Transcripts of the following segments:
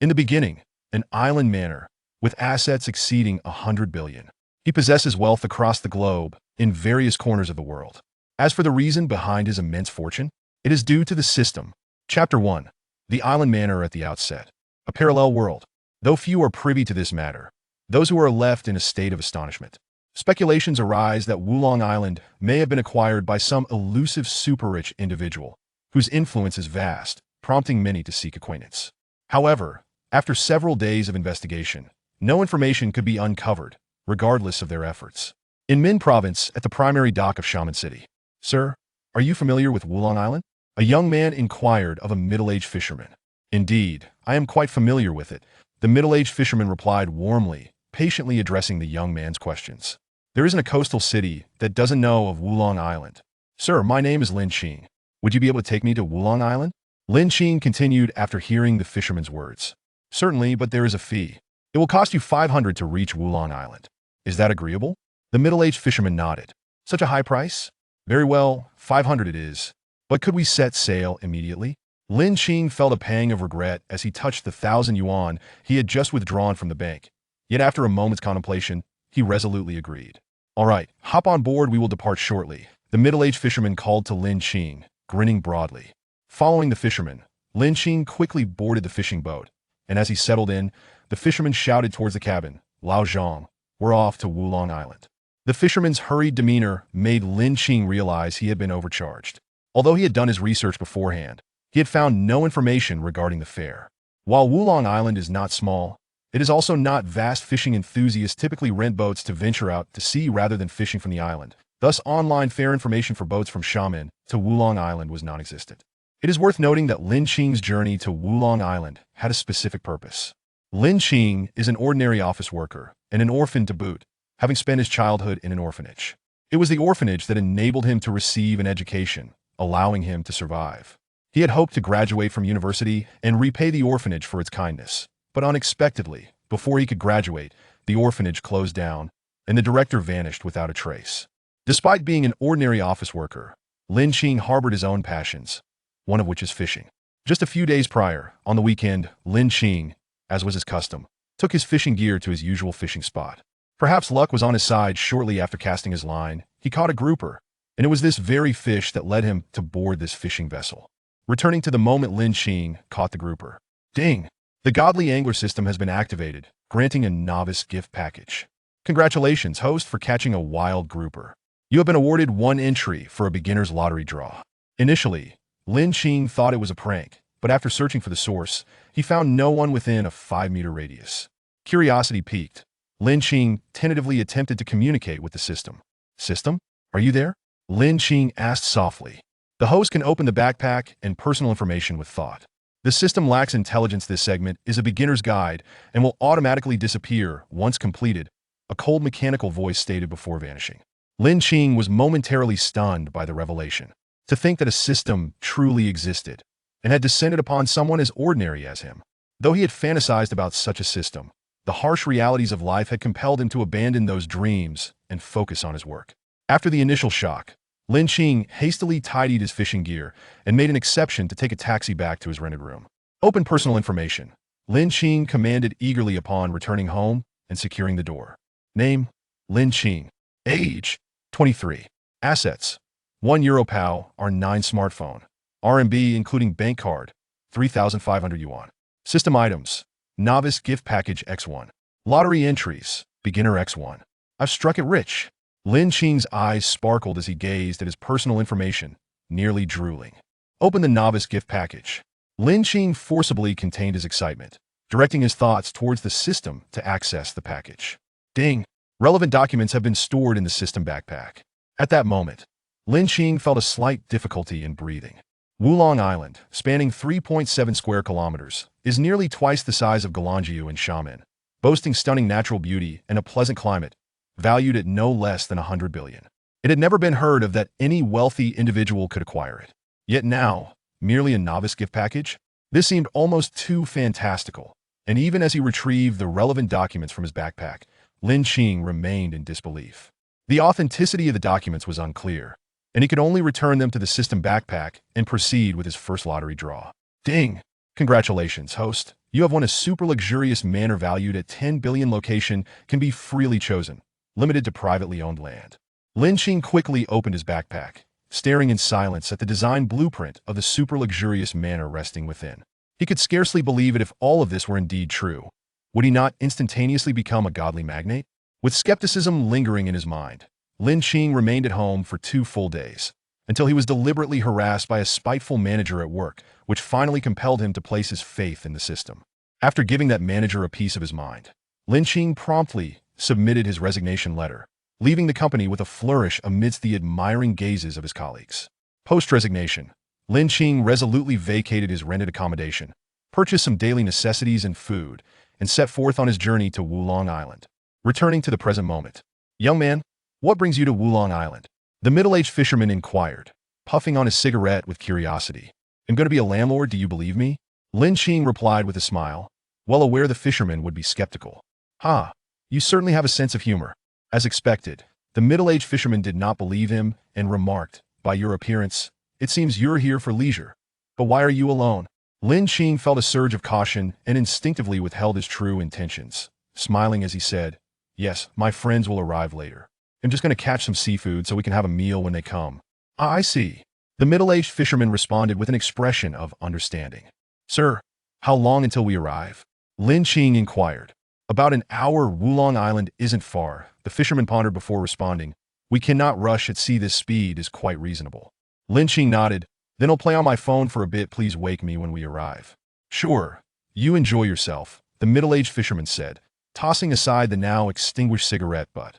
In the beginning, an island manor with assets exceeding 100 billion. He possesses wealth across the globe in various corners of the world. As for the reason behind his immense fortune, it is due to the system. Chapter 1. The Island Manor at the Outset. A parallel world. Though few are privy to this matter, those who are left in a state of astonishment. Speculations arise that Wulong Island may have been acquired by some elusive super-rich individual, whose influence is vast, prompting many to seek acquaintance. However, after several days of investigation, no information could be uncovered, regardless of their efforts. In Min Province, at the primary dock of Shaman City. Sir, are you familiar with Wulong Island? A young man inquired of a middle-aged fisherman. Indeed, I am quite familiar with it. The middle-aged fisherman replied warmly, patiently addressing the young man's questions. There isn't a coastal city that doesn't know of Wulong Island. Sir, my name is Lin Qing. Would you be able to take me to Wulong Island? Lin Qing continued after hearing the fisherman's words. Certainly, but there is a fee. It will cost you 500 to reach Wulong Island. Is that agreeable? The middle-aged fisherman nodded. Such a high price? Very well, 500 it is. But could we set sail immediately? Lin Qing felt a pang of regret as he touched the 1,000 yuan he had just withdrawn from the bank. Yet after a moment's contemplation, he resolutely agreed. All right, hop on board, we will depart shortly. The middle-aged fisherman called to Lin Qing, grinning broadly. Following the fisherman, Lin Qing quickly boarded the fishing boat, and as he settled in, the fisherman shouted towards the cabin, Lao Zhang, we're off to Wulong Island. The fisherman's hurried demeanor made Lin Qing realize he had been overcharged. Although he had done his research beforehand, he had found no information regarding the fare. While Wulong Island is not small, it is also not vast. Fishing enthusiasts typically rent boats to venture out to sea rather than fishing from the island. Thus, online fare information for boats from Xiamen to Wulong Island was non-existent. It is worth noting that Lin Qing's journey to Wulong Island had a specific purpose. Lin Qing is an ordinary office worker and an orphan to boot, having spent his childhood in an orphanage. It was the orphanage that enabled him to receive an education, allowing him to survive. He had hoped to graduate from university and repay the orphanage for its kindness. But unexpectedly, before he could graduate, the orphanage closed down, and the director vanished without a trace. Despite being an ordinary office worker, Lin Qing harbored his own passions, one of which is fishing. Just a few days prior, on the weekend, Lin Qing, as was his custom, took his fishing gear to his usual fishing spot. Perhaps luck was on his side. Shortly after casting his line, he caught a grouper, and it was this very fish that led him to board this fishing vessel. Returning to the moment Lin Qing caught the grouper. Ding! The Godly Angler system has been activated, granting a novice gift package. Congratulations, host, for catching a wild grouper. You have been awarded 1 entry for a beginner's lottery draw. Initially, Lin Qing thought it was a prank, but after searching for the source, he found no one within a 5-meter radius. Curiosity piqued. Lin Qing tentatively attempted to communicate with the system. System? Are you there? Lin Qing asked softly. The host can open the backpack and personal information with thought. The system lacks intelligence. This segment is a beginner's guide and will automatically disappear once completed, a cold mechanical voice stated before vanishing. Lin Qing was momentarily stunned by the revelation. To think that a system truly existed and had descended upon someone as ordinary as him. Though he had fantasized about such a system, the harsh realities of life had compelled him to abandon those dreams and focus on his work. After the initial shock, Lin Qing hastily tidied his fishing gear and made an exception to take a taxi back to his rented room. Open personal information. Lin Qing commanded eagerly upon returning home and securing the door. Name, Lin Qing. Age, 23. Assets, €1 POW, R9 smartphone. RMB including bank card, 3,500 yuan. System items, novice gift package X1. Lottery entries, beginner X1. I've struck it rich. Lin Qing's eyes sparkled as he gazed at his personal information, nearly drooling. Open the novice gift package. Lin Qing forcibly contained his excitement, directing his thoughts towards the system to access the package. Ding! Relevant documents have been stored in the system backpack. At that moment, Lin Qing felt a slight difficulty in breathing. Wulong Island, spanning 3.7 square kilometers, is nearly twice the size of Galangjiu in Xiamen, boasting stunning natural beauty and a pleasant climate, valued at no less than 100 billion. It had never been heard of that any wealthy individual could acquire it. Yet now, merely a novice gift package? This seemed almost too fantastical, and even as he retrieved the relevant documents from his backpack, Lin Qing remained in disbelief. The authenticity of the documents was unclear, and he could only return them to the system backpack and proceed with his first lottery draw. Ding! Congratulations, host. You have won a super luxurious manor valued at 10 billion. Location can be freely chosen, limited to privately owned land. Lin Qing quickly opened his backpack, staring in silence at the design blueprint of the super luxurious manor resting within. He could scarcely believe it. If all of this were indeed true, would he not instantaneously become a godly magnate? With skepticism lingering in his mind, Lin Qing remained at home for 2 full days, until he was deliberately harassed by a spiteful manager at work, which finally compelled him to place his faith in the system. After giving that manager a piece of his mind, Lin Qing promptly submitted his resignation letter, leaving the company with a flourish amidst the admiring gazes of his colleagues. Post-resignation, Lin Qing resolutely vacated his rented accommodation, purchased some daily necessities and food, and set forth on his journey to Wulong Island. Returning to the present moment. "Young man, what brings you to Wulong Island?" The middle-aged fisherman inquired, puffing on his cigarette with curiosity. "I'm going to be a landlord, do you believe me?" Lin Qing replied with a smile, well aware the fisherman would be skeptical. "Ha, you certainly have a sense of humor." As expected, the middle-aged fisherman did not believe him and remarked, "By your appearance, it seems you're here for leisure. But why are you alone?" Lin Qing felt a surge of caution and instinctively withheld his true intentions, smiling as he said, "Yes, my friends will arrive later. I'm just going to catch some seafood so we can have a meal when they come." "Ah, I see." The middle-aged fisherman responded with an expression of understanding. "Sir, how long until we arrive?" Lin Qing inquired. "About an hour. Wulong Island isn't far." The fisherman pondered before responding. "We cannot rush at sea. This speed is quite reasonable." Lin Qing nodded. "Then I'll play on my phone for a bit. Please wake me when we arrive." "Sure. You enjoy yourself," the middle-aged fisherman said, tossing aside the now extinguished cigarette butt.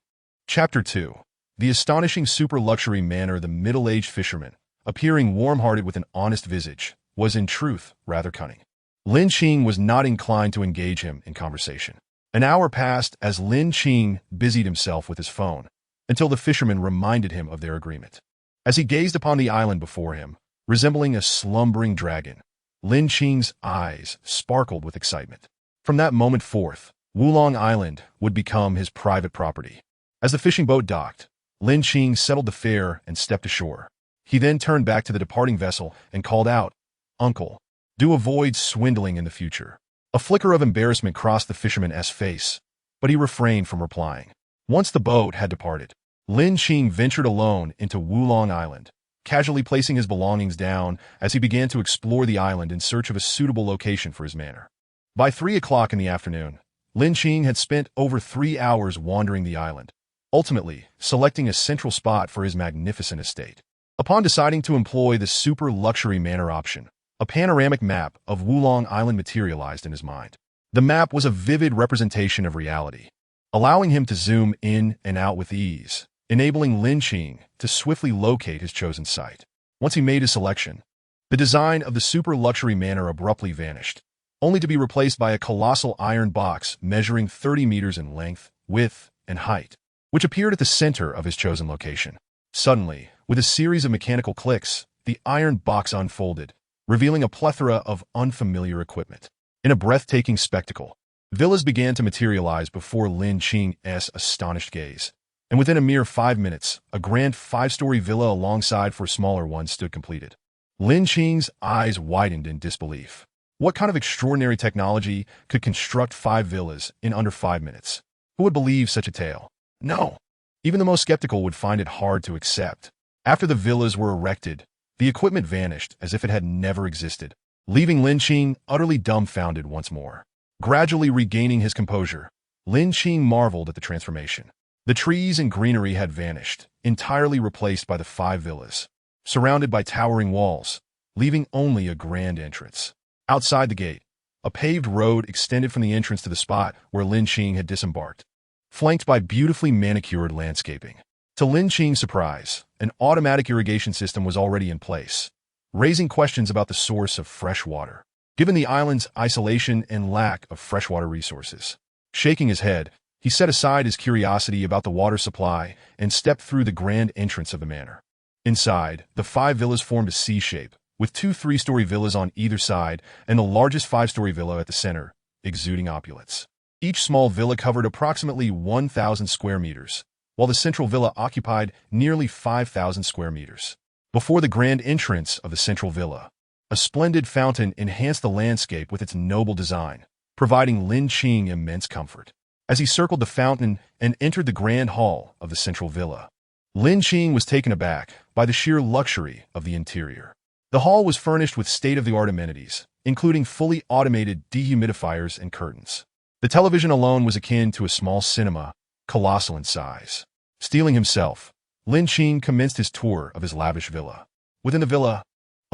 Chapter 2. The astonishing super-luxury manor. The middle-aged fisherman, appearing warm-hearted with an honest visage, was in truth rather cunning. Lin Qing was not inclined to engage him in conversation. An hour passed as Lin Qing busied himself with his phone, until the fisherman reminded him of their agreement. As he gazed upon the island before him, resembling a slumbering dragon, Lin Qing's eyes sparkled with excitement. From that moment forth, Wulong Island would become his private property. As the fishing boat docked, Lin Qing settled the fare and stepped ashore. He then turned back to the departing vessel and called out, "Uncle, do avoid swindling in the future." A flicker of embarrassment crossed the fisherman's face, but he refrained from replying. Once the boat had departed, Lin Qing ventured alone into Wulong Island, casually placing his belongings down as he began to explore the island in search of a suitable location for his manor. By 3 o'clock in the afternoon, Lin Qing had spent over 3 hours wandering the island, ultimately selecting a central spot for his magnificent estate. Upon deciding to employ the super luxury manor option, a panoramic map of Wulong Island materialized in his mind. The map was a vivid representation of reality, allowing him to zoom in and out with ease, enabling Lin Qing to swiftly locate his chosen site. Once he made his selection, the design of the super luxury manor abruptly vanished, only to be replaced by a colossal iron box measuring 30 meters in length, width, and height, which appeared at the center of his chosen location. Suddenly, with a series of mechanical clicks, the iron box unfolded, revealing a plethora of unfamiliar equipment. In a breathtaking spectacle, villas began to materialize before Lin Qing's astonished gaze, and within a mere 5 minutes, a grand 5-story villa alongside 4 smaller ones stood completed. Lin Qing's eyes widened in disbelief. What kind of extraordinary technology could construct 5 villas in under 5 minutes? Who would believe such a tale? No. Even the most skeptical would find it hard to accept. After the villas were erected, the equipment vanished as if it had never existed, leaving Lin Qing utterly dumbfounded once more. Gradually regaining his composure, Lin Qing marveled at the transformation. The trees and greenery had vanished, entirely replaced by the 5 villas, surrounded by towering walls, leaving only a grand entrance. Outside the gate, a paved road extended from the entrance to the spot where Lin Qing had disembarked, flanked by beautifully manicured landscaping. To Lin Qing's surprise, an automatic irrigation system was already in place, raising questions about the source of fresh water, given the island's isolation and lack of freshwater resources. Shaking his head, he set aside his curiosity about the water supply and stepped through the grand entrance of the manor. Inside, the 5 villas formed a C shape, with 2 3-story villas on either side and the largest 5-story villa at the center, exuding opulence. Each small villa covered approximately 1,000 square meters, while the central villa occupied nearly 5,000 square meters. Before the grand entrance of the central villa, A splendid fountain enhanced the landscape with its noble design, providing Lin Qing immense comfort. As he circled the fountain and entered the grand hall of the central villa, Lin Qing was taken aback by the sheer luxury of the interior. The hall was furnished with state-of-the-art amenities, including fully automated dehumidifiers and curtains. The television alone was akin to a small cinema, colossal in size. Steeling himself, Lin Qing commenced his tour of his lavish villa. Within the villa,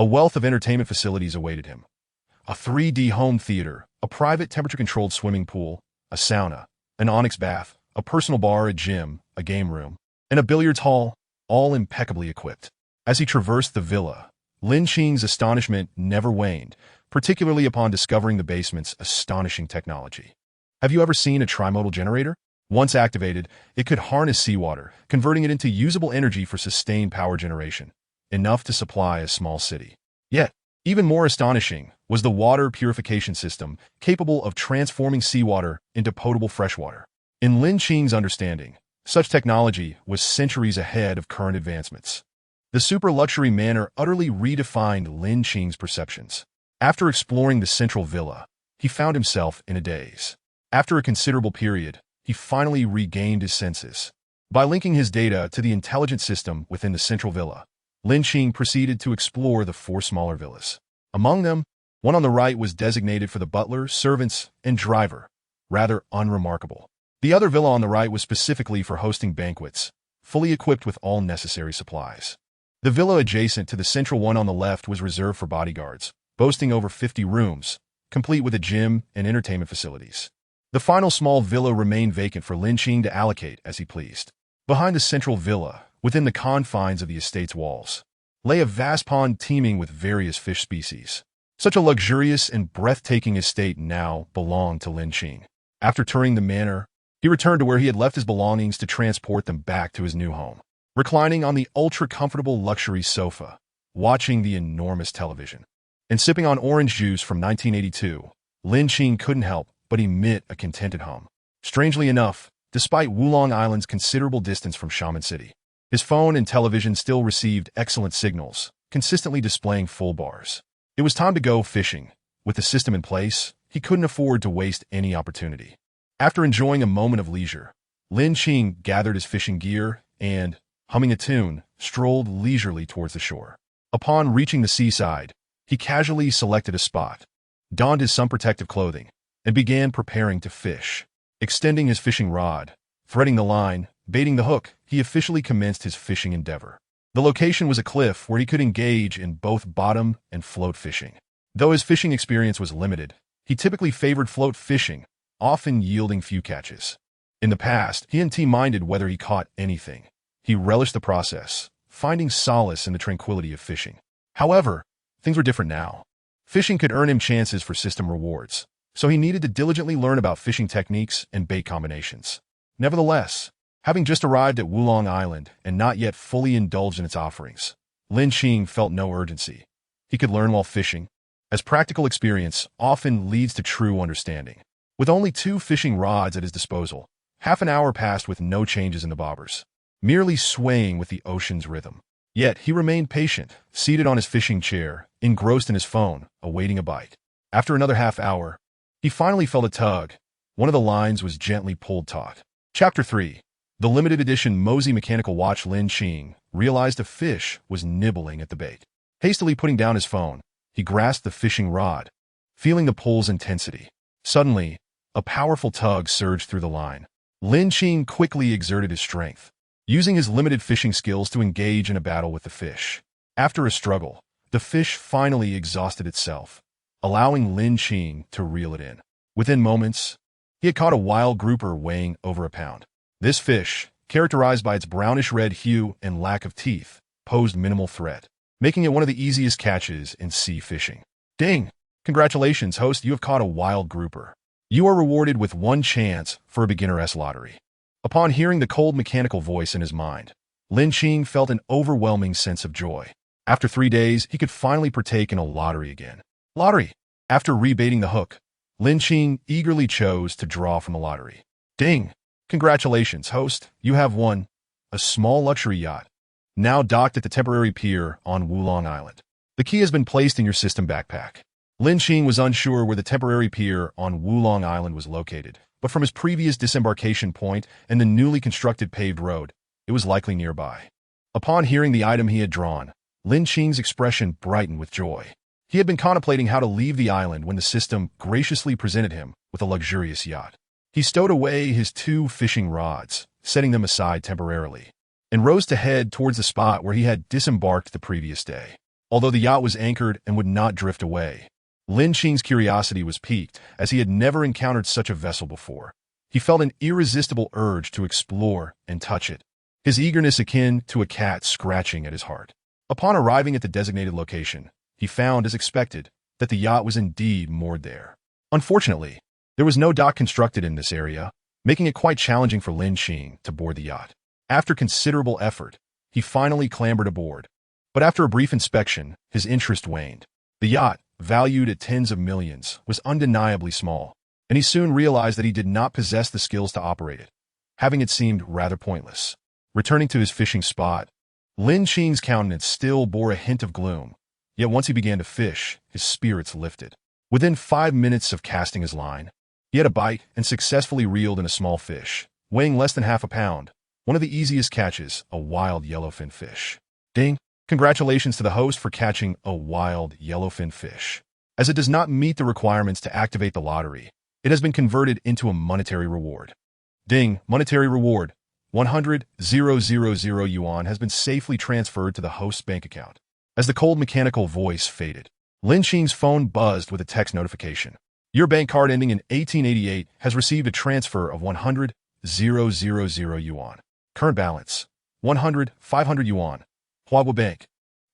a wealth of entertainment facilities awaited him. A 3D home theater, a private temperature-controlled swimming pool, a sauna, an onyx bath, a personal bar, a gym, a game room, and a billiards hall, all impeccably equipped. As he traversed the villa, Lin Qing's astonishment never waned, particularly upon discovering the basement's astonishing technology. Have you ever seen a trimodal generator? Once activated, it could harness seawater, converting it into usable energy for sustained power generation, enough to supply a small city. Yet, even more astonishing was the water purification system capable of transforming seawater into potable freshwater. In Lin Qing's understanding, such technology was centuries ahead of current advancements. The super-luxury manor utterly redefined Lin Qing's perceptions. After exploring the central villa, he found himself in a daze. After a considerable period, he finally regained his senses. By linking his data to the intelligent system within the central villa, Lin Qing proceeded to explore the 4 smaller villas. Among them, one on the right was designated for the butler, servants, and driver, rather unremarkable. The other villa on the right was specifically for hosting banquets, fully equipped with all necessary supplies. The villa adjacent to the central one on the left was reserved for bodyguards, boasting over 50 rooms, complete with a gym and entertainment facilities. The final small villa remained vacant for Lin Qing to allocate as he pleased. Behind the central villa, within the confines of the estate's walls, lay a vast pond teeming with various fish species. Such a luxurious and breathtaking estate now belonged to Lin Qing. After touring the manor, he returned to where he had left his belongings to transport them back to his new home. Reclining on the ultra-comfortable luxury sofa, watching the enormous television, and sipping on orange juice from 1982, Lin Qing couldn't help but emit a contented hum. Strangely enough, despite Wulong Island's considerable distance from Xiamen City, his phone and television still received excellent signals, consistently displaying full bars. It was time to go fishing. With the system in place, he couldn't afford to waste any opportunity. After enjoying a moment of leisure, Lin Qing gathered his fishing gear and, humming a tune, strolled leisurely towards the shore. Upon reaching the seaside, he casually selected a spot, donned his sun protective clothing, and began preparing to fish. Extending his fishing rod, threading the line, baiting the hook, he officially commenced his fishing endeavor. The location was a cliff where he could engage in both bottom and float fishing. Though his fishing experience was limited, he typically favored float fishing, often yielding few catches. In the past, he hadn't minded whether he caught anything. He relished the process, finding solace in the tranquility of fishing. However, things were different now. Fishing could earn him chances for system rewards, so he needed to diligently learn about fishing techniques and bait combinations. Nevertheless, having just arrived at Wulong Island and not yet fully indulged in its offerings, Lin Qing felt no urgency. He could learn while fishing, as practical experience often leads to true understanding. With only 2 fishing rods at his disposal, half an hour passed with no changes in the bobbers, merely swaying with the ocean's rhythm. Yet he remained patient, seated on his fishing chair, engrossed in his phone, awaiting a bite. After another half hour, he finally felt a tug. One of the lines was gently pulled taut. Chapter 3. The limited edition Mosey mechanical watch. Lin Qing realized a fish was nibbling at the bait. Hastily putting down his phone, he grasped the fishing rod, feeling the pull's intensity. Suddenly, a powerful tug surged through the line. Lin Qing quickly exerted his strength, using his limited fishing skills to engage in a battle with the fish. After a struggle, the fish finally exhausted itself, allowing Lin Qing to reel it in. Within moments, he had caught a wild grouper weighing over a pound. This fish, characterized by its brownish-red hue and lack of teeth, posed minimal threat, making it one of the easiest catches in sea fishing. Ding! Congratulations, host, you have caught a wild grouper. You are rewarded with 1 chance for a beginner-s lottery. Upon hearing the cold mechanical voice in his mind, Lin Qing felt an overwhelming sense of joy. After 3 days, he could finally partake in a lottery again. Lottery! After rebaiting the hook, Lin Qing eagerly chose to draw from the lottery. Ding! Congratulations, host, you have won a small luxury yacht, now docked at the temporary pier on Wulong Island. The key has been placed in your system backpack. Lin Qing was unsure where the temporary pier on Wulong Island was located, but from his previous disembarkation point and the newly constructed paved road, it was likely nearby. Upon hearing the item he had drawn, Lin Qing's expression brightened with joy. He had been contemplating how to leave the island when the system graciously presented him with a luxurious yacht. He stowed away his 2 fishing rods, setting them aside temporarily, and rose to head towards the spot where he had disembarked the previous day. Although the yacht was anchored and would not drift away, Lin Qing's curiosity was piqued, as he had never encountered such a vessel before. He felt an irresistible urge to explore and touch it, his eagerness akin to a cat scratching at his heart. Upon arriving at the designated location, he found, as expected, that the yacht was indeed moored there. Unfortunately, there was no dock constructed in this area, making it quite challenging for Lin Qing to board the yacht. After considerable effort, he finally clambered aboard. But after a brief inspection, his interest waned. The yacht, valued at tens of millions, was undeniably small, and he soon realized that he did not possess the skills to operate it, having it seemed rather pointless. Returning to his fishing spot, Lin Qing's countenance still bore a hint of gloom, yet once he began to fish, his spirits lifted. Within 5 minutes of casting his line, he had a bite and successfully reeled in a small fish, weighing less than half a pound, one of the easiest catches, a wild yellowfin fish. Ding! Congratulations to the host for catching a wild yellowfin fish. As it does not meet the requirements to activate the lottery, it has been converted into a monetary reward. Ding! Monetary reward. 100,000 yuan has been safely transferred to the host's bank account. As the cold mechanical voice faded, Lin Qing's phone buzzed with a text notification. Your bank card ending in 1888 has received a transfer of 100,000 yuan. Current balance, 500 yuan. Huahua Bank.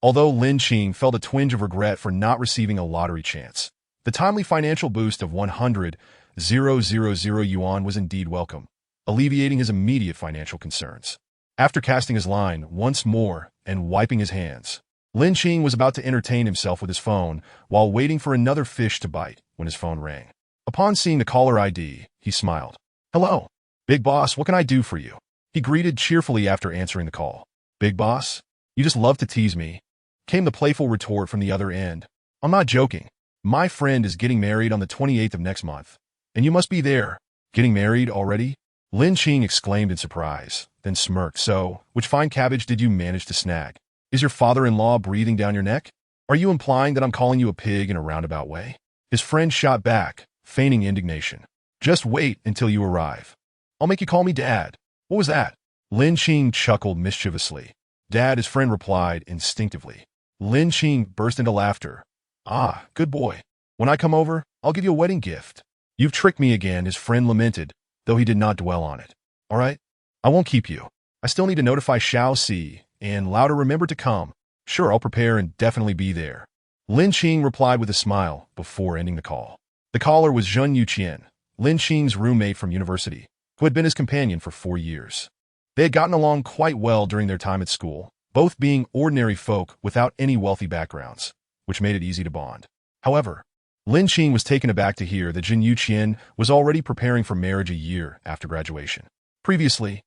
Although Lin Qing felt a twinge of regret for not receiving a lottery chance, the timely financial boost of 100,000 yuan was indeed welcome, alleviating his immediate financial concerns. After casting his line once more and wiping his hands, Lin Qing was about to entertain himself with his phone while waiting for another fish to bite when his phone rang. Upon seeing the caller ID, he smiled. Hello, Big Boss, what can I do for you? He greeted cheerfully after answering the call. Big Boss? You just love to tease me, came the playful retort from the other end. I'm not joking. My friend is getting married on the 28th of next month, and you must be there. Getting married already? Lin Qing exclaimed in surprise, then smirked. So, which fine cabbage did you manage to snag? Is your father-in-law breathing down your neck? Are you implying that I'm calling you a pig in a roundabout way? His friend shot back, feigning indignation. Just wait until you arrive. I'll make you call me Dad. What was that? Lin Qing chuckled mischievously. Dad, his friend replied instinctively. Lin Qing burst into laughter. Ah, good boy. When I come over, I'll give you a wedding gift. You've tricked me again, his friend lamented, though he did not dwell on it. All right, I won't keep you. I still need to notify Xiao Si, and louder remember to come. Sure, I'll prepare and definitely be there. Lin Qing replied with a smile before ending the call. The caller was Zhun Yuqian, Lin Qing's roommate from university, who had been his companion for 4 years. They had gotten along quite well during their time at school, both being ordinary folk without any wealthy backgrounds, which made it easy to bond. However, Lin Qing was taken aback to hear that Zhun Yuqian was already preparing for marriage a year after graduation. Previously,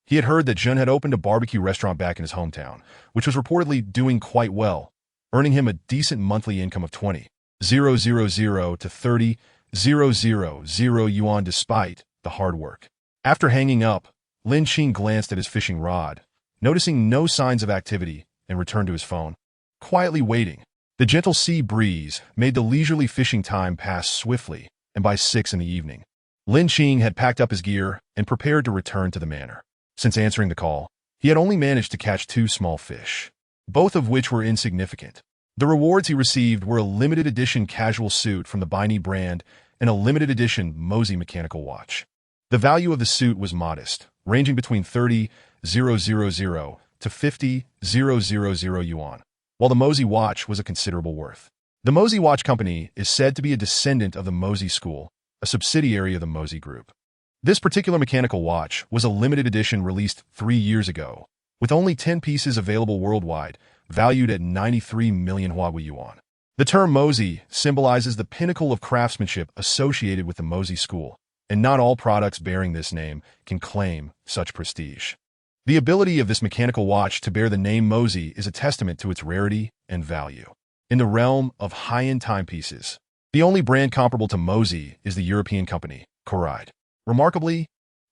he had heard that Zhun had opened a barbecue restaurant back in his hometown, which was reportedly doing quite well, earning him a decent monthly income of 20,000 to 30,000 yuan despite the hard work. After hanging up, Lin Qing glanced at his fishing rod, noticing no signs of activity, and returned to his phone. Quietly waiting, the gentle sea breeze made the leisurely fishing time pass swiftly, and by 6 in the evening, Lin Qing had packed up his gear and prepared to return to the manor. Since answering the call, he had only managed to catch 2 small fish, both of which were insignificant. The rewards he received were a limited edition casual suit from the Baini brand and a limited edition Mosey mechanical watch. The value of the suit was modest, ranging between 30,000 to 50,000 yuan, while the Mosey watch was a considerable worth. The Mosey Watch Company is said to be a descendant of the Mosey School, a subsidiary of the Mosey Group. This particular mechanical watch was a limited edition released 3 years ago, with only 10 pieces available worldwide, valued at 93 million Huahua yuan. The term Mosey symbolizes the pinnacle of craftsmanship associated with the Mosey School, and not all products bearing this name can claim such prestige. The ability of this mechanical watch to bear the name Mosey is a testament to its rarity and value. In the realm of high-end timepieces, the only brand comparable to Mosey is the European company, Coride. Remarkably,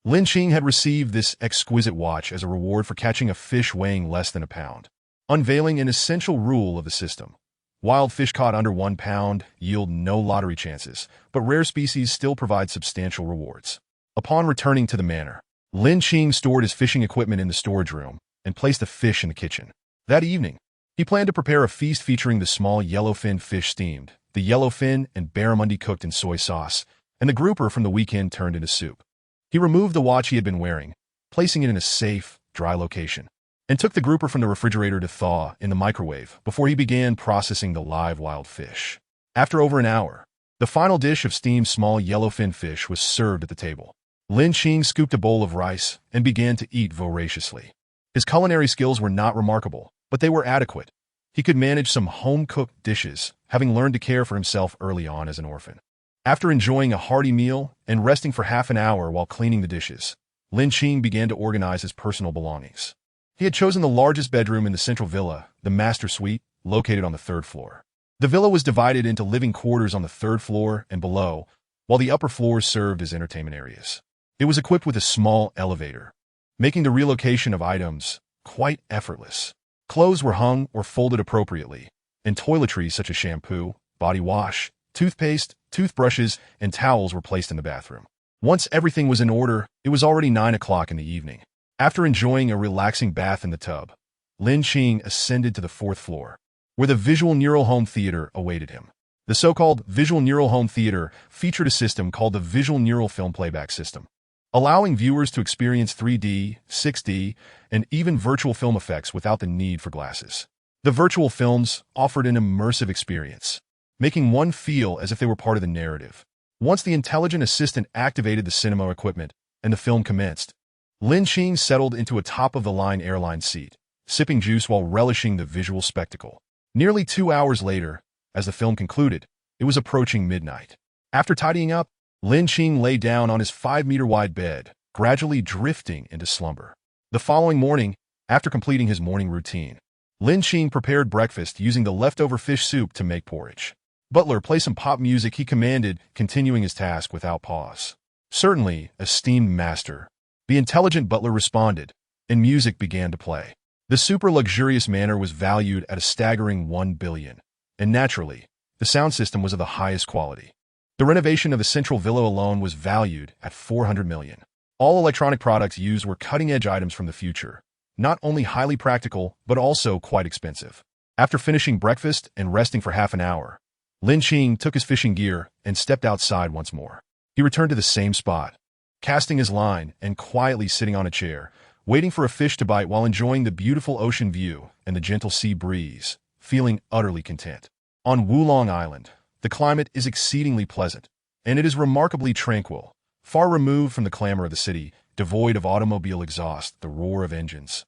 Lin Qing had received this exquisite watch as a reward for catching a fish weighing less than a pound, unveiling an essential rule of the system. Wild fish caught under 1 pound yield no lottery chances, but rare species still provide substantial rewards. Upon returning to the manor, Lin Qing stored his fishing equipment in the storage room and placed the fish in the kitchen. That evening, he planned to prepare a feast featuring the small yellowfin fish steamed, the yellowfin and barramundi cooked in soy sauce, and the grouper from the weekend turned into soup. He removed the watch he had been wearing, placing it in a safe, dry location, and took the grouper from the refrigerator to thaw in the microwave before he began processing the live wild fish. After over an hour, the final dish of steamed small yellowfin fish was served at the table. Lin Qing scooped a bowl of rice and began to eat voraciously. His culinary skills were not remarkable, but they were adequate. He could manage some home-cooked dishes, having learned to care for himself early on as an orphan. After enjoying a hearty meal and resting for half an hour while cleaning the dishes, Lin Qing began to organize his personal belongings. He had chosen the largest bedroom in the central villa, the master suite, located on the 3rd floor. The villa was divided into living quarters on the 3rd floor and below, while the upper floors served as entertainment areas. It was equipped with a small elevator, making the relocation of items quite effortless. Clothes were hung or folded appropriately, and toiletries such as shampoo, body wash, toothpaste, toothbrushes, and towels were placed in the bathroom. Once everything was in order, it was already 9 o'clock in the evening. After enjoying a relaxing bath in the tub, Lin Qing ascended to the 4th floor, where the Visual Neural Home Theater awaited him. The so-called Visual Neural Home Theater featured a system called the Visual Neural Film Playback System, allowing viewers to experience 3D, 6D, and even virtual film effects without the need for glasses. The virtual films offered an immersive experience, making one feel as if they were part of the narrative. Once the intelligent assistant activated the cinema equipment and the film commenced, Lin Qing settled into a top-of-the-line airline seat, sipping juice while relishing the visual spectacle. Nearly 2 hours later, as the film concluded, it was approaching midnight. After tidying up, Lin Qing lay down on his 5-meter-wide bed, gradually drifting into slumber. The following morning, after completing his morning routine, Lin Qing prepared breakfast using the leftover fish soup to make porridge. "Butler, play some pop music," he commanded, continuing his task without pause. "Certainly, esteemed master," the intelligent butler responded, and music began to play. The super-luxurious manor was valued at a staggering $1 billion, and naturally, the sound system was of the highest quality. The renovation of the central villa alone was valued at $400 million. All electronic products used were cutting-edge items from the future, not only highly practical, but also quite expensive. After finishing breakfast and resting for half an hour, Lin Qing took his fishing gear and stepped outside once more. He returned to the same spot, casting his line and quietly sitting on a chair, waiting for a fish to bite while enjoying the beautiful ocean view and the gentle sea breeze, feeling utterly content. On Wulong Island, the climate is exceedingly pleasant, and it is remarkably tranquil, far removed from the clamor of the city, devoid of automobile exhaust, the roar of engines,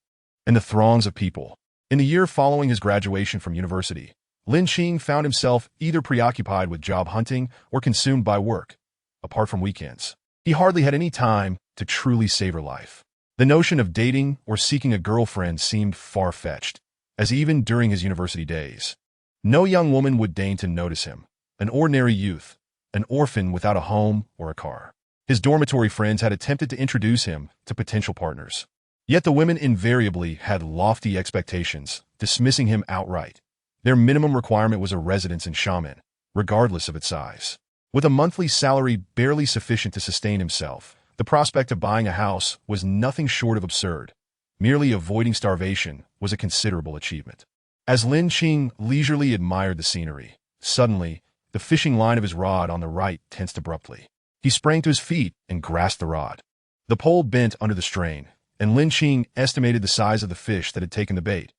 and the throngs of people. In the year following his graduation from university, Lin Qing found himself either preoccupied with job hunting or consumed by work. Apart from weekends, he hardly had any time to truly savor life. The notion of dating or seeking a girlfriend seemed far-fetched, as even during his university days, no young woman would deign to notice him, an ordinary youth, an orphan without a home or a car. His dormitory friends had attempted to introduce him to potential partners. Yet the women invariably had lofty expectations, dismissing him outright. Their minimum requirement was a residence in Xiamen, regardless of its size. With a monthly salary barely sufficient to sustain himself, the prospect of buying a house was nothing short of absurd. Merely avoiding starvation was a considerable achievement. As Lin Qing leisurely admired the scenery, suddenly, the fishing line of his rod on the right tensed abruptly. He sprang to his feet and grasped the rod. The pole bent under the strain, and Lin Qing estimated the size of the fish that had taken the bait.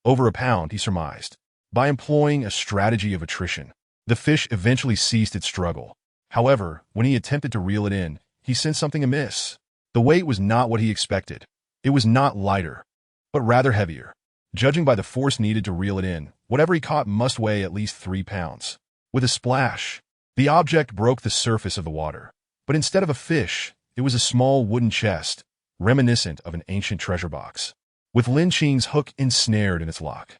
Over a pound, he surmised. By employing a strategy of attrition, the fish eventually ceased its struggle. However, when he attempted to reel it in, he sensed something amiss. The weight was not what he expected. It was not lighter, but rather heavier. Judging by the force needed to reel it in, whatever he caught must weigh at least 3 pounds. With a splash, the object broke the surface of the water. But instead of a fish, it was a small wooden chest, reminiscent of an ancient treasure box, with Lin Qing's hook ensnared in its lock.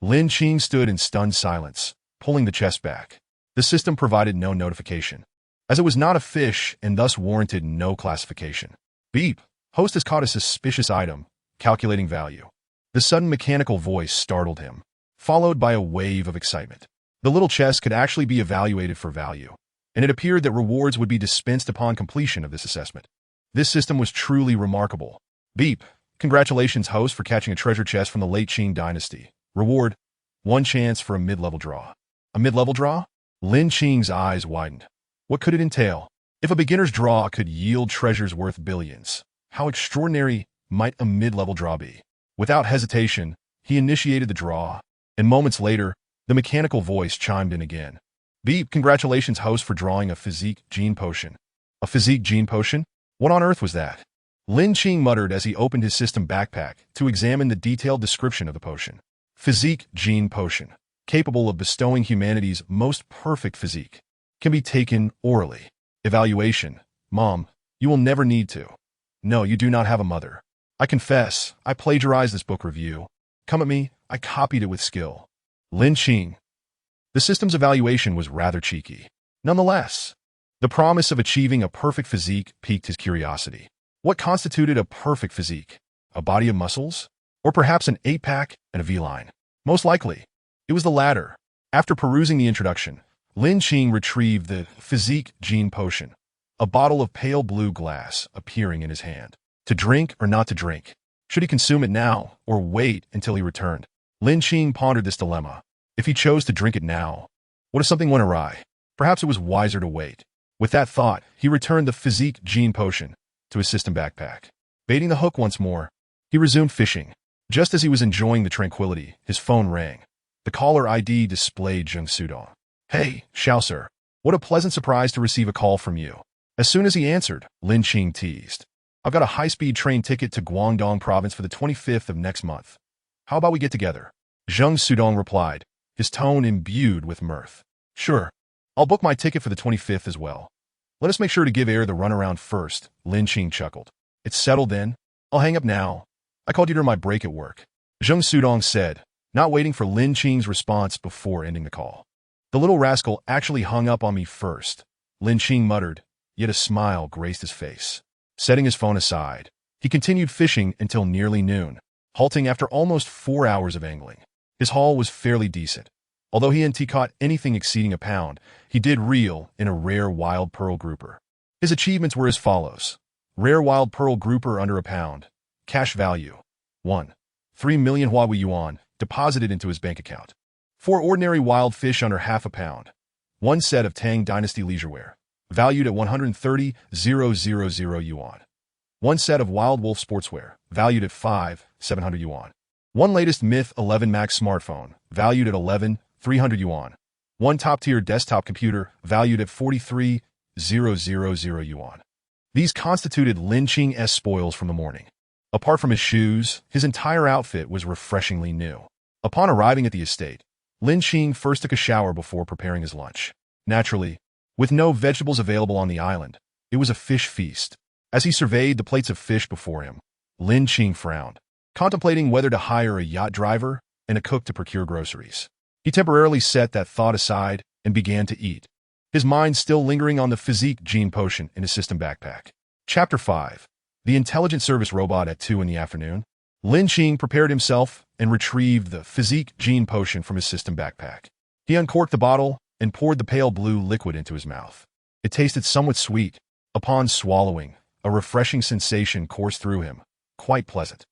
Lin Qing stood in stunned silence, pulling the chest back. The system provided no notification, as it was not a fish and thus warranted no classification. Beep. Host has caught a suspicious item. Calculating value. The sudden mechanical voice startled him, followed by a wave of excitement. The little chest could actually be evaluated for value, and it appeared that rewards would be dispensed upon completion of this assessment. This system was truly remarkable. Beep. Congratulations, host, for catching a treasure chest from the late Qing dynasty. Reward: 1 chance for a mid-level draw. A mid-level draw? Lin Qing's eyes widened. What could it entail? If a beginner's draw could yield treasures worth billions, how extraordinary might a mid-level draw be? Without hesitation, he initiated the draw, and moments later, the mechanical voice chimed in again. Beep. Congratulations, host, for drawing a physique gene potion. A physique gene potion? What on earth was that? Lin Qing muttered as he opened his system backpack to examine the detailed description of the potion. Physique gene potion, capable of bestowing humanity's most perfect physique, can be taken orally. Evaluation: Mom, you will never need to. No, you do not have a mother. I confess, I plagiarized this book review. Come at me, I copied it with skill. Lin Qing. The system's evaluation was rather cheeky. Nonetheless, the promise of achieving a perfect physique piqued his curiosity. What constituted a perfect physique? A body of muscles? Or perhaps an 8-pack and a V-line? Most likely, it was the latter. After perusing the introduction, Lin Qing retrieved the physique gene potion, a bottle of pale blue glass appearing in his hand. To drink or not to drink? Should he consume it now or wait until he returned? Lin Qing pondered this dilemma. If he chose to drink it now, what if something went awry? Perhaps it was wiser to wait. With that thought, he returned the physique gene potion to his system backpack. Baiting the hook once more, he resumed fishing. Just as he was enjoying the tranquility, his phone rang. The caller ID displayed Zheng Sudong. Hey, Xiao sir. What a pleasant surprise to receive a call from you. As soon as he answered, Lin Qing teased. I've got a high-speed train ticket to Guangdong province for the 25th of next month. How about we get together? Zheng Sudong replied, his tone imbued with mirth. Sure. I'll book my ticket for the 25th as well. Let us make sure to give Air the runaround first, Lin Qing chuckled. It's settled then. I'll hang up now. I called you during my break at work. Zheng Sudong said, not waiting for Lin Qing's response before ending the call. The little rascal actually hung up on me first, Lin Qing muttered, yet a smile graced his face. Setting his phone aside, he continued fishing until nearly noon, halting after almost 4 hours of angling. His haul was fairly decent. Although he hadn't caught anything exceeding a pound, he did reel in a rare wild pearl grouper. His achievements were as follows. Rare wild pearl grouper under a pound. Cash value: 1. 3 million Huawei yuan deposited into his bank account. 4 ordinary wild fish under half a pound. 1 set of Tang Dynasty leisurewear, valued at 130,000 yuan. 1 set of wild wolf sportswear, valued at 5,700 yuan. 1 latest Myth 11 Max smartphone, valued at 11,300 yuan. 1 top-tier desktop computer, valued at 43,000 yuan. These constituted Lin Qing's spoils from the morning. Apart from his shoes, his entire outfit was refreshingly new. Upon arriving at the estate, Lin Qing first took a shower before preparing his lunch. Naturally, with no vegetables available on the island, it was a fish feast. As he surveyed the plates of fish before him, Lin Qing frowned, contemplating whether to hire a yacht driver and a cook to procure groceries. He temporarily set that thought aside and began to eat, his mind still lingering on the physique gene potion in his system backpack. Chapter 5. The Intelligent Service Robot at 2 in the afternoon. Lin Qing prepared himself and retrieved the physique gene potion from his system backpack. He uncorked the bottle and poured the pale blue liquid into his mouth. It tasted somewhat sweet. Upon swallowing, a refreshing sensation coursed through him, quite pleasant.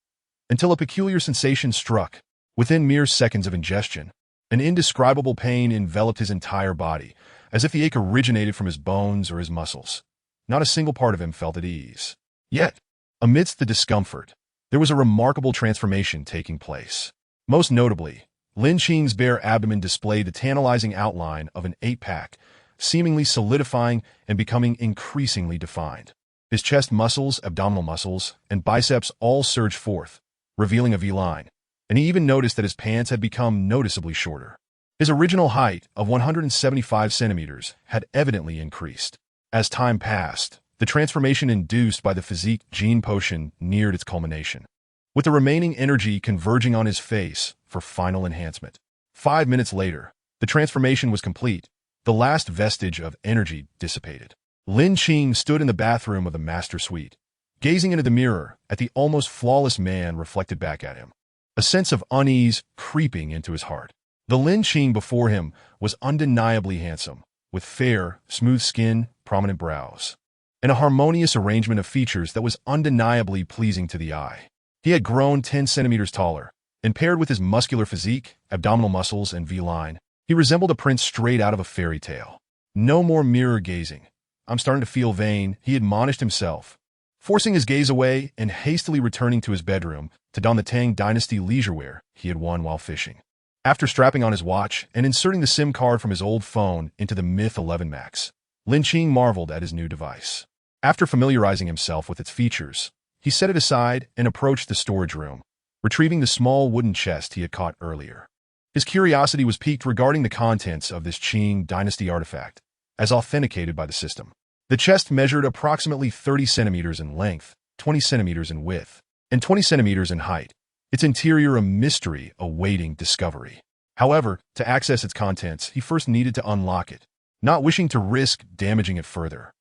Until a peculiar sensation struck. Within mere seconds of ingestion, an indescribable pain enveloped his entire body, as if the ache originated from his bones or his muscles. Not a single part of him felt at ease. Yet, amidst the discomfort, there was a remarkable transformation taking place. Most notably, Lin Qing's bare abdomen displayed the tantalizing outline of an 8-pack, seemingly solidifying and becoming increasingly defined. His chest muscles, abdominal muscles, and biceps all surged forth, revealing a V-line, and he even noticed that his pants had become noticeably shorter. His original height of 175 centimeters had evidently increased. As time passed, the transformation induced by the physique gene potion neared its culmination, with the remaining energy converging on his face for final enhancement. 5 minutes later, the transformation was complete. The last vestige of energy dissipated. Lin Qing stood in the bathroom of the master suite, gazing into the mirror at the almost flawless man reflected back at him. A sense of unease creeping into his heart. The Lin Qing before him was undeniably handsome, with fair, smooth skin, prominent brows, and a harmonious arrangement of features that was undeniably pleasing to the eye. He had grown 10 centimeters taller, and paired with his muscular physique, abdominal muscles, and V-line, he resembled a prince straight out of a fairy tale. No more mirror gazing. I'm starting to feel vain, he admonished himself, forcing his gaze away and hastily returning to his bedroom to don the Tang Dynasty leisure wear he had won while fishing. After strapping on his watch and inserting the SIM card from his old phone into the Myth 11 Max, Lin Qing marveled at his new device. After familiarizing himself with its features, he set it aside and approached the storage room, retrieving the small wooden chest he had caught earlier. His curiosity was piqued regarding the contents of this Qing Dynasty artifact, as authenticated by the system. The chest measured approximately 30 centimeters in length, 20 centimeters in width, and 20 centimeters in height, its interior a mystery awaiting discovery. However, to access its contents, he first needed to unlock it, not wishing to risk damaging it further.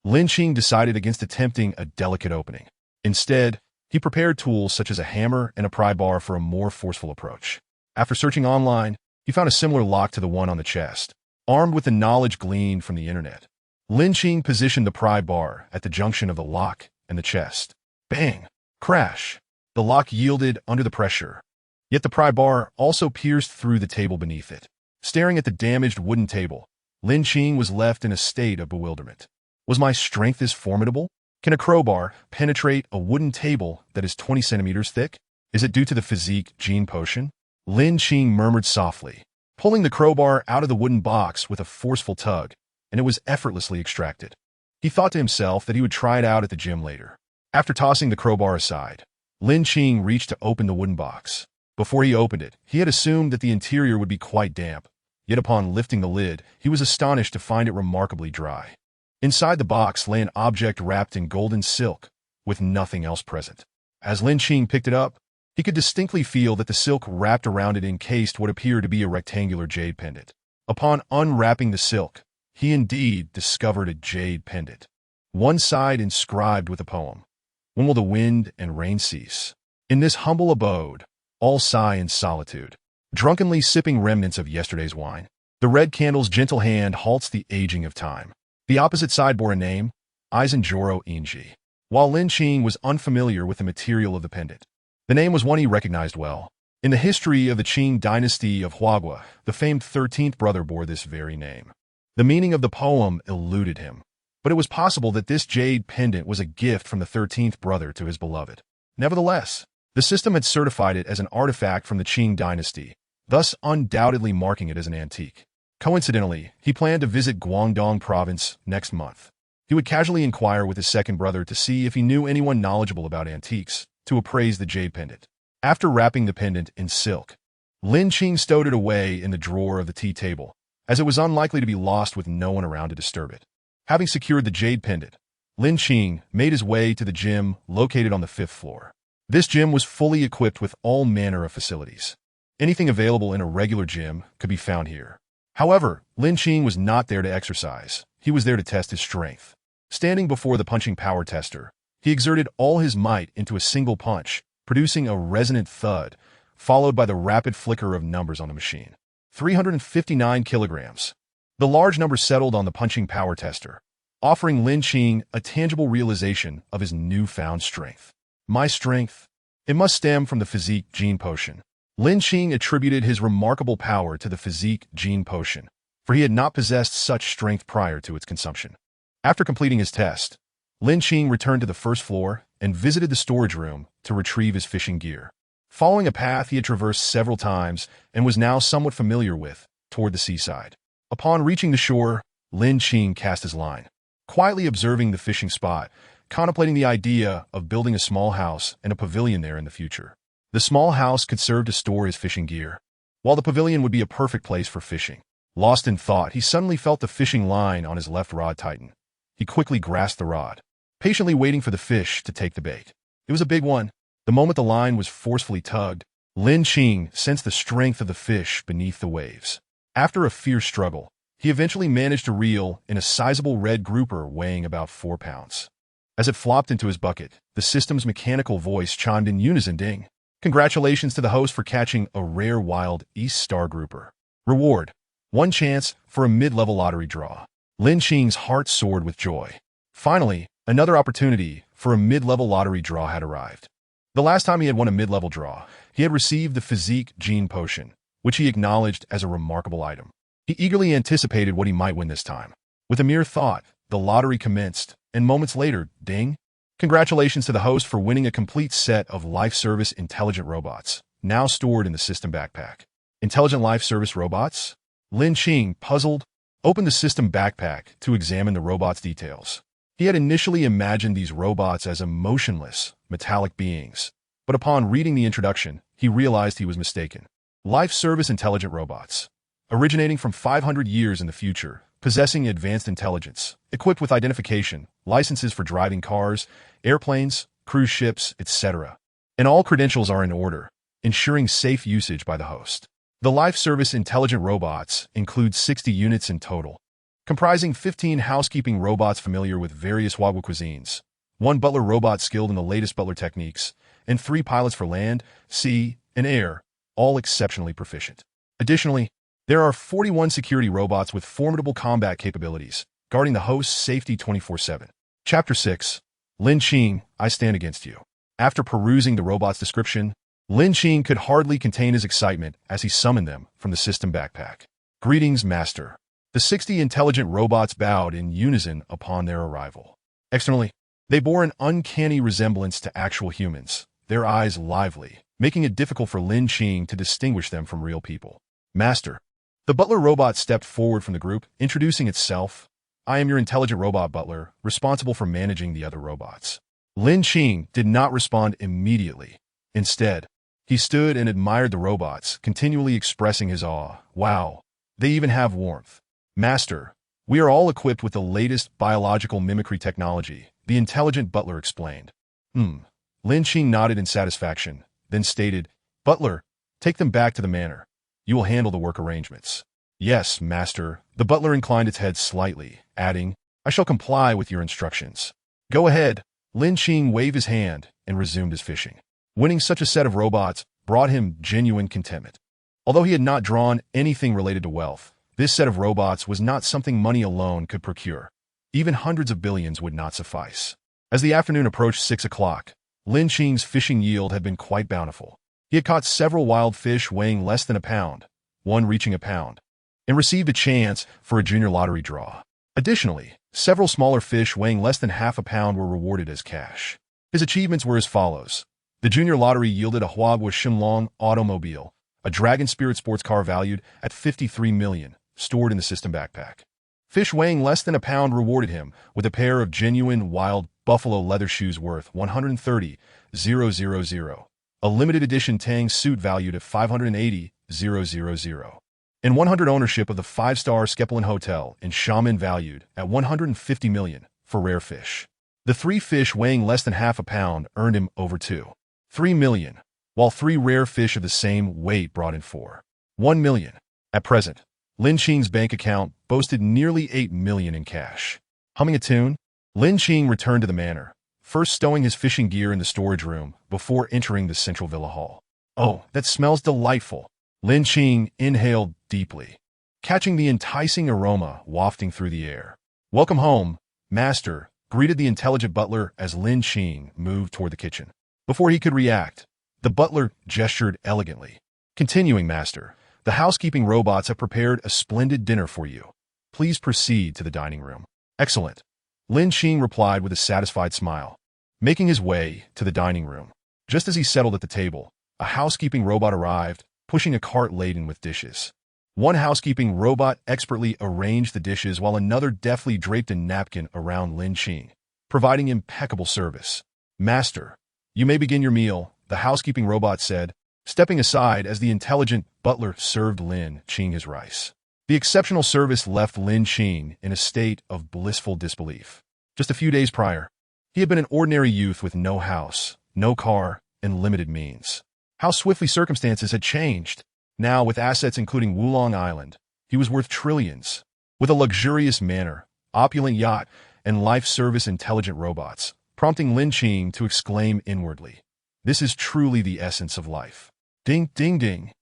Lin Qing decided against attempting a delicate opening. Instead, he prepared tools such as a hammer and a pry bar for a more forceful approach. After searching online, he found a similar lock to the one on the chest. Armed with the knowledge gleaned from the internet, Lin Qing positioned the pry bar at the junction of the lock and the chest. Bang! Crash! The lock yielded under the pressure. Yet the pry bar also pierced through the table beneath it. Staring at the damaged wooden table, Lin Qing was left in a state of bewilderment. Was my strength this formidable? Can a crowbar penetrate a wooden table that is 20 centimeters thick? Is it due to the physique gene potion? Lin Qing murmured softly, pulling the crowbar out of the wooden box with a forceful tug, and it was effortlessly extracted. He thought to himself that he would try it out at the gym later. After tossing the crowbar aside, Lin Qing reached to open the wooden box. Before he opened it, he had assumed that the interior would be quite damp, yet upon lifting the lid, he was astonished to find it remarkably dry. Inside the box lay an object wrapped in golden silk, with nothing else present. As Lin Qing picked it up, he could distinctly feel that the silk wrapped around it encased what appeared to be a rectangular jade pendant. Upon unwrapping the silk, he indeed discovered a jade pendant, one side inscribed with a poem. When will the wind and rain cease? In this humble abode, all sigh in solitude, drunkenly sipping remnants of yesterday's wine. The red candle's gentle hand halts the aging of time. The opposite side bore a name, Eisenjoro Inji. While Lin Qing was unfamiliar with the material of the pendant, the name was one he recognized well. In the history of the Qing dynasty of Huagua, the famed 13th brother bore this very name. The meaning of the poem eluded him, but it was possible that this jade pendant was a gift from the 13th brother to his beloved. Nevertheless, the system had certified it as an artifact from the Qing dynasty, thus undoubtedly marking it as an antique. Coincidentally, he planned to visit Guangdong province next month. He would casually inquire with his second brother to see if he knew anyone knowledgeable about antiques, to appraise the jade pendant. After wrapping the pendant in silk, Lin Qing stowed it away in the drawer of the tea table, as it was unlikely to be lost with no one around to disturb it. Having secured the jade pendant, Lin Qing made his way to the gym located on the 5th floor. This gym was fully equipped with all manner of facilities. Anything available in a regular gym could be found here. However, Lin Qing was not there to exercise. He was there to test his strength. Standing before the punching power tester, he exerted all his might into a single punch, producing a resonant thud, followed by the rapid flicker of numbers on the machine. 359 kilograms. The large number settled on the punching power tester, offering Lin Qing a tangible realization of his newfound strength. My strength? It must stem from the physique gene potion. Lin Qing attributed his remarkable power to the physique gene potion, for he had not possessed such strength prior to its consumption. After completing his test, Lin Qing returned to the 1st floor and visited the storage room to retrieve his fishing gear. Following a path he had traversed several times and was now somewhat familiar with, toward the seaside. Upon reaching the shore, Lin Qing cast his line, quietly observing the fishing spot, contemplating the idea of building a small house and a pavilion there in the future. The small house could serve to store his fishing gear, while the pavilion would be a perfect place for fishing. Lost in thought, he suddenly felt the fishing line on his left rod tighten. He quickly grasped the rod, patiently waiting for the fish to take the bait. It was a big one. The moment the line was forcefully tugged, Lin Qing sensed the strength of the fish beneath the waves. After a fierce struggle, he eventually managed to reel in a sizable red grouper weighing about 4 pounds. As it flopped into his bucket, the system's mechanical voice chimed in unison, "Ding! Congratulations to the host for catching a rare wild East Star grouper. Reward: one chance for a mid-level lottery draw." Lin Qing's heart soared with joy. Finally, another opportunity for a mid-level lottery draw had arrived. The last time he had won a mid-level draw, he had received the Physique Gene Potion, which he acknowledged as a remarkable item. He eagerly anticipated what he might win this time. With a mere thought, the lottery commenced, and moments later, ding! Congratulations to the host for winning a complete set of life service intelligent robots, now stored in the system backpack. Intelligent life service robots? Lin Qing, puzzled, opened the system backpack to examine the robot's details. He had initially imagined these robots as emotionless, metallic beings, but upon reading the introduction, he realized he was mistaken. Life service intelligent robots, originating from 500 years in the future, possessing advanced intelligence, equipped with identification, licenses for driving cars, airplanes, cruise ships, etc. And all credentials are in order, ensuring safe usage by the host. The life service intelligent robots include 60 units in total, comprising 15 housekeeping robots familiar with various Wagyu cuisines, 1 butler robot skilled in the latest butler techniques, and 3 pilots for land, sea, and air, all exceptionally proficient. Additionally, there are 41 security robots with formidable combat capabilities, guarding the host's safety 24/7. Chapter 6. Lin Qing, I stand against you. After perusing the robot's description, Lin Qing could hardly contain his excitement as he summoned them from the system backpack. Greetings, Master. The 60 intelligent robots bowed in unison upon their arrival. Externally, they bore an uncanny resemblance to actual humans, their eyes lively, making it difficult for Lin Qing to distinguish them from real people. Master. The butler robot stepped forward from the group, introducing itself. I am your intelligent robot butler, responsible for managing the other robots. Lin Qing did not respond immediately. Instead, he stood and admired the robots, continually expressing his awe. Wow, they even have warmth. Master, we are all equipped with the latest biological mimicry technology, the intelligent butler explained. Lin Qing nodded in satisfaction, then stated, Butler, take them back to the manor. You will handle the work arrangements. Yes, Master. The butler inclined its head slightly, adding, I shall comply with your instructions. Go ahead. Lin Qing waved his hand and resumed his fishing. Winning such a set of robots brought him genuine contentment. Although he had not drawn anything related to wealth, this set of robots was not something money alone could procure. Even hundreds of billions would not suffice. As the afternoon approached 6 o'clock, Lin Qing's fishing yield had been quite bountiful. He had caught several wild fish weighing less than a pound, one reaching a pound, and received a chance for a junior lottery draw. Additionally, several smaller fish weighing less than half a pound were rewarded as cash. His achievements were as follows. The junior lottery yielded a Huagua Shenlong automobile, a Dragon Spirit sports car valued at $53 million, stored in the system backpack. Fish weighing less than a pound rewarded him with a pair of genuine wild buffalo leather shoes worth $130,000, a limited edition Tang suit valued at $580,000, and 100 ownership of the 5-star Skepelin Hotel in Xiamen valued at $150 million for rare fish. The 3 fish weighing less than half a pound earned him over $3 million, while 3 rare fish of the same weight brought in $1 million. At present, Lin Qing's bank account boasted nearly $8 million in cash. Humming a tune, Lin Qing returned to the manor, first stowing his fishing gear in the storage room before entering the central villa hall. Oh, that smells delightful. Lin Qing inhaled deeply, catching the enticing aroma wafting through the air. Welcome home, Master, greeted the intelligent butler as Lin Qing moved toward the kitchen. Before he could react, the butler gestured elegantly. Continuing, Master, the housekeeping robots have prepared a splendid dinner for you. Please proceed to the dining room. Excellent. Lin Qing replied with a satisfied smile, making his way to the dining room. Just as he settled at the table, a housekeeping robot arrived, pushing a cart laden with dishes. One housekeeping robot expertly arranged the dishes while another deftly draped a napkin around Lin Qing, providing impeccable service. Master, you may begin your meal, the housekeeping robot said, stepping aside as the intelligent butler served Lin Qing his rice. The exceptional service left Lin Qing in a state of blissful disbelief. Just a few days prior, he had been an ordinary youth with no house, no car, and limited means. How swiftly circumstances had changed. Now, with assets including Wulong Island, he was worth trillions. With a luxurious manor, opulent yacht, and life-service intelligent robots, prompting Lin Qing to exclaim inwardly, "This is truly the essence of life." Ding, ding, ding.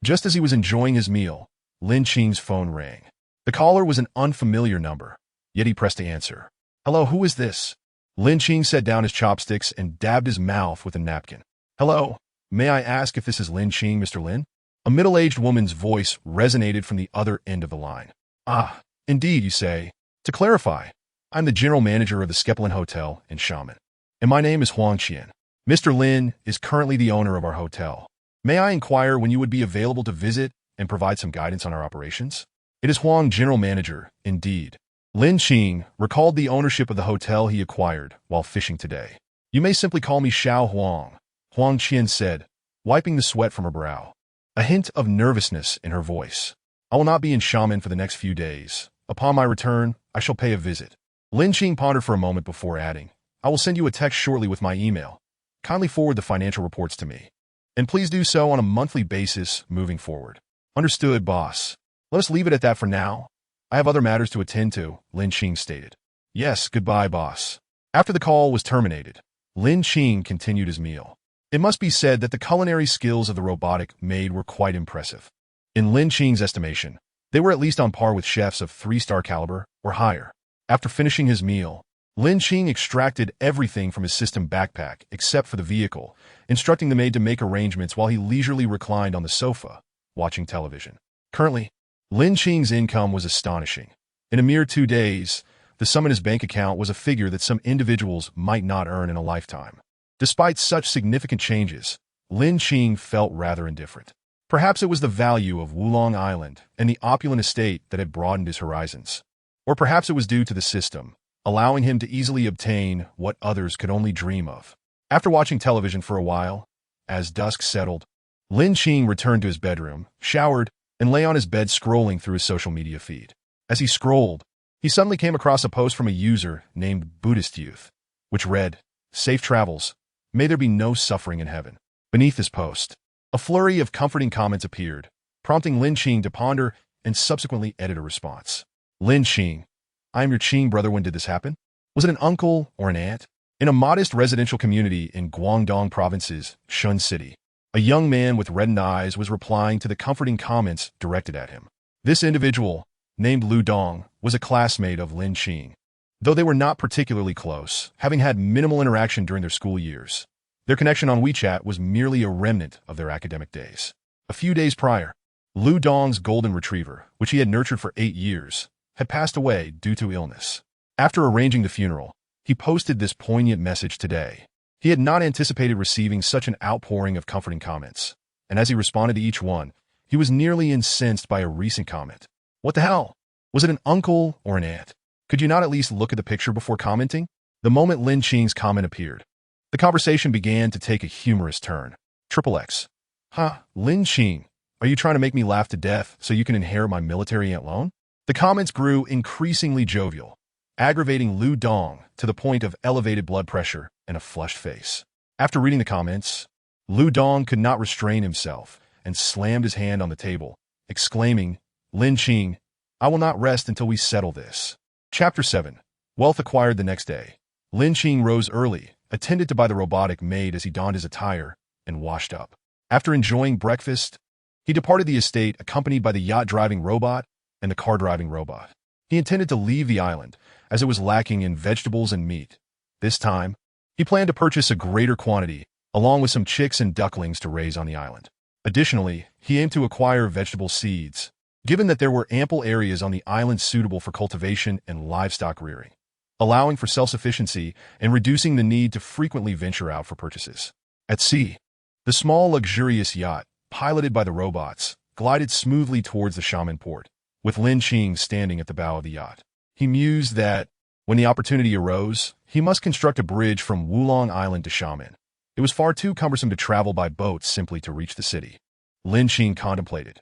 Just as he was enjoying his meal, Lin Qing's phone rang. The caller was an unfamiliar number, yet he pressed to answer. "Hello, who is this?" Lin Qing set down his chopsticks and dabbed his mouth with a napkin. "Hello, may I ask if this is Lin Qing, Mr. Lin?" A middle-aged woman's voice resonated from the other end of the line. "Ah, indeed, you say. To clarify, I'm the general manager of the Skepelin Hotel in Xiamen, and my name is Huang Qian. Mr. Lin is currently the owner of our hotel. May I inquire when you would be available to visit and provide some guidance on our operations?" It is Huang, general manager, indeed. Lin Qing recalled the ownership of the hotel he acquired while fishing today. "You may simply call me Xiao Huang," Huang Qian said, wiping the sweat from her brow, a hint of nervousness in her voice. "I will not be in Xiamen for the next few days. Upon my return, I shall pay a visit." Lin Qing pondered for a moment before adding, "I will send you a text shortly with my email. Kindly forward the financial reports to me. And please do so on a monthly basis moving forward." "Understood, boss. Let us leave it at that for now. I have other matters to attend to," Lin Qing stated. "Yes, goodbye, boss." After the call was terminated, Lin Qing continued his meal. It must be said that the culinary skills of the robotic maid were quite impressive. In Lin Qing's estimation, they were at least on par with chefs of 3-star caliber or higher. After finishing his meal, Lin Qing extracted everything from his system backpack except for the vehicle, instructing the maid to make arrangements while he leisurely reclined on the sofa, watching television. Currently, Lin Qing's income was astonishing. In a mere 2 days, the sum in his bank account was a figure that some individuals might not earn in a lifetime. Despite such significant changes, Lin Qing felt rather indifferent. Perhaps it was the value of Wulong Island and the opulent estate that had broadened his horizons. Or perhaps it was due to the system, allowing him to easily obtain what others could only dream of. After watching television for a while, as dusk settled, Lin Qing returned to his bedroom, showered, and lay on his bed scrolling through his social media feed. As he scrolled, he suddenly came across a post from a user named Buddhist Youth, which read, "Safe travels. May there be no suffering in heaven." Beneath this post, a flurry of comforting comments appeared, prompting Lin Qing to ponder and subsequently edit a response. "Lin Qing, I am your Qing brother. When did this happen? Was it an uncle or an aunt?" In a modest residential community in Guangdong Province's Shun City, a young man with reddened eyes was replying to the comforting comments directed at him. This individual, named Lu Dong, was a classmate of Lin Qing. Though they were not particularly close, having had minimal interaction during their school years, their connection on WeChat was merely a remnant of their academic days. A few days prior, Lu Dong's golden retriever, which he had nurtured for 8 years, had passed away due to illness. After arranging the funeral, he posted this poignant message today. He had not anticipated receiving such an outpouring of comforting comments, and as he responded to each one, he was nearly incensed by a recent comment. "What the hell? Was it an uncle or an aunt? Could you not at least look at the picture before commenting?" The moment Lin Qing's comment appeared, the conversation began to take a humorous turn. XXX. "Huh, Lin Qing, are you trying to make me laugh to death so you can inherit my military ant loan?" The comments grew increasingly jovial, aggravating Lu Dong to the point of elevated blood pressure and a flushed face. After reading the comments, Lu Dong could not restrain himself and slammed his hand on the table, exclaiming, "Lin Qing, I will not rest until we settle this." Chapter 7. Wealth acquired the next day. Lin Qing rose early, attended to by the robotic maid as he donned his attire and washed up. After enjoying breakfast, he departed the estate accompanied by the yacht-driving robot and the car-driving robot. He intended to leave the island, as it was lacking in vegetables and meat. This time, he planned to purchase a greater quantity, along with some chicks and ducklings to raise on the island. Additionally, he aimed to acquire vegetable seeds, given that there were ample areas on the island suitable for cultivation and livestock rearing, allowing for self-sufficiency and reducing the need to frequently venture out for purchases. At sea, the small luxurious yacht, piloted by the robots, glided smoothly towards the Xiamen port, with Lin Qing standing at the bow of the yacht. He mused that, when the opportunity arose, he must construct a bridge from Wulong Island to Xiamen. It was far too cumbersome to travel by boat simply to reach the city. Lin Qing contemplated.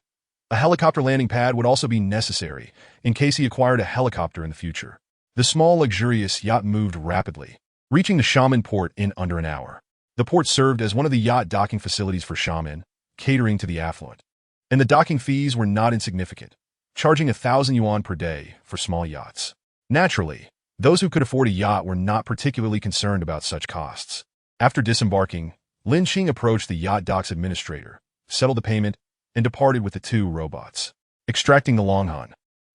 A helicopter landing pad would also be necessary, in case he acquired a helicopter in the future. The small luxurious yacht moved rapidly, reaching the Xiamen port in under an hour. The port served as one of the yacht docking facilities for Xiamen, catering to the affluent. And the docking fees were not insignificant, charging 1,000 yuan per day for small yachts. Naturally, those who could afford a yacht were not particularly concerned about such costs. After disembarking, Lin Qing approached the yacht dock's administrator, settled the payment, and departed with the two robots. Extracting the Longhun,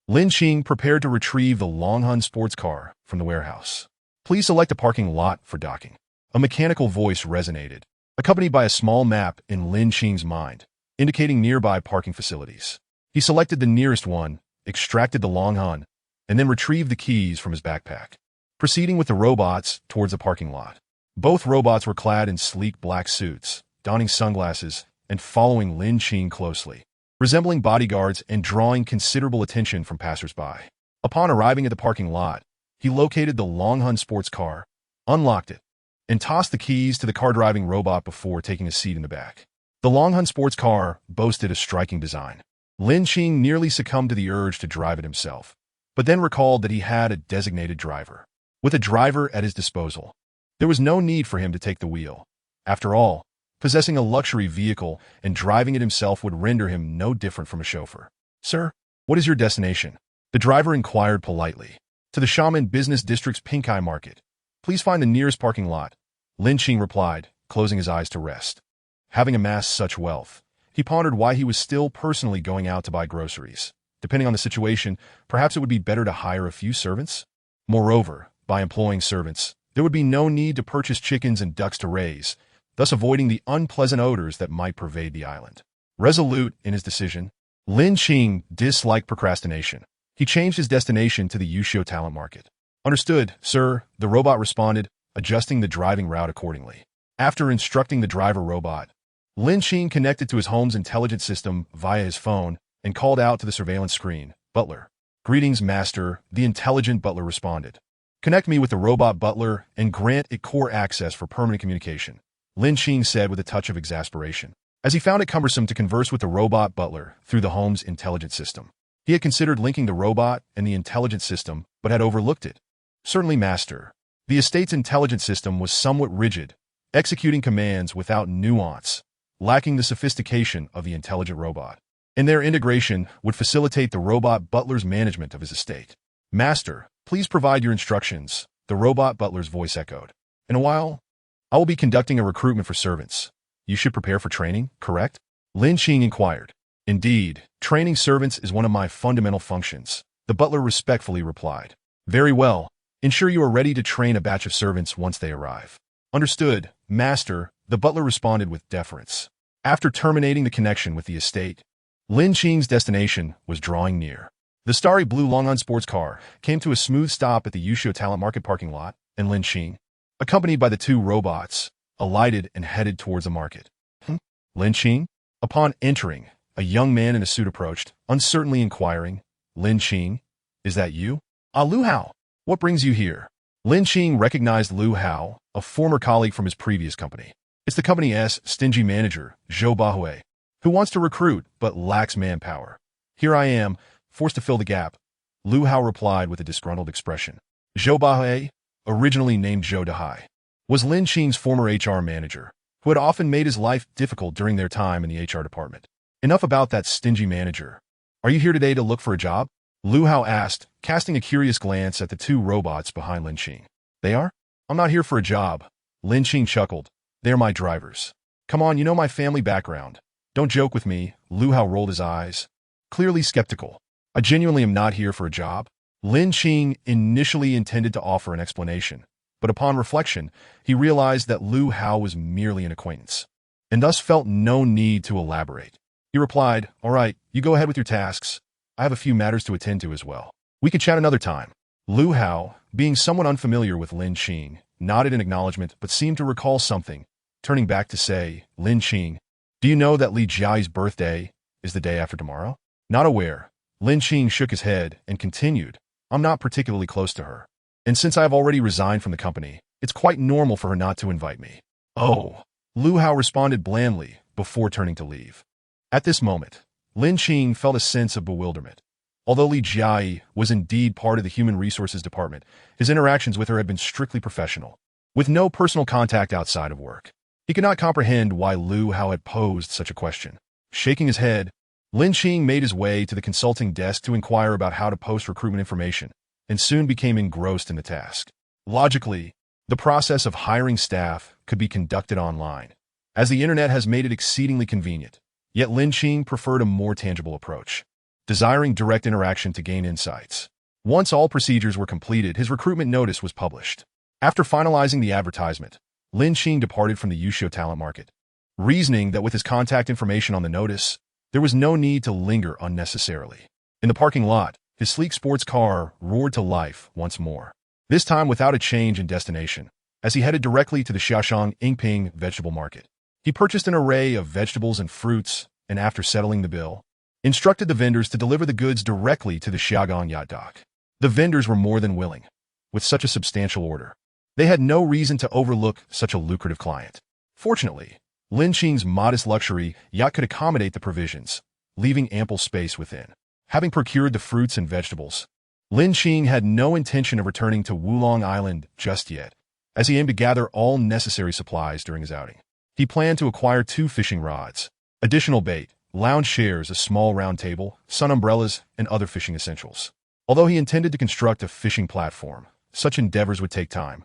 Lin Qing prepared to retrieve the Longhun sports car from the warehouse. Please select a parking lot for docking. A mechanical voice resonated, accompanied by a small map in Lin Qing's mind, indicating nearby parking facilities. He selected the nearest one, extracted the Longhun, and then retrieved the keys from his backpack, proceeding with the robots towards the parking lot. Both robots were clad in sleek black suits, donning sunglasses, and following Lin Qing closely, resembling bodyguards and drawing considerable attention from passersby. Upon arriving at the parking lot, he located the Longhun sports car, unlocked it, and tossed the keys to the car-driving robot before taking a seat in the back. The Longhun sports car boasted a striking design. Lin Qing nearly succumbed to the urge to drive it himself, but then recalled that he had a designated driver. With a driver at his disposal, there was no need for him to take the wheel. After all, possessing a luxury vehicle and driving it himself would render him no different from a chauffeur. Sir, what is your destination? The driver inquired politely. To the Xiamen Business District's Pink Eye Market. Please find the nearest parking lot. Lin Qing replied, closing his eyes to rest. Having amassed such wealth, he pondered why he was still personally going out to buy groceries. Depending on the situation, perhaps it would be better to hire a few servants. Moreover, by employing servants, there would be no need to purchase chickens and ducks to raise, thus avoiding the unpleasant odors that might pervade the island. Resolute in his decision, Lin Qing disliked procrastination. He changed his destination to the Yuxiu talent market. Understood, sir, the robot responded, adjusting the driving route accordingly. After instructing the driver robot, Lin Qing connected to his home's intelligence system via his phone and called out to the surveillance screen, Butler. Greetings, master, the intelligent butler responded. Connect me with the robot butler and grant it core access for permanent communication, Lin Qing said with a touch of exasperation, as he found it cumbersome to converse with the robot butler through the home's intelligence system. He had considered linking the robot and the intelligence system, but had overlooked it. Certainly, master. The estate's intelligence system was somewhat rigid, executing commands without nuance, lacking the sophistication of the intelligent robot. And their integration would facilitate the robot butler's management of his estate. Master, please provide your instructions, the robot butler's voice echoed. In a while, I will be conducting a recruitment for servants. You should prepare for training, correct? Lin Qing inquired. Indeed, training servants is one of my fundamental functions, the butler respectfully replied. Very well. Ensure you are ready to train a batch of servants once they arrive. Understood, master, the butler responded with deference. After terminating the connection with the estate, Lin Qing's destination was drawing near. The starry blue Longhun sports car came to a smooth stop at the Yuxiu Talent Market parking lot, and Lin Qing, accompanied by the two robots, alighted and headed towards the market. Lin Qing? Upon entering, a young man in a suit approached, uncertainly inquiring, Lin Qing, is that you? Ah, Lu Hao. What brings you here? Lin Qing recognized Lu Hao, a former colleague from his previous company. It's the company's stingy manager, Zhou Bahui, who wants to recruit but lacks manpower. Here I am, forced to fill the gap, Lu Hao replied with a disgruntled expression. Zhou Bahui, originally named Zhou Dahai, was Lin Qing's former HR manager, who had often made his life difficult during their time in the HR department. Enough about that stingy manager. Are you here today to look for a job? Lu Hao asked, casting a curious glance at the two robots behind Lin Qing. They are? I'm not here for a job. Lin Qing chuckled. They're my drivers. Come on, you know my family background. Don't joke with me. Lu Hao rolled his eyes, clearly skeptical. I genuinely am not here for a job. Lin Qing initially intended to offer an explanation, but upon reflection, he realized that Lu Hao was merely an acquaintance, and thus felt no need to elaborate. He replied, all right, you go ahead with your tasks. I have a few matters to attend to as well. We can chat another time. Lu Hao, being somewhat unfamiliar with Lin Qing, nodded in acknowledgement but seemed to recall something, turning back to say, Lin Qing, do you know that Li Jiai's birthday is the day after tomorrow? Not aware. Lin Qing shook his head and continued, I'm not particularly close to her. And since I have already resigned from the company, it's quite normal for her not to invite me. Oh, Lu Hao responded blandly before turning to leave. At this moment, Lin Qing felt a sense of bewilderment. Although Li Jiai was indeed part of the Human Resources Department, his interactions with her had been strictly professional, with no personal contact outside of work. He could not comprehend why Lu Hao had posed such a question. Shaking his head, Lin Qing made his way to the consulting desk to inquire about how to post recruitment information, and soon became engrossed in the task. Logically, the process of hiring staff could be conducted online, as the internet has made it exceedingly convenient. Yet Lin Qing preferred a more tangible approach, desiring direct interaction to gain insights. Once all procedures were completed, his recruitment notice was published. After finalizing the advertisement, Lin Qing departed from the Yushu talent market, reasoning that with his contact information on the notice, there was no need to linger unnecessarily. In the parking lot, his sleek sports car roared to life once more, this time without a change in destination, as he headed directly to the Xiaoshang Yingping vegetable market. He purchased an array of vegetables and fruits, and after settling the bill, instructed the vendors to deliver the goods directly to the Xiaogang yacht dock. The vendors were more than willing, with such a substantial order. They had no reason to overlook such a lucrative client. Fortunately, Lin Qing's modest luxury yacht could accommodate the provisions, leaving ample space within. Having procured the fruits and vegetables, Lin Qing had no intention of returning to Wulong Island just yet, as he aimed to gather all necessary supplies during his outing. He planned to acquire 2 fishing rods, additional bait, lounge chairs, a small round table, sun umbrellas, and other fishing essentials. Although he intended to construct a fishing platform, such endeavors would take time.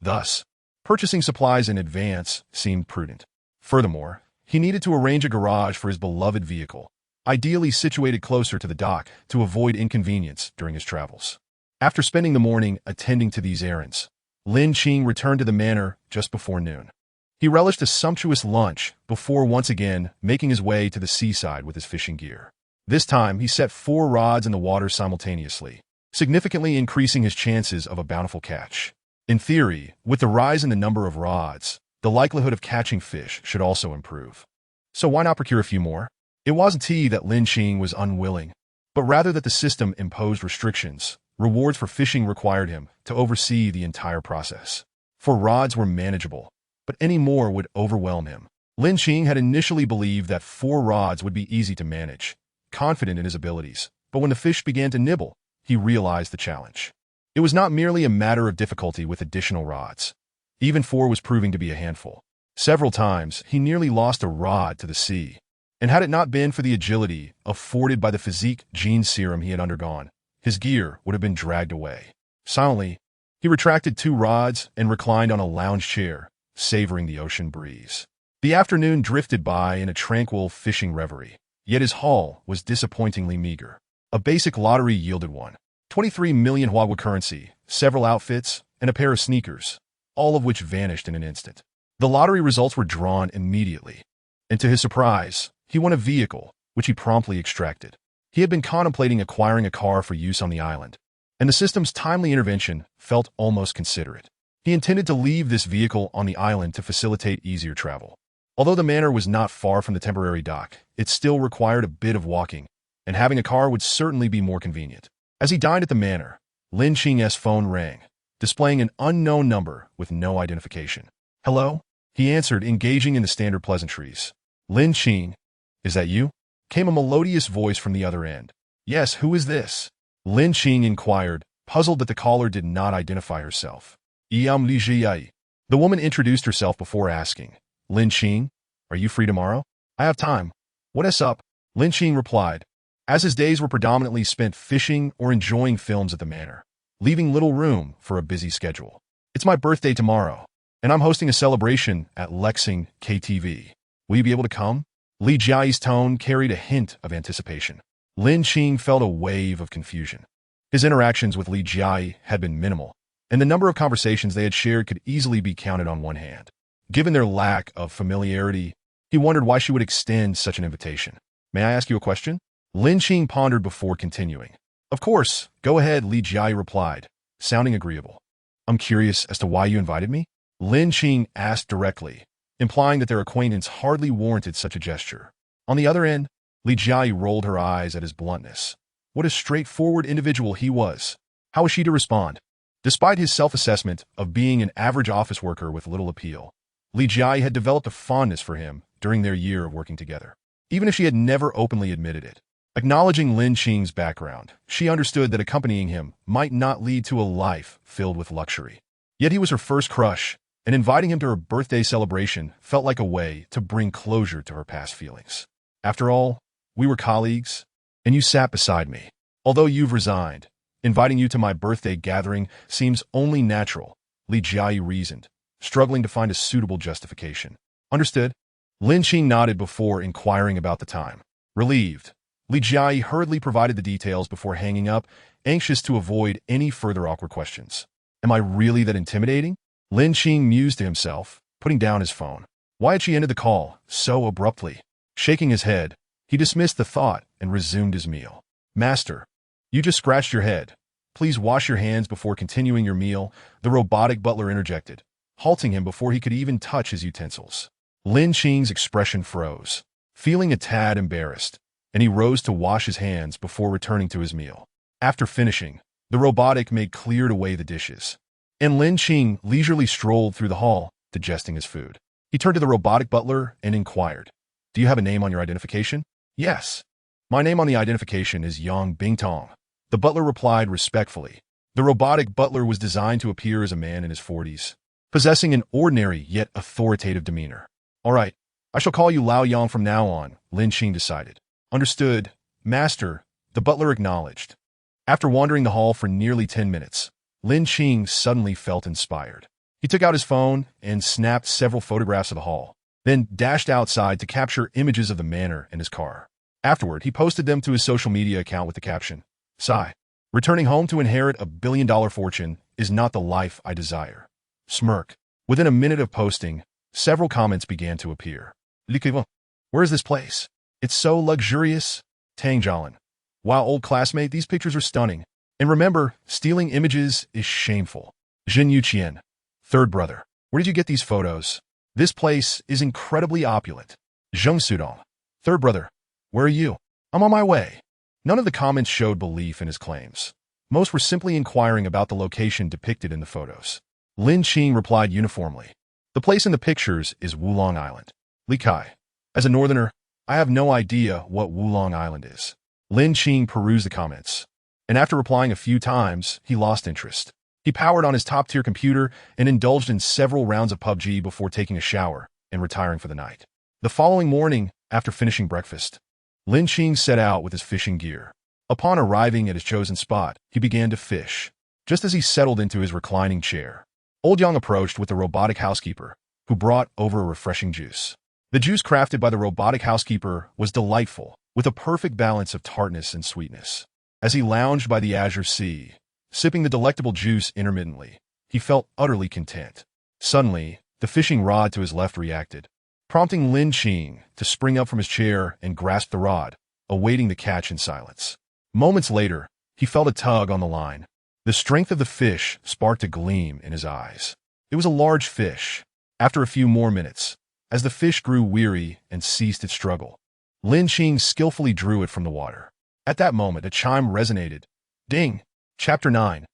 Thus, purchasing supplies in advance seemed prudent. Furthermore, he needed to arrange a garage for his beloved vehicle, ideally situated closer to the dock to avoid inconvenience during his travels. After spending the morning attending to these errands, Lin Qing returned to the manor just before noon. He relished a sumptuous lunch before once again making his way to the seaside with his fishing gear. This time, he set 4 rods in the water simultaneously, significantly increasing his chances of a bountiful catch. In theory, with the rise in the number of rods, the likelihood of catching fish should also improve. So why not procure a few more? It wasn't that Lin Qing was unwilling, but rather that the system imposed restrictions. Rewards for fishing required him to oversee the entire process. 4 rods were manageable, but any more would overwhelm him. Lin Qing had initially believed that 4 rods would be easy to manage, confident in his abilities, but when the fish began to nibble, he realized the challenge. It was not merely a matter of difficulty with additional rods. Even 4 was proving to be a handful. Several times, he nearly lost a rod to the sea, and had it not been for the agility afforded by the physique gene serum he had undergone, his gear would have been dragged away. Silently, he retracted 2 rods and reclined on a lounge chair, savoring the ocean breeze. The afternoon drifted by in a tranquil fishing reverie, yet his haul was disappointingly meager. A basic lottery yielded 23 million Huagua currency, several outfits, and a pair of sneakers, all of which vanished in an instant. The lottery results were drawn immediately, and to his surprise, he won a vehicle, which he promptly extracted. He had been contemplating acquiring a car for use on the island, and the system's timely intervention felt almost considerate. He intended to leave this vehicle on the island to facilitate easier travel. Although the manor was not far from the temporary dock, it still required a bit of walking, and having a car would certainly be more convenient. As he dined at the manor, Lin Qing's phone rang, displaying an unknown number with no identification. "Hello?" he answered, engaging in the standard pleasantries. "Lin Qing, is that you?" came a melodious voice from the other end. "Yes, who is this?" Lin Qing inquired, puzzled that the caller did not identify herself. "Yam Li Jiyai." The woman introduced herself before asking, "Lin Qing, are you free tomorrow?" "I have time. What is up?" Lin Qing replied, as his days were predominantly spent fishing or enjoying films at the manor, leaving little room for a busy schedule. "It's my birthday tomorrow, and I'm hosting a celebration at Lexing KTV. Will you be able to come?" Li Jiai's tone carried a hint of anticipation. Lin Qing felt a wave of confusion. His interactions with Li Jiai had been minimal, and the number of conversations they had shared could easily be counted on one hand. Given their lack of familiarity, he wondered why she would extend such an invitation. "May I ask you a question?" Lin Qing pondered before continuing. "Of course, go ahead," Li Jiai replied, sounding agreeable. "I'm curious as to why you invited me?" Lin Qing asked directly, implying that their acquaintance hardly warranted such a gesture. On the other end, Li Jiai rolled her eyes at his bluntness. What a straightforward individual he was. How was she to respond? Despite his self-assessment of being an average office worker with little appeal, Li Jiai had developed a fondness for him during their year of working together, even if she had never openly admitted it. Acknowledging Lin Qing's background, she understood that accompanying him might not lead to a life filled with luxury. Yet he was her first crush, and inviting him to her birthday celebration felt like a way to bring closure to her past feelings. After all, we were colleagues, and you sat beside me. Although you've resigned, inviting you to my birthday gathering seems only natural, Li Jiayi reasoned, struggling to find a suitable justification. Understood? Lin Qing nodded before inquiring about the time. Relieved, Li Jiayi hurriedly provided the details before hanging up, anxious to avoid any further awkward questions. Am I really that intimidating? Lin Qing mused to himself, putting down his phone. Why had she ended the call so abruptly? Shaking his head, he dismissed the thought and resumed his meal. Master, you just scratched your head. Please wash your hands before continuing your meal, the robotic butler interjected, halting him before he could even touch his utensils. Lin Qing's expression froze, feeling a tad embarrassed, and he rose to wash his hands before returning to his meal. After finishing, the robotic made cleared away the dishes, and Lin Qing leisurely strolled through the hall, digesting his food. He turned to the robotic butler and inquired, Do you have a name on your identification? Yes. My name on the identification is Yang Bingtong. The butler replied respectfully. The robotic butler was designed to appear as a man in his 40s, possessing an ordinary yet authoritative demeanor. All right, I shall call you Lao Yang from now on, Lin Qing decided. Understood, Master, the butler acknowledged. After wandering the hall for nearly 10 minutes, Lin Qing suddenly felt inspired. He took out his phone and snapped several photographs of the hall, then dashed outside to capture images of the manor and his car. Afterward, he posted them to his social media account with the caption, Sigh. Returning home to inherit a billion-dollar fortune is not the life I desire. Smirk. Within a minute of posting, several comments began to appear. Where is this place? It's so luxurious. Tang Jialin. Wow, old classmate, these pictures are stunning. And remember, stealing images is shameful. Jin Yuqian. Third brother. Where did you get these photos? This place is incredibly opulent. Zheng Sudong. Third brother. Where are you? I'm on my way. None of the comments showed belief in his claims. Most were simply inquiring about the location depicted in the photos. Lin Qing replied uniformly. The place in the pictures is Wulong Island. Li Kai. As a northerner, I have no idea what Wulong Island is. Lin Qing perused the comments, and after replying a few times, he lost interest. He powered on his top-tier computer and indulged in several rounds of PUBG before taking a shower and retiring for the night. The following morning, after finishing breakfast, Lin Qing set out with his fishing gear. Upon arriving at his chosen spot, he began to fish. Just as he settled into his reclining chair, Old Yang approached with the robotic housekeeper, who brought over a refreshing juice. The juice crafted by the robotic housekeeper was delightful, with a perfect balance of tartness and sweetness. As he lounged by the azure sea, sipping the delectable juice intermittently, he felt utterly content. Suddenly, the fishing rod to his left reacted, prompting Lin Qing to spring up from his chair and grasp the rod, awaiting the catch in silence. Moments later, he felt a tug on the line. The strength of the fish sparked a gleam in his eyes. It was a large fish. After a few more minutes, as the fish grew weary and ceased its struggle, Lin Qing skillfully drew it from the water. At that moment, a chime resonated. Ding! Chapter 9.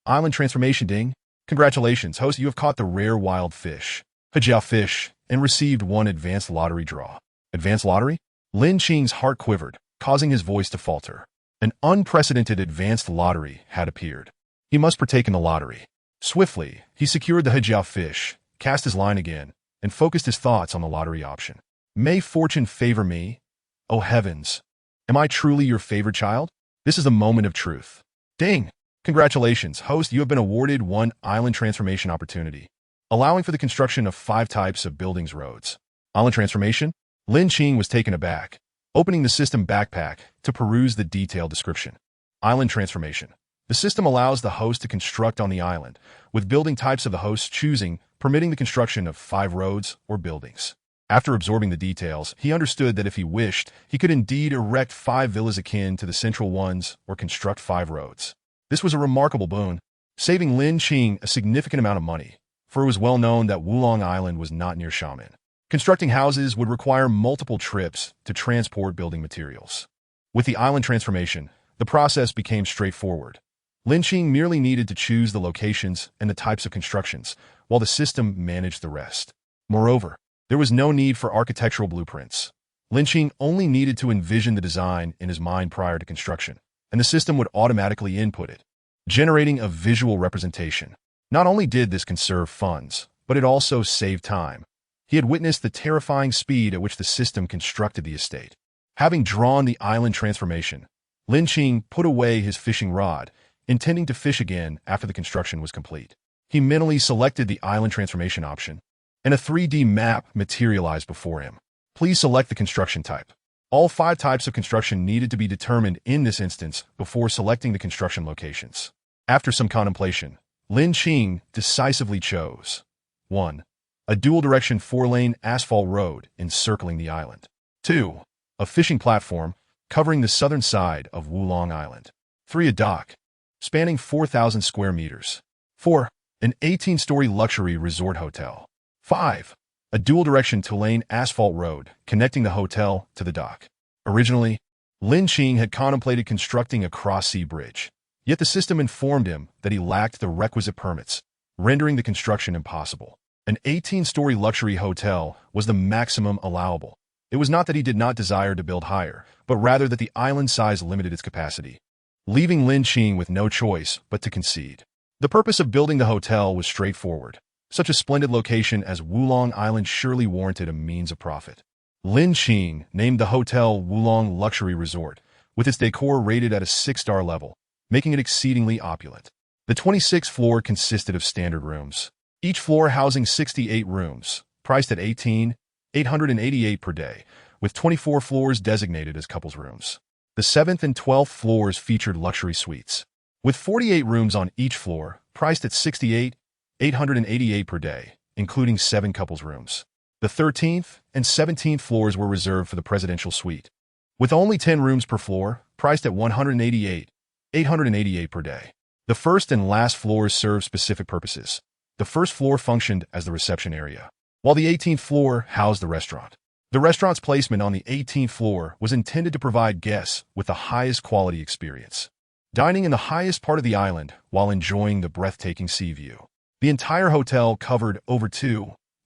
Island Transformation Ding. Congratulations, host, you have caught the rare wild fish, Hejiao fish, and received one advanced lottery draw. Advanced lottery? Lin Qing's heart quivered, causing his voice to falter. An unprecedented advanced lottery had appeared. He must partake in the lottery. Swiftly, he secured the Hejiao fish, cast his line again, and focused his thoughts on the lottery option. May fortune favor me? Oh heavens! Am I truly your favorite child? This is the moment of truth. Ding! Congratulations, host, you have been awarded one island transformation opportunity, allowing for the construction of 5 types of buildings roads. Island transformation? Lin Qing was taken aback, opening the system backpack to peruse the detailed description. Island transformation. The system allows the host to construct on the island, with building types of the host's choosing, permitting the construction of 5 roads or buildings. After absorbing the details, he understood that if he wished, he could indeed erect 5 villas akin to the central ones or construct 5 roads. This was a remarkable boon, saving Lin Qing a significant amount of money, for it was well known that Wulong Island was not near Xiamen. Constructing houses would require multiple trips to transport building materials. With the island transformation, the process became straightforward. Lin Qing merely needed to choose the locations and the types of constructions, while the system managed the rest. Moreover, there was no need for architectural blueprints. Lin Qing only needed to envision the design in his mind prior to construction, and the system would automatically input it, generating a visual representation. Not only did this conserve funds, but it also saved time. He had witnessed the terrifying speed at which the system constructed the estate. Having drawn the island transformation, Lin Qing put away his fishing rod, intending to fish again after the construction was complete. He mentally selected the island transformation option, and a 3D map materialized before him. Please select the construction type. All 5 types of construction needed to be determined in this instance before selecting the construction locations. After some contemplation, Lin Qing decisively chose 1. A dual-direction 4-lane asphalt road encircling the island. 2. A fishing platform covering the southern side of Wulong Island. 3. A dock spanning 4,000 square meters. 4. An 18-story luxury resort hotel. 5. A dual-direction 2-lane asphalt road connecting the hotel to the dock. Originally, Lin Qing had contemplated constructing a cross-sea bridge, yet the system informed him that he lacked the requisite permits, rendering the construction impossible. An 18-story luxury hotel was the maximum allowable. It was not that he did not desire to build higher, but rather that the island size limited its capacity, leaving Lin Qing with no choice but to concede. The purpose of building the hotel was straightforward. Such a splendid location as Wulong Island surely warranted a means of profit. Lin Qing named the hotel Wulong Luxury Resort, with its decor rated at a 6-star level, making it exceedingly opulent. The 26th floor consisted of standard rooms, each floor housing 68 rooms, priced at $18,888 per day, with 24 floors designated as couples rooms. The 7th and 12th floors featured luxury suites, with 48 rooms on each floor, priced at $68,888 per day, including 7 couples rooms. The 13th and 17th floors were reserved for the presidential suite, with only 10 rooms per floor, priced at $188,888 per day. The first and last floors served specific purposes. The first floor functioned as the reception area, while the 18th floor housed the restaurant. The restaurant's placement on the 18th floor was intended to provide guests with the highest quality experience, dining in the highest part of the island while enjoying the breathtaking sea view. The entire hotel covered over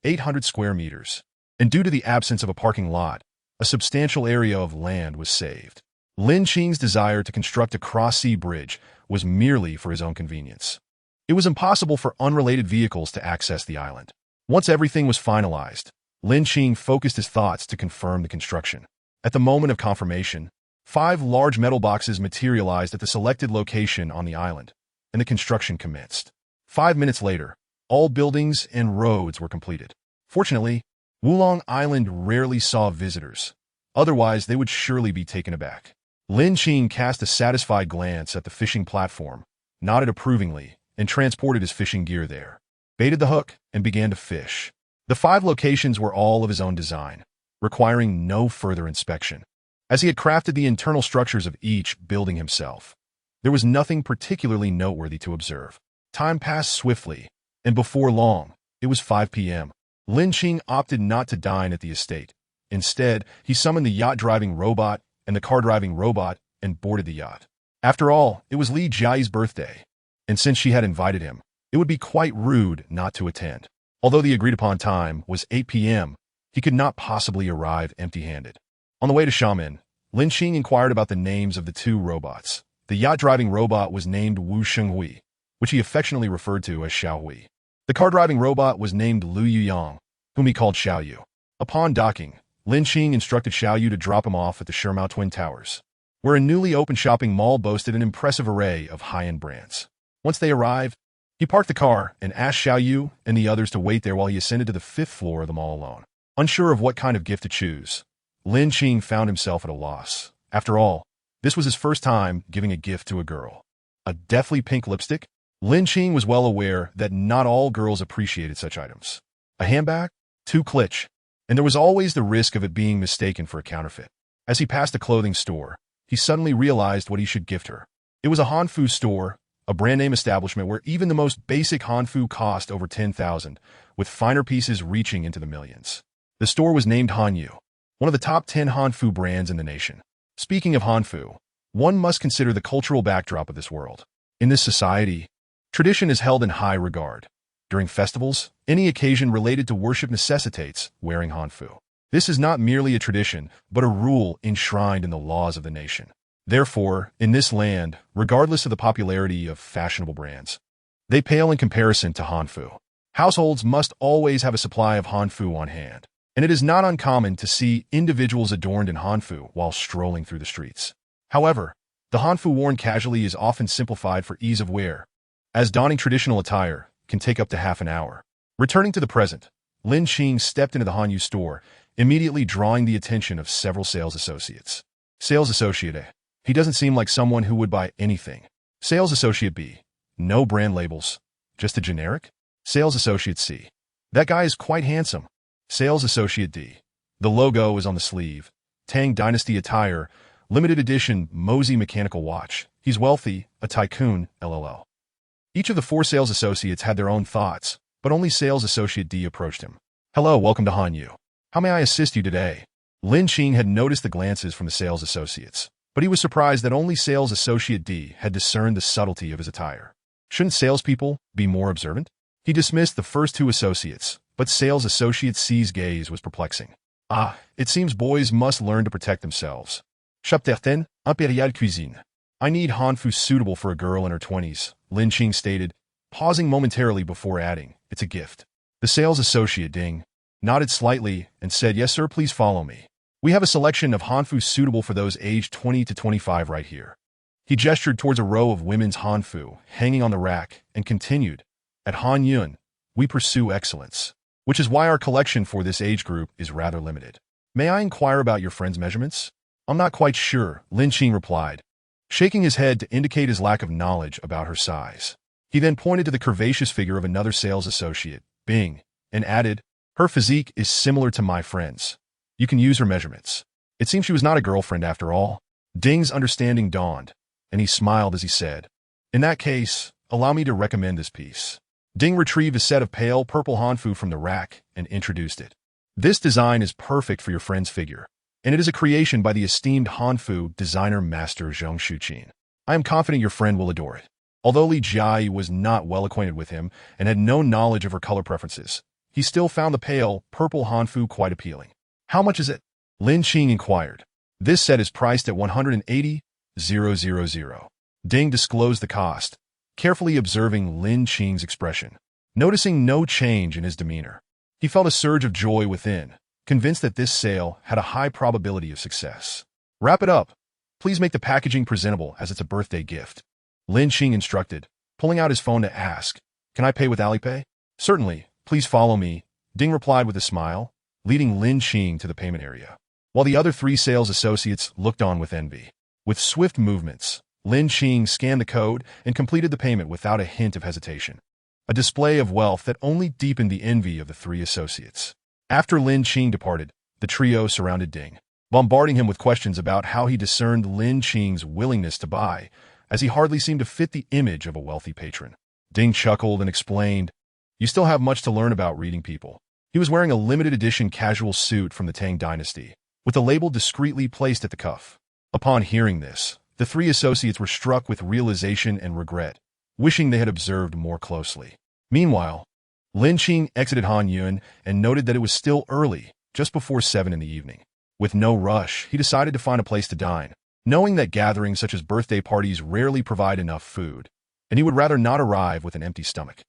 800 square meters, and due to the absence of a parking lot, a substantial area of land was saved. Lin Qing's desire to construct a cross-sea bridge was merely for his own convenience. It was impossible for unrelated vehicles to access the island. Once everything was finalized, Lin Qing focused his thoughts to confirm the construction. At the moment of confirmation, 5 large metal boxes materialized at the selected location on the island, and the construction commenced. 5 minutes later, all buildings and roads were completed. Fortunately, Wulong Island rarely saw visitors. Otherwise, they would surely be taken aback. Lin Qing cast a satisfied glance at the fishing platform, nodded approvingly, and transported his fishing gear there, baited the hook, and began to fish. The 5 locations were all of his own design, requiring no further inspection, as he had crafted the internal structures of each building himself. There was nothing particularly noteworthy to observe. Time passed swiftly, and before long, it was 5 p.m. Lin Qing opted not to dine at the estate. Instead, he summoned the yacht-driving robot and the car-driving robot and boarded the yacht. After all, it was Li Jiayi's birthday, and since she had invited him, it would be quite rude not to attend. Although the agreed-upon time was 8 p.m., he could not possibly arrive empty-handed. On the way to Xiamen, Lin Qing inquired about the names of the 2 robots. The yacht-driving robot was named Wu Shenghui, which he affectionately referred to as Xiaohui. The car-driving robot was named Lu Yuyang, whom he called Xiaoyu. Upon docking, Lin Qing instructed Xiaoyu to drop him off at the Shermao Twin Towers, where a newly opened shopping mall boasted an impressive array of high-end brands. Once they arrived, he parked the car and asked Xiaoyu and the others to wait there while he ascended to the 5th floor of the mall alone. Unsure of what kind of gift to choose, Lin Qing found himself at a loss. After all, this was his first time giving a gift to a girl. A deathly pink lipstick? Lin Qing was well aware that not all girls appreciated such items. A handbag? Too kitsch. And there was always the risk of it being mistaken for a counterfeit. As he passed a clothing store, he suddenly realized what he should gift her. It was a Hanfu store, a brand-name establishment where even the most basic Hanfu cost over 10,000, with finer pieces reaching into the millions. The store was named Hanyu, one of the top 10 Hanfu brands in the nation. Speaking of Hanfu, one must consider the cultural backdrop of this world. In this society, tradition is held in high regard. During festivals, any occasion related to worship necessitates wearing Hanfu. This is not merely a tradition, but a rule enshrined in the laws of the nation. Therefore, in this land, regardless of the popularity of fashionable brands, they pale in comparison to Hanfu. Households must always have a supply of hanfu on hand, and it is not uncommon to see individuals adorned in hanfu while strolling through the streets. However, the hanfu worn casually is often simplified for ease of wear, as donning traditional attire can take up to half an hour. Returning to the present, Lin Qing stepped into the Hanyu store, immediately drawing the attention of several sales associates. Sales Associate A. He doesn't seem like someone who would buy anything. Sales Associate B. No brand labels, just a generic. Sales Associate C. That guy is quite handsome. Sales Associate D. The logo is on the sleeve. Tang Dynasty attire, limited edition Mosey mechanical watch. He's wealthy, a tycoon, LLL. Each of the four sales associates had their own thoughts, but only Sales Associate D approached him. Hello, welcome to Hanyu. How may I assist you today? Lin Qing had noticed the glances from the sales associates, but he was surprised that only Sales Associate D had discerned the subtlety of his attire. Shouldn't salespeople be more observant? He dismissed the first two associates, but Sales Associate C's gaze was perplexing. It seems boys must learn to protect themselves. Chapterten, Impériale Cuisine. I need hanfu suitable for a girl in her 20s, Lin Qing stated, pausing momentarily before adding, it's a gift. The sales associate Ding nodded slightly and said, yes sir, please follow me. We have a selection of hanfu suitable for those aged 20 to 25 right here. He gestured towards a row of women's hanfu hanging on the rack and continued, at Han Yun, we pursue excellence, which is why our collection for this age group is rather limited. May I inquire about your friend's measurements? I'm not quite sure, Lin Qing replied, shaking his head to indicate his lack of knowledge about her size. He then pointed to the curvaceous figure of another sales associate, Bing, and added, her physique is similar to my friend's. You can use her measurements. It seems she was not a girlfriend after all. Ding's understanding dawned, and he smiled as he said, in that case, allow me to recommend this piece. Ding retrieved a set of pale purple hanfu from the rack and introduced it. This design is perfect for your friend's figure, and it is a creation by the esteemed hanfu designer master Zheng Shuqin. I am confident your friend will adore it. Although Li Jiai was not well acquainted with him and had no knowledge of her color preferences, he still found the pale purple hanfu quite appealing. How much is it? Lin Qing inquired. This set is priced at 180,000. Ding disclosed the cost, carefully observing Lin Qing's expression. Noticing no change in his demeanor, he felt a surge of joy within, convinced that this sale had a high probability of success. Wrap it up. Please make the packaging presentable as it's a birthday gift. Lin Qing instructed, pulling out his phone to ask, can I pay with Alipay? Certainly, please follow me, Ding replied with a smile, leading Lin Qing to the payment area, while the other three sales associates looked on with envy. With swift movements, Lin Qing scanned the code and completed the payment without a hint of hesitation, a display of wealth that only deepened the envy of the three associates. After Lin Qing departed, the trio surrounded Ding, bombarding him with questions about how he discerned Lin Qing's willingness to buy, as he hardly seemed to fit the image of a wealthy patron. Ding chuckled and explained, you still have much to learn about reading people. He was wearing a limited edition casual suit from the Tang Dynasty, with the label discreetly placed at the cuff. Upon hearing this, the three associates were struck with realization and regret, wishing they had observed more closely. Meanwhile, Lin Qing exited Han Yun and noted that it was still early, just before 7 in the evening. With no rush, he decided to find a place to dine, knowing that gatherings such as birthday parties rarely provide enough food, and he would rather not arrive with an empty stomach.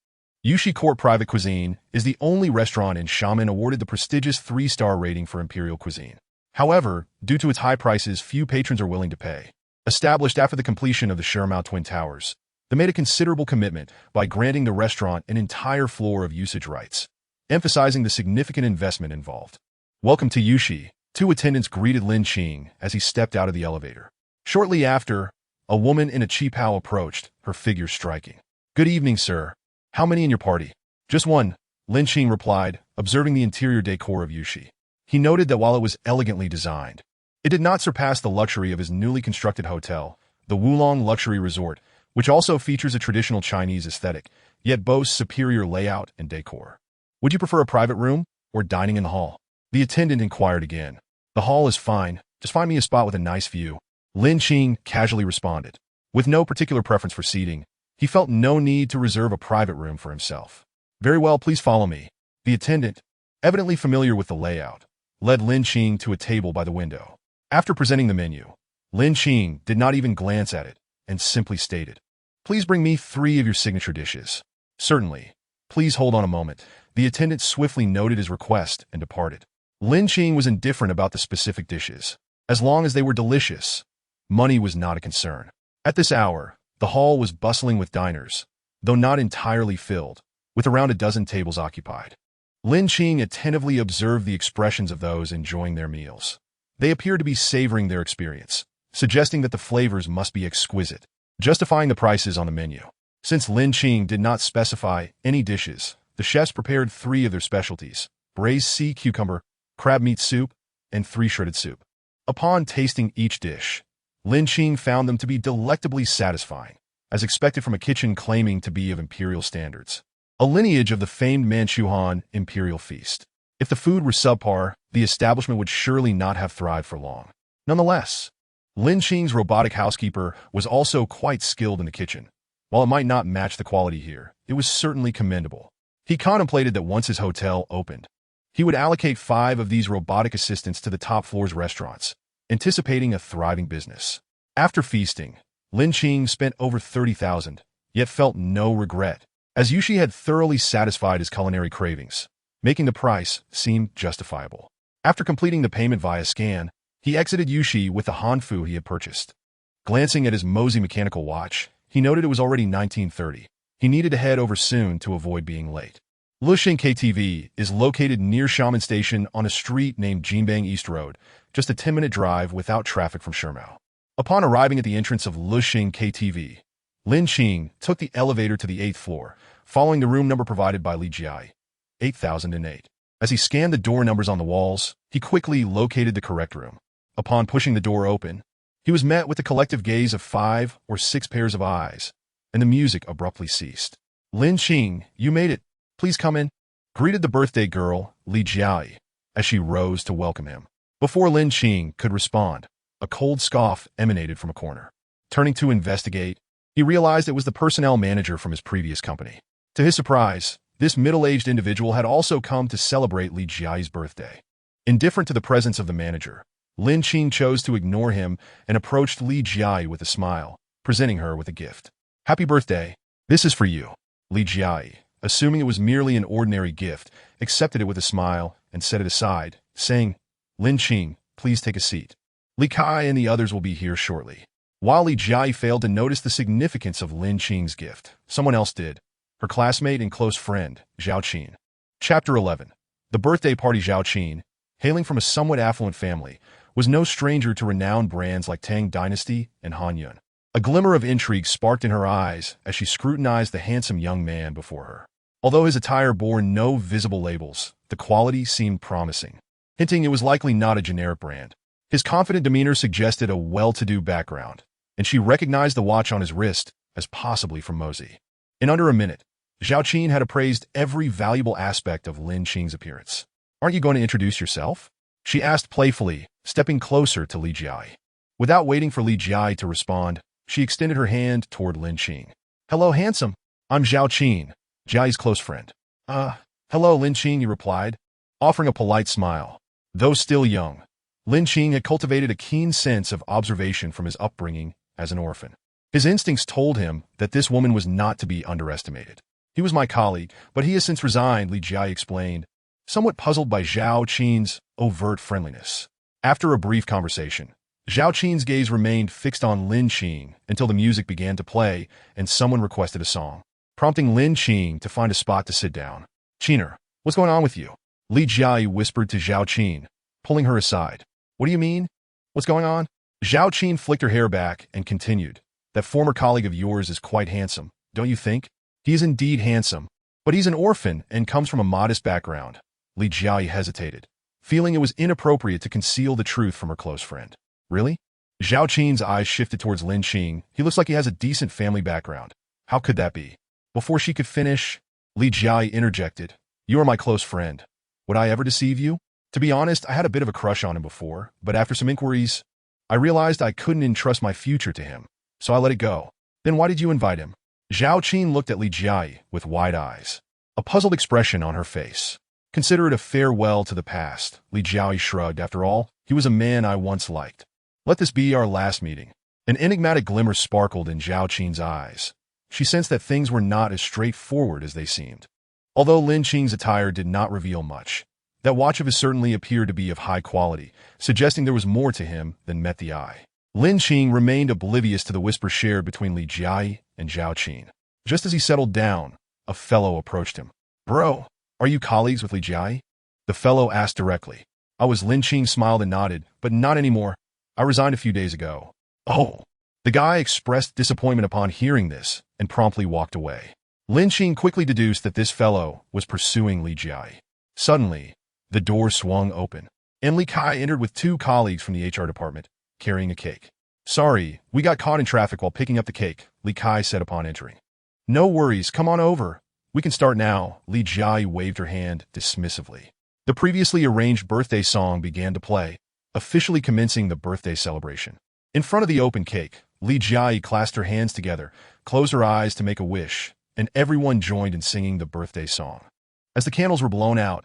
Yushi Court Private Cuisine is the only restaurant in Xiamen awarded the prestigious 3-star rating for imperial cuisine. However, due to its high prices, few patrons are willing to pay. Established after the completion of the Shermao Twin Towers, they made a considerable commitment by granting the restaurant an entire floor of usage rights, emphasizing the significant investment involved. Welcome to Yushi, two attendants greeted Lin Qing as he stepped out of the elevator. Shortly after, a woman in a qipao approached, her figure striking. Good evening, sir. How many in your party? Just one, Lin Qing replied, observing the interior decor of Yushi. He noted that while it was elegantly designed, it did not surpass the luxury of his newly constructed hotel, the Wulong Luxury Resort, which also features a traditional Chinese aesthetic, yet boasts superior layout and decor. Would you prefer a private room or dining in the hall? The attendant inquired again. The hall is fine. Just find me a spot with a nice view. Lin Qing casually responded. With no particular preference for seating, he felt no need to reserve a private room for himself. Very well, please follow me. The attendant, evidently familiar with the layout, led Lin Qing to a table by the window. After presenting the menu, Lin Qing did not even glance at it and simply stated, please bring me 3 of your signature dishes. Certainly, Please hold on a moment. The attendant swiftly noted his request and departed. Lin Qing was indifferent about the specific dishes. As long as they were delicious, money was not a concern. At this hour, the hall was bustling with diners, though not entirely filled, with around a dozen tables occupied. Lin Qing attentively observed the expressions of those enjoying their meals. They appeared to be savoring their experience, suggesting that the flavors must be exquisite, justifying the prices on the menu. Since Lin Qing did not specify any dishes, the chefs prepared 3 of their specialties: braised sea cucumber, crab meat soup, and 3 shredded soup. Upon tasting each dish, Lin Qing found them to be delectably satisfying, as expected from a kitchen claiming to be of imperial standards, a lineage of the famed Manchuhan imperial feast. If the food were subpar, the establishment would surely not have thrived for long. Nonetheless, Lin Qing's robotic housekeeper was also quite skilled in the kitchen. While it might not match the quality here, it was certainly commendable. He contemplated that once his hotel opened, he would allocate 5 of these robotic assistants to the top floor's restaurants, anticipating a thriving business. After feasting, Lin Qing spent over 30,000, yet felt no regret, as Yushi had thoroughly satisfied his culinary cravings, making the price seem justifiable. After completing the payment via scan, he exited Yushi with the hanfu he had purchased. Glancing at his Mosey mechanical watch, he noted it was already 19:30. He needed to head over soon to avoid being late. Luxing KTV is located near Xiamen Station on a street named Jinbang East Road, just a 10-minute drive without traffic from Shermao. Upon arriving at the entrance of Luxing KTV, Lin Qing took the elevator to the 8th floor, following the room number provided by Li Jiai, 8008. As he scanned the door numbers on the walls, he quickly located the correct room. Upon pushing the door open, he was met with the collective gaze of 5 or 6 pairs of eyes, and the music abruptly ceased. Lin Qing, you made it. Please come in, greeted the birthday girl, Li Jiai, as she rose to welcome him. Before Lin Qing could respond, a cold scoff emanated from a corner. Turning to investigate, he realized it was the personnel manager from his previous company. To his surprise, this middle-aged individual had also come to celebrate Li Jiai's birthday. Indifferent to the presence of the manager, Lin Qing chose to ignore him and approached Li Jiai with a smile, presenting her with a gift. Happy birthday. This is for you. Li Jiai, assuming it was merely an ordinary gift, accepted it with a smile and set it aside, saying, Lin Qing, please take a seat. Li Kai and the others will be here shortly. While Li Jiai failed to notice the significance of Lin Qing's gift, someone else did, her classmate and close friend, Zhao Qin. Chapter 11. The birthday party. Zhao Qin, hailing from a somewhat affluent family, was no stranger to renowned brands like Tang Dynasty and Han Yun. A glimmer of intrigue sparked in her eyes as she scrutinized the handsome young man before her. Although his attire bore no visible labels, the quality seemed promising, hinting it was likely not a generic brand. His confident demeanor suggested a well-to-do background, and she recognized the watch on his wrist as possibly from Mosey. In under a minute, Zhao Qin had appraised every valuable aspect of Lin Qing's appearance. Aren't you going to introduce yourself? She asked playfully, stepping closer to Li Jiai. Without waiting for Li Jiai to respond, she extended her hand toward Lin Qing. Hello, handsome. I'm Zhao Qin, Jiai's close friend. Hello, Lin Qing, he replied, offering a polite smile. Though still young, Lin Qing had cultivated a keen sense of observation from his upbringing as an orphan. His instincts told him that this woman was not to be underestimated. He was my colleague, but he has since resigned, Li Jiai explained, somewhat puzzled by Zhao Qin's overt friendliness. After a brief conversation, Zhao Qin's gaze remained fixed on Lin Qing until the music began to play and someone requested a song, prompting Lin Qing to find a spot to sit down. Qiner, what's going on with you? Li Jiai whispered to Zhao Qin, pulling her aside. What do you mean? What's going on? Zhao Qin flicked her hair back and continued. That former colleague of yours is quite handsome, don't you think? He is indeed handsome, but he's an orphan and comes from a modest background. Li Jiai hesitated, feeling it was inappropriate to conceal the truth from her close friend. Really? Zhao Qin's eyes shifted towards Lin Qing. He looks like he has a decent family background. How could that be? Before she could finish, Li Jiai interjected. You are my close friend. Would I ever deceive you? To be honest, I had a bit of a crush on him before, but after some inquiries, I realized I couldn't entrust my future to him, so I let it go. Then why did you invite him? Zhao Qin looked at Li Jiai with wide eyes, a puzzled expression on her face. Consider it a farewell to the past, Li Jiai shrugged. After all, he was a man I once liked. Let this be our last meeting. An enigmatic glimmer sparkled in Zhao Qin's eyes. She sensed that things were not as straightforward as they seemed. Although Lin Qing's attire did not reveal much, that watch of his certainly appeared to be of high quality, suggesting there was more to him than met the eye. Lin Qing remained oblivious to the whisper shared between Li Jiai and Zhao Qin. Just as he settled down, a fellow approached him. "Bro, are you colleagues with Li Jiai?" The fellow asked directly. "I was." Lin Qing smiled and nodded, "but not anymore. I resigned a few days ago." "Oh." The guy expressed disappointment upon hearing this and promptly walked away. Lin Qing quickly deduced that this fellow was pursuing Li Jiai. Suddenly, the door swung open, and Li Kai entered with two colleagues from the HR department, carrying a cake. "Sorry, we got caught in traffic while picking up the cake," Li Kai said upon entering. "No worries, come on over. We can start now." Li Jiai waved her hand dismissively. The previously arranged birthday song began to play, officially commencing the birthday celebration. In front of the open cake, Li Jiai clasped her hands together, closed her eyes to make a wish, and everyone joined in singing the birthday song. As the candles were blown out,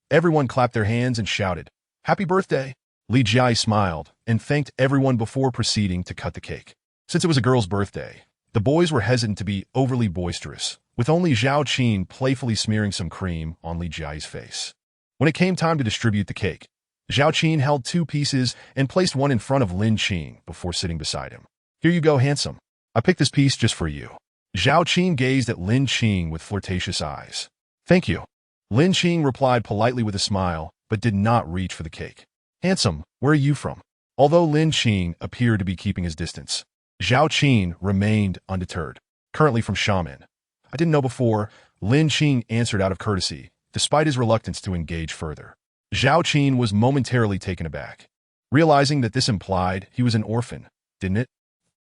everyone clapped their hands and shouted, "Happy birthday!" Li Jiai smiled and thanked everyone before proceeding to cut the cake. Since it was a girl's birthday, the boys were hesitant to be overly boisterous, with only Zhao Qin playfully smearing some cream on Li Jiai's face. When it came time to distribute the cake, Zhao Qin held two pieces and placed one in front of Lin Qing before sitting beside him. "Here you go, handsome. I picked this piece just for you." Zhao Qin gazed at Lin Qing with flirtatious eyes. "Thank you." Lin Qing replied politely with a smile, but did not reach for the cake. "Handsome, where are you from?" Although Lin Qing appeared to be keeping his distance, Zhao Qin remained undeterred. "Currently from Xiamen." "I didn't know before," Lin Qing answered out of courtesy, despite his reluctance to engage further. Zhao Qin was momentarily taken aback, realizing that this implied he was an orphan, didn't it?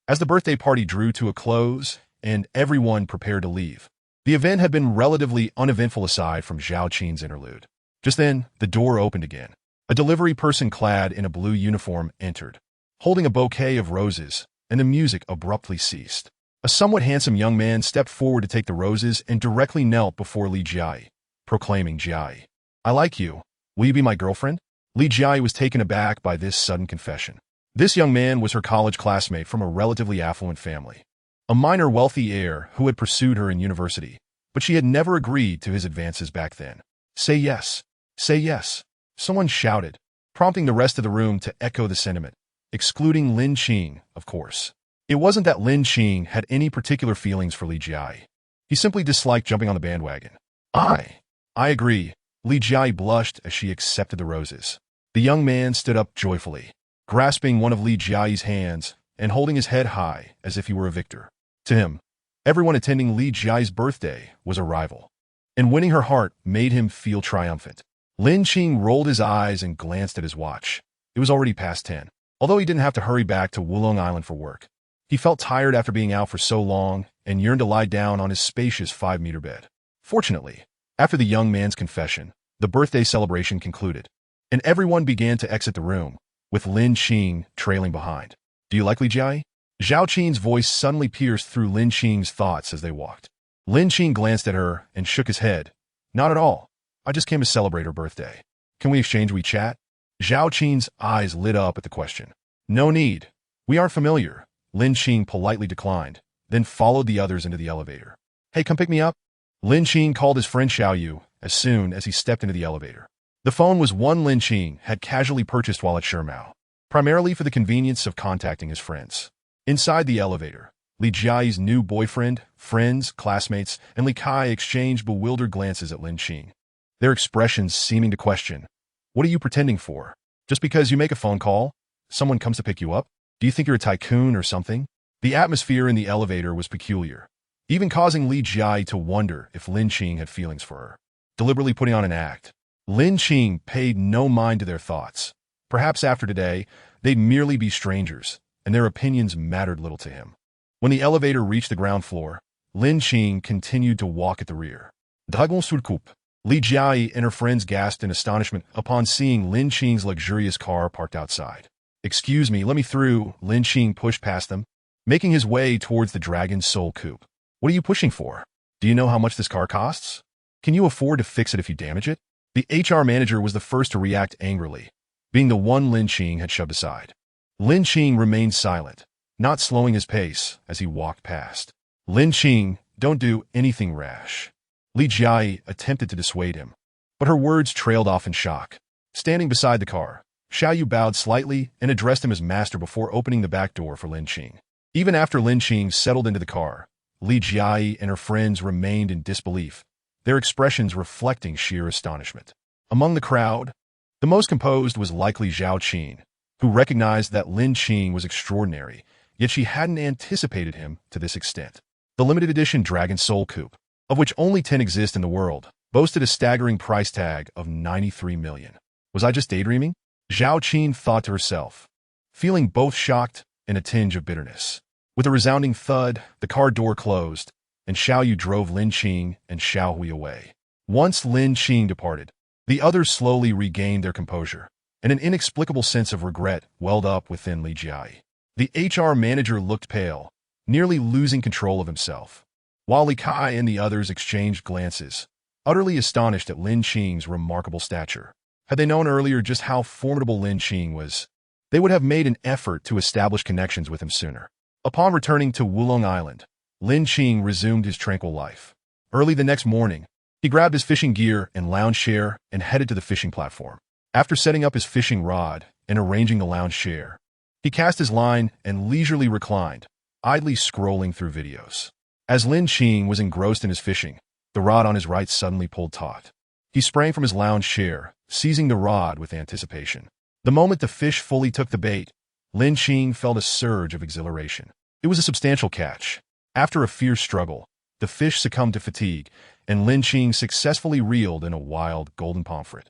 As the birthday party drew to a close and everyone prepared to leave, the event had been relatively uneventful aside from Zhao Qin's interlude. Just then, the door opened again. A delivery person clad in a blue uniform entered, holding a bouquet of roses, and the music abruptly ceased. A somewhat handsome young man stepped forward to take the roses and directly knelt before Li Jiai, proclaiming, "Jiai, I like you. Will you be my girlfriend?" Li Jiai was taken aback by this sudden confession. This young man was her college classmate from a relatively affluent family, a minor wealthy heir who had pursued her in university, but she had never agreed to his advances back then. "Say yes. Say yes," someone shouted, prompting the rest of the room to echo the sentiment, excluding Lin Qing, of course. It wasn't that Lin Qing had any particular feelings for Li Jiai. He simply disliked jumping on the bandwagon. I agree." Li Jiai blushed as she accepted the roses. The young man stood up joyfully, grasping one of Li Jiai's hands and holding his head high as if he were a victor. To him, everyone attending Li Jiai's birthday was a rival, and winning her heart made him feel triumphant. Lin Qing rolled his eyes and glanced at his watch. It was already past 10. Although he didn't have to hurry back to Wulong Island for work, he felt tired after being out for so long and yearned to lie down on his spacious 5-meter bed. Fortunately, after the young man's confession, the birthday celebration concluded, and everyone began to exit the room, with Lin Qing trailing behind. "Do you like Li Jiai?" Zhao Qin's voice suddenly pierced through Lin Qing's thoughts as they walked. Lin Qing glanced at her and shook his head. "Not at all. I just came to celebrate her birthday. Can we exchange WeChat?" Zhao Qin's eyes lit up at the question. "No need. We aren't familiar." Lin Qing politely declined, then followed the others into the elevator. "Hey, come pick me up." Lin Qing called his friend Xiao Yu as soon as he stepped into the elevator. The phone was one Lin Qing had casually purchased while at Shermao, primarily for the convenience of contacting his friends. Inside the elevator, Li Jiai's new boyfriend, friends, classmates, and Li Kai exchanged bewildered glances at Lin Qing, their expressions seeming to question, "What are you pretending for? Just because you make a phone call, someone comes to pick you up? Do you think you're a tycoon or something?" The atmosphere in the elevator was peculiar, even causing Li Jiai to wonder if Lin Qing had feelings for her, deliberately putting on an act. Lin Qing paid no mind to their thoughts. Perhaps after today, they'd merely be strangers, and their opinions mattered little to him. When the elevator reached the ground floor, Lin Qing continued to walk at the rear. "Dragon sur coupe." Li Jiai and her friends gasped in astonishment upon seeing Lin Qing's luxurious car parked outside. "Excuse me, let me through." Lin Qing pushed past them, making his way towards the Dragon Soul Coupe. "What are you pushing for? Do you know how much this car costs? Can you afford to fix it if you damage it?" The HR manager was the first to react angrily, being the one Lin Qing had shoved aside. Lin Qing remained silent, not slowing his pace as he walked past. "Lin Qing, don't do anything rash." Li Jiai attempted to dissuade him, but her words trailed off in shock. Standing beside the car, Xiao Yu bowed slightly and addressed him as master before opening the back door for Lin Qing. Even after Lin Qing settled into the car, Li Jiai and her friends remained in disbelief, their expressions reflecting sheer astonishment. Among the crowd, the most composed was likely Zhao Qin, who recognized that Lin Qing was extraordinary, yet she hadn't anticipated him to this extent. The limited edition Dragon Soul Coupe, of which only 10 exist in the world, boasted a staggering price tag of 93 million. Was I just daydreaming? Zhao Qin thought to herself, feeling both shocked and a tinge of bitterness. With a resounding thud, the car door closed, and Xiao Yu drove Lin Qing and Xiao Hui away. Once Lin Qing departed, the others slowly regained their composure, and an inexplicable sense of regret welled up within Li Jiai. The HR manager looked pale, nearly losing control of himself, while Li Kai and the others exchanged glances, utterly astonished at Lin Qing's remarkable stature. Had they known earlier just how formidable Lin Qing was, they would have made an effort to establish connections with him sooner. Upon returning to Wulong Island, Lin Qing resumed his tranquil life. Early the next morning, he grabbed his fishing gear and lounge chair and headed to the fishing platform. After setting up his fishing rod and arranging the lounge chair, he cast his line and leisurely reclined, idly scrolling through videos. As Lin Qing was engrossed in his fishing, the rod on his right suddenly pulled taut. He sprang from his lounge chair, seizing the rod with anticipation. The moment the fish fully took the bait, Lin Qing felt a surge of exhilaration. It was a substantial catch. After a fierce struggle, the fish succumbed to fatigue, and Lin Qing successfully reeled in a wild golden pomfret.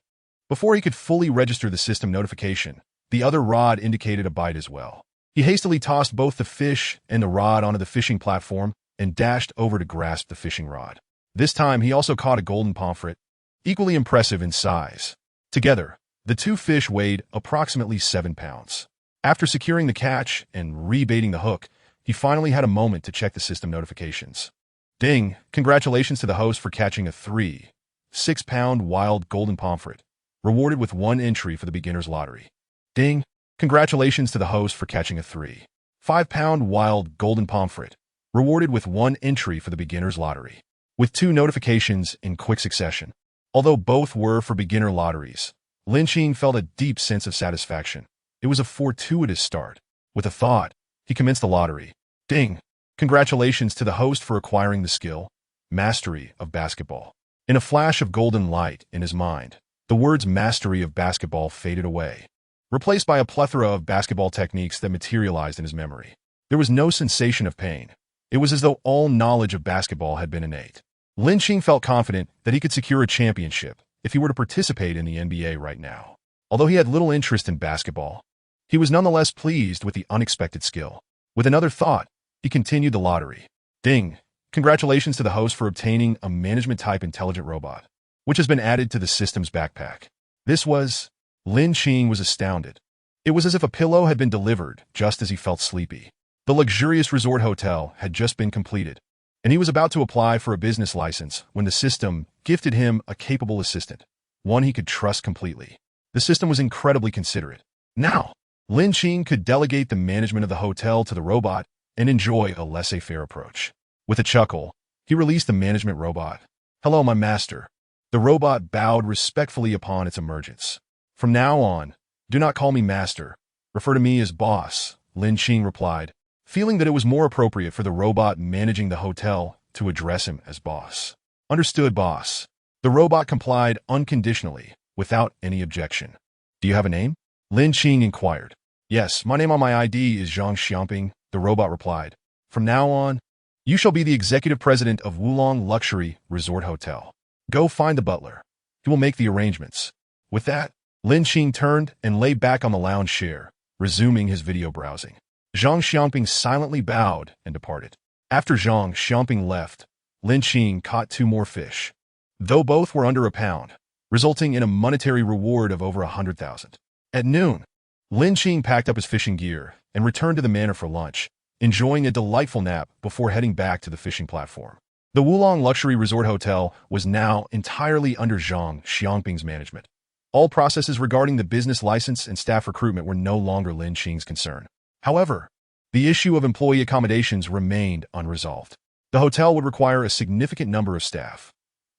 Before he could fully register the system notification, the other rod indicated a bite as well. He hastily tossed both the fish and the rod onto the fishing platform and dashed over to grasp the fishing rod. This time, he also caught a golden pomfret, equally impressive in size. Together, the two fish weighed approximately 7 pounds. After securing the catch and rebaiting the hook, he finally had a moment to check the system notifications. Ding! Congratulations to the host for catching a 6-pound wild golden pomfret, rewarded with 1 entry for the beginner's lottery. Ding! Congratulations to the host for catching a 5-pound wild golden pomfret, rewarded with 1 entry for the beginner's lottery. With 2 notifications in quick succession. Although both were for beginner lotteries, Lin Qing felt a deep sense of satisfaction. It was a fortuitous start. With a thought, he commenced the lottery. Ding! Congratulations to the host for acquiring the skill, mastery of basketball. In a flash of golden light in his mind, the words mastery of basketball faded away, replaced by a plethora of basketball techniques that materialized in his memory. There was no sensation of pain. It was as though all knowledge of basketball had been innate. Lin Qing felt confident that he could secure a championship if he were to participate in the NBA right now. Although he had little interest in basketball, he was nonetheless pleased with the unexpected skill. With another thought, he continued the lottery. Ding! Congratulations to the host for obtaining a management-type intelligent robot, which has been added to the system's backpack. Lin Qing was astounded. It was as if a pillow had been delivered just as he felt sleepy. The luxurious resort hotel had just been completed, and he was about to apply for a business license when the system gifted him a capable assistant, one he could trust completely. The system was incredibly considerate. Now, Lin Qing could delegate the management of the hotel to the robot and enjoy a laissez-faire approach. With a chuckle, he released the management robot. Hello, my master. The robot bowed respectfully upon its emergence. From now on, do not call me master. Refer to me as boss, Lin Qing replied, feeling that it was more appropriate for the robot managing the hotel to address him as boss. Understood, boss. The robot complied unconditionally, without any objection. Do you have a name? Lin Qing inquired. Yes, my name on my ID is Zhang Xiaoping, the robot replied. From now on, you shall be the executive president of Wulong Luxury Resort Hotel. Go find the butler. He will make the arrangements. With that, Lin Qing turned and lay back on the lounge chair, resuming his video browsing. Zhang Xiaoping silently bowed and departed. After Zhang Xiaoping left, Lin Qing caught 2 more fish, though both were under a pound, resulting in a monetary reward of over 100,000. At noon, Lin Qing packed up his fishing gear and returned to the manor for lunch, enjoying a delightful nap before heading back to the fishing platform. The Wulong Luxury Resort Hotel was now entirely under Zhang Xiaoping's management. All processes regarding the business license and staff recruitment were no longer Lin Qing's concern. However, the issue of employee accommodations remained unresolved. The hotel would require a significant number of staff,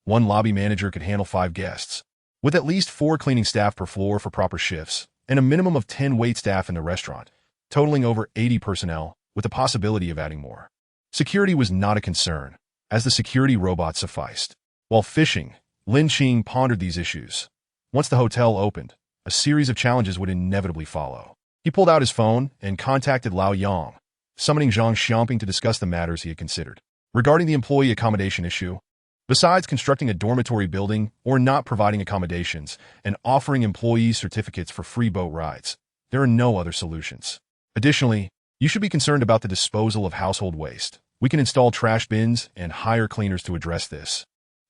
One lobby manager could handle 5 guests, with at least 4 cleaning staff per floor for proper shifts, and a minimum of 10 wait staff in the restaurant, totaling over 80 personnel, with the possibility of adding more. Security was not a concern, as the security robot sufficed. While fishing, Lin Qing pondered these issues. Once the hotel opened, a series of challenges would inevitably follow. He pulled out his phone and contacted Lao Yang, summoning Zhang Xiaoping to discuss the matters he had considered. Regarding the employee accommodation issue, besides constructing a dormitory building or not providing accommodations and offering employees certificates for free boat rides, there are no other solutions. Additionally, you should be concerned about the disposal of household waste. We can install trash bins and hire cleaners to address this.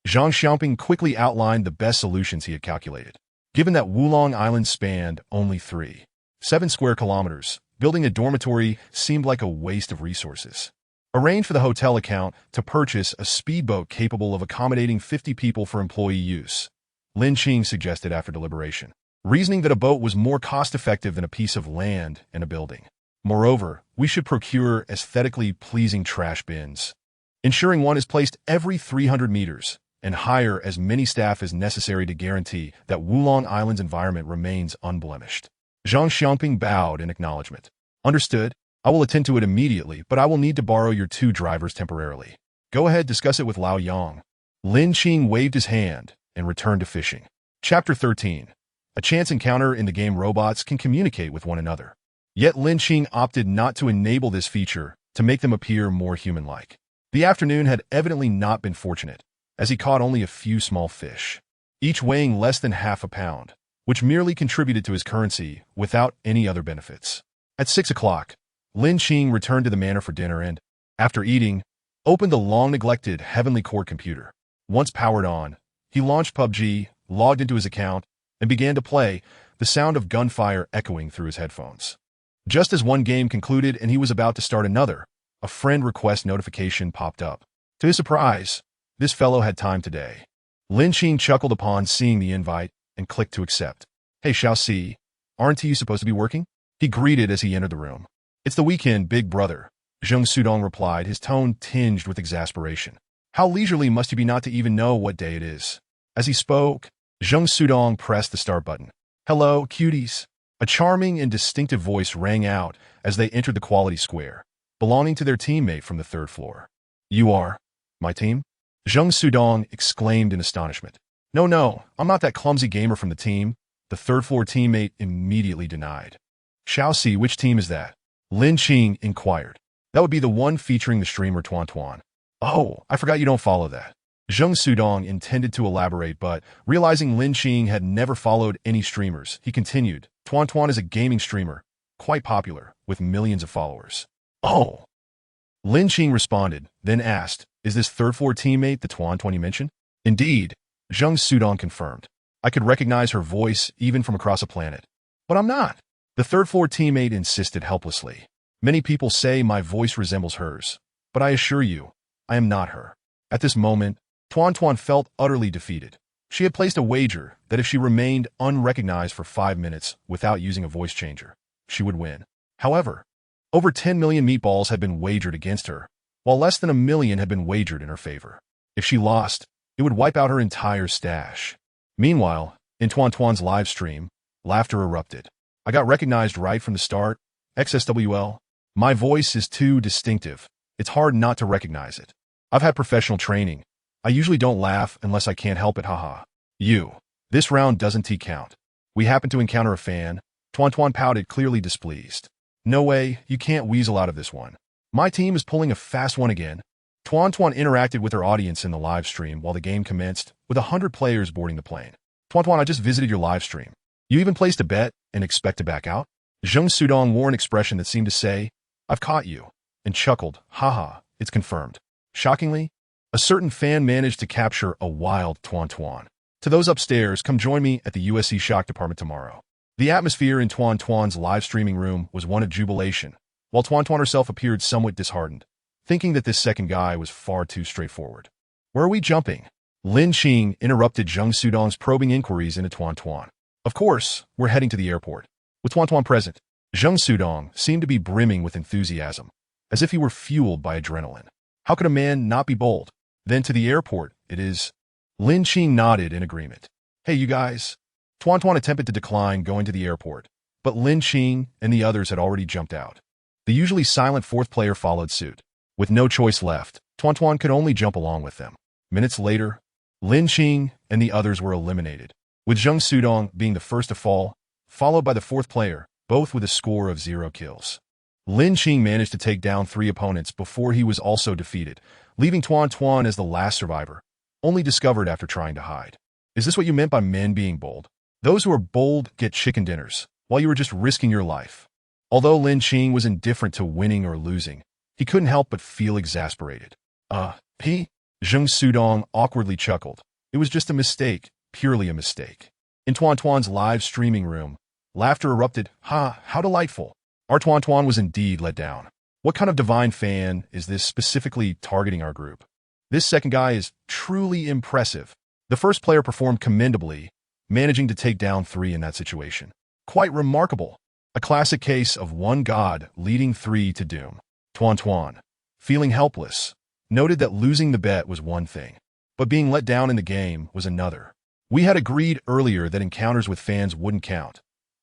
Zhang Xiaoping quickly outlined the best solutions he had calculated. Given that Wulong Island spanned only 3.7 square kilometers, building a dormitory seemed like a waste of resources. Arrange for the hotel account to purchase a speedboat capable of accommodating 50 people for employee use, Lin Qing suggested after deliberation, reasoning that a boat was more cost-effective than a piece of land and a building. Moreover, we should procure aesthetically pleasing trash bins, ensuring one is placed every 300 meters, and hire as many staff as necessary to guarantee that Wulong Island's environment remains unblemished. Zhang Xiaoping bowed in acknowledgement. Understood. I will attend to it immediately, but I will need to borrow your 2 drivers temporarily. Go ahead, discuss it with Lao Yang. Lin Qing waved his hand and returned to fishing. Chapter 13. A chance encounter in the game. Robots can communicate with one another. Yet Lin Qing opted not to enable this feature to make them appear more human-like. The afternoon had evidently not been fortunate, as he caught only a few small fish, each weighing less than half a pound, which merely contributed to his currency without any other benefits. At 6 o'clock, Lin Qing returned to the manor for dinner and, after eating, opened the long-neglected Heavenly Court computer. Once powered on, he launched PUBG, logged into his account, and began to play, the sound of gunfire echoing through his headphones. Just as one game concluded and he was about to start another, a friend request notification popped up. To his surprise, this fellow had time today. Lin Qing chuckled upon seeing the invite and clicked to accept. Hey Xiaoxi, aren't you supposed to be working? He greeted as he entered the room. It's the weekend, big brother, Zheng Sudong replied, his tone tinged with exasperation. How leisurely must you be not to even know what day it is? As he spoke, Zheng Sudong pressed the start button. Hello, cuties. A charming and distinctive voice rang out as they entered the quality square, belonging to their teammate from the 3rd floor. You are my team? Zheng Sudong exclaimed in astonishment. No, I'm not that clumsy gamer from the team, the 3rd floor teammate immediately denied. Xiaoxi, which team is that? Lin Qing inquired. That would be the one featuring the streamer Tuan Tuan. Oh, I forgot you don't follow that. Zheng Sudong intended to elaborate, but realizing Lin Qing had never followed any streamers, he continued. Tuan Tuan is a gaming streamer, quite popular, with millions of followers. Oh. Lin Qing responded, then asked, is this 3rd floor teammate the Tuan Tuan you mentioned? Indeed, Zheng Sudong confirmed. I could recognize her voice even from across a planet. But I'm not. The 3rd floor teammate insisted helplessly. Many people say my voice resembles hers, but I assure you, I am not her. At this moment, Tuan Tuan felt utterly defeated. She had placed a wager that if she remained unrecognized for 5 minutes without using a voice changer, she would win. However, over 10 million meatballs had been wagered against her, while less than 1 million had been wagered in her favor. If she lost, it would wipe out her entire stash. Meanwhile, in Tuan Tuan's live stream, laughter erupted. I got recognized right from the start. XSWL. My voice is too distinctive. It's hard not to recognize it. I've had professional training. I usually don't laugh unless I can't help it, haha. This round doesn't count. We happen to encounter a fan. Tuan Tuan pouted, clearly displeased. No way, you can't weasel out of this one. My team is pulling a fast one again. Tuan Tuan interacted with her audience in the live stream while the game commenced, with 100 players boarding the plane. Tuan Tuan, I just visited your live stream. You even placed a bet and expect to back out? Zheng Sudong wore an expression that seemed to say, I've caught you, and chuckled, haha, it's confirmed. Shockingly, a certain fan managed to capture a wild Tuan Tuan. To those upstairs, come join me at the USC Shock Department tomorrow. The atmosphere in Tuan Tuan's live streaming room was one of jubilation, while Tuan Tuan herself appeared somewhat disheartened, thinking that this second guy was far too straightforward. Where are we jumping? Lin Qing interrupted Zheng Sudong's probing inquiries into Tuan Tuan. Of course, we're heading to the airport. With Tuan Tuan present, Zheng Sudong seemed to be brimming with enthusiasm, as if he were fueled by adrenaline. How could a man not be bold? Then to the airport, it is. Lin Qing nodded in agreement. Hey, you guys. Tuan Tuan attempted to decline going to the airport, but Lin Qing and the others had already jumped out. The usually silent fourth player followed suit. With no choice left, Tuan Tuan could only jump along with them. Minutes later, Lin Qing and the others were eliminated, with Zheng Sudong being the first to fall, followed by the fourth player, both with a score of 0 kills. Lin Qing managed to take down 3 opponents before he was also defeated, leaving Tuan Tuan as the last survivor, only discovered after trying to hide. Is this what you meant by men being bold? Those who are bold get chicken dinners, while you were just risking your life. Although Lin Qing was indifferent to winning or losing, he couldn't help but feel exasperated. Zheng Sudong awkwardly chuckled. It was just a mistake, purely a mistake. In Tuan Tuan's live streaming room, laughter erupted. How delightful. Our Tuan Tuan was indeed let down. What kind of divine fan is this specifically targeting our group? This second guy is truly impressive. The first player performed commendably, managing to take down 3 in that situation. Quite remarkable. A classic case of one god leading 3 to doom. Tuan Tuan, feeling helpless, noted that losing the bet was one thing, but being let down in the game was another. We had agreed earlier that encounters with fans wouldn't count.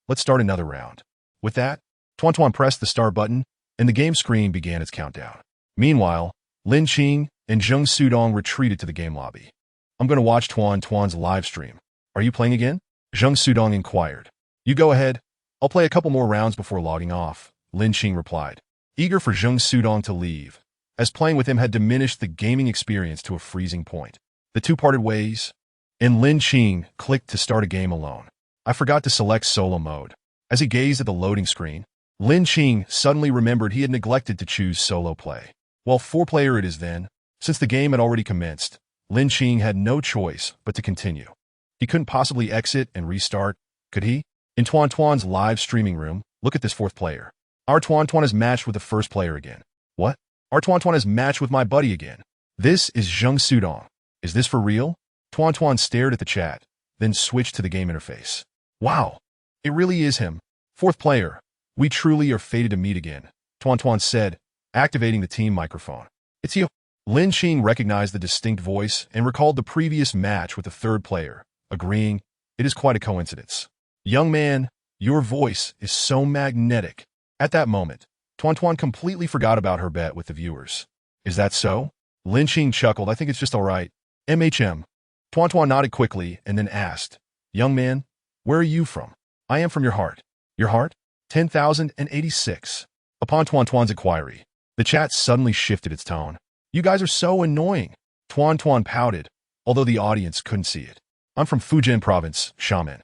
Let's start another round. With that, Tuan Tuan pressed the start button, and the game screen began its countdown. Meanwhile, Lin Qing and Zheng Sudong retreated to the game lobby. I'm going to watch Tuan Tuan's live stream. Are you playing again? Zheng Sudong inquired. You go ahead. I'll play a couple more rounds before logging off, Lin Qing replied, eager for Zheng Sudong to leave, as playing with him had diminished the gaming experience to a freezing point. The two parted ways, and Lin Qing clicked to start a game alone. I forgot to select solo mode. As he gazed at the loading screen, Lin Qing suddenly remembered he had neglected to choose solo play. Well, 4-player it is then. Since the game had already commenced, Lin Qing had no choice but to continue. He couldn't possibly exit and restart, could he? In Tuan Tuan's live streaming room, look at this 4th player. Our Tuan Tuan is matched with the first player again. What? Our Tuan Tuan is matched with my buddy again. This is Zheng Sudong. Is this for real? Tuan Tuan stared at the chat, then switched to the game interface. Wow, it really is him. 4th player, we truly are fated to meet again, Tuan Tuan said, activating the team microphone. It's you. Lin Qing recognized the distinct voice and recalled the previous match with the 3rd player, agreeing, it is quite a coincidence. Young man, your voice is so magnetic. At that moment, Tuan Tuan completely forgot about her bet with the viewers. Is that so? Lin Qing chuckled. I think it's just all right. MHM. Tuan Tuan nodded quickly and then asked, young man, where are you from? I am from your heart. Your heart? 10,086. Upon Tuan Tuan's inquiry, the chat suddenly shifted its tone. You guys are so annoying. Tuan Tuan pouted, although the audience couldn't see it. I'm from Fujian province, Shaman.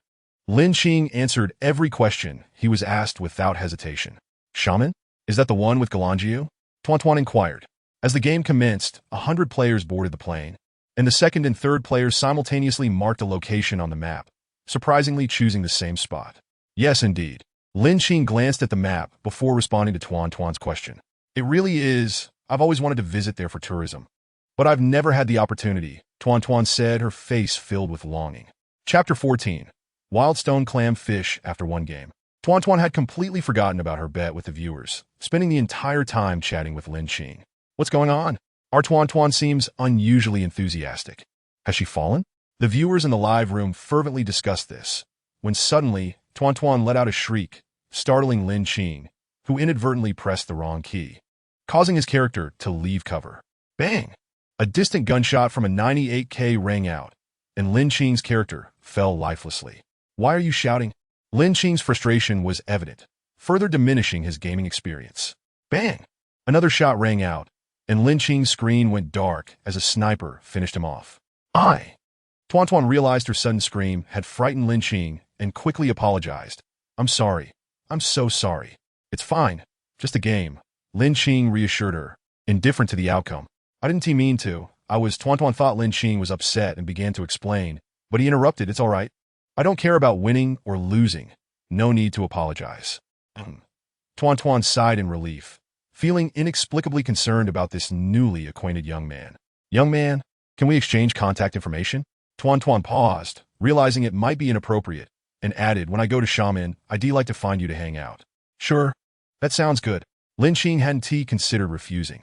Lin Qing answered every question he was asked without hesitation. Shaman? Is that the one with Galangiu? Tuan Tuan inquired. As the game commenced, 100 players boarded the plane, and the 2nd and 3rd players simultaneously marked a location on the map, surprisingly choosing the same spot. Yes, indeed. Lin Qing glanced at the map before responding to Tuan Tuan's question. It really is. I've always wanted to visit there for tourism, but I've never had the opportunity, Tuan Tuan said, her face filled with longing. Chapter 14. Wildstone Clam Fish. After one game, Tuan Tuan had completely forgotten about her bet with the viewers, spending the entire time chatting with Lin Qing. What's going on? Our Tuan Tuan seems unusually enthusiastic. Has she fallen? The viewers in the live room fervently discussed this, when suddenly Tuan Tuan let out a shriek, startling Lin Qing, who inadvertently pressed the wrong key, causing his character to leave cover. Bang! A distant gunshot from a 98K rang out, and Lin Qing's character fell lifelessly. Why are you shouting? Lin Qing's frustration was evident, further diminishing his gaming experience. Bang! Another shot rang out, and Lin Qing's screen went dark as a sniper finished him off. Tuan Tuan realized her sudden scream had frightened Lin Qing and quickly apologized. I'm sorry. I'm so sorry. It's fine. Just a game. Lin Qing reassured her, indifferent to the outcome. I didn't mean to. Tuan Tuan thought Lin Qing was upset and began to explain, but he interrupted. It's all right. I don't care about winning or losing. No need to apologize. Tuan Tuan sighed in relief, feeling inexplicably concerned about this newly acquainted young man. Young man, can we exchange contact information? Tuan Tuan paused, realizing it might be inappropriate, and added, when I go to Shaman, I'd like to find you to hang out. Sure. That sounds good. Lin Qing hadn't considered refusing.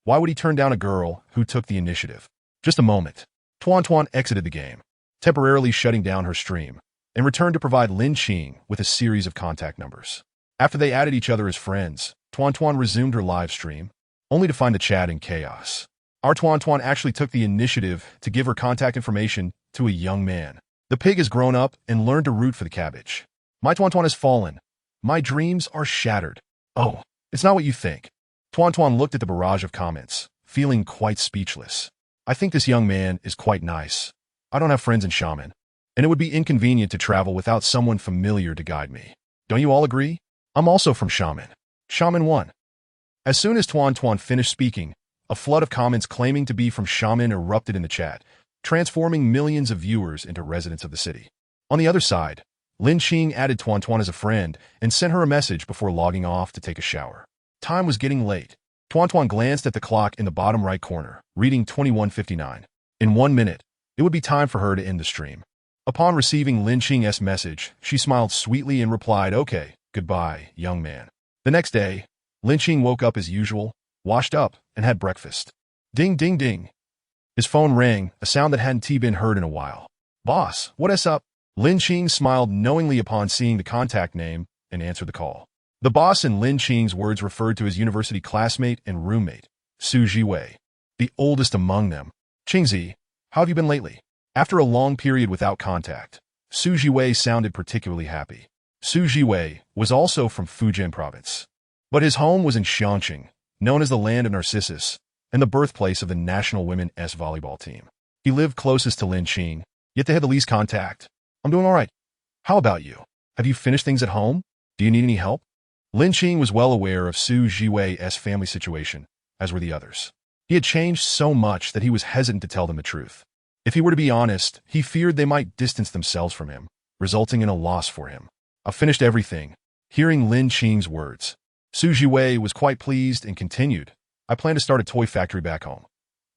Why would he turn down a girl who took the initiative? Just a moment. Tuan Tuan exited the game, temporarily shutting down her stream, and returned to provide Lin Qing with a series of contact numbers. After they added each other as friends, Tuan Tuan resumed her live stream, only to find the chat in chaos. Our Tuan Tuan actually took the initiative to give her contact information to a young man. The pig has grown up and learned to root for the cabbage. My Tuan Tuan has fallen. My dreams are shattered. Oh, it's not what you think. Tuan Tuan looked at the barrage of comments, feeling quite speechless. I think this young man is quite nice. I don't have friends in Shaman, and it would be inconvenient to travel without someone familiar to guide me. Don't you all agree? I'm also from Shaman. Shaman 1. As soon as Tuan Tuan finished speaking, a flood of comments claiming to be from Shaman erupted in the chat, transforming millions of viewers into residents of the city. On the other side, Lin Qing added Tuan Tuan as a friend and sent her a message before logging off to take a shower. Time was getting late. Tuan Tuan glanced at the clock in the bottom right corner, reading 21:59. In 1 minute, it would be time for her to end the stream. Upon receiving Lin Qing's message, she smiled sweetly and replied, "Okay, goodbye, young man." The next day, Lin Qing woke up as usual, washed up, and had breakfast. Ding, ding, ding. His phone rang, a sound that hadn't been heard in a while. "Boss, what's up?" Lin Qing smiled knowingly upon seeing the contact name and answered the call. The boss in Lin Qing's words referred to his university classmate and roommate, Su Jiwei, the oldest among them. "Qingzi, how have you been lately?" After a long period without contact, Su Jiwei sounded particularly happy. Su Jiwei was also from Fujian province, but his home was in Xiangqing, known as the land of Narcissus, and the birthplace of the national women's volleyball team. He lived closest to Lin Qing, yet they had the least contact. "I'm doing all right. How about you? Have you finished things at home? Do you need any help?" Lin Qing was well aware of Su Jiwei's family situation, as were the others. He had changed so much that he was hesitant to tell them the truth. If he were to be honest, he feared they might distance themselves from him, resulting in a loss for him. "I've finished everything." Hearing Lin Qing's words, Su Jiwei was quite pleased and continued, "I plan to start a toy factory back home.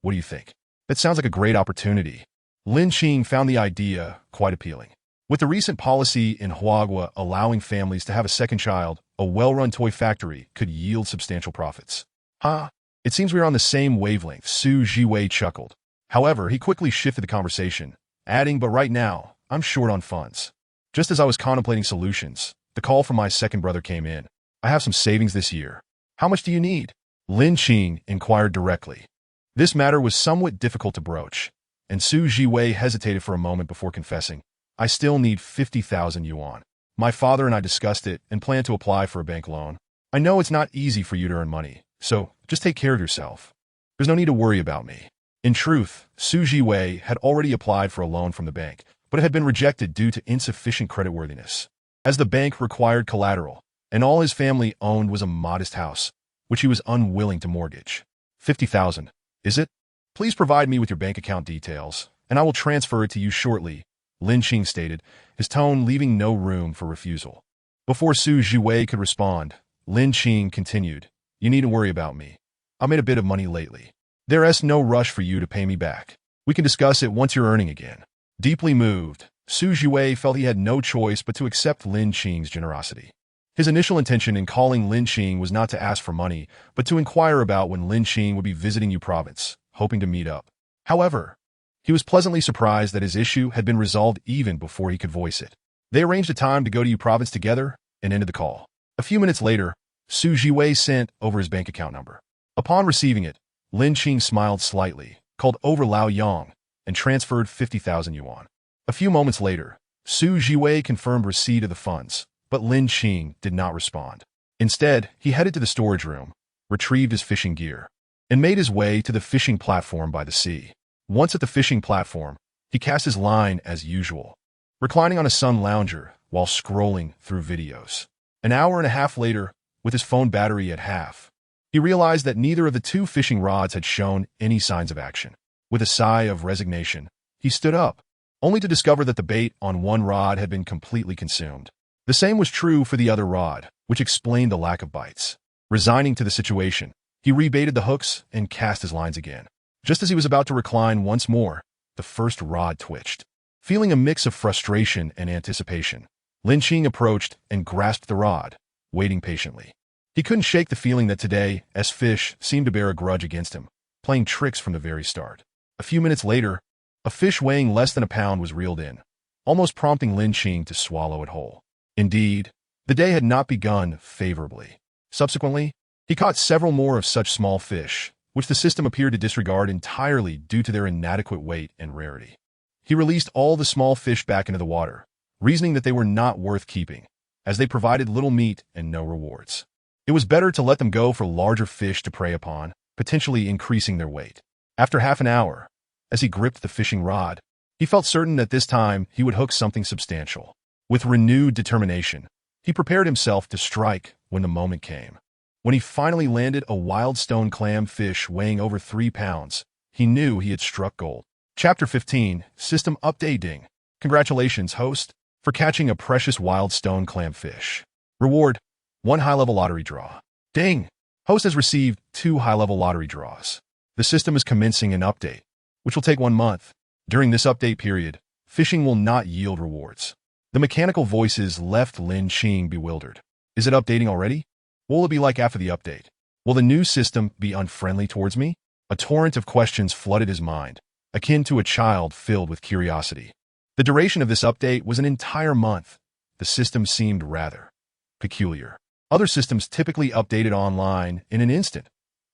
What do you think?" "That sounds like a great opportunity." Lin Qing found the idea quite appealing. With the recent policy in Huagua allowing families to have a second child, a well-run toy factory could yield substantial profits. It seems we are on the same wavelength," Su Jiwei chuckled. However, he quickly shifted the conversation, adding, "But right now, I'm short on funds." Just as I was contemplating solutions, the call from my second brother came in. "I have some savings this year. How much do you need?" Lin Qing inquired directly. This matter was somewhat difficult to broach, and Su Jiwei hesitated for a moment before confessing, "I still need 50,000 yuan. My father and I discussed it and plan to apply for a bank loan. I know it's not easy for you to earn money, so just take care of yourself. There's no need to worry about me." In truth, Su Jiwei had already applied for a loan from the bank, but it had been rejected due to insufficient creditworthiness, as the bank required collateral, and all his family owned was a modest house, which he was unwilling to mortgage. 50,000, is it? Please provide me with your bank account details, and I will transfer it to you shortly," Lin Qing stated, his tone leaving no room for refusal. Before Su Jiwei could respond, Lin Qing continued, "You needn't worry about me. I made a bit of money lately. There's no rush for you to pay me back. We can discuss it once you're earning again." Deeply moved, Su Jiwei felt he had no choice but to accept Lin Qing's generosity. His initial intention in calling Lin Qing was not to ask for money, but to inquire about when Lin Qing would be visiting Yu Province, hoping to meet up. However, he was pleasantly surprised that his issue had been resolved even before he could voice it. They arranged a time to go to Yu Province together and ended the call. A few minutes later, Su Jiwei sent over his bank account number. Upon receiving it, Lin Qing smiled slightly, called over Lao Yang, and transferred 50,000 yuan. A few moments later, Su Jiwei confirmed receipt of the funds, but Lin Qing did not respond. Instead, he headed to the storage room, retrieved his fishing gear, and made his way to the fishing platform by the sea. Once at the fishing platform, he cast his line as usual, reclining on a sun lounger while scrolling through videos. An hour and a half later, with his phone battery at half, he realized that neither of the two fishing rods had shown any signs of action. With a sigh of resignation, he stood up, only to discover that the bait on one rod had been completely consumed. The same was true for the other rod, which explained the lack of bites. Resigning to the situation, he rebaited the hooks and cast his lines again. Just as he was about to recline once more, the first rod twitched. Feeling a mix of frustration and anticipation, Lin Qing approached and grasped the rod, waiting patiently. He couldn't shake the feeling that today's fish seemed to bear a grudge against him, playing tricks from the very start. A few minutes later, A fish weighing less than a pound was reeled in, almost prompting Lin Qing to swallow it whole. Indeed, the day had not begun favorably. Subsequently, he caught several more of such small fish, which the system appeared to disregard entirely due to their inadequate weight and rarity. He released all the small fish back into the water, reasoning that they were not worth keeping, as they provided little meat and no rewards. It was better to let them go for larger fish to prey upon, potentially increasing their weight. After half an hour, as he gripped the fishing rod, he felt certain that this time he would hook something substantial. With renewed determination, he prepared himself to strike when the moment came. When he finally landed a wild stone clam fish weighing over 3 pounds, he knew he had struck gold. Chapter 15, System Updating. Congratulations, host, for catching a precious wild stone clam fish. Reward, 1 high-level lottery draw. Ding! Host has received 2 high-level lottery draws. The system is commencing an update, which will take 1 month. During this update period, fishing will not yield rewards. The mechanical voices left Lin Qing bewildered. Is it updating already? What will it be like after the update? Will the new system be unfriendly towards me? A torrent of questions flooded his mind, akin to a child filled with curiosity. The duration of this update was an entire month. The system seemed rather peculiar. Other systems typically updated online in an instant.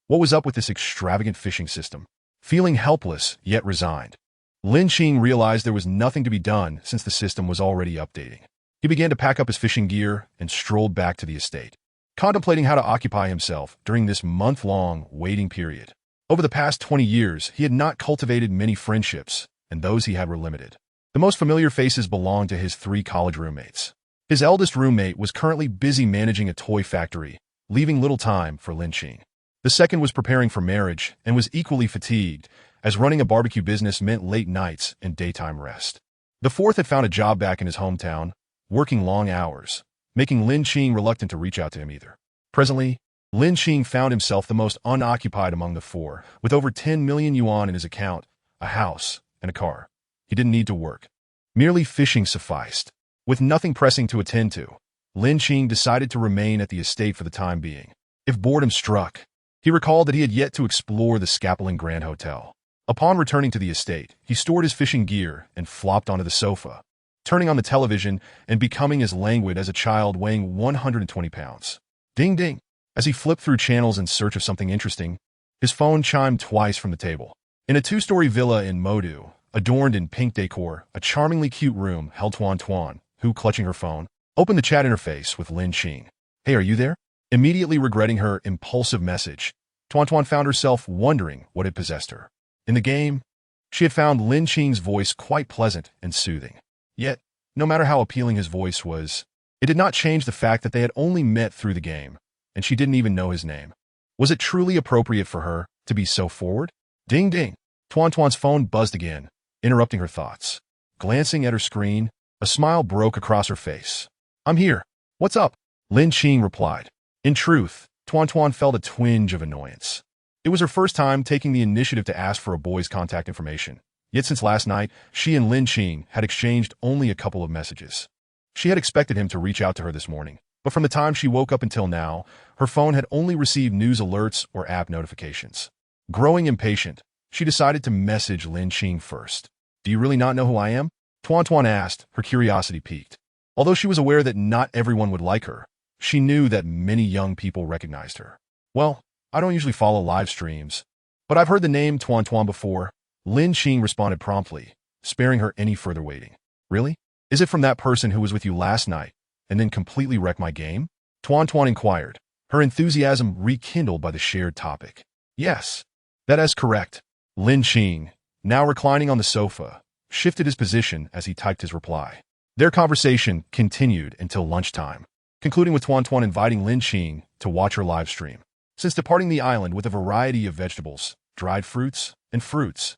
What was up with this extravagant fishing system? Feeling helpless yet resigned, Lin Qing realized there was nothing to be done since the system was already updating. He began to pack up his fishing gear and strolled back to the estate, contemplating how to occupy himself during this month-long waiting period. Over the past 20 years, he had not cultivated many friendships, and those he had were limited. The most familiar faces belonged to his 3 college roommates. His eldest roommate was currently busy managing a toy factory, leaving little time for Lin Qing. The second was preparing for marriage and was equally fatigued, as running a barbecue business meant late nights and daytime rest. The fourth had found a job back in his hometown, working long hours, making Lin Qing reluctant to reach out to him either. Presently, Lin Qing found himself the most unoccupied among the 4, with over 10 million yuan in his account, a house, and a car. He didn't need to work. Merely fishing sufficed. With nothing pressing to attend to, Lin Qing decided to remain at the estate for the time being. If boredom struck, he recalled that he had yet to explore the Scapoling Grand Hotel. Upon returning to the estate, he stored his fishing gear and flopped onto the sofa, turning on the television and becoming as languid as a child weighing 120 pounds. Ding ding! As he flipped through channels in search of something interesting, his phone chimed twice from the table. In a 2-story villa in Modu, adorned in pink decor, a charmingly cute room held Tuan Tuan, who, clutching her phone, opened the chat interface with Lin Qing. Hey, are you there? Immediately regretting her impulsive message, Tuan Tuan found herself wondering what had possessed her. In the game, she had found Lin Qing's voice quite pleasant and soothing. Yet, no matter how appealing his voice was, it did not change the fact that they had only met through the game, and she didn't even know his name. Was it truly appropriate for her to be so forward? Ding ding! Tuan Tuan's phone buzzed again, interrupting her thoughts. Glancing at her screen, a smile broke across her face. I'm here. What's up? Lin Qing replied. In truth, Tuan Tuan felt a twinge of annoyance. It was her first time taking the initiative to ask for a boy's contact information. Yet since last night, she and Lin Qing had exchanged only a couple of messages. She had expected him to reach out to her this morning, but from the time she woke up until now, her phone had only received news alerts or app notifications. Growing impatient, she decided to message Lin Qing first. Do you really not know who I am? Tuan Tuan asked, her curiosity piqued. Although she was aware that not everyone would like her, she knew that many young people recognized her. Well, I don't usually follow live streams, but I've heard the name Tuan Tuan before. Lin Qing responded promptly, sparing her any further waiting. Really? Is it from that person who was with you last night and then completely wrecked my game? Tuan Tuan inquired, her enthusiasm rekindled by the shared topic. Yes, that is correct. Lin Qing, now reclining on the sofa, shifted his position as he typed his reply. Their conversation continued until lunchtime, concluding with Tuan Tuan inviting Lin Qing to watch her live stream. Since departing the island with a variety of vegetables, dried fruits, and fruits,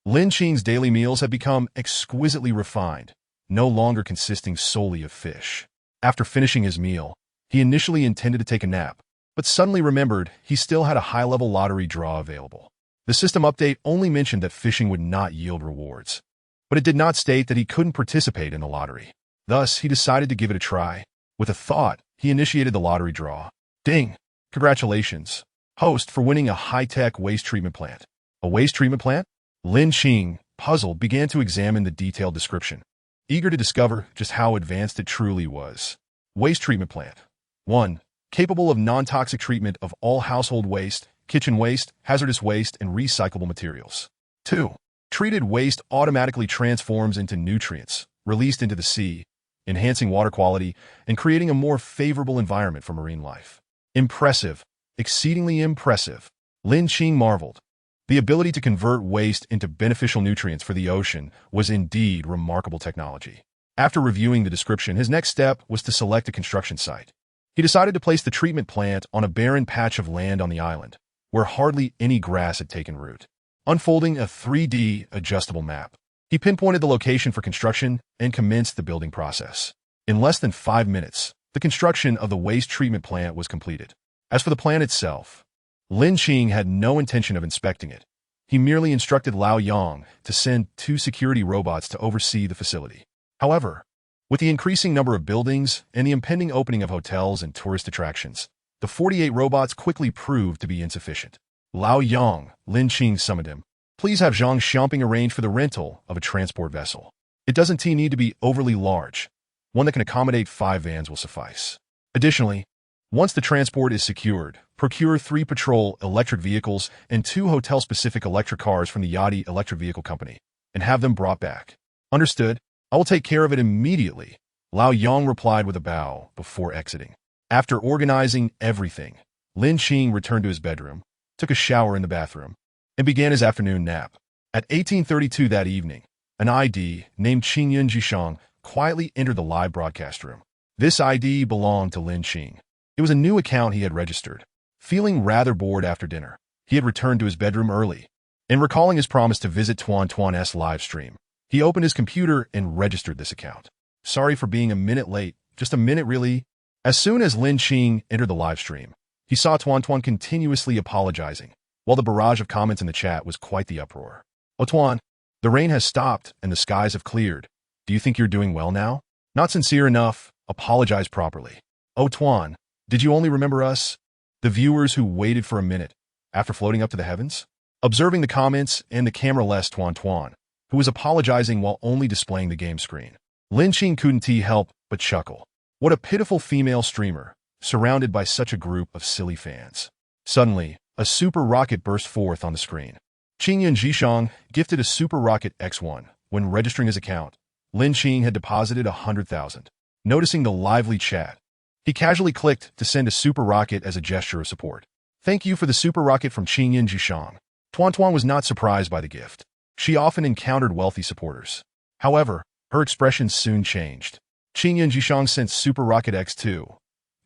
Lin Qing's daily meals had become exquisitely refined, no longer consisting solely of fish. After finishing his meal, he initially intended to take a nap, but suddenly remembered he still had a high-level lottery draw available. The system update only mentioned that fishing would not yield rewards, but it did not state that he couldn't participate in the lottery. Thus, he decided to give it a try. With a thought, he initiated the lottery draw. Ding! Congratulations, host, for winning a high-tech waste treatment plant. A waste treatment plant? Lin Qing, puzzled, began to examine the detailed description, eager to discover just how advanced it truly was. Waste treatment plant. 1. Capable of non-toxic treatment of all household waste, kitchen waste, hazardous waste, and recyclable materials. 2. Treated waste automatically transforms into nutrients, released into the sea, enhancing water quality and creating a more favorable environment for marine life. Impressive. Exceedingly impressive. Lin Qing marveled. The ability to convert waste into beneficial nutrients for the ocean was indeed remarkable technology. After reviewing the description, his next step was to select a construction site. He decided to place the treatment plant on a barren patch of land on the island, where hardly any grass had taken root. Unfolding a 3D adjustable map, he pinpointed the location for construction and commenced the building process. In less than 5 minutes, the construction of the waste treatment plant was completed. As for the plant itself, Lin Qing had no intention of inspecting it. He merely instructed Lao Yang to send 2 security robots to oversee the facility. However, with the increasing number of buildings and the impending opening of hotels and tourist attractions, the 48 robots quickly proved to be insufficient. Lao Yang, Lin Qing summoned him. Please have Zhang Xiaoping arrange for the rental of a transport vessel. It doesn't need to be overly large. One that can accommodate 5 vans will suffice. Additionally, once the transport is secured, procure 3 patrol electric vehicles and 2 hotel-specific electric cars from the Yachty Electric Vehicle Company, and have them brought back. Understood. I will take care of it immediately, Lao Yang replied with a bow before exiting. After organizing everything, Lin Qing returned to his bedroom, took a shower in the bathroom, and began his afternoon nap. At 1832 that evening, an ID named Qingyun Jishang quietly entered the live broadcast room. This ID belonged to Lin Qing. It was a new account he had registered. Feeling rather bored after dinner, he had returned to his bedroom early. And recalling his promise to visit Tuan Tuan's live stream, he opened his computer and registered this account. Sorry for being a minute late. Just a minute, really. As soon as Lin Qing entered the live stream, he saw Tuan Tuan continuously apologizing, while the barrage of comments in the chat was quite the uproar. Oh Tuan, the rain has stopped and the skies have cleared. Do you think you're doing well now? Not sincere enough. Apologize properly. Oh Tuan, did you only remember us? The viewers who waited for a minute after floating up to the heavens? Observing the comments and the camera-less Tuan Tuan, who was apologizing while only displaying the game screen, Lin Qing couldn't help but chuckle. What a pitiful female streamer, surrounded by such a group of silly fans. Suddenly, a super rocket burst forth on the screen. Qingyun Jishang gifted a super rocket X1. When registering his account, Lin Qing had deposited 100,000. Noticing the lively chat, he casually clicked to send a super rocket as a gesture of support. Thank you for the super rocket from Qingyun Jishang. Tuan Tuan was not surprised by the gift. She often encountered wealthy supporters. However, her expression soon changed. Qingyun Jishang sent super rocket X2.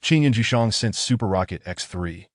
Qingyun Jishang sent super rocket X3.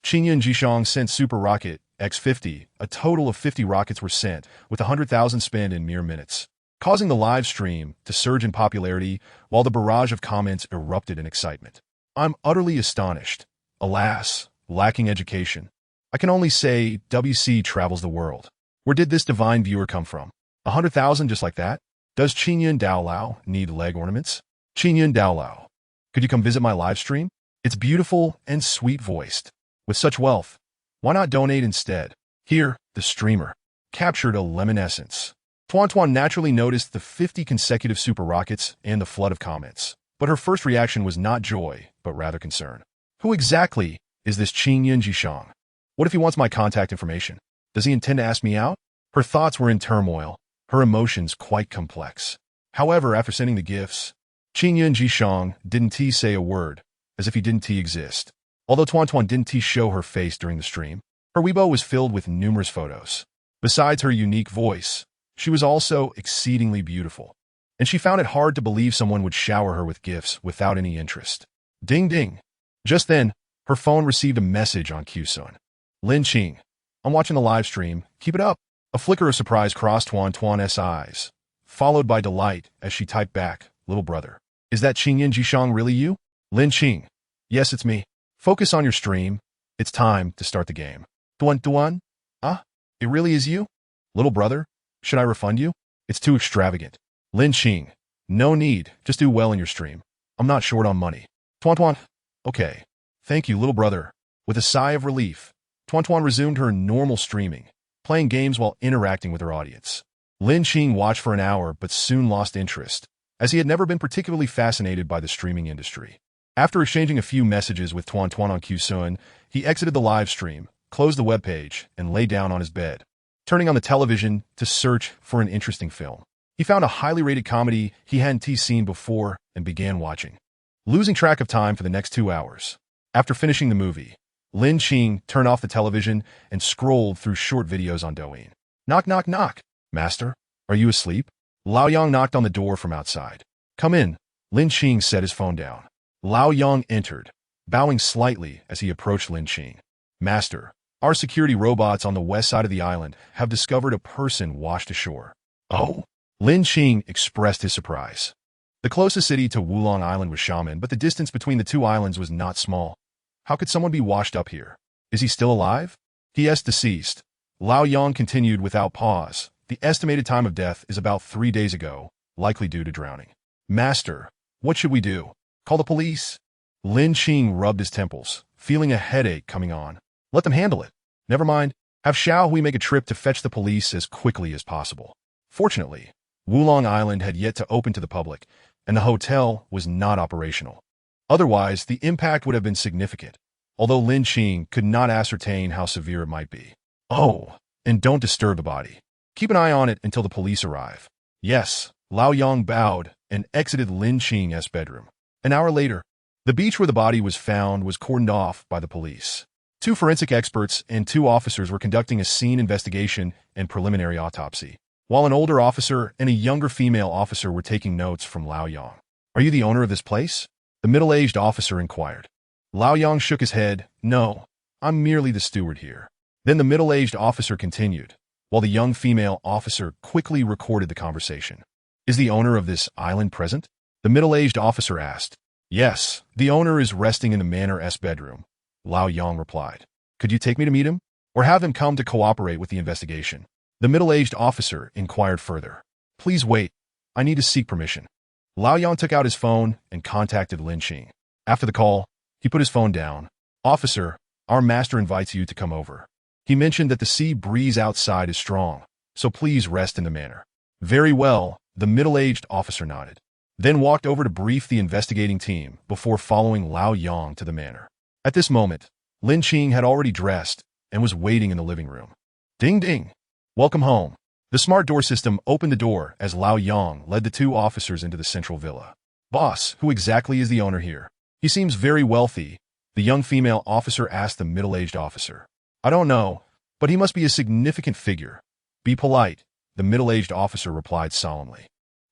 Qingyun Jishang sent super rocket X50. A total of 50 rockets were sent, with 100,000 spent in mere minutes, causing the live stream to surge in popularity while the barrage of comments erupted in excitement. I'm utterly astonished. Alas, lacking education, I can only say WC travels the world. Where did this divine viewer come from? 100,000 just like that? Does Qingyun Daolao need leg ornaments? Qingyun Daolao, could you come visit my live stream? It's beautiful and sweet-voiced. With such wealth, why not donate instead? Here, the streamer captured a lemon essence. Tuan Tuan naturally noticed the 50 consecutive super rockets and the flood of comments, but her first reaction was not joy, but rather concern. Who exactly is this Qingyun Jishang? What if he wants my contact information? Does he intend to ask me out? Her thoughts were in turmoil, her emotions quite complex. However, after sending the gifts, Qingyun Jishang didn't say a word, as if he didn't exist. Although Tuan Tuan didn't show her face during the stream, her Weibo was filled with numerous photos. Besides her unique voice, she was also exceedingly beautiful, and she found it hard to believe someone would shower her with gifts without any interest. Ding ding. Just then, her phone received a message on QSun. Lin Qing, I'm watching the live stream. Keep it up. A flicker of surprise crossed Tuan Tuan's eyes, followed by delight as she typed back, little brother. Is that Qingyun Jishang really you? Lin Qing. Yes, it's me. Focus on your stream. It's time to start the game. Tuan? Ah, it really is you? Little brother, should I refund you? It's too extravagant. Lin Qing. No need. Just do well in your stream. I'm not short on money. Tuan. Okay. Thank you, little brother. With a sigh of relief, Tuan resumed her normal streaming, playing games while interacting with her audience. Lin Qing watched for an hour but soon lost interest, as he had never been particularly fascinated by the streaming industry. After exchanging a few messages with Tuan Tuan on Qsun, he exited the live stream, closed the webpage, and lay down on his bed, turning on the television to search for an interesting film. He found a highly rated comedy he hadn't seen before and began watching, losing track of time for the next 2 hours. After finishing the movie, Lin Qing turned off the television and scrolled through short videos on Douyin. Knock, knock, knock. Master, are you asleep? Lao Yang knocked on the door from outside. Come in. Lin Qing set his phone down. Lao Yang entered, bowing slightly as he approached Lin Qing. Master, our security robots on the west side of the island have discovered a person washed ashore. Oh? Lin Qing expressed his surprise. The closest city to Wulong Island was Xiamen, but the distance between the two islands was not small. How could someone be washed up here? Is he still alive? He is deceased. Lao Yang continued without pause. The estimated time of death is about 3 days ago, likely due to drowning. Master, what should we do? Call the police? Lin Qing rubbed his temples, feeling a headache coming on. Let them handle it. Never mind. Have Xiao Hui make a trip to fetch the police as quickly as possible. Fortunately, Wulong Island had yet to open to the public, and the hotel was not operational. Otherwise, the impact would have been significant, although Lin Qing could not ascertain how severe it might be. Oh, and don't disturb the body. Keep an eye on it until the police arrive. Yes, Lao Yang bowed and exited Lin Qing's bedroom. An hour later, the beach where the body was found was cordoned off by the police. 2 forensic experts and 2 officers were conducting a scene investigation and preliminary autopsy, while an older officer and a younger female officer were taking notes from Lao Yang. Are you the owner of this place? The middle-aged officer inquired. Lao Yang shook his head. No, I'm merely the steward here. Then the middle-aged officer continued, while the young female officer quickly recorded the conversation. Is the owner of this island present? The middle-aged officer asked. Yes, the owner is resting in the Manor's bedroom, Lao Yang replied. Could you take me to meet him? Or have him come to cooperate with the investigation? The middle-aged officer inquired further. Please wait. I need to seek permission. Lao Yang took out his phone and contacted Lin Qing. After the call, he put his phone down. Officer, our master invites you to come over. He mentioned that the sea breeze outside is strong, so please rest in the manor. Very well, the middle-aged officer nodded, then walked over to brief the investigating team before following Lao Yang to the manor. At this moment, Lin Qing had already dressed and was waiting in the living room. Ding ding! Welcome home. The smart door system opened the door as Lao Yang led the 2 officers into the central villa. Boss, who exactly is the owner here? He seems very wealthy, the young female officer asked the middle-aged officer. I don't know, but he must be a significant figure. Be polite, the middle-aged officer replied solemnly.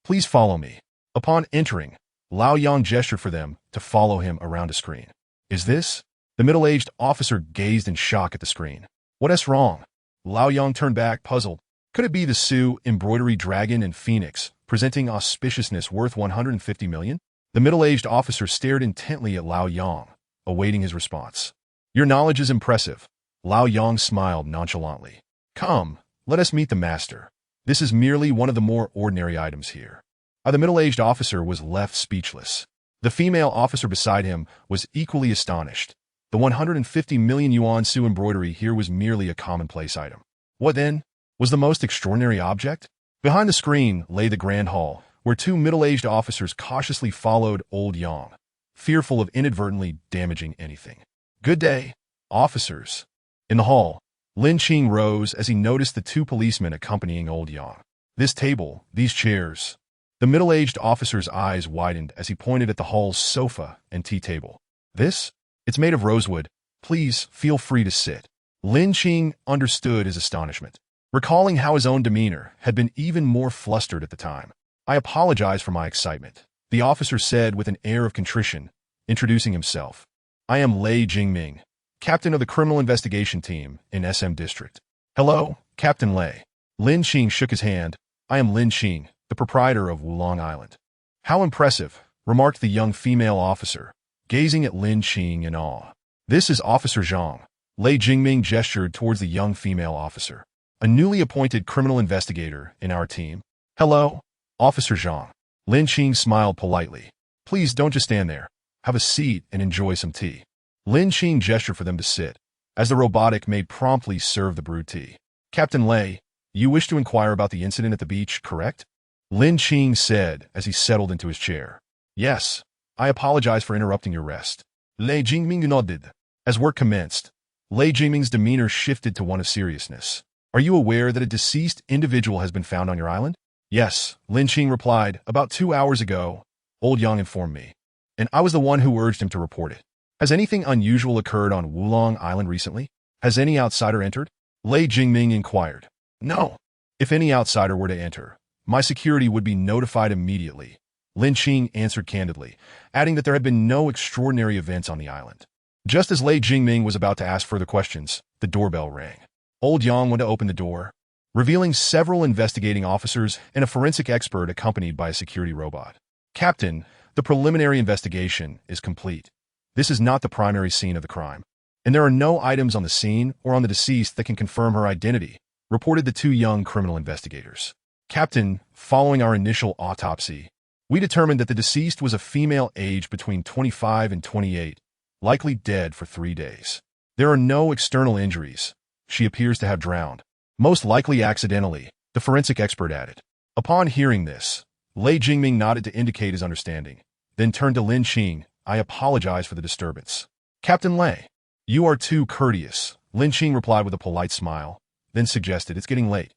Please follow me. Upon entering, Lao Yang gestured for them to follow him around a screen. Is this? The middle-aged officer gazed in shock at the screen. What is wrong? Lao Yang turned back, puzzled. Could it be the Sioux embroidery dragon and phoenix, presenting auspiciousness worth 150 million? The middle-aged officer stared intently at Lao Yang, awaiting his response. Your knowledge is impressive. Lao Yang smiled nonchalantly. Come, let us meet the master. This is merely one of the more ordinary items here. The middle-aged officer was left speechless. The female officer beside him was equally astonished. The 150 million yuan Sioux embroidery here was merely a commonplace item. What then was the most extraordinary object? Behind the screen lay the grand hall, where 2 middle-aged officers cautiously followed old Yang, fearful of inadvertently damaging anything. Good day, officers. In the hall, Lin Qing rose as he noticed the 2 policemen accompanying old Yang. This table, these chairs. The middle-aged officer's eyes widened as he pointed at the hall's sofa and tea table. This? It's made of rosewood. Please feel free to sit. Lin Qing understood his astonishment, recalling how his own demeanor had been even more flustered at the time. I apologize for my excitement, the officer said with an air of contrition, introducing himself. I am Lei Jingming, captain of the criminal investigation team in SM District. Hello, Captain Lei. Lin Qing shook his hand. I am Lin Qing, the proprietor of Wulong Island. How impressive, remarked the young female officer, gazing at Lin Qing in awe. This is Officer Zhang. Lei Jingming gestured towards the young female officer, a newly appointed criminal investigator in our team. Hello, Officer Zhang. Lin Qing smiled politely. Please don't just stand there. Have a seat and enjoy some tea. Lin Qing gestured for them to sit, as the robotic maid promptly served the brewed tea. Captain Lei, You wish to inquire about the incident at the beach, correct? Lin Qing said as he settled into his chair. Yes. I apologize for interrupting your rest. Lei Jingming nodded. As work commenced, Lei Jingming's demeanor shifted to one of seriousness. Are you aware that a deceased individual has been found on your island? Yes, Lin Qing replied. About 2 hours ago, Old Yang informed me. And I was the one who urged him to report it. Has anything unusual occurred on Wulong Island recently? Has any outsider entered? Lei Jingming inquired. No. If any outsider were to enter, my security would be notified immediately. Lin Qing answered candidly, adding that there had been no extraordinary events on the island. Just as Lei Jingming was about to ask further questions, the doorbell rang. Old Yang went to open the door, revealing several investigating officers and a forensic expert accompanied by a security robot. Captain, the preliminary investigation is complete. This is not the primary scene of the crime, and there are no items on the scene or on the deceased that can confirm her identity, reported the two young criminal investigators. Captain, following our initial autopsy, we determined that the deceased was a female aged between 25 and 28, likely dead for 3 days. There are no external injuries. She appears to have drowned, most likely accidentally, the forensic expert added. Upon hearing this, Lei Jingming nodded to indicate his understanding, then turned to Lin Qing. I apologize for the disturbance. Captain Lei, you are too courteous, Lin Qing replied with a polite smile, then suggested, it's getting late.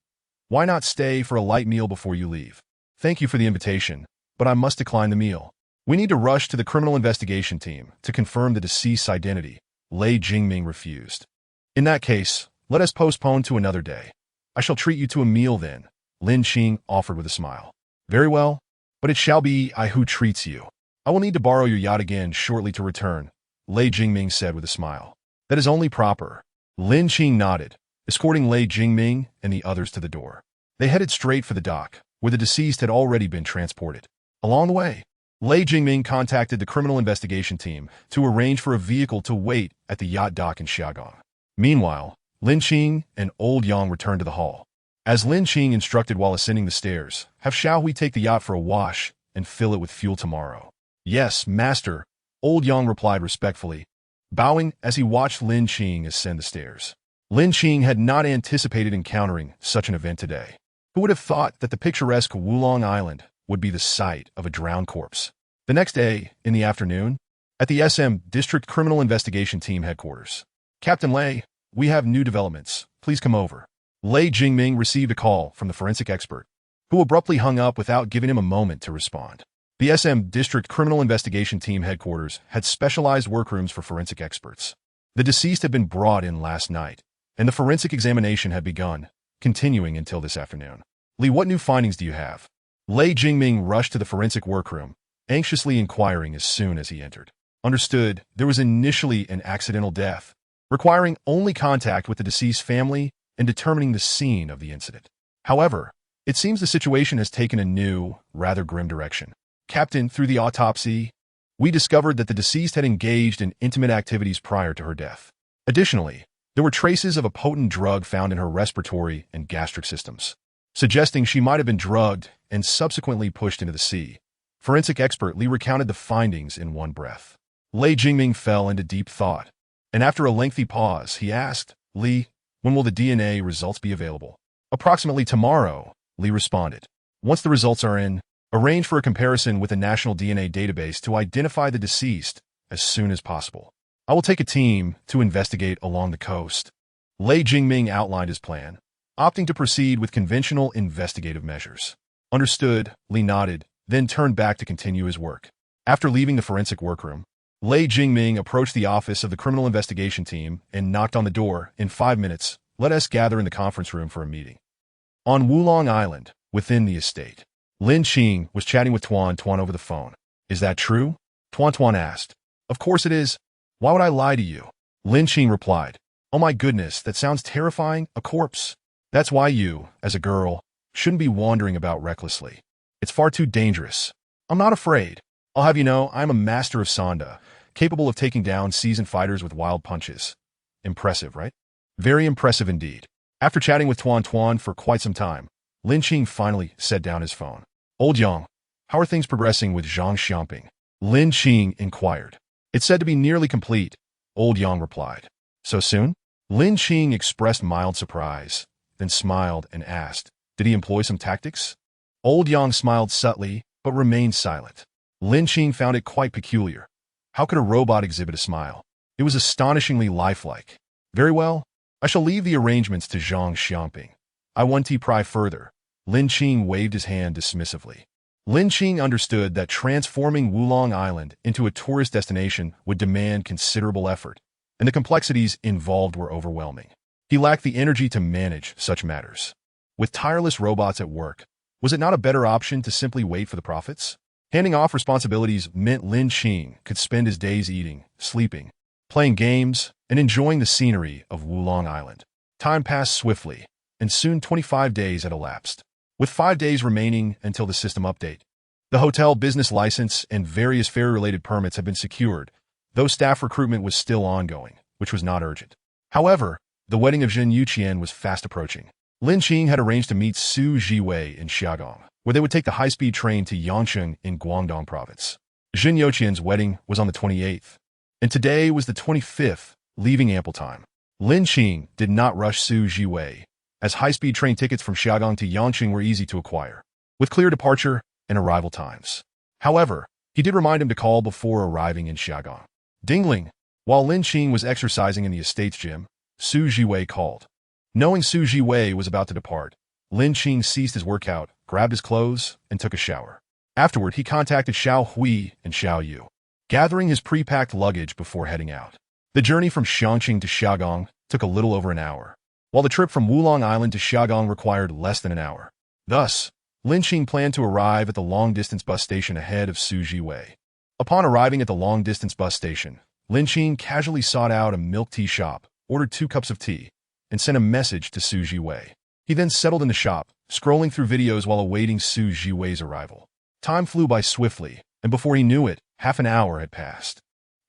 Why not stay for a light meal before you leave? Thank you for the invitation, but I must decline the meal. We need to rush to the criminal investigation team to confirm the deceased's identity. Lei Jingming refused. In that case, let us postpone to another day. I shall treat you to a meal then, Lin Qing offered with a smile. Very well, but it shall be I who treats you. I will need to borrow your yacht again shortly to return, Lei Jingming said with a smile. That is only proper. Lin Qing nodded, escorting Lei Jingming and the others to the door. They headed straight for the dock, where the deceased had already been transported. Along the way, Lei Jingming contacted the criminal investigation team to arrange for a vehicle to wait at the yacht dock in Xiaogong. Meanwhile, Lin Qing and Old Yang returned to the hall. As Lin Qing instructed while ascending the stairs, have shall we take the yacht for a wash and fill it with fuel tomorrow? Yes, master, Old Yang replied respectfully, bowing as he watched Lin Qing ascend the stairs. Lin Qing had not anticipated encountering such an event today. Who would have thought that the picturesque Wulong Island would be the site of a drowned corpse? The next day, in the afternoon, at the SM District Criminal Investigation Team headquarters. Captain Lei, we have new developments. Please come over. Lei Jingming received a call from the forensic expert, who abruptly hung up without giving him a moment to respond. The SM District Criminal Investigation Team headquarters had specialized workrooms for forensic experts. The deceased had been brought in last night, and the forensic examination had begun, continuing until this afternoon. Li, what new findings do you have? Lei Jingming rushed to the forensic workroom, anxiously inquiring as soon as he entered. Understood, there was initially an accidental death, requiring only contact with the deceased family and determining the scene of the incident. However, it seems the situation has taken a new, rather grim direction. Captain, through the autopsy, we discovered that the deceased had engaged in intimate activities prior to her death. Additionally, there were traces of a potent drug found in her respiratory and gastric systems, suggesting she might have been drugged and subsequently pushed into the sea. Forensic expert Li recounted the findings in one breath. Lei Jingming fell into deep thought, and after a lengthy pause, he asked, Li, when will the DNA results be available? Approximately tomorrow, Li responded. Once the results are in, arrange for a comparison with the National DNA Database to identify the deceased as soon as possible. I will take a team to investigate along the coast. Lei Jingming outlined his plan, opting to proceed with conventional investigative measures. Understood, Li nodded, then turned back to continue his work. After leaving the forensic workroom, Lei Jingming approached the office of the criminal investigation team and knocked on the door. In 5 minutes, let us gather in the conference room for a meeting. On Wulong Island, within the estate, Lin Qing was chatting with Tuan over the phone. Is that true? Tuan asked. Of course it is. Why would I lie to you? Lin Qing replied. Oh my goodness, that sounds terrifying, a corpse. That's why you, as a girl, shouldn't be wandering about recklessly. It's far too dangerous. I'm not afraid. I'll have you know, I'm a master of Sanda, capable of taking down seasoned fighters with wild punches. Impressive, right? Very impressive indeed. After chatting with Tuan for quite some time, Lin Qing finally set down his phone. Old Yang, how are things progressing with Zhang Xiaoping? Lin Qing inquired. It's said to be nearly complete, Old Yang replied. So soon? Lin Qing expressed mild surprise, then smiled and asked, "Did he employ some tactics?" Old Yang smiled subtly, but remained silent. Lin Qing found it quite peculiar. How could a robot exhibit a smile? It was astonishingly lifelike. "Very well. I shall leave the arrangements to Zhang Xiangping. I want to pry further." Lin Qing waved his hand dismissively. Lin Qing understood that transforming Wulong Island into a tourist destination would demand considerable effort, and the complexities involved were overwhelming. He lacked the energy to manage such matters. With tireless robots at work, was it not a better option to simply wait for the profits? Handing off responsibilities meant Lin Qing could spend his days eating, sleeping, playing games, and enjoying the scenery of Wulong Island. Time passed swiftly, and soon 25 days had elapsed. With 5 days remaining until the system update, the hotel business license and various ferry-related permits had been secured, though staff recruitment was still ongoing, which was not urgent. However, the wedding of Zhen Yuqian was fast approaching. Lin Qing had arranged to meet Su Jiwei in Xiagang, where they would take the high-speed train to Yangcheng in Guangdong province. Zhen Yuqian's wedding was on the 28th, and today was the 25th, leaving ample time. Lin Qing did not rush Su Jiwei, as high-speed train tickets from Xiagang to Yangcheng were easy to acquire, with clear departure and arrival times. However, he did remind him to call before arriving in Xiagang. Dingling, while Lin Qing was exercising in the estate's gym, Su Jiwei called. Knowing Su Jiwei was about to depart, Lin Qing ceased his workout, grabbed his clothes, and took a shower. Afterward, he contacted Xiao Hui and Xiao Yu, gathering his pre-packed luggage before heading out. The journey from Xiangqing to Xiagang took a little over an hour, while the trip from Wulong Island to Xiagang required less than an hour. Thus, Lin Qing planned to arrive at the long-distance bus station ahead of Su Jiwei. Upon arriving at the long-distance bus station, Lin Qing casually sought out a milk tea shop, ordered 2 cups of tea, and sent a message to Su Jiwei. He then settled in the shop, scrolling through videos while awaiting Su Jiwei's arrival. Time flew by swiftly, and before he knew it, half an hour had passed.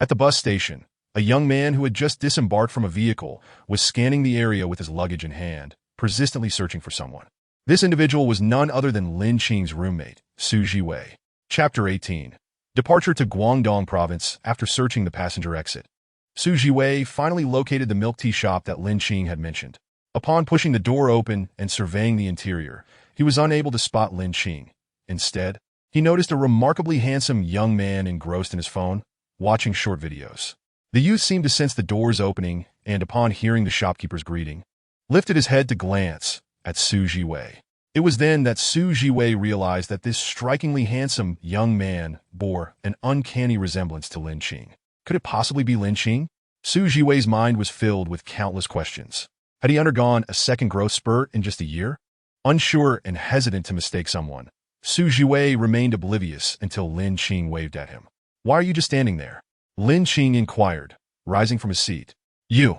At the bus station, a young man who had just disembarked from a vehicle was scanning the area with his luggage in hand, persistently searching for someone. This individual was none other than Lin Qing's roommate, Su Jiwei. Chapter 18. Departure to Guangdong province after searching the passenger exit. Su Jiwei finally located the milk tea shop that Lin Qing had mentioned. Upon pushing the door open and surveying the interior, he was unable to spot Lin Qing. Instead, he noticed a remarkably handsome young man engrossed in his phone, watching short videos. The youth seemed to sense the door's opening and, upon hearing the shopkeeper's greeting, lifted his head to glance at Su Jiwei. It was then that Su Jiwei realized that this strikingly handsome young man bore an uncanny resemblance to Lin Qing. Could it possibly be Lin Qing? Su Jiwei's mind was filled with countless questions. Had he undergone a second growth spurt in just a year? Unsure and hesitant to mistake someone, Su Jiwei remained oblivious until Lin Qing waved at him. "Why are you just standing there?" Lin Qing inquired, rising from his seat. You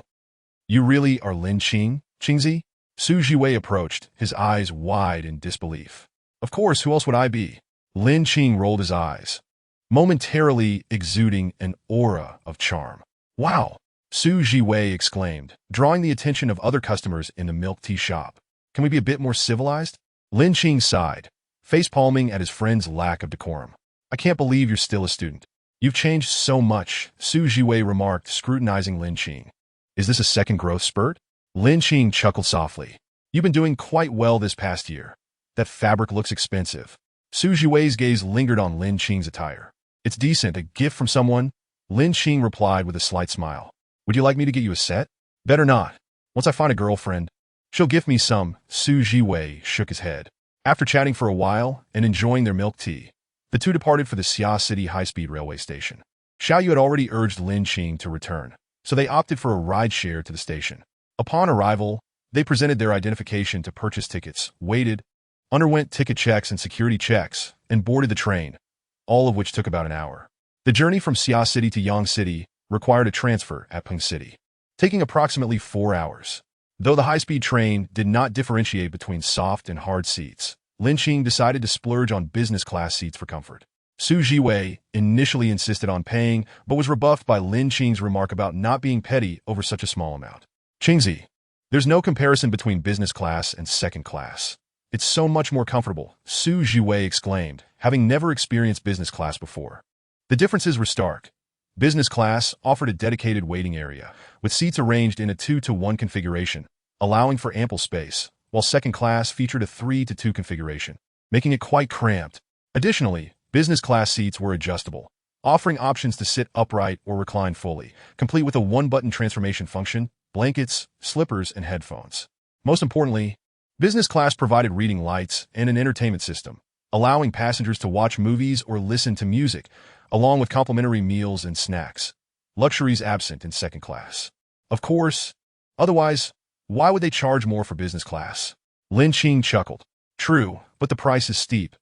really are Lin Qing, Qingzi?" Su Jiwei approached, his eyes wide in disbelief. "Of course, who else would I be?" Lin Qing rolled his eyes, momentarily exuding an aura of charm. "Wow!" Su Jiwei exclaimed, drawing the attention of other customers in the milk tea shop. "Can we be a bit more civilized?" Lin Qing sighed, face-palming at his friend's lack of decorum. "I can't believe you're still a student. You've changed so much," Su Jiwei remarked, scrutinizing Lin Qing. "Is this a second growth spurt?" Lin Qing chuckled softly. "You've been doing quite well this past year. That fabric looks expensive." Su Jiwei's gaze lingered on Lin Qing's attire. "It's decent, a gift from someone," Lin Qing replied with a slight smile. "Would you like me to get you a set?" "Better not. Once I find a girlfriend, she'll gift me some." Su Jiwei shook his head. After chatting for a while and enjoying their milk tea, the two departed for the Xia City high-speed railway station. Xiao Yu had already urged Lin Qing to return, so they opted for a ride-share to the station. Upon arrival, they presented their identification to purchase tickets, waited, underwent ticket checks and security checks, and boarded the train, all of which took about an hour. The journey from Xia City to Yang City required a transfer at Peng City, taking approximately 4 hours. Though the high-speed train did not differentiate between soft and hard seats, Lin Qing decided to splurge on business-class seats for comfort. Su Jiwei initially insisted on paying, but was rebuffed by Lin Qing's remark about not being petty over such a small amount. "Qingzi, there's no comparison between business class and second class. It's so much more comfortable," Su Jiwei exclaimed, having never experienced business class before. The differences were stark. Business class offered a dedicated waiting area, with seats arranged in a 2-to-1 configuration, allowing for ample space, while second class featured a 3-to-2 configuration, making it quite cramped. Additionally, business class seats were adjustable, offering options to sit upright or recline fully, complete with a one-button transformation function, blankets, slippers, and headphones. Most importantly, business class provided reading lights and an entertainment system, allowing passengers to watch movies or listen to music, along with complimentary meals and snacks. Luxuries absent in second class. Of course, otherwise, why would they charge more for business class? Lin Qing chuckled. True, but the price is steep.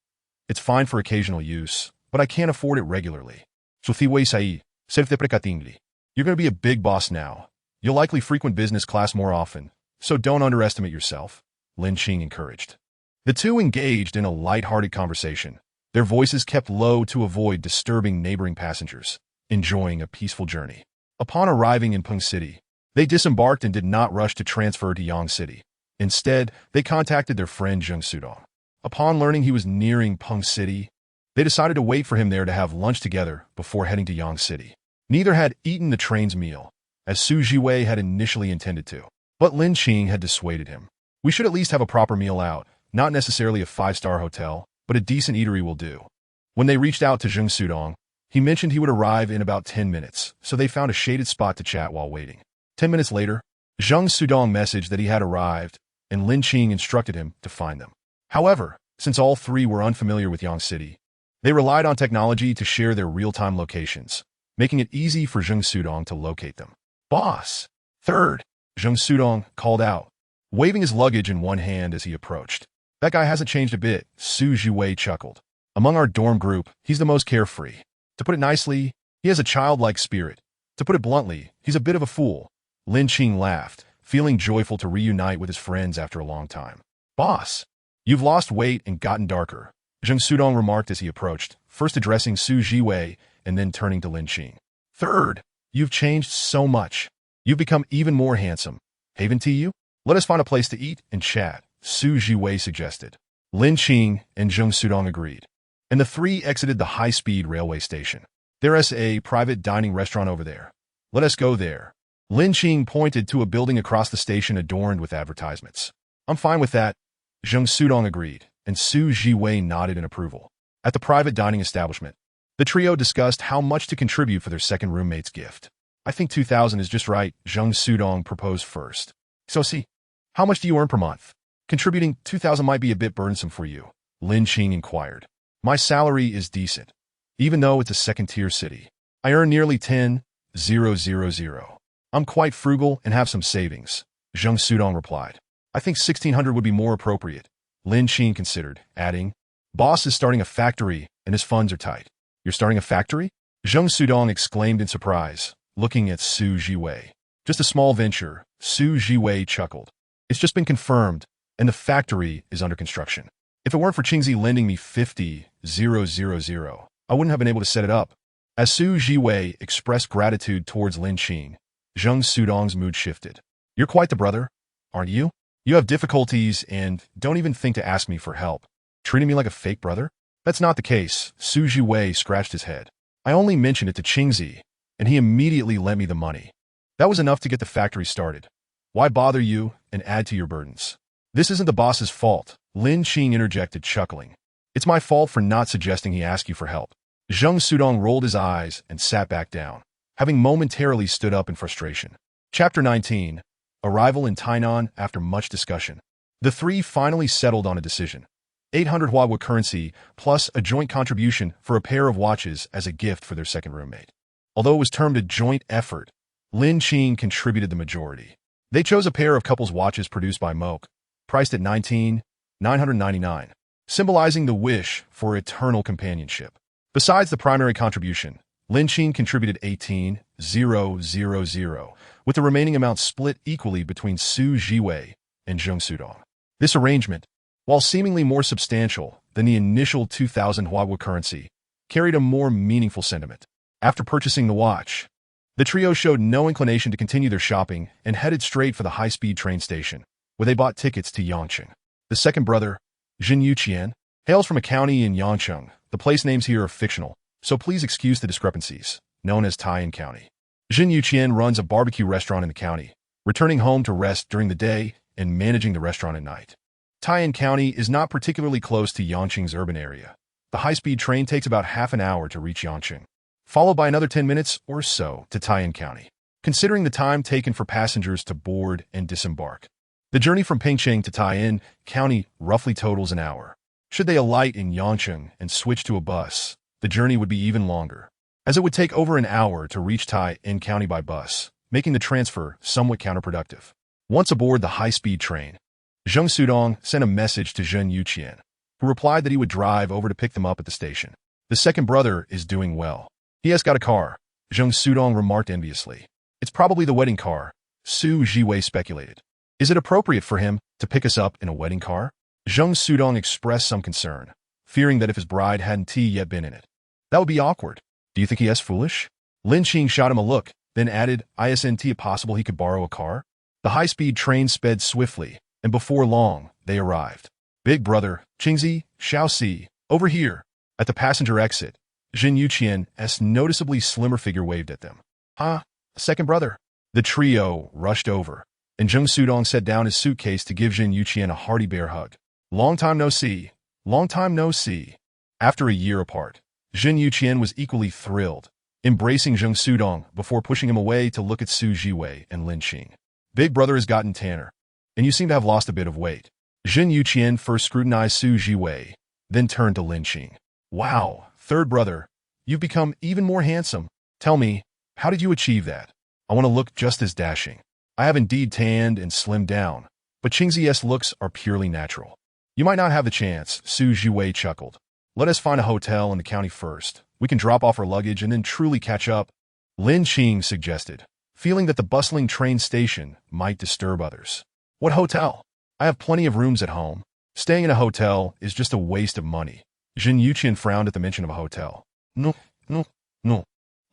It's fine for occasional use, but I can't afford it regularly. You're going to be a big boss now. You'll likely frequent business class more often, so don't underestimate yourself, Lin Qing encouraged. The two engaged in a light-hearted conversation, their voices kept low to avoid disturbing neighboring passengers, enjoying a peaceful journey. Upon arriving in Peng City, they disembarked and did not rush to transfer to Yang City. Instead, they contacted their friend Zheng Sudong. Upon learning he was nearing Peng City, they decided to wait for him there to have lunch together before heading to Yang City. Neither had eaten the train's meal, as Su Jiwei had initially intended to, but Lin Qing had dissuaded him. We should at least have a proper meal out, not necessarily a 5-star hotel, but a decent eatery will do. When they reached out to Zheng Sudong, he mentioned he would arrive in about 10 minutes, so they found a shaded spot to chat while waiting. 10 minutes later, Zheng Sudong messaged that he had arrived, and Lin Qing instructed him to find them. However, since all three were unfamiliar with Yang City, they relied on technology to share their real-time locations, making it easy for Zheng Sudong to locate them. Boss! Third, Zheng Sudong called out, waving his luggage in one hand as he approached. That guy hasn't changed a bit, Su Jiwei chuckled. Among our dorm group, he's the most carefree. To put it nicely, he has a childlike spirit. To put it bluntly, he's a bit of a fool. Lin Qing laughed, feeling joyful to reunite with his friends after a long time. Boss! You've lost weight and gotten darker, Zheng Sudong remarked as he approached, first addressing Su Jiwei and then turning to Lin Qing. Third, you've changed so much. You've become even more handsome. Haven't you? Let us find a place to eat and chat, Su Jiwei suggested. Lin Qing and Zheng Sudong agreed, and the three exited the high-speed railway station. There's a private dining restaurant over there. Let us go there. Lin Qing pointed to a building across the station adorned with advertisements. I'm fine with that, Zheng Sudong agreed, and Su Jiwei nodded in approval. At the private dining establishment, the trio discussed how much to contribute for their second roommate's gift. I think 2,000 is just right, Zheng Sudong proposed first. So see, how much do you earn per month? Contributing 2,000 might be a bit burdensome for you, Lin Qing inquired. My salary is decent, even though it's a second-tier city. I earn nearly 10,000. I'm quite frugal and have some savings, Zheng Sudong replied. I think 1,600 would be more appropriate, Lin Qing considered, adding, Boss is starting a factory and his funds are tight. You're starting a factory? Zheng Sudong exclaimed in surprise, looking at Su Jiwei. Just a small venture, Su Jiwei chuckled. It's just been confirmed, and the factory is under construction. If it weren't for Qingzi lending me 50,000, I wouldn't have been able to set it up. As Su Jiwei expressed gratitude towards Lin Qing, Zheng Sudong's mood shifted. You're quite the brother, aren't you? You have difficulties and don't even think to ask me for help. Treating me like a fake brother? That's not the case, Su Jiwei scratched his head. I only mentioned it to Qingzi, and he immediately lent me the money. That was enough to get the factory started. Why bother you and add to your burdens? This isn't the boss's fault, Lin Qing interjected, chuckling. It's my fault for not suggesting he ask you for help. Zheng Sudong rolled his eyes and sat back down, having momentarily stood up in frustration. Chapter 19. Arrival in Tainan after much discussion. The three finally settled on a decision. 800 Huawei currency plus a joint contribution for a pair of watches as a gift for their second roommate. Although it was termed a joint effort, Lin Qing contributed the majority. They chose a pair of couples watches produced by Moke, priced at 19,999, symbolizing the wish for eternal companionship. Besides the primary contribution, Lin Qing contributed 18,000, with the remaining amount split equally between Su Jiwei and Zheng Sudong. This arrangement, while seemingly more substantial than the initial 2,000 Huawei currency, carried a more meaningful sentiment. After purchasing the watch, the trio showed no inclination to continue their shopping and headed straight for the high-speed train station, where they bought tickets to Yangcheng. The second brother, Jin Yuqian, hails from a county in Yangcheng. The place names here are fictional, so please excuse the discrepancies, known as Taiyan County. Jin Yuqian runs a barbecue restaurant in the county, returning home to rest during the day and managing the restaurant at night. Tai'an County is not particularly close to Yangqing's urban area. The high-speed train takes about half an hour to reach Yangqing, followed by another 10 minutes or so to Tai'an County. Considering the time taken for passengers to board and disembark, the journey from Pingcheng to Tai'an County roughly totals an hour. Should they alight in Yangqing and switch to a bus, the journey would be even longer, as it would take over an hour to reach Tai'an County by bus, making the transfer somewhat counterproductive. Once aboard the high-speed train, Zheng Sudong sent a message to Zhen Yuqian, who replied that he would drive over to pick them up at the station. The second brother is doing well. He has got a car, Zheng Sudong remarked enviously. It's probably the wedding car, Su Jiwei speculated. Is it appropriate for him to pick us up in a wedding car? Zheng Sudong expressed some concern, fearing that if his bride hadn't yet been in it, that would be awkward. Do you think he is foolish? Lin Qing shot him a look, then added, isn't it possible he could borrow a car? The high-speed train sped swiftly, and before long, they arrived. Big brother, Qingzi, Shaoxi, over here. At the passenger exit, Zhen Yuqian's noticeably slimmer figure waved at them. Second brother. The trio rushed over, and Zheng Sudong set down his suitcase to give Zhen Yuqian a hearty bear hug. Long time no see. Long time no see. After a year apart, Zhen Yuqian was equally thrilled, embracing Zheng Sudong before pushing him away to look at Su Jiwei and Lin Qing. Big brother has gotten tanner, and you seem to have lost a bit of weight. Zhen Yuqian first scrutinized Su Jiwei, then turned to Lin Qing. Wow, third brother, you've become even more handsome. Tell me, how did you achieve that? I want to look just as dashing. I have indeed tanned and slimmed down, but Qingzi's looks are purely natural. You might not have the chance, Su Jiwei chuckled. Let us find a hotel in the county first. We can drop off our luggage and then truly catch up. Lin Qing suggested, feeling that the bustling train station might disturb others. What hotel? I have plenty of rooms at home. Staying in a hotel is just a waste of money. Zhen Yuqian frowned at the mention of a hotel. No.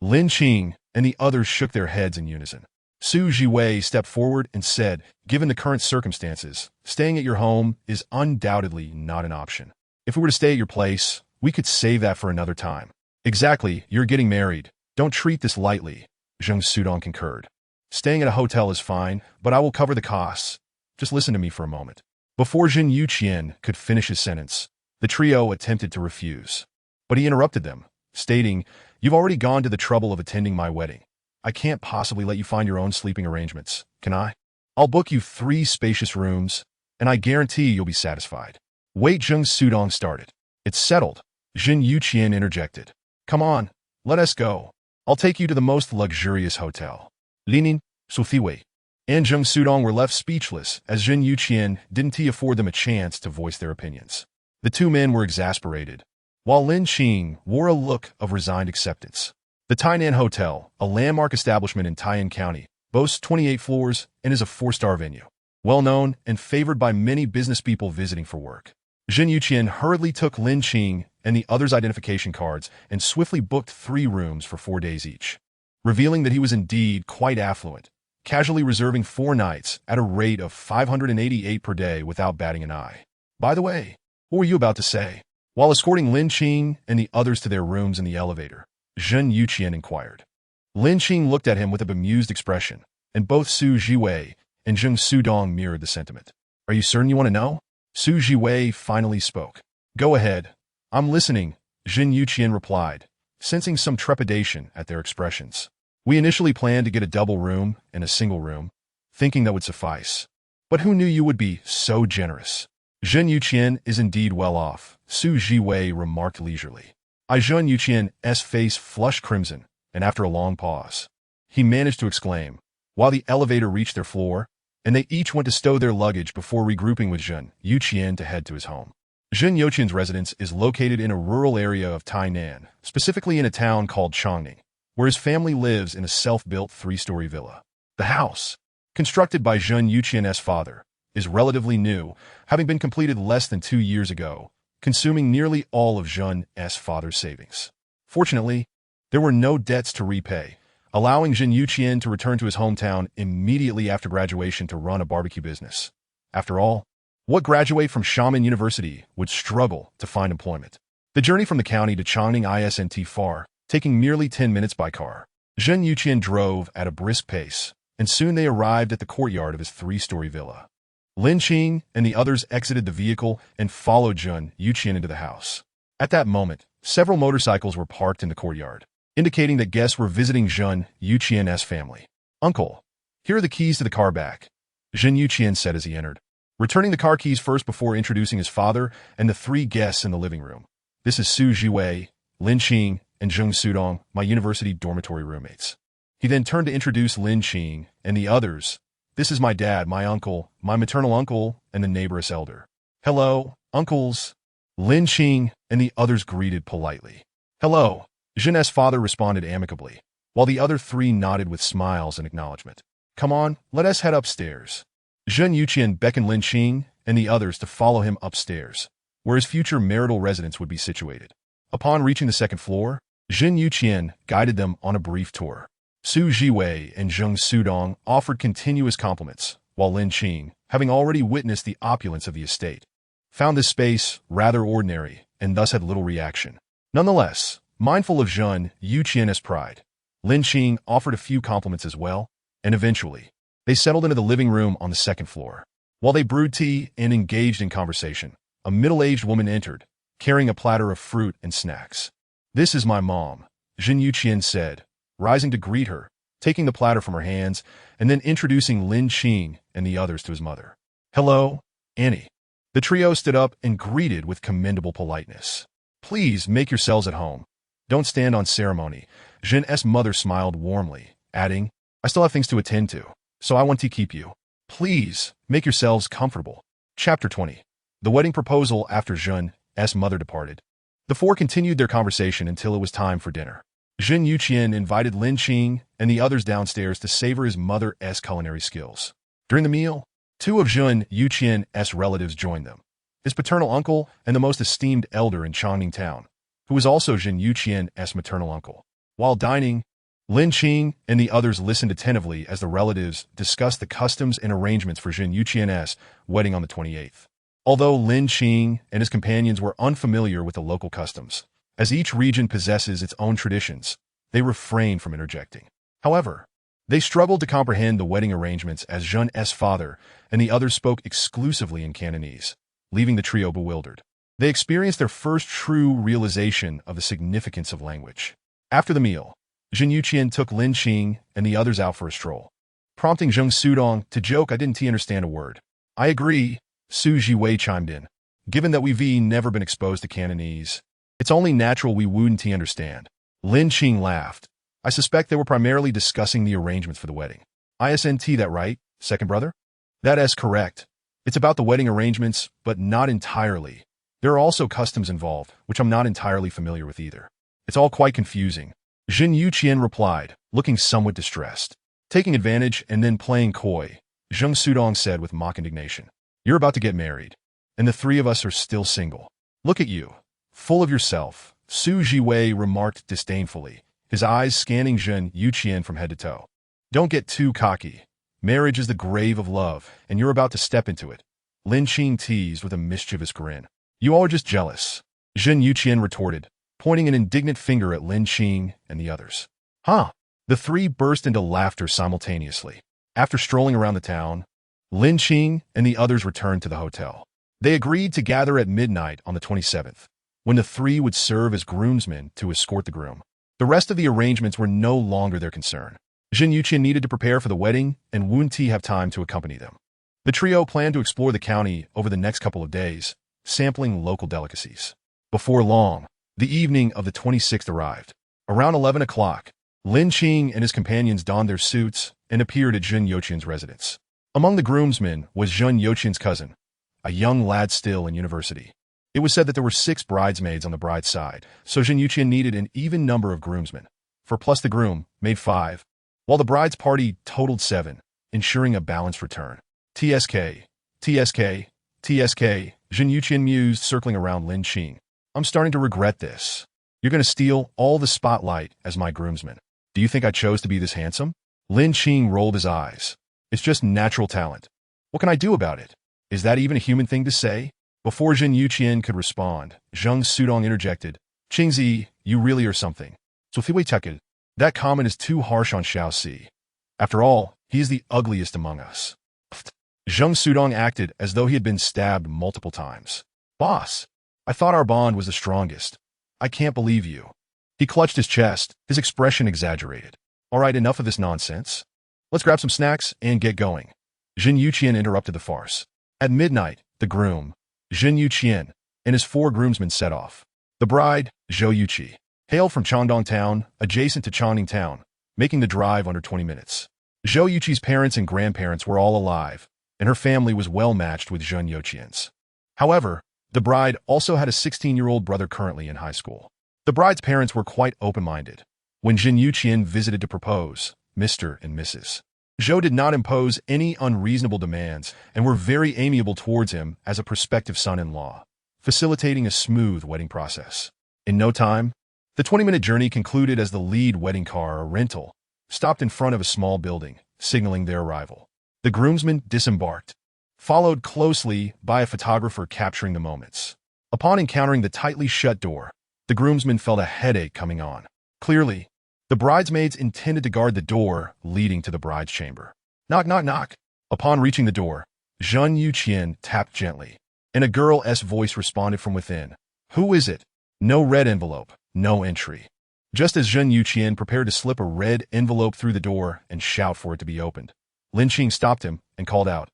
Lin Qing and the others shook their heads in unison. Su Jiwei stepped forward and said, given the current circumstances, staying at your home is undoubtedly not an option. If we were to stay at your place, we could save that for another time. Exactly, you're getting married. Don't treat this lightly, Zheng Sudong concurred. Staying at a hotel is fine, but I will cover the costs. Just listen to me for a moment. Before Zhen Yuqian could finish his sentence, the trio attempted to refuse. But he interrupted them, stating, you've already gone to the trouble of attending my wedding. I can't possibly let you find your own sleeping arrangements, can I? I'll book you 3 spacious rooms, and I guarantee you'll be satisfied. Wait, Zheng Sudong started. It's settled, Zhen Yuqian interjected. Come on, let us go. I'll take you to the most luxurious hotel. Linin, Suthiwei, and Zheng Sudong were left speechless as Zhen Yuqian didn't afford them a chance to voice their opinions. The two men were exasperated, while Lin Qing wore a look of resigned acceptance. The Tainan Hotel, a landmark establishment in Tai'an County, boasts 28 floors and is a 4-star venue, well known and favored by many business people visiting for work. Zhen Yuqian hurriedly took Lin Qing and the others' identification cards and swiftly booked 3 rooms for 4 days each, revealing that he was indeed quite affluent, casually reserving 4 nights at a rate of 588 per day without batting an eye. By the way, what were you about to say? While escorting Lin Qing and the others to their rooms in the elevator, Zhen Yuqian inquired. Lin Qing looked at him with a bemused expression, and both Su Jiwei and Zheng Sudong mirrored the sentiment. Are you certain you want to know? Su Jiwei finally spoke. Go ahead. I'm listening, Zhen Yuqian replied, sensing some trepidation at their expressions. We initially planned to get a double room and a single room, thinking that would suffice. But who knew you would be so generous? Zhen Yuqian is indeed well off, Su Jiwei remarked leisurely. Zhen Yuqian's face flushed crimson, and after a long pause, he managed to exclaim, while the elevator reached their floor, and they each went to stow their luggage before regrouping with Zhen Yuqian to head to his home. Zhen Yuqian's residence is located in a rural area of Tainan, specifically in a town called Chongning, where his family lives in a self-built 3-story villa. The house, constructed by Zhen Yuqian's father, is relatively new, having been completed less than 2 years ago, consuming nearly all of Zhen's father's savings. Fortunately, there were no debts to repay, allowing Zhen Yuqian to return to his hometown immediately after graduation to run a barbecue business. After all, what graduate from Xiamen University would struggle to find employment? The journey from the county to Chongning isn't far, taking merely 10 minutes by car. Zhen Yuqian drove at a brisk pace, and soon they arrived at the courtyard of his 3-story villa. Lin Qing and the others exited the vehicle and followed Zhen Yuqian into the house. At that moment, several motorcycles were parked in the courtyard, indicating that guests were visiting Zhen Yuqian's family. "Uncle, here are the keys to the car back," Zhen Yuqian said as he entered, returning the car keys first before introducing his father and the three guests in the living room. "This is Su Jiwei, Lin Qing, and Zheng Sudong, my university dormitory roommates." He then turned to introduce Lin Qing and the others. "This is my dad, my uncle, my maternal uncle, and the neighbor's elder." "Hello, uncles." Lin Qing and the others greeted politely. "Hello," Zhen's father responded amicably, while the other three nodded with smiles in acknowledgement. "Come on, let us head upstairs." Zhen Yuqian beckoned Lin Qing and the others to follow him upstairs, where his future marital residence would be situated. Upon reaching the second floor, Zhen Yuqian guided them on a brief tour. Su Jiwei and Zheng Sudong offered continuous compliments, while Lin Qing, having already witnessed the opulence of the estate, found this space rather ordinary and thus had little reaction. Nonetheless, mindful of Zhen Yuqian's pride, Lin Qing offered a few compliments as well, and eventually, they settled into the living room on the second floor. While they brewed tea and engaged in conversation, a middle-aged woman entered, carrying a platter of fruit and snacks. "This is my mom," Zhen Yuqian said, rising to greet her, taking the platter from her hands, and then introducing Lin Qing and the others to his mother. "Hello, Annie." The trio stood up and greeted with commendable politeness. "Please make yourselves at home. Don't stand on ceremony." Zhen's mother smiled warmly, adding, "I still have things to attend to, so I want to keep you. Please make yourselves comfortable." Chapter 20. The wedding proposal after Zhen's mother departed. The four continued their conversation until it was time for dinner. Zhen Yuqian invited Lin Qing and the others downstairs to savor his mother's culinary skills. During the meal, two of Zhen Yuqian's relatives joined them, his paternal uncle and the most esteemed elder in Changning Town, who was also Zhen Yuqian's maternal uncle. While dining, Lin Qing and the others listened attentively as the relatives discussed the customs and arrangements for Zhen Yuqian's wedding on the 28th. Although Lin Qing and his companions were unfamiliar with the local customs, as each region possesses its own traditions, they refrained from interjecting. However, they struggled to comprehend the wedding arrangements as Zhen's father and the others spoke exclusively in Cantonese, leaving the trio bewildered. They experienced their first true realization of the significance of language. After the meal, Zhen Yuqian took Lin Qing and the others out for a stroll, prompting Zheng Sudong to joke, "I didn't understand a word." "I agree," Su Jiwei chimed in. "Given that we've never been exposed to Cantonese, it's only natural we wouldn't understand." Lin Qing laughed. "I suspect they were primarily discussing the arrangements for the wedding." "Isn't that right, second brother?" "That is correct. It's about the wedding arrangements, but not entirely. There are also customs involved, which I'm not entirely familiar with either. It's all quite confusing," Zhen Yuqian replied, looking somewhat distressed. Taking advantage and then playing coy, Zheng Sudong said with mock indignation, "You're about to get married, and the three of us are still single. Look at you, full of yourself," Su Jiwei remarked disdainfully, his eyes scanning Zhen Yuqian from head to toe. "Don't get too cocky. Marriage is the grave of love, and you're about to step into it," Lin Qing teased with a mischievous grin. "You all are just jealous," Zhen Yuqian retorted, pointing an indignant finger at Lin Qing and the others. "Huh?" The three burst into laughter simultaneously. After strolling around the town, Lin Qing and the others returned to the hotel. They agreed to gather at midnight on the 27th, when the three would serve as groomsmen to escort the groom. The rest of the arrangements were no longer their concern. Zhen Yuqian needed to prepare for the wedding and wouldn't have time to accompany them. The trio planned to explore the county over the next couple of days, sampling local delicacies. Before long, the evening of the 26th arrived. Around 11 o'clock, Lin Qing and his companions donned their suits and appeared at Zhen Yuqian's residence. Among the groomsmen was Zhen Yuqian's cousin, a young lad still in university. It was said that there were 6 bridesmaids on the bride's side, so Zhen Yuqian needed an even number of groomsmen, for plus the groom made 5, while the bride's party totaled 7, ensuring a balanced return. "TSK, TSK, TSK, Zhen Yuqian mused, circling around Lin Qing. "I'm starting to regret this. You're going to steal all the spotlight as my groomsman. Do you think I chose to be this handsome?" Lin Qing rolled his eyes. "It's just natural talent. What can I do about it? Is that even a human thing to say?" Before Zhen Yuqian could respond, Zheng Sudong interjected, "Qingzi, you really are something. That comment is too harsh on Xiao Si. After all, he is the ugliest among us." Zheng Sudong acted as though he had been stabbed multiple times. Boss, I thought our bond was the strongest. I can't believe you. He clutched his chest, his expression exaggerated. All right, enough of this nonsense. Let's grab some snacks and get going. Jin Yuqian interrupted the farce. At midnight, the groom, Jin Yuqian, and his 4 groomsmen set off. The bride, Zhou Yuqi, hailed from Chandong Town, adjacent to Changning Town, making the drive under 20 minutes. Zhou Yuqi's parents and grandparents were all alive, and her family was well matched with Zheng Yuqian's. However, the bride also had a 16-year-old brother currently in high school. The bride's parents were quite open-minded. When Jin Yuqian visited to propose, Mr. and Mrs. Zhou did not impose any unreasonable demands and were very amiable towards him as a prospective son-in-law, facilitating a smooth wedding process. In no time, the 20-minute journey concluded as the lead wedding car, a rental, stopped in front of a small building, signaling their arrival. The groomsmen disembarked, followed closely by a photographer capturing the moments. Upon encountering the tightly shut door, the groomsmen felt a headache coming on. Clearly, the bridesmaids intended to guard the door leading to the bride's chamber. Knock, knock, knock. Upon reaching the door, Zheng Yuqian tapped gently, and a girl's voice responded from within. Who is it? No red envelope, no entry. Just as Zheng Yuqian prepared to slip a red envelope through the door and shout for it to be opened, Lin Qing stopped him and called out,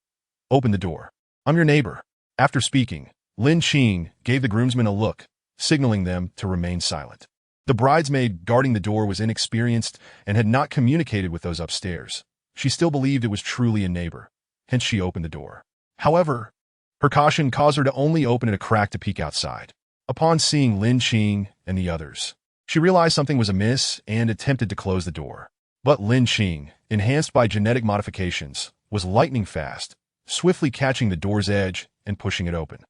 "Open the door. I'm your neighbor." After speaking, Lin Qing gave the groomsmen a look, signaling them to remain silent. The bridesmaid guarding the door was inexperienced and had not communicated with those upstairs. She still believed it was truly a neighbor, hence she opened the door. However, her caution caused her to only open it a crack to peek outside. Upon seeing Lin Qing and the others, she realized something was amiss and attempted to close the door. But Lin Qing, enhanced by genetic modifications, was lightning fast, swiftly catching the door's edge and pushing it open.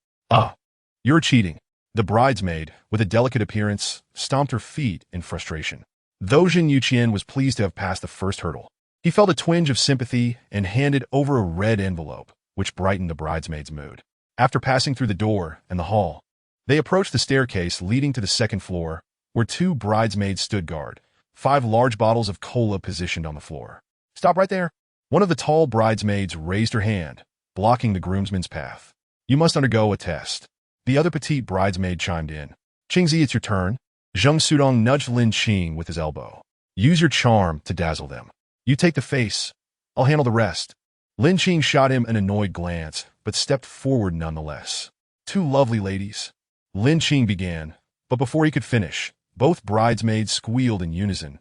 You're cheating. The bridesmaid, with a delicate appearance, stomped her feet in frustration. Though Jin Yuqian was pleased to have passed the first hurdle, he felt a twinge of sympathy and handed over a red envelope, which brightened the bridesmaid's mood. After passing through the door and the hall, they approached the staircase leading to the second floor, where 2 bridesmaids stood guard, 5 large bottles of cola positioned on the floor. Stop right there. One of the tall bridesmaids raised her hand, blocking the groomsman's path. You must undergo a test. The other petite bridesmaid chimed in. Qingzi, it's your turn. Zheng Sudong nudged Lin Qing with his elbow. Use your charm to dazzle them. You take the face. I'll handle the rest. Lin Qing shot him an annoyed glance, but stepped forward nonetheless. 2 lovely ladies. Lin Qing began, but before he could finish, both bridesmaids squealed in unison.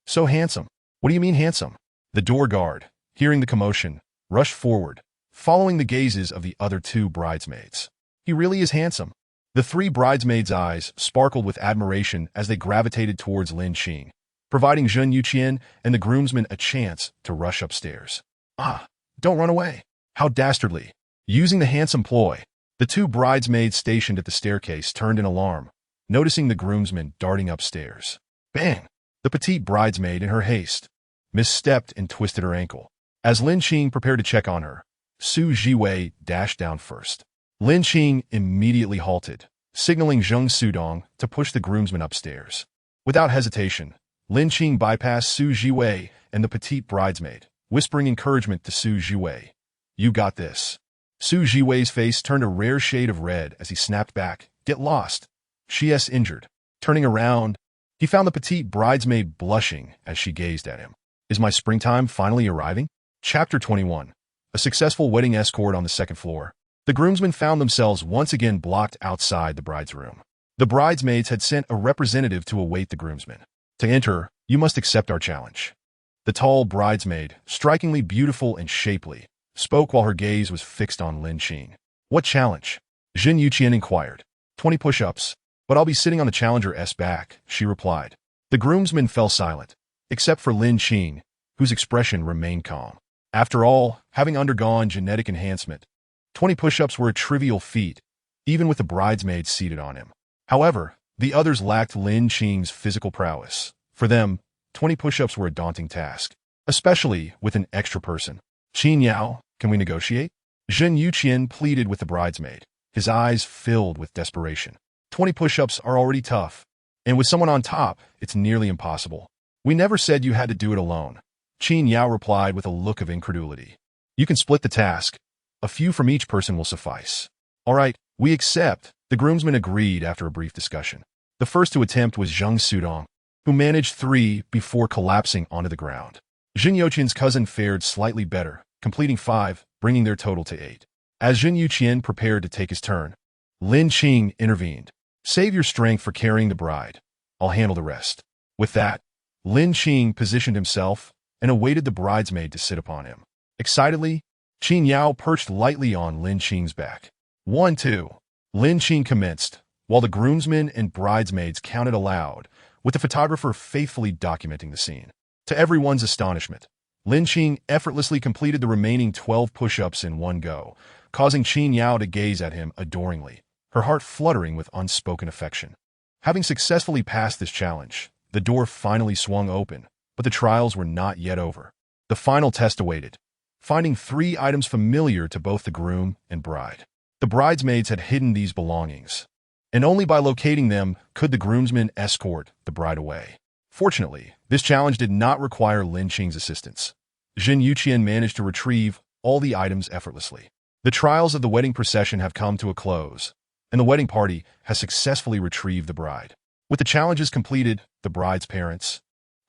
So handsome. What do you mean handsome? The door guard, hearing the commotion, rushed forward, following the gazes of the other 2 bridesmaids. He really is handsome. The 3 bridesmaids' eyes sparkled with admiration as they gravitated towards Lin Qing, providing Zheng Yuqian and the groomsmen a chance to rush upstairs. Don't run away. How dastardly. Using the handsome ploy, the 2 bridesmaids stationed at the staircase turned in alarm, noticing the groomsmen darting upstairs. Bang! The petite bridesmaid, in her haste, misstepped and twisted her ankle. As Lin Qing prepared to check on her, Su Jiwei dashed down first. Lin Qing immediately halted, signaling Zheng Sudong to push the groomsmen upstairs. Without hesitation, Lin Qing bypassed Su Jiwei and the petite bridesmaid, whispering encouragement to Su Jiwei. You got this. Su Jiwei's face turned a rare shade of red as he snapped back. Get lost. She's injured. Turning around, he found the petite bridesmaid blushing as she gazed at him. Is my springtime finally arriving? Chapter 21. A successful wedding escort on the second floor. The groomsmen found themselves once again blocked outside the bride's room. The bridesmaids had sent a representative to await the groomsmen. To enter, you must accept our challenge. The tall bridesmaid, strikingly beautiful and shapely, spoke while her gaze was fixed on Lin Qing. What challenge? Jin Yuqian inquired. 20 push-ups, but I'll be sitting on the challenger's back, she replied. The groomsmen fell silent, except for Lin Qing, whose expression remained calm. After all, having undergone genetic enhancement, 20 push-ups were a trivial feat, even with the bridesmaids seated on him. However, the others lacked Lin Qing's physical prowess. For them, 20 push-ups were a daunting task, especially with an extra person. Qin Yao, can we negotiate? Zhen Yuqian pleaded with the bridesmaid, his eyes filled with desperation. 20 push-ups are already tough, and with someone on top, it's nearly impossible. We never said you had to do it alone. Qin Yao replied with a look of incredulity. You can split the task. A few from each person will suffice. All right, we accept, the groomsmen agreed after a brief discussion. The first to attempt was Zheng Sudong, who managed 3 before collapsing onto the ground. Jin Youqian's cousin fared slightly better, completing 5, bringing their total to 8. As Jin Youqian prepared to take his turn, Lin Qing intervened. Save your strength for carrying the bride. I'll handle the rest. With that, Lin Qing positioned himself and awaited the bridesmaid to sit upon him. Excitedly, Qin Yao perched lightly on Lin Qing's back. 1, 2. Lin Qing commenced, while the groomsmen and bridesmaids counted aloud, with the photographer faithfully documenting the scene. To everyone's astonishment, Lin Qing effortlessly completed the remaining 12 push-ups in one go, causing Qin Yao to gaze at him adoringly, her heart fluttering with unspoken affection. Having successfully passed this challenge, the door finally swung open, but the trials were not yet over. The final test awaited, finding 3 items familiar to both the groom and bride. The bridesmaids had hidden these belongings, and only by locating them could the groomsmen escort the bride away. Fortunately, this challenge did not require Lin Qing's assistance. Jin Youqian managed to retrieve all the items effortlessly. The trials of the wedding procession have come to a close, and the wedding party has successfully retrieved the bride. With the challenges completed, the bride's parents,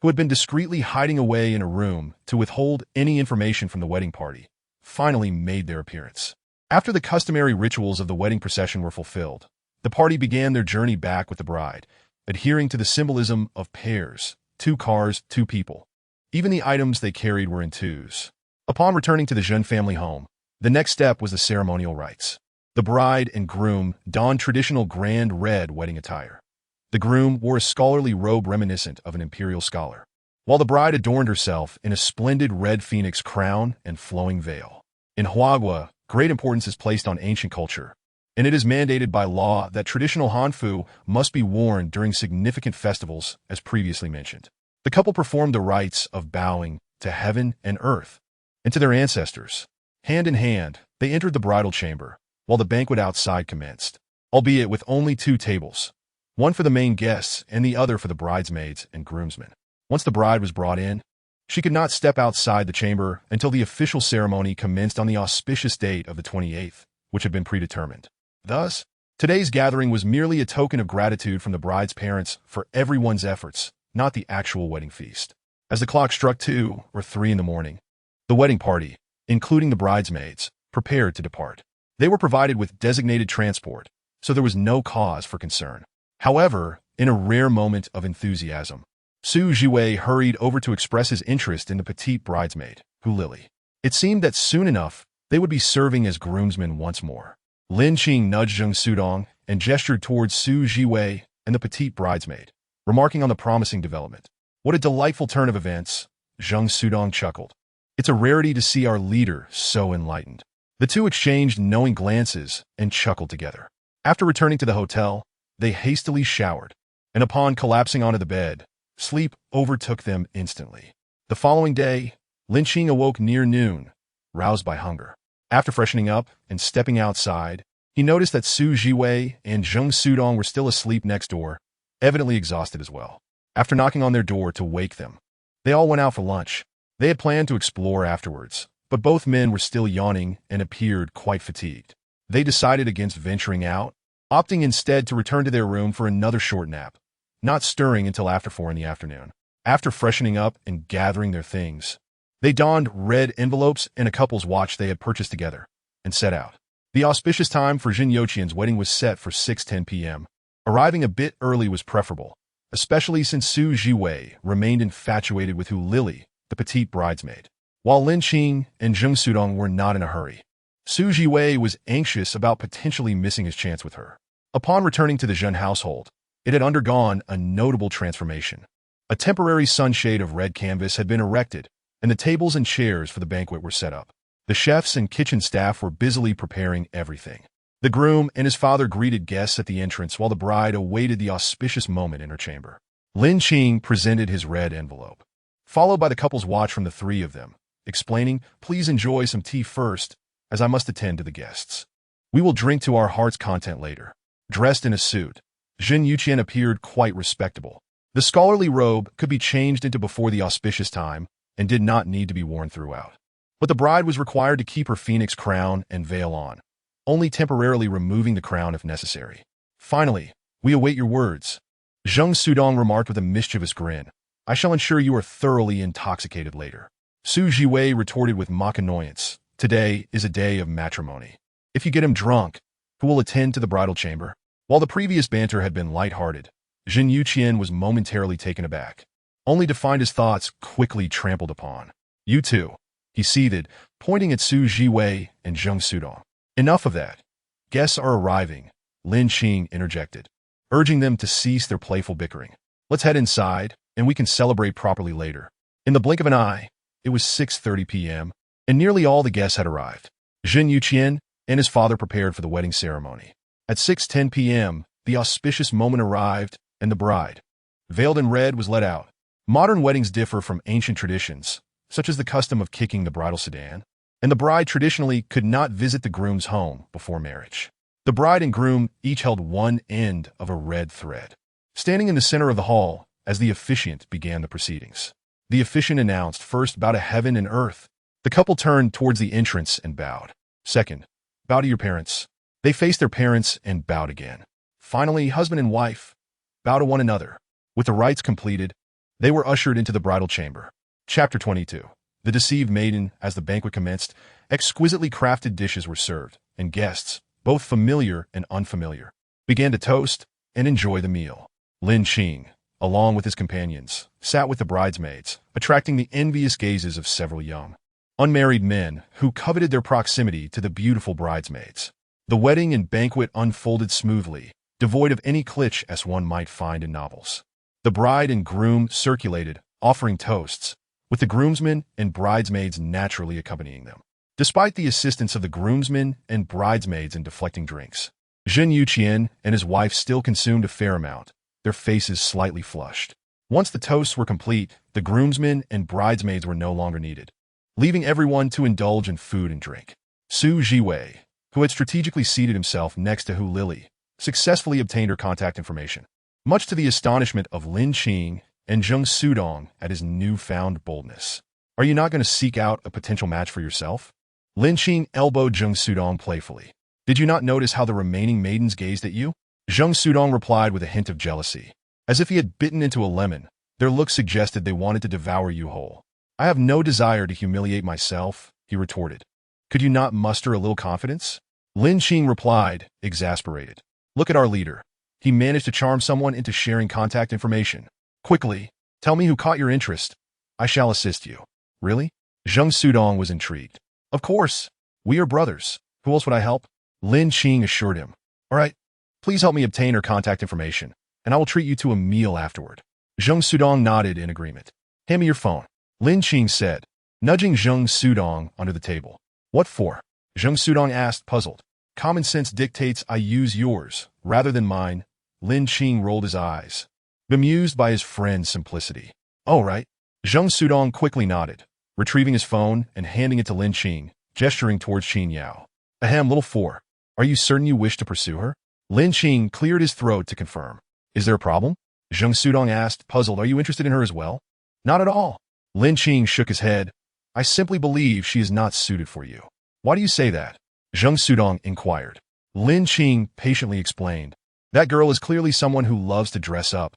who had been discreetly hiding away in a room to withhold any information from the wedding party, finally made their appearance. After the customary rituals of the wedding procession were fulfilled, the party began their journey back with the bride, adhering to the symbolism of pairs, 2 cars, 2 people. Even the items they carried were in twos. Upon returning to the Zhen family home, the next step was the ceremonial rites. The bride and groom donned traditional grand red wedding attire. The groom wore a scholarly robe reminiscent of an imperial scholar, while the bride adorned herself in a splendid red phoenix crown and flowing veil. In Huagua, great importance is placed on ancient culture, and it is mandated by law that traditional hanfu must be worn during significant festivals, as previously mentioned. The couple performed the rites of bowing to heaven and earth, and to their ancestors. Hand in hand, they entered the bridal chamber, while the banquet outside commenced, albeit with only 2 tables, one for the main guests and the other for the bridesmaids and groomsmen. Once the bride was brought in, she could not step outside the chamber until the official ceremony commenced on the auspicious date of the 28th, which had been predetermined. Thus, today's gathering was merely a token of gratitude from the bride's parents for everyone's efforts, not the actual wedding feast. As the clock struck 2 or 3 in the morning, the wedding party, including the bridesmaids, prepared to depart. They were provided with designated transport, so there was no cause for concern. However, in a rare moment of enthusiasm, Su Jiwei hurried over to express his interest in the petite bridesmaid, Hu Lily. It seemed that soon enough, they would be serving as groomsmen once more. Lin Qing nudged Zheng Sudong and gestured towards Su Jiwei and the petite bridesmaid, remarking on the promising development. What a delightful turn of events, Zheng Sudong chuckled. It's a rarity to see our leader so enlightened. The two exchanged knowing glances and chuckled together. After returning to the hotel, they hastily showered, and upon collapsing onto the bed, sleep overtook them instantly. The following day, Lin Qing awoke near noon, roused by hunger. After freshening up and stepping outside, he noticed that Su Jiwei and Zheng Sudong were still asleep next door, evidently exhausted as well. After knocking on their door to wake them, they all went out for lunch. They had planned to explore afterwards, but both men were still yawning and appeared quite fatigued. They decided against venturing out, opting instead to return to their room for another short nap, not stirring until after 4 in the afternoon. After freshening up and gathering their things, they donned red envelopes and a couple's watch they had purchased together, and set out. The auspicious time for Jin Youqian's wedding was set for 6:10 p.m. Arriving a bit early was preferable, especially since Su Jiwei remained infatuated with Hu Lily, the petite bridesmaid, while Lin Qing and Zheng Sudong were not in a hurry. Su Jiwei was anxious about potentially missing his chance with her. Upon returning to the Zhen household, it had undergone a notable transformation. A temporary sunshade of red canvas had been erected, and the tables and chairs for the banquet were set up. The chefs and kitchen staff were busily preparing everything. The groom and his father greeted guests at the entrance while the bride awaited the auspicious moment in her chamber. Lin Qing presented his red envelope, followed by the couple's watch from the 3 of them, explaining, "Please enjoy some tea first, as I must attend to the guests. We will drink to our heart's content later." Dressed in a suit, Jin Youqian appeared quite respectable. The scholarly robe could be changed into before the auspicious time and did not need to be worn throughout. But the bride was required to keep her phoenix crown and veil on, only temporarily removing the crown if necessary. Finally, we await your words. Zheng Sudong remarked with a mischievous grin. I shall ensure you are thoroughly intoxicated later. Su Jiwei retorted with mock annoyance. Today is a day of matrimony. If you get him drunk, who will attend to the bridal chamber? While the previous banter had been light-hearted, Jin Yuqian was momentarily taken aback, only to find his thoughts quickly trampled upon. You too, he seethed, pointing at Su Jiwei and Zheng Sudong. Enough of that. Guests are arriving, Lin Qing interjected, urging them to cease their playful bickering. Let's head inside, and we can celebrate properly later. In the blink of an eye, it was 6:30 p.m., and nearly all the guests had arrived. Jin Yuqian and his father prepared for the wedding ceremony. At 6:10 p.m., the auspicious moment arrived, and the bride, veiled in red, was led out. Modern weddings differ from ancient traditions, such as the custom of kicking the bridal sedan, and the bride traditionally could not visit the groom's home before marriage. The bride and groom each held one end of a red thread. Standing in the center of the hall, as the officiant began the proceedings, the officiant announced, first, bow to heaven and earth. The couple turned towards the entrance and bowed. Second, bow to your parents. They faced their parents and bowed again. Finally, husband and wife, bow to one another. With the rites completed, they were ushered into the bridal chamber. Chapter 22. The Deceived Maiden. As the banquet commenced, exquisitely crafted dishes were served, and guests, both familiar and unfamiliar, began to toast and enjoy the meal. Lin Qing, along with his companions, sat with the bridesmaids, attracting the envious gazes of several young, unmarried men who coveted their proximity to the beautiful bridesmaids. The wedding and banquet unfolded smoothly, devoid of any glitch as one might find in novels. The bride and groom circulated, offering toasts, with the groomsmen and bridesmaids naturally accompanying them. Despite the assistance of the groomsmen and bridesmaids in deflecting drinks, Jin Yuqian and his wife still consumed a fair amount, their faces slightly flushed. Once the toasts were complete, the groomsmen and bridesmaids were no longer needed, leaving everyone to indulge in food and drink. Su Jiwei, who had strategically seated himself next to Hu Lily, successfully obtained her contact information, much to the astonishment of Lin Qing and Zheng Sudong at his newfound boldness. Are you not going to seek out a potential match for yourself? Lin Qing elbowed Zheng Sudong playfully. Did you not notice how the remaining maidens gazed at you? Zheng Sudong replied with a hint of jealousy. As if he had bitten into a lemon, their looks suggested they wanted to devour you whole. I have no desire to humiliate myself, he retorted. Could you not muster a little confidence? Lin Qing replied, exasperated. Look at our leader. He managed to charm someone into sharing contact information. Quickly, tell me who caught your interest. I shall assist you. Really? Zheng Sudong was intrigued. Of course. We are brothers. Who else would I help? Lin Qing assured him. All right. Please help me obtain her contact information, and I will treat you to a meal afterward. Zheng Sudong nodded in agreement. Hand me your phone, Lin Qing said, nudging Zheng Sudong under the table. What for? Zheng Sudong asked, puzzled. Common sense dictates I use yours, rather than mine. Lin Qing rolled his eyes, bemused by his friend's simplicity. Oh, right. Zheng Sudong quickly nodded, retrieving his phone and handing it to Lin Qing, gesturing towards Qin Yao. Ahem, little four. Are you certain you wish to pursue her? Lin Qing cleared his throat to confirm. Is there a problem? Zheng Sudong asked, puzzled. Are you interested in her as well? Not at all. Lin Qing shook his head. I simply believe she is not suited for you. Why do you say that? Zheng Sudong inquired. Lin Qing patiently explained. That girl is clearly someone who loves to dress up.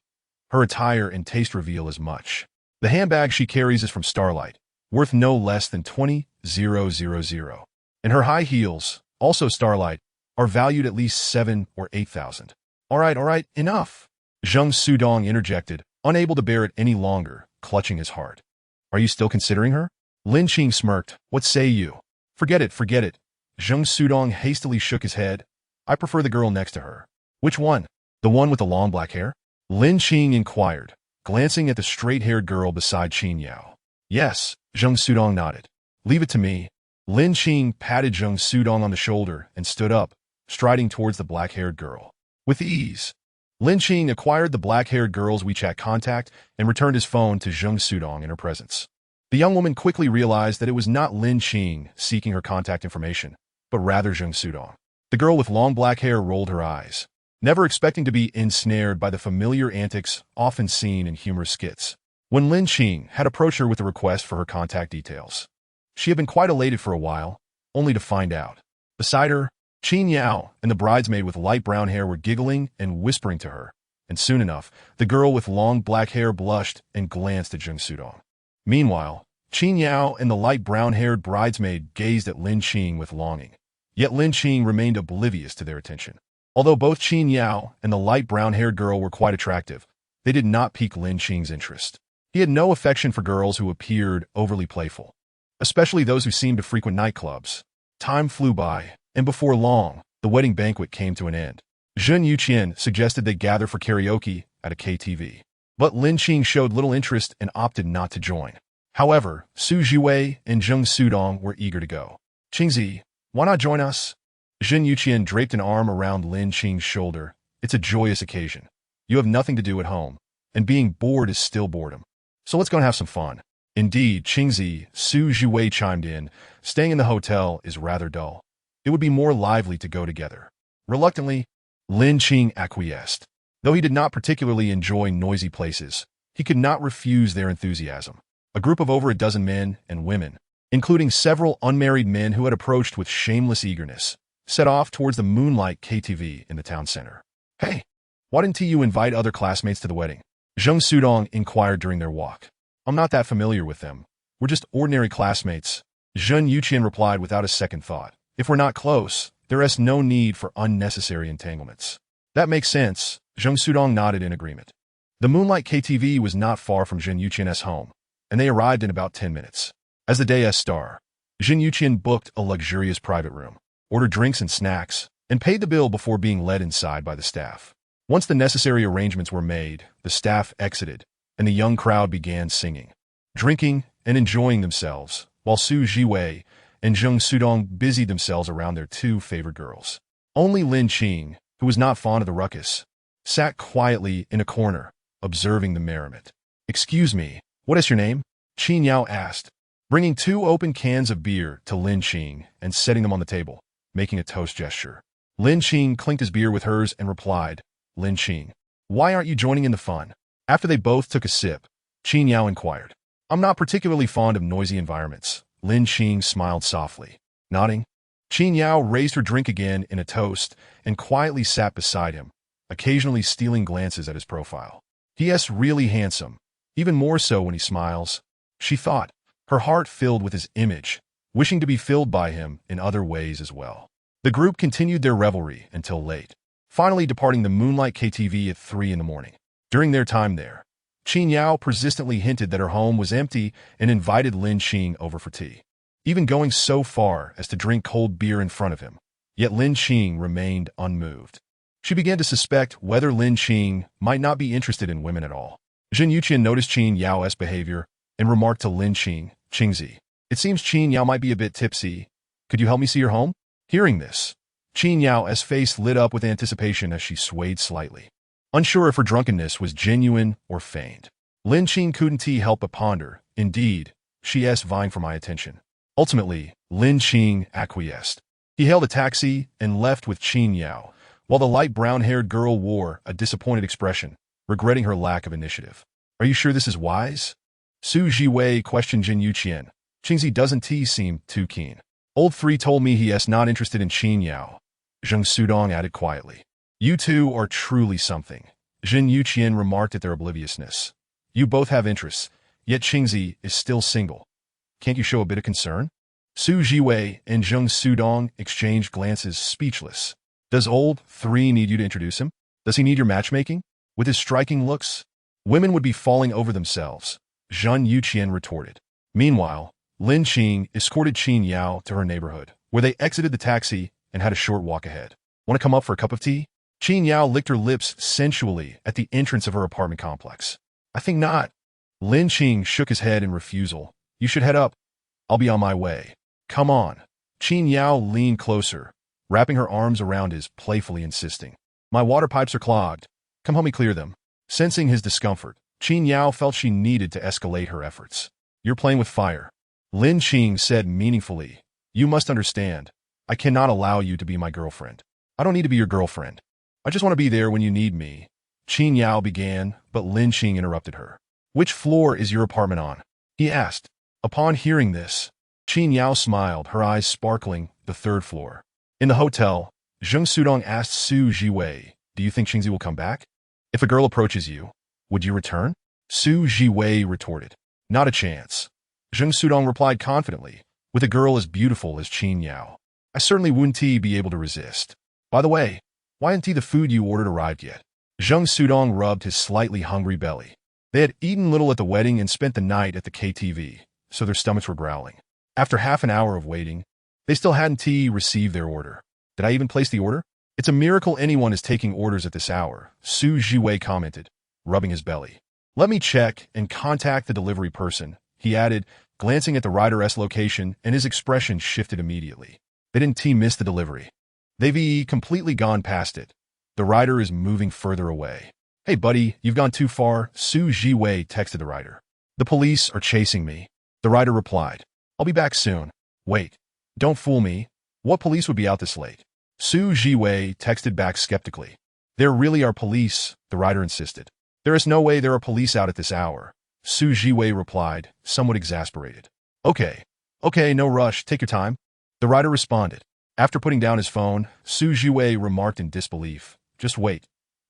Her attire and taste reveal as much. The handbag she carries is from Starlight, worth no less than 20,000. And her high heels, also Starlight, are valued at least 7 or 8,000. All right, enough. Zheng Sudong interjected, unable to bear it any longer, clutching his heart. Are you still considering her? Lin Qing smirked. What say you? Forget it. Zheng Sudong hastily shook his head. I prefer the girl next to her. Which one? The one with the long black hair? Lin Qing inquired, glancing at the straight-haired girl beside Qin Yao. Yes, Zheng Sudong nodded. Leave it to me. Lin Qing patted Zheng Sudong on the shoulder and stood up, striding towards the black-haired girl. With ease, Lin Qing acquired the black-haired girl's WeChat contact and returned his phone to Zheng Sudong in her presence. The young woman quickly realized that it was not Lin Qing seeking her contact information, but rather Zheng Sudong. The girl with long black hair rolled her eyes, never expecting to be ensnared by the familiar antics often seen in humorous skits. When Lin Qing had approached her with a request for her contact details, She had been quite elated for a while, only to find out. Beside her, Qin Yao and the bridesmaid with light brown hair were giggling and whispering to her, and soon enough, the girl with long black hair blushed and glanced at Zheng Sudong. Meanwhile, Qin Yao and the light brown-haired bridesmaid gazed at Lin Qing with longing. Yet Lin Qing remained oblivious to their attention. Although both Qin Yao and the light brown-haired girl were quite attractive, they did not pique Lin Qing's interest. He had no affection for girls who appeared overly playful, especially those who seemed to frequent nightclubs. Time flew by, and before long, the wedding banquet came to an end. Zhen Yuqian suggested they gather for karaoke at a KTV, but Lin Qing showed little interest and opted not to join. However, Su Jiwei and Zheng Sudong were eager to go. Qingzi, why not join us? Zhen Yuqian draped an arm around Lin Qing's shoulder. It's a joyous occasion. You have nothing to do at home, and being bored is still boredom. So let's go and have some fun. Indeed, Qingzi, Su Jiwei chimed in, staying in the hotel is rather dull. It would be more lively to go together. Reluctantly, Lin Qing acquiesced. Though he did not particularly enjoy noisy places, he could not refuse their enthusiasm. A group of over a dozen men and women, including several unmarried men who had approached with shameless eagerness, set off towards the Moonlight KTV in the town center. Hey, why didn't you invite other classmates to the wedding? Zheng Sudong inquired during their walk. I'm not that familiar with them. We're just ordinary classmates. Zhen Yuqian replied without a second thought. If we're not close, there is no need for unnecessary entanglements. That makes sense. Zheng Sudong nodded in agreement. The Moonlight KTV was not far from Zhen Yuqian's home, and they arrived in about 10 minutes. As the day's star, Zhen Yuqian booked a luxurious private room, ordered drinks and snacks, and paid the bill before being led inside by the staff. Once the necessary arrangements were made, the staff exited, and the young crowd began singing, drinking, and enjoying themselves, while Su Jiwei and Zheng Sudong busied themselves around their two favorite girls. Only Lin Qing, who was not fond of the ruckus, sat quietly in a corner, observing the merriment. Excuse me, what is your name? Qin Yao asked, bringing 2 open cans of beer to Lin Qing and setting them on the table, making a toast gesture. Lin Qing clinked his beer with hers and replied, Lin Qing, why aren't you joining in the fun? After they both took a sip, Qin Yao inquired. I'm not particularly fond of noisy environments. Lin Qing smiled softly. Nodding, Qin Yao raised her drink again in a toast and quietly sat beside him, occasionally stealing glances at his profile. He is really handsome, even more so when he smiles, she thought, her heart filled with his image, wishing to be filled by him in other ways as well. The group continued their revelry until late, finally departing the Moonlight KTV at 3 in the morning. During their time there, Qin Yao persistently hinted that her home was empty and invited Lin Qing over for tea, even going so far as to drink cold beer in front of him. Yet Lin Qing remained unmoved. She began to suspect whether Lin Qing might not be interested in women at all. Zhen Yuqian noticed Qin Yao's behavior and remarked to Lin Qing, Qingzi, it seems Qin Yao might be a bit tipsy. Could you help me see your home? Hearing this, Qin Yao's face lit up with anticipation as she swayed slightly, unsure if her drunkenness was genuine or feigned. Lin Qing couldn't help but ponder. Indeed, she is vying for my attention. Ultimately, Lin Qing acquiesced. He hailed a taxi and left with Qin Yao, while the light brown-haired girl wore a disappointed expression, regretting her lack of initiative. Are you sure this is wise? Su Jiwei questioned Zhen Yuqian. Qingzi doesn't seem too keen. Old Three told me he is not interested in Qin Yao. Zheng Sudong added quietly. You two are truly something. Zhen Yuqian remarked at their obliviousness. You both have interests, yet Qingzi is still single. Can't you show a bit of concern? Su Jiwei and Zheng Sudong exchanged glances, speechless. Does Old Three need you to introduce him? Does he need your matchmaking? With his striking looks, women would be falling over themselves, Zhen Yuqian retorted. Meanwhile, Lin Qing escorted Qin Yao to her neighborhood, where they exited the taxi and had a short walk ahead. Want to come up for a cup of tea? Qin Yao licked her lips sensually at the entrance of her apartment complex. I think not. Lin Qing shook his head in refusal. You should head up. I'll be on my way. Come on. Qin Yao leaned closer, wrapping her arms around his, playfully insisting. My water pipes are clogged. Come help me clear them. Sensing his discomfort, Qin Yao felt she needed to escalate her efforts. You're playing with fire. Lin Qing said meaningfully. You must understand. I cannot allow you to be my girlfriend. I don't need to be your girlfriend. I just want to be there when you need me. Qin Yao began, but Lin Qing interrupted her. Which floor is your apartment on? He asked. Upon hearing this, Qin Yao smiled, her eyes sparkling. The third floor. In the hotel, Zheng Sudong asked Su Jiwei, "Do you think Qingzi will come back? If a girl approaches you, would you return?" Su Jiwei retorted, "Not a chance." Zheng Sudong replied confidently, "With a girl as beautiful as Qin Yao, I certainly wouldn't be able to resist. By the way, why isn't the food you ordered arrived yet?" Zheng Sudong rubbed his slightly hungry belly. They had eaten little at the wedding and spent the night at the KTV, so their stomachs were growling. After half an hour of waiting, they still hadn't received their order. "Did I even place the order? It's a miracle anyone is taking orders at this hour," Su Jiwei commented, rubbing his belly. "Let me check and contact the delivery person," he added, glancing at the rider's location, and his expression shifted immediately. They didn't miss the delivery. They've completely gone past it. The rider is moving further away. "Hey buddy, you've gone too far," Su Jiwei texted the rider. "The police are chasing me." The rider replied, "I'll be back soon." "Wait, don't fool me. What police would be out this late?" Su Jiwei texted back skeptically. "There really are police," the rider insisted. "There is no way there are police out at this hour," Su Jiwei replied, somewhat exasperated. Okay, no rush, take your time," the rider responded. After putting down his phone, Su Jiwei remarked in disbelief, "Just wait.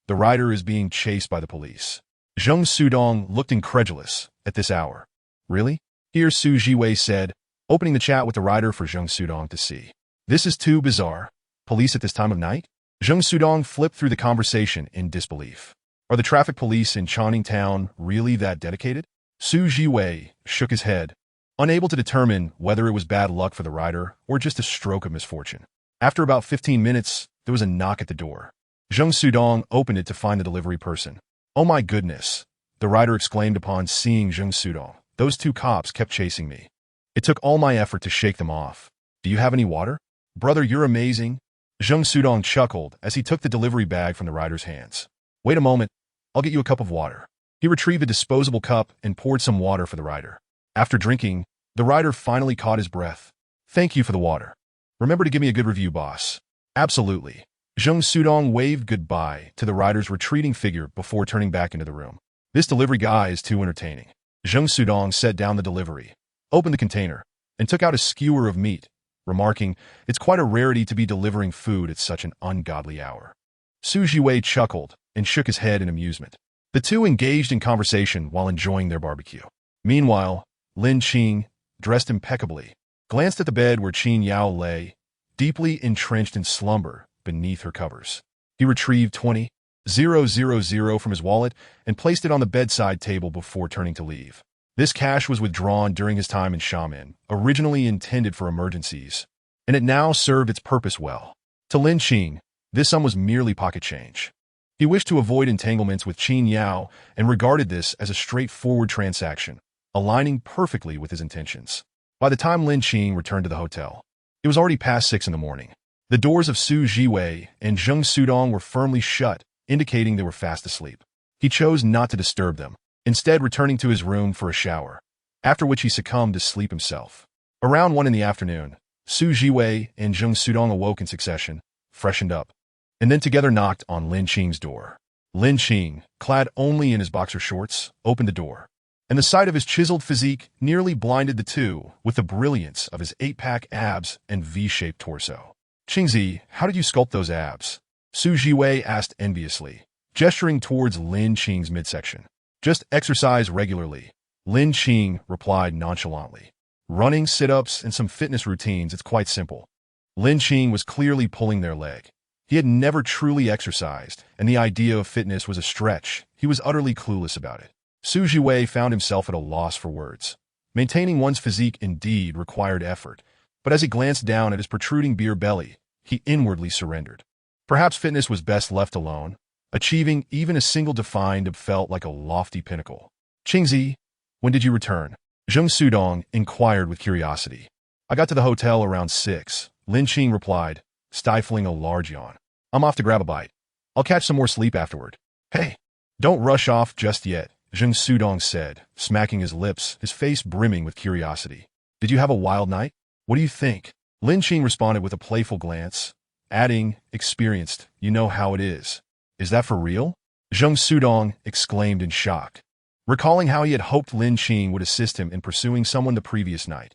The rider is being chased by the police." Zheng Sudong looked incredulous. "At this hour? Really?" "Here," Su Jiwei said, opening the chat with the rider for Zheng Sudong to see. "This is too bizarre. Police at this time of night?" Zheng Sudong flipped through the conversation in disbelief. "Are the traffic police in Channing Town really that dedicated?" Su Jiwei shook his head, unable to determine whether it was bad luck for the rider or just a stroke of misfortune. After about 15 minutes, there was a knock at the door. Zheng Sudong opened it to find the delivery person. "Oh my goodness," the rider exclaimed upon seeing Zheng Sudong. "Those two cops kept chasing me. It took all my effort to shake them off. Do you have any water?" "Brother, you're amazing." Zheng Sudong chuckled as he took the delivery bag from the rider's hands. "Wait a moment, I'll get you a cup of water." He retrieved a disposable cup and poured some water for the rider. After drinking, the rider finally caught his breath. "Thank you for the water. Remember to give me a good review, boss." "Absolutely." Zheng Sudong waved goodbye to the rider's retreating figure before turning back into the room. "This delivery guy is too entertaining." Zheng Sudong set down the delivery, opened the container, and took out a skewer of meat, remarking, "It's quite a rarity to be delivering food at such an ungodly hour." Su Jiwei chuckled and shook his head in amusement. The two engaged in conversation while enjoying their barbecue. Meanwhile, Lin Qing, dressed impeccably, glanced at the bed where Qin Yao lay, deeply entrenched in slumber beneath her covers. He retrieved 20,000 from his wallet and placed it on the bedside table before turning to leave. This cash was withdrawn during his time in Xiamen, originally intended for emergencies, and it now served its purpose well. To Lin Qing, this sum was merely pocket change. He wished to avoid entanglements with Qin Yao and regarded this as a straightforward transaction, aligning perfectly with his intentions. By the time Lin Qing returned to the hotel, it was already past 6 in the morning. The doors of Su Jiwei and Zheng Sudong were firmly shut, indicating they were fast asleep. He chose not to disturb them, instead returning to his room for a shower, after which he succumbed to sleep himself. Around 1 in the afternoon, Su Jiwei and Zheng Sudong awoke in succession, freshened up, and then together knocked on Lin Qing's door. Lin Qing, clad only in his boxer shorts, opened the door, and the sight of his chiseled physique nearly blinded the two with the brilliance of his 8-pack abs and V-shaped torso. "Qingzi, how did you sculpt those abs?" Su Jiwei asked enviously, gesturing towards Lin Qing's midsection. "Just exercise regularly," Lin Qing replied nonchalantly. "Running, sit-ups, and some fitness routines, it's quite simple." Lin Qing was clearly pulling their leg. He had never truly exercised, and the idea of fitness was a stretch. He was utterly clueless about it. Su Jiwei found himself at a loss for words. Maintaining one's physique indeed required effort, but as he glanced down at his protruding beer belly, he inwardly surrendered. Perhaps fitness was best left alone. Achieving even a single defined felt like a lofty pinnacle. "Qingzi, when did you return?" Zheng Sudong inquired with curiosity. "I got to the hotel around 6, Lin Qing replied, stifling a large yawn. "I'm off to grab a bite. I'll catch some more sleep afterward." "Hey, don't rush off just yet," Zheng Sudong said, smacking his lips, his face brimming with curiosity. "Did you have a wild night? What do you think?" Lin Qing responded with a playful glance, adding, "Experienced, you know how it is." "Is that for real?" Zheng Sudong exclaimed in shock, recalling how he had hoped Lin Qing would assist him in pursuing someone the previous night.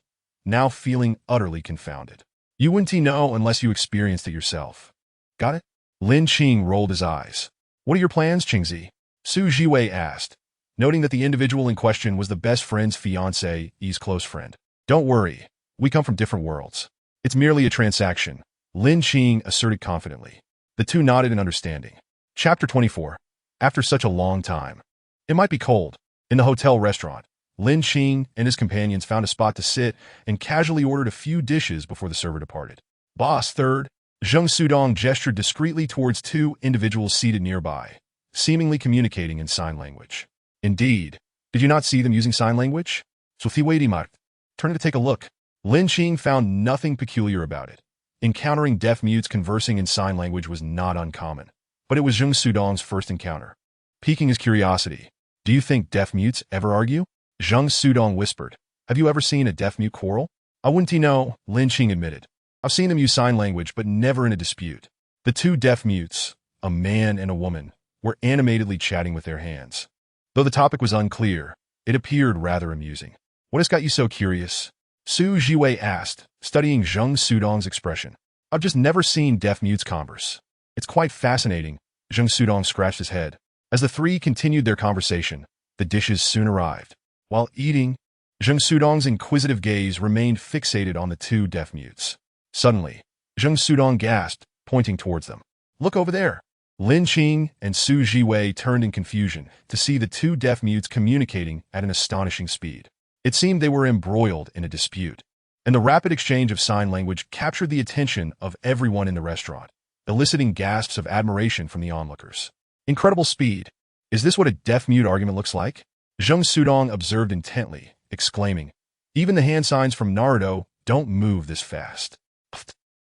now feeling utterly confounded. You wouldn't know unless you experienced it yourself. Got it? Lin Qing rolled his eyes. What are your plans, Qingzi? Su Jiwei asked, noting that the individual in question was the best friend's fiancé's close friend. Don't worry, we come from different worlds. It's merely a transaction, Lin Qing asserted confidently. The two nodded in understanding. Chapter 24. After such a long time. It might be cold. In the hotel restaurant, Lin Qing and his companions found a spot to sit and casually ordered a few dishes before the server departed. Boss third, Zheng Sudong gestured discreetly towards two individuals seated nearby, seemingly communicating in sign language. Indeed. Did you not see them using sign language? Turn to take a look. Lin Qing found nothing peculiar about it. Encountering deaf mutes conversing in sign language was not uncommon, but it was Zheng Sudong's first encounter. Piquing his curiosity, do you think deaf mutes ever argue? Zheng Sudong whispered. Have you ever seen a deaf-mute quarrel? I wouldn't know, Lin Qing admitted. I've seen them use sign language, but never in a dispute. The two deaf-mutes, a man and a woman, were animatedly chatting with their hands. Though the topic was unclear, it appeared rather amusing. What has got you so curious? Su Jiwei asked, studying Zheng Sudong's expression. I've just never seen deaf-mutes converse. It's quite fascinating, Zheng Sudong scratched his head. As the three continued their conversation, the dishes soon arrived. While eating, Zheng Sudong's inquisitive gaze remained fixated on the two deaf mutes. Suddenly, Zheng Sudong gasped, pointing towards them. Look over there. Lin Qing and Su Jiwei turned in confusion to see the two deaf mutes communicating at an astonishing speed. It seemed they were embroiled in a dispute, and the rapid exchange of sign language captured the attention of everyone in the restaurant, eliciting gasps of admiration from the onlookers. Incredible speed. Is this what a deaf-mute argument looks like? Zheng Sudong observed intently, exclaiming, even the hand signs from Naruto don't move this fast.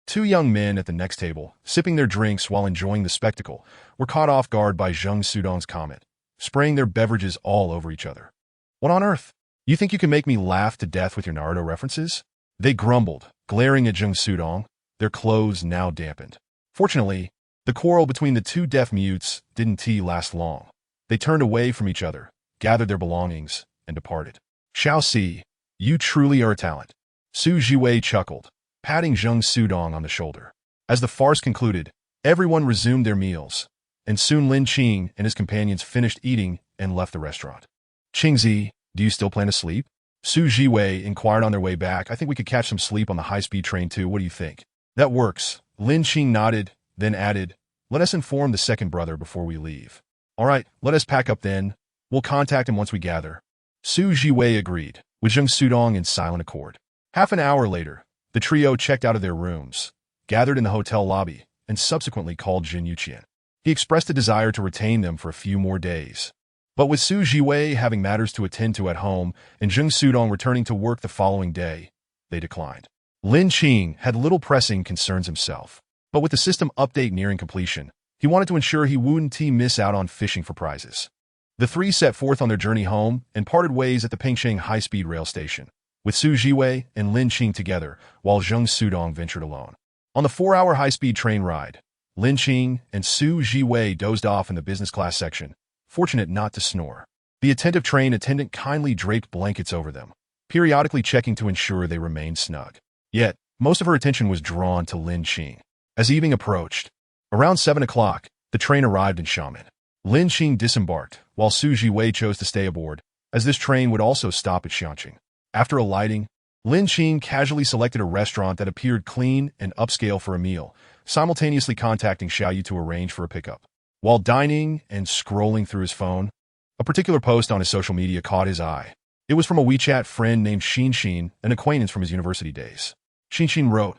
Two young men at the next table, sipping their drinks while enjoying the spectacle, were caught off guard by Zheng Sudong's comment, spraying their beverages all over each other. What on earth? You think you can make me laugh to death with your Naruto references? They grumbled, glaring at Zheng Sudong, their clothes now dampened. Fortunately, the quarrel between the two deaf mutes didn't last long. They turned away from each other, gathered their belongings, and departed. Xiao Si, you truly are a talent. Su Jiwei chuckled, patting Zheng Sudong on the shoulder. As the farce concluded, everyone resumed their meals, and soon Lin Qing and his companions finished eating and left the restaurant. Qingzi, do you still plan to sleep? Su Jiwei inquired on their way back. I think we could catch some sleep on the high-speed train too. What do you think? That works. Lin Qing nodded, then added, let us inform the second brother before we leave. All right, let us pack up then. We'll contact him once we gather. Su Jiwei agreed, with Zheng Sudong in silent accord. Half an hour later, the trio checked out of their rooms, gathered in the hotel lobby, and subsequently called Jin Yuqian. He expressed a desire to retain them for a few more days. But with Su Jiwei having matters to attend to at home and Zheng Sudong returning to work the following day, they declined. Lin Qing had little pressing concerns himself, but with the system update nearing completion, he wanted to ensure he wouldn't miss out on fishing for prizes. The three set forth on their journey home and parted ways at the Pingsheng high-speed rail station, with Su Jiwei and Lin Qing together, while Zheng Sudong ventured alone. On the 4-hour high-speed train ride, Lin Qing and Su Jiwei dozed off in the business class section, fortunate not to snore. The attentive train attendant kindly draped blankets over them, periodically checking to ensure they remained snug. Yet, most of her attention was drawn to Lin Qing. As evening approached, around 7 o'clock, the train arrived in Xiamen. Lin Qing disembarked, while Su Jiwei chose to stay aboard, as this train would also stop at Xianqing. After alighting, Lin Qing casually selected a restaurant that appeared clean and upscale for a meal, simultaneously contacting Xiaoyu to arrange for a pickup. While dining and scrolling through his phone, a particular post on his social media caught his eye. It was from a WeChat friend named Xin, an acquaintance from his university days. Xin wrote,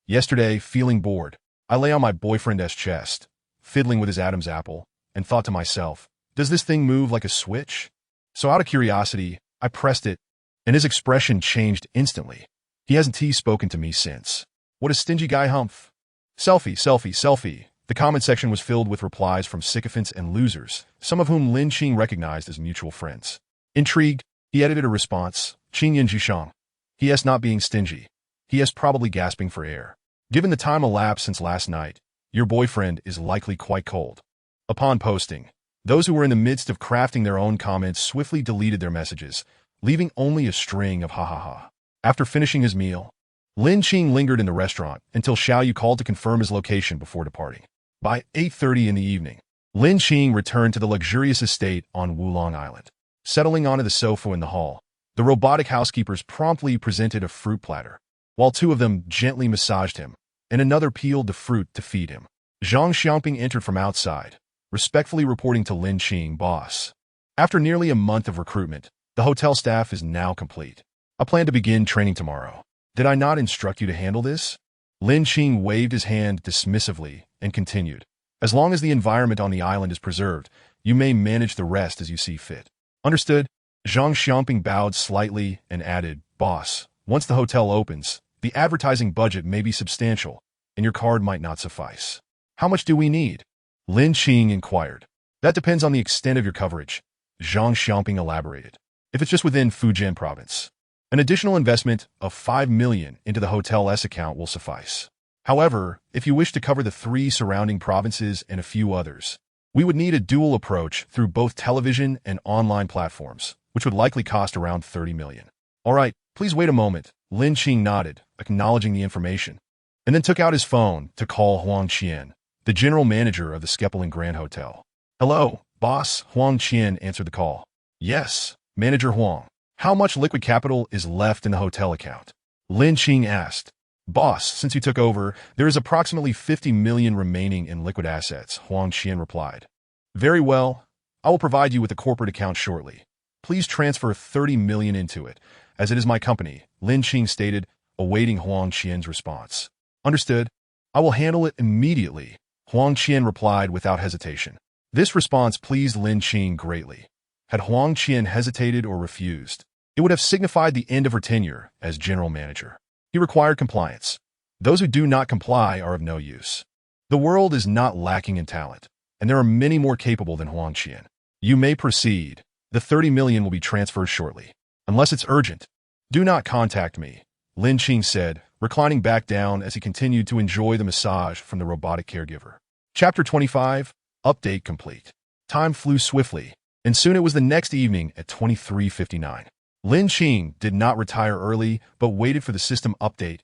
yesterday, feeling bored, I lay on my boyfriend's chest, fiddling with his Adam's apple, and thought to myself, does this thing move like a switch? So out of curiosity, I pressed it, and his expression changed instantly. He hasn't spoken to me since. What a stingy guy humph. Selfie, selfie, selfie. The comment section was filled with replies from sycophants and losers, some of whom Lin Qing recognized as mutual friends. Intrigued, he edited a response, Qing Yin Jishang. He is not being stingy. He is probably gasping for air. Given the time elapsed since last night, your boyfriend is likely quite cold. Upon posting, those who were in the midst of crafting their own comments swiftly deleted their messages, leaving only a string of ha ha ha. After finishing his meal, Lin Qing lingered in the restaurant until Xiao Yu called to confirm his location before departing. By 8:30 in the evening, Lin Qing returned to the luxurious estate on Wulong Island. Settling onto the sofa in the hall, the robotic housekeepers promptly presented a fruit platter, while two of them gently massaged him, and another peeled the fruit to feed him. Zhang Xiaoping entered from outside, respectfully reporting to Lin Qing, "Boss, after nearly a month of recruitment, the hotel staff is now complete. I plan to begin training tomorrow. Did I not instruct you to handle this?" Lin Qing waved his hand dismissively and continued, "As long as the environment on the island is preserved, you may manage the rest as you see fit." "Understood." Zhang Xiaoping bowed slightly and added, "Boss, once the hotel opens, the advertising budget may be substantial, and your card might not suffice. How much do we need?" Lin Qing inquired. "That depends on the extent of your coverage," Zhang Xiaoping elaborated. "If it's just within Fujian province, an additional investment of 5 million into the hotel's account will suffice. However, if you wish to cover the 3 surrounding provinces and a few others, we would need a dual approach through both television and online platforms, which would likely cost around 30 million. "All right, please wait a moment." Lin Qing nodded, acknowledging the information, and then took out his phone to call Huang Qian, the general manager of the Skeppelin Grand Hotel. "Hello, boss," Huang Qian answered the call. "Yes, Manager Huang. How much liquid capital is left in the hotel account?" Lin Qing asked. "Boss, since you took over, there is approximately 50 million remaining in liquid assets," Huang Qian replied. "Very well. I will provide you with a corporate account shortly. Please transfer 30 million into it, as it is my company," Lin Qing stated, awaiting Huang Qian's response. "Understood. I will handle it immediately," Huang Qian replied without hesitation. This response pleased Lin Qing greatly. Had Huang Qian hesitated or refused, it would have signified the end of her tenure as general manager. He required compliance. Those who do not comply are of no use. The world is not lacking in talent, and there are many more capable than Huang Qian. "You may proceed. The 30 million will be transferred shortly. Unless it's urgent, do not contact me," Lin Qing said, reclining back down as he continued to enjoy the massage from the robotic caregiver. Chapter 25, Update complete. Time flew swiftly, and soon it was the next evening at 23:59. Lin Qing did not retire early, but waited for the system update,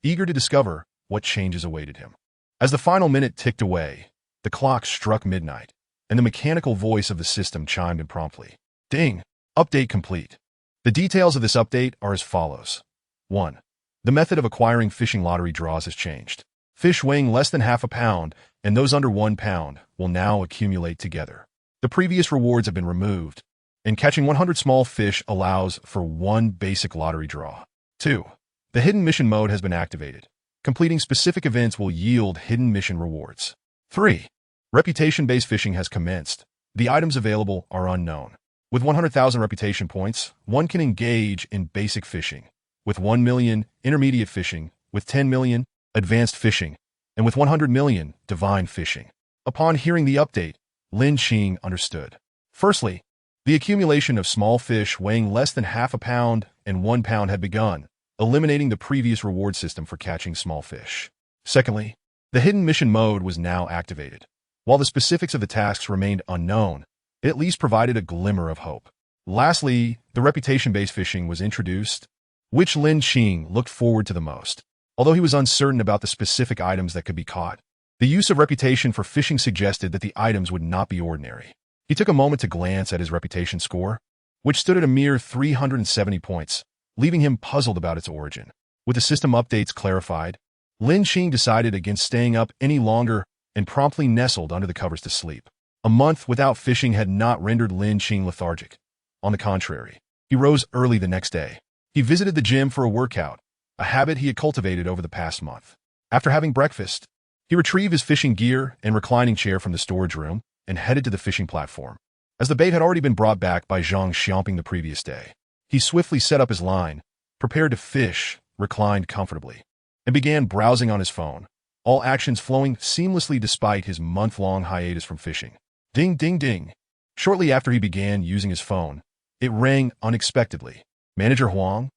eager to discover what changes awaited him. As the final minute ticked away, the clock struck midnight, and the mechanical voice of the system chimed in promptly. "Ding! Update complete." The details of this update are as follows. 1. The method of acquiring fishing lottery draws has changed. Fish weighing less than half a pound and those under 1 pound will now accumulate together. The previous rewards have been removed, and catching 100 small fish allows for 1 basic lottery draw. 2. The hidden mission mode has been activated. Completing specific events will yield hidden mission rewards. 3. Reputation-based fishing has commenced. The items available are unknown. With 100,000 reputation points, one can engage in basic fishing. With 1 million, intermediate fishing. With 10 million, advanced fishing. And with 100 million, divine fishing. Upon hearing the update, Lin Qing understood. Firstly, the accumulation of small fish weighing less than half a pound and 1 pound had begun, eliminating the previous reward system for catching small fish. Secondly, the hidden mission mode was now activated. While the specifics of the tasks remained unknown, it at least provided a glimmer of hope. Lastly, the reputation-based fishing was introduced, which Lin Qing looked forward to the most. Although he was uncertain about the specific items that could be caught, the use of reputation for fishing suggested that the items would not be ordinary. He took a moment to glance at his reputation score, which stood at a mere 370 points, leaving him puzzled about its origin. With the system updates clarified, Lin Qing decided against staying up any longer and promptly nestled under the covers to sleep. A month without fishing had not rendered Lin Qing lethargic. On the contrary, he rose early the next day. He visited the gym for a workout, a habit he had cultivated over the past month. After having breakfast, he retrieved his fishing gear and reclining chair from the storage room and headed to the fishing platform. As the bait had already been brought back by Zhang Xiaoping the previous day, he swiftly set up his line, prepared to fish, reclined comfortably, and began browsing on his phone, all actions flowing seamlessly despite his month-long hiatus from fishing. Ding, ding, ding. Shortly after he began using his phone, it rang unexpectedly. "Manager Huang,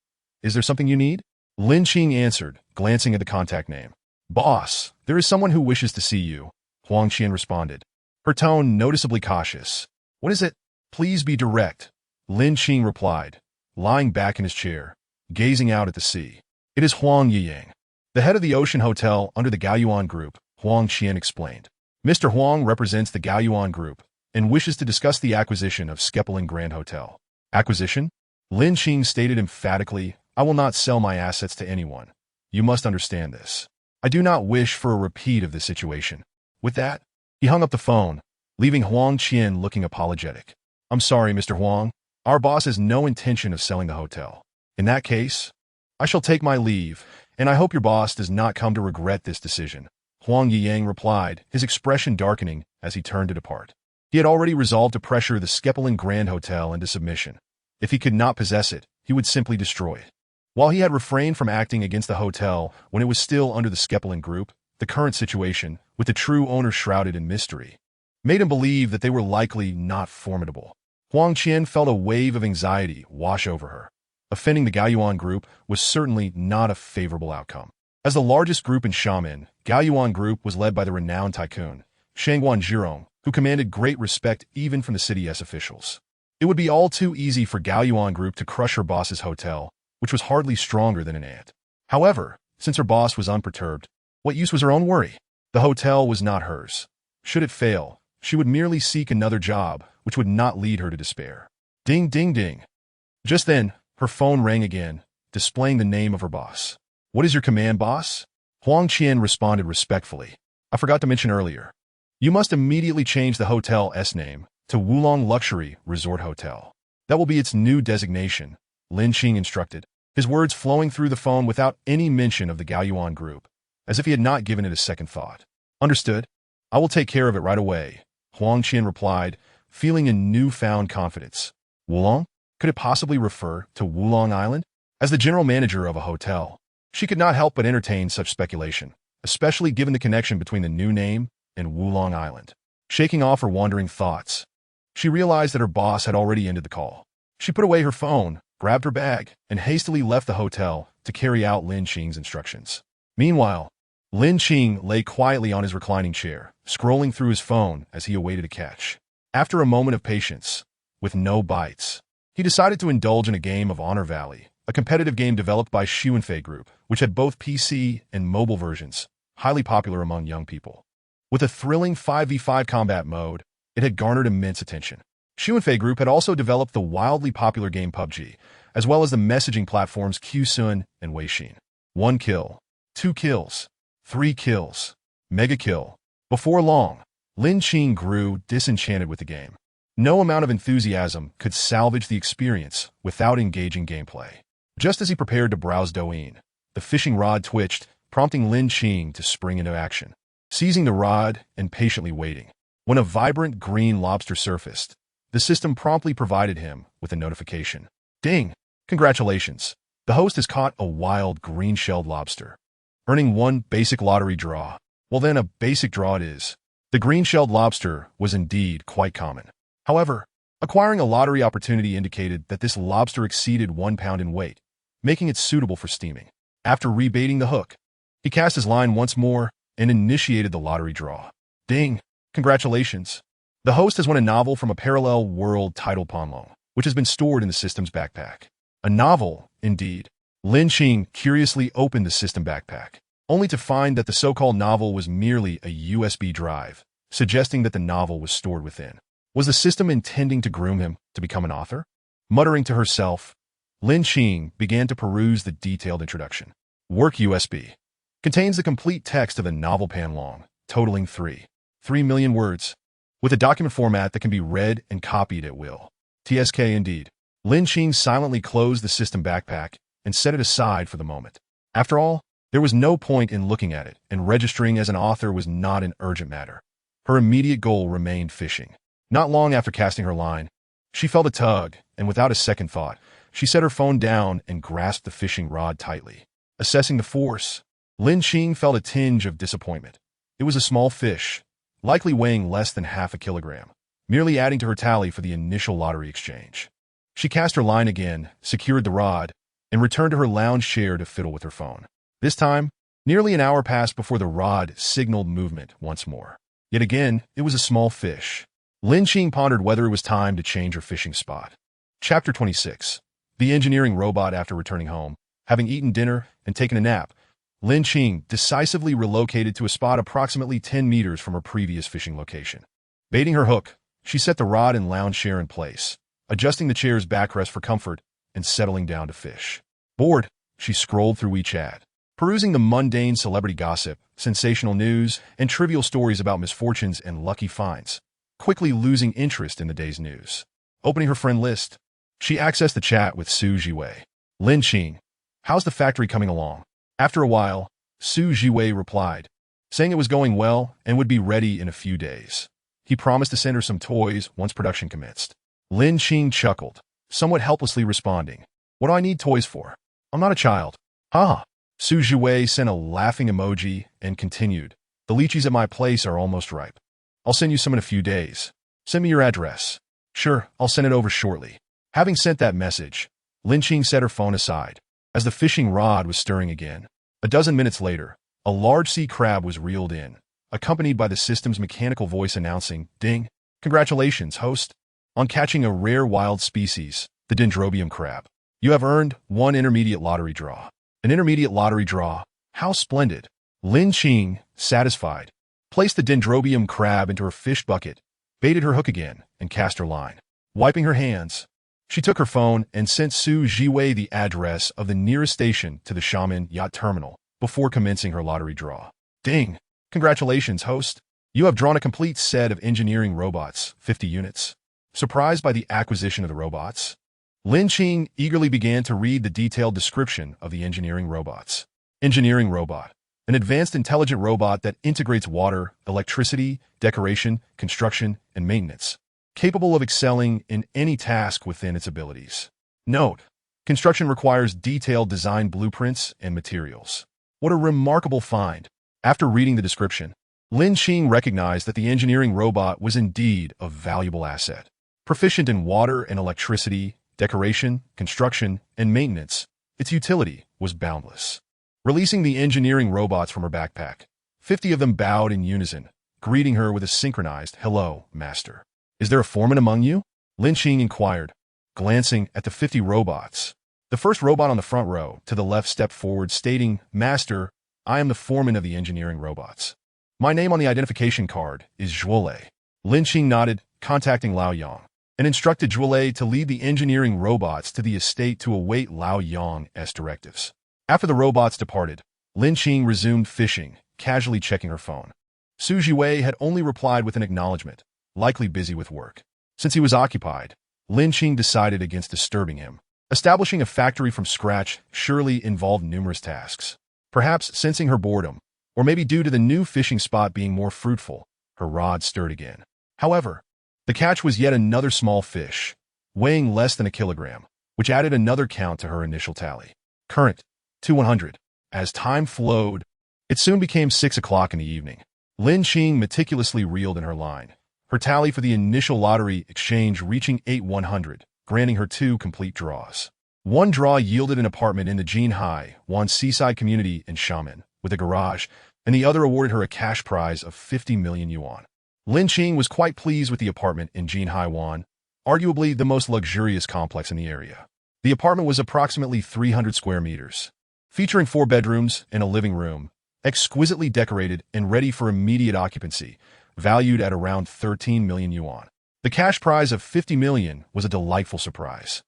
is there something you need?" Lin Qing answered, glancing at the contact name. "Boss, there is someone who wishes to see you," Huang Qian responded, her tone noticeably cautious. "What is it?" "Please be direct," Lin Qing replied, lying back in his chair. gazing out at the sea. It is Huang Yiyang, the head of the Ocean Hotel under the Gaoyuan Group, Huang Qian explained. Mr. Huang represents the Gaoyuan Group and wishes to discuss the acquisition of Skepelin Grand Hotel. Acquisition? Lin Qing stated emphatically, I will not sell my assets to anyone. You must understand this. I do not wish for a repeat of this situation. With that, he hung up the phone, leaving Huang Qian looking apologetic. I'm sorry, Mr. Huang. Our boss has no intention of selling the hotel. In that case, I shall take my leave, and I hope your boss does not come to regret this decision. Huang Yiyang replied, his expression darkening as he turned to depart. He had already resolved to pressure the Skepelin Grand Hotel into submission. If he could not possess it, he would simply destroy it. While he had refrained from acting against the hotel when it was still under the Skepelin Group, the current situation, with the true owner shrouded in mystery, made him believe that they were likely not formidable. Huang Qian felt a wave of anxiety wash over her. Offending the Gaoyuan Group was certainly not a favorable outcome. As the largest group in Xiamen, Gaoyuan Group was led by the renowned tycoon, Shangguan Zhirong, who commanded great respect even from the city's officials. It would be all too easy for Gaoyuan Group to crush her boss's hotel, which was hardly stronger than an ant. However, since her boss was unperturbed, what use was her own worry? The hotel was not hers. Should it fail, she would merely seek another job, which would not lead her to despair. Ding, ding, ding. Just then, her phone rang again, displaying the name of her boss. What is your command, boss? Huang Qian responded respectfully. I forgot to mention earlier. You must immediately change the hotel's name to Wulong Luxury Resort Hotel. That will be its new designation, Lin Qing instructed, his words flowing through the phone without any mention of the Gaoyuan Group, as if he had not given it a second thought. Understood. I will take care of it right away, Huang Qian replied, feeling a newfound confidence. Wulong? Could it possibly refer to Wulong Island? As the general manager of a hotel, she could not help but entertain such speculation, especially given the connection between the new name and Wulong Island. Shaking off her wandering thoughts, she realized that her boss had already ended the call. She put away her phone, grabbed her bag, and hastily left the hotel to carry out Lin Qing's instructions. Meanwhile, Lin Qing lay quietly on his reclining chair, scrolling through his phone as he awaited a catch. After a moment of patience, with no bites, he decided to indulge in a game of Honor Valley, a competitive game developed by Xuanfei Group, which had both PC and mobile versions, highly popular among young people. With a thrilling 5v5 combat mode, it had garnered immense attention. Xuanfei Group had also developed the wildly popular game PUBG, as well as the messaging platforms Qsun and Weixin. 1 kill, 2 kills, 3 kills, mega kill. Before long, Lin Qing grew disenchanted with the game. No amount of enthusiasm could salvage the experience without engaging gameplay. Just as he prepared to browse Douyin, the fishing rod twitched, prompting Lin Qing to spring into action. Seizing the rod and patiently waiting, when a vibrant green lobster surfaced, the system promptly provided him with a notification. Ding! Congratulations! The host has caught a wild green-shelled lobster, earning 1 basic lottery draw. Well then, a basic draw it is. The green-shelled lobster was indeed quite common. However, acquiring a lottery opportunity indicated that this lobster exceeded 1 pound in weight, making it suitable for steaming. After rebaiting the hook, he cast his line once more and initiated the lottery draw. Ding! Congratulations! The host has won a novel from a parallel world titled Panlong, which has been stored in the system's backpack. A novel, indeed. Lin Qing curiously opened the system backpack, only to find that the so-called novel was merely a USB drive, suggesting that the novel was stored within. Was the system intending to groom him to become an author? Muttering to herself, Lin Qing began to peruse the detailed introduction. Work USB. Contains the complete text of the novel Panlong, totaling 3 million words, with a document format that can be read and copied at will. TSK indeed. Lin Qing silently closed the system backpack and set it aside for the moment. After all, there was no point in looking at it, and registering as an author was not an urgent matter. Her immediate goal remained fishing. Not long after casting her line, she felt a tug, and without a second thought, she set her phone down and grasped the fishing rod tightly. Assessing the force, Lin Qing felt a tinge of disappointment. It was a small fish, likely weighing less than half a kilogram, merely adding to her tally for the initial lottery exchange. She cast her line again, secured the rod, and returned to her lounge chair to fiddle with her phone. This time, nearly an hour passed before the rod signaled movement once more. Yet again, it was a small fish. Lin Qing pondered whether it was time to change her fishing spot. Chapter 26. The engineering robot, after returning home, having eaten dinner and taken a nap, Lin Qing decisively relocated to a spot approximately 10 meters from her previous fishing location. Baiting her hook, she set the rod and lounge chair in place, adjusting the chair's backrest for comfort and settling down to fish. Bored, she scrolled through WeChat, perusing the mundane celebrity gossip, sensational news, and trivial stories about misfortunes and lucky finds, quickly losing interest in the day's news. Opening her friend list, she accessed the chat with Su Jiwei. Lin Qing, how's the factory coming along? After a while, Su Jiwei replied, saying it was going well and would be ready in a few days. He promised to send her some toys once production commenced. Lin Qing chuckled, somewhat helplessly responding, what do I need toys for? I'm not a child. Ha! Su Jiwei sent a laughing emoji and continued, the lychees at my place are almost ripe. I'll send you some in a few days. Send me your address. Sure, I'll send it over shortly. Having sent that message, Lin Qing set her phone aside, as the fishing rod was stirring again. A dozen minutes later, a large sea crab was reeled in, accompanied by the system's mechanical voice announcing, ding, congratulations, host, on catching a rare wild species, the dendrobium crab. You have earned one intermediate lottery draw. An intermediate lottery draw? How splendid. Lin Qing, satisfied, placed the dendrobium crab into her fish bucket, baited her hook again, and cast her line. Wiping her hands, she took her phone and sent Su Jiwei the address of the nearest station to the Xiamen Yacht Terminal before commencing her lottery draw. Ding! Congratulations, host. You have drawn a complete set of engineering robots, 50 units. Surprised by the acquisition of the robots, Lin Qing eagerly began to read the detailed description of the engineering robots. Engineering robot. An advanced intelligent robot that integrates water, electricity, decoration, construction, and maintenance, capable of excelling in any task within its abilities. Note: construction requires detailed design blueprints and materials. What a remarkable find. After reading the description, Lin Qing recognized that the engineering robot was indeed a valuable asset. Proficient in water and electricity, decoration, construction, and maintenance, its utility was boundless. Releasing the engineering robots from her backpack, 50 of them bowed in unison, greeting her with a synchronized, hello, master. Is there a foreman among you? Lin Qing inquired, glancing at the 50 robots. The first robot on the front row, to the left, stepped forward, stating, Master, I am the foreman of the engineering robots. My name on the identification card is Zhuolei. Lin Qing nodded, contacting Lao Yang, and instructed Zhuolei to lead the engineering robots to the estate to await Lao Yang's directives. After the robots departed, Lin Qing resumed fishing, casually checking her phone. Su Jiwei had only replied with an acknowledgement, likely busy with work. Since he was occupied, Lin Qing decided against disturbing him. Establishing a factory from scratch surely involved numerous tasks. Perhaps sensing her boredom, or maybe due to the new fishing spot being more fruitful, her rod stirred again. However, the catch was yet another small fish, weighing less than a kilogram, which added another count to her initial tally. Current, to 100. As time flowed, it soon became 6 o'clock in the evening. Lin Qing meticulously reeled in her line, her tally for the initial lottery exchange reaching 8,100, granting her 2 complete draws. One draw yielded an apartment in the Jinhai Wan seaside community in Xiamen, with a garage, and the other awarded her a cash prize of 50 million yuan. Lin Qing was quite pleased with the apartment in Jinhai Wan, arguably the most luxurious complex in the area. The apartment was approximately 300 square meters, featuring 4 bedrooms and a living room, exquisitely decorated and ready for immediate occupancy, valued at around 13 million yuan. The cash prize of 50 million was a delightful surprise.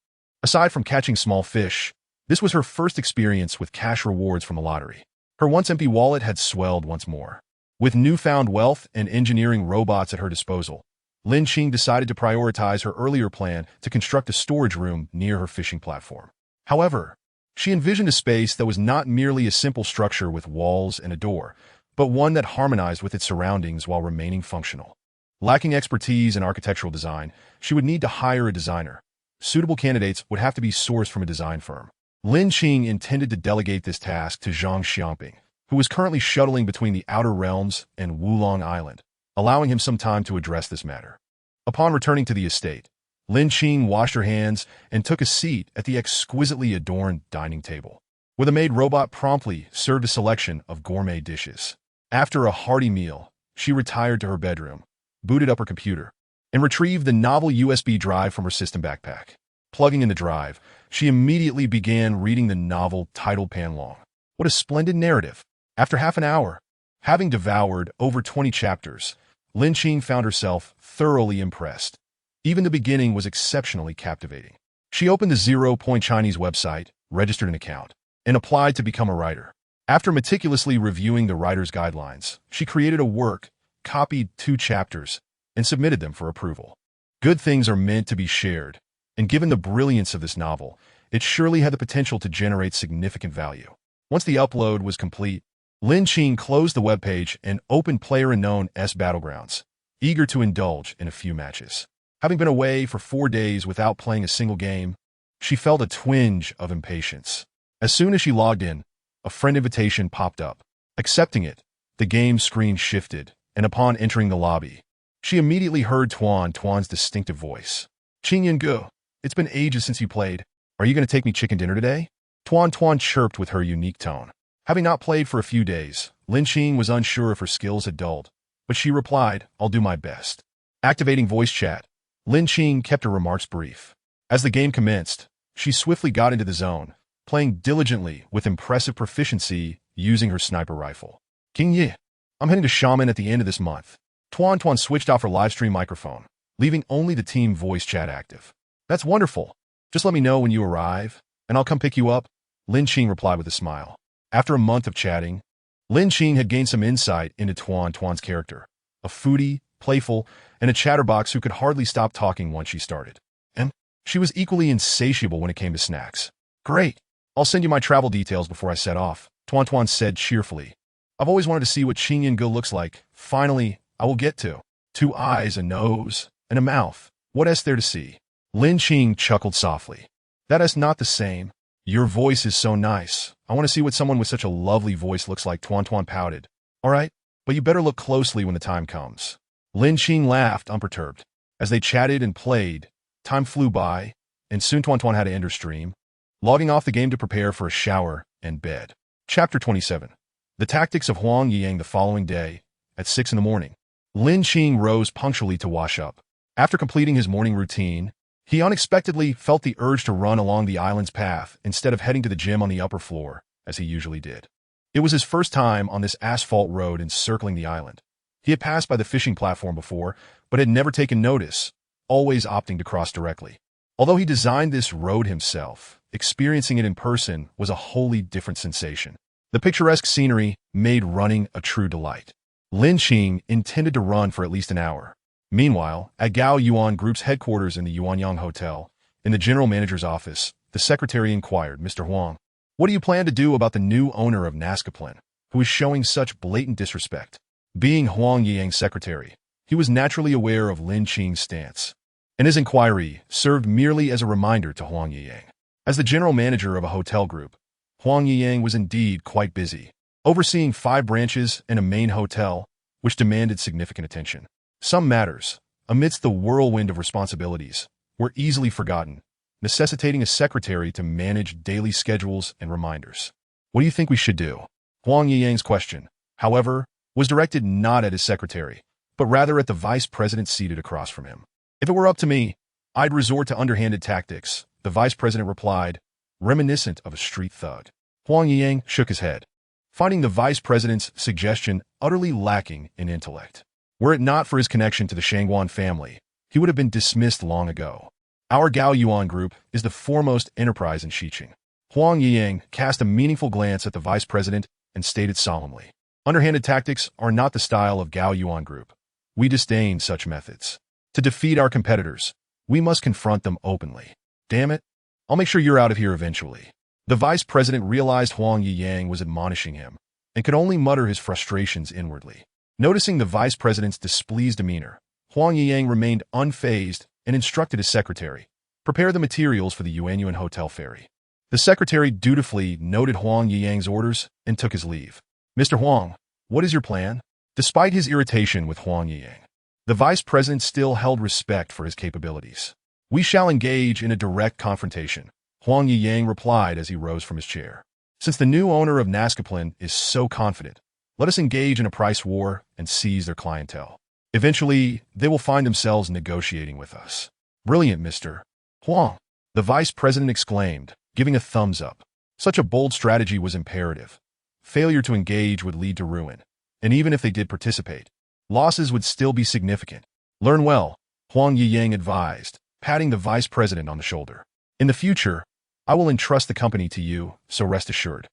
Aside from catching small fish, this was her first experience with cash rewards from a lottery. Her once empty wallet had swelled once more. With newfound wealth and engineering robots at her disposal, Lin Qing decided to prioritize her earlier plan to construct a storage room near her fishing platform. However, she envisioned a space that was not merely a simple structure with walls and a door, but one that harmonized with its surroundings while remaining functional. Lacking expertise in architectural design, she would need to hire a designer. Suitable candidates would have to be sourced from a design firm. Lin Qing intended to delegate this task to Zhang Xiaoping, who was currently shuttling between the Outer Realms and Wulong Island, allowing him some time to address this matter. Upon returning to the estate, Lin Qing washed her hands and took a seat at the exquisitely adorned dining table, where the maid robot promptly served a selection of gourmet dishes. After a hearty meal, she retired to her bedroom, booted up her computer, and retrieved the novel USB drive from her system backpack. Plugging in the drive, She immediately began reading the novel titled Panlong. What a splendid narrative! After half an hour, having devoured over 20 chapters, Lin Qing found herself thoroughly impressed. Even the beginning was exceptionally captivating. She opened the 0 Point Chinese website, registered an account, and applied to become a writer. After meticulously reviewing the writer's guidelines, she created a work, copied 2 chapters, and submitted them for approval. Good things are meant to be shared, and given the brilliance of this novel, it surely had the potential to generate significant value. Once the upload was complete, Lin Qing closed the webpage and opened PlayerUnknown's Battlegrounds, eager to indulge in a few matches. Having been away for 4 days without playing a single game, she felt a twinge of impatience. As soon as she logged in, a friend invitation popped up. Accepting it, the game screen shifted, and upon entering the lobby, she immediately heard Tuan's distinctive voice. "Qing Gu, it's been ages since you played. Are you going to take me chicken dinner today?" Tuan chirped with her unique tone. Having not played for a few days, Lin Qing was unsure if her skills had dulled, but she replied, "I'll do my best." Activating voice chat, Lin Qing kept her remarks brief. As the game commenced, she swiftly got into the zone, playing diligently with impressive proficiency using her sniper rifle. "King Yi, I'm heading to Shaman at the end of this month." Tuan switched off her livestream microphone, leaving only the team voice chat active. "That's wonderful. Just let me know when you arrive, and I'll come pick you up," Lin Qing replied with a smile. After a month of chatting, Lin Qing had gained some insight into Tuan's character, a foodie, playful, and a chatterbox who could hardly stop talking once she started. And she was equally insatiable when it came to snacks. "Great. I'll send you my travel details before I set off," Tuan said cheerfully. "I've always wanted to see what Qing Gu looks like. Finally, I will get to. 2 eyes, a nose, and a mouth. What is there to see?" Lin Qing chuckled softly. "That is not the same. Your voice is so nice. I want to see what someone with such a lovely voice looks like," Tuan pouted. "All right, but you better look closely when the time comes." Lin Qing laughed, unperturbed. As they chatted and played, time flew by, and soon Tuan had to end her stream, logging off the game to prepare for a shower and bed. Chapter 27. The tactics of Huang Yiyang. The following day, at 6 in the morning, Lin Qing rose punctually to wash up. After completing his morning routine, he unexpectedly felt the urge to run along the island's path instead of heading to the gym on the upper floor, as he usually did. It was his first time on this asphalt road encircling the island. He had passed by the fishing platform before, but had never taken notice, always opting to cross directly. Although he designed this road himself, experiencing it in person was a wholly different sensation. The picturesque scenery made running a true delight. Lin Qing intended to run for at least an hour. Meanwhile, at Gao Yuan Group's headquarters in the Yuanyang Hotel, in the general manager's office, the secretary inquired, "Mr. Huang, what do you plan to do about the new owner of Nascaplin, who is showing such blatant disrespect?" Being Huang Yiyang's secretary, he was naturally aware of Lin Qing's stance, and his inquiry served merely as a reminder to Huang Yiyang. As the general manager of a hotel group, Huang Yiyang was indeed quite busy, overseeing 5 branches and a main hotel, which demanded significant attention. Some matters, amidst the whirlwind of responsibilities, were easily forgotten, necessitating a secretary to manage daily schedules and reminders. "What do you think we should do?" Huang Yiyang's question, however, was directed not at his secretary, but rather at the vice president seated across from him. "If it were up to me, I'd resort to underhanded tactics," the vice president replied, reminiscent of a street thug. Huang Yiyang shook his head, finding the vice president's suggestion utterly lacking in intellect. Were it not for his connection to the Shangguan family, he would have been dismissed long ago. "Our Gao Yuan Group is the foremost enterprise in Xiqing." Huang Yiyang cast a meaningful glance at the vice president and stated solemnly, "Underhanded tactics are not the style of Gao Yuan Group. We disdain such methods. To defeat our competitors, we must confront them openly. Damn it, I'll make sure you're out of here eventually." The vice president realized Huang Yiyang was admonishing him and could only mutter his frustrations inwardly. Noticing the vice president's displeased demeanor, Huang Yiyang remained unfazed and instructed his secretary, "Prepare the materials for the Yuanyuan Hotel ferry." The secretary dutifully noted Huang Yiyang's orders and took his leave. "Mr. Huang, what is your plan?" Despite his irritation with Huang Yiyang, the vice president still held respect for his capabilities. "We shall engage in a direct confrontation," Huang Yiyang replied as he rose from his chair. "Since the new owner of Nascaplin is so confident, let us engage in a price war and seize their clientele. Eventually, they will find themselves negotiating with us." "Brilliant, Mr. Huang. The vice president exclaimed, giving a thumbs up. Such a bold strategy was imperative. Failure to engage would lead to ruin, and even if they did participate, losses would still be significant. Learn well, Huang Yiyang advised, patting the vice president on the shoulder. In the future, I will entrust the company to you, so rest assured.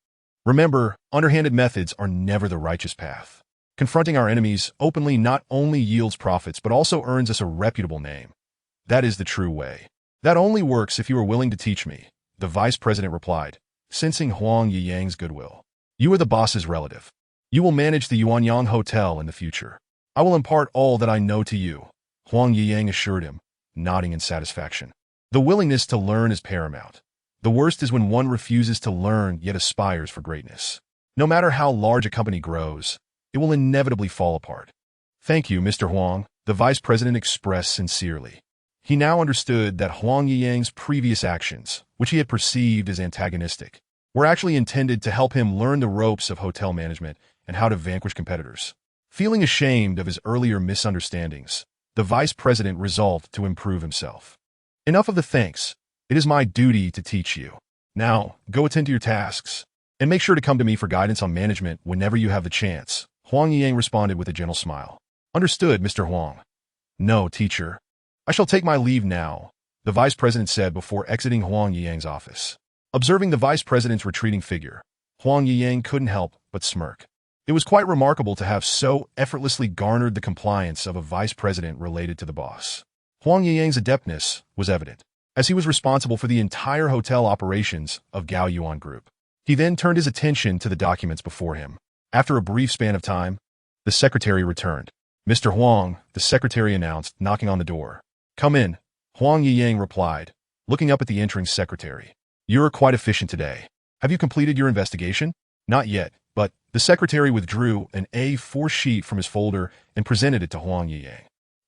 Remember, underhanded methods are never the righteous path. Confronting our enemies openly not only yields profits but also earns us a reputable name. That is the true way. That only works if you are willing to teach me, the vice president replied, sensing Huang Yiyang's goodwill. You are the boss's relative. You will manage the Yuanyang Hotel in the future. I will impart all that I know to you, Huang Yiyang assured him, nodding in satisfaction. The willingness to learn is paramount. The worst is when one refuses to learn yet aspires for greatness. No matter how large a company grows, it will inevitably fall apart. Thank you, Mr. Huang, the vice president expressed sincerely. He now understood that Huang Yiyang's previous actions, which he had perceived as antagonistic, were actually intended to help him learn the ropes of hotel management and how to vanquish competitors. Feeling ashamed of his earlier misunderstandings, the vice president resolved to improve himself. Enough of the thanks. It is my duty to teach you. Now, go attend to your tasks, and make sure to come to me for guidance on management whenever you have the chance, Huang Yiyang responded with a gentle smile. Understood, Mr. Huang. No, teacher. I shall take my leave now, the vice president said before exiting Huang Yiyang's office. Observing the vice president's retreating figure, Huang Yiyang couldn't help but smirk. It was quite remarkable to have so effortlessly garnered the compliance of a vice president related to the boss. Huang Yiyang's adeptness was evident, as he was responsible for the entire hotel operations of Gao Yuan Group. He then turned his attention to the documents before him. After a brief span of time, the secretary returned. Mr. Huang, the secretary announced, knocking on the door. Come in, Huang Yiyang replied, looking up at the entering secretary. You're quite efficient today. Have you completed your investigation? Not yet, but the secretary withdrew an A4 sheet from his folder and presented it to Huang Yiyang.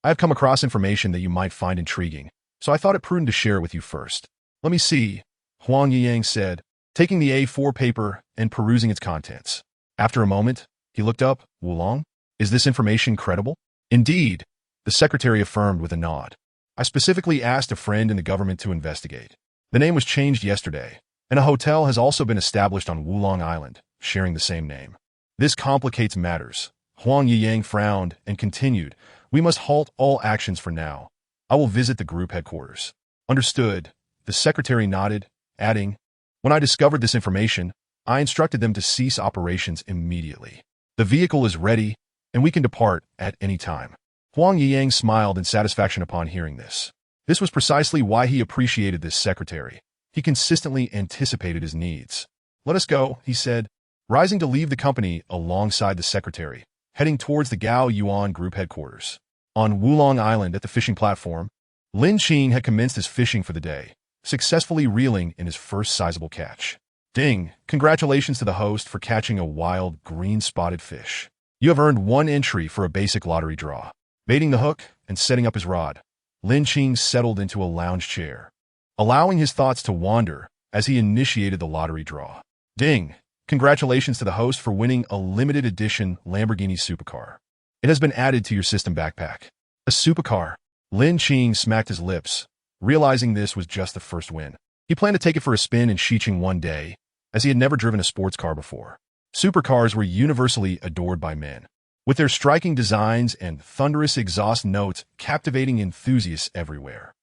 I have come across information that you might find intriguing, so I thought it prudent to share it with you first. Let me see, Huang Yiyang said, taking the A4 paper and perusing its contents. After a moment, he looked up. Wulong? Is this information credible? Indeed, the secretary affirmed with a nod. I specifically asked a friend in the government to investigate. The name was changed yesterday, and a hotel has also been established on Wulong Island, sharing the same name. This complicates matters. Huang Yiyang frowned and continued, We must halt all actions for now. I will visit the group headquarters. Understood. The secretary nodded, adding, When I discovered this information, I instructed them to cease operations immediately. The vehicle is ready, and we can depart at any time. Huang Yiyang smiled in satisfaction upon hearing this. This was precisely why he appreciated this secretary. He consistently anticipated his needs. Let us go, he said, rising to leave the company alongside the secretary, heading towards the Gao Yuan Group headquarters. On Wulong Island at the fishing platform, Lin Qing had commenced his fishing for the day, successfully reeling in his first sizable catch. Ding! Congratulations to the host for catching a wild, green-spotted fish. You have earned 1 entry for a basic lottery draw. Baiting the hook and setting up his rod, Lin Qing settled into a lounge chair, allowing his thoughts to wander as he initiated the lottery draw. Ding! Congratulations to the host for winning a limited edition Lamborghini supercar. It has been added to your system backpack. A supercar. Lin Qing smacked his lips, realizing this was just the first win. He planned to take it for a spin in Xiqing one day, as he had never driven a sports car before. Supercars were universally adored by men, with their striking designs and thunderous exhaust notes captivating enthusiasts everywhere.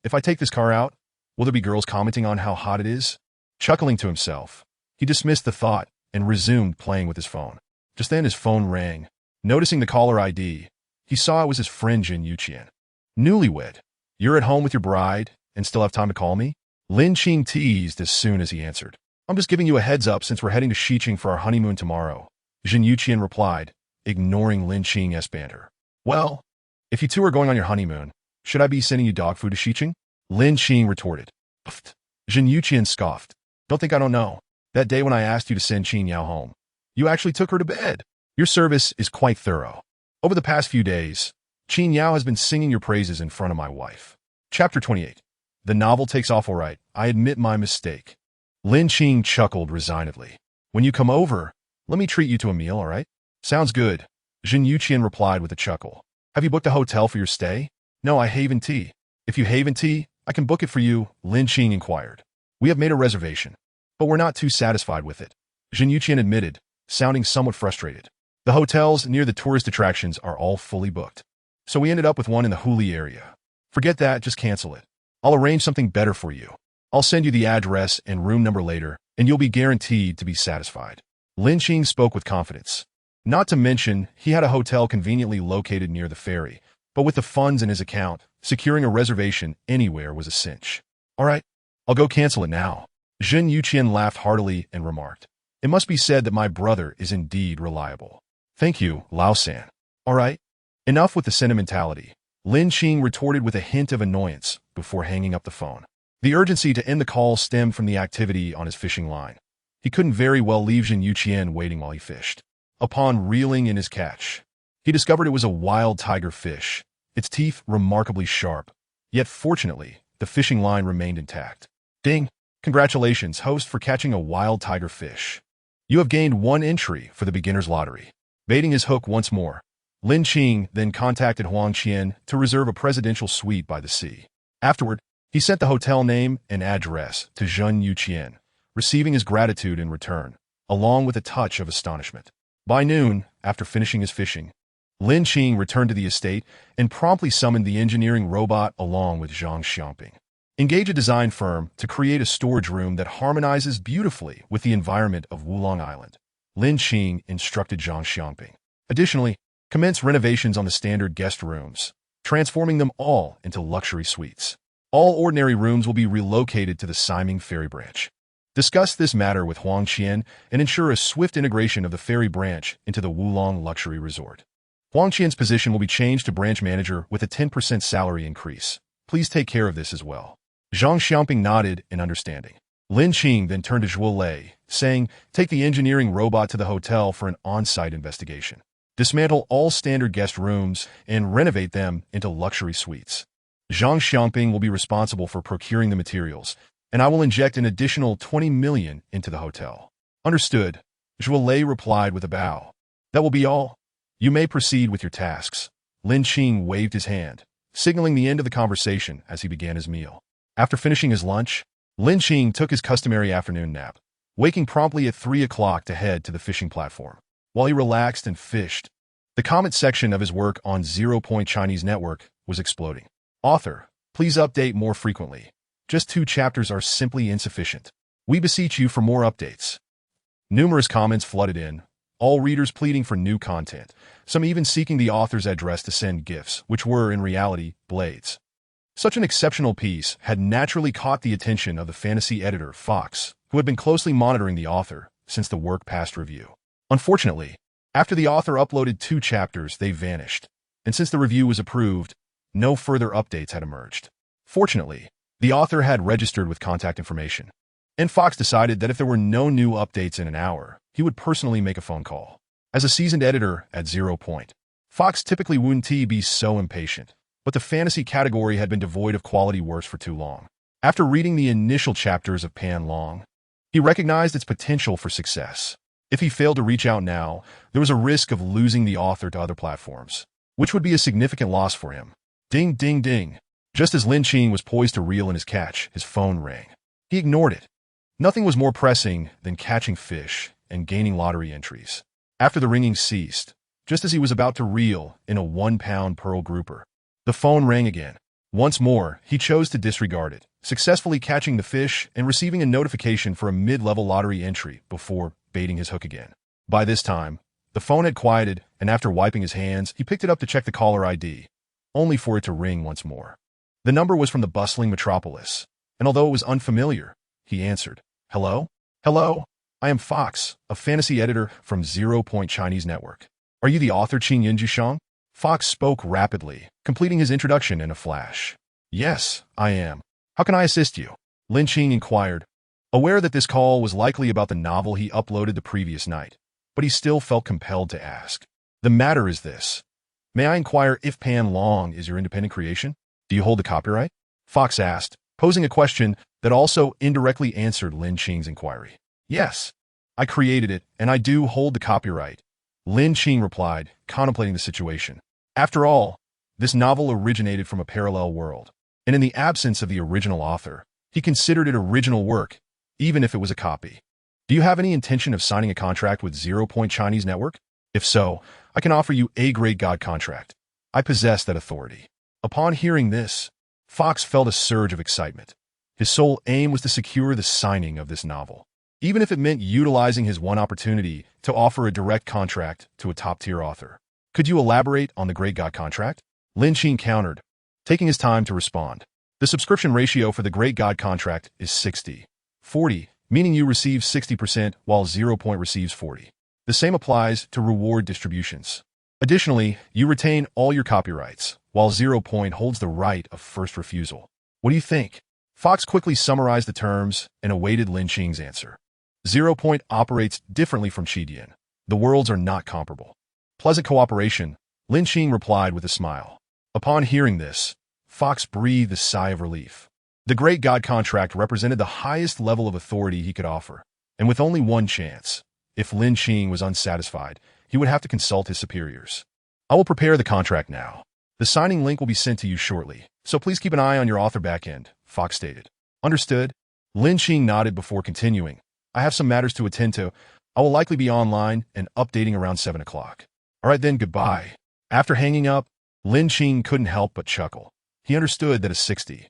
If I take this car out, will there be girls commenting on how hot it is? Chuckling to himself, he dismissed the thought and resumed playing with his phone. Just then his phone rang. Noticing the caller ID, he saw it was his friend Jin Yuqian. Newlywed, you're at home with your bride and still have time to call me? Lin Qing teased as soon as he answered. I'm just giving you a heads up since we're heading to Xiqing for our honeymoon tomorrow, Jin Yuqian replied, ignoring Lin Qing's banter. Well, if you two are going on your honeymoon, should I be sending you dog food to Xiqing? Lin Qing retorted. Pfft. Jin Yuqian scoffed. Don't think I don't know. That day when I asked you to send Qin Yao home, you actually took her to bed. Your service is quite thorough. Over the past few days, Qin Yao has been singing your praises in front of my wife. Chapter 28. The novel takes off all right. I admit my mistake. Lin Qing chuckled resignedly. When you come over, let me treat you to a meal, all right? Sounds good. Jin Yuqian replied with a chuckle. Have you booked a hotel for your stay? No, I haven tea. If you haven tea, I can book it for you, Lin Qing inquired. We have made a reservation, but we're not too satisfied with it, Zhen Yuqian admitted, sounding somewhat frustrated. The hotels near the tourist attractions are all fully booked, so we ended up with one in the Huli area. Forget that, just cancel it. I'll arrange something better for you. I'll send you the address and room number later, and you'll be guaranteed to be satisfied. Lin Qing spoke with confidence. Not to mention, he had a hotel conveniently located near the ferry, but with the funds in his account, securing a reservation anywhere was a cinch. All right, I'll go cancel it now. Zhen Yuqian laughed heartily and remarked, It must be said that my brother is indeed reliable. Thank you, Lao San. All right, enough with the sentimentality. Lin Qing retorted with a hint of annoyance before hanging up the phone. The urgency to end the call stemmed from the activity on his fishing line. He couldn't very well leave Zhen Yuqian waiting while he fished. Upon reeling in his catch, he discovered it was a wild tiger fish, its teeth remarkably sharp. Yet fortunately, the fishing line remained intact. Ding! Congratulations, host, for catching a wild tiger fish. You have gained 1 entry for the beginner's lottery. Baiting his hook once more, Lin Qing then contacted Huang Qian to reserve a presidential suite by the sea. Afterward, he sent the hotel name and address to Zhen Yuqian, receiving his gratitude in return, along with a touch of astonishment. By noon, after finishing his fishing, Lin Qing returned to the estate and promptly summoned the engineering robot along with Zhang Xiaoping. Engage a design firm to create a storage room that harmonizes beautifully with the environment of Wulong Island, Lin Qing instructed Zhang Xiaoping. Additionally, commence renovations on the standard guest rooms, transforming them all into luxury suites. All ordinary rooms will be relocated to the Siming Ferry Branch. Discuss this matter with Huang Qian and ensure a swift integration of the ferry branch into the Wulong Luxury Resort. Huang Qian's position will be changed to branch manager with a 10% salary increase. Please take care of this as well. Zhang Xiaoping nodded in understanding. Lin Qing then turned to Zhuo Lei, saying, Take the engineering robot to the hotel for an on-site investigation. Dismantle all standard guest rooms and renovate them into luxury suites. Zhang Xiaoping will be responsible for procuring the materials, and I will inject an additional 20 million into the hotel. Understood, Zhuo Lei replied with a bow. That will be all. You may proceed with your tasks. Lin Qing waved his hand, signaling the end of the conversation as he began his meal. After finishing his lunch, Lin Qing took his customary afternoon nap, waking promptly at 3 o'clock to head to the fishing platform. While he relaxed and fished, the comment section of his work on 0 Point Chinese Network was exploding. Author, please update more frequently. Just 2 chapters are simply insufficient. We beseech you for more updates. Numerous comments flooded in, all readers pleading for new content, some even seeking the author's address to send gifts, which were, in reality, blades. Such an exceptional piece had naturally caught the attention of the fantasy editor, Fox, who had been closely monitoring the author since the work passed review. Unfortunately, after the author uploaded 2 chapters, they vanished, and since the review was approved, no further updates had emerged. Fortunately, the author had registered with contact information, and Fox decided that if there were no new updates in an hour, he would personally make a phone call. As a seasoned editor at 0 Point, Fox typically wouldn't be so impatient, but the fantasy category had been devoid of quality works for too long. After reading the initial chapters of Pan Long, he recognized its potential for success. If he failed to reach out now, there was a risk of losing the author to other platforms, which would be a significant loss for him. Ding, ding, ding. Just as Lin Qing was poised to reel in his catch, his phone rang. He ignored it. Nothing was more pressing than catching fish and gaining lottery entries. After the ringing ceased, just as he was about to reel in a 1-pound pearl grouper, the phone rang again. Once more, he chose to disregard it, successfully catching the fish and receiving a notification for a mid-level lottery entry before baiting his hook again. By this time, the phone had quieted, and after wiping his hands, he picked it up to check the caller ID, only for it to ring once more. The number was from the bustling metropolis, and although it was unfamiliar, he answered. Hello? Hello? I am Fox, a fantasy editor from 0 Point Chinese Network. Are you the author Qing Yinjishang? Fox spoke rapidly, completing his introduction in a flash. Yes, I am. How can I assist you? Lin Qing inquired, aware that this call was likely about the novel he uploaded the previous night, but he still felt compelled to ask. The matter is this. May I inquire if Pan Long is your independent creation? Do you hold the copyright? Fox asked, posing a question that also indirectly answered Lin Qing's inquiry. Yes, I created it, and I do hold the copyright, Lin Qing replied, contemplating the situation. After all, this novel originated from a parallel world, and in the absence of the original author, he considered it original work, even if it was a copy. Do you have any intention of signing a contract with 0 Chinese Network? If so, I can offer you a great God contract. I possess that authority. Upon hearing this, Fox felt a surge of excitement. His sole aim was to secure the signing of this novel, even if it meant utilizing his one opportunity to offer a direct contract to a top-tier author. Could you elaborate on the Great God contract? Lin Qing countered, taking his time to respond. The subscription ratio for the Great God contract is 60-40, meaning you receive 60% while 0 receives 40. The same applies to reward distributions. Additionally, you retain all your copyrights, while 0 holds the right of first refusal. What do you think? Fox quickly summarized the terms and awaited Lin Qing's answer. 0 operates differently from Qidian. The worlds are not comparable. Pleasant cooperation, Lin Qing replied with a smile. Upon hearing this, Fox breathed a sigh of relief. The Great God contract represented the highest level of authority he could offer, and with only one chance. If Lin Qing was unsatisfied, he would have to consult his superiors. I will prepare the contract now. The signing link will be sent to you shortly, so please keep an eye on your author backend, Fox stated. Understood? Lin Qing nodded before continuing. I have some matters to attend to. I will likely be online and updating around 7 o'clock. All right then, goodbye. After hanging up, Lin Qing couldn't help but chuckle. He understood that a 60-40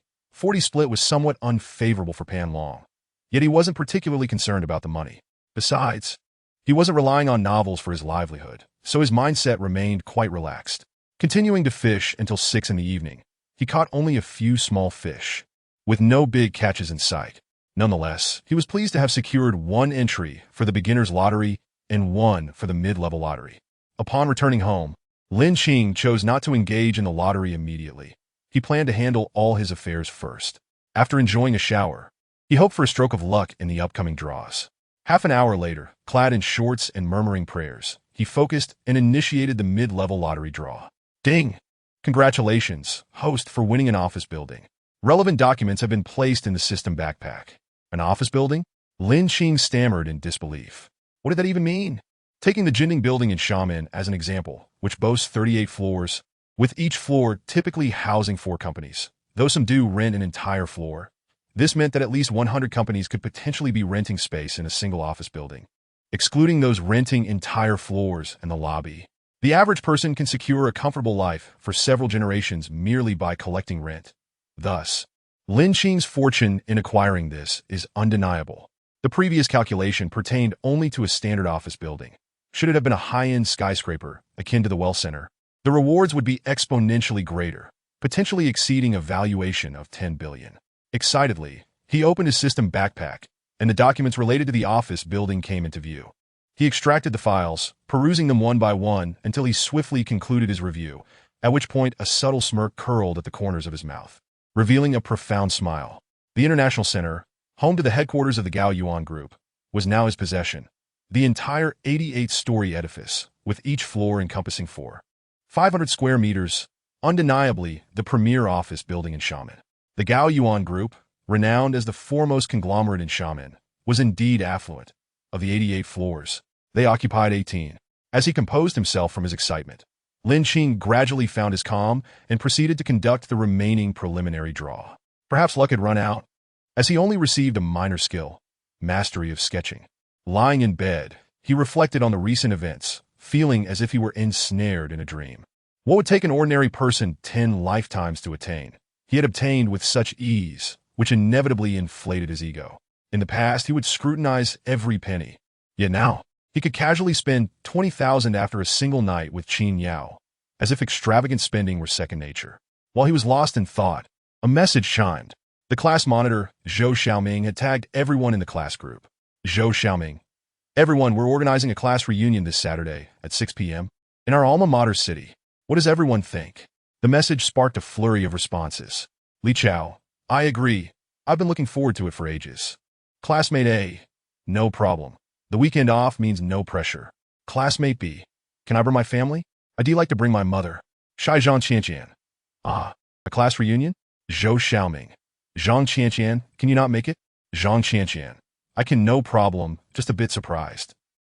split was somewhat unfavorable for Pan Long, yet he wasn't particularly concerned about the money. Besides, he wasn't relying on novels for his livelihood, so his mindset remained quite relaxed. Continuing to fish until 6 in the evening, he caught only a few small fish, with no big catches in sight. Nonetheless, he was pleased to have secured one entry for the beginner's lottery and one for the mid-level lottery. Upon returning home, Lin Qing chose not to engage in the lottery immediately. He planned to handle all his affairs first. After enjoying a shower, he hoped for a stroke of luck in the upcoming draws. Half an hour later, clad in shorts and murmuring prayers, he focused and initiated the mid-level lottery draw. Ding! Congratulations, host, for winning an office building. Relevant documents have been placed in the system backpack. An office building? Lin Qing stammered in disbelief. What did that even mean? Taking the Jinding building in Xiamen as an example, which boasts 38 floors, with each floor typically housing 4 companies, though some do rent an entire floor. This meant that at least 100 companies could potentially be renting space in a single office building. Excluding those renting entire floors and the lobby, the average person can secure a comfortable life for several generations merely by collecting rent. Thus, Lin Qing's fortune in acquiring this is undeniable. The previous calculation pertained only to a standard office building. Should it have been a high-end skyscraper, akin to the Well Center, the rewards would be exponentially greater, potentially exceeding a valuation of 10 billion. Excitedly, he opened his system backpack, and the documents related to the office building came into view. He extracted the files, perusing them one by one until he swiftly concluded his review, at which point a subtle smirk curled at the corners of his mouth, revealing a profound smile. The International Center, home to the headquarters of the Gao Yuan Group, was now his possession. The entire 88-story edifice, with each floor encompassing 500 square meters, undeniably the premier office building in Xiamen. The Gao Yuan Group, renowned as the foremost conglomerate in Xiamen, was indeed affluent. Of the 88 floors, they occupied 18. As he composed himself from his excitement, Lin Qing gradually found his calm and proceeded to conduct the remaining preliminary draw. Perhaps luck had run out, as he only received a minor skill, mastery of sketching. Lying in bed, he reflected on the recent events, feeling as if he were ensnared in a dream. What would take an ordinary person 10 lifetimes to attain, he had obtained with such ease, which inevitably inflated his ego. In the past, he would scrutinize every penny. Yet now, he could casually spend 20,000 after a single night with Qin Yao, as if extravagant spending were second nature. While he was lost in thought, a message chimed. The class monitor, Zhou Xiaoming, had tagged everyone in the class group. Zhou Xiaoming. Everyone, we're organizing a class reunion this Saturday at 6 p.m. in our alma mater city. What does everyone think? The message sparked a flurry of responses. Li Chao. I agree. I've been looking forward to it for ages. Classmate A. No problem. The weekend off means no pressure. Classmate B. Can I bring my family? I'd like to bring my mother. Shai Zhang Qianqian. Ah, a class reunion? Zhou Xiaoming. Zhang Qianqian, can you not make it? Zhang Qianqian. I can, no problem, just a bit surprised.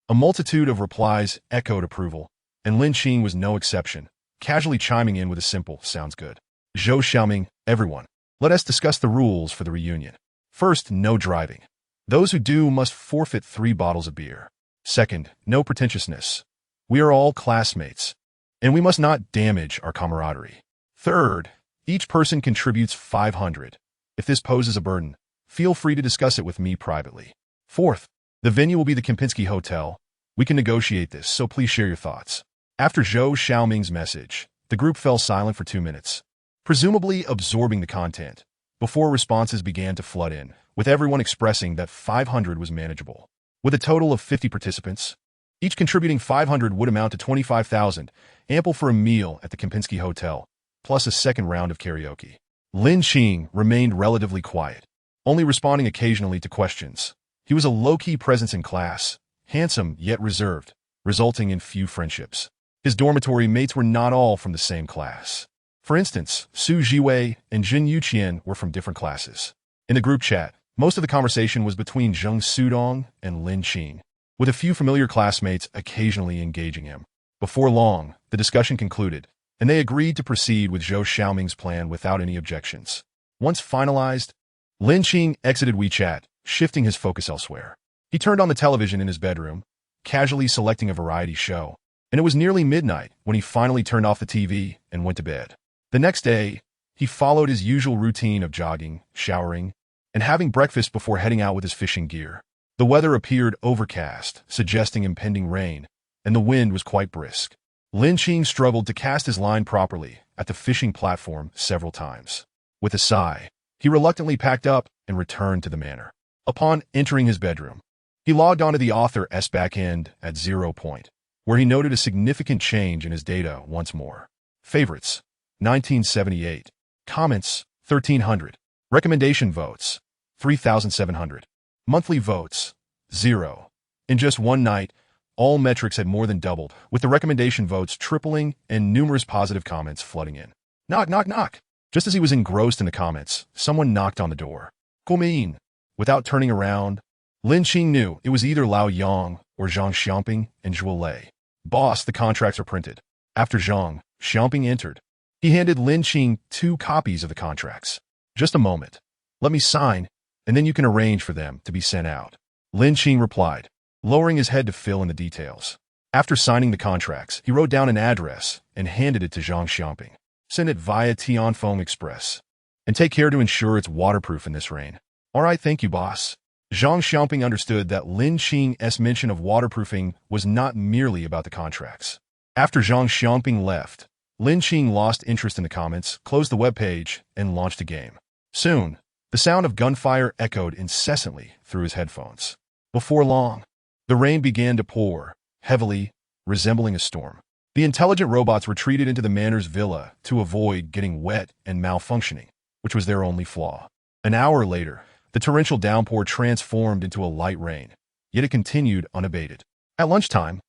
A multitude of replies echoed approval, and Lin Qing was no exception, casually chiming in with a simple, sounds good. Zhou Xiaoming, everyone. Let us discuss the rules for the reunion. First, no driving. Those who do must forfeit 3 bottles of beer. Second, no pretentiousness. We are all classmates, and we must not damage our camaraderie. Third, each person contributes 500. If this poses a burden, feel free to discuss it with me privately. Fourth, the venue will be the Kempinski Hotel. We can negotiate this, so please share your thoughts. After Zhou Xiaoming's message, the group fell silent for 2 minutes, presumably absorbing the content, before responses began to flood in, with everyone expressing that 500 was manageable. With a total of 50 participants, each contributing 500 would amount to 25,000, ample for a meal at the Kempinski Hotel, plus a second round of karaoke. Lin Qing remained relatively quiet, only responding occasionally to questions. He was a low-key presence in class, handsome yet reserved, resulting in few friendships. His dormitory mates were not all from the same class. For instance, Su Jiwei and Jin Yuqian were from different classes. In the group chat, most of the conversation was between Zheng Sudong and Lin Qing, with a few familiar classmates occasionally engaging him. Before long, the discussion concluded, and they agreed to proceed with Zhou Xiaoming's plan without any objections. Once finalized, Lin Qing exited WeChat, shifting his focus elsewhere. He turned on the television in his bedroom, casually selecting a variety show, and it was nearly midnight when he finally turned off the TV and went to bed. The next day, he followed his usual routine of jogging, showering, and having breakfast before heading out with his fishing gear. The weather appeared overcast, suggesting impending rain, and the wind was quite brisk. Lin Qing struggled to cast his line properly at the fishing platform several times. With a sigh, he reluctantly packed up and returned to the manor. Upon entering his bedroom, he logged onto the author's backend at 0 point, where he noted a significant change in his data once more. Favorites, 1978. Comments, 1,300. Recommendation votes, 3,700. Monthly votes, 0. In just one night, all metrics had more than doubled, with the recommendation votes tripling and numerous positive comments flooding in. Knock, knock, knock. Just as he was engrossed in the comments, someone knocked on the door. Come. Without turning around, Lin Qing knew it was either Lao Yang or Zhang Xiaoping and Zhuo Lei. Boss, the contracts are printed. After Zhang Xiaoping entered, he handed Lin Qing 2 copies of the contracts. Just a moment. Let me sign, and then you can arrange for them to be sent out. Lin Qing replied, lowering his head to fill in the details. After signing the contracts, he wrote down an address and handed it to Zhang Xiaoping. Send it via Tianfeng Express. And take care to ensure it's waterproof in this rain. All right, thank you, boss. Zhang Xiaoping understood that Lin Qing's mention of waterproofing was not merely about the contracts. After Zhang Xiaoping left, Lin Qing lost interest in the comments, closed the webpage, and launched a game. Soon, the sound of gunfire echoed incessantly through his headphones. Before long, the rain began to pour, heavily, resembling a storm. The intelligent robots retreated into the manor's villa to avoid getting wet and malfunctioning, which was their only flaw. An hour later, the torrential downpour transformed into a light rain, yet it continued unabated. At lunchtime,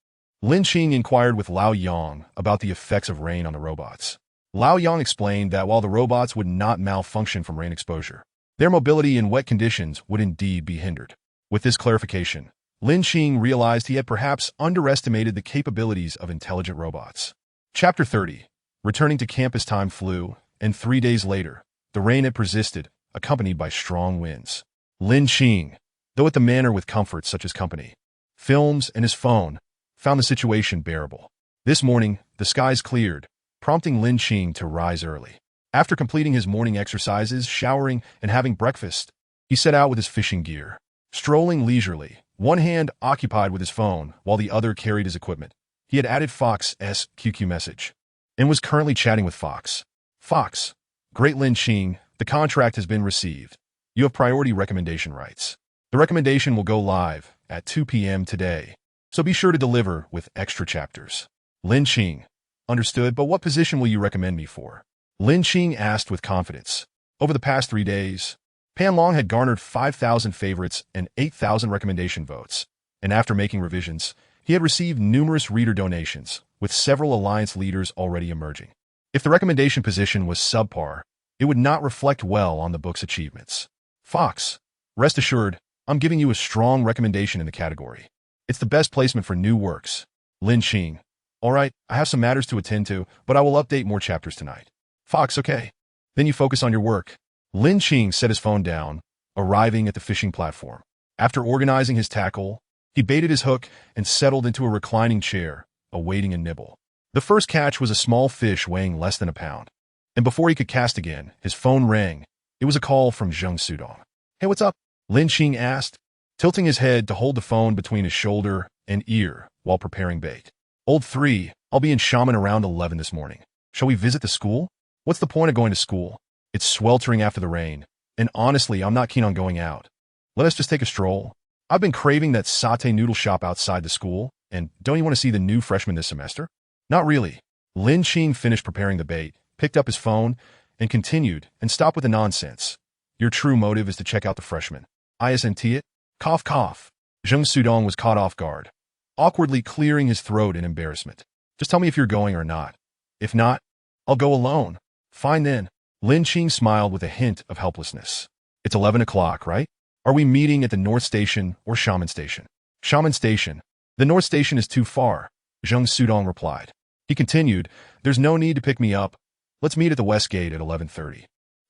Lin Qing inquired with Lao Yang about the effects of rain on the robots. Lao Yang explained that while the robots would not malfunction from rain exposure, their mobility in wet conditions would indeed be hindered. With this clarification, Lin Qing realized he had perhaps underestimated the capabilities of intelligent robots. Chapter 30. Returning to campus, time flew, and 3 days later, the rain had persisted, accompanied by strong winds. Lin Qing, though at the manor with comforts such as company, films, and his phone, found the situation bearable. This morning, the skies cleared, prompting Lin Qing to rise early. After completing his morning exercises, showering, and having breakfast, he set out with his fishing gear. Strolling leisurely, one hand occupied with his phone while the other carried his equipment, he had added Fox's QQ message and was currently chatting with Fox. Fox, great Lin Qing, the contract has been received. You have priority recommendation rights. The recommendation will go live at 2 p.m. today, so be sure to deliver with extra chapters. Lin Qing, understood, but what position will you recommend me for? Lin Qing asked with confidence. Over the past 3 days, Pan Long had garnered 5,000 favorites and 8,000 recommendation votes, and after making revisions, he had received numerous reader donations, with several alliance leaders already emerging. If the recommendation position was subpar, it would not reflect well on the book's achievements. Fox, rest assured, I'm giving you a strong recommendation in the category. It's the best placement for new works. Lin Qing, all right, I have some matters to attend to, but I will update more chapters tonight. Fox, okay. Then you focus on your work. Lin Qing set his phone down, arriving at the fishing platform. After organizing his tackle, he baited his hook and settled into a reclining chair, awaiting a nibble. The first catch was a small fish weighing less than a pound. And before he could cast again, his phone rang. It was a call from Zheng Sudong. "Hey, what's up?" Lin Qing asked, tilting his head to hold the phone between his shoulder and ear while preparing bait. "Old 3, I'll be in Xiamen around 11 this morning. Shall we visit the school? What's the point of going to school? It's sweltering after the rain, and honestly, I'm not keen on going out. Let us just take a stroll. I've been craving that satay noodle shop outside the school, and don't you want to see the new freshmen this semester?" "Not really." Lin Qing finished preparing the bait, picked up his phone, and continued, and stopped with the nonsense. "Your true motive is to check out the freshmen. Isn't it? Cough, cough." Zheng Sudong was caught off guard, awkwardly clearing his throat in embarrassment. "Just tell me if you're going or not. If not, I'll go alone." "Fine then." Lin Qing smiled with a hint of helplessness. "It's 11 o'clock, right? Are we meeting at the North Station or Xiamen Station?" "Xiamen Station. The North Station is too far," Zheng Sudong replied. He continued, "There's no need to pick me up. Let's meet at the West Gate at 11:30.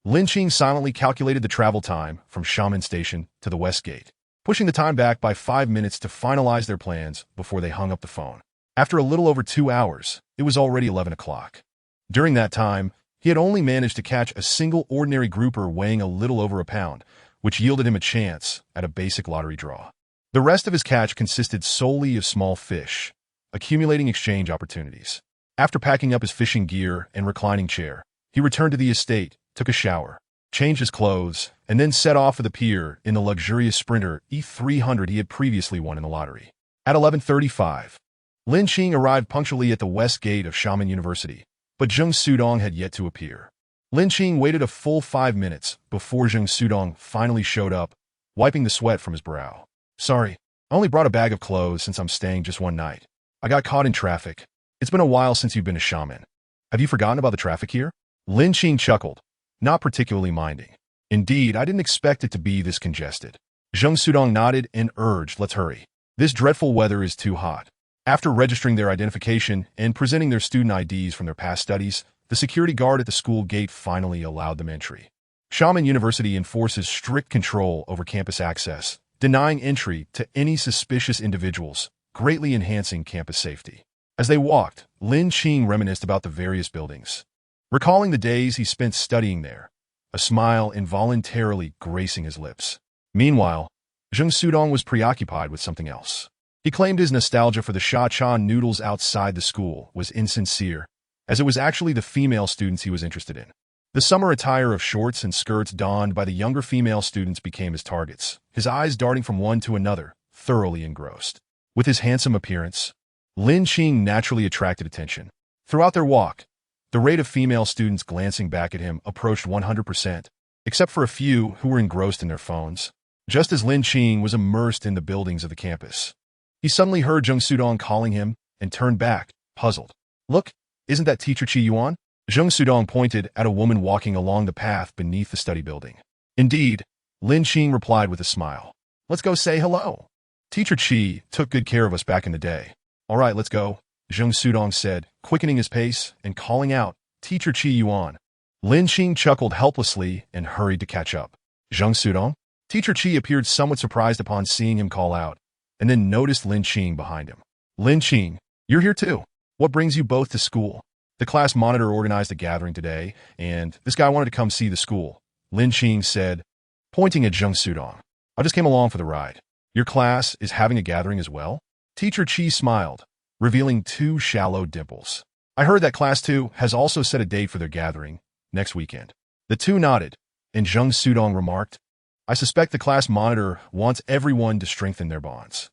Lin Qing silently calculated the travel time from Xiamen Station to the West Gate, pushing the time back by 5 minutes to finalize their plans before they hung up the phone. After a little over 2 hours, it was already 11 o'clock. During that time, he had only managed to catch a single ordinary grouper weighing a little over a pound, which yielded him a chance at a basic lottery draw. The rest of his catch consisted solely of small fish, accumulating exchange opportunities. After packing up his fishing gear and reclining chair, he returned to the estate, took a shower, changed his clothes, and then set off for the pier in the luxurious Sprinter E300 he had previously won in the lottery. At 11:35, Lin Qing arrived punctually at the west gate of Xiamen University, but Zheng Sudong had yet to appear. Lin Qing waited a full 5 minutes before Zheng Sudong finally showed up, wiping the sweat from his brow. "Sorry, I only brought a bag of clothes since I'm staying just one night. I got caught in traffic. It's been a while since you've been to Xiamen. Have you forgotten about the traffic here?" Lin Qing chuckled, not particularly minding. "Indeed, I didn't expect it to be this congested." Zheng Sudong nodded and urged, "Let's hurry. This dreadful weather is too hot." After registering their identification and presenting their student IDs from their past studies, the security guard at the school gate finally allowed them entry. Xiamen University enforces strict control over campus access, denying entry to any suspicious individuals, greatly enhancing campus safety. As they walked, Lin Qing reminisced about the various buildings, recalling the days he spent studying there, a smile involuntarily gracing his lips. Meanwhile, Zheng Sudong was preoccupied with something else. He claimed his nostalgia for the cha-cha noodles outside the school was insincere, as it was actually the female students he was interested in. The summer attire of shorts and skirts donned by the younger female students became his targets, his eyes darting from one to another, thoroughly engrossed. With his handsome appearance, Lin Qing naturally attracted attention. Throughout their walk, the rate of female students glancing back at him approached 100%, except for a few who were engrossed in their phones. Just as Lin Qing was immersed in the buildings of the campus, he suddenly heard Zheng Sudong calling him and turned back, puzzled. "Look, isn't that Teacher Chi Yuan?" Zheng Sudong pointed at a woman walking along the path beneath the study building. "Indeed," Lin Qing replied with a smile. "Let's go say hello. Teacher Chi took good care of us back in the day." "All right, let's go," Zheng Sudong said, quickening his pace and calling out, "Teacher Chi Yuan." Lin Qing chuckled helplessly and hurried to catch up. "Zheng Sudong?" Teacher Chi appeared somewhat surprised upon seeing him call out, and then noticed Lin Qing behind him. "Lin Qing, you're here too. What brings you both to school?" "The class monitor organized a gathering today, and this guy wanted to come see the school," Lin Qing said, pointing at Zheng Sudong. "I just came along for the ride." "Your class is having a gathering as well?" Teacher Chi smiled, revealing 2 shallow dimples. "I heard that Class 2 has also set a date for their gathering, next weekend." The two nodded, and Zheng Sudong remarked, "I suspect the class monitor wants everyone to strengthen their bonds."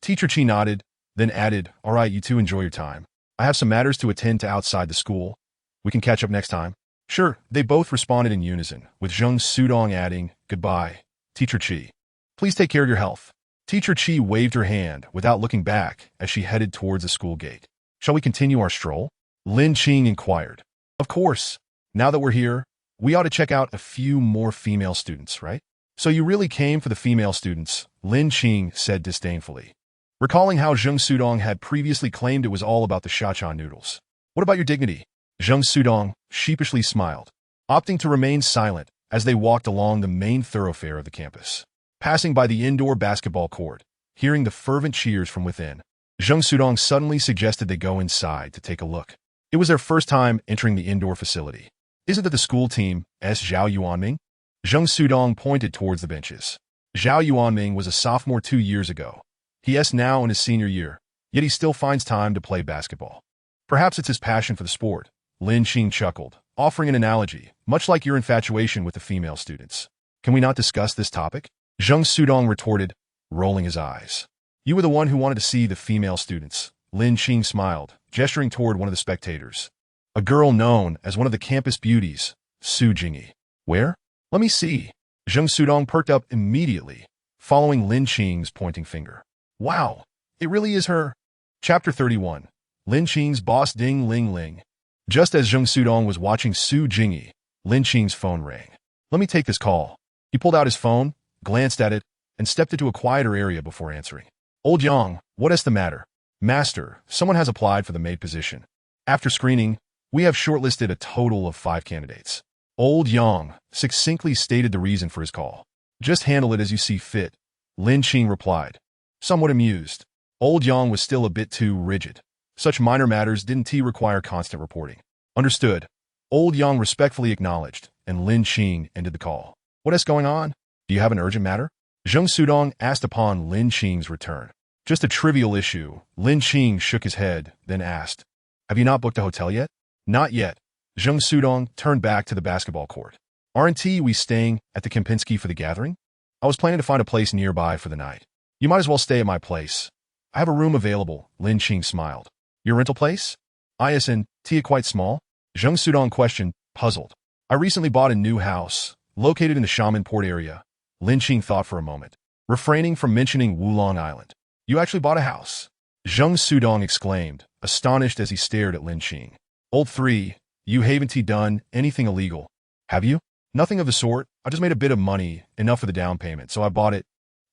Teacher Chi nodded, then added, "All right, you two enjoy your time. I have some matters to attend to outside the school. We can catch up next time." "Sure," they both responded in unison, with Zheng Sudong adding, "Goodbye, Teacher Chi. Please take care of your health." Teacher Chi waved her hand without looking back as she headed towards the school gate. "Shall we continue our stroll?" Lin Qing inquired. "Of course. Now that we're here, we ought to check out a few more female students, right?" "So you really came for the female students," Lin Qing said disdainfully, recalling how Zheng Sudong had previously claimed it was all about the cha-cha noodles. "What about your dignity?" Zheng Sudong sheepishly smiled. opting to remain silent as they walked along the main thoroughfare of the campus. Passing by the indoor basketball court, hearing the fervent cheers from within, Zheng Sudong suddenly suggested they go inside to take a look. It was their first time entering the indoor facility. Isn't it the school team, S. Zhao Yuanming? Zheng Sudong pointed towards the benches. Zhao Yuanming was a sophomore 2 years ago. He is now in his senior year, yet he still finds time to play basketball. Perhaps it's his passion for the sport. Lin Qing chuckled, offering an analogy, much like your infatuation with the female students. Can we not discuss this topic? Zheng Sudong retorted, rolling his eyes. You were the one who wanted to see the female students. Lin Qing smiled, gesturing toward one of the spectators. A girl known as one of the campus beauties, Su Jingyi. Where? Let me see. Zheng Sudong perked up immediately, following Lin Qing's pointing finger. Wow, it really is her. Chapter 31. Lin Qing's boss Ding Ling Ling. Just as Zheng Sudong was watching Su Jingyi, Lin Qing's phone rang. Let me take this call. He pulled out his phone, glanced at it, and stepped into a quieter area before answering. Old Yang, what is the matter? Master, someone has applied for the maid position. After screening, we have shortlisted a total of 5 candidates. Old Yang succinctly stated the reason for his call. Just handle it as you see fit, Lin Qing replied, somewhat amused. Old Yang was still a bit too rigid. Such minor matters didn't require constant reporting. Understood. Old Yang respectfully acknowledged, and Lin Qing ended the call. What is going on? Do you have an urgent matter? Zheng Sudong asked upon Lin Qing's return. Just a trivial issue. Lin Qing shook his head, then asked, have you not booked a hotel yet? Not yet. Zheng Sudong turned back to the basketball court. Aren't we staying at the Kempinski for the gathering? I was planning to find a place nearby for the night. You might as well stay at my place. I have a room available, Lin Qing smiled. Your rental place? Isn't quite small? Zheng Sudong questioned, puzzled. I recently bought a new house, located in the Xiamen port area. Lin Qing thought for a moment, refraining from mentioning Wulong Island. You actually bought a house? Zheng Sudong exclaimed, astonished as he stared at Lin Qing. Old 3, you haven't done anything illegal, have you? Nothing of the sort. I just made a bit of money, enough for the down payment, so I bought it.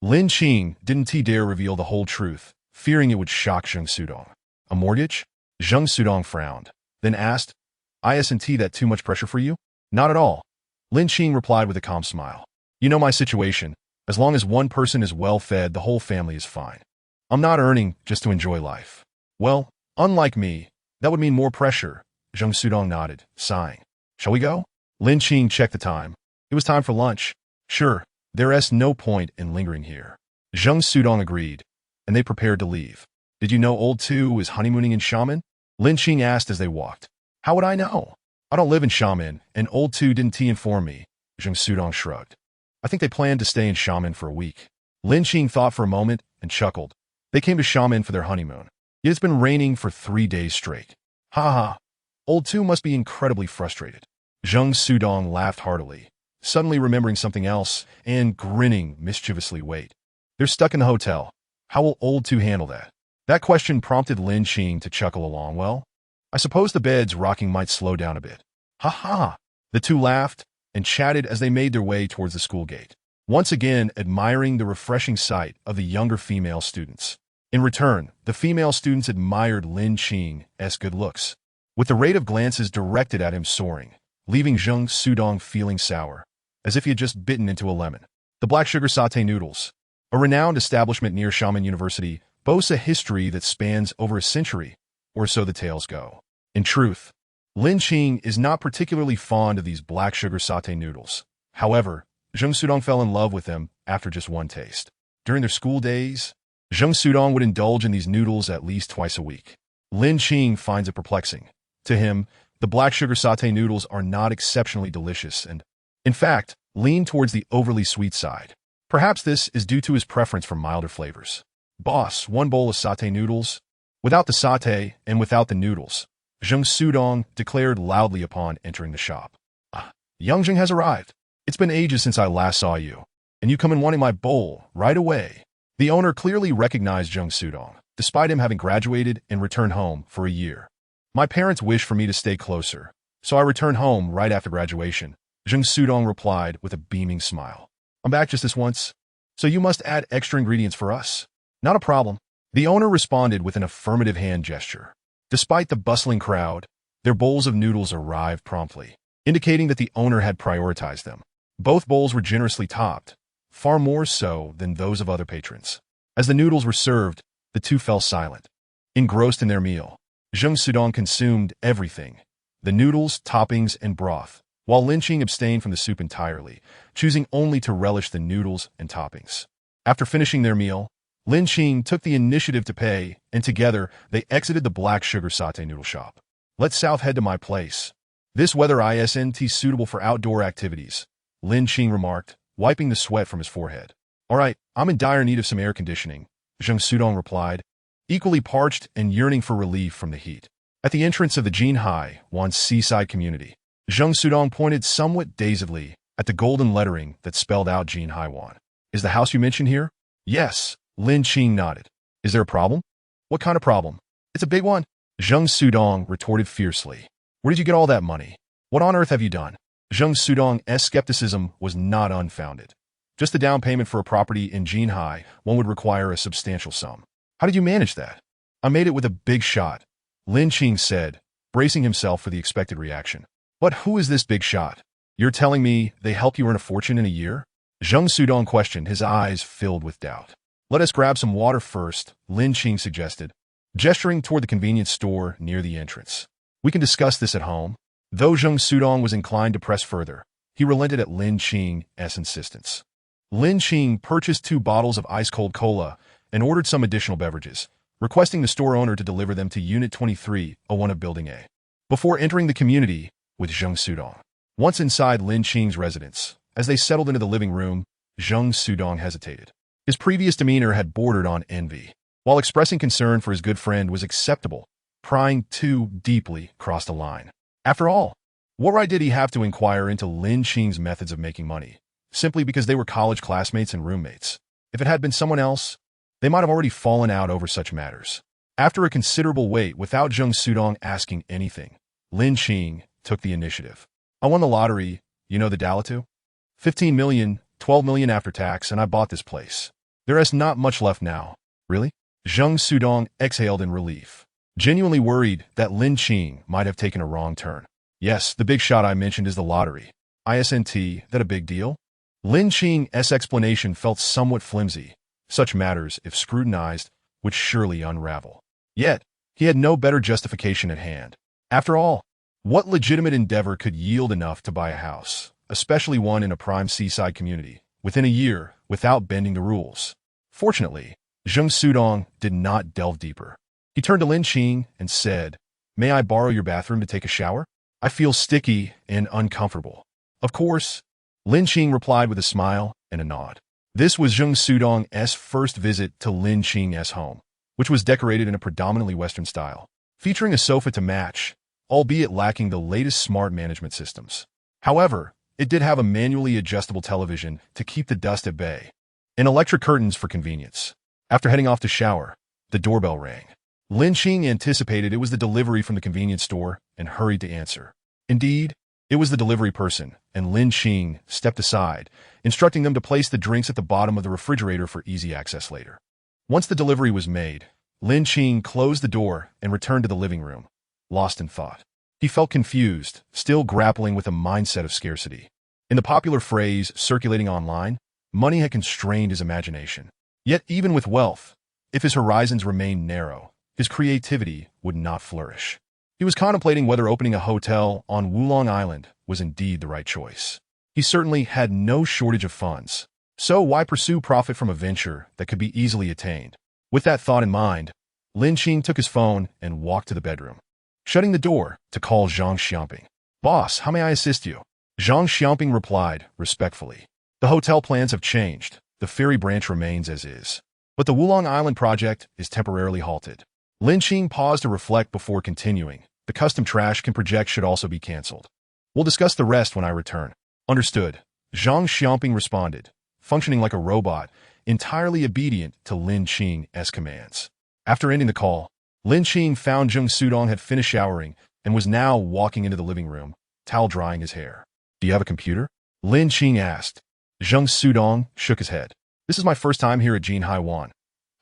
Lin Qing didn't dare reveal the whole truth, fearing it would shock Zheng Sudong. A mortgage? Zheng Sudong frowned, then asked, isn't that too much pressure for you? Not at all. Lin Qing replied with a calm smile. You know my situation. As long as one person is well fed, the whole family is fine. I'm not earning just to enjoy life. Well, unlike me, that would mean more pressure. Zheng Sudong nodded, sighing. Shall we go? Lin Qing checked the time. It was time for lunch. Sure, there's no point in lingering here. Zheng Sudong agreed, and they prepared to leave. Did you know Old 2 is honeymooning in Xiamen? Lin Qing asked as they walked. How would I know? I don't live in Xiamen, and Old 2 didn't inform me. Zheng Sudong shrugged. I think they planned to stay in Xiamen for a week. Lin Qing thought for a moment and chuckled. They came to Xiamen for their honeymoon. Yet it's been raining for 3 days straight. Ha ha. Old 2 must be incredibly frustrated. Zheng Sudong laughed heartily, suddenly remembering something else and grinning mischievously. Wait. They're stuck in the hotel. How will Old 2 handle that? That question prompted Lin Qing to chuckle along. Well, I suppose the bed's rocking might slow down a bit. Ha ha. The two laughed and chatted as they made their way towards the school gate, once again admiring the refreshing sight of the younger female students. In return, the female students admired Lin Qing's good looks, with the rate of glances directed at him soaring, leaving Zheng Sudong feeling sour, as if he had just bitten into a lemon. The Black Sugar Satay Noodles, a renowned establishment near Xiamen University, boasts a history that spans over a century, or so the tales go. In truth, Lin Qing is not particularly fond of these black sugar satay noodles. However, Zheng Sudong fell in love with them after just one taste. During their school days, Zheng Sudong would indulge in these noodles at least twice a week. Lin Qing finds it perplexing. To him, the black sugar satay noodles are not exceptionally delicious and, in fact, lean towards the overly sweet side. Perhaps this is due to his preference for milder flavors. Boss, 1 bowl of satay noodles. Without the satay and without the noodles, Zheng Sudong declared loudly upon entering the shop. Yang Jing has arrived. It's been ages since I last saw you, and you come in wanting my bowl right away. The owner clearly recognized Zheng Sudong, despite him having graduated and returned home for a year. My parents wish for me to stay closer, so I returned home right after graduation, Zheng Sudong replied with a beaming smile. I'm back just this once, so you must add extra ingredients for us. Not a problem. The owner responded with an affirmative hand gesture. Despite the bustling crowd, their bowls of noodles arrived promptly. indicating that the owner had prioritized them. Both bowls were generously topped, far more so than those of other patrons. As the noodles were served, the two fell silent, engrossed in their meal. Zheng Sudong consumed everything, the noodles, toppings, and broth, while Lin Qing abstained from the soup entirely, choosing only to relish the noodles and toppings. After finishing their meal, Lin Qing took the initiative to pay, and together they exited the black sugar satay noodle shop. Let's south head to my place. This weather isn't suitable for outdoor activities, Lin Qing remarked, wiping the sweat from his forehead. All right, I'm in dire need of some air conditioning, Zheng Sudong replied, equally parched and yearning for relief from the heat. At the entrance of the Jinhai Wan's seaside community, Zheng Sudong pointed somewhat dazedly at the golden lettering that spelled out Jinhai Wan. Is the house you mentioned here? Yes, Lin Qing nodded. Is there a problem? What kind of problem? It's a big one, Zheng Sudong retorted fiercely. Where did you get all that money? What on earth have you done? Zheng Sudong's skepticism was not unfounded. Just the down payment for a property in Jinhai, one would require a substantial sum. How did you manage that? I made it with a big shot, Lin Qing said, bracing himself for the expected reaction. But who is this big shot? You're telling me they helped you earn a fortune in a year? Zheng Sudong questioned, his eyes filled with doubt. Let us grab some water first, Lin Qing suggested, gesturing toward the convenience store near the entrance. We can discuss this at home. Though Zheng Sudong was inclined to press further, he relented at Lin Qing's insistence. Lin Qing purchased 2 bottles of ice-cold cola and ordered some additional beverages, requesting the store owner to deliver them to Unit 2301 of Building A. Before entering the community with Zheng Sudong. Once inside Lin Qing's residence, as they settled into the living room, Zheng Sudong hesitated. His previous demeanor had bordered on envy. While expressing concern for his good friend was acceptable, prying too deeply crossed a line. After all, what right did he have to inquire into Lin Qing's methods of making money, simply because they were college classmates and roommates? If it had been someone else, they might have already fallen out over such matters. After a considerable wait without Zheng Sudong asking anything, Lin Qing took the initiative. I won the lottery, you know the Dalatu? 15 million, 12 million after tax, and I bought this place. There is not much left now. Really? Zheng Sudong exhaled in relief, genuinely worried that Lin Qing might have taken a wrong turn. Yes, the big shot I mentioned is the lottery. Isn't that a big deal? Lin Qing's explanation felt somewhat flimsy. Such matters, if scrutinized, would surely unravel. Yet, he had no better justification at hand. After all, what legitimate endeavor could yield enough to buy a house, especially one in a prime seaside community, within a year without bending the rules? Fortunately, Zheng Sudong did not delve deeper. He turned to Lin Qing and said, "May I borrow your bathroom to take a shower? I feel sticky and uncomfortable." Of course, Lin Qing replied with a smile and a nod. This was Zheng Sudong's first visit to Lin Qing's home, which was decorated in a predominantly Western style, featuring a sofa to match, albeit lacking the latest smart management systems. However, it did have a manually adjustable television to keep the dust at bay, and electric curtains for convenience. After heading off to shower, the doorbell rang. Lin Qing anticipated it was the delivery from the convenience store and hurried to answer. Indeed, it was the delivery person, and Lin Qing stepped aside, instructing them to place the drinks at the bottom of the refrigerator for easy access later. Once the delivery was made, Lin Qing closed the door and returned to the living room, lost in thought. He felt confused, still grappling with a mindset of scarcity. In the popular phrase circulating online, money had constrained his imagination. Yet even with wealth, if his horizons remained narrow, his creativity would not flourish. He was contemplating whether opening a hotel on Wulong Island was indeed the right choice. He certainly had no shortage of funds, so why pursue profit from a venture that could be easily attained? With that thought in mind, Lin Qing took his phone and walked to the bedroom, shutting the door to call Zhang Xiaoping. "Boss, how may I assist you?" Zhang Xiaoping replied respectfully. "The hotel plans have changed. The ferry branch remains as is, but the Wulong Island project is temporarily halted." Lin Qing paused to reflect before continuing. "The custom trash can project should also be canceled. We'll discuss the rest when I return." "Understood," Zhang Xiaoping responded, functioning like a robot, entirely obedient to Lin Qing's commands. After ending the call, Lin Qing found Zheng Sudong had finished showering and was now walking into the living room, towel drying his hair. "Do you have a computer?" Lin Qing asked. Zheng Sudong shook his head. "This is my first time here at Jinhai Wan.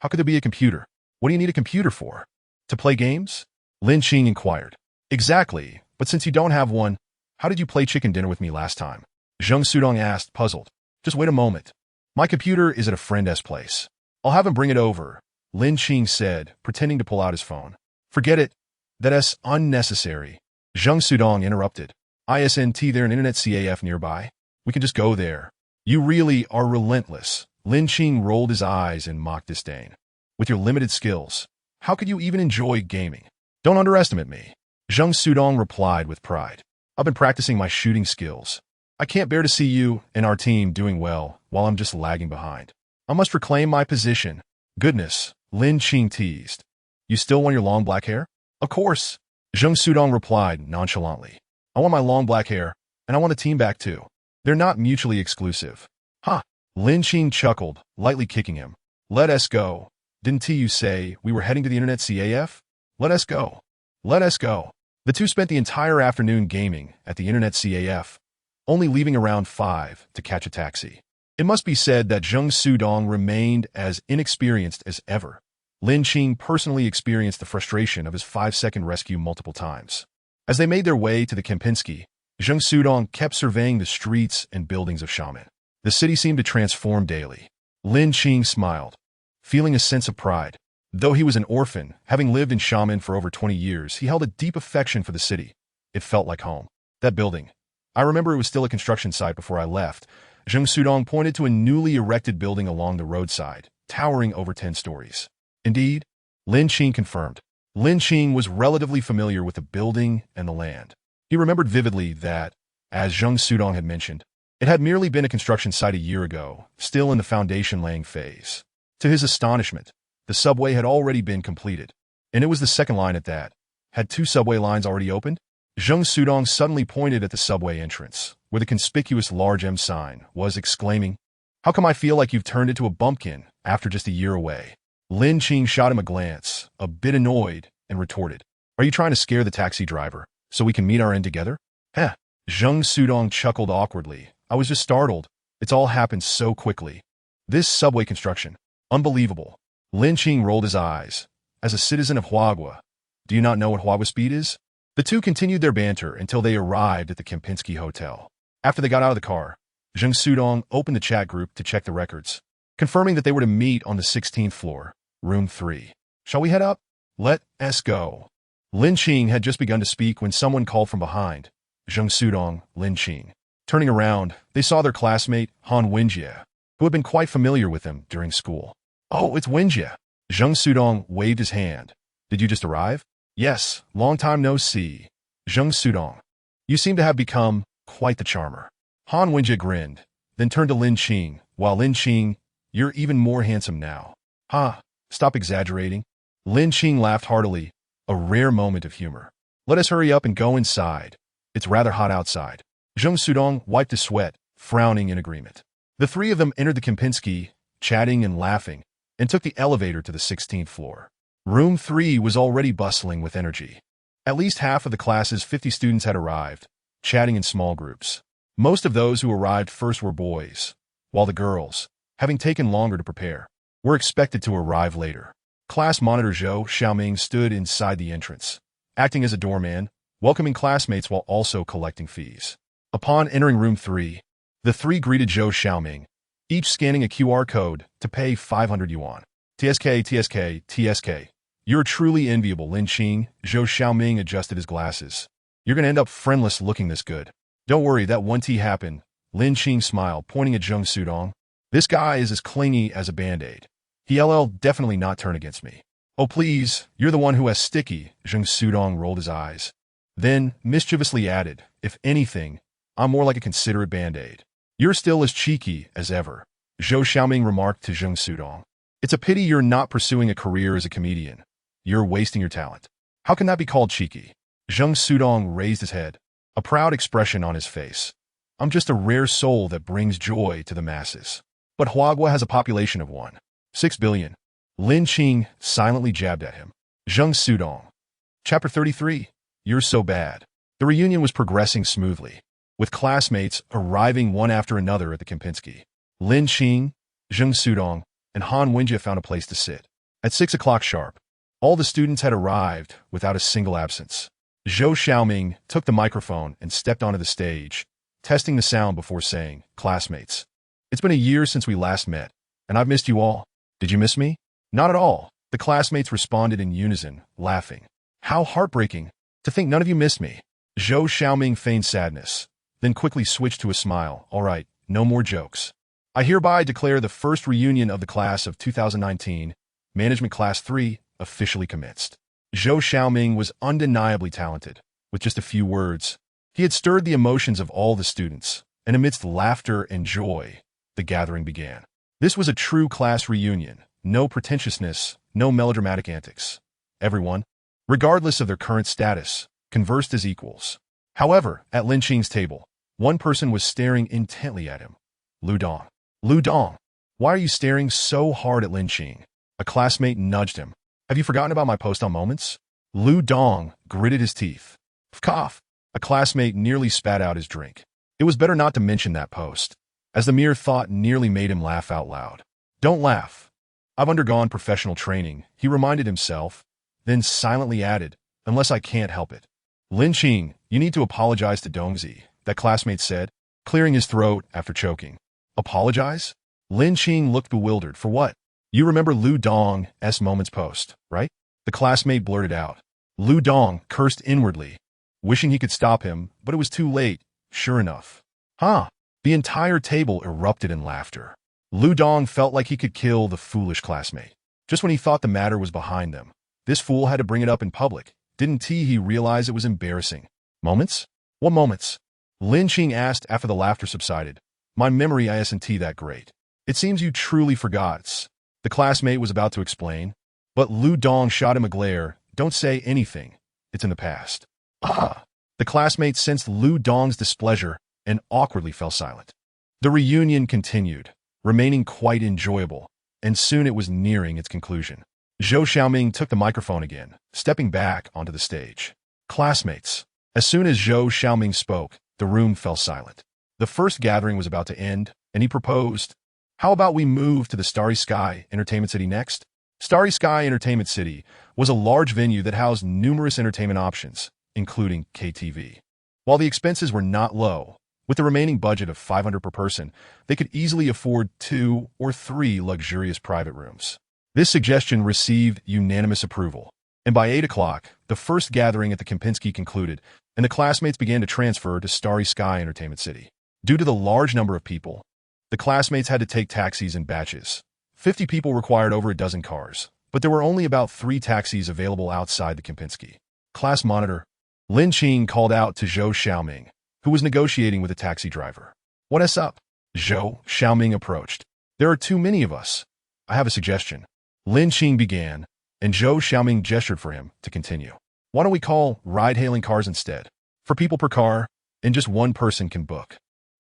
How could there be a computer? What do you need a computer for? To play games?" Lin Qing inquired. "Exactly, but since you don't have one, How did you play chicken dinner with me last time? Zheng Sudong asked, puzzled. Just wait a moment. My computer is at a friend's place. I'll have him bring it over, Lin Qing said, pretending to pull out his phone. Forget it. That's unnecessary. Zheng Sudong interrupted. Isn't there an internet CAF nearby? We can just go there. You really are relentless. Lin Qing rolled his eyes in mock disdain. With your limited skills, how could you even enjoy gaming? Don't underestimate me. Zheng Sudong replied with pride. I've been practicing my shooting skills. I can't bear to see you and our team doing well while I'm just lagging behind. I must reclaim my position. Goodness, Lin Qing teased. You still want your long black hair? Of course. Zheng Sudong replied nonchalantly. I want my long black hair, and I want the team back too. They're not mutually exclusive. Ha! Lin Qing chuckled, lightly kicking him. Let us go. Didn't you say we were heading to the internet CAF? Let us go. Let us go. The two spent the entire afternoon gaming at the internet CAF, only leaving around 5 to catch a taxi. It must be said that Zheng Sudong remained as inexperienced as ever. Lin Qing personally experienced the frustration of his 5-second rescue multiple times. As they made their way to the Kempinski, Zheng Sudong kept surveying the streets and buildings of Xiamen. The city seemed to transform daily. Lin Qing smiled, feeling a sense of pride. Though he was an orphan, having lived in Xiamen for over 20 years, he held a deep affection for the city. It felt like home. That building. I remember it was still a construction site before I left. Zheng Sudong pointed to a newly erected building along the roadside, towering over 10 stories. Indeed, Lin Qing confirmed. Lin Qing was relatively familiar with the building and the land. He remembered vividly that, as Zheng Sudong had mentioned, it had merely been a construction site a year ago, still in the foundation-laying phase. To his astonishment, the subway had already been completed, and it was the second line at that. Had 2 subway lines already opened? Zheng Sudong suddenly pointed at the subway entrance, where the conspicuous large M sign was, exclaiming, How come I feel like you've turned into a bumpkin after just a year away? Lin Qing shot him a glance, a bit annoyed, and retorted, Are you trying to scare the taxi driver so we can meet our end together? Heh. Zheng Sudong chuckled awkwardly. I was just startled. It's all happened so quickly. This subway construction. Unbelievable. Lin Qing rolled his eyes. As a citizen of Huagua, do you not know what Huagua speed is? The two continued their banter until they arrived at the Kempinski Hotel. After they got out of the car, Zheng Sudong opened the chat group to check the records, confirming that they were to meet on the 16th floor, room 3. Shall we head up? Let us go. Lin Qing had just begun to speak when someone called from behind. Zheng Sudong, Lin Qing. Turning around, they saw their classmate, Han Wenjie, who had been quite familiar with them during school. Oh, it's Wenjie. Zheng Sudong waved his hand. Did you just arrive? Yes, long time no see. Zheng Sudong. You seem to have become quite the charmer. Han Wenjie grinned, then turned to Lin Qing. While Lin Qing, you're even more handsome now. Ha, stop exaggerating. Lin Qing laughed heartily, a rare moment of humor. Let us hurry up and go inside. It's rather hot outside. Zheng Sudong wiped his sweat, frowning in agreement. The three of them entered the Kempinski, chatting and laughing, and took the elevator to the 16th floor. Room 3 was already bustling with energy. At least half of the class's 50 students had arrived, chatting in small groups. Most of those who arrived first were boys, while the girls, having taken longer to prepare, were expected to arrive later. Class monitor Zhou Xiaoming stood inside the entrance, acting as a doorman, welcoming classmates while also collecting fees. Upon entering room 3, the three greeted Zhou Xiaoming, each scanning a QR code to pay 500 yuan. TSK. You're truly enviable, Lin Qing. Zhou Xiaoming adjusted his glasses. You're gonna end up friendless looking this good. Don't worry, that one T happened. Lin Qing smiled, pointing at Zheng Sudong. This guy is as clingy as a band-aid. He'll definitely not turn against me. Oh please, you're the one who has sticky. Zheng Sudong rolled his eyes. Then, mischievously added, if anything, I'm more like a considerate band-aid. You're still as cheeky as ever. Zhou Xiaoming remarked to Zheng Sudong. It's a pity you're not pursuing a career as a comedian. You're wasting your talent. How can that be called cheeky? Zheng Sudong raised his head, a proud expression on his face. I'm just a rare soul that brings joy to the masses. But Huagua has a population of 1.6 billion. Lin Qing silently jabbed at him. Zheng Sudong. Chapter 33. You're so bad. The reunion was progressing smoothly, with classmates arriving one after another at the Kempinski. Lin Qing, Zheng Sudong, and Han Wenjie found a place to sit. At 6 o'clock sharp, all the students had arrived without a single absence. Zhou Xiaoming took the microphone and stepped onto the stage, testing the sound before saying, "Classmates, it's been a year since we last met, and I've missed you all. Did you miss me?" "Not at all," the classmates responded in unison, laughing. "How heartbreaking to think none of you missed me." Zhou Xiaoming feigned sadness, then quickly switched to a smile. "All right, no more jokes. I hereby declare the first reunion of the class of 2019, Management Class 3, officially commenced." Zhou Xiaoming was undeniably talented. With just a few words, he had stirred the emotions of all the students, and amidst laughter and joy, the gathering began. This was a true class reunion. No pretentiousness, no melodramatic antics. Everyone, regardless of their current status, conversed as equals. However, at Lin Qing's table, one person was staring intently at him. Lu Dong. "Lu Dong, why are you staring so hard at Lin Qing?" A classmate nudged him. "Have you forgotten about my post on moments?" Lu Dong gritted his teeth. Cough. A classmate nearly spat out his drink. It was better not to mention that post, as the mere thought nearly made him laugh out loud. "Don't laugh. I've undergone professional training," he reminded himself, then silently added, "unless I can't help it." "Lin Qing, you need to apologize to Dongzi," that classmate said, clearing his throat after choking. "Apologize?" Lin Qing looked bewildered. "For what?" "You remember Lu Dong's moments post, right?" the classmate blurted out. Lu Dong cursed inwardly, wishing he could stop him, but it was too late. Sure enough. "Huh?" The entire table erupted in laughter. Lu Dong felt like he could kill the foolish classmate. Just when he thought the matter was behind them, this fool had to bring it up in public. Didn't he realize it was embarrassing? "Moments? What moments?" Lin Qing asked after the laughter subsided. "My memory isn't that great. It seems you truly forgot." The classmate was about to explain, but Lu Dong shot him a glare. "Don't say anything. It's in the past." "Ah!" The classmate sensed Lu Dong's displeasure and awkwardly fell silent. The reunion continued, remaining quite enjoyable, and soon it was nearing its conclusion. Zhou Xiaoming took the microphone again, stepping back onto the stage. "Classmates." As soon as Zhou Xiaoming spoke, the room fell silent. The first gathering was about to end, and he proposed, "How about we move to the Starry Sky Entertainment City next?" Starry Sky Entertainment City was a large venue that housed numerous entertainment options, including KTV. While the expenses were not low, with the remaining budget of 500 per person, they could easily afford 2 or 3 luxurious private rooms. This suggestion received unanimous approval, and by 8 o'clock, the first gathering at the Kempinski concluded, and the classmates began to transfer to Starry Sky Entertainment City. Due to the large number of people, the classmates had to take taxis in batches. 50 people required over a dozen cars, but there were only about 3 taxis available outside the Kempinski. "Class monitor." Lin Qing called out to Zhou Xiaoming, who was negotiating with a taxi driver. "What's up?" Zhou Xiaoming approached. "There are too many of us. I have a suggestion." Lin Qing began, and Zhou Xiaoming gestured for him to continue. "Why don't we call ride-hailing cars instead? For people per car, and just one person can book."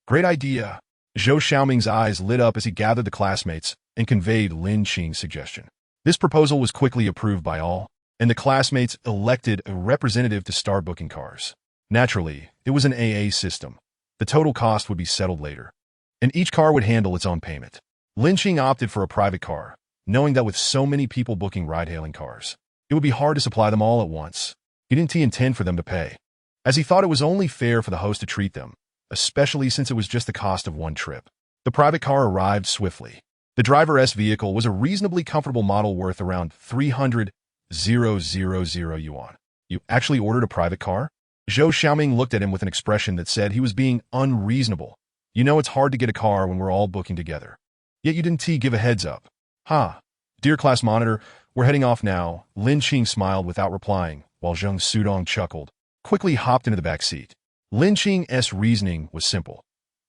"Great idea." Zhou Xiaoming's eyes lit up as he gathered the classmates and conveyed Lin Qing's suggestion. This proposal was quickly approved by all, and the classmates elected a representative to start booking cars. Naturally, it was an AA system. The total cost would be settled later, and each car would handle its own payment. Lin Qing opted for a private car, knowing that with so many people booking ride-hailing cars, it would be hard to supply them all at once. He didn't intend for them to pay, as he thought it was only fair for the host to treat them, especially since it was just the cost of one trip. The private car arrived swiftly. The driver's vehicle was a reasonably comfortable model worth around 300,000 yuan. "You actually ordered a private car?" Zhou Xiaoming looked at him with an expression that said he was being unreasonable. "You know it's hard to get a car when we're all booking together. Yet you didn't give a heads up." "Ha. Dear class monitor, we're heading off now." Lin Qing smiled without replying, while Zheng Sudong chuckled, quickly hopped into the back seat. Lin Qing's reasoning was simple.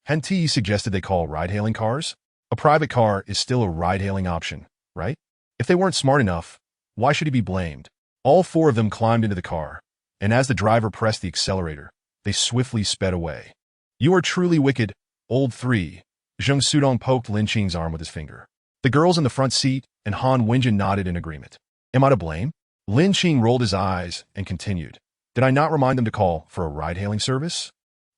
Hadn't he suggested they call ride-hailing cars? A private car is still a ride-hailing option, right? If they weren't smart enough, why should he be blamed? All 4 of them climbed into the car, and as the driver pressed the accelerator, they swiftly sped away. "You are truly wicked, old 3. Zheng Sudong poked Lin Qing's arm with his finger. The girls in the front seat and Han Wenjin nodded in agreement. "Am I to blame?" Lin Qing rolled his eyes and continued. "Did I not remind them to call for a ride-hailing service?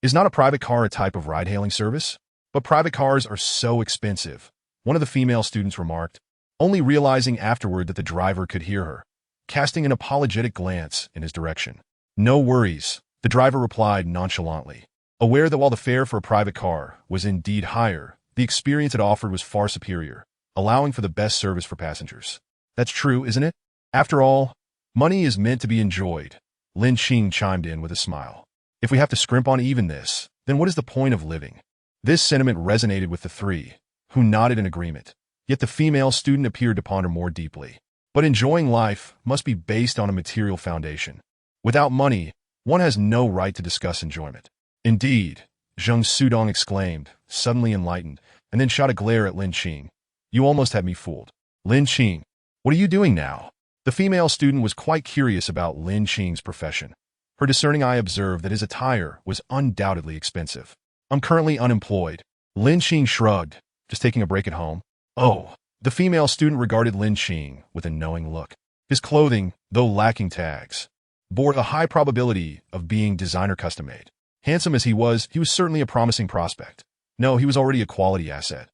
Is not a private car a type of ride-hailing service? But private cars are so expensive," one of the female students remarked, only realizing afterward that the driver could hear her, casting an apologetic glance in his direction. No worries, the driver replied nonchalantly, aware that while the fare for a private car was indeed higher, the experience it offered was far superior, allowing for the best service for passengers. That's true, isn't it? After all, money is meant to be enjoyed, Lin Qing chimed in with a smile. If we have to scrimp on even this, then what is the point of living? This sentiment resonated with the three, who nodded in agreement. Yet the female student appeared to ponder more deeply. But enjoying life must be based on a material foundation. Without money, one has no right to discuss enjoyment. Indeed, Zheng Sudong exclaimed, suddenly enlightened, and then shot a glare at Lin Qing. You almost had me fooled. Lin Qing, what are you doing now? The female student was quite curious about Lin Qing's profession. Her discerning eye observed that his attire was undoubtedly expensive. I'm currently unemployed. Lin Qing shrugged, just taking a break at home. Oh, the female student regarded Lin Qing with a knowing look. His clothing, though lacking tags, bore a high probability of being designer custom-made. Handsome as he was certainly a promising prospect. No, he was already a quality asset.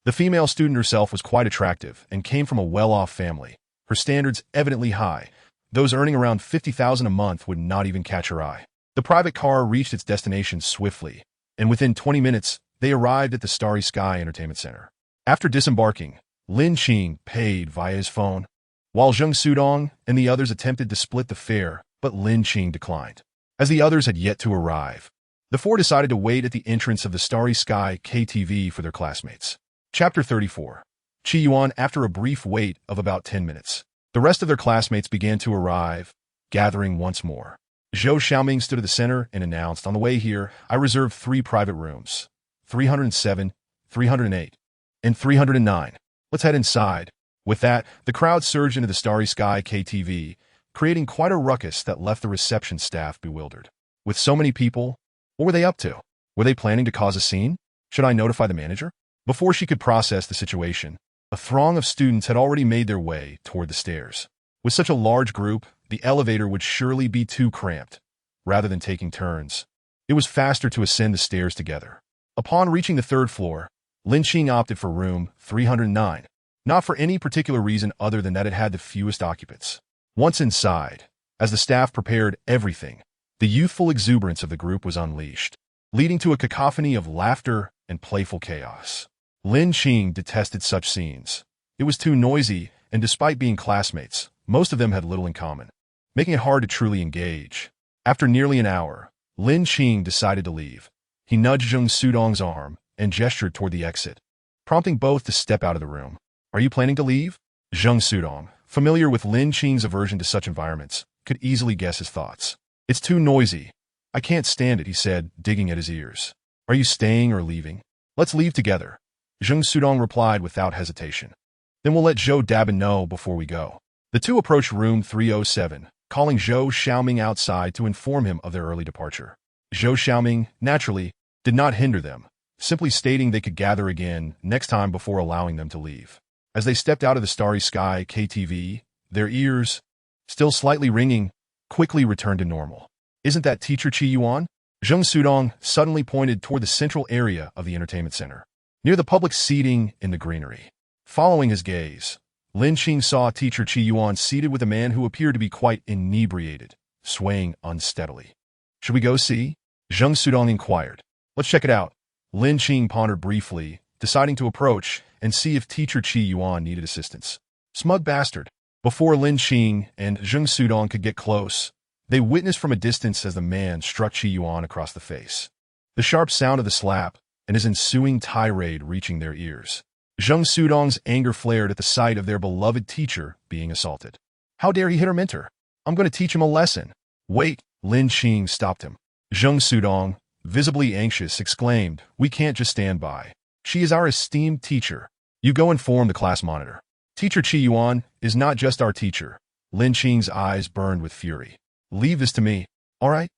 The female student herself was quite attractive and came from a well-off family, her standards evidently high. Those earning around 50,000 a month would not even catch her eye. The private car reached its destination swiftly, and within 20 minutes, they arrived at the Starry Sky Entertainment Center. After disembarking, Lin Qing paid via his phone, while Zheng Sudong and the others attempted to split the fare, but Lin Qing declined. As the others had yet to arrive, the four decided to wait at the entrance of the Starry Sky KTV for their classmates. Chapter 34. Qi Yuan. After a brief wait of about 10 minutes, the rest of their classmates began to arrive, gathering once more. Zhou Xiaoming stood at the center and announced, on the way here, I reserved 3 private rooms, 307, 308, and 309. Let's head inside. With that, the crowd surged into the Starry Sky KTV, creating quite a ruckus that left the reception staff bewildered. With so many people, what were they up to? Were they planning to cause a scene? Should I notify the manager? Before she could process the situation, a throng of students had already made their way toward the stairs. With such a large group, the elevator would surely be too cramped. Rather than taking turns, it was faster to ascend the stairs together. Upon reaching the 3rd floor, Lin Qing opted for room 309, not for any particular reason other than that it had the fewest occupants. Once inside, as the staff prepared everything, the youthful exuberance of the group was unleashed, leading to a cacophony of laughter and playful chaos. Lin Qing detested such scenes. It was too noisy, and despite being classmates, most of them had little in common, making it hard to truly engage. After nearly an hour, Lin Qing decided to leave. He nudged Zheng Sudong's arm and gestured toward the exit, prompting both to step out of the room. Are you planning to leave? Zheng Sudong, familiar with Lin Qing's aversion to such environments, could easily guess his thoughts. It's too noisy. I can't stand it, he said, digging at his ears. Are you staying or leaving? Let's leave together. Zheng Sudong replied without hesitation. Then we'll let Zhou Dabin know before we go. The two approached room 307, calling Zhou Xiaoming outside to inform him of their early departure. Zhou Xiaoming, naturally, did not hinder them, simply stating they could gather again next time before allowing them to leave. As they stepped out of the Starry Sky KTV, their ears, still slightly ringing, quickly returned to normal. Isn't that Teacher Qi Yuan? Zheng Sudong suddenly pointed toward the central area of the entertainment center, near the public seating in the greenery. Following his gaze, Lin Qing saw Teacher Qi Yuan seated with a man who appeared to be quite inebriated, swaying unsteadily. Should we go see? Zheng Sudong inquired. Let's check it out. Lin Qing pondered briefly, deciding to approach and see if Teacher Qi Yuan needed assistance. Smug bastard. Before Lin Qing and Zheng Sudong could get close, they witnessed from a distance as the man struck Qi Yuan across the face. The sharp sound of the slap and his ensuing tirade reaching their ears. Zheng Sudong's anger flared at the sight of their beloved teacher being assaulted. How dare he hit her mentor? I'm going to teach him a lesson. Wait, Lin Qing stopped him. Zheng Sudong, visibly anxious, exclaimed, we can't just stand by. She is our esteemed teacher. You go inform the class monitor. Teacher Qi Yuan is not just our teacher. Lin Qing's eyes burned with fury. Leave this to me. All right,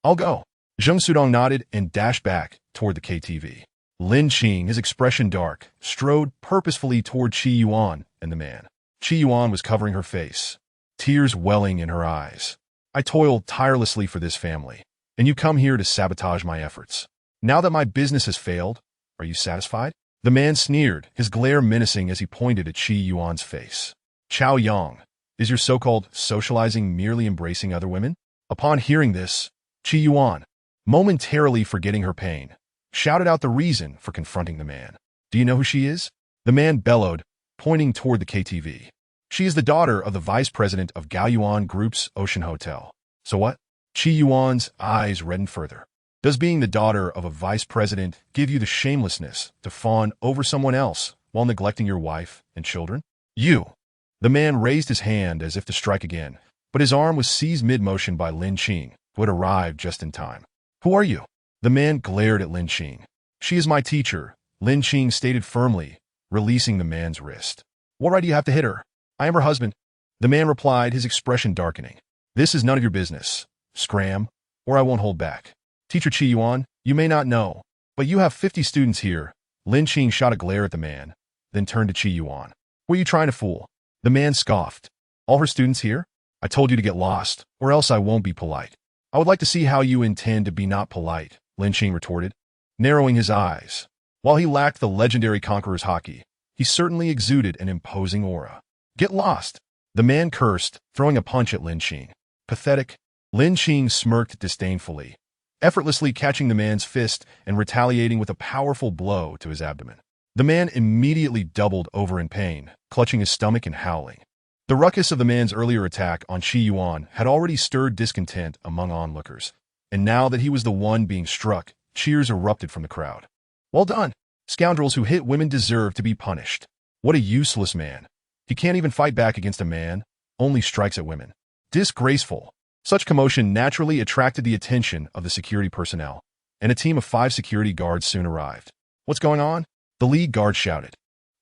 I'll go. Zheng Sudong nodded and dashed back toward the KTV. Lin Qing, his expression dark, strode purposefully toward Qi Yuan and the man. Qi Yuan was covering her face, tears welling in her eyes. I toiled tirelessly for this family, and you come here to sabotage my efforts. Now that my business has failed, are you satisfied? The man sneered, his glare menacing as he pointed at Qi Yuan's face. Chao Yang, is your so-called socializing merely embracing other women? Upon hearing this, Qi Yuan, momentarily forgetting her pain, shouted out the reason for confronting the man. Do you know who she is? The man bellowed, pointing toward the KTV. She is the daughter of the vice president of Gaoyuan Group's Ocean Hotel. So what? Qi Yuan's eyes reddened further. Does being the daughter of a vice president give you the shamelessness to fawn over someone else while neglecting your wife and children? You! The man raised his hand as if to strike again, but his arm was seized mid-motion by Lin Qing, who had arrived just in time. Who are you? The man glared at Lin Qing. She is my teacher, Lin Qing stated firmly, releasing the man's wrist. What right do you have to hit her? I am her husband. The man replied, his expression darkening. This is none of your business. Scram, or I won't hold back. Teacher Qi Yuan, you may not know, but you have 50 students here. Lin Qing shot a glare at the man, then turned to Qi Yuan. Who are you trying to fool? The man scoffed. All her students here? I told you to get lost, or else I won't be polite. I would like to see how you intend to be not polite, Lin Qing retorted, narrowing his eyes. While he lacked the legendary conqueror's haki, he certainly exuded an imposing aura. Get lost! The man cursed, throwing a punch at Lin Qing. Pathetic. Lin Qing smirked disdainfully, effortlessly catching the man's fist and retaliating with a powerful blow to his abdomen. The man immediately doubled over in pain, clutching his stomach and howling. The ruckus of the man's earlier attack on Qi Yuan had already stirred discontent among onlookers, and now that he was the one being struck, cheers erupted from the crowd. Well done! Scoundrels who hit women deserve to be punished. What a useless man. He can't even fight back against a man, only strikes at women. Disgraceful. Such commotion naturally attracted the attention of the security personnel, and a team of 5 security guards soon arrived. What's going on? The lead guard shouted.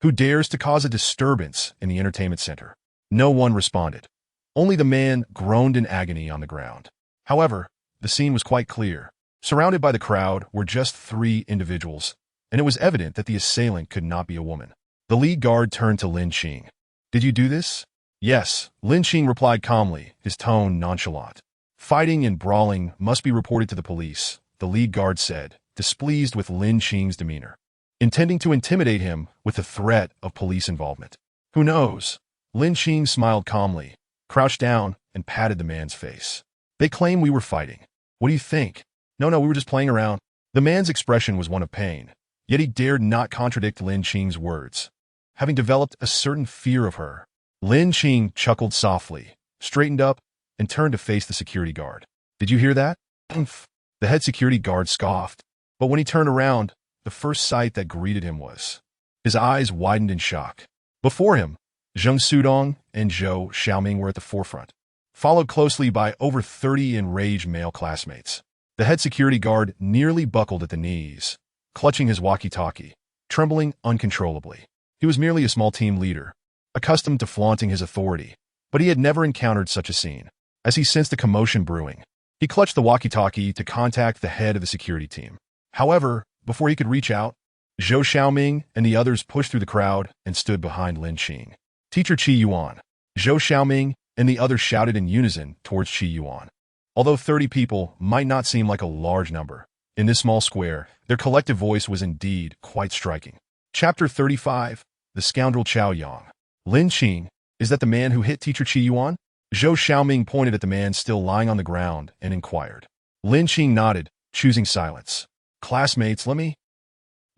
Who dares to cause a disturbance in the entertainment center? No one responded. Only the man groaned in agony on the ground. However, the scene was quite clear. Surrounded by the crowd were just 3 individuals, and it was evident that the assailant could not be a woman. The lead guard turned to Lin Qing. Did you do this? Yes, Lin Qing replied calmly, his tone nonchalant. Fighting and brawling must be reported to the police, the lead guard said, displeased with Lin Qing's demeanor, intending to intimidate him with the threat of police involvement. Who knows? Lin Qing smiled calmly, crouched down, and patted the man's face. They claim we were fighting. What do you think? No, we were just playing around. The man's expression was one of pain, yet he dared not contradict Lin Qing's words, having developed a certain fear of her. Lin Qing chuckled softly, straightened up, and turned to face the security guard. Did you hear that? Oomph. The head security guard scoffed, but when he turned around, the first sight that greeted him was. His eyes widened in shock. Before him, Zheng Sudong and Zhou Xiaoming were at the forefront, followed closely by over 30 enraged male classmates. The head security guard nearly buckled at the knees, clutching his walkie-talkie, trembling uncontrollably. He was merely a small team leader, accustomed to flaunting his authority, but he had never encountered such a scene. As he sensed a commotion brewing, he clutched the walkie-talkie to contact the head of the security team. However, before he could reach out, Zhou Xiaoming and the others pushed through the crowd and stood behind Lin Qing. Teacher Qi Yuan. Zhou Xiaoming and the others shouted in unison towards Qi Yuan. Although 30 people might not seem like a large number, in this small square, their collective voice was indeed quite striking. Chapter 35, The Scoundrel Chao Yang. Lin Qing, is that the man who hit Teacher Qi Yuan? Zhou Xiaoming pointed at the man still lying on the ground and inquired. Lin Qing nodded, choosing silence. Classmates, let me...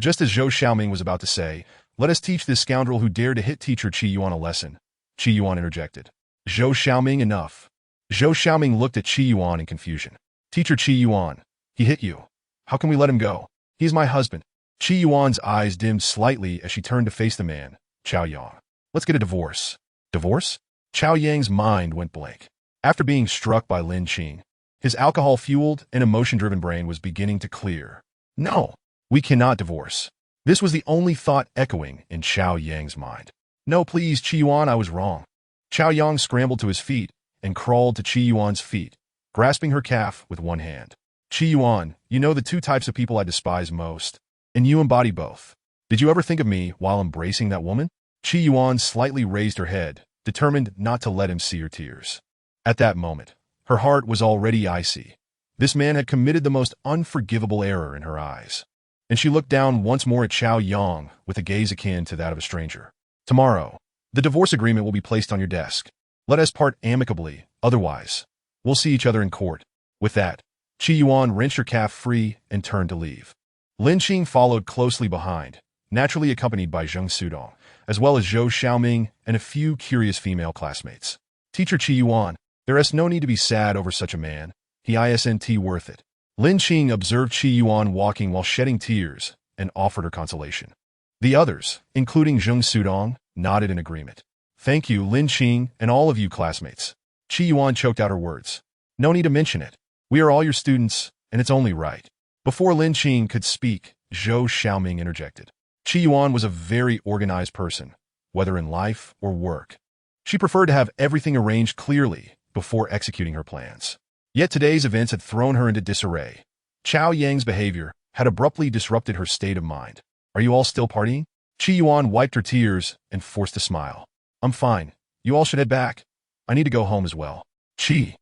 Just as Zhou Xiaoming was about to say, let us teach this scoundrel who dared to hit Teacher Qi Yuan a lesson, Qi Yuan interjected. Zhou Xiaoming, enough. Zhou Xiaoming looked at Qi Yuan in confusion. Teacher Qi Yuan, he hit you. How can we let him go? He is my husband. Qi Yuan's eyes dimmed slightly as she turned to face the man, Chao Yang. Let's get a divorce. Divorce? Chao Yang's mind went blank. After being struck by Lin Qing, his alcohol-fueled and emotion-driven brain was beginning to clear. No, we cannot divorce. This was the only thought echoing in Chao Yang's mind. No, please, Qi Yuan, I was wrong. Chao Yang scrambled to his feet and crawled to Qi Yuan's feet, grasping her calf with one hand. Qi Yuan, you know the 2 types of people I despise most, and you embody both. Did you ever think of me while embracing that woman? Qi Yuan slightly raised her head, determined not to let him see her tears. At that moment, her heart was already icy. This man had committed the most unforgivable error in her eyes, and she looked down once more at Chao Yang with a gaze akin to that of a stranger. Tomorrow, the divorce agreement will be placed on your desk. Let us part amicably, otherwise, We'll see each other in court. With that, Chi Yuan wrenched her calf free and turned to leave. Lin Qing followed closely behind, naturally accompanied by Zheng Sudong, as well as Zhou Xiaoming and a few curious female classmates. Teacher Chi Yuan, there is no need to be sad over such a man. He isn't worth it. Lin Qing observed Chi Yuan walking while shedding tears and offered her consolation. The others, including Zheng Sudong, nodded in agreement. Thank you, Lin Qing, and all of you classmates. Chi Yuan choked out her words. No need to mention it. We are all your students, and it's only right. Before Lin Qing could speak, Zhou Xiaoming interjected. Chi Yuan was a very organized person, whether in life or work. She preferred to have everything arranged clearly before executing her plans. Yet today's events had thrown her into disarray. Chao Yang's behavior had abruptly disrupted her state of mind. Are you all still partying? Chi Yuan wiped her tears and forced a smile. I'm fine. You all should head back. I need to go home as well. Chi.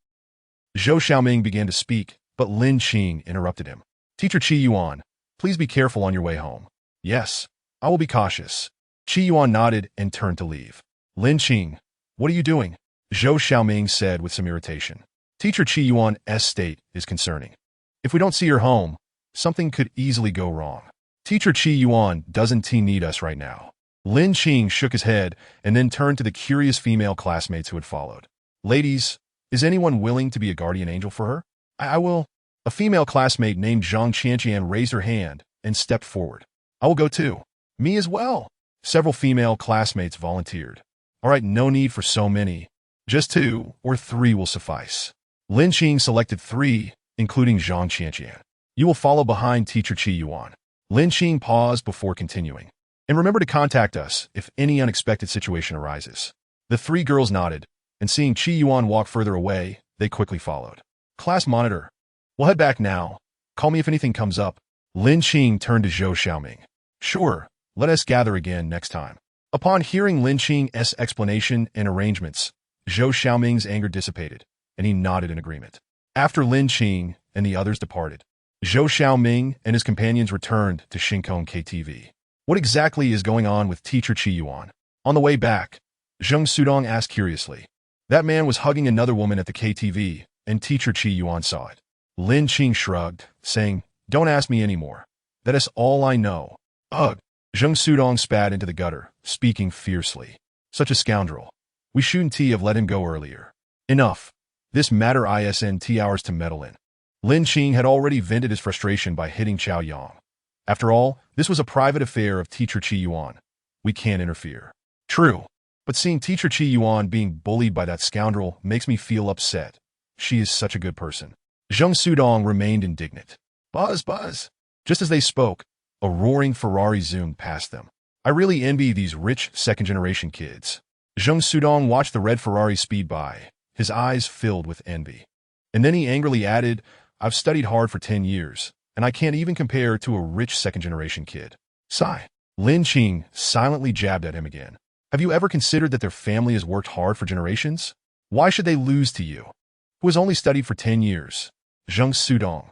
Zhou Xiaoming began to speak, but Lin Qing interrupted him. Teacher Chi Yuan, please be careful on your way home. Yes, I will be cautious. Chi Yuan nodded and turned to leave. Lin Qing, what are you doing? Zhou Xiaoming said with some irritation. Teacher Chi Yuan's state is concerning. If we don't see her home, something could easily go wrong. Teacher Chi Yuan doesn't need us right now. Lin Qing shook his head and then turned to the curious female classmates who had followed. Ladies, is anyone willing to be a guardian angel for her? I will. A female classmate named Zhang Qianqian raised her hand and stepped forward. I will go too. Me as well. Several female classmates volunteered. All right, no need for so many. Just 2 or 3 will suffice. Lin Qing selected 3, including Zhang Qianqian. You will follow behind Teacher Chi Yuan. Lin Qing paused before continuing. And remember to contact us if any unexpected situation arises. The 3 girls nodded, and seeing Chi Yuan walk further away, they quickly followed. Class monitor. We'll head back now. Call me if anything comes up. Lin Qing turned to Zhou Xiaoming. Sure, let us gather again next time. Upon hearing Lin Qing's explanation and arrangements, Zhou Xiaoming's anger dissipated, and he nodded in agreement. After Lin Qing and the others departed, Zhou Xiaoming and his companions returned to Shinkong KTV. What exactly is going on with Teacher Chi Yuan? On the way back, Zheng Sudong asked curiously. That man was hugging another woman at the KTV, and Teacher Chi Yuan saw it. Lin Qing shrugged, saying, Don't ask me anymore. That is all I know. Ugh. Zheng Sudong spat into the gutter, speaking fiercely. Such a scoundrel. We shouldn't have let him go earlier. Enough. This matter isn't ours to meddle in. Lin Qing had already vented his frustration by hitting Chao Yang. After all, this was a private affair of Teacher Chi Yuan. We can't interfere. True. But seeing Teacher Chi Yuan being bullied by that scoundrel makes me feel upset. She is such a good person. Zheng Sudong remained indignant. Buzz, buzz. Just as they spoke, a roaring Ferrari zoomed past them. I really envy these rich second-generation kids. Zheng Sudong watched the red Ferrari speed by, his eyes filled with envy. And then he angrily added, I've studied hard for 10 years, and I can't even compare to a rich second-generation kid. Sigh. Lin Qing silently jabbed at him again. Have you ever considered that their family has worked hard for generations? Why should they lose to you, who has only studied for 10 years? Zheng Sudong.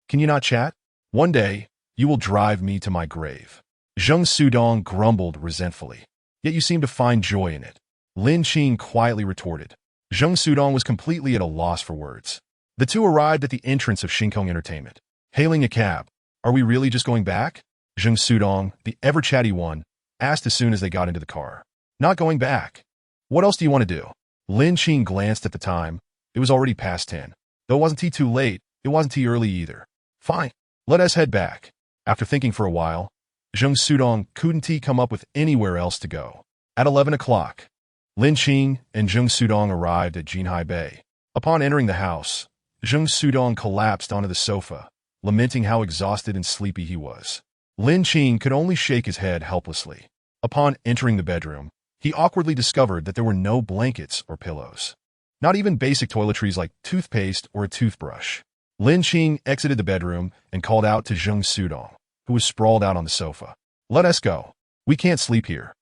Can you not chat? One day, you will drive me to my grave. Zheng Sudong grumbled resentfully. Yet you seem to find joy in it. Lin Qing quietly retorted. Zheng Sudong was completely at a loss for words. The two arrived at the entrance of Shinkong Entertainment. Hailing a cab. Are we really just going back? Zheng Sudong, the ever-chatty one, asked as soon as they got into the car. Not going back. What else do you want to do? Lin Qing glanced at the time. It was already past 10. Though it wasn't too late, it wasn't too early either. Fine. Let us head back. After thinking for a while, Zheng Sudong couldn't come up with anywhere else to go. At 11 o'clock, Lin Qing and Zheng Sudong arrived at Jinhai Bay. Upon entering the house, Zheng Sudong collapsed onto the sofa, lamenting how exhausted and sleepy he was. Lin Qing could only shake his head helplessly. Upon entering the bedroom, he awkwardly discovered that there were no blankets or pillows. Not even basic toiletries like toothpaste or a toothbrush. Lin Qing exited the bedroom and called out to Zheng Sudong, who was sprawled out on the sofa. Let us go. We can't sleep here.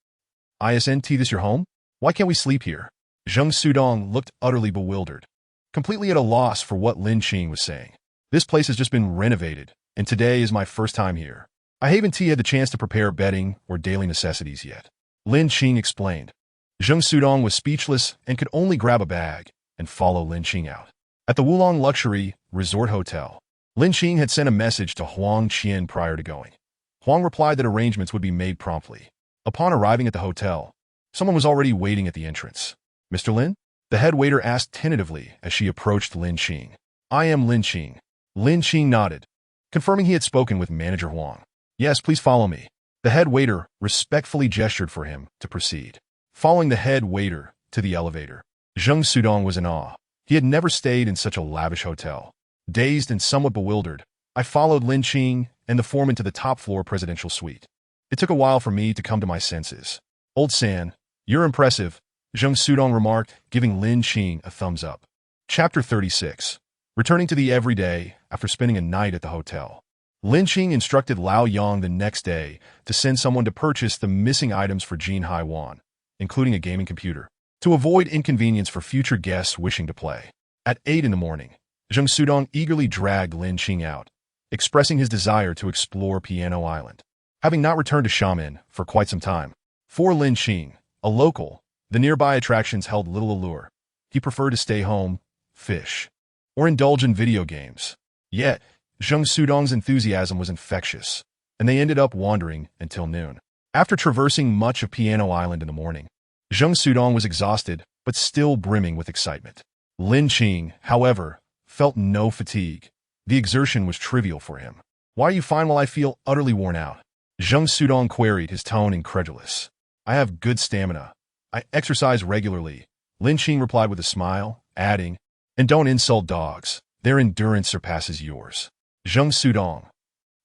Isn't this your home? Why can't we sleep here? Zheng Sudong looked utterly bewildered, completely at a loss for what Lin Qing was saying. This place has just been renovated, and today is my first time here. I haven't had the chance to prepare bedding or daily necessities yet. Lin Qing explained. Zheng Sudong was speechless and could only grab a bag and follow Lin Qing out. At the Wulong Luxury Resort Hotel, Lin Qing had sent a message to Huang Qian prior to going. Huang replied that arrangements would be made promptly. Upon arriving at the hotel, someone was already waiting at the entrance. "Mr. Lin?" The head waiter asked tentatively as she approached Lin Qing. "I am Lin Qing." Lin Qing nodded, confirming he had spoken with manager Huang. "Yes, please follow me." The head waiter respectfully gestured for him to proceed. Following the head waiter to the elevator, Zheng Sudong was in awe. He had never stayed in such a lavish hotel. Dazed and somewhat bewildered, I followed Lin Qing and the foreman to the top-floor presidential suite. It took a while for me to come to my senses. "Old San, you're impressive," Zheng Sudong remarked, giving Lin Qing a thumbs up. Chapter 36. Returning to the everyday after spending a night at the hotel, Lin Qing instructed Lao Yang the next day to send someone to purchase the missing items for Jin Hai Wan, including a gaming computer, to avoid inconvenience for future guests wishing to play. At 8 in the morning, Zheng Sudong eagerly dragged Lin Qing out, expressing his desire to explore Piano Island, having not returned to Xiamen for quite some time. For Lin Qing, a local, the nearby attractions held little allure. He preferred to stay home, fish, or indulge in video games. Yet, Zheng Sudong's enthusiasm was infectious, and they ended up wandering until noon. After traversing much of Piano Island in the morning, Zheng Sudong was exhausted but still brimming with excitement. Lin Qing, however, felt no fatigue. The exertion was trivial for him. "Why are you fine while I feel utterly worn out?" Zheng Sudong queried, his tone incredulous. "I have good stamina. I exercise regularly," Lin Qing replied with a smile, adding, "And don't insult dogs. Their endurance surpasses yours." Zheng Sudong.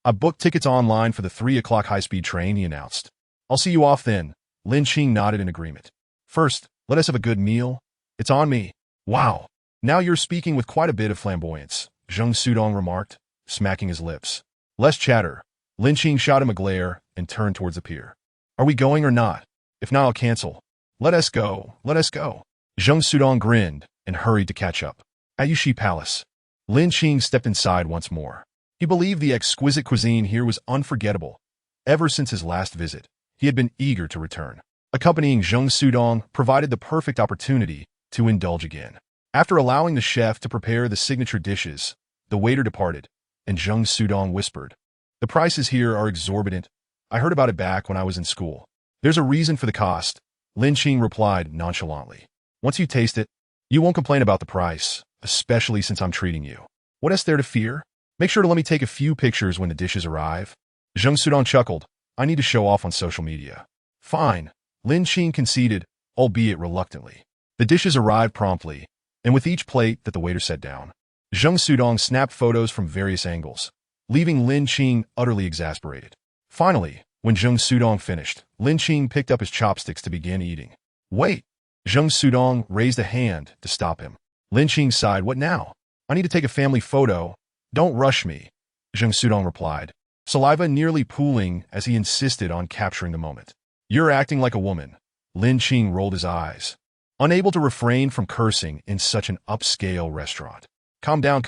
"I booked tickets online for the 3 o'clock high-speed train," he announced. "I'll see you off then." Lin Qing nodded in agreement. "First, let us have a good meal. It's on me." "Wow, now you're speaking with quite a bit of flamboyance," Zheng Sudong remarked, smacking his lips. "Less chatter." Lin Qing shot him a glare and turned towards the pier. "Are we going or not? If not, I'll cancel." Let us go. Zheng Sudong grinned and hurried to catch up. At Yushi Palace, Lin Qing stepped inside once more. He believed the exquisite cuisine here was unforgettable. Ever since his last visit, he had been eager to return. Accompanying Zheng Sudong provided the perfect opportunity to indulge again. After allowing the chef to prepare the signature dishes, the waiter departed, and Zheng Sudong whispered, "The prices here are exorbitant. I heard about it back when I was in school." "There's a reason for the cost," Lin Qing replied nonchalantly. "Once you taste it, you won't complain about the price, especially since I'm treating you. What is there to fear? Make sure to let me take a few pictures when the dishes arrive." Zheng Sudong chuckled. "I need to show off on social media." "Fine," Lin Qing conceded, albeit reluctantly. The dishes arrived promptly, and with each plate that the waiter set down, Zheng Sudong snapped photos from various angles, leaving Lin Qing utterly exasperated. Finally, when Zheng Sudong finished, Lin Qing picked up his chopsticks to begin eating. "Wait!" Zheng Sudong raised a hand to stop him. Lin Qing sighed. "What now? I need to take a family photo." "Don't rush me," Zheng Sudong replied, saliva nearly pooling as he insisted on capturing the moment. "You're acting like a woman." Lin Qing rolled his eyes, unable to refrain from cursing in such an upscale restaurant. Calm down,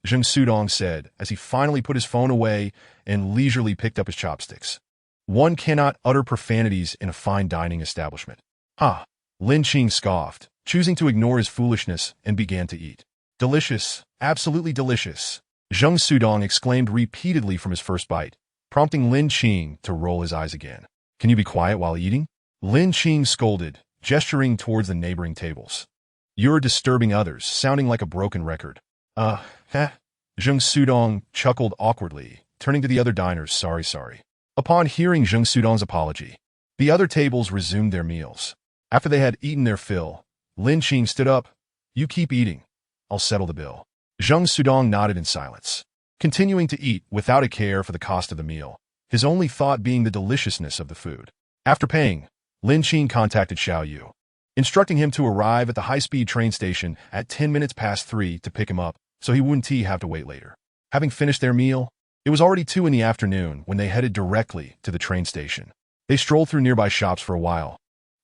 Zheng Sudong said as he finally put his phone away and leisurely picked up his chopsticks. "One cannot utter profanities in a fine dining establishment." "Ha!" Lin Qing scoffed, choosing to ignore his foolishness, and began to eat. "Delicious, absolutely delicious," Zheng Sudong exclaimed repeatedly from his first bite, prompting Lin Qing to roll his eyes again. "Can you be quiet while eating?" Lin Qing scolded, gesturing towards the neighboring tables. "You're disturbing others, sounding like a broken record." Zheng Sudong chuckled awkwardly, turning to the other diners. Sorry. Upon hearing Zheng Sudong's apology, the other tables resumed their meals. After they had eaten their fill, Lin Qing stood up. "You keep eating. I'll settle the bill." Zheng Sudong nodded in silence, continuing to eat without a care for the cost of the meal, his only thought being the deliciousness of the food. After paying, Lin Qing contacted Xiao Yu, instructing him to arrive at the high-speed train station at 10 minutes past 3 to pick him up, so he wouldn't have to wait later. Having finished their meal, it was already 2 in the afternoon when they headed directly to the train station. They strolled through nearby shops for a while,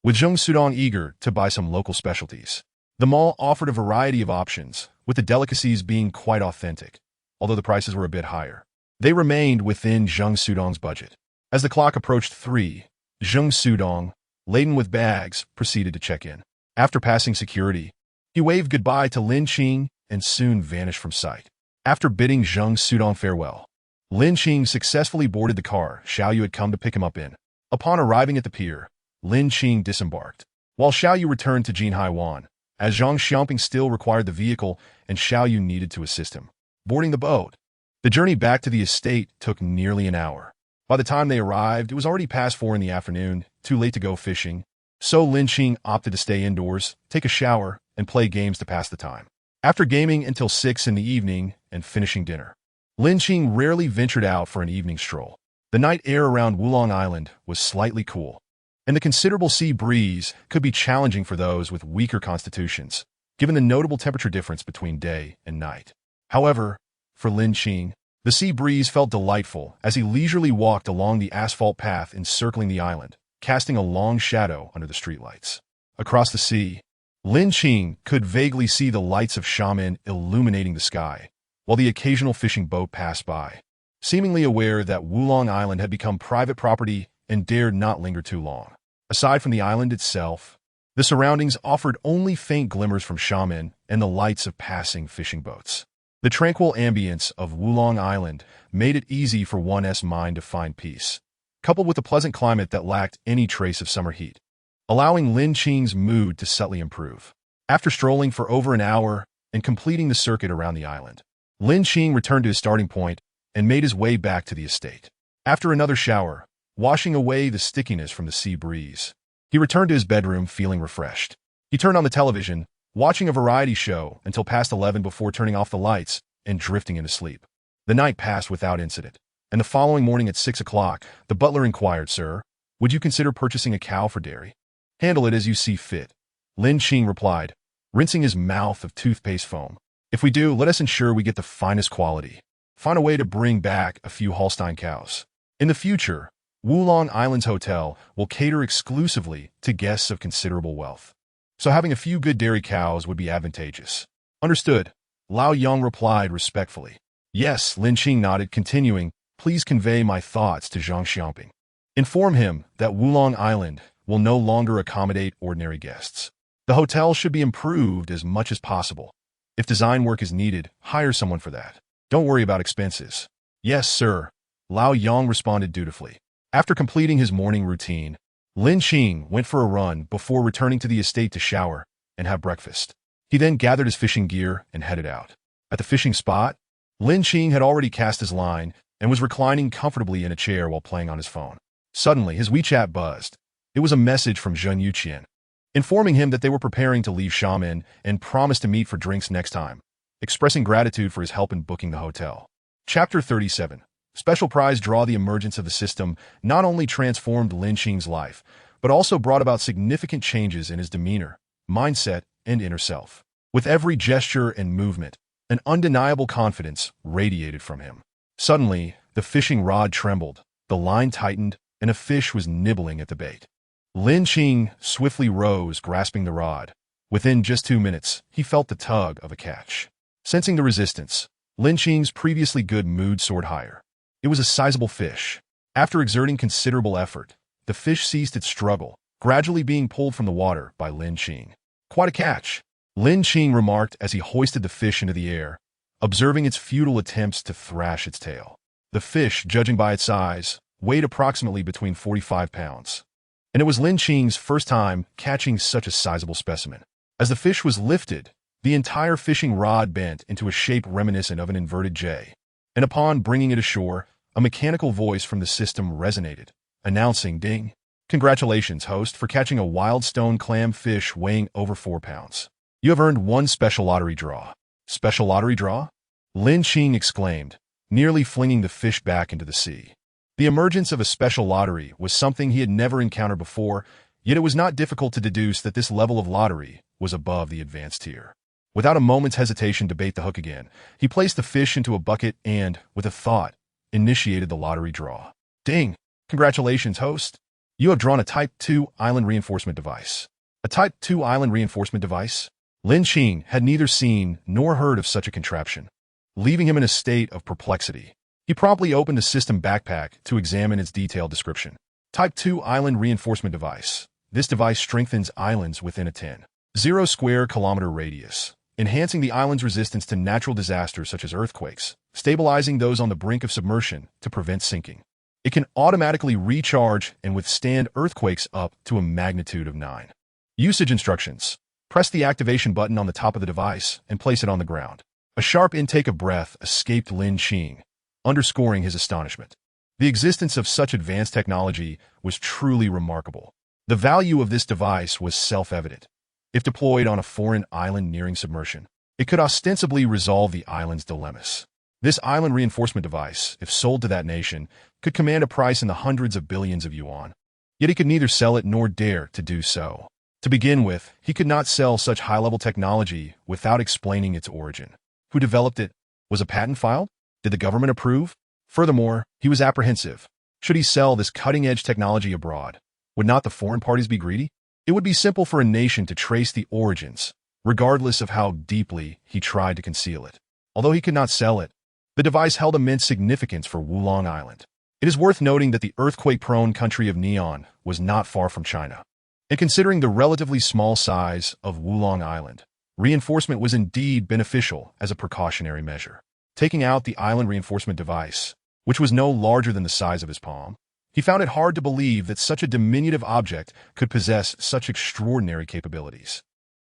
with Zheng Sudong eager to buy some local specialties. The mall offered a variety of options, with the delicacies being quite authentic, although the prices were a bit higher. They remained within Zheng Sudong's budget. As the clock approached 3, Zheng Sudong, laden with bags, proceeded to check in. After passing security, he waved goodbye to Lin Qing and soon vanished from sight. After bidding Zheng Sudong farewell, Lin Qing successfully boarded the car Xiaoyu had come to pick him up in. Upon arriving at the pier, Lin Qing disembarked, while Xiaoyu returned to Jinhaiwan, as Zhang Xiaoping still required the vehicle and Xiaoyu needed to assist him boarding the boat. The journey back to the estate took nearly an hour. By the time they arrived, it was already past 4 in the afternoon, too late to go fishing, so Lin Qing opted to stay indoors, take a shower, and play games to pass the time. After gaming until 6 in the evening and finishing dinner, Lin Qing rarely ventured out for an evening stroll. The night air around Wulong Island was slightly cool, and the considerable sea breeze could be challenging for those with weaker constitutions, given the notable temperature difference between day and night. However, for Lin Qing, the sea breeze felt delightful as he leisurely walked along the asphalt path encircling the island, casting a long shadow under the streetlights. Across the sea, Lin Qing could vaguely see the lights of Xiamen illuminating the sky, while the occasional fishing boat passed by, seemingly aware that Wulong Island had become private property and dared not linger too long. Aside from the island itself, the surroundings offered only faint glimmers from Xiamen and the lights of passing fishing boats. The tranquil ambience of Wulong Island made it easy for one's mind to find peace, coupled with a pleasant climate that lacked any trace of summer heat, allowing Lin Qing's mood to subtly improve. After strolling for over an hour and completing the circuit around the island, Lin Qing returned to his starting point and made his way back to the estate. After another shower, washing away the stickiness from the sea breeze, he returned to his bedroom feeling refreshed. He turned on the television, watching a variety show until past 11 before turning off the lights and drifting into sleep. The night passed without incident, and the following morning at 6 o'clock, the butler inquired, "Sir, would you consider purchasing a cow for dairy?" "Handle it as you see fit," Lin Qing replied, rinsing his mouth of toothpaste foam. "If we do, let us ensure we get the finest quality. Find a way to bring back a few Holstein cows. In the future, Wulong Island's hotel will cater exclusively to guests of considerable wealth, so having a few good dairy cows would be advantageous." "Understood," Lao Yang replied respectfully. "Yes," Lin Qing nodded, continuing, "Please convey my thoughts to Zhang Xiaoping. Inform him that Wulong Island will no longer accommodate ordinary guests. The hotel should be improved as much as possible. If design work is needed, hire someone for that. Don't worry about expenses." "Yes, sir," Lao Yang responded dutifully. After completing his morning routine, Lin Qing went for a run before returning to the estate to shower and have breakfast. He then gathered his fishing gear and headed out. At the fishing spot, Lin Qing had already cast his line and was reclining comfortably in a chair while playing on his phone. Suddenly, his WeChat buzzed. It was a message from Zheng Yuqian, informing him that they were preparing to leave Xiamen and promised to meet for drinks next time, expressing gratitude for his help in booking the hotel. Chapter 37. Special prize draw. The emergence of the system not only transformed Lin Qing's life, but also brought about significant changes in his demeanor, mindset, and inner self. With every gesture and movement, an undeniable confidence radiated from him. Suddenly, the fishing rod trembled, the line tightened, and a fish was nibbling at the bait. Lin Qing swiftly rose, grasping the rod. Within just 2 minutes, he felt the tug of a catch. Sensing the resistance, Lin Qing's previously good mood soared higher. It was a sizable fish. After exerting considerable effort, the fish ceased its struggle, gradually being pulled from the water by Lin Qing. "Quite a catch," Lin Qing remarked as he hoisted the fish into the air, observing its futile attempts to thrash its tail. The fish, judging by its size, weighed approximately between 45 pounds. And it was Lin Qing's first time catching such a sizable specimen. As the fish was lifted, the entire fishing rod bent into a shape reminiscent of an inverted J. And upon bringing it ashore, a mechanical voice from the system resonated, announcing, "Ding! Congratulations, host, for catching a wild stone clam fish weighing over 4 pounds. You have earned 1 special lottery draw." "Special lottery draw?" Lin Qing exclaimed, nearly flinging the fish back into the sea. The emergence of a special lottery was something he had never encountered before, yet it was not difficult to deduce that this level of lottery was above the advanced tier. Without a moment's hesitation to bait the hook again, he placed the fish into a bucket and, with a thought, initiated the lottery draw. "Ding! Congratulations, host! You have drawn a Type 2 island reinforcement device." A Type 2 island reinforcement device? Lin Qing had neither seen nor heard of such a contraption, leaving him in a state of perplexity. He promptly opened the system backpack to examine its detailed description. Type 2 island reinforcement device. This device strengthens islands within a 10.0 square kilometer radius. enhancing the island's resistance to natural disasters such as earthquakes, stabilizing those on the brink of submersion to prevent sinking. It can automatically recharge and withstand earthquakes up to a magnitude of 9. Usage instructions. Press the activation button on the top of the device and place it on the ground. A sharp intake of breath escaped Lin Qing, underscoring his astonishment. The existence of such advanced technology was truly remarkable. The value of this device was self-evident. If deployed on a foreign island nearing submersion, it could ostensibly resolve the island's dilemmas. This island reinforcement device, if sold to that nation, could command a price in the hundreds of billions of yuan. Yet he could neither sell it nor dare to do so. To begin with, he could not sell such high-level technology without explaining its origin. Who developed it? Was a patent filed? Did the government approve? Furthermore, he was apprehensive. Should he sell this cutting-edge technology abroad? Would not the foreign parties be greedy? It would be simple for a nation to trace the origins, regardless of how deeply he tried to conceal it. Although he could not sell it, the device held immense significance for Wulong Island. It is worth noting that the earthquake-prone country of Neon was not far from China. And considering the relatively small size of Wulong Island, reinforcement was indeed beneficial as a precautionary measure. Taking out the island reinforcement device, which was no larger than the size of his palm, he found it hard to believe that such a diminutive object could possess such extraordinary capabilities.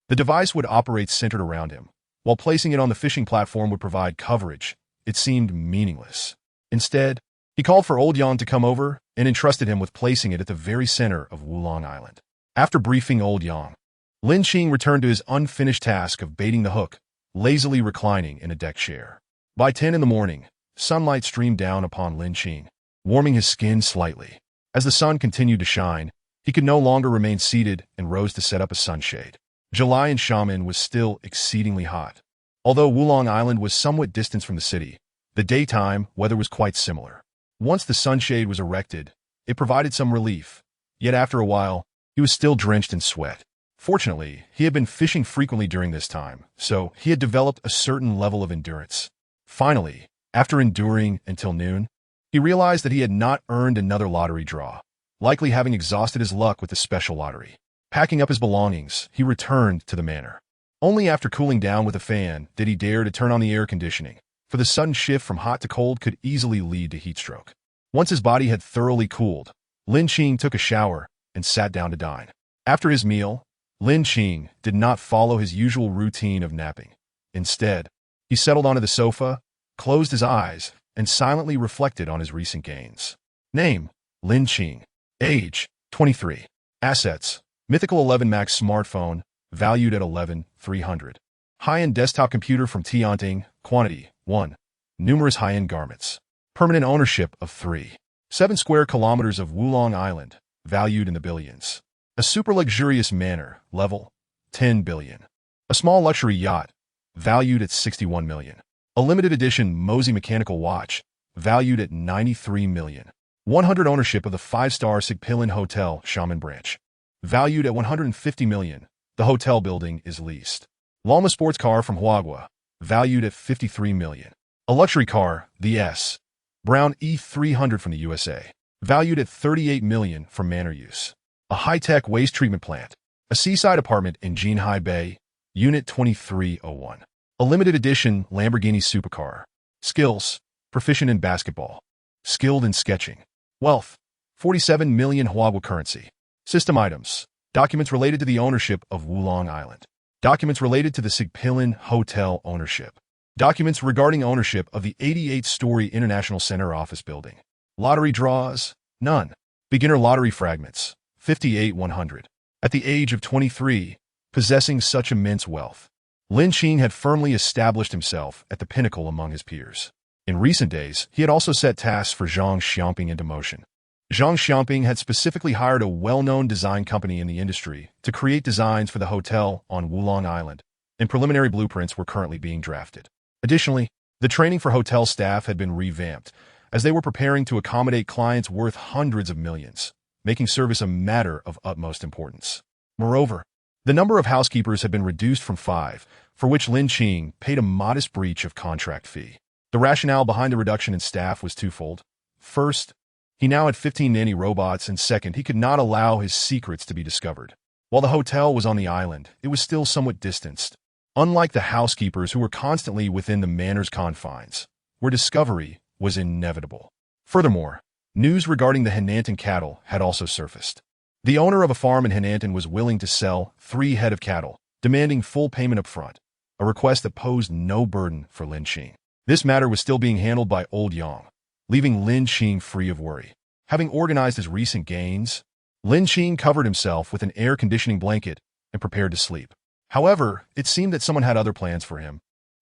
The device would operate centered around him, while placing it on the fishing platform would provide coverage. It seemed meaningless. Instead, he called for Old Yang to come over and entrusted him with placing it at the very center of Wulong Island. After briefing Old Yang, Lin Qing returned to his unfinished task of baiting the hook, lazily reclining in a deck chair. By 10 in the morning, sunlight streamed down upon Lin Qing, warming his skin slightly. As the sun continued to shine, he could no longer remain seated and rose to set up a sunshade. July in Xiamen was still exceedingly hot. Although Wulong Island was somewhat distant from the city, the daytime weather was quite similar. Once the sunshade was erected, it provided some relief, yet after a while, he was still drenched in sweat. Fortunately, he had been fishing frequently during this time, so he had developed a certain level of endurance. Finally, after enduring until noon, he realized that he had not earned another lottery draw, likely having exhausted his luck with the special lottery. Packing up his belongings, he returned to the manor. Only after cooling down with a fan did he dare to turn on the air conditioning, for the sudden shift from hot to cold could easily lead to heat stroke. Once his body had thoroughly cooled, Lin Qing took a shower and sat down to dine. After his meal, Lin Qing did not follow his usual routine of napping. Instead, he settled onto the sofa, closed his eyes, and silently reflected on his recent gains. Name: Lin Qing. Age: 23. Assets: Mythical 11 Max smartphone, valued at 11,300. High-end desktop computer from Tianting, quantity: 1. Numerous high-end garments. Permanent ownership of 3. 7 square kilometers of Wulong Island, valued in the billions. A super luxurious manor, level: 10 billion. A small luxury yacht, valued at 61 million. A limited edition Mosey mechanical watch, valued at 93 million. 100 ownership of the 5-star Sigpilin Hotel, Xiamen branch, valued at 150 million. The hotel building is leased. Llama sports car from Huagua, valued at 53 million. A luxury car, the S. Brown E300 from the USA, valued at 38 million for manor use. A high-tech waste treatment plant. A seaside apartment in Jinhai Bay, Unit 2301. A limited edition Lamborghini supercar. Skills: proficient in basketball. Skilled in sketching. Wealth: 47 million Huagua currency. System items: documents related to the ownership of Wulong Island. Documents related to the Sigpilin Hotel ownership. Documents regarding ownership of the 88-story International Center office building. Lottery draws: none. Beginner lottery fragments: 58,100. At the age of 23, possessing such immense wealth, Lin Qing had firmly established himself at the pinnacle among his peers. In recent days, he had also set tasks for Zhang Xiaoping into motion. Zhang Xiaoping had specifically hired a well-known design company in the industry to create designs for the hotel on Wulong Island, and preliminary blueprints were currently being drafted. Additionally, the training for hotel staff had been revamped, as they were preparing to accommodate clients worth hundreds of millions, making service a matter of utmost importance. Moreover, the number of housekeepers had been reduced from 5, for which Lin Qing paid a modest breach of contract fee. The rationale behind the reduction in staff was twofold. First, he now had 15 nanny robots, and second, he could not allow his secrets to be discovered. While the hotel was on the island, it was still somewhat distanced, unlike the housekeepers who were constantly within the manor's confines, where discovery was inevitable. Furthermore, news regarding the Henanton cattle had also surfaced. The owner of a farm in Henanton was willing to sell 3 head of cattle, demanding full payment up front, a request that posed no burden for Lin Qing. This matter was still being handled by Old Yang, leaving Lin Qing free of worry. Having organized his recent gains, Lin Qing covered himself with an air conditioning blanket and prepared to sleep. However, it seemed that someone had other plans for him,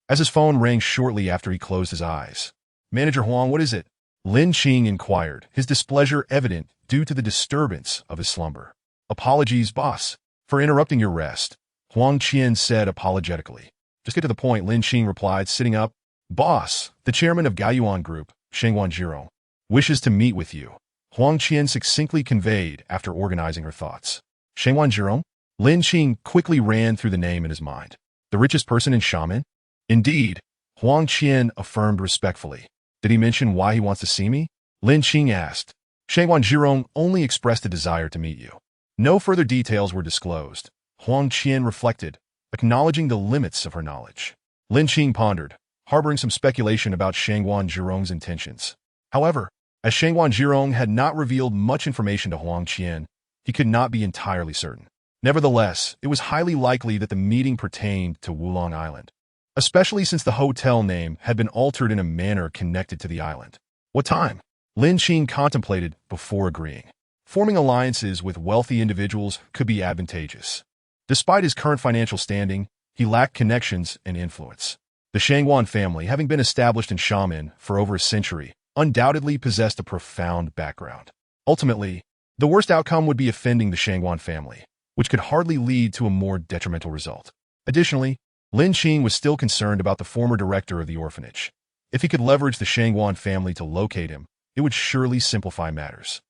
as his phone rang shortly after he closed his eyes. "Manager Huang, what is it?" Lin Qing inquired, his displeasure evident due to the disturbance of his slumber. "Apologies, boss, for interrupting your rest," Huang Qian said apologetically. "Just get to the point," Lin Qing replied, sitting up. "Boss, the chairman of Gaoyuan Group, Shengwan Zhirong, wishes to meet with you," Huang Qian succinctly conveyed after organizing her thoughts. "Shengwan Zhirong?" Lin Qing quickly ran through the name in his mind. "The richest person in Xiamen?" "Indeed," Huang Qian affirmed respectfully. "Did he mention why he wants to see me?" Lin Qing asked. "Shengwan Zhirong only expressed a desire to meet you." No further details were disclosed. Huang Qian reflected, acknowledging the limits of her knowledge. Lin Qing pondered, harboring some speculation about Shengwan Zhirong's intentions. However, as Shengwan Zhirong had not revealed much information to Huang Qian, he could not be entirely certain. Nevertheless, it was highly likely that the meeting pertained to Wulong Island, especially since the hotel name had been altered in a manner connected to the island. What time? Lin Qing contemplated before agreeing. Forming alliances with wealthy individuals could be advantageous. Despite his current financial standing, he lacked connections and influence. The Shengwan family, having been established in Xiamen for over a century, undoubtedly possessed a profound background. Ultimately, the worst outcome would be offending the Shengwan family, which could hardly lead to a more detrimental result. Additionally, Lin Qing was still concerned about the former director of the orphanage. If he could leverage the Shengwan family to locate him, it would surely simplify matters.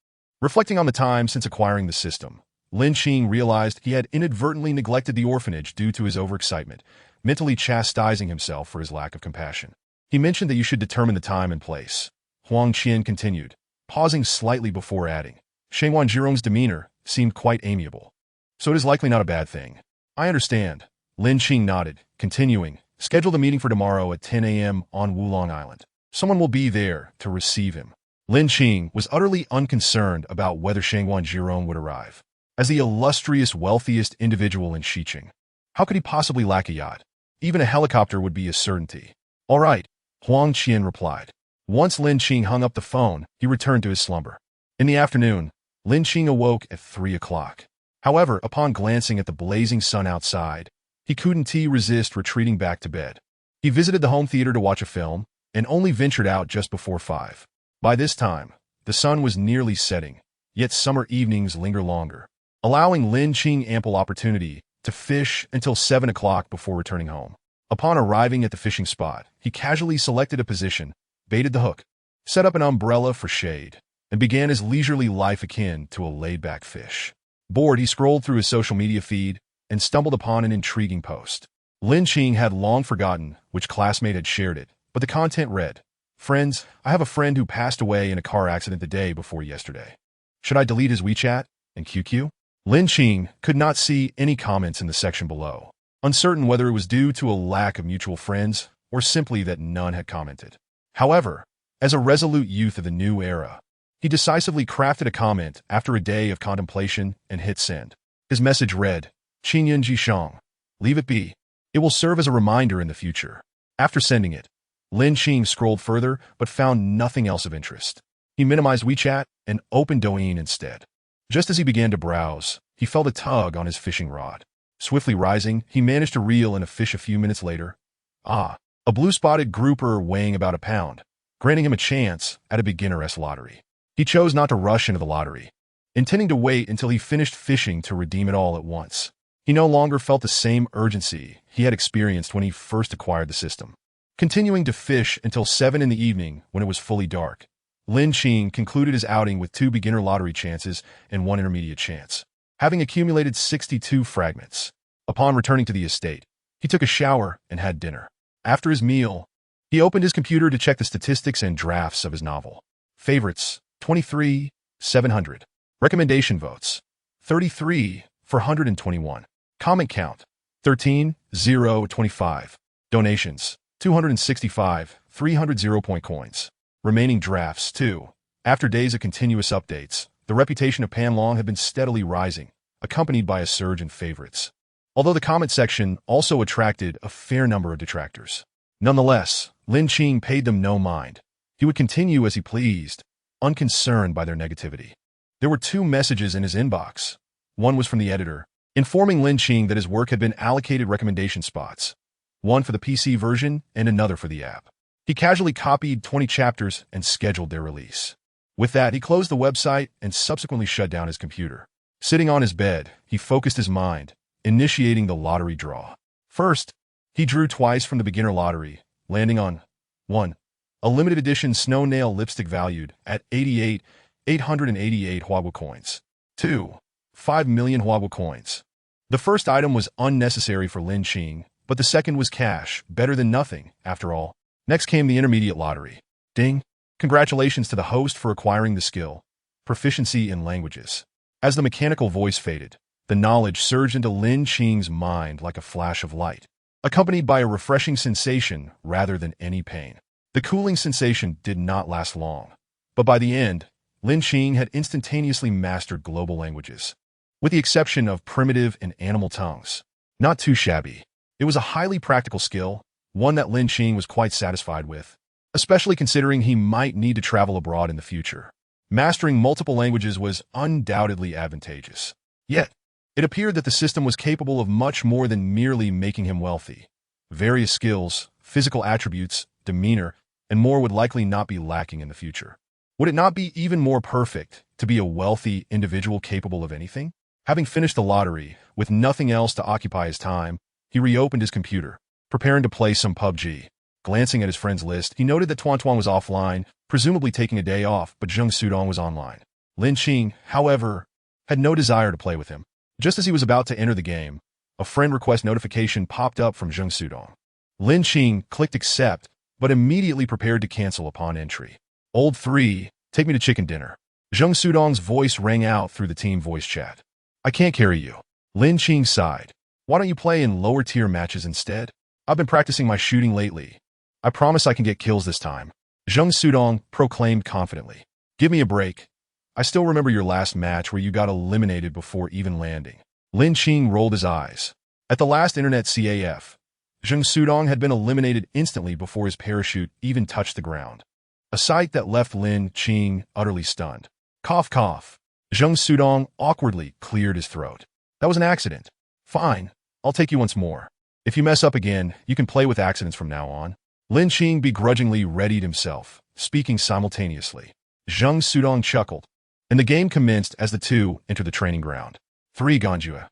Reflecting on the time since acquiring the system, Lin Qing realized he had inadvertently neglected the orphanage due to his overexcitement, mentally chastising himself for his lack of compassion. He mentioned that you should determine the time and place. Huang Qian continued, pausing slightly before adding. Shengwan Zhirong's demeanor seemed quite amiable, so it is likely not a bad thing. "I understand," Lin Qing nodded, continuing, "Schedule the meeting for tomorrow at 10 a.m. on Wulong Island. Someone will be there to receive him." Lin Qing was utterly unconcerned about whether Shengwan Zhirong would arrive. As the illustrious wealthiest individual in Xiqing, how could he possibly lack a yacht? Even a helicopter would be a certainty. "All right," Huang Qian replied. Once Lin Qing hung up the phone, he returned to his slumber. In the afternoon, Lin Qing awoke at 3 o'clock. However, upon glancing at the blazing sun outside, he couldn't resist retreating back to bed. He visited the home theater to watch a film, and only ventured out just before 5. By this time, the sun was nearly setting, yet summer evenings linger longer, allowing Lin Qing ample opportunity to fish until 7 o'clock before returning home. Upon arriving at the fishing spot, he casually selected a position, baited the hook, set up an umbrella for shade, and began his leisurely life akin to a laid-back fish. Bored, he scrolled through his social media feed and stumbled upon an intriguing post. Lin Qing had long forgotten which classmate had shared it, but the content read, "Friends, I have a friend who passed away in a car accident the day before yesterday. Should I delete his WeChat and QQ?" Lin Qing could not see any comments in the section below, uncertain whether it was due to a lack of mutual friends or simply that none had commented. However, as a resolute youth of the new era, he decisively crafted a comment after a day of contemplation and hit send. His message read, "Qinyan Jishang, leave it be. It will serve as a reminder in the future." After sending it, Lin Qing scrolled further but found nothing else of interest. He minimized WeChat and opened Douyin instead. Just as he began to browse, he felt a tug on his fishing rod. Swiftly rising, he managed to reel in a fish a few minutes later. A blue-spotted grouper weighing about a pound, granting him a chance at a beginner-esque lottery. He chose not to rush into the lottery, intending to wait until he finished fishing to redeem it all at once. He no longer felt the same urgency he had experienced when he first acquired the system. Continuing to fish until 7 in the evening when it was fully dark, Lin Qing concluded his outing with 2 beginner lottery chances and 1 intermediate chance, having accumulated 62 fragments. Upon returning to the estate, he took a shower and had dinner. After his meal, he opened his computer to check the statistics and drafts of his novel. Favorites, 23, 700. Recommendation votes, 33 for 121. Comment count, 13,025. Donations, 265, 300 0-point coins. Remaining drafts, 2. After days of continuous updates, the reputation of Panlong had been steadily rising, accompanied by a surge in favorites. Although the comment section also attracted a fair number of detractors. Nonetheless, Lin Qing paid them no mind. He would continue as he pleased, unconcerned by their negativity. There were 2 messages in his inbox. One was from the editor, informing Lin Qing that his work had been allocated recommendation spots, one for the PC version and another for the app. He casually copied 20 chapters and scheduled their release. With that, he closed the website and subsequently shut down his computer. Sitting on his bed, he focused his mind, initiating the lottery draw. First, he drew twice from the beginner lottery, landing on 1. A limited edition snow nail lipstick valued at 888 Huawu coins. 2. 5 million Huawu coins. The first item was unnecessary for Lin Qing, but the second was cash, better than nothing, after all. Next came the intermediate lottery. Ding! Congratulations to the host for acquiring the skill. Proficiency in languages. As the mechanical voice faded, the knowledge surged into Lin Qing's mind like a flash of light, accompanied by a refreshing sensation rather than any pain. The cooling sensation did not last long, but by the end, Lin Qing had instantaneously mastered global languages, with the exception of primitive and animal tongues. Not too shabby. It was a highly practical skill, one that Lin Qing was quite satisfied with, especially considering he might need to travel abroad in the future. Mastering multiple languages was undoubtedly advantageous. Yet, it appeared that the system was capable of much more than merely making him wealthy. Various skills, physical attributes, demeanor, and more would likely not be lacking in the future. Would it not be even more perfect to be a wealthy individual capable of anything? Having finished the lottery, with nothing else to occupy his time, he reopened his computer, preparing to play some PUBG. Glancing at his friends list, he noted that Tuan Tuan was offline, presumably taking a day off, but Zheng Sudong was online. Lin Qing, however, had no desire to play with him. Just as he was about to enter the game, a friend request notification popped up from Zheng Sudong. Lin Qing clicked accept, but immediately prepared to cancel upon entry. Old 3, take me to chicken dinner. Zheng Sudong's voice rang out through the team voice chat. I can't carry you. Lin Qing sighed. Why don't you play in lower tier matches instead? I've been practicing my shooting lately. I promise I can get kills this time. Zheng Sudong proclaimed confidently. Give me a break. I still remember your last match where you got eliminated before even landing. Lin Qing rolled his eyes. At the last internet CAF, Zheng Sudong had been eliminated instantly before his parachute even touched the ground. A sight that left Lin Qing utterly stunned. Cough, cough. Zheng Sudong awkwardly cleared his throat. That was an accident. Fine, I'll take you once more. If you mess up again, you can play with accidents from now on. Lin Qing begrudgingly readied himself, speaking simultaneously. Zheng Sudong chuckled, and the game commenced as the two entered the training ground. 3 Ganjue.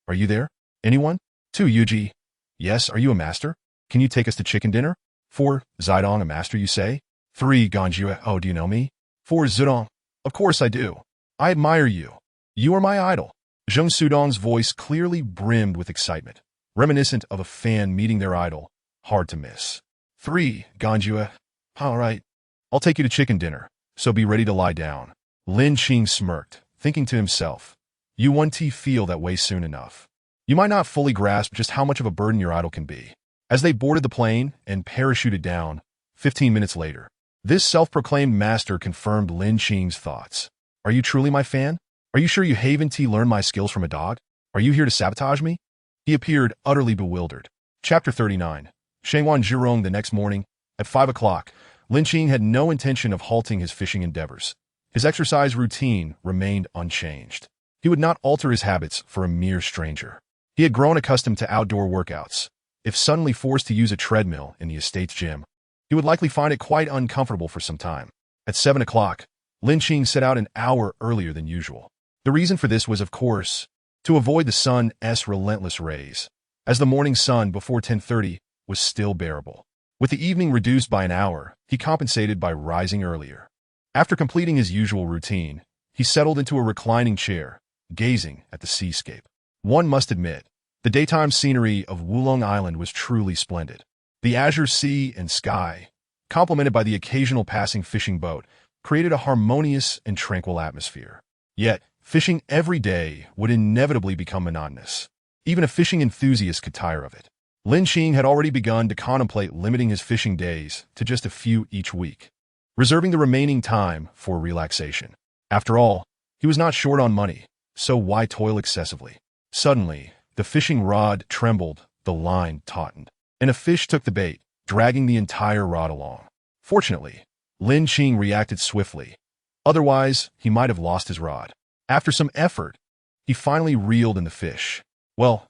Are you there? Anyone? 2 Yuji. Yes, are you a master? Can you take us to chicken dinner? 4 Zidong, a master you say? 3 Ganjue. Oh, do you know me? 4 Zidong. Of course I do. I admire you. You are my idol. Zheng Sudong's voice clearly brimmed with excitement, reminiscent of a fan meeting their idol. Hard to miss. 3 Ganjue. All right. I'll take you to chicken dinner, so be ready to lie down. Lin Qing smirked, thinking to himself, you won't feel that way soon enough. You might not fully grasp just how much of a burden your idol can be. As they boarded the plane and parachuted down, 15 minutes later, this self-proclaimed master confirmed Lin Qing's thoughts. Are you truly my fan? Are you sure you haven't learned my skills from a dog? Are you here to sabotage me? He appeared utterly bewildered. Chapter 39. Shangwan Zhurong. The next morning, at 5 o'clock, Lin Qing had no intention of halting his fishing endeavors. His exercise routine remained unchanged. He would not alter his habits for a mere stranger. He had grown accustomed to outdoor workouts. If suddenly forced to use a treadmill in the estate's gym, he would likely find it quite uncomfortable for some time. At 7 o'clock, Lin Qing set out an hour earlier than usual. The reason for this was, of course, to avoid the sun's relentless rays, as the morning sun before 10:30 was still bearable. With the evening reduced by an hour, he compensated by rising earlier. After completing his usual routine, he settled into a reclining chair, gazing at the seascape. One must admit, the daytime scenery of Wulong Island was truly splendid. The azure sea and sky, complemented by the occasional passing fishing boat, created a harmonious and tranquil atmosphere. Yet, fishing every day would inevitably become monotonous. Even a fishing enthusiast could tire of it. Lin Qing had already begun to contemplate limiting his fishing days to just a few each week, reserving the remaining time for relaxation. After all, he was not short on money, so why toil excessively? Suddenly, the fishing rod trembled, the line tautened, and a fish took the bait, dragging the entire rod along. Fortunately, Lin Qing reacted swiftly. Otherwise, he might have lost his rod. After some effort, he finally reeled in the fish. Well,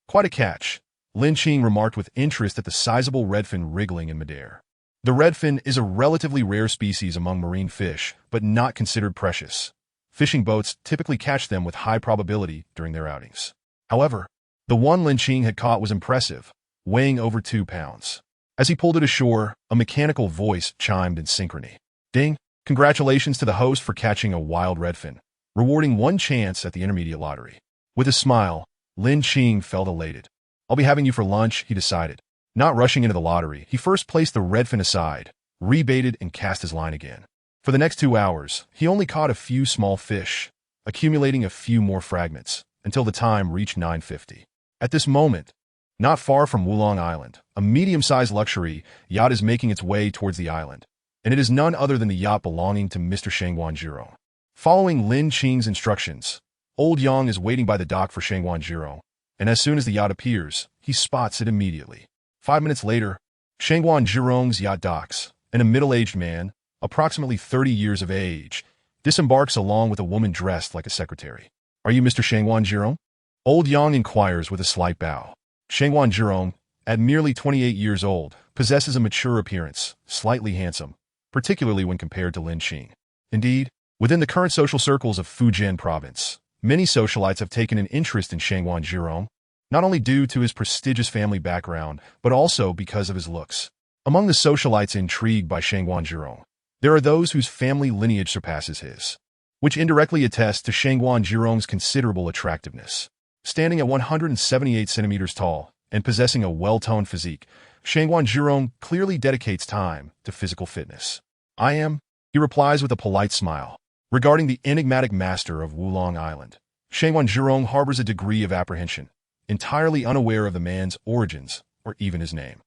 quite a catch, Lin Qing remarked with interest at the sizable redfin wriggling in midair. The redfin is a relatively rare species among marine fish, but not considered precious. Fishing boats typically catch them with high probability during their outings. However, the one Lin Qing had caught was impressive, weighing over 2 pounds. As he pulled it ashore, a mechanical voice chimed in synchrony. Ding! Congratulations to the host for catching a wild redfin, rewarding 1 chance at the intermediate lottery. With a smile, Lin Qing felt elated. I'll be having you for lunch, he decided. Not rushing into the lottery, he first placed the redfin aside, rebaited and cast his line again. For the next 2 hours, he only caught a few small fish, accumulating a few more fragments, until the time reached 9:50. At this moment, not far from Wulong Island, a medium-sized luxury yacht is making its way towards the island, and it is none other than the yacht belonging to Mr. Shangguan Zhirong. Following Lin Qing's instructions, Old Yang is waiting by the dock for Shangguan Zhirong, and as soon as the yacht appears, he spots it immediately. 5 minutes later, Shangguan Zhirong's yacht docks, and a middle-aged man, approximately 30 years of age, disembarks along with a woman dressed like a secretary. Are you Mr. Shangguan Zhirong? Old Yang inquires with a slight bow. Shangguan Zhirong, at merely 28 years old, possesses a mature appearance, slightly handsome, particularly when compared to Lin Qing. Indeed, within the current social circles of Fujian province, many socialites have taken an interest in Shangguan Zhirong, not only due to his prestigious family background, but also because of his looks. Among the socialites intrigued by Shangguan Zhirong, there are those whose family lineage surpasses his, which indirectly attests to Shangguan Zhirong's considerable attractiveness. Standing at 178 centimeters tall and possessing a well-toned physique, Shangguan Zhirong clearly dedicates time to physical fitness. I am, he replies with a polite smile. Regarding the enigmatic master of Wulong Island, Shangguan Zhirong harbors a degree of apprehension, entirely unaware of the man's origins or even his name.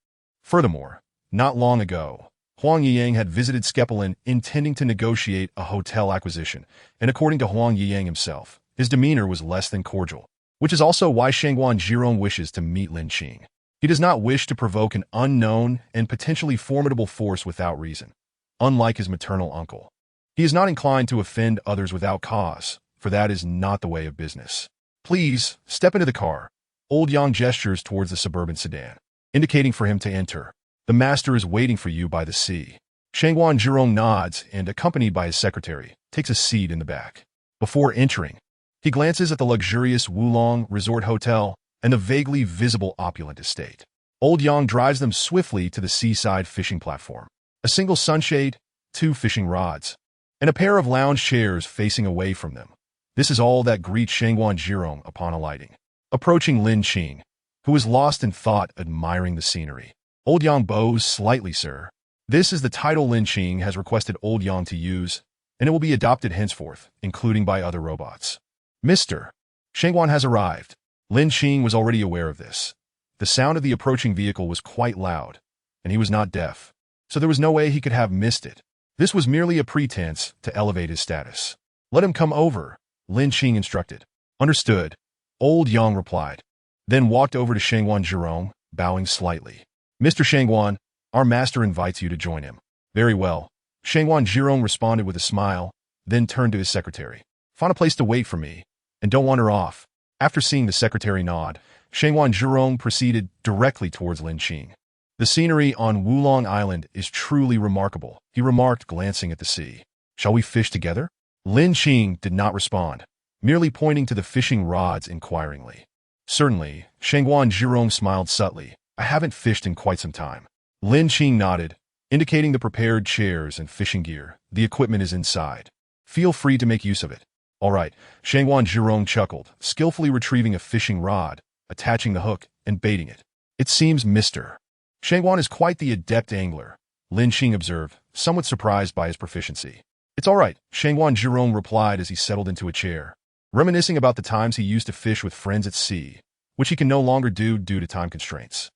Furthermore, not long ago, Huang Yiyang had visited Skepelin intending to negotiate a hotel acquisition, and according to Huang Yiyang himself, his demeanor was less than cordial, which is also why Shangguan Zhirong wishes to meet Lin Qing. He does not wish to provoke an unknown and potentially formidable force without reason, unlike his maternal uncle. He is not inclined to offend others without cause, for that is not the way of business. Please, step into the car. Old Yang gestures towards the suburban sedan, indicating for him to enter. The master is waiting for you by the sea. Shangguan Zhirong nods and, accompanied by his secretary, takes a seat in the back. Before entering, he glances at the luxurious Wulong Resort Hotel and the vaguely visible opulent estate. Old Yang drives them swiftly to the seaside fishing platform. A single sunshade, 2 fishing rods, and a pair of lounge chairs facing away from them. This is all that greets Shangguan Zhirong upon alighting. Approaching Lin Qing, who is lost in thought admiring the scenery. Old Yang bows slightly, sir. This is the title Lin Qing has requested Old Yang to use, and it will be adopted henceforth, including by other robots. Mr. Shangguan has arrived. Lin Qing was already aware of this. The sound of the approaching vehicle was quite loud, and he was not deaf, so there was no way he could have missed it. This was merely a pretense to elevate his status. Let him come over, Lin Qing instructed. Understood, Old Yang replied, then walked over to Shangguan Zhirong, bowing slightly. Mr. Shangguan, our master invites you to join him. Very well. Shangguan Zhirong responded with a smile, then turned to his secretary. Find a place to wait for me, and don't wander off. After seeing the secretary nod, Shangguan Zhirong proceeded directly towards Lin Qing. The scenery on Wulong Island is truly remarkable, he remarked, glancing at the sea. Shall we fish together? Lin Qing did not respond, merely pointing to the fishing rods inquiringly. Certainly, Shangguan Zhirong smiled subtly. I haven't fished in quite some time. Lin Qing nodded, indicating the prepared chairs and fishing gear. The equipment is inside. Feel free to make use of it. All right, Shangguan Zhirong chuckled, skillfully retrieving a fishing rod, attaching the hook, and baiting it. It seems Mr. Shangguan is quite the adept angler, Lin Qing observed, somewhat surprised by his proficiency. It's all right, Shangguan Zhirong replied as he settled into a chair, reminiscing about the times he used to fish with friends at sea. which he can no longer do due to time constraints.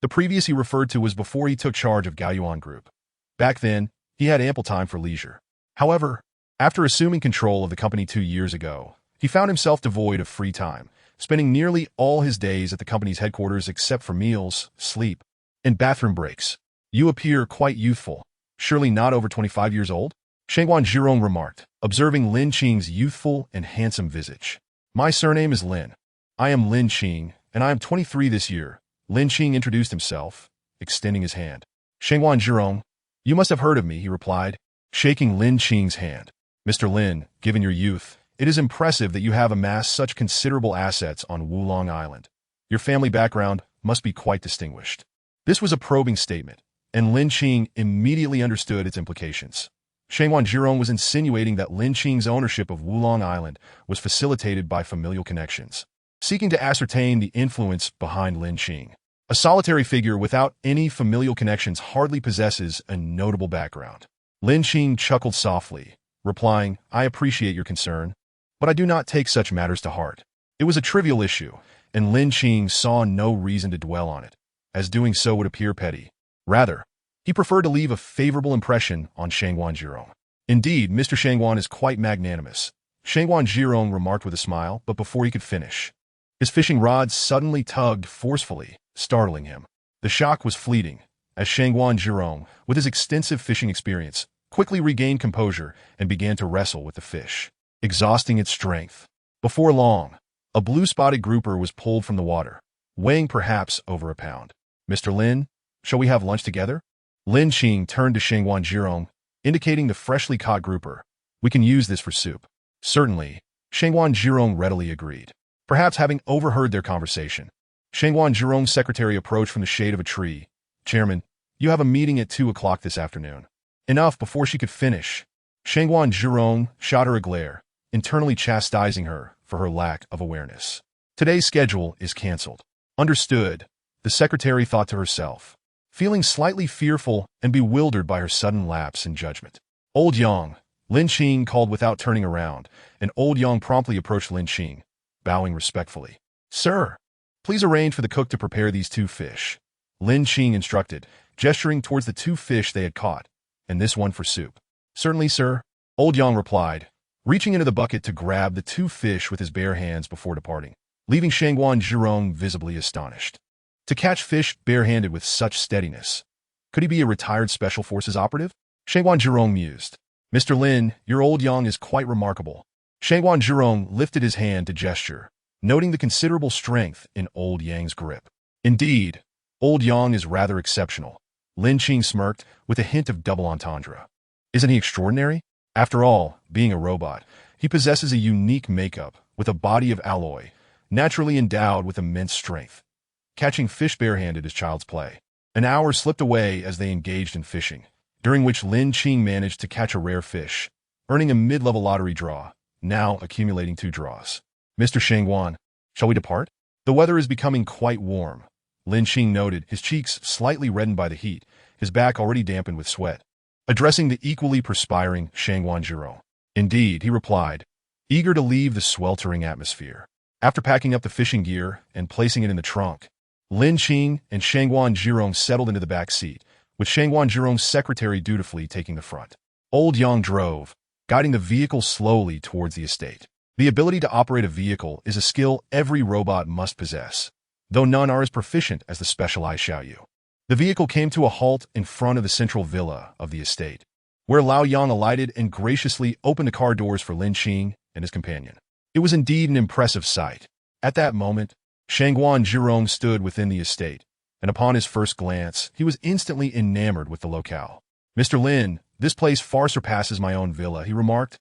The previous he referred to was before he took charge of Gaoyuan Group. Back then, he had ample time for leisure. However, after assuming control of the company 2 years ago, he found himself devoid of free time, spending nearly all his days at the company's headquarters except for meals, sleep, and bathroom breaks. You appear quite youthful, surely not over 25 years old? Shangguan Zhirong remarked, observing Lin Qing's youthful and handsome visage. My surname is Lin. I am Lin Qing, and I am 23 this year. Lin Qing introduced himself, extending his hand. Shangguan Zhirong, you must have heard of me, he replied, shaking Lin Qing's hand. Mr. Lin, given your youth, it is impressive that you have amassed such considerable assets on Wulong Island. Your family background must be quite distinguished. This was a probing statement, and Lin Qing immediately understood its implications. Shangguan Zhirong was insinuating that Lin Qing's ownership of Wulong Island was facilitated by familial connections, seeking to ascertain the influence behind Lin Qing. A solitary figure without any familial connections hardly possesses a notable background. Lin Qing chuckled softly, replying, I appreciate your concern, but I do not take such matters to heart. It was a trivial issue, and Lin Qing saw no reason to dwell on it, as doing so would appear petty. Rather, he preferred to leave a favorable impression on Shangguan Zhirong. Indeed, Mr. Shangguan is quite magnanimous, Shangguan Zhirong remarked with a smile, but before he could finish, his fishing rod suddenly tugged forcefully, startling him. The shock was fleeting, as Shangguan Zhirong, with his extensive fishing experience, quickly regained composure and began to wrestle with the fish, exhausting its strength. Before long, a blue-spotted grouper was pulled from the water, weighing perhaps over a pound. Mr. Lin, shall we have lunch together? Lin Qing turned to Shangguan Zhirong, indicating the freshly caught grouper. We can use this for soup. Certainly, Shangguan Zhirong readily agreed. Perhaps having overheard their conversation, Shangguan Zhirong's secretary approached from the shade of a tree. Chairman, you have a meeting at 2 o'clock this afternoon. Enough before she could finish. Shangguan Zhirong shot her a glare, internally chastising her for her lack of awareness. Today's schedule is cancelled. Understood, the secretary thought to herself, feeling slightly fearful and bewildered by her sudden lapse in judgment. Old Yang, Lin Qing called without turning around, and Old Yang promptly approached Lin Qing, bowing respectfully. Sir, please arrange for the cook to prepare these 2 fish. Lin Qing instructed, gesturing towards the 2 fish they had caught, and this one for soup. Certainly, sir, Old Yang replied, reaching into the bucket to grab the 2 fish with his bare hands before departing, leaving Shangguan Zhirong visibly astonished. To catch fish barehanded with such steadiness, could he be a retired Special Forces operative? Shangguan Zhirong mused. Mr. Lin, your Old Yang is quite remarkable. Shangguan Zhirong lifted his hand to gesture, noting the considerable strength in Old Yang's grip. Indeed, Old Yang is rather exceptional. Lin Qing smirked with a hint of double entendre. Isn't he extraordinary? After all, being a robot, he possesses a unique makeup with a body of alloy, naturally endowed with immense strength. Catching fish barehanded is child's play. An hour slipped away as they engaged in fishing, during which Lin Qing managed to catch a rare fish, earning a mid-level lottery draw, now accumulating 2 draws. Mr. Shangguan, shall we depart? The weather is becoming quite warm. Lin Qing noted, his cheeks slightly reddened by the heat, his back already dampened with sweat, addressing the equally perspiring Shangguan Zhirong. Indeed, he replied, eager to leave the sweltering atmosphere. After packing up the fishing gear and placing it in the trunk, Lin Qing and Shangguan Zhirong settled into the back seat, with Shangguan Zhirong's secretary dutifully taking the front. Old Yang drove, guiding the vehicle slowly towards the estate. The ability to operate a vehicle is a skill every robot must possess, though none are as proficient as the specialized Xiaoyu. The vehicle came to a halt in front of the central villa of the estate, where Lao Yang alighted and graciously opened the car doors for Lin Qing and his companion. It was indeed an impressive sight. At that moment, Shangguan Zhirong stood within the estate, and upon his first glance, he was instantly enamored with the locale. Mr. Lin, this place far surpasses my own villa, he remarked.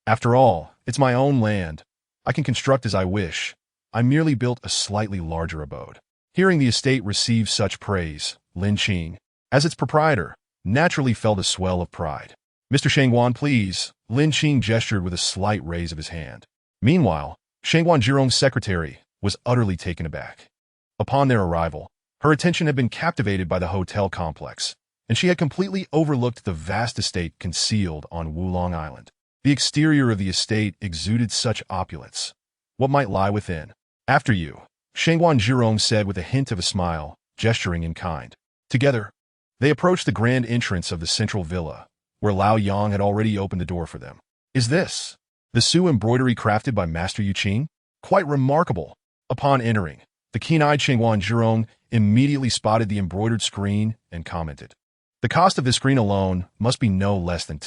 After all, it's my own land. I can construct as I wish. I merely built a slightly larger abode. Hearing the estate receive such praise, Lin Qing, as its proprietor, naturally felt a swell of pride. Mr. Shangguan, please, Lin Qing gestured with a slight raise of his hand. Meanwhile, Shangguan Zhirong's secretary was utterly taken aback. Upon their arrival, her attention had been captivated by the hotel complex, and she had completely overlooked the vast estate concealed on Wulong Island. The exterior of the estate exuded such opulence. What might lie within? After you, Shangguan Zhirong said with a hint of a smile, gesturing in kind. Together, they approached the grand entrance of the central villa, where Lao Yang had already opened the door for them. Is this the Su embroidery crafted by Master Yu Qing? Quite remarkable. Upon entering, the keen-eyed Shangguan Zhirong immediately spotted the embroidered screen and commented. The cost of this screen alone must be no less than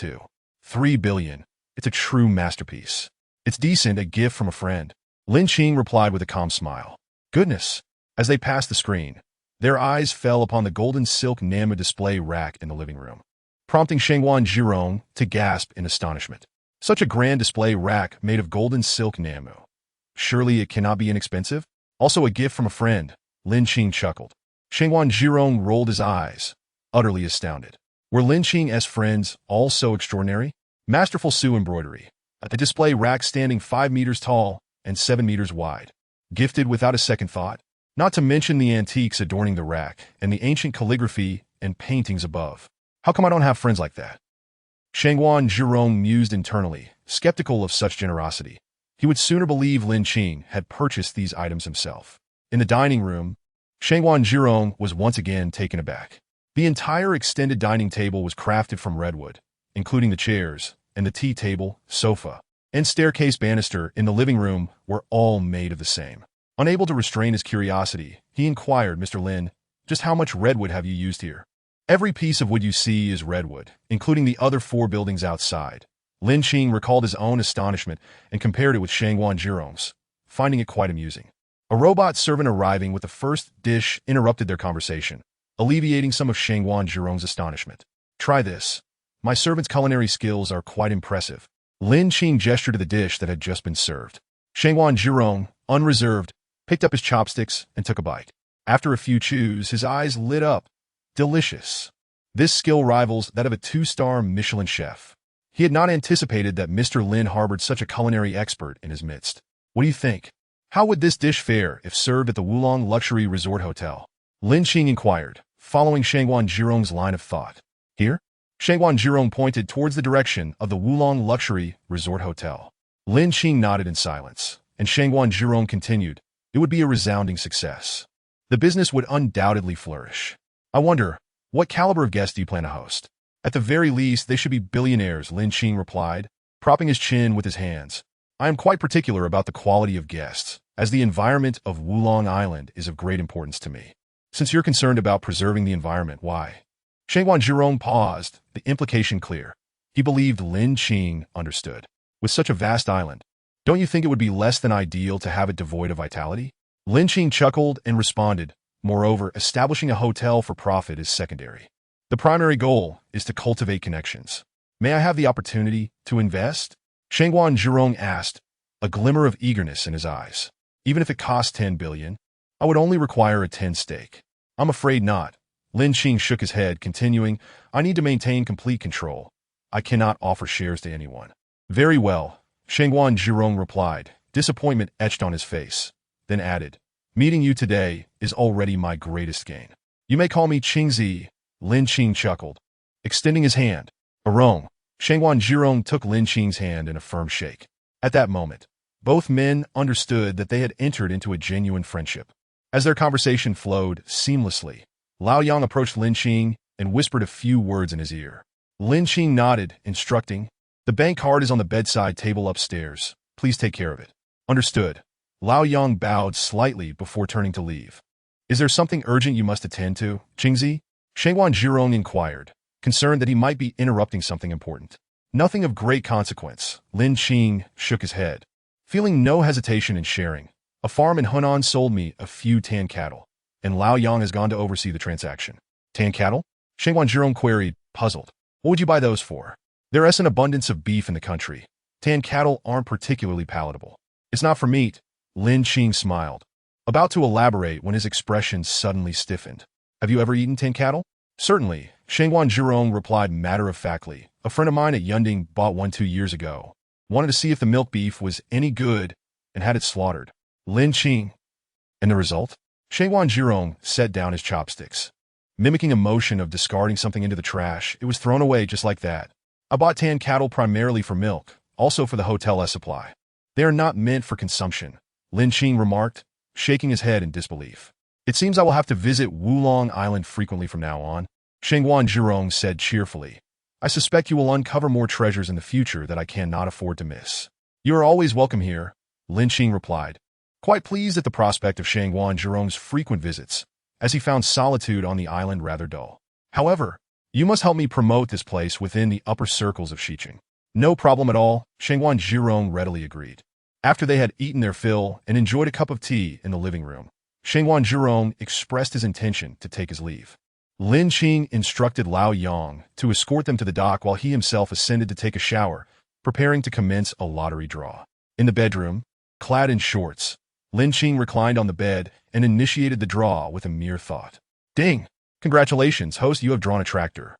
3 billion. It's a true masterpiece. It's decent, a gift from a friend. Lin Qing replied with a calm smile. Goodness. As they passed the screen, their eyes fell upon the golden silk Nama display rack in the living room, prompting Shangguan Zhirong to gasp in astonishment. Such a grand display rack made of golden silk Namu. Surely it cannot be inexpensive? Also a gift from a friend, Lin Qing chuckled. Shangguan Zhirong rolled his eyes, utterly astounded. Were Lin Qing's friends all so extraordinary? Masterful Su embroidery, a display rack standing 5 meters tall and 7 meters wide. Gifted without a second thought? Not to mention the antiques adorning the rack and the ancient calligraphy and paintings above. How come I don't have friends like that? Shangguan Zhirong mused internally, skeptical of such generosity. He would sooner believe Lin Qing had purchased these items himself. In the dining room, Shangguan Zhirong was once again taken aback. The entire extended dining table was crafted from redwood, including the chairs, and the tea table, sofa, and staircase banister in the living room were all made of the same. Unable to restrain his curiosity, he inquired, Mr. Lin, just how much redwood have you used here? Every piece of wood you see is redwood, including the other 4 buildings outside. Lin Qing recalled his own astonishment and compared it with Shangguan Zhirong's, finding it quite amusing. A robot servant arriving with the first dish interrupted their conversation, alleviating some of Shangguan Zhirong's astonishment. Try this. My servant's culinary skills are quite impressive. Lin Qing gestured to the dish that had just been served. Shangguan Zhirong, unreserved, picked up his chopsticks and took a bite. After a few chews, his eyes lit up. Delicious. This skill rivals that of a 2-star Michelin chef. He had not anticipated that Mr. Lin harbored such a culinary expert in his midst. What do you think? How would this dish fare if served at the Wulong Luxury Resort Hotel? Lin Qing inquired, following Shangguan Zhirong's line of thought. Here? Shangguan Zhirong pointed towards the direction of the Wulong Luxury Resort Hotel. Lin Qing nodded in silence, and Shangguan Zhirong continued. It would be a resounding success. The business would undoubtedly flourish. I wonder, what caliber of guests do you plan to host? At the very least, they should be billionaires, Lin Qing replied, propping his chin with his hands. I am quite particular about the quality of guests, as the environment of Wulong Island is of great importance to me. Since you're concerned about preserving the environment, why? Shangguan Zhirong paused, the implication clear. He believed Lin Qing understood. With such a vast island, don't you think it would be less than ideal to have it devoid of vitality? Lin Qing chuckled and responded, moreover, establishing a hotel for profit is secondary. The primary goal is to cultivate connections. May I have the opportunity to invest? Shangguan Zhirong asked, a glimmer of eagerness in his eyes. Even if it costs 10 billion, I would only require a 10 stake. I'm afraid not. Lin Qing shook his head, continuing, I need to maintain complete control. I cannot offer shares to anyone. Very well, Shangguan Zhirong replied, disappointment etched on his face, then added, meeting you today is already my greatest gain. You may call me Qingzi, Lin Qing chuckled, extending his hand. Arong. Shangguan Zhirong took Lin Qing's hand in a firm shake. At that moment, both men understood that they had entered into a genuine friendship. As their conversation flowed seamlessly, Lao Yang approached Lin Qing and whispered a few words in his ear. Lin Qing nodded, instructing, the bank card is on the bedside table upstairs. Please take care of it. Understood. Lao Yang bowed slightly before turning to leave. Is there something urgent you must attend to, Qingzi? Shangguan Zhirong inquired, concerned that he might be interrupting something important. Nothing of great consequence. Lin Qing shook his head, feeling no hesitation in sharing. A farm in Hunan sold me a few tan cattle, and Lao Yang has gone to oversee the transaction. Tan cattle? Shangguan Zhirong queried, puzzled. What would you buy those for? There is an abundance of beef in the country. Tan cattle aren't particularly palatable. It's not for meat. Lin Qing smiled, about to elaborate when his expression suddenly stiffened. Have you ever eaten tan cattle? Certainly, Shangguan Zhirong replied matter-of-factly. A friend of mine at Yunding bought one 2 years ago. Wanted to see if the milk beef was any good and had it slaughtered. Lin Qing. And the result? Shangguan Zhirong set down his chopsticks. Mimicking a motion of discarding something into the trash, it was thrown away just like that. I bought tan cattle primarily for milk, also for the hotel's supply. They are not meant for consumption, Lin Qing remarked, shaking his head in disbelief. It seems I will have to visit Wulong Island frequently from now on, Shengguan Zhirong said cheerfully. I suspect you will uncover more treasures in the future that I cannot afford to miss. You are always welcome here, Lin Qing replied, quite pleased at the prospect of Shengguan Zhirong's frequent visits, as he found solitude on the island rather dull. However, you must help me promote this place within the upper circles of Xiqing. No problem at all, Shengguan Zhirong readily agreed. After they had eaten their fill and enjoyed a cup of tea in the living room, Shengguan Zhirong expressed his intention to take his leave. Lin Qing instructed Lao Yang to escort them to the dock while he himself ascended to take a shower, preparing to commence a lottery draw. In the bedroom, clad in shorts, Lin Qing reclined on the bed and initiated the draw with a mere thought. Ding! Congratulations, host, you have drawn a tractor.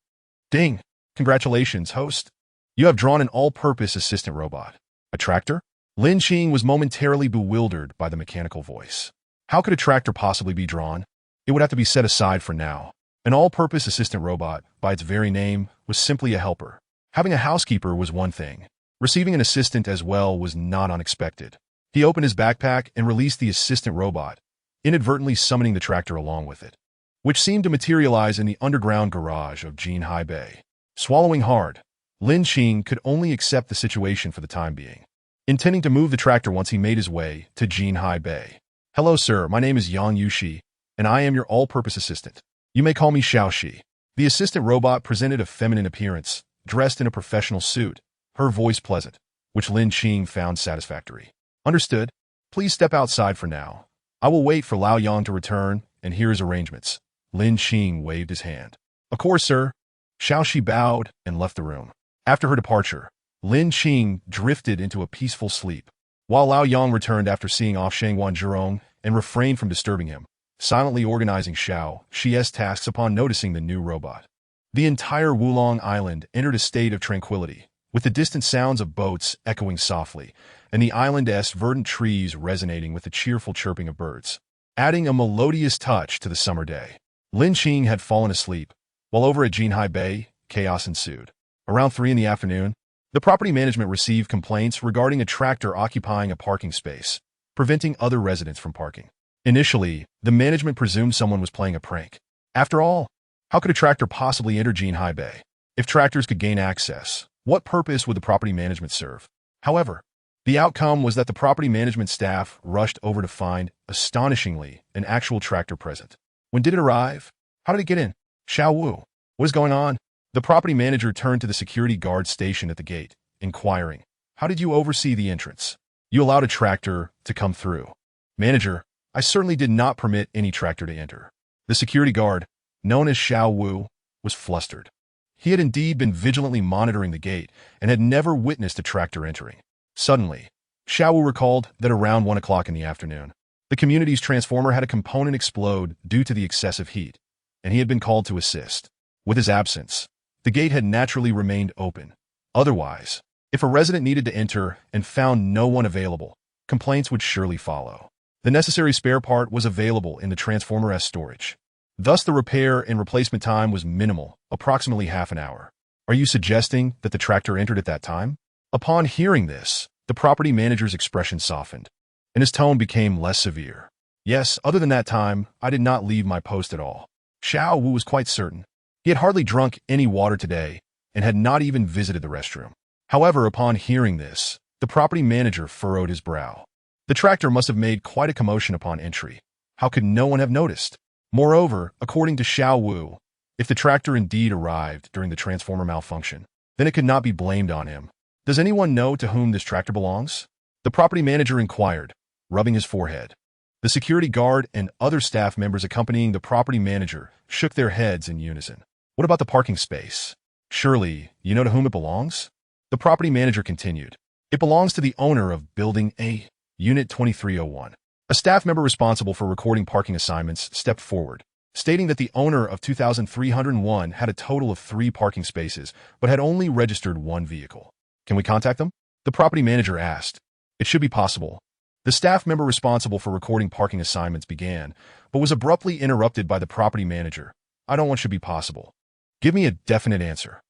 Ding! Congratulations, host. You have drawn an all-purpose assistant robot. A tractor? Lin Qing was momentarily bewildered by the mechanical voice. How could a tractor possibly be drawn? It would have to be set aside for now. An all-purpose assistant robot, by its very name, was simply a helper. Having a housekeeper was one thing. Receiving an assistant as well was not unexpected. He opened his backpack and released the assistant robot, inadvertently summoning the tractor along with it, which seemed to materialize in the underground garage of Jinhai Bay. Swallowing hard, Lin Qing could only accept the situation for the time being, intending to move the tractor once he made his way to Jinhai Bay. Hello, sir. My name is Yang Yushi, and I am your all-purpose assistant. You may call me Xiaoxi. The assistant robot presented a feminine appearance, dressed in a professional suit, her voice pleasant, which Lin Qing found satisfactory. Understood. Please step outside for now. I will wait for Lao Yang to return and hear his arrangements. Lin Qing waved his hand. Of course, sir. Xiaoxi bowed and left the room. After her departure, Lin Qing drifted into a peaceful sleep, while Lao Yang returned after seeing off Shengguan Zhirong and refrained from disturbing him, silently organizing Xiaoxi's tasks upon noticing the new robot. The entire Wulong Island entered a state of tranquility, with the distant sounds of boats echoing softly, and the island's verdant trees resonating with the cheerful chirping of birds, adding a melodious touch to the summer day. Lin Qing had fallen asleep, while over at Jinhai Bay, chaos ensued. Around 3 in the afternoon, the property management received complaints regarding a tractor occupying a parking space, preventing other residents from parking. Initially, the management presumed someone was playing a prank. After all, how could a tractor possibly enter Jinhai Bay? If tractors could gain access, what purpose would the property management serve? However, the outcome was that the property management staff rushed over to find, astonishingly, an actual tractor present. When did it arrive? How did it get in? Xiao Wu. What is going on? The property manager turned to the security guard stationed at the gate, inquiring, how did you oversee the entrance? You allowed a tractor to come through. Manager, I certainly did not permit any tractor to enter. The security guard, known as Xiao Wu, was flustered. He had indeed been vigilantly monitoring the gate and had never witnessed a tractor entering. Suddenly, Xiao Wu recalled that around 1 o'clock in the afternoon, the community's transformer had a component explode due to the excessive heat, and he had been called to assist. With his absence, the gate had naturally remained open. Otherwise, if a resident needed to enter and found no one available, complaints would surely follow. The necessary spare part was available in the transformer's storage. Thus, the repair and replacement time was minimal, approximately half an hour. Are you suggesting that the tractor entered at that time? Upon hearing this, the property manager's expression softened, and his tone became less severe. Yes, other than that time, I did not leave my post at all. Xiao Wu was quite certain. He had hardly drunk any water today and had not even visited the restroom. However, upon hearing this, the property manager furrowed his brow. The tractor must have made quite a commotion upon entry. How could no one have noticed? Moreover, according to Xiao Wu, if the tractor indeed arrived during the transformer malfunction, then it could not be blamed on him. Does anyone know to whom this tractor belongs? The property manager inquired, rubbing his forehead. The security guard and other staff members accompanying the property manager shook their heads in unison. What about the parking space? Surely, you know to whom it belongs? The property manager continued. It belongs to the owner of Building A, Unit 2301. A staff member responsible for recording parking assignments stepped forward, stating that the owner of 2301 had a total of 3 parking spaces, but had only registered 1 vehicle. Can we contact them? The property manager asked. It should be possible. The staff member responsible for recording parking assignments began, but was abruptly interrupted by the property manager. I don't want should be possible. Give me a definite answer.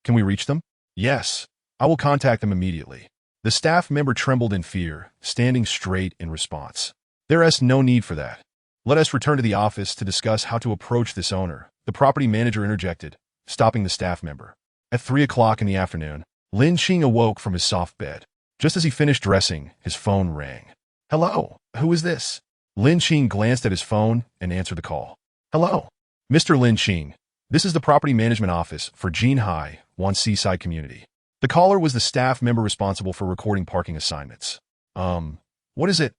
Can we reach them? Yes. I will contact them immediately. The staff member trembled in fear, standing straight in response. There's no need for that. Let us return to the office to discuss how to approach this owner, the property manager interjected, stopping the staff member. At 3 o'clock in the afternoon, Lin Qing awoke from his soft bed. Just as he finished dressing, his phone rang. Hello, who is this? Lin Qing glanced at his phone and answered the call. Hello, Mr. Lin Qing. This is the property management office for Jinhai, One Seaside Community. The caller was the staff member responsible for recording parking assignments. What is it?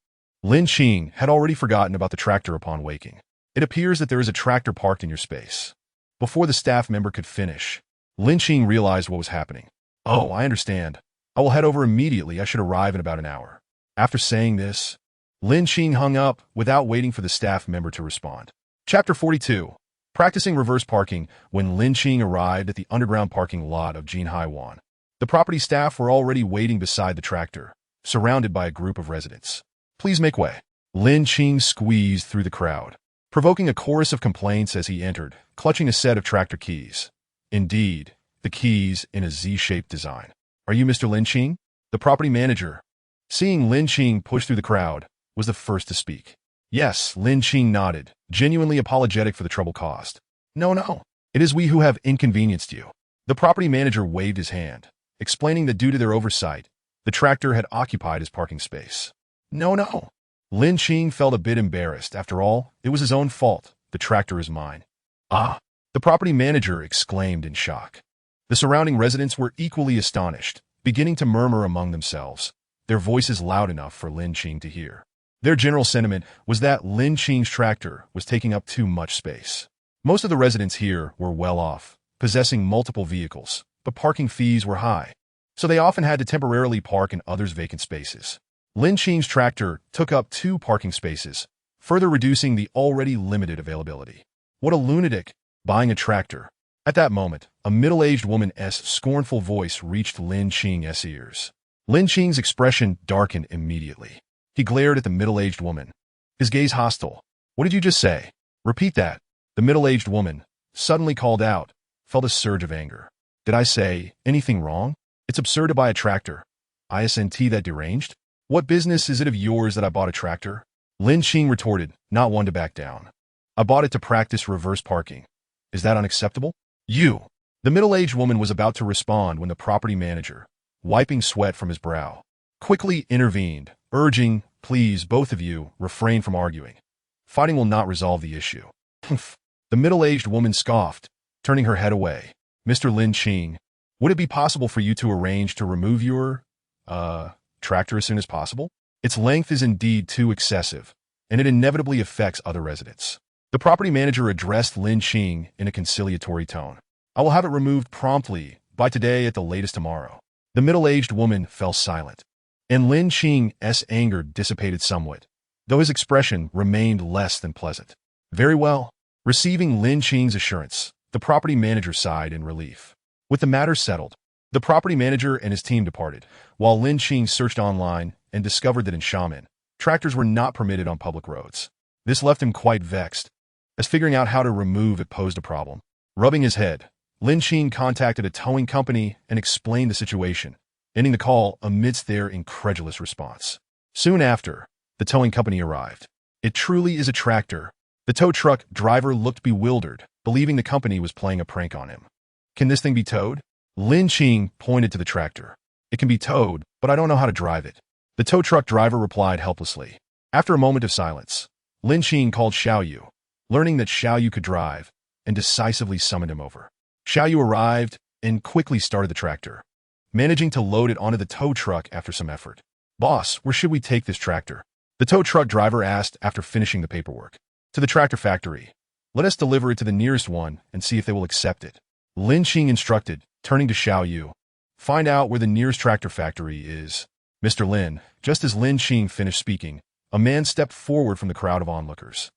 Lin Qing had already forgotten about the tractor upon waking. It appears that there is a tractor parked in your space. Before the staff member could finish, Lin Qing realized what was happening. Oh, I understand. I will head over immediately. I should arrive in about an hour. After saying this, Lin Qing hung up without waiting for the staff member to respond. Chapter 42. Practicing reverse parking. When Lin Qing arrived at the underground parking lot of Jinhai Wan, the property staff were already waiting beside the tractor, surrounded by a group of residents. Please make way. Lin Qing squeezed through the crowd, provoking a chorus of complaints as he entered, clutching a set of tractor keys. Indeed, the keys in a Z-shaped design. Are you Mr. Lin Qing? The property manager, seeing Lin Qing push through the crowd, was the first to speak. Yes, Lin Qing nodded, genuinely apologetic for the trouble caused. No. It is we who have inconvenienced you. The property manager waved his hand, explaining that due to their oversight, the tractor had occupied his parking space. No. Lin Qing felt a bit embarrassed. After all, it was his own fault. The tractor is mine. Ah! The property manager exclaimed in shock. The surrounding residents were equally astonished, beginning to murmur among themselves, their voices loud enough for Lin Qing to hear. Their general sentiment was that Lin Qing's tractor was taking up too much space. Most of the residents here were well off, possessing multiple vehicles, but parking fees were high, so they often had to temporarily park in others' vacant spaces. Lin Qing's tractor took up 2 parking spaces, further reducing the already limited availability. What a lunatic, buying a tractor. At that moment, a middle-aged woman's scornful voice reached Lin Qing's ears. Lin Qing's expression darkened immediately. He glared at the middle-aged woman, his gaze hostile. What did you just say? Repeat that. The middle-aged woman, suddenly called out, felt a surge of anger. Did I say anything wrong? It's absurd to buy a tractor. Isn't that deranged? What business is it of yours that I bought a tractor? Lin Qing retorted, not one to back down. I bought it to practice reverse parking. Is that unacceptable? You! The middle-aged woman was about to respond when the property manager, wiping sweat from his brow, quickly intervened, urging, please, both of you, refrain from arguing. Fighting will not resolve the issue. The middle-aged woman scoffed, turning her head away. Mr. Lin Qing, would it be possible for you to arrange to remove your, tractor as soon as possible? Its length is indeed too excessive, and it inevitably affects other residents. The property manager addressed Lin Qing in a conciliatory tone. I will have it removed promptly, by today at the latest tomorrow. The middle-aged woman fell silent, and Lin Qing's anger dissipated somewhat, though his expression remained less than pleasant. Very well. Receiving Lin Qing's assurance, the property manager sighed in relief. With the matter settled, the property manager and his team departed, while Lin Qing searched online and discovered that in Xiamen, tractors were not permitted on public roads. This left him quite vexed, as figuring out how to remove it posed a problem. Rubbing his head, Lin Qing contacted a towing company and explained the situation, ending the call amidst their incredulous response. Soon after, the towing company arrived. It truly is a tractor. The tow truck driver looked bewildered, believing the company was playing a prank on him. Can this thing be towed? Lin Qing pointed to the tractor. It can be towed, but I don't know how to drive it. The tow truck driver replied helplessly. After a moment of silence, Lin Qing called Xiaoyu, learning that Xiaoyu could drive, and decisively summoned him over. Xiaoyu arrived and quickly started the tractor, managing to load it onto the tow truck after some effort. Boss, where should we take this tractor? The tow truck driver asked after finishing the paperwork. To the tractor factory. Let us deliver it to the nearest one and see if they will accept it. Lin Qing instructed, turning to Xiaoyu. Find out where the nearest tractor factory is. Mr. Lin, just as Lin Qing finished speaking, a man stepped forward from the crowd of onlookers.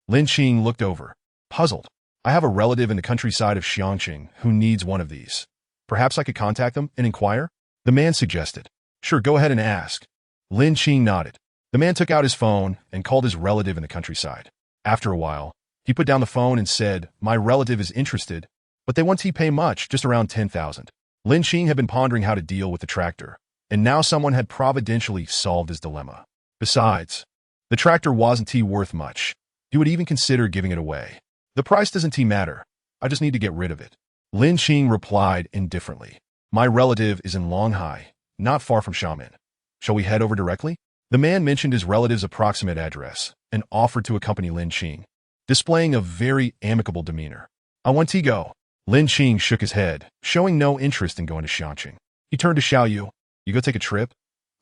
Lin Qing looked over, puzzled. I have a relative in the countryside of Xiangqing who needs one of these. Perhaps I could contact them and inquire? The man suggested. Sure, go ahead and ask. Lin Qing nodded. The man took out his phone and called his relative in the countryside. After a while, he put down the phone and said, my relative is interested, but they want to pay much, just around 10,000. Lin Qing had been pondering how to deal with the tractor, and now someone had providentially solved his dilemma. Besides, The tractor wasn't worth much. He would even consider giving it away. The price doesn't matter. I just need to get rid of it. Lin Qing replied indifferently. My relative is in Longhai, not far from Xiamen. Shall we head over directly? The man mentioned his relative's approximate address and offered to accompany Lin Qing, displaying a very amicable demeanor. I want to go. Lin Qing shook his head, showing no interest in going to Xianqing. He turned to Xiaoyu. You go take a trip?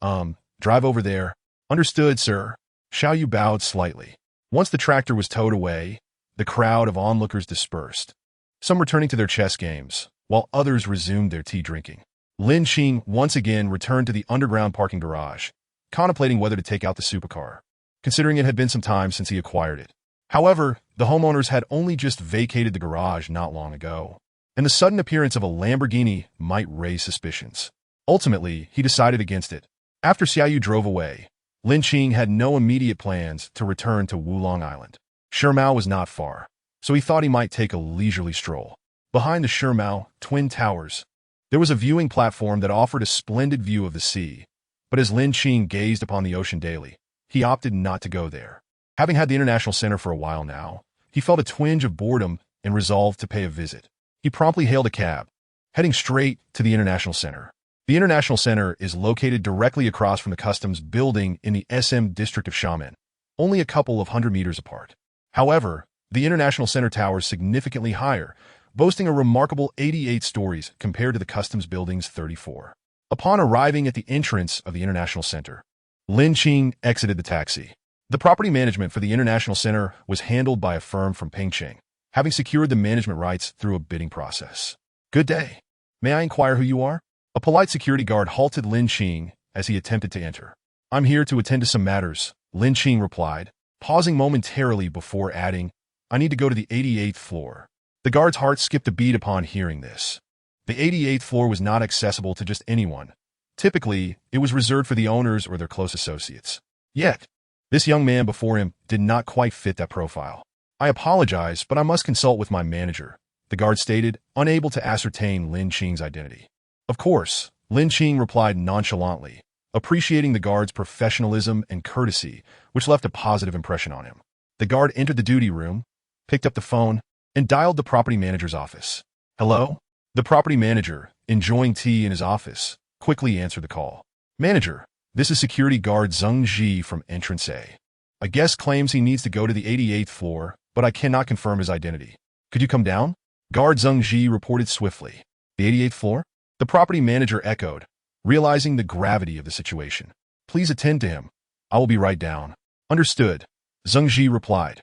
Drive over there. Understood, sir. Xiaoyu bowed slightly. Once the tractor was towed away, the crowd of onlookers dispersed, some returning to their chess games, while others resumed their tea drinking. Lin Qing once again returned to the underground parking garage, contemplating whether to take out the supercar, considering it had been some time since he acquired it. However, the homeowners had only just vacated the garage not long ago, and the sudden appearance of a Lamborghini might raise suspicions. Ultimately, he decided against it. After Xiaoyu drove away, Lin Qing had no immediate plans to return to Wulong Island. Shimao was not far, so he thought he might take a leisurely stroll. Behind the Shimao Twin Towers, there was a viewing platform that offered a splendid view of the sea, but as Lin Qing gazed upon the ocean daily, he opted not to go there. Having had the International Center for a while now, he felt a twinge of boredom and resolved to pay a visit. He promptly hailed a cab, heading straight to the International Center. The International Center is located directly across from the customs building in the SM district of Xiamen, only a couple of 100 meters apart. However, the International Center tower is significantly higher, boasting a remarkable 88 stories compared to the customs building's 34. Upon arriving at the entrance of the International Center, Lin Qing exited the taxi. The property management for the International Center was handled by a firm from Pengcheng, having secured the management rights through a bidding process. Good day. May I inquire who you are? A polite security guard halted Lin Qing as he attempted to enter. I'm here to attend to some matters, Lin Qing replied, pausing momentarily before adding, I need to go to the 88th floor. The guard's heart skipped a beat upon hearing this. The 88th floor was not accessible to just anyone. Typically, it was reserved for the owners or their close associates. Yet, this young man before him did not quite fit that profile. I apologize, but I must consult with my manager, the guard stated, unable to ascertain Lin Qing's identity. Of course, Lin Qing replied nonchalantly, appreciating the guard's professionalism and courtesy, which left a positive impression on him. The guard entered the duty room, picked up the phone, and dialed the property manager's office. Hello? The property manager, enjoying tea in his office, quickly answered the call. Manager, this is security guard Zheng Ji from Entrance A. A guest claims he needs to go to the 88th floor, but I cannot confirm his identity. Could you come down? Guard Zheng Ji reported swiftly. The 88th floor? The property manager echoed, realizing the gravity of the situation. Please attend to him. I will be right down. Understood, Zheng Ji replied,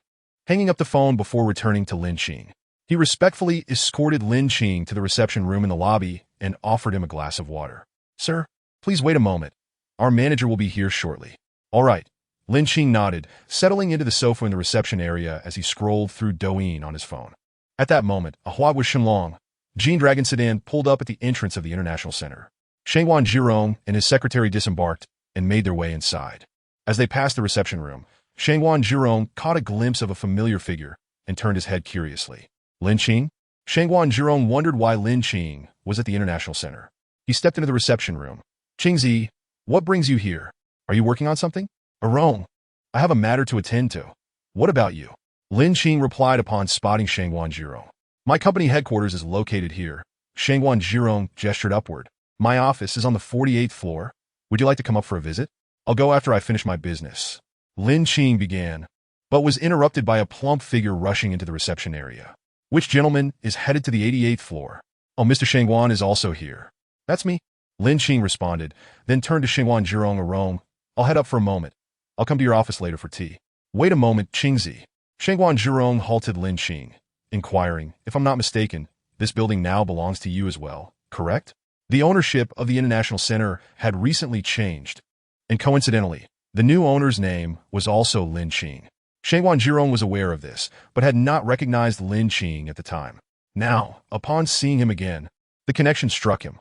hanging up the phone before returning to Lin Qing. He respectfully escorted Lin Qing to the reception room in the lobby and offered him a glass of water. Sir, please wait a moment. Our manager will be here shortly. All right. Lin Qing nodded, settling into the sofa in the reception area as he scrolled through Douyin on his phone. At that moment, a Huawei Shenlong Jean Dragon sedan pulled up at the entrance of the International Center. Shengwan Zhirong and his secretary disembarked and made their way inside. As they passed the reception room, Shengwan Zhirong caught a glimpse of a familiar figure and turned his head curiously. Lin Qing? Shengwan Zhirong wondered why Lin Qing was at the International Center. He stepped into the reception room. Qingzi, what brings you here? Are you working on something? Arong, I have a matter to attend to. What about you? Lin Qing replied upon spotting Shengwan Zhirong. My company headquarters is located here. Shengwan Zhirong gestured upward. My office is on the 48th floor. Would you like to come up for a visit? I'll go after I finish my business. Lin Qing began, but was interrupted by a plump figure rushing into the reception area. Which gentleman is headed to the 88th floor? Oh, Mr. Shengwan is also here. That's me. Lin Qing responded, then turned to Shengwan Zhirong Arong. I'll head up for a moment. I'll come to your office later for tea. Wait a moment, Qingzi. Shengwan Zhirong halted Lin Qing, inquiring, if I'm not mistaken, this building now belongs to you as well, correct? The ownership of the International Center had recently changed, and coincidentally, the new owner's name was also Lin Qing. Shengwan Zhirong was aware of this, but had not recognized Lin Qing at the time. Now, upon seeing him again, the connection struck him.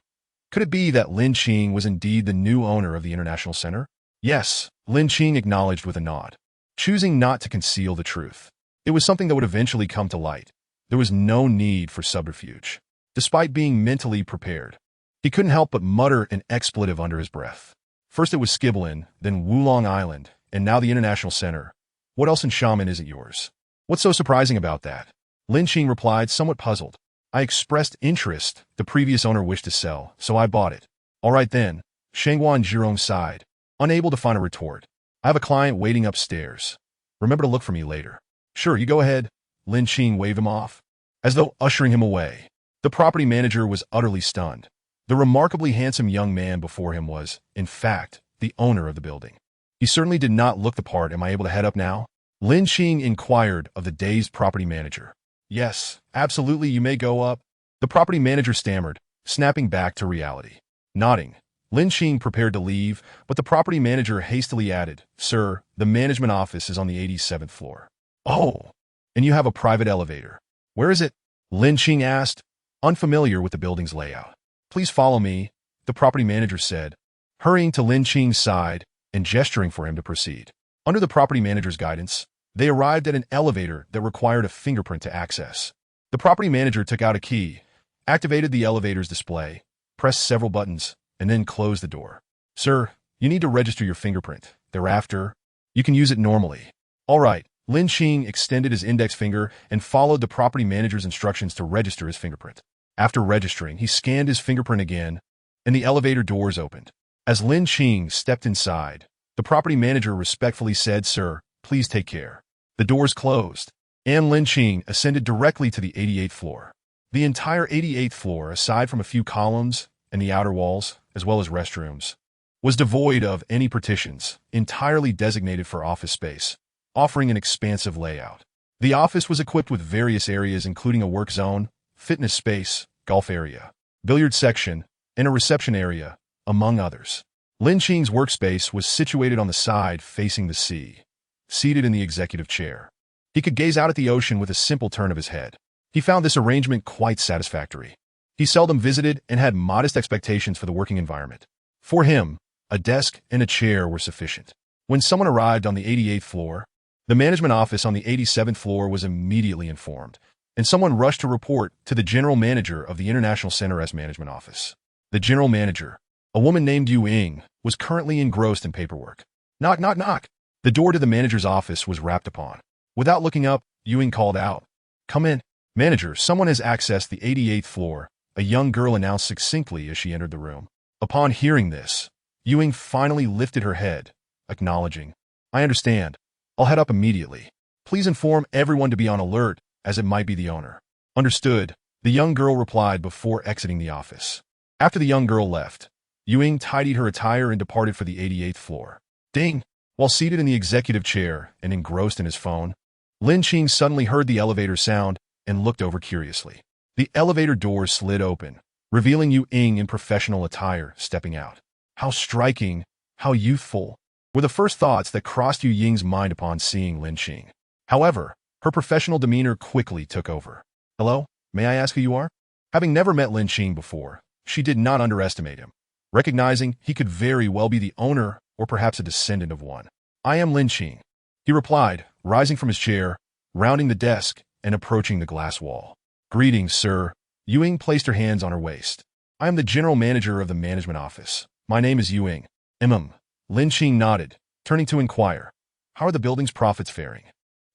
Could it be that Lin Qing was indeed the new owner of the International Center? Yes, Lin Qing acknowledged with a nod, choosing not to conceal the truth. It was something that would eventually come to light. There was no need for subterfuge. Despite being mentally prepared, he couldn't help but mutter an expletive under his breath. First it was Skiblin, then Wulong Island, and now the International Center. What else in Xiamen isn't yours? What's so surprising about that? Lin Qing replied, somewhat puzzled. I expressed interest. The previous owner wished to sell, so I bought it. All right then, Shangguan Zhirong sighed, unable to find a retort. I have a client waiting upstairs. Remember to look for me later. Sure, you go ahead. Lin Qing waved him off, as though ushering him away. The property manager was utterly stunned. The remarkably handsome young man before him was, in fact, the owner of the building. He certainly did not look the part. Am I able to head up now? Lin Qing inquired of the dazed property manager. Yes, absolutely, you may go up. The property manager stammered, snapping back to reality. Nodding, Lin Qing prepared to leave, but the property manager hastily added, Sir, the management office is on the 87th floor. Oh, and you have a private elevator. Where is it? Lin Qing asked, unfamiliar with the building's layout. Please follow me, the property manager said, hurrying to Lin Qing's side and gesturing for him to proceed. Under the property manager's guidance, they arrived at an elevator that required a fingerprint to access. The property manager took out a key, activated the elevator's display, pressed several buttons, and then closed the door. Sir, you need to register your fingerprint. Thereafter, you can use it normally. All right, Lin Qing extended his index finger and followed the property manager's instructions to register his fingerprint. After registering, he scanned his fingerprint again, and the elevator doors opened. As Lin Qing stepped inside, the property manager respectfully said, Sir, please take care. The doors closed, and Lin Qing ascended directly to the 88th floor. The entire 88th floor, aside from a few columns and the outer walls, as well as restrooms, was devoid of any partitions, entirely designated for office space, offering an expansive layout. The office was equipped with various areas including a work zone, fitness space, golf area, billiard section, and a reception area, among others. Lin Qing's workspace was situated on the side facing the sea, seated in the executive chair. He could gaze out at the ocean with a simple turn of his head. He found this arrangement quite satisfactory. He seldom visited and had modest expectations for the working environment. For him, a desk and a chair were sufficient. When someone arrived on the 88th floor, the management office on the 87th floor was immediately informed, and someone rushed to report to the general manager of the International Center's management office. The general manager, a woman named Yu Ying, was currently engrossed in paperwork. Knock, knock, knock. The door to the manager's office was rapped upon. Without looking up, Yu Ying called out, Come in. Manager, someone has accessed the 88th floor, a young girl announced succinctly as she entered the room. Upon hearing this, Yu Ying finally lifted her head, acknowledging, I understand. I'll head up immediately. Please inform everyone to be on alert, as it might be the owner. Understood, the young girl replied before exiting the office. After the young girl left, Yu Ying tidied her attire and departed for the 88th floor. Ding! While seated in the executive chair and engrossed in his phone, Lin Qing suddenly heard the elevator sound and looked over curiously. The elevator doors slid open, revealing Yu Ying in professional attire stepping out. How striking, how youthful, were the first thoughts that crossed Yu Ying's mind upon seeing Lin Qing. However, her professional demeanor quickly took over. Hello, may I ask who you are? Having never met Lin Qing before, she did not underestimate him, recognizing he could very well be the owner or perhaps a descendant of one. I am Lin Qing, he replied, rising from his chair, rounding the desk, and approaching the glass wall. Greetings, sir. Yu Ying placed her hands on her waist. I am the general manager of the management office. My name is Yu Ying. Lin Qing nodded, turning to inquire, how are the building's profits faring?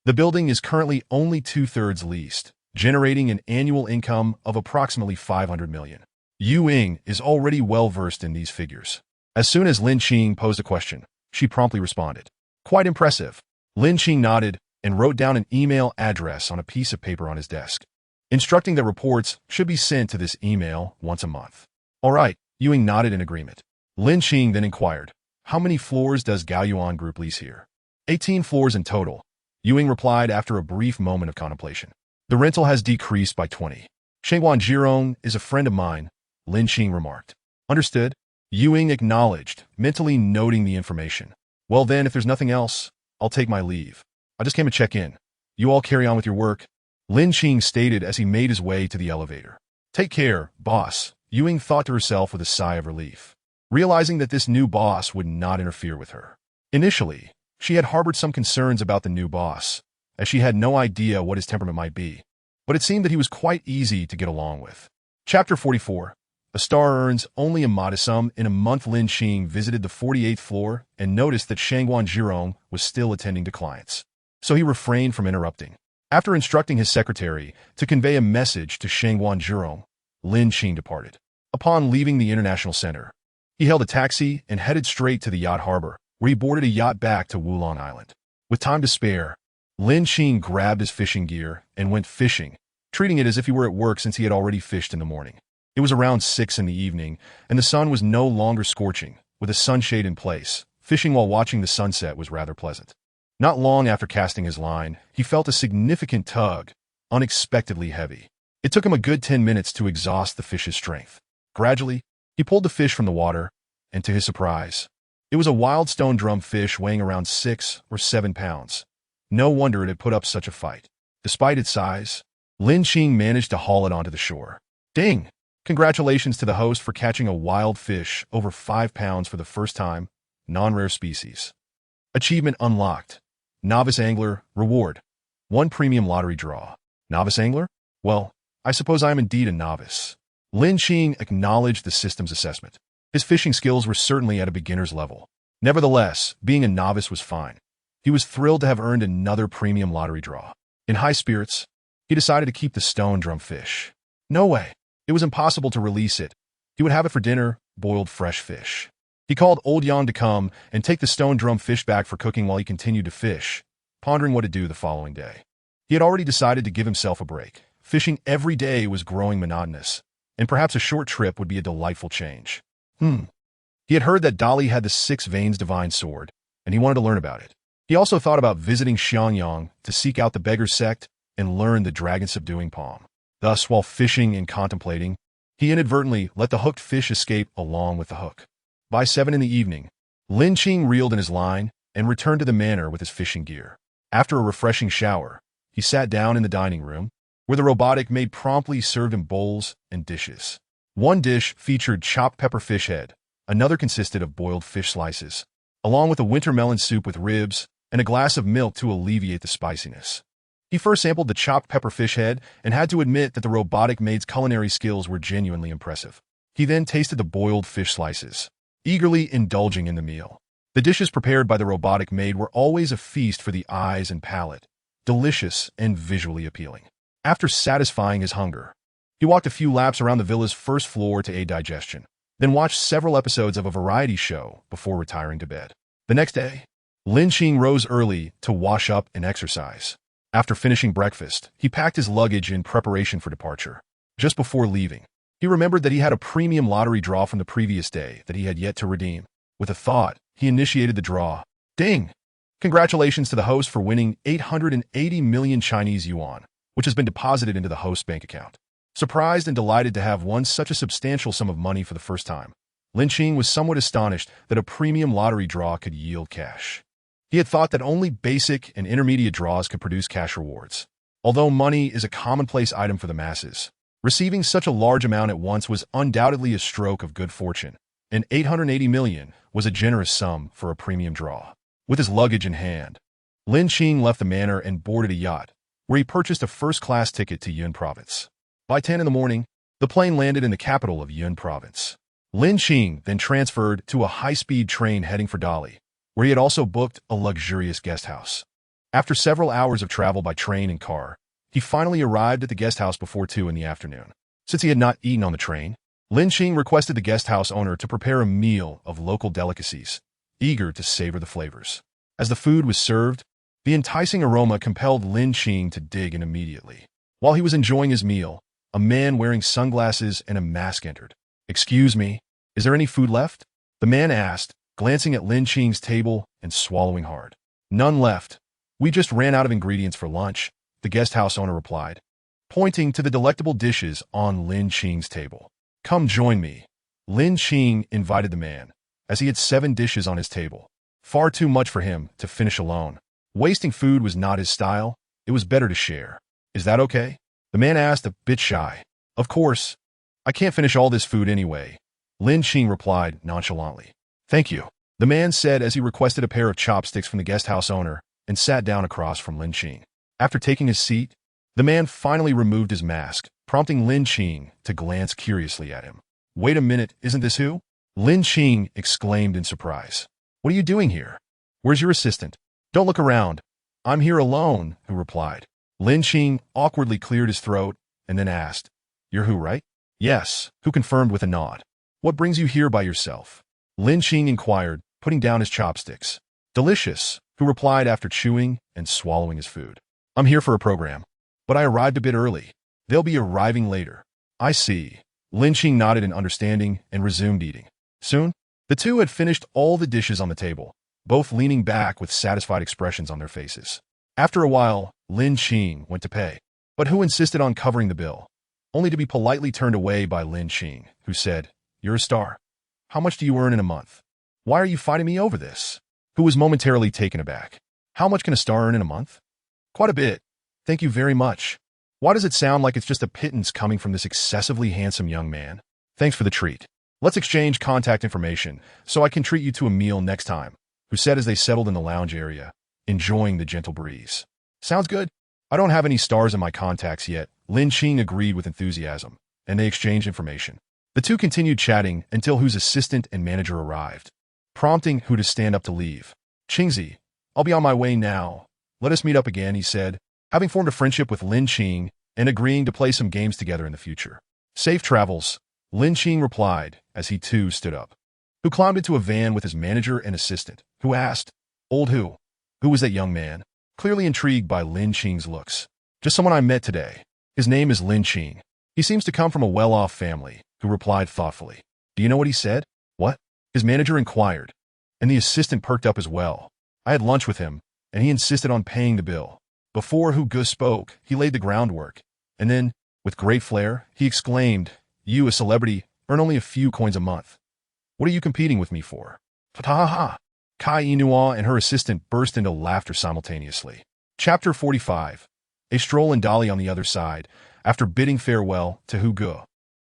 The building is currently only 2/3 leased, generating an annual income of approximately 500 million. Yu Ying is already well versed in these figures. As soon as Lin Qing posed a question, she promptly responded. Quite impressive. Lin Qing nodded and wrote down an email address on a piece of paper on his desk, instructing that reports should be sent to this email once a month. All right, Yu Ying nodded in agreement. Lin Qing then inquired, how many floors does Gaoyuan Group lease here? 18 floors in total, Yu Ying replied after a brief moment of contemplation. The rental has decreased by 20. Shangguan Zhirong is a friend of mine, Lin Qing remarked. Understood? Yu Ying acknowledged, mentally noting the information. Well then, if there's nothing else, I'll take my leave. I just came to check in. You all carry on with your work, Lin Qing stated as he made his way to the elevator. Take care, boss, Yu Ying thought to herself with a sigh of relief, realizing that this new boss would not interfere with her. Initially, she had harbored some concerns about the new boss, as she had no idea what his temperament might be, but it seemed that he was quite easy to get along with. Chapter 44. A star earns only a modest sum. In a month, Lin Qing visited the 48th floor and noticed that Shangguan Zhirong was still attending to clients. So he refrained from interrupting. After instructing his secretary to convey a message to Shangguan Zhirong, Lin Qing departed. Upon leaving the International Center, he hailed a taxi and headed straight to the yacht harbor, where he boarded a yacht back to Wulong Island. With time to spare, Lin Qing grabbed his fishing gear and went fishing, treating it as if he were at work since he had already fished in the morning. It was around 6 in the evening, and the sun was no longer scorching, with a sunshade in place. Fishing while watching the sunset was rather pleasant. Not long after casting his line, he felt a significant tug, unexpectedly heavy. It took him a good 10 minutes to exhaust the fish's strength. Gradually, he pulled the fish from the water, and to his surprise, it was a wild stone drum fish weighing around 6 or 7 pounds. No wonder it had put up such a fight. Despite its size, Lin Qing managed to haul it onto the shore. Ding! Congratulations to the host for catching a wild fish over 5 pounds for the first time, non-rare species. Achievement unlocked. Novice Angler, reward. 1 premium lottery draw. Novice Angler? Well, I suppose I am indeed a novice. Lin Qing acknowledged the system's assessment. His fishing skills were certainly at a beginner's level. Nevertheless, being a novice was fine. He was thrilled to have earned another premium lottery draw. In high spirits, he decided to keep the stone drum fish. No way. It was impossible to release it. He would have it for dinner, boiled fresh fish. He called Old Yan to come and take the stone drum fish back for cooking while he continued to fish, pondering what to do the following day. He had already decided to give himself a break. Fishing every day was growing monotonous, and perhaps a short trip would be a delightful change. He had heard that Dali had the 6 veins divine sword, and he wanted to learn about it. He also thought about visiting Xiangyang to seek out the beggar sect and learn the dragon-subduing palm. Thus, while fishing and contemplating, he inadvertently let the hooked fish escape along with the hook. By 7 in the evening, Lin Qing reeled in his line and returned to the manor with his fishing gear. After a refreshing shower, he sat down in the dining room, where the robotic maid promptly served him bowls and dishes. One dish featured chopped pepper fish head, another consisted of boiled fish slices, along with a winter melon soup with ribs and a glass of milk to alleviate the spiciness. He first sampled the chopped pepper fish head and had to admit that the robotic maid's culinary skills were genuinely impressive. He then tasted the boiled fish slices, eagerly indulging in the meal. The dishes prepared by the robotic maid were always a feast for the eyes and palate, delicious and visually appealing. After satisfying his hunger, he walked a few laps around the villa's first floor to aid digestion, then watched several episodes of a variety show before retiring to bed. The next day, Lin Qing rose early to wash up and exercise. After finishing breakfast, he packed his luggage in preparation for departure. Just before leaving, he remembered that he had a premium lottery draw from the previous day that he had yet to redeem. With a thought, he initiated the draw. Ding! Congratulations to the host for winning 880 million Chinese yuan, which has been deposited into the host's bank account. Surprised and delighted to have won such a substantial sum of money for the first time, Lin Qing was somewhat astonished that a premium lottery draw could yield cash. He had thought that only basic and intermediate draws could produce cash rewards. Although money is a commonplace item for the masses, receiving such a large amount at once was undoubtedly a stroke of good fortune, and 880 million was a generous sum for a premium draw. With his luggage in hand, Lin Qing left the manor and boarded a yacht, where he purchased a first-class ticket to Yun Province. By 10 in the morning, the plane landed in the capital of Yun Province. Lin Qing then transferred to a high-speed train heading for Dali, where he had also booked a luxurious guest house. After several hours of travel by train and car, he finally arrived at the guest house before 2 in the afternoon. Since he had not eaten on the train, Lin Qing requested the guest house owner to prepare a meal of local delicacies, eager to savor the flavors. As the food was served, the enticing aroma compelled Lin Qing to dig in immediately. While he was enjoying his meal, a man wearing sunglasses and a mask entered. "Excuse me, is there any food left?" the man asked, glancing at Lin Qing's table and swallowing hard. "None left. We just ran out of ingredients for lunch," the guest house owner replied, pointing to the delectable dishes on Lin Qing's table. "Come join me," Lin Qing invited the man, as he had 7 dishes on his table. Far too much for him to finish alone. Wasting food was not his style. It was better to share. "Is that okay?" the man asked, a bit shy. "Of course. I can't finish all this food anyway," Lin Qing replied nonchalantly. "Thank you," the man said as he requested a pair of chopsticks from the guest house owner and sat down across from Lin Qing. After taking his seat, the man finally removed his mask, prompting Lin Qing to glance curiously at him. Wait a minute, isn't this who? Lin Qing exclaimed in surprise. What are you doing here? Where's your assistant? Don't look around. I'm here alone, Hu replied. Lin Qing awkwardly cleared his throat and then asked, You're Hu, right? Yes, Hu confirmed with a nod. What brings you here by yourself? Lin Qing inquired, putting down his chopsticks. Delicious, Hu replied after chewing and swallowing his food. I'm here for a program, but I arrived a bit early. They'll be arriving later. I see. Lin Qing nodded in understanding and resumed eating. Soon, the two had finished all the dishes on the table, both leaning back with satisfied expressions on their faces. After a while, Lin Qing went to pay, but Hu insisted on covering the bill, only to be politely turned away by Lin Qing, who said, You're a star. How much do you earn in a month? Why are you fighting me over this? Hu was momentarily taken aback. How much can a star earn in a month? Quite a bit. Thank you very much. Why does it sound like it's just a pittance coming from this excessively handsome young man? Thanks for the treat. Let's exchange contact information so I can treat you to a meal next time, Hu said as they settled in the lounge area, enjoying the gentle breeze. Sounds good. I don't have any stars in my contacts yet, Lin Qing agreed with enthusiasm, and they exchanged information. The two continued chatting until Hu's assistant and manager arrived, prompting Hu to stand up to leave. Qingzi, I'll be on my way now. Let us meet up again, he said, having formed a friendship with Lin Qing and agreeing to play some games together in the future. Safe travels, Lin Qing replied as he too stood up. Hu climbed into a van with his manager and assistant, who asked, Old Hu, who was that young man? Clearly intrigued by Lin Qing's looks. Just someone I met today. His name is Lin Qing. He seems to come from a well-off family, Hu replied thoughtfully. Do you know what he said? What? His manager inquired, and the assistant perked up as well. I had lunch with him, and he insisted on paying the bill. Before Hu Gus spoke, he laid the groundwork, and then, with great flair, he exclaimed, You, a celebrity, earn only a few coins a month. What are you competing with me for? Ha ha ha. Kai Inua and her assistant burst into laughter simultaneously. Chapter 45. A stroll in Dali on the other side. After bidding farewell to Hu Gu,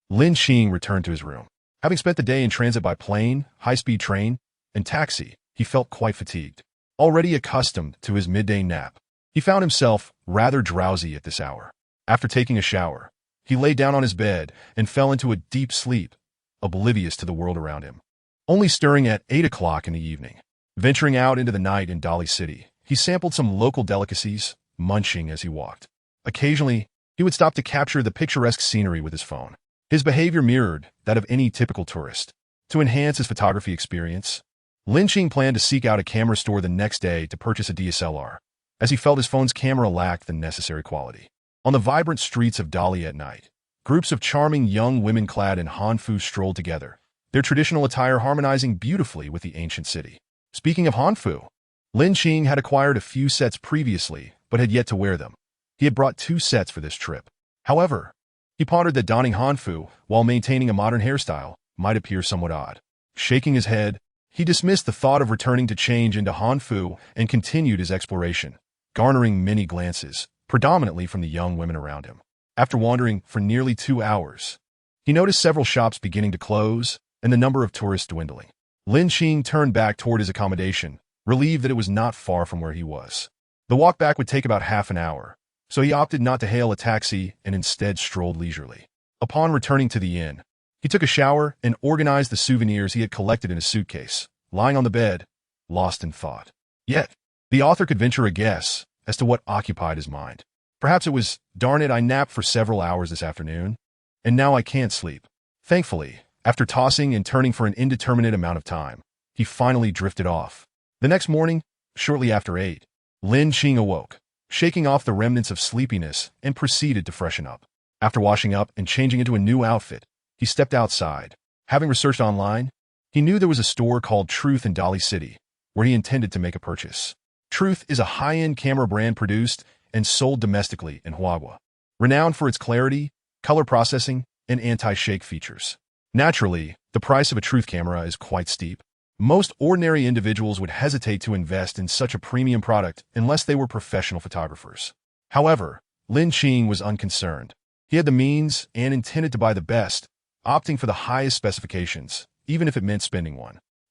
Lin Qing returned to his room. Having spent the day in transit by plane, high-speed train, and taxi, he felt quite fatigued. Already accustomed to his midday nap, he found himself rather drowsy at this hour. After taking a shower, he lay down on his bed and fell into a deep sleep, oblivious to the world around him. Only stirring at 8 o'clock in the evening. Venturing out into the night in Dali City, he sampled some local delicacies, munching as he walked. Occasionally, he would stop to capture the picturesque scenery with his phone. His behavior mirrored that of any typical tourist. To enhance his photography experience, Lin Qing planned to seek out a camera store the next day to purchase a DSLR, as he felt his phone's camera lacked the necessary quality. On the vibrant streets of Dali at night, groups of charming young women clad in hanfu strolled together, their traditional attire harmonizing beautifully with the ancient city. Speaking of hanfu, Lin Qing had acquired a few sets previously, but had yet to wear them. He had brought 2 sets for this trip. However, he pondered that donning hanfu, while maintaining a modern hairstyle, might appear somewhat odd. Shaking his head, he dismissed the thought of returning to change into hanfu and continued his exploration, garnering many glances, predominantly from the young women around him. After wandering for nearly 2 hours, he noticed several shops beginning to close and the number of tourists dwindling. Lin Qing turned back toward his accommodation, relieved that it was not far from where he was. The walk back would take about half an hour, so he opted not to hail a taxi and instead strolled leisurely. Upon returning to the inn, he took a shower and organized the souvenirs he had collected in a suitcase, lying on the bed, lost in thought. Yet, the author could venture a guess as to what occupied his mind. Perhaps it was, darn it, I napped for several hours this afternoon, and now I can't sleep. Thankfully, after tossing and turning for an indeterminate amount of time, he finally drifted off. The next morning, shortly after 8, Lin Qing awoke, shaking off the remnants of sleepiness, and proceeded to freshen up. After washing up and changing into a new outfit, he stepped outside. Having researched online, he knew there was a store called Truth in Dali City, where he intended to make a purchase. Truth is a high-end camera brand produced and sold domestically in Huagua, renowned for its clarity, color processing, and anti-shake features. Naturally, the price of a Truth camera is quite steep. Most ordinary individuals would hesitate to invest in such a premium product unless they were professional photographers. However, Lin Qing was unconcerned. He had the means and intended to buy the best, opting for the highest specifications, even if it meant spending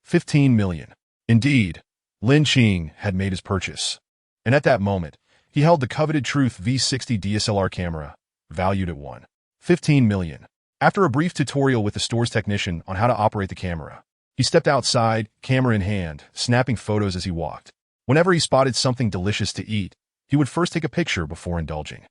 15 million. Indeed, Lin Qing had made his purchase, and at that moment, he held the coveted Truth V60 DSLR camera, valued at 15 million. After a brief tutorial with the store's technician on how to operate the camera, he stepped outside, camera in hand, snapping photos as he walked. Whenever he spotted something delicious to eat, he would first take a picture before indulging.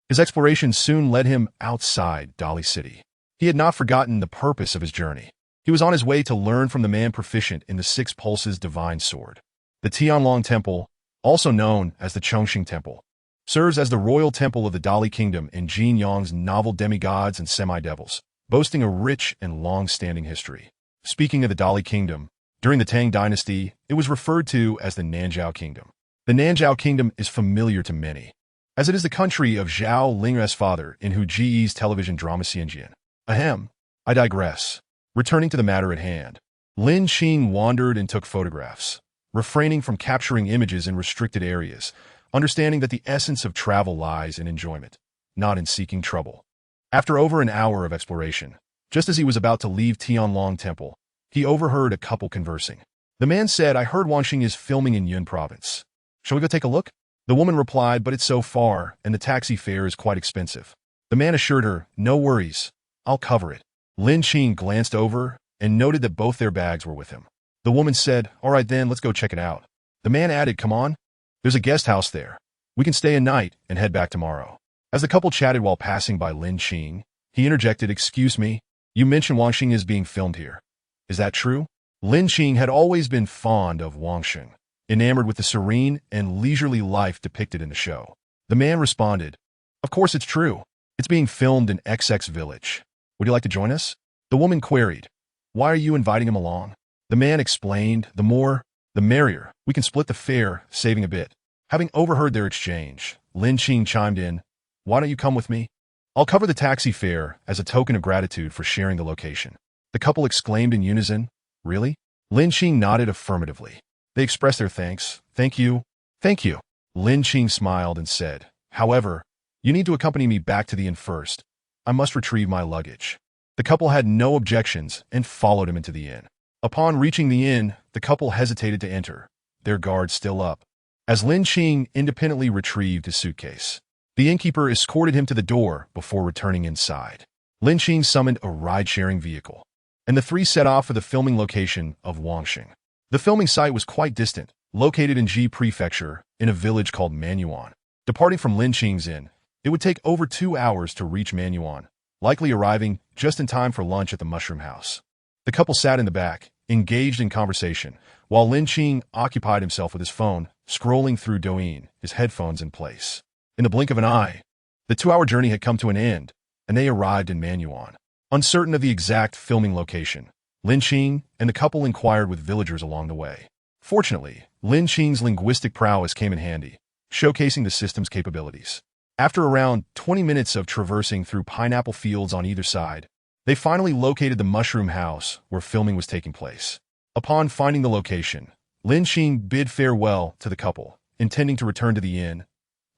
His exploration soon led him outside Dali City. He had not forgotten the purpose of his journey. He was on his way to learn from the man proficient in the Six Pulses divine sword. The Tianlong Temple, also known as the Chongqing Temple, serves as the royal temple of the Dali Kingdom in Jin Yang's novel Demigods and Semi-Devils, boasting a rich and long-standing history. Speaking of the Dali Kingdom, during the Tang Dynasty, it was referred to as the Nanzhao Kingdom. The Nanzhao Kingdom is familiar to many, as it is the country of Zhao Ling's father in Hu Ji's television drama Xianjian. Ahem, I digress. Returning to the matter at hand, Lin Qing wandered and took photographs, refraining from capturing images in restricted areas, understanding that the essence of travel lies in enjoyment, not in seeking trouble. After over an hour of exploration, just as he was about to leave Tianlong Temple, he overheard a couple conversing. The man said, "I heard Wanxing is filming in Yun Province. Shall we go take a look?" The woman replied, "But it's so far, and the taxi fare is quite expensive." The man assured her, "No worries, I'll cover it." Lin Qing glanced over and noted that both their bags were with him. The woman said, "All right then, let's go check it out." The man added, "Come on. There's a guest house there. We can stay a night and head back tomorrow." As the couple chatted while passing by Lin Qing, he interjected, "Excuse me, you mentioned Wanxing is being filmed here. Is that true?" Lin Qing had always been fond of Wanxing, enamored with the serene and leisurely life depicted in the show. The man responded, "Of course it's true. It's being filmed in XX Village. Would you like to join us?" The woman queried, "Why are you inviting him along?" The man explained, "The more, the merrier. We can split the fare, saving a bit." Having overheard their exchange, Lin Qing chimed in, "Why don't you come with me? I'll cover the taxi fare as a token of gratitude for sharing the location." The couple exclaimed in unison, "Really?" Lin Qing nodded affirmatively. They expressed their thanks. "Thank you. Thank you." Lin Qing smiled and said, "However, you need to accompany me back to the inn first. I must retrieve my luggage." The couple had no objections and followed him into the inn. Upon reaching the inn, the couple hesitated to enter, their guard still up, as Lin Qing independently retrieved his suitcase. The innkeeper escorted him to the door before returning inside. Lin Qing summoned a ride-sharing vehicle, and the three set off for the filming location of Wanxing. The filming site was quite distant, located in Ji Prefecture, in a village called Manyuan. Departing from Lin Qing's inn, it would take over 2 hours to reach Manyuan, likely arriving just in time for lunch at the Mushroom House. The couple sat in the back, engaged in conversation, while Lin Qing occupied himself with his phone, scrolling through Douyin, his headphones in place. In the blink of an eye, the 2-hour journey had come to an end, and they arrived in Manyuan. Uncertain of the exact filming location, Lin Qing and the couple inquired with villagers along the way. Fortunately, Lin Qing's linguistic prowess came in handy, showcasing the system's capabilities. After around 20 minutes of traversing through pineapple fields on either side, they finally located the Mushroom House where filming was taking place. Upon finding the location, Lin Qing bid farewell to the couple, intending to return to the inn.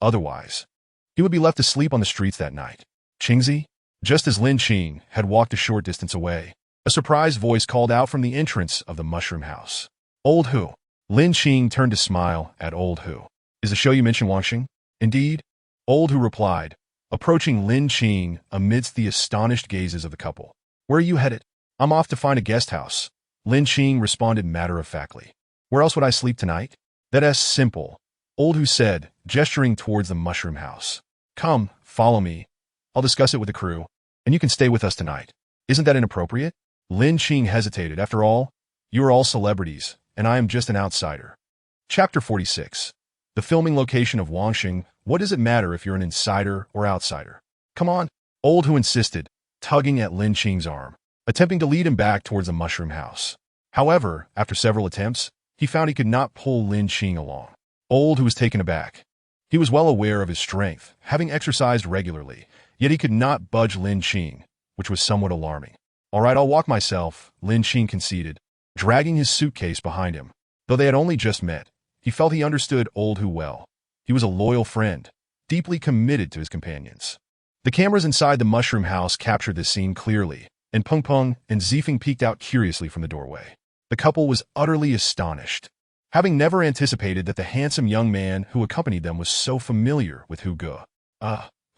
Otherwise, he would be left to sleep on the streets that night. "Qingzi?" Just as Lin Qing had walked a short distance away, a surprised voice called out from the entrance of the Mushroom House. "Old Hu." Lin Qing turned to smile at Old Hu. "Is the show you mentioned Wanxing?" "Indeed." Old Hu replied, approaching Lin Qing amidst the astonished gazes of the couple. "Where are you headed?" "I'm off to find a guest house." Lin Qing responded matter-of-factly. "Where else would I sleep tonight?" "That's simple," Old Hu said, gesturing towards the Mushroom House. "Come, follow me. I'll discuss it with the crew, and you can stay with us tonight." "Isn't that inappropriate?" Lin Qing hesitated. "After all, you are all celebrities, and I am just an outsider." Chapter 46. The filming location of Wanxing. What does it matter if you're an insider or outsider? "Come on," Old Hu insisted, tugging at Lin Qing's arm, attempting to lead him back towards the Mushroom House. However, after several attempts, he found he could not pull Lin Qing along. Old Hu was taken aback. He was well aware of his strength, having exercised regularly, yet he could not budge Lin Qing, which was somewhat alarming. "All right, I'll walk myself," Lin Qing conceded, dragging his suitcase behind him. Though they had only just met, he felt he understood Old Hu well. He was a loyal friend, deeply committed to his companions. The cameras inside the Mushroom House captured this scene clearly, and Peng Peng and Zifeng peeked out curiously from the doorway. The couple was utterly astonished, having never anticipated that the handsome young man who accompanied them was so familiar with Hu Ge.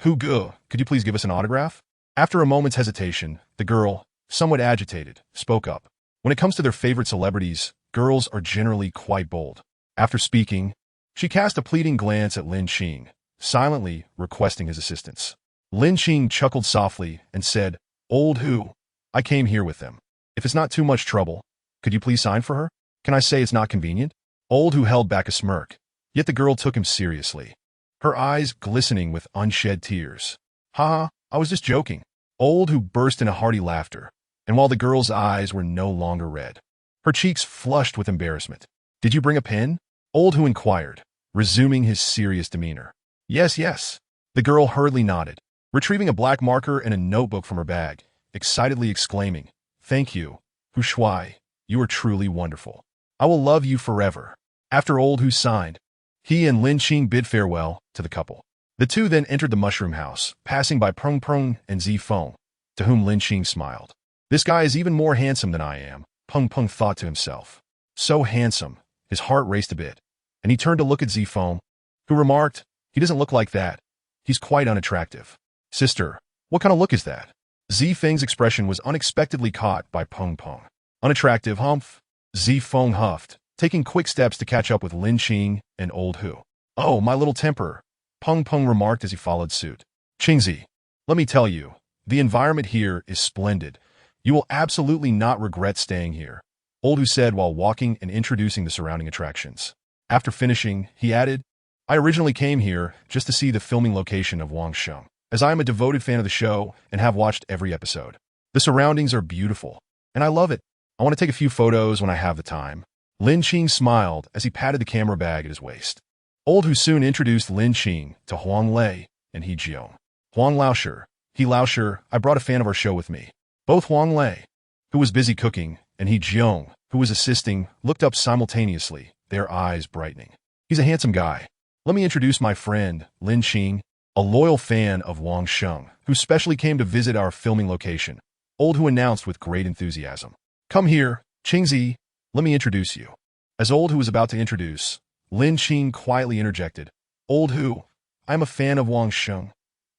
Hu Ge, could you please give us an autograph?" After a moment's hesitation, the girl, somewhat agitated, spoke up. When it comes to their favorite celebrities, girls are generally quite bold. After speaking, she cast a pleading glance at Lin Qing, silently requesting his assistance. Lin Qing chuckled softly and said, "Old who? I came here with them. If it's not too much trouble, could you please sign for her? Can I say it's not convenient?" Old who held back a smirk, yet the girl took him seriously, her eyes glistening with unshed tears. "Haha, I was just joking." Old who burst into hearty laughter, and while the girl's eyes were no longer red, her cheeks flushed with embarrassment. "Did you bring a pen?" Old who inquired, resuming his serious demeanor. Yes, yes." The girl hurriedly nodded, retrieving a black marker and a notebook from her bag, excitedly exclaiming, "Thank you, Hu Shuai. You are truly wonderful. I will love you forever." After Old Hu signed, he and Lin Qing bid farewell to the couple. The two then entered the mushroom house, passing by Peng Peng and Zifeng, to whom Lin Qing smiled. "This guy is even more handsome than I am," Peng Peng thought to himself. So handsome, his heart raced a bit, and he turned to look at Zifeng, who remarked, "He doesn't look like that. He's quite unattractive." "Sister, what kind of look is that?" Zifeng's expression was unexpectedly caught by Peng Peng. "Unattractive, humph?" Zifeng huffed, taking quick steps to catch up with Lin Qing and Old Hu. "Oh, my little temper," Peng Peng remarked as he followed suit. "Qingzi, let me tell you, the environment here is splendid. You will absolutely not regret staying here," Old Hu said while walking and introducing the surrounding attractions. After finishing, he added, "I originally came here just to see the filming location of Wangsheng, as I am a devoted fan of the show and have watched every episode. The surroundings are beautiful, and I love it. I want to take a few photos when I have the time." Lin Qing smiled as he patted the camera bag at his waist. Old Hu soon introduced Lin Qing to Huang Lei and He Jiong. "Huang Laosher, He Laosher, I brought a fan of our show with me." Both Huang Lei, who was busy cooking, and He Jiong, who was assisting, looked up simultaneously, their eyes brightening. "He's a handsome guy. Let me introduce my friend, Lin Qing, a loyal fan of Wangsheng, who specially came to visit our filming location," Old Hu announced with great enthusiasm. "Come here, Qingzi, let me introduce you." As Old Hu was about to introduce, Lin Qing quietly interjected, "Old Hu, I am a fan of Wangsheng."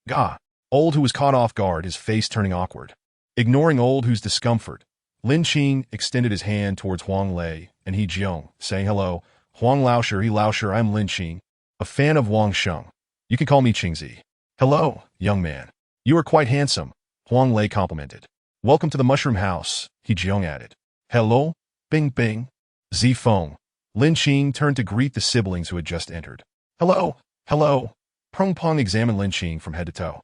"Gah." Old Hu was caught off guard, his face turning awkward. Ignoring Old Hu's discomfort, Lin Qing extended his hand towards Huang Lei and He Jiong, saying, "Hello, Huang Laosher, He Laosher, I'm Lin Qing, a fan of Wangsheng. You can call me Qingzi." "Hello, young man. You are quite handsome," Huang Lei complimented. "Welcome to the mushroom house," He Jiong added. "Hello, Bing Bing." Zifeng. Lin Qing turned to greet the siblings who had just entered. "Hello, hello." Peng Peng examined Lin Qing from head to toe.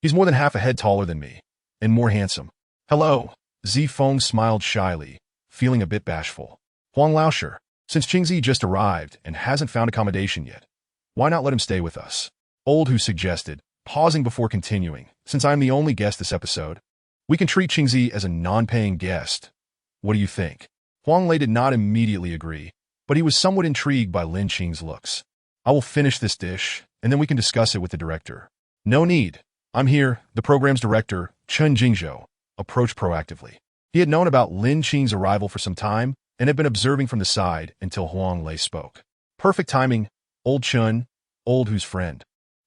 He's more than half a head taller than me, and more handsome." "Hello." Zifeng smiled shyly, feeling a bit bashful. "Huang Laosher, since Qingzi just arrived and hasn't found accommodation yet, why not let him stay with us?" Old Hu suggested, pausing before continuing, "Since I'm the only guest this episode, we can treat Qingzi as a non-paying guest. What do you think?" Huang Lei did not immediately agree, but he was somewhat intrigued by Lin Qing's looks. "I will finish this dish, and then we can discuss it with the director." "No need. I'm here," the program's director, Chen Jingzhou, approached proactively. He had known about Lin Qing's arrival for some time and had been observing from the side until Huang Lei spoke. "Perfect timing, Old Chen, Old Hu's friend.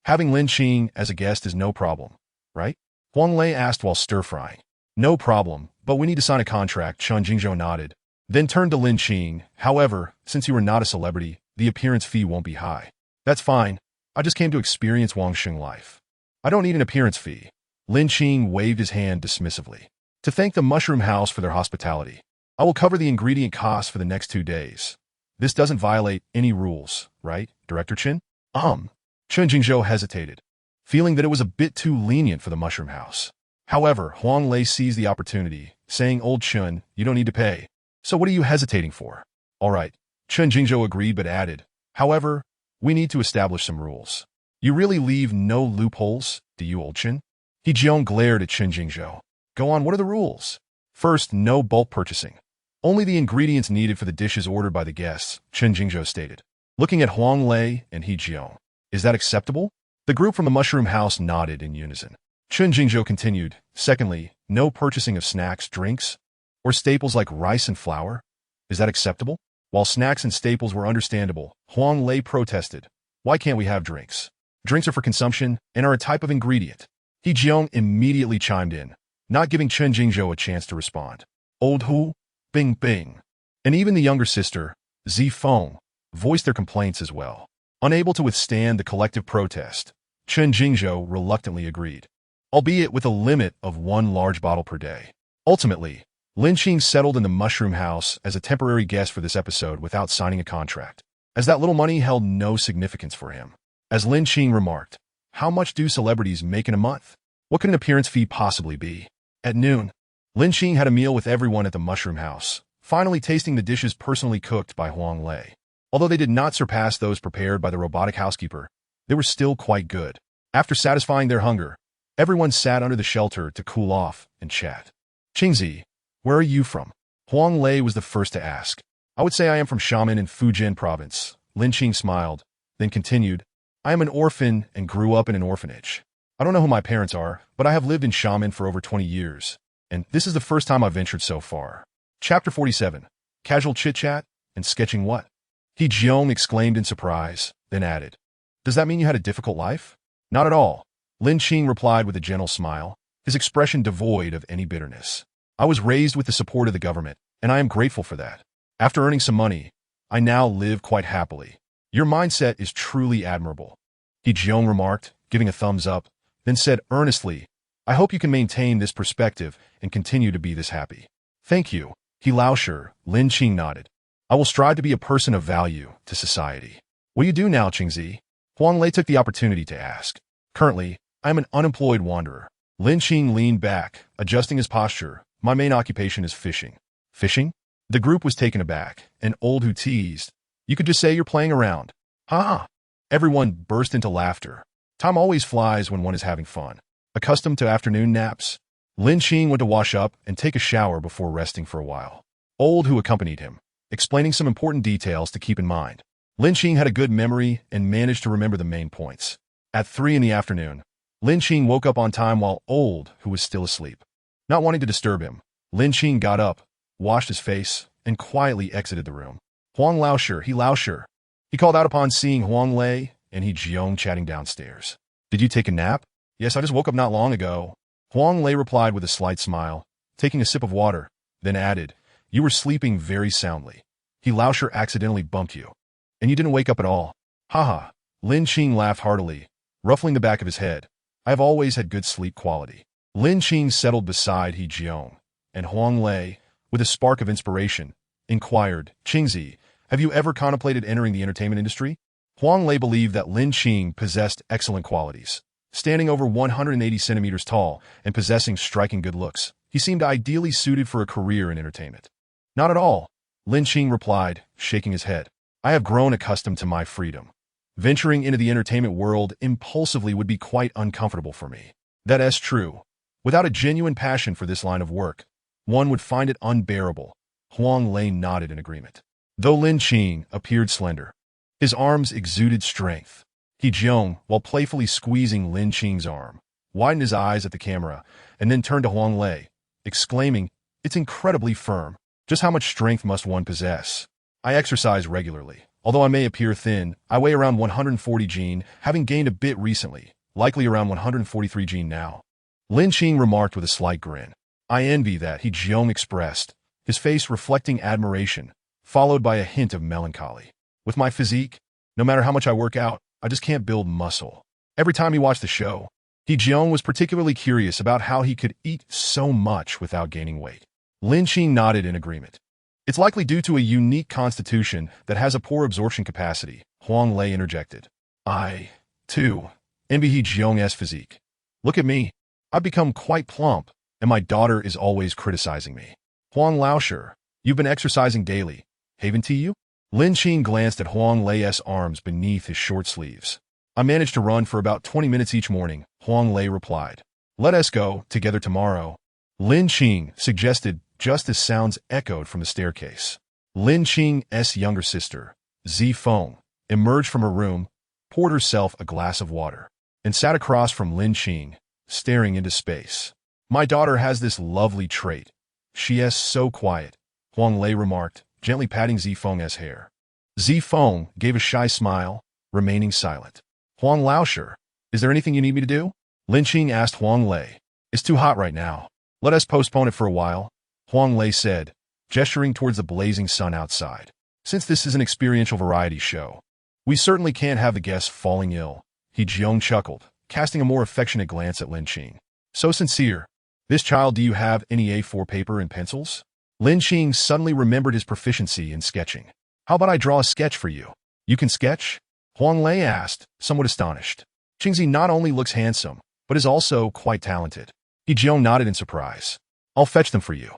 Having Lin Qing as a guest is no problem, right?" Huang Lei asked while stir-frying. "No problem, but we need to sign a contract," Chen Jingzhou nodded, then turned to Lin Qing. "However, since you are not a celebrity, the appearance fee won't be high." "That's fine. I just came to experience Wangsheng life. I don't need an appearance fee." Lin Qing waved his hand dismissively. "To thank the mushroom house for their hospitality, I will cover the ingredient costs for the next 2 days. This doesn't violate any rules, right, Director Chen?" Chen Jingzhou hesitated, feeling that it was a bit too lenient for the mushroom house. However, Huang Lei seized the opportunity, saying, "Old Chen, you don't need to pay. So what are you hesitating for?" "All right," Chen Jingzhou agreed but added, "However, we need to establish some rules. You really leave no loopholes, do you, Old Chen?" He Jiong glared at Chen Jingzhou. "Go on, what are the rules?" "First, no bulk purchasing. Only the ingredients needed for the dishes ordered by the guests," Chen Jingzhou stated, looking at Huang Lei and He Jiong. "Is that acceptable?" The group from the mushroom house nodded in unison. Chen Jingzhou continued, "Secondly, no purchasing of snacks, drinks, or staples like rice and flour. Is that acceptable?" While snacks and staples were understandable, Huang Lei protested, "Why can't we have drinks? Drinks are for consumption and are a type of ingredient." He Jiong immediately chimed in, not giving Chen Jingzhou a chance to respond. Old Hu, Bing Bing. And even the younger sister, Zi Feng, voiced their complaints as well. Unable to withstand the collective protest, Chen Jingzhou reluctantly agreed, albeit with a limit of 1 large bottle per day. Ultimately, Lin Qing settled in the mushroom house as a temporary guest for this episode without signing a contract, as that little money held no significance for him. As Lin Qing remarked, how much do celebrities make in a month? What could an appearance fee possibly be? At noon, Lin Qing had a meal with everyone at the mushroom house, finally tasting the dishes personally cooked by Huang Lei. Although they did not surpass those prepared by the robotic housekeeper, they were still quite good. After satisfying their hunger, everyone sat under the shelter to cool off and chat. Qingzi, where are you from? Huang Lei was the first to ask. I would say I am from Xiamen in Fujian province. Lin Qing smiled, then continued, I am an orphan and grew up in an orphanage. I don't know who my parents are, but I have lived in Xiamen for over 20 years, and this is the first time I've ventured so far. Chapter 47. Casual chit-chat and sketching what? He Jiong exclaimed in surprise, then added, does that mean you had a difficult life? Not at all. Lin Qing replied with a gentle smile, his expression devoid of any bitterness. I was raised with the support of the government, and I am grateful for that. After earning some money, I now live quite happily. Your mindset is truly admirable. He Jiong remarked, giving a thumbs up, then said earnestly, I hope you can maintain this perspective and continue to be this happy. Thank you. He Laosher, Lin Qing nodded. I will strive to be a person of value to society. What do you do now, Qingzi? Huang Lei took the opportunity to ask. Currently, I am an unemployed wanderer. Lin Qing leaned back, adjusting his posture. My main occupation is fishing. Fishing? The group was taken aback, and Old Hu teased. You could just say you're playing around. Ha! Everyone burst into laughter. Time always flies when one is having fun. Accustomed to afternoon naps, Lin Qing went to wash up and take a shower before resting for a while. Old Hu accompanied him, explaining some important details to keep in mind. Lin Qing had a good memory and managed to remember the main points. At 3 in the afternoon, Lin Qing woke up on time while Old Hu was still asleep. Not wanting to disturb him, Lin Qing got up, washed his face, and quietly exited the room. Huang Laosher, he called out upon seeing Huang Lei and He Jiong chatting downstairs. Did you take a nap? Yes, I just woke up not long ago. Huang Lei replied with a slight smile, taking a sip of water, then added, you were sleeping very soundly. He Laosher accidentally bumped you. And you didn't wake up at all. Haha. Lin Qing laughed heartily, ruffling the back of his head. I have always had good sleep quality. Lin Qing settled beside He Jiong, and Huang Lei, with a spark of inspiration, inquired, Qingzi, have you ever contemplated entering the entertainment industry? Huang Lei believed that Lin Qing possessed excellent qualities. Standing over 180 centimeters tall and possessing striking good looks, he seemed ideally suited for a career in entertainment. Not at all, Lin Qing replied, shaking his head. I have grown accustomed to my freedom. Venturing into the entertainment world impulsively would be quite uncomfortable for me. That is true. Without a genuine passion for this line of work, one would find it unbearable. Huang Lei nodded in agreement. Though Lin Qing appeared slender, his arms exuded strength. He Jiong, while playfully squeezing Lin Qing's arm, widened his eyes at the camera and then turned to Huang Lei, exclaiming, it's incredibly firm. Just how much strength must one possess? I exercise regularly. Although I may appear thin, I weigh around 140 gene, having gained a bit recently, likely around 143 gene now. Lin Qing remarked with a slight grin. I envy that, He Jiong expressed, his face reflecting admiration, followed by a hint of melancholy. With my physique, no matter how much I work out, I just can't build muscle. Every time he watched the show, He Jiong was particularly curious about how he could eat so much without gaining weight. Lin Qing nodded in agreement. It's likely due to a unique constitution that has a poor absorption capacity, Huang Lei interjected. I, too, envy He Jiong's physique. Look at me. I've become quite plump, and my daughter is always criticizing me. Huang Laosher, you've been exercising daily, haven't you? Lin Qing glanced at Huang Lei's arms beneath his short sleeves. I managed to run for about 20 minutes each morning, Huang Lei replied. Let us go together tomorrow. Lin Qing suggested, just as sounds echoed from the staircase. Lin Qing's younger sister, Zi Feng, emerged from her room, poured herself a glass of water, and sat across from Lin Qing, staring into space. My daughter has this lovely trait. She is so quiet, Huang Lei remarked, gently patting Zi Feng's hair. Zi Feng gave a shy smile, remaining silent. Huang Laosher, is there anything you need me to do? Lin Qing asked Huang Lei. It's too hot right now. Let us postpone it for a while, Huang Lei said, gesturing towards the blazing sun outside. Since this is an experiential variety show, we certainly can't have the guests falling ill. He Jiong chuckled, casting a more affectionate glance at Lin Qing. So sincere. This child, do you have any A4 paper and pencils? Lin Qing suddenly remembered his proficiency in sketching. How about I draw a sketch for you? You can sketch? Huang Lei asked, somewhat astonished. Qingzi not only looks handsome, but is also quite talented. He Jiong nodded in surprise. I'll fetch them for you.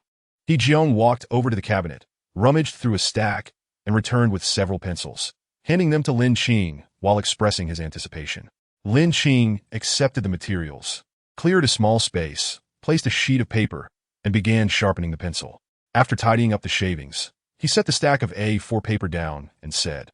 He Jiong walked over to the cabinet, rummaged through a stack, and returned with several pencils, handing them to Lin Qing while expressing his anticipation. Lin Qing accepted the materials, cleared a small space, placed a sheet of paper, and began sharpening the pencil. After tidying up the shavings, he set the stack of A4 paper down and said,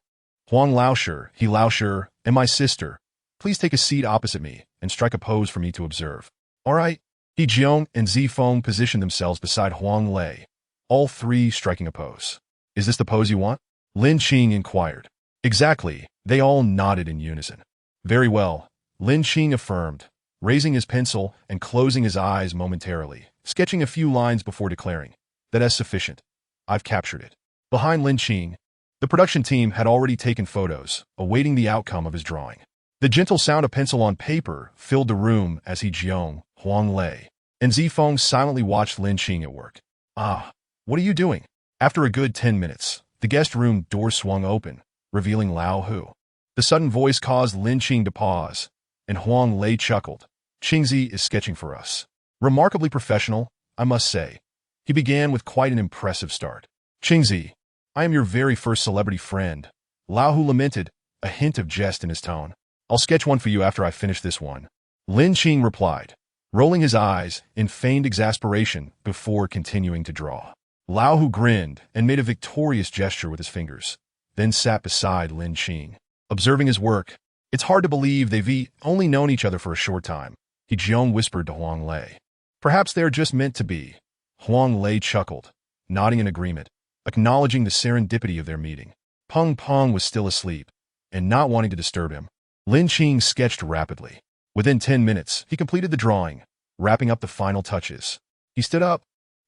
Huang Laosher, He Laosher, and my sister, please take a seat opposite me and strike a pose for me to observe. All right. He Jiong and Zifeng positioned themselves beside Huang Lei, all three striking a pose. Is this the pose you want? Lin Qing inquired. Exactly, they all nodded in unison. Very well, Lin Qing affirmed, raising his pencil and closing his eyes momentarily, sketching a few lines before declaring, that is sufficient. I've captured it. Behind Lin Qing, the production team had already taken photos, awaiting the outcome of his drawing. The gentle sound of pencil on paper filled the room as He Jiong, Huang Lei, and Zifeng silently watched Lin Qing at work. Ah, what are you doing? After a good 10 minutes, the guest room door swung open, revealing Lao Hu. The sudden voice caused Lin Qing to pause, and Huang Lei chuckled. Qingzi is sketching for us. Remarkably professional, I must say. He began with quite an impressive start. Qingzi, I am your very first celebrity friend. Lao Hu lamented, a hint of jest in his tone. I'll sketch one for you after I finish this one. Lin Qing replied, rolling his eyes in feigned exasperation before continuing to draw. Lao Hu grinned and made a victorious gesture with his fingers, then sat beside Lin Qing. Observing his work, it's hard to believe they've only known each other for a short time, He Jiong whispered to Huang Lei. Perhaps they're just meant to be. Huang Lei chuckled, nodding in agreement, acknowledging the serendipity of their meeting. Peng Peng was still asleep, and not wanting to disturb him, Lin Qing sketched rapidly. Within 10 minutes, he completed the drawing, wrapping up the final touches. He stood up,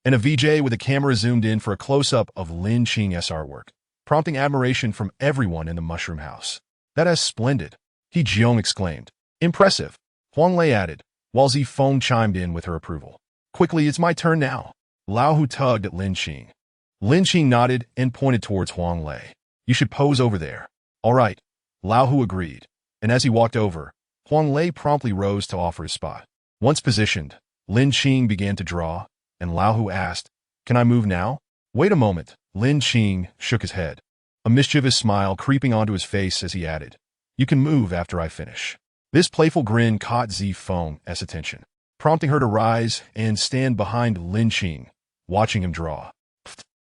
and a VJ with a camera zoomed in for a close-up of Lin Qing's artwork, prompting admiration from everyone in the mushroom house. That is splendid, He Jiong exclaimed. Impressive, Huang Lei added, while Zifeng chimed in with her approval. Quickly, it's my turn now. Lao Hu tugged at Lin Qing. Lin Qing nodded and pointed towards Huang Lei. You should pose over there. All right, Lao Hu agreed, and as he walked over, Huang Lei promptly rose to offer his spot. Once positioned, Lin Qing began to draw, and Lao Hu asked, Can I move now? Wait a moment, Lin Qing shook his head, a mischievous smile creeping onto his face as he added, You can move after I finish. This playful grin caught Zifeng's attention, prompting her to rise and stand behind Lin Qing, watching him draw.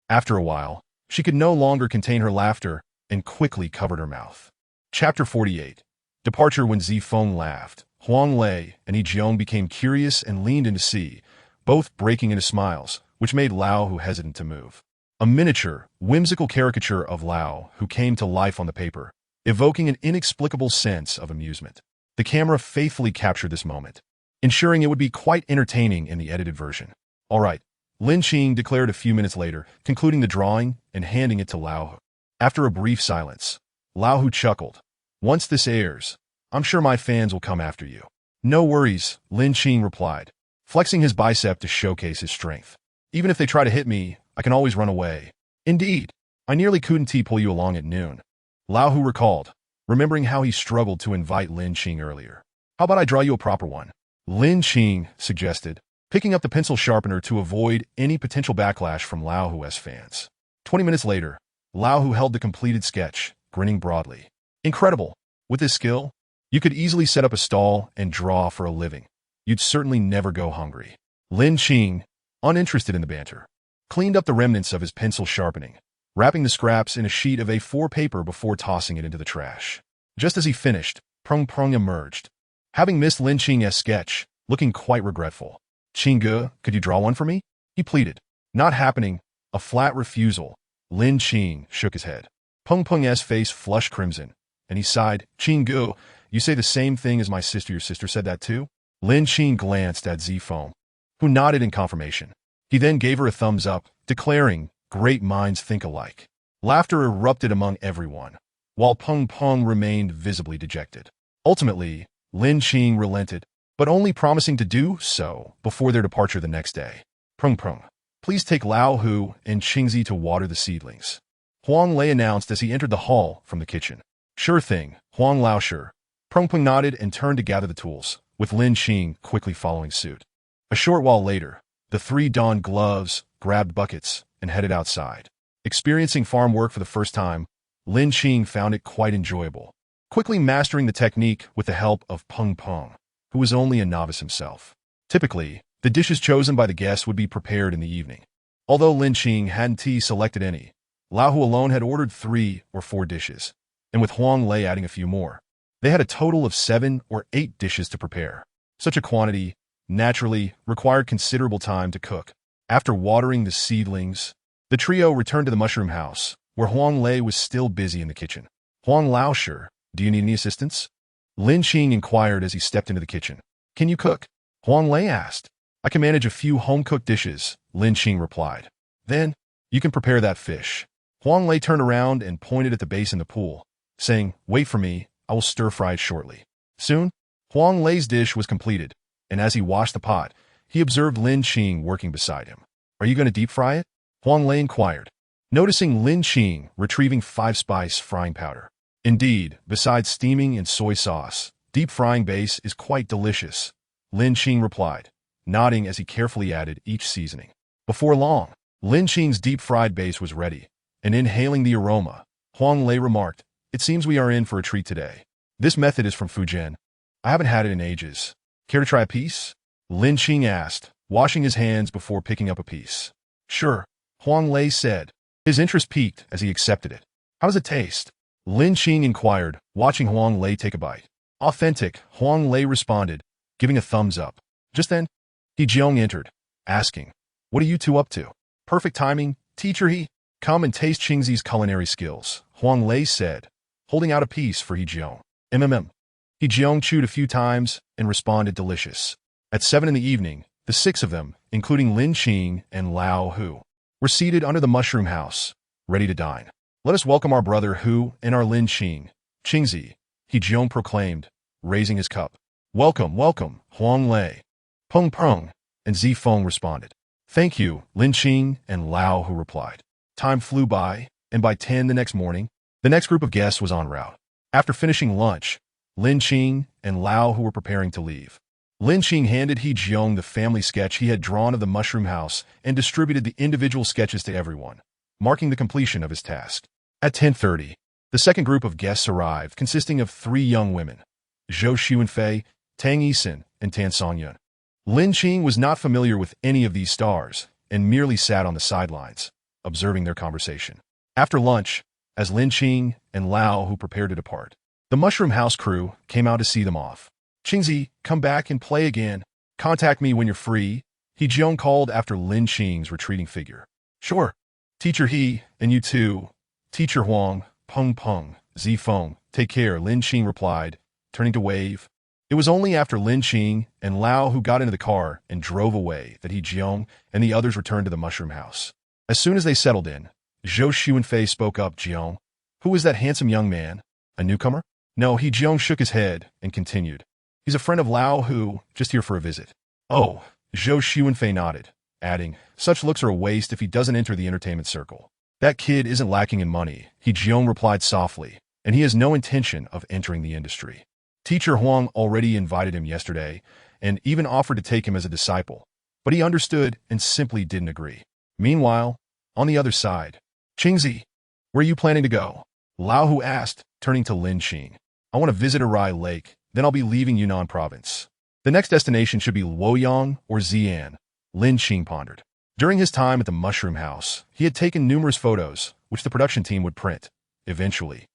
After a while, she could no longer contain her laughter and quickly covered her mouth. Chapter 48. Departure. When Zifeng laughed, Huang Lei and He Jiong became curious and leaned in to see, both breaking into smiles, which made Lao Hu hesitant to move. A miniature, whimsical caricature of Lao Hu came to life on the paper, evoking an inexplicable sense of amusement. The camera faithfully captured this moment, ensuring it would be quite entertaining in the edited version. All right, Lin Qing declared a few minutes later, concluding the drawing and handing it to Lao Hu. After a brief silence, Lao Hu chuckled. Once this airs, I'm sure my fans will come after you. No worries, Lin Qing replied, flexing his bicep to showcase his strength. Even if they try to hit me, I can always run away. Indeed, I nearly couldn't pull you along at noon. Lao Hu recalled, remembering how he struggled to invite Lin Qing earlier. How about I draw you a proper one? Lin Qing suggested, picking up the pencil sharpener to avoid any potential backlash from Lao Hu's fans. 20 minutes later, Lao Hu held the completed sketch, grinning broadly. Incredible! With this skill, you could easily set up a stall and draw for a living. You'd certainly never go hungry. Lin Qing, uninterested in the banter, cleaned up the remnants of his pencil sharpening, wrapping the scraps in a sheet of A4 paper before tossing it into the trash. Just as he finished, Peng Peng emerged, having missed Lin Qing's sketch, looking quite regretful. Qingge, could you draw one for me? He pleaded. Not happening, a flat refusal. Lin Qing shook his head. Peng Peng's face flushed crimson, and he sighed. Qingge, you say the same thing as my sister. Your sister said that too? Lin Qing glanced at Zifeng, who nodded in confirmation. He then gave her a thumbs up, declaring, "Great minds think alike." Laughter erupted among everyone, while Peng Peng remained visibly dejected. Ultimately, Lin Qing relented, but only promising to do so before their departure the next day. "Peng Peng, please take Lao Hu and Qingzi to water the seedlings," Huang Lei announced as he entered the hall from the kitchen. "Sure thing, Huang Lao sure." Peng Peng nodded and turned to gather the tools, with Lin Qing quickly following suit. A short while later, the three donned gloves, grabbed buckets, and headed outside. Experiencing farm work for the first time, Lin Qing found it quite enjoyable, quickly mastering the technique with the help of Peng Peng, who was only a novice himself. Typically, the dishes chosen by the guests would be prepared in the evening. Although Lin Qing hadn't selected any, Lao Hu alone had ordered 3 or 4 dishes, and with Huang Lei adding a few more, they had a total of 7 or 8 dishes to prepare. Such a quantity, naturally, required considerable time to cook. After watering the seedlings, the trio returned to the mushroom house, where Huang Lei was still busy in the kitchen. "Huang Lao sure, do you need any assistance?" Lin Qing inquired as he stepped into the kitchen. "Can you cook?" Huang Lei asked. "I can manage a few home-cooked dishes," Lin Qing replied. "Then, you can prepare that fish." Huang Lei turned around and pointed at the base in the pool, saying, "Wait for me, I will stir-fry it shortly." Soon, Huang Lei's dish was completed, and as he washed the pot, he observed Lin Qing working beside him. "Are you going to deep-fry it?" Huang Lei inquired, noticing Lin Qing retrieving 5-spice frying powder. Indeed, besides steaming and soy sauce, deep-frying base is quite delicious, Lin Qing replied, nodding as he carefully added each seasoning. Before long, Lin Qing's deep-fried base was ready, and inhaling the aroma, Huang Lei remarked, "It seems we are in for a treat today. This method is from Fujian. I haven't had it in ages. Care to try a piece?" Lin Qing asked, washing his hands before picking up a piece. "Sure," Huang Lei said. His interest piqued as he accepted it. "How does it taste?" Lin Qing inquired, watching Huang Lei take a bite. "Authentic," Huang Lei responded, giving a thumbs up. Just then, He Jiong entered, asking, "What are you two up to?" "Perfect timing, teacher He. Come and taste Qingzi's culinary skills," Huang Lei said, holding out a piece for He Jiong. He Jiong chewed a few times and responded, "Delicious." At 7 in the evening, the 6 of them, including Lin Qing and Lao Hu, were seated under the mushroom house, ready to dine. "Let us welcome our brother Hu and our Lin Qing, Qingzi," He Jiong proclaimed, raising his cup. "Welcome, welcome, Huang Lei." Peng Peng and Zifeng responded. "Thank you," Lin Qing and Lao Hu replied. Time flew by, and by 10 the next morning, the next group of guests was en route. After finishing lunch, Lin Qing and Lao Hu were preparing to leave. Lin Qing handed He Jiong the family sketch he had drawn of the mushroom house and distributed the individual sketches to everyone, marking the completion of his task. At 10:30, the second group of guests arrived, consisting of 3 young women, Zhou Xuanfei, Tang Yisin, and Tan Songyun. Lin Qing was not familiar with any of these stars and merely sat on the sidelines, observing their conversation. After lunch, as Lin Qing and Lao Hu prepared to depart, the mushroom house crew came out to see them off. "Qingzi, come back and play again. Contact me when you're free," He Jiong called after Lin Qing's retreating figure. "Sure. Teacher He, and you too. Teacher Huang, Peng Peng, Zifeng, take care," Lin Qing replied, turning to wave. It was only after Lin Qing and Lao Hu got into the car and drove away that He Jiong and the others returned to the mushroom house. As soon as they settled in, Zhou Xuanfei spoke up. "Jiong, who is that handsome young man? A newcomer?" "No," He Jiong shook his head and continued. "He's a friend of Lao Hu, just here for a visit." "Oh," Zhou Xuanfei nodded, adding, "Such looks are a waste if he doesn't enter the entertainment circle." "That kid isn't lacking in money," He Jiong replied softly, "and he has no intention of entering the industry. Teacher Huang already invited him yesterday and even offered to take him as a disciple, but he understood and simply didn't agree." Meanwhile, on the other side, "Qingzi, where are you planning to go?" Lao Hu asked, turning to Lin Qing. "I want to visit Arai Lake, then I'll be leaving Yunnan province. The next destination should be Luoyang or Xi'an," Lin Qing pondered. During his time at the mushroom house, he had taken numerous photos, which the production team would print. Eventually,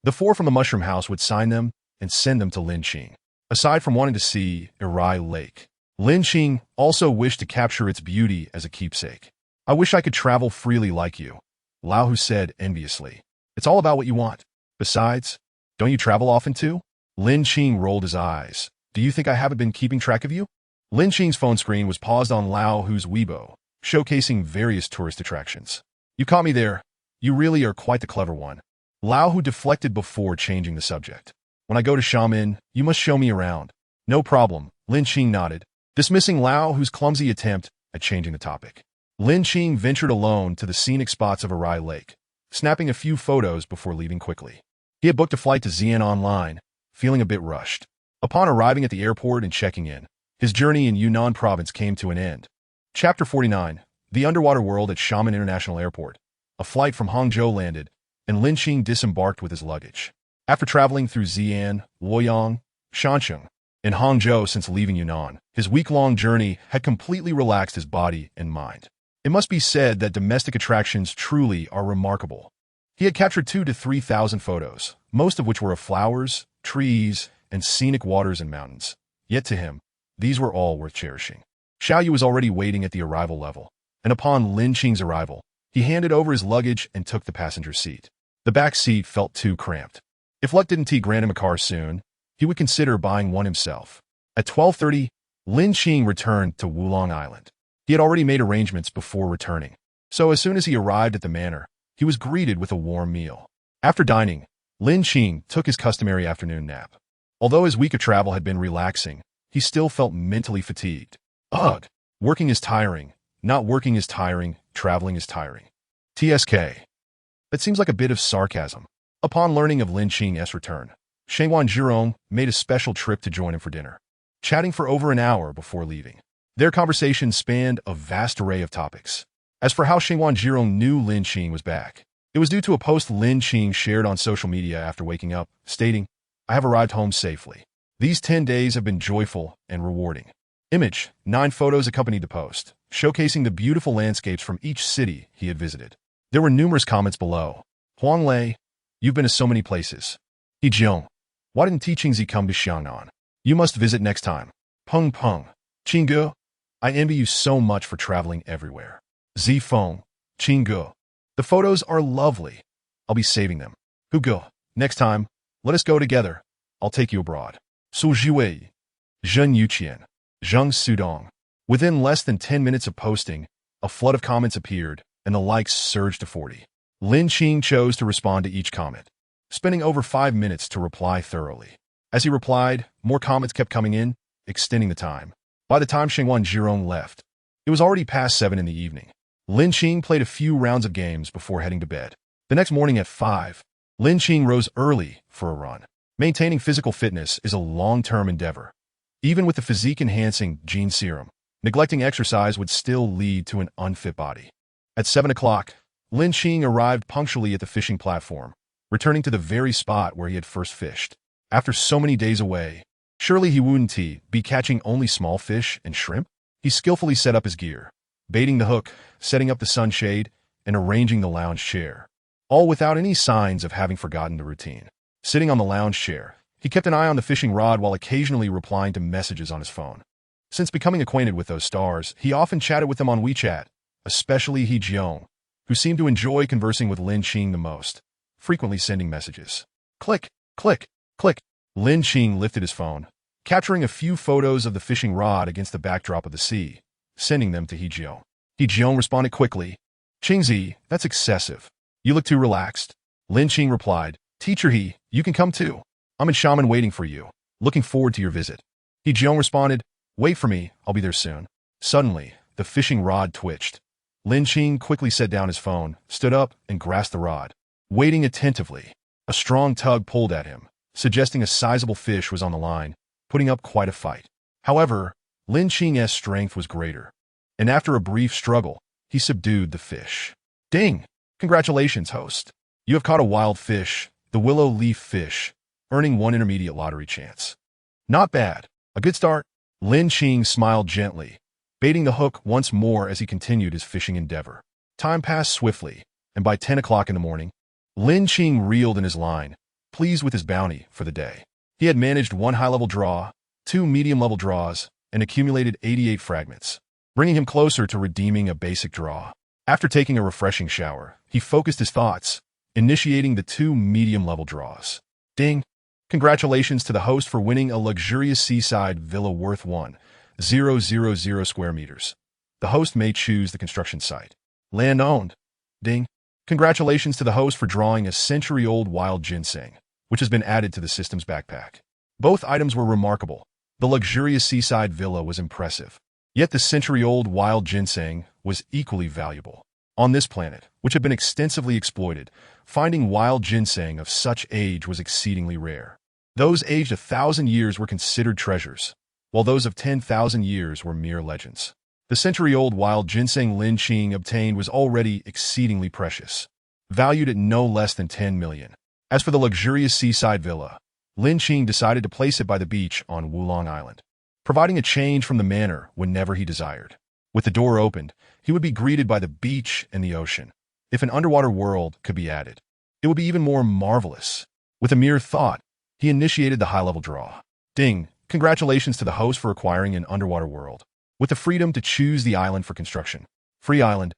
the 4 from the mushroom house would sign them and send them to Lin Qing. Aside from wanting to see Arai Lake, Lin Qing also wished to capture its beauty as a keepsake. "I wish I could travel freely like you," Lao Hu said enviously. "It's all about what you want. Besides, don't you travel often too?" Lin Qing rolled his eyes, Do you think I haven't been keeping track of you? Lin Qing's phone screen was paused on Lao Hu's Weibo, showcasing various tourist attractions. You caught me there. You really are quite the clever one. Lao Hu deflected before changing the subject. When I go to Xiamen, you must show me around. No problem, Lin Qing nodded, dismissing Lao Hu's clumsy attempt at changing the topic. Lin Qing ventured alone to the scenic spots of Arai Lake, snapping a few photos before leaving quickly. He had booked a flight to Xi'an online, feeling a bit rushed. Upon arriving at the airport and checking in, his journey in Yunnan province came to an end. Chapter 49, The Underwater World at Xiamen International Airport. A flight from Hangzhou landed, and Lin Qing disembarked with his luggage. After traveling through Xi'an, Luoyang, Shansheng, and Hangzhou since leaving Yunnan, his week-long journey had completely relaxed his body and mind. It must be said that domestic attractions truly are remarkable. He had captured 2,000 to 3,000 photos, most of which were of flowers, trees, and scenic waters and mountains. Yet to him, these were all worth cherishing. Xiaoyu was already waiting at the arrival level, and upon Lin Qing's arrival, he handed over his luggage and took the passenger seat. The back seat felt too cramped. If luck didn't grant him a car soon, he would consider buying one himself. At 12:30, Lin Qing returned to Wulong Island. He had already made arrangements before returning, so as soon as he arrived at the manor, he was greeted with a warm meal. After dining, Lin Qing took his customary afternoon nap. Although his week of travel had been relaxing, he still felt mentally fatigued. Ugh! Working is tiring. Not working is tiring. Traveling is tiring. TSK. That seems like a bit of sarcasm. Upon learning of Lin Qing's return, Shengwan Zhirong made a special trip to join him for dinner, chatting for over an hour before leaving. Their conversation spanned a vast array of topics. As for how Shengwan Zhirong knew Lin Qing was back, it was due to a post Lin Qing shared on social media after waking up, stating, "I have arrived home safely. These 10 days have been joyful and rewarding." Image, 9 photos accompanied the post, showcasing the beautiful landscapes from each city he had visited. There were numerous comments below. Huang Lei, you've been to so many places. He Jiang, why didn't Qingzi come to Xiangnan? You must visit next time. Peng Peng, Qingge, I envy you so much for traveling everywhere. Zifeng, Qingge, the photos are lovely. I'll be saving them. Hugo, next time, let us go together. I'll take you abroad. Su Jiwei, Zhen Yuqian, Zheng Sudong. Within less than 10 minutes of posting, a flood of comments appeared, and the likes surged to 40. Lin Qing chose to respond to each comment, spending over 5 minutes to reply thoroughly. As he replied, more comments kept coming in, extending the time. By the time Shengwan Zhirong left, it was already past 7 in the evening. Lin Qing played a few rounds of games before heading to bed. The next morning at 5, Lin Qing rose early for a run. Maintaining physical fitness is a long-term endeavor. Even with the physique-enhancing gene serum, neglecting exercise would still lead to an unfit body. At 7 o'clock, Lin Qing arrived punctually at the fishing platform, returning to the very spot where he had first fished. After so many days away, surely he wouldn't be catching only small fish and shrimp? He skillfully set up his gear, baiting the hook, setting up the sunshade, and arranging the lounge chair, all without any signs of having forgotten the routine. Sitting on the lounge chair, he kept an eye on the fishing rod while occasionally replying to messages on his phone. Since becoming acquainted with those stars, he often chatted with them on WeChat, especially He Jiong, who seemed to enjoy conversing with Lin Qing the most, frequently sending messages. Click, click, click. Lin Qing lifted his phone, capturing a few photos of the fishing rod against the backdrop of the sea, sending them to He Jiong. He Jiong responded quickly. Qingzi, that's excessive. You look too relaxed. Lin Qing replied, Teacher He, you can come too. I'm in Xiamen waiting for you. Looking forward to your visit. He Jiong responded, Wait for me, I'll be there soon. Suddenly, the fishing rod twitched. Lin Qing quickly set down his phone, stood up, and grasped the rod. Waiting attentively, a strong tug pulled at him, suggesting a sizable fish was on the line, putting up quite a fight. However, Lin Qing's strength was greater, and after a brief struggle, he subdued the fish. Ding! Congratulations, host. You have caught a wild fish, the willow leaf fish, earning 1 intermediate lottery chance. Not bad. A good start. Lin Qing smiled gently, baiting the hook once more as he continued his fishing endeavor. Time passed swiftly, and by 10 o'clock in the morning, Lin Qing reeled in his line, pleased with his bounty for the day. He had managed 1 high-level draw, 2 medium-level draws, and accumulated 88 fragments, bringing him closer to redeeming a basic draw. After taking a refreshing shower, he focused his thoughts, initiating the 2 medium-level draws. Ding! Congratulations to the host for winning a luxurious seaside villa worth 1,000 square meters. The host may choose the construction site. Land owned. Ding. Congratulations to the host for drawing a century-old wild ginseng, which has been added to the system's backpack. Both items were remarkable. The luxurious seaside villa was impressive. Yet the century-old wild ginseng was equally valuable. On this planet, which had been extensively exploited, finding wild ginseng of such age was exceedingly rare. Those aged 1,000 years were considered treasures, while those of 10,000 years were mere legends. The century-old wild ginseng Lin Qing obtained was already exceedingly precious, valued at no less than 10 million. As for the luxurious seaside villa, Lin Qing decided to place it by the beach on Wulong Island, providing a change from the manor whenever he desired. With the door opened, he would be greeted by the beach and the ocean. If an underwater world could be added, it would be even more marvelous. With a mere thought, he initiated the high-level draw. Ding! Congratulations to the host for acquiring an underwater world, with the freedom to choose the island for construction. Free island.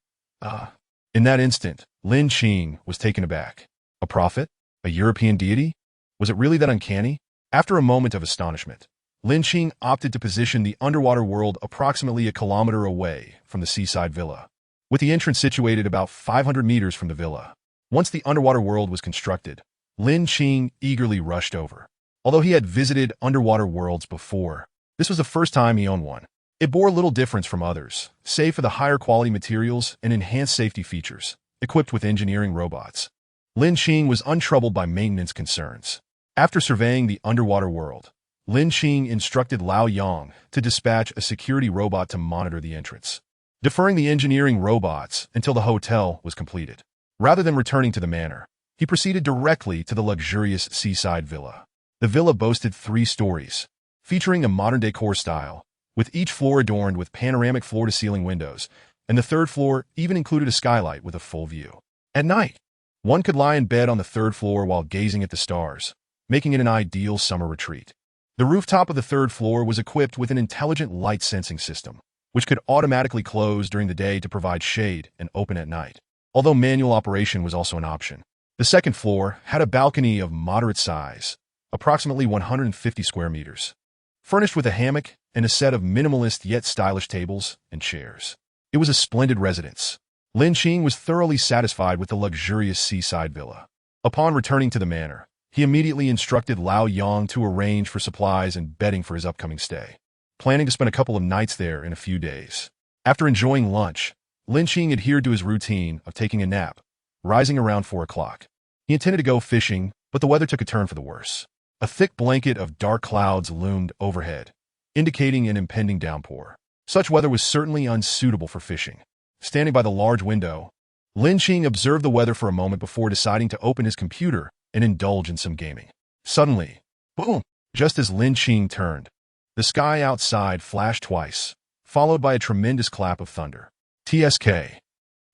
In that instant, Lin Qing was taken aback. A prophet? A European deity? Was it really that uncanny? After a moment of astonishment, Lin Qing opted to position the underwater world approximately a kilometer away from the seaside villa, with the entrance situated about 500 meters from the villa. Once the underwater world was constructed, Lin Qing eagerly rushed over. Although he had visited underwater worlds before, this was the first time he owned one. It bore little difference from others, save for the higher quality materials and enhanced safety features, equipped with engineering robots. Lin Qing was untroubled by maintenance concerns. After surveying the underwater world, Lin Qing instructed Lao Yang to dispatch a security robot to monitor the entrance, deferring the engineering robots until the hotel was completed. Rather than returning to the manor, he proceeded directly to the luxurious seaside villa. The villa boasted 3 stories, featuring a modern decor style, with each floor adorned with panoramic floor-to-ceiling windows, and the third floor even included a skylight with a full view. At night, one could lie in bed on the 3rd floor while gazing at the stars, making it an ideal summer retreat. The rooftop of the 3rd floor was equipped with an intelligent light sensing system, which could automatically close during the day to provide shade and open at night, although manual operation was also an option. The 2nd floor had a balcony of moderate size, approximately 150 square meters, furnished with a hammock and a set of minimalist yet stylish tables and chairs. It was a splendid residence. Lin Qing was thoroughly satisfied with the luxurious seaside villa. Upon returning to the manor, he immediately instructed Lao Yang to arrange for supplies and bedding for his upcoming stay, planning to spend a couple of nights there in a few days. After enjoying lunch, Lin Qing adhered to his routine of taking a nap, rising around 4 o'clock. He intended to go fishing, but the weather took a turn for the worse. A thick blanket of dark clouds loomed overhead, indicating an impending downpour. Such weather was certainly unsuitable for fishing. Standing by the large window, Lin Qing observed the weather for a moment before deciding to open his computer and indulge in some gaming. Suddenly, boom! Just as Lin Qing turned, the sky outside flashed twice, followed by a tremendous clap of thunder. TSK.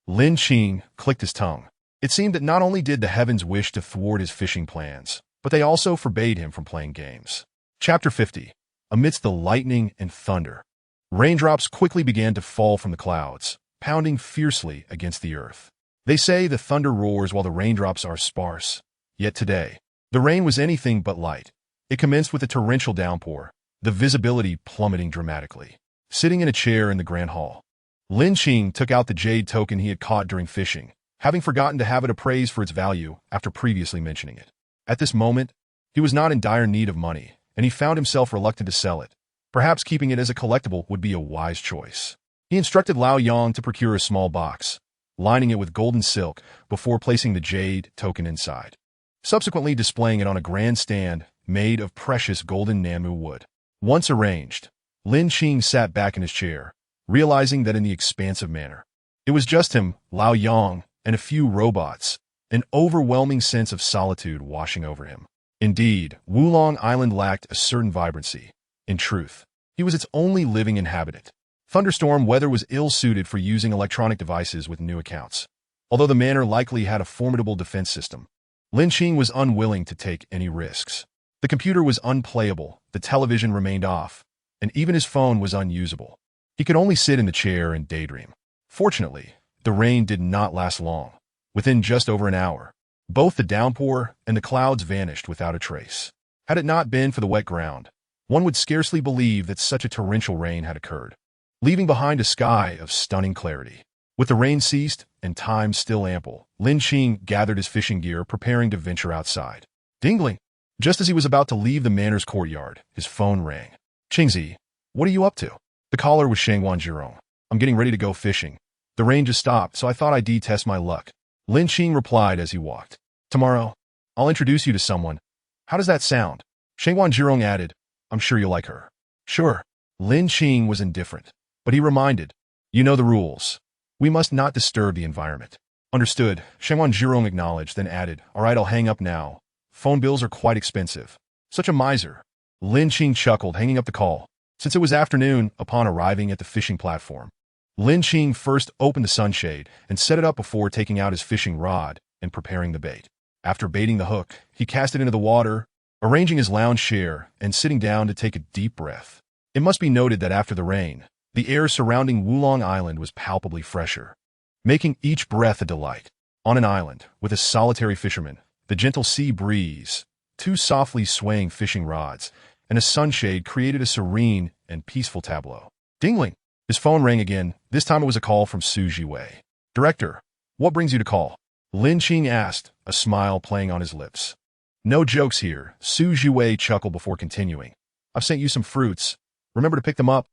Lin Qing clicked his tongue. It seemed that not only did the heavens wish to thwart his fishing plans, but they also forbade him from playing games. Chapter 50. Amidst the lightning and thunder, raindrops quickly began to fall from the clouds, pounding fiercely against the earth. They say the thunder roars while the raindrops are sparse. Yet today, the rain was anything but light. It commenced with a torrential downpour, the visibility plummeting dramatically. Sitting in a chair in the grand hall, Lin Qing took out the jade token he had caught during fishing, having forgotten to have it appraised for its value after previously mentioning it. At this moment, he was not in dire need of money, and he found himself reluctant to sell it. Perhaps keeping it as a collectible would be a wise choice. He instructed Lao Yang to procure a small box, lining it with golden silk before placing the jade token inside, subsequently displaying it on a grand stand made of precious golden Namu wood. Once arranged, Lin Qing sat back in his chair, realizing that in the expansive manor, it was just him, Lao Yang, and a few robots, an overwhelming sense of solitude washing over him. Indeed, Wulong Island lacked a certain vibrancy. In truth, he was its only living inhabitant. Thunderstorm weather was ill-suited for using electronic devices with new accounts. Although the manor likely had a formidable defense system, Lin Qing was unwilling to take any risks. The computer was unplayable, the television remained off, and even his phone was unusable. He could only sit in the chair and daydream. Fortunately, the rain did not last long. Within just over an hour, both the downpour and the clouds vanished without a trace. Had it not been for the wet ground, one would scarcely believe that such a torrential rain had occurred, leaving behind a sky of stunning clarity. With the rain ceased and time still ample, Lin Qing gathered his fishing gear, preparing to venture outside. Dingling! Just as he was about to leave the manor's courtyard, his phone rang. Qingzi, what are you up to? The caller was Shangwan Jirong. I'm getting ready to go fishing. The rain just stopped, so I thought I'd test my luck. Lin Qing replied as he walked. Tomorrow, I'll introduce you to someone. How does that sound? Shangwan Jirong added, I'm sure you'll like her. Sure. Lin Qing was indifferent, but he reminded, you know the rules. We must not disturb the environment. Understood. Shangwan Jirong acknowledged, then added, all right, I'll hang up now. Phone bills are quite expensive. Such a miser. Lin Qing chuckled, hanging up the call. Since it was afternoon, upon arriving at the fishing platform, Lin Qing first opened the sunshade and set it up before taking out his fishing rod and preparing the bait. After baiting the hook, he cast it into the water, arranging his lounge chair and sitting down to take a deep breath. It must be noted that after the rain, the air surrounding Wulong Island was palpably fresher, making each breath a delight. On an island, with a solitary fisherman, the gentle sea breeze, two softly swaying fishing rods, and a sunshade created a serene and peaceful tableau. Dingling! His phone rang again. This time it was a call from Su Jiwei. Director, what brings you to call? Lin Qing asked, a smile playing on his lips. No jokes here, Su Jiwei chuckled before continuing. I've sent you some fruits. Remember to pick them up.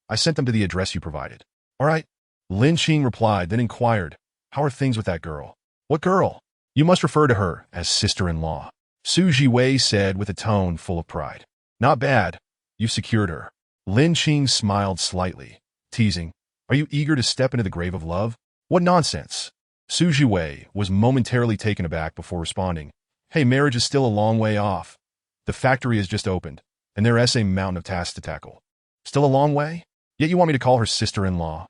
I sent them to the address you provided. All right. Lin Qing replied, then inquired, how are things with that girl? What girl? You must refer to her as sister-in-law. Su Jiwei said with a tone full of pride. Not bad. You've secured her. Lin Qing smiled slightly, teasing, are you eager to step into the grave of love? What nonsense. Su Jiwei was momentarily taken aback before responding, hey, marriage is still a long way off. The factory has just opened, and there is a mountain of tasks to tackle. Still a long way? Yet you want me to call her sister-in-law.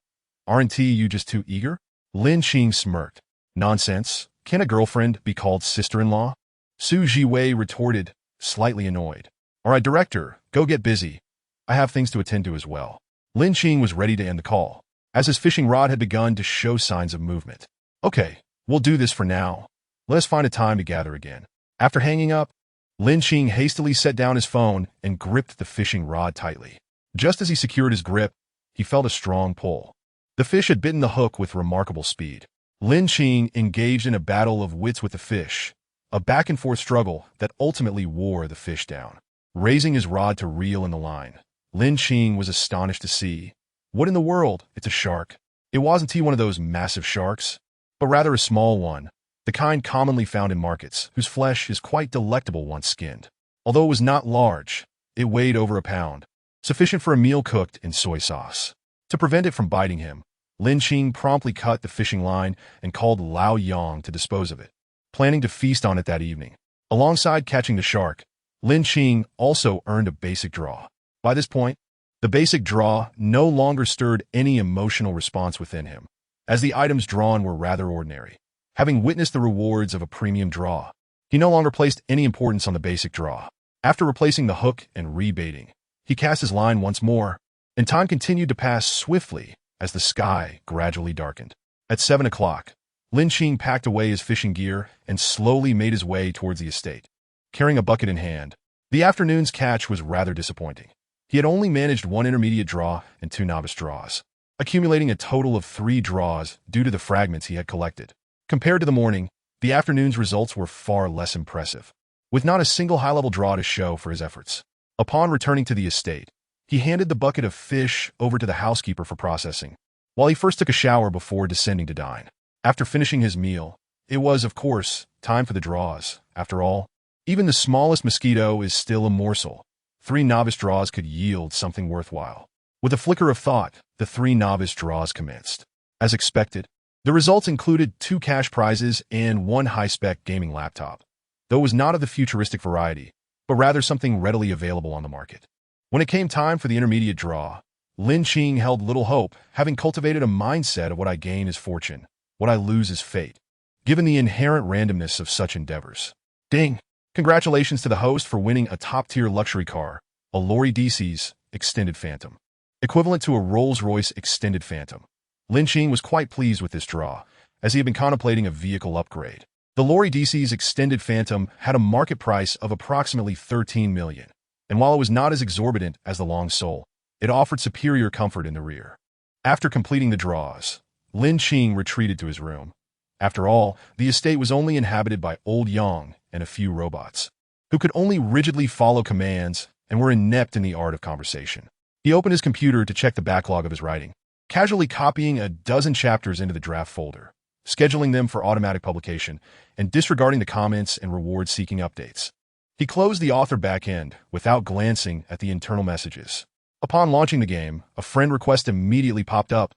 Aren't you just too eager? Lin Qing smirked. Nonsense. Can a girlfriend be called sister-in-law? Su Jiwei retorted, slightly annoyed. All right, director, go get busy. I have things to attend to as well. Lin Qing was ready to end the call, as his fishing rod had begun to show signs of movement. Okay, we'll do this for now. Let us find a time to gather again. After hanging up, Lin Qing hastily set down his phone and gripped the fishing rod tightly. Just as he secured his grip, he felt a strong pull. The fish had bitten the hook with remarkable speed. Lin Qing engaged in a battle of wits with the fish, a back-and-forth struggle that ultimately wore the fish down. Raising his rod to reel in the line, Lin Qing was astonished to see, what in the world, it's a shark. It wasn't one of those massive sharks, but rather a small one, the kind commonly found in markets, whose flesh is quite delectable once skinned. Although it was not large, it weighed over a pound, sufficient for a meal cooked in soy sauce. To prevent it from biting him, Lin Qing promptly cut the fishing line and called Lao Yang to dispose of it, planning to feast on it that evening. Alongside catching the shark, Lin Qing also earned a basic draw. By this point, the basic draw no longer stirred any emotional response within him, as the items drawn were rather ordinary. Having witnessed the rewards of a premium draw, he no longer placed any importance on the basic draw. After replacing the hook and rebaiting, he cast his line once more, and time continued to pass swiftly as the sky gradually darkened. At 7 o'clock, Lin Qing packed away his fishing gear and slowly made his way towards the estate, carrying a bucket in hand. The afternoon's catch was rather disappointing. He had only managed one intermediate draw and 2 novice draws, accumulating a total of 3 draws due to the fragments he had collected. Compared to the morning, the afternoon's results were far less impressive, with not a single high-level draw to show for his efforts. Upon returning to the estate, he handed the bucket of fish over to the housekeeper for processing, while he first took a shower before descending to dine. After finishing his meal, it was, of course, time for the draws. After all, even the smallest mosquito is still a morsel. 3 novice draws could yield something worthwhile. With a flicker of thought, the 3 novice draws commenced. As expected, the results included 2 cash prizes and 1 high-spec gaming laptop, though it was not of the futuristic variety, but rather something readily available on the market. When it came time for the intermediate draw, Lin Qing held little hope, having cultivated a mindset of what I gain is fortune, what I lose is fate, given the inherent randomness of such endeavors. Ding! Congratulations to the host for winning a top-tier luxury car, a Lorry DC's Extended Phantom, equivalent to a Rolls-Royce Extended Phantom. Lin Qing was quite pleased with this draw, as he had been contemplating a vehicle upgrade. The Lori DC's extended Phantom had a market price of approximately $13 million, and while it was not as exorbitant as the Long Sol, it offered superior comfort in the rear. After completing the draws, Lin Qing retreated to his room. After all, the estate was only inhabited by old Yang and a few robots, who could only rigidly follow commands and were inept in the art of conversation. He opened his computer to check the backlog of his writing, casually copying a dozen chapters into the draft folder, scheduling them for automatic publication, and disregarding the comments and reward-seeking updates. He closed the author backend without glancing at the internal messages. Upon launching the game, a friend request immediately popped up.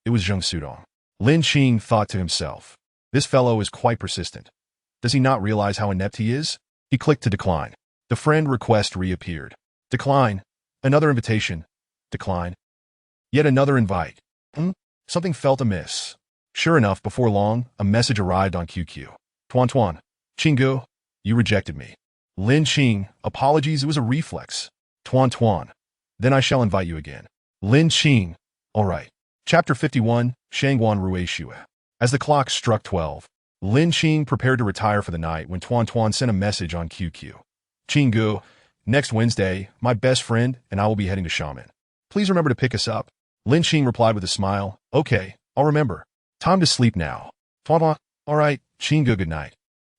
It was Zheng Sudong. Lin Qing thought to himself, this fellow is quite persistent. Does he not realize how inept he is? He clicked to decline. The friend request reappeared. Decline. Another invitation. Decline. Yet another invite. Something felt amiss. Sure enough, before long, a message arrived on QQ. Tuan Tuan. Qinggu, you rejected me. Lin Qing, apologies, it was a reflex. Tuan Tuan. Then I shall invite you again. Lin Qing. All right. Chapter 51, Shangguan Rui Xue. As the clock struck 12, Lin Qing prepared to retire for the night when Tuan Tuan sent a message on QQ. Qinggu, next Wednesday, my best friend and I will be heading to Xiamen. Please remember to pick us up. Lin Qing replied with a smile. Okay, I'll remember. Time to sleep now. Tuan Tuan. All right, Qinggu, good night.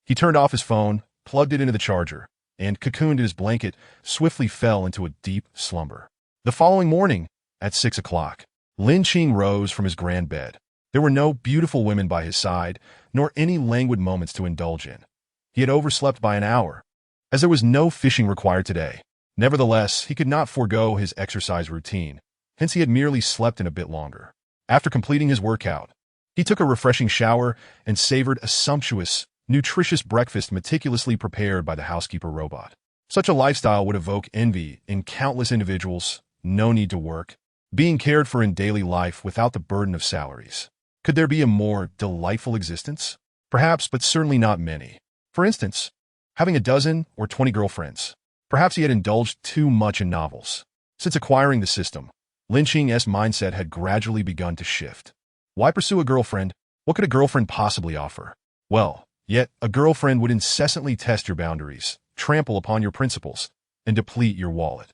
He turned off his phone, plugged it into the charger, and, cocooned in his blanket, swiftly fell into a deep slumber. The following morning, at 6 o'clock, Lin Qing rose from his grand bed. There were no beautiful women by his side, nor any languid moments to indulge in. He had overslept by an hour, as there was no fishing required today. Nevertheless, he could not forego his exercise routine, hence he had merely slept in a bit longer. After completing his workout, he took a refreshing shower and savored a sumptuous, nutritious breakfast meticulously prepared by the housekeeper robot. Such a lifestyle would evoke envy in countless individuals. No need to work, being cared for in daily life without the burden of salaries. Could there be a more delightful existence? Perhaps, but certainly not many. For instance, having a dozen or 20 girlfriends. Perhaps he had indulged too much in novels. Since acquiring the system, Lin Qing's mindset had gradually begun to shift. Why pursue a girlfriend? What could a girlfriend possibly offer? Well, yet a girlfriend would incessantly test your boundaries, trample upon your principles, and deplete your wallet.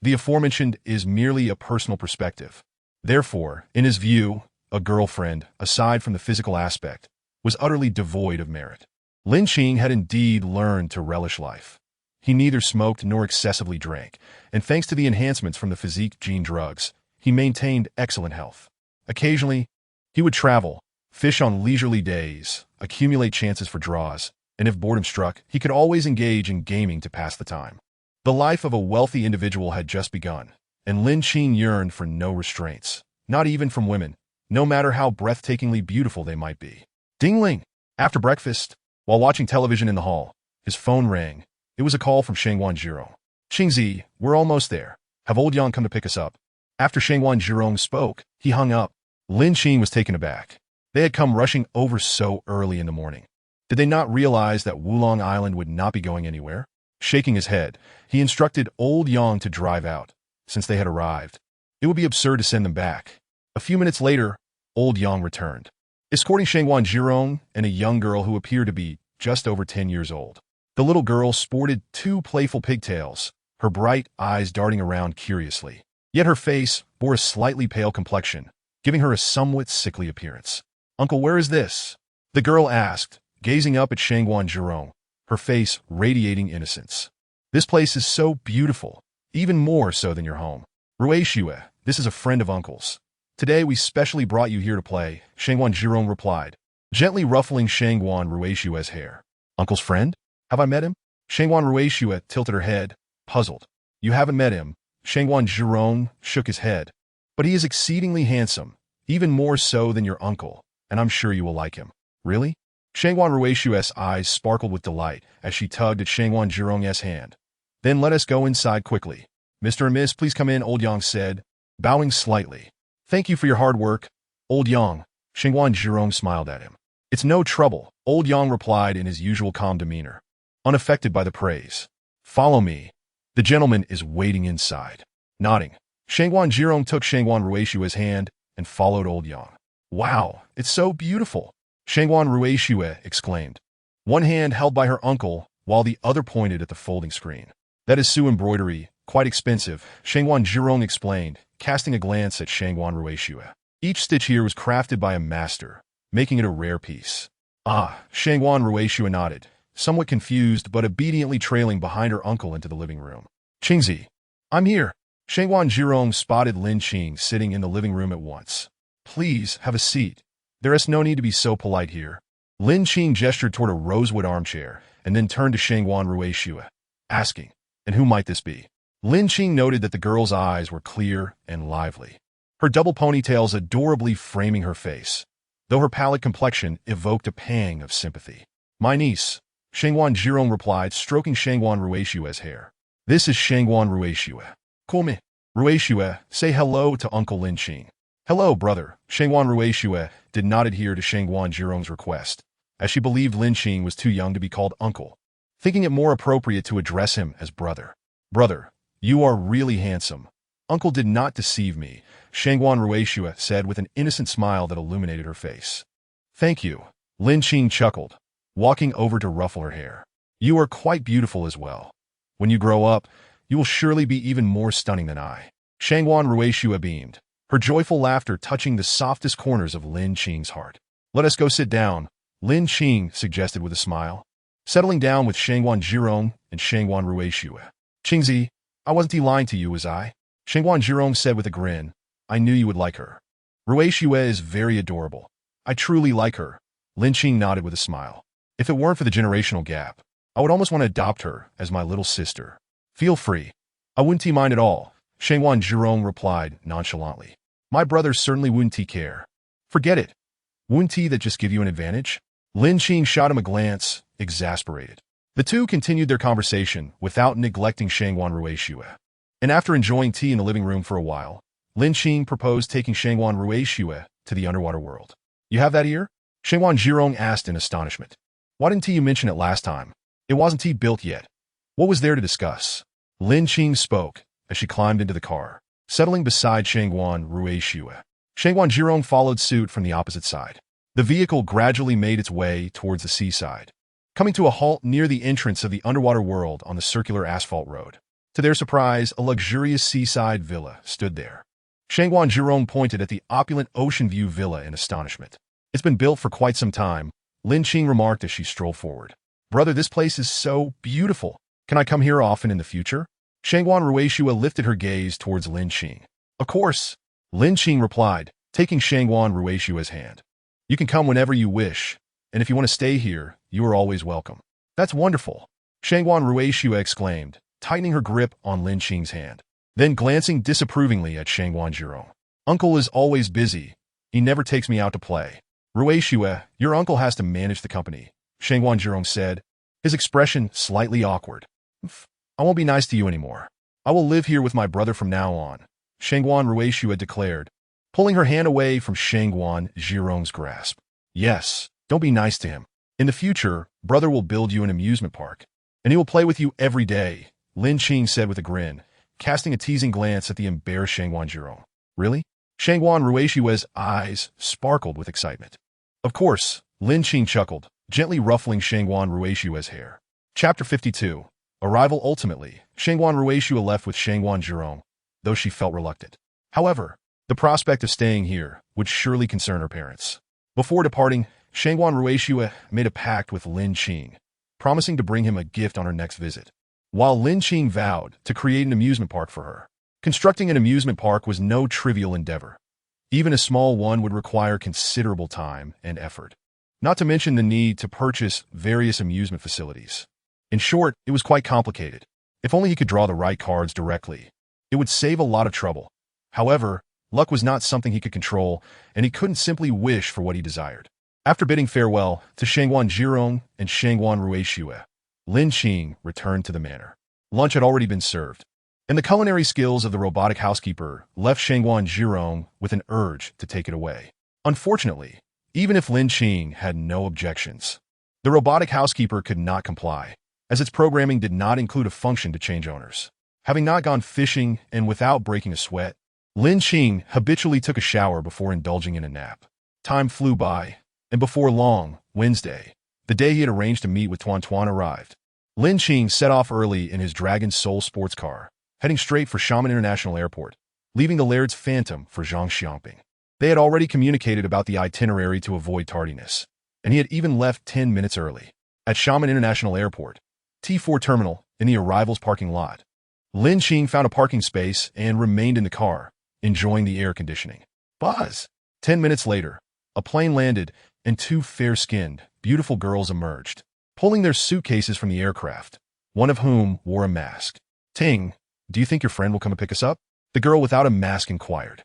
The aforementioned is merely a personal perspective. Therefore, in his view, a girlfriend, aside from the physical aspect, was utterly devoid of merit. Lin Qing had indeed learned to relish life. He neither smoked nor excessively drank, and thanks to the enhancements from the physique gene drugs, he maintained excellent health. Occasionally, he would travel, fish on leisurely days, accumulate chances for draws, and if boredom struck, he could always engage in gaming to pass the time. The life of a wealthy individual had just begun, and Lin Qing yearned for no restraints, not even from women, no matter how breathtakingly beautiful they might be. Ding-ling! After breakfast, while watching television in the hall, his phone rang. It was a call from Shangguan Zhirong. Qingzi, we're almost there. Have old Yang come to pick us up? After Shangguan Zhirong spoke, he hung up. Lin Qing was taken aback. They had come rushing over so early in the morning. Did they not realize that Wulong Island would not be going anywhere? Shaking his head, he instructed old Yang to drive out. Since they had arrived, it would be absurd to send them back. A few minutes later, old Yang returned, escorting Shangguan Zhirong and a young girl who appeared to be just over 10 years old. The little girl sported 2 playful pigtails, her bright eyes darting around curiously. Yet her face bore a slightly pale complexion, giving her a somewhat sickly appearance. Uncle, where is this? The girl asked, gazing up at Shangguan Zhirong, her face radiating innocence. This place is so beautiful, even more so than your home. Rui Xue, this is a friend of Uncle's. Today we specially brought you here to play, Shangguan Zhirong replied, gently ruffling Shangguan Rui Xue's hair. Uncle's friend? Have I met him? Shangguan Rui Xue tilted her head, puzzled. You haven't met him. Shangguan Zhirong shook his head. But he is exceedingly handsome, even more so than your uncle, and I'm sure you will like him. Really? Shangguan Rui Xue's eyes sparkled with delight as she tugged at Shangguan Zhirong's hand. Then let us go inside quickly. Mr. and Miss, please come in, old Yang said, bowing slightly. Thank you for your hard work, old Yang. Shangguan Zhirong smiled at him. It's no trouble, old Yang replied in his usual calm demeanor, unaffected by the praise. Follow me. The gentleman is waiting inside. Nodding, Shangguan Zhirong took Shangguan Rui Xue's hand and followed old Yang. Wow, it's so beautiful, Shangguan Rui Xue exclaimed. one hand held by her uncle while the other pointed at the folding screen. That is Sue embroidery, quite expensive, Shangwan Zhirong explained, casting a glance at Shangwan Ruishue. Each stitch here was crafted by a master, making it a rare piece. Ah, Shangwan Ruishue nodded, somewhat confused but obediently trailing behind her uncle into the living room. Qingzi, I'm here. Shangwan Zhirong spotted Lin Qing sitting in the living room at once. Please, have a seat. There is no need to be so polite here. Lin Qing gestured toward a rosewood armchair and then turned to Shangwan Ruishue, asking, and who might this be? Lin Qing noted that the girl's eyes were clear and lively, her double ponytails adorably framing her face, though her pallid complexion evoked a pang of sympathy. My niece, Shangwan Zhirong replied, stroking Shangwan Ruishue's hair. This is Shangwan Ruishue. Call me. Ruishue, say hello to Uncle Lin Qing. Hello, brother. Shangwan Ruishue did not adhere to Shangwan Zhirong's request, as she believed Lin Qing was too young to be called uncle, thinking it more appropriate to address him as brother. Brother, you are really handsome. Uncle did not deceive me, Shangwan Ruishue said with an innocent smile that illuminated her face. Thank you. Lin Qing chuckled, walking over to ruffle her hair. You are quite beautiful as well. When you grow up, you will surely be even more stunning than I. Shangwan Ruishue beamed, her joyful laughter touching the softest corners of Lin Qing's heart. Let us go sit down, Lin Qing suggested with a smile, settling down with Shangwan Zhirong and Shangwan Ruishue. Qingzi, I wasn't lying to you, was I? Shangwan Zhirong said with a grin. I knew you would like her. Ruishue is very adorable. I truly like her. Lin Qing nodded with a smile. If it weren't for the generational gap, I would almost want to adopt her as my little sister. Feel free. I wouldn't mind at all, Shangwan Zhirong replied nonchalantly. My brother certainly wouldn't care. Forget it. Wouldn't that just give you an advantage? Lin Qing shot him a glance, exasperated. The two continued their conversation without neglecting Shangwan Ruishue. And after enjoying tea in the living room for a while, Lin Qing proposed taking Shangwan Ruishue to the underwater world. You have that here? Shangwan Zhirong asked in astonishment. Why didn't you mention it last time? It wasn't built yet. What was there to discuss? Lin Qing spoke as she climbed into the car, settling beside Shangwan Ruishue. Shangwan Zhirong followed suit from the opposite side. The vehicle gradually made its way towards the seaside, coming to a halt near the entrance of the underwater world on the circular asphalt road. To their surprise, a luxurious seaside villa stood there. Shangwan Zhirong pointed at the opulent ocean view villa in astonishment. It's been built for quite some time, Lin Qing remarked as she strolled forward. Brother, this place is so beautiful. Can I come here often in the future? Shangwan Ruishue lifted her gaze towards Lin Qing. Of course, Lin Qing replied, taking Shangwan Ruishue's hand. You can come whenever you wish, and if you want to stay here, you are always welcome. That's wonderful, Shangwan Ruishue exclaimed, tightening her grip on Lin Qing's hand, then glancing disapprovingly at Shangwan Zhirong. Uncle is always busy. He never takes me out to play. Ruishue, your uncle has to manage the company, Shangwan Zhirong said, his expression slightly awkward. I won't be nice to you anymore. I will live here with my brother from now on, Shangwan Ruishue declared, pulling her hand away from Shangwan Zhirong's grasp. Yes, don't be nice to him. In the future, brother will build you an amusement park, and he will play with you every day, Lin Qing said with a grin, casting a teasing glance at the embarrassed Shangwan Zhirong. Really? Shangwan Ruishue's eyes sparkled with excitement. Of course, Lin Qing chuckled, gently ruffling Shangwan Ruishue's hair. Chapter 52. Arrival. Ultimately, Shangwan Ruishue left with Shangwan Zhirong, though she felt reluctant. However, the prospect of staying here would surely concern her parents. Before departing, Shangwan Ruishue made a pact with Lin Qing, promising to bring him a gift on her next visit, while Lin Qing vowed to create an amusement park for her. Constructing an amusement park was no trivial endeavor. Even a small one would require considerable time and effort, not to mention the need to purchase various amusement facilities. In short, it was quite complicated. If only he could draw the right cards directly, it would save a lot of trouble. However, luck was not something he could control, and he couldn't simply wish for what he desired. After bidding farewell to Shangwan Zhirong and Shangwan Ruishue, Lin Qing returned to the manor. Lunch had already been served, and the culinary skills of the robotic housekeeper left Shangwan Zhirong with an urge to take it away. Unfortunately, even if Lin Qing had no objections, the robotic housekeeper could not comply, as its programming did not include a function to change owners. Having not gone fishing and without breaking a sweat, Lin Qing habitually took a shower before indulging in a nap. Time flew by, and before long, Wednesday, The day he had arranged to meet with Tuan Tuan arrived. Lin Qing set off early in his Dragon Soul sports car, heading straight for Xiamen International Airport, leaving the Laird's Phantom for Zhang Xiangping. They had already communicated about the itinerary to avoid tardiness, and he had even left 10 minutes early. At Xiamen International Airport, T4 terminal, in the arrivals parking lot, Lin Qing found a parking space and remained in the car, enjoying the air conditioning. Buzz! 10 minutes later, a plane landed and two fair-skinned, beautiful girls emerged, pulling their suitcases from the aircraft, one of whom wore a mask. Ting, do you think your friend will come and pick us up? The girl without a mask inquired.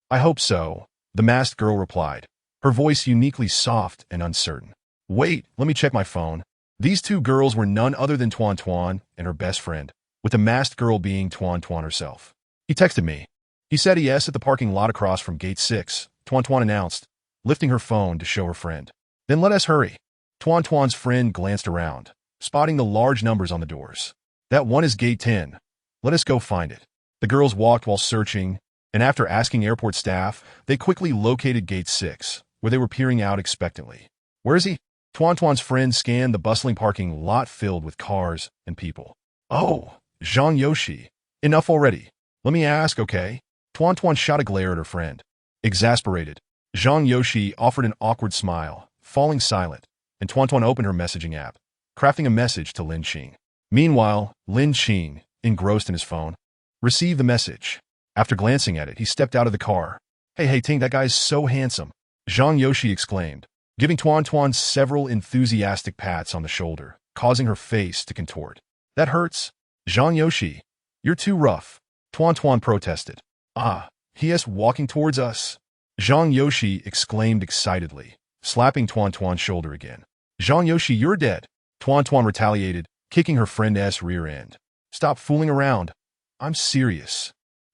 I hope so, the masked girl replied, her voice uniquely soft and uncertain. Wait, let me check my phone. These two girls were none other than Tuan Tuan and her best friend, with the masked girl being Tuan Tuan herself. He texted me. He said yes at the parking lot across from Gate 6, Tuan Tuan announced, lifting her phone to show her friend. Then let us hurry. Tuan Tuan's friend glanced around, spotting the large numbers on the doors. That one is Gate 10. Let us go find it. The girls walked while searching, and after asking airport staff, they quickly located Gate 6, where they were peering out expectantly. Where is he? Tuan Tuan's friend scanned the bustling parking lot filled with cars and people. Oh, Zhang Yoshi. Enough already. Let me ask, okay? Tuan Tuan shot a glare at her friend. Exasperated, Zhang Yoshi offered an awkward smile, falling silent, and Tuan Tuan opened her messaging app, crafting a message to Lin Qing. Meanwhile, Lin Qing, engrossed in his phone, received the message. After glancing at it, he stepped out of the car. Hey, Ting, that guy's so handsome, Zhang Yoshi exclaimed, giving Tuan Tuan several enthusiastic pats on the shoulder, causing her face to contort. That hurts. Zhang Yoshi, you're too rough, Tuan Tuan protested. Ah, he is walking towards us, Zhang Yoshi exclaimed excitedly, slapping Tuan Tuan's shoulder again. Zhang Yoshi, you're dead, Tuan Tuan retaliated, kicking her friend's rear end. Stop fooling around. I'm serious.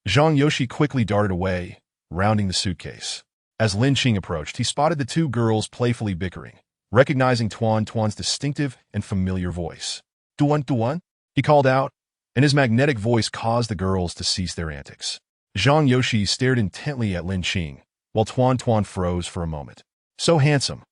Zhang Yoshi quickly darted away, rounding the suitcase. As Lin Qing approached, he spotted the two girls playfully bickering, recognizing Tuan Tuan's distinctive and familiar voice. Tuan Tuan? He called out, and his magnetic voice caused the girls to cease their antics. Zhang Yoshi stared intently at Lin Qing, while Tuan Tuan froze for a moment. So handsome,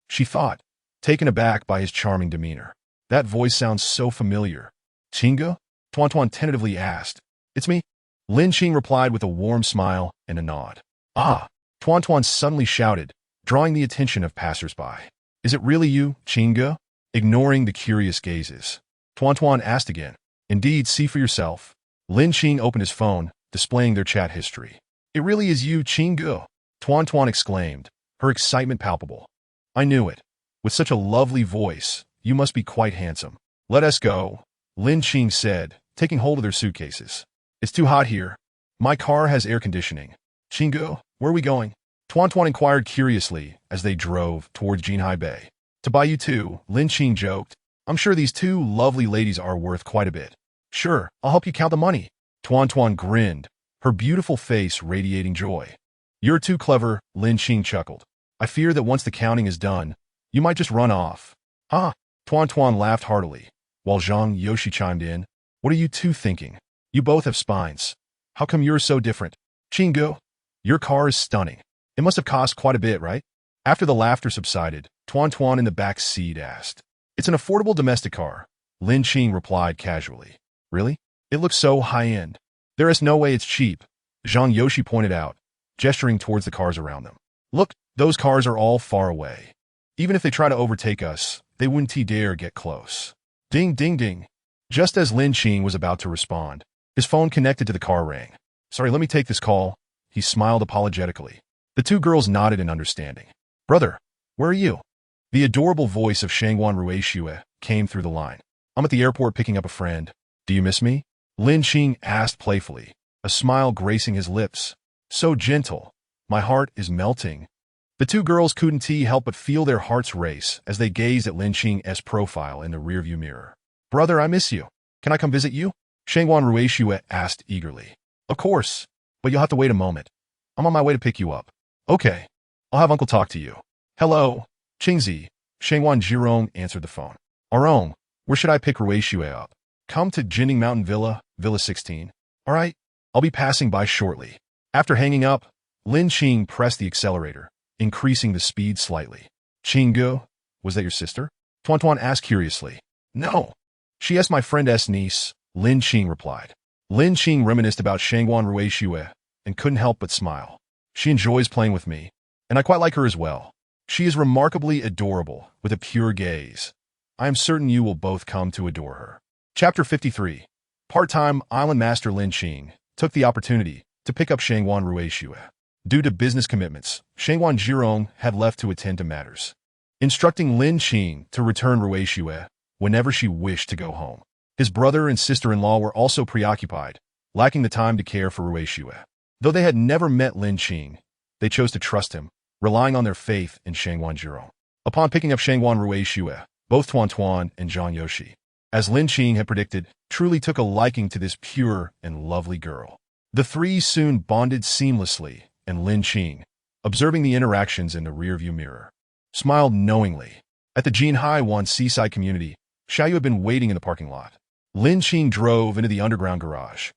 she thought, taken aback by his charming demeanor. That voice sounds so familiar. Qingge? Tuan Tuan tentatively asked. It's me. Lin Qing replied with a warm smile and a nod. Ah, Tuan Tuan suddenly shouted, drawing the attention of passers-by. Is it really you, Qingge? Ignoring the curious gazes, Tuan Tuan asked again. Indeed, see for yourself. Lin Qing opened his phone, displaying their chat history. It really is you, Qingge, Tuan Tuan exclaimed, her excitement palpable. I knew it. With such a lovely voice, you must be quite handsome. Let us go, Lin Qing said, taking hold of their suitcases. It's too hot here. My car has air conditioning. Qingge, where are we going? Tuan Tuan inquired curiously as they drove towards Jinhai Bay. To buy you two, Lin Qing joked. I'm sure these two lovely ladies are worth quite a bit. Sure, I'll help you count the money. Tuan Tuan grinned, her beautiful face radiating joy. You're too clever, Lin Qing chuckled. I fear that once the counting is done, you might just run off. Ah, Tuan Tuan laughed heartily, while Zhang Yoshi chimed in. What are you two thinking? You both have spines. How come you're so different? Qingge, your car is stunning. It must have cost quite a bit, right? After the laughter subsided, Tuan Tuan in the back seat asked. It's an affordable domestic car, Lin Qing replied casually. Really? It looks so high-end. There is no way it's cheap, Zhang Yoshi pointed out, gesturing towards the cars around them. Look, those cars are all far away. Even if they try to overtake us, they wouldn't dare get close. Ding, ding, ding. Just as Lin Qing was about to respond, his phone connected to the car rang. Sorry, let me take this call. He smiled apologetically. The two girls nodded in understanding. Brother, where are you? The adorable voice of Shangwan Ruishue came through the line. I'm at the airport picking up a friend. Do you miss me? Lin Qing asked playfully, a smile gracing his lips. So gentle. My heart is melting. The two girls couldn't help but feel their hearts race as they gazed at Lin Qing's profile in the rearview mirror. Brother, I miss you. Can I come visit you? Shangwan Ruishue asked eagerly. Of course, but you'll have to wait a moment. I'm on my way to pick you up. Okay, I'll have Uncle talk to you. Hello, Qingzi. Shangwan Jirong answered the phone. Arong, where should I pick Ruishue up? Come to Jinning Mountain Villa, Villa 16. All right, I'll be passing by shortly. After hanging up, Lin Qing pressed the accelerator, increasing the speed slightly. Qingge, was that your sister? Tuan Tuan asked curiously. No. She asked my friend S. niece, Lin Qing replied. Lin Qing reminisced about Shangguan Ruixue and couldn't help but smile. She enjoys playing with me, and I quite like her as well. She is remarkably adorable, with a pure gaze. I am certain you will both come to adore her. Chapter 53. Part-time Island Master Lin Qing took the opportunity to pick up Shangguan Ruixue. Due to business commitments, Shangguan Zhirong had left to attend to matters, instructing Lin Qing to return Ruixue whenever she wished to go home. His brother and sister-in-law were also preoccupied, lacking the time to care for Ruixue. Though they had never met Lin Qing, they chose to trust him, relying on their faith in Shangguan Zhirong. Upon picking up Shangguan Ruixue, both Tuan Tuan and Zhang Yoshi, as Lin Qing had predicted, truly took a liking to this pure and lovely girl. The three soon bonded seamlessly, and Lin Qing, observing the interactions in the rearview mirror, smiled knowingly. At the Jinhai Wan seaside community, Xiaoyu had been waiting in the parking lot. Lin Qing drove into the underground garage,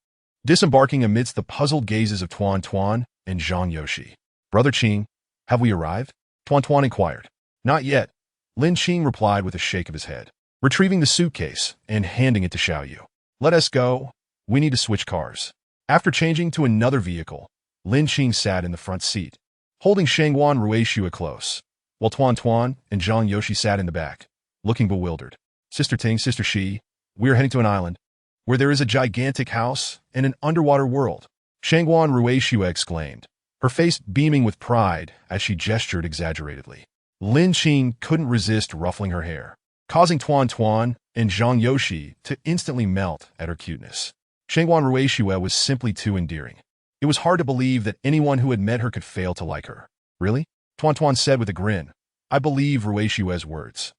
disembarking amidst the puzzled gazes of Tuan Tuan and Zhang Yoshi. Brother Qing, have we arrived? Tuan Tuan inquired. Not yet, Lin Qing replied with a shake of his head, retrieving the suitcase and handing it to Xiaoyu. Let us go. We need to switch cars. After changing to another vehicle, Lin Qing sat in the front seat, holding Shangguan Ruixue close, while Tuan Tuan and Zhang Yoshi sat in the back, looking bewildered. Sister Ting, Sister Shi, we are heading to an island where there is a gigantic house and an underwater world, Shangguan Ruixue exclaimed, her face beaming with pride as she gestured exaggeratedly. Lin Qing couldn't resist ruffling her hair, causing Tuan Tuan and Zhang Yoshi to instantly melt at her cuteness. Shangguan Ruixue was simply too endearing. It was hard to believe that anyone who had met her could fail to like her. Really? Tuan Tuan said with a grin. I believe Ruixue's words.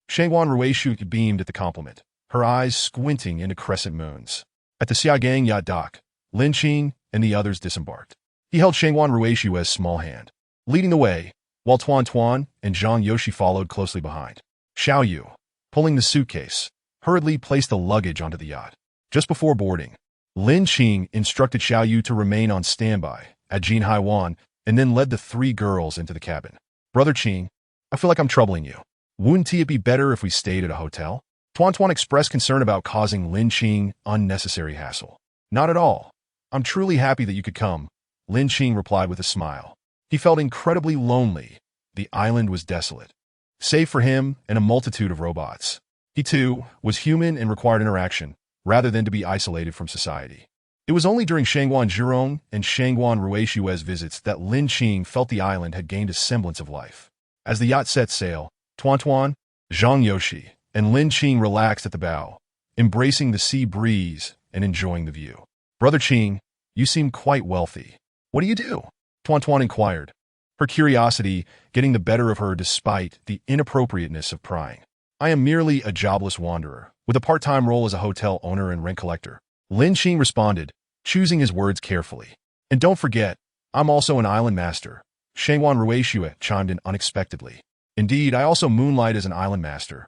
Shangguan Ruixue beamed at the compliment, her eyes squinting into crescent moons. At the Xiaogang yacht dock, Lin Qing and the others disembarked. He held Shangguan Ruixue's small hand, leading the way, while Tuan Tuan and Zhang Yoshi followed closely behind. Xiaoyu, pulling the suitcase, hurriedly placed the luggage onto the yacht. Just before boarding, Lin Qing instructed Xiaoyu to remain on standby at Jinhai Wan and then led the three girls into the cabin. Brother Qing, I feel like I'm troubling you. Wouldn't it be better if we stayed at a hotel? Tuan Tuan expressed concern about causing Lin Qing unnecessary hassle. Not at all. I'm truly happy that you could come, Lin Qing replied with a smile. He felt incredibly lonely. The island was desolate, save for him and a multitude of robots. He, too, was human and required interaction, rather than to be isolated from society. It was only during Shangguan Zhirong and Shangguan Ruixue's visits that Lin Qing felt the island had gained a semblance of life. As the yacht set sail, Tuan Tuan, Zhang Yoshi, and Lin Qing relaxed at the bow, embracing the sea breeze and enjoying the view. Brother Qing, you seem quite wealthy. What do you do? Tuan Tuan inquired, her curiosity getting the better of her despite the inappropriateness of prying. I am merely a jobless wanderer, with a part-time role as a hotel owner and rent collector. Lin Qing responded, choosing his words carefully. And don't forget, I'm also an island master. Shangguan Ruixue chimed in unexpectedly. Indeed, I also moonlight as an island master.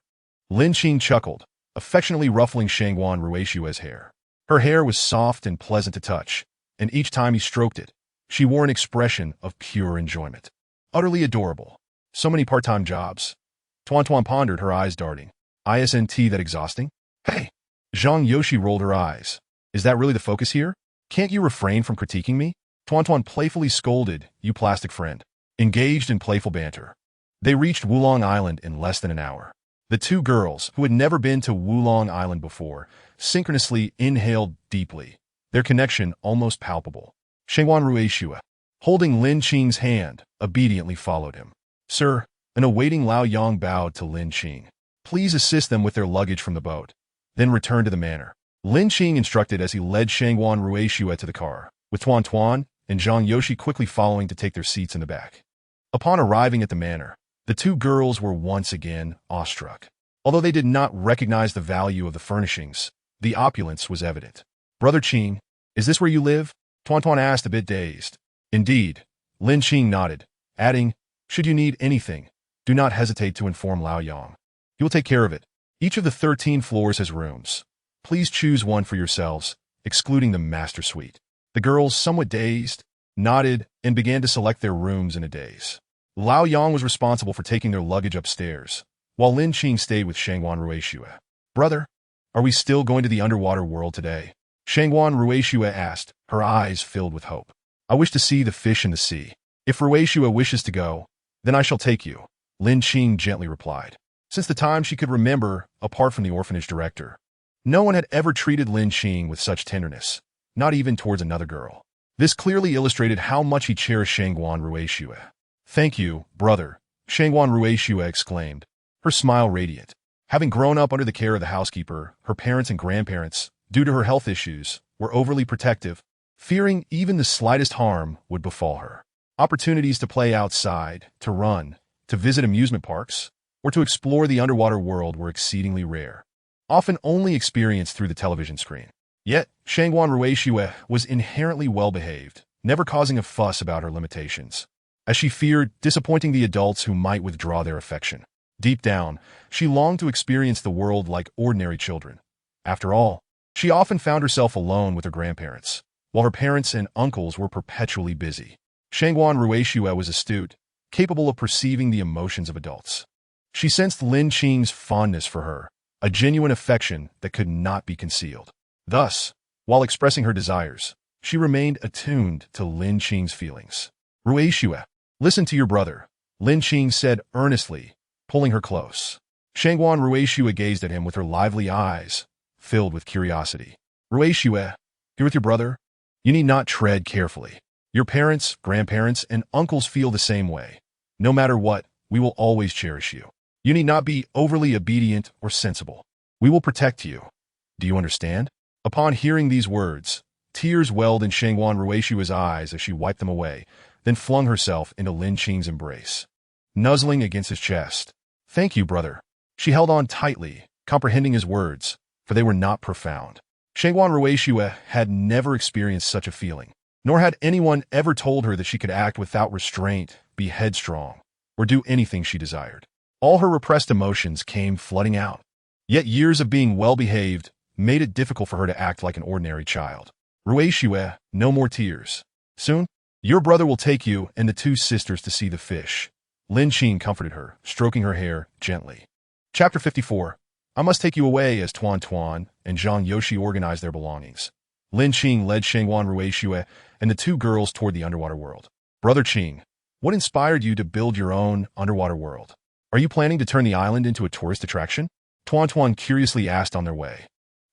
Lin Qing chuckled, affectionately ruffling Shangguan Ruixue's hair. Her hair was soft and pleasant to touch, and each time he stroked it, she wore an expression of pure enjoyment. Utterly adorable. So many part-time jobs. Tuan Tuan pondered, her eyes darting. Isn't that exhausting? Hey! Zhang Yoshi rolled her eyes. Is that really the focus here? Can't you refrain from critiquing me? Tuan Tuan playfully scolded, you plastic friend. Engaged in playful banter, they reached Wulong Island in less than an hour. The two girls, who had never been to Wulong Island before, synchronously inhaled deeply, their connection almost palpable. Shangguan Ruixue, holding Lin Qing's hand, obediently followed him. Sir, an awaiting Lao Yang bowed to Lin Qing. Please assist them with their luggage from the boat, then return to the manor. Lin Qing instructed as he led Shangguan Ruixue to the car, with Tuan Tuan and Zhang Yoshi quickly following to take their seats in the back. Upon arriving at the manor, the two girls were once again awestruck. Although they did not recognize the value of the furnishings, the opulence was evident. Brother Qing, is this where you live? Tuan Tuan asked, a bit dazed. Indeed, Lin Qing nodded, adding, should you need anything, do not hesitate to inform Lao Yang. He will take care of it. Each of the 13 floors has rooms. Please choose one for yourselves, excluding the master suite. The girls, somewhat dazed, nodded and began to select their rooms in a daze. Lao Yang was responsible for taking their luggage upstairs, while Lin Qing stayed with Shangguan Ruishue. "Brother, are we still going to the underwater world today?" Shangguan Ruishue asked, her eyes filled with hope. "I wish to see the fish in the sea. If Ruishue wishes to go, then I shall take you," Lin Qing gently replied. Since the time she could remember, apart from the orphanage director, no one had ever treated Lin Qing with such tenderness, not even towards another girl. This clearly illustrated how much he cherished Shangguan Ruishue. "Thank you, brother," Shangguan Ruishue exclaimed, her smile radiant. Having grown up under the care of the housekeeper, her parents and grandparents, due to her health issues, were overly protective, fearing even the slightest harm would befall her. Opportunities to play outside, to run, to visit amusement parks, or to explore the underwater world were exceedingly rare, often only experienced through the television screen. Yet, Shangguan Ruishue was inherently well-behaved, never causing a fuss about her limitations, as she feared disappointing the adults who might withdraw their affection. Deep down, she longed to experience the world like ordinary children. After all, she often found herself alone with her grandparents, while her parents and uncles were perpetually busy. Shangguan Ruishue was astute, capable of perceiving the emotions of adults. She sensed Lin Qing's fondness for her, a genuine affection that could not be concealed. Thus, while expressing her desires, she remained attuned to Lin Qing's feelings. "Ruishue, listen to your brother," Lin Qing said earnestly, pulling her close. Shangguan Ruishue gazed at him with her lively eyes, filled with curiosity. "Ruishue, here with your brother? You need not tread carefully. Your parents, grandparents, and uncles feel the same way. No matter what, we will always cherish you. You need not be overly obedient or sensible. We will protect you. Do you understand?" Upon hearing these words, tears welled in Shangguan Ruishue's eyes as she wiped them away, then flung herself into Lin Qing's embrace, nuzzling against his chest. "Thank you, brother." She held on tightly, comprehending his words, for they were not profound. Shangguan Ruishue had never experienced such a feeling, nor had anyone ever told her that she could act without restraint, be headstrong, or do anything she desired. All her repressed emotions came flooding out. Yet years of being well-behaved made it difficult for her to act like an ordinary child. "Ruishue, no more tears. Soon, your brother will take you and the two sisters to see the fish," Lin Qing comforted her, stroking her hair gently. Chapter 54. I must take you away as Tuan Tuan and Zhang Yoshi organized their belongings. Lin Qing led Shangguan Ruishue and the two girls toward the underwater world. "Brother Qing, what inspired you to build your own underwater world? Are you planning to turn the island into a tourist attraction?" Tuan Tuan curiously asked on their way.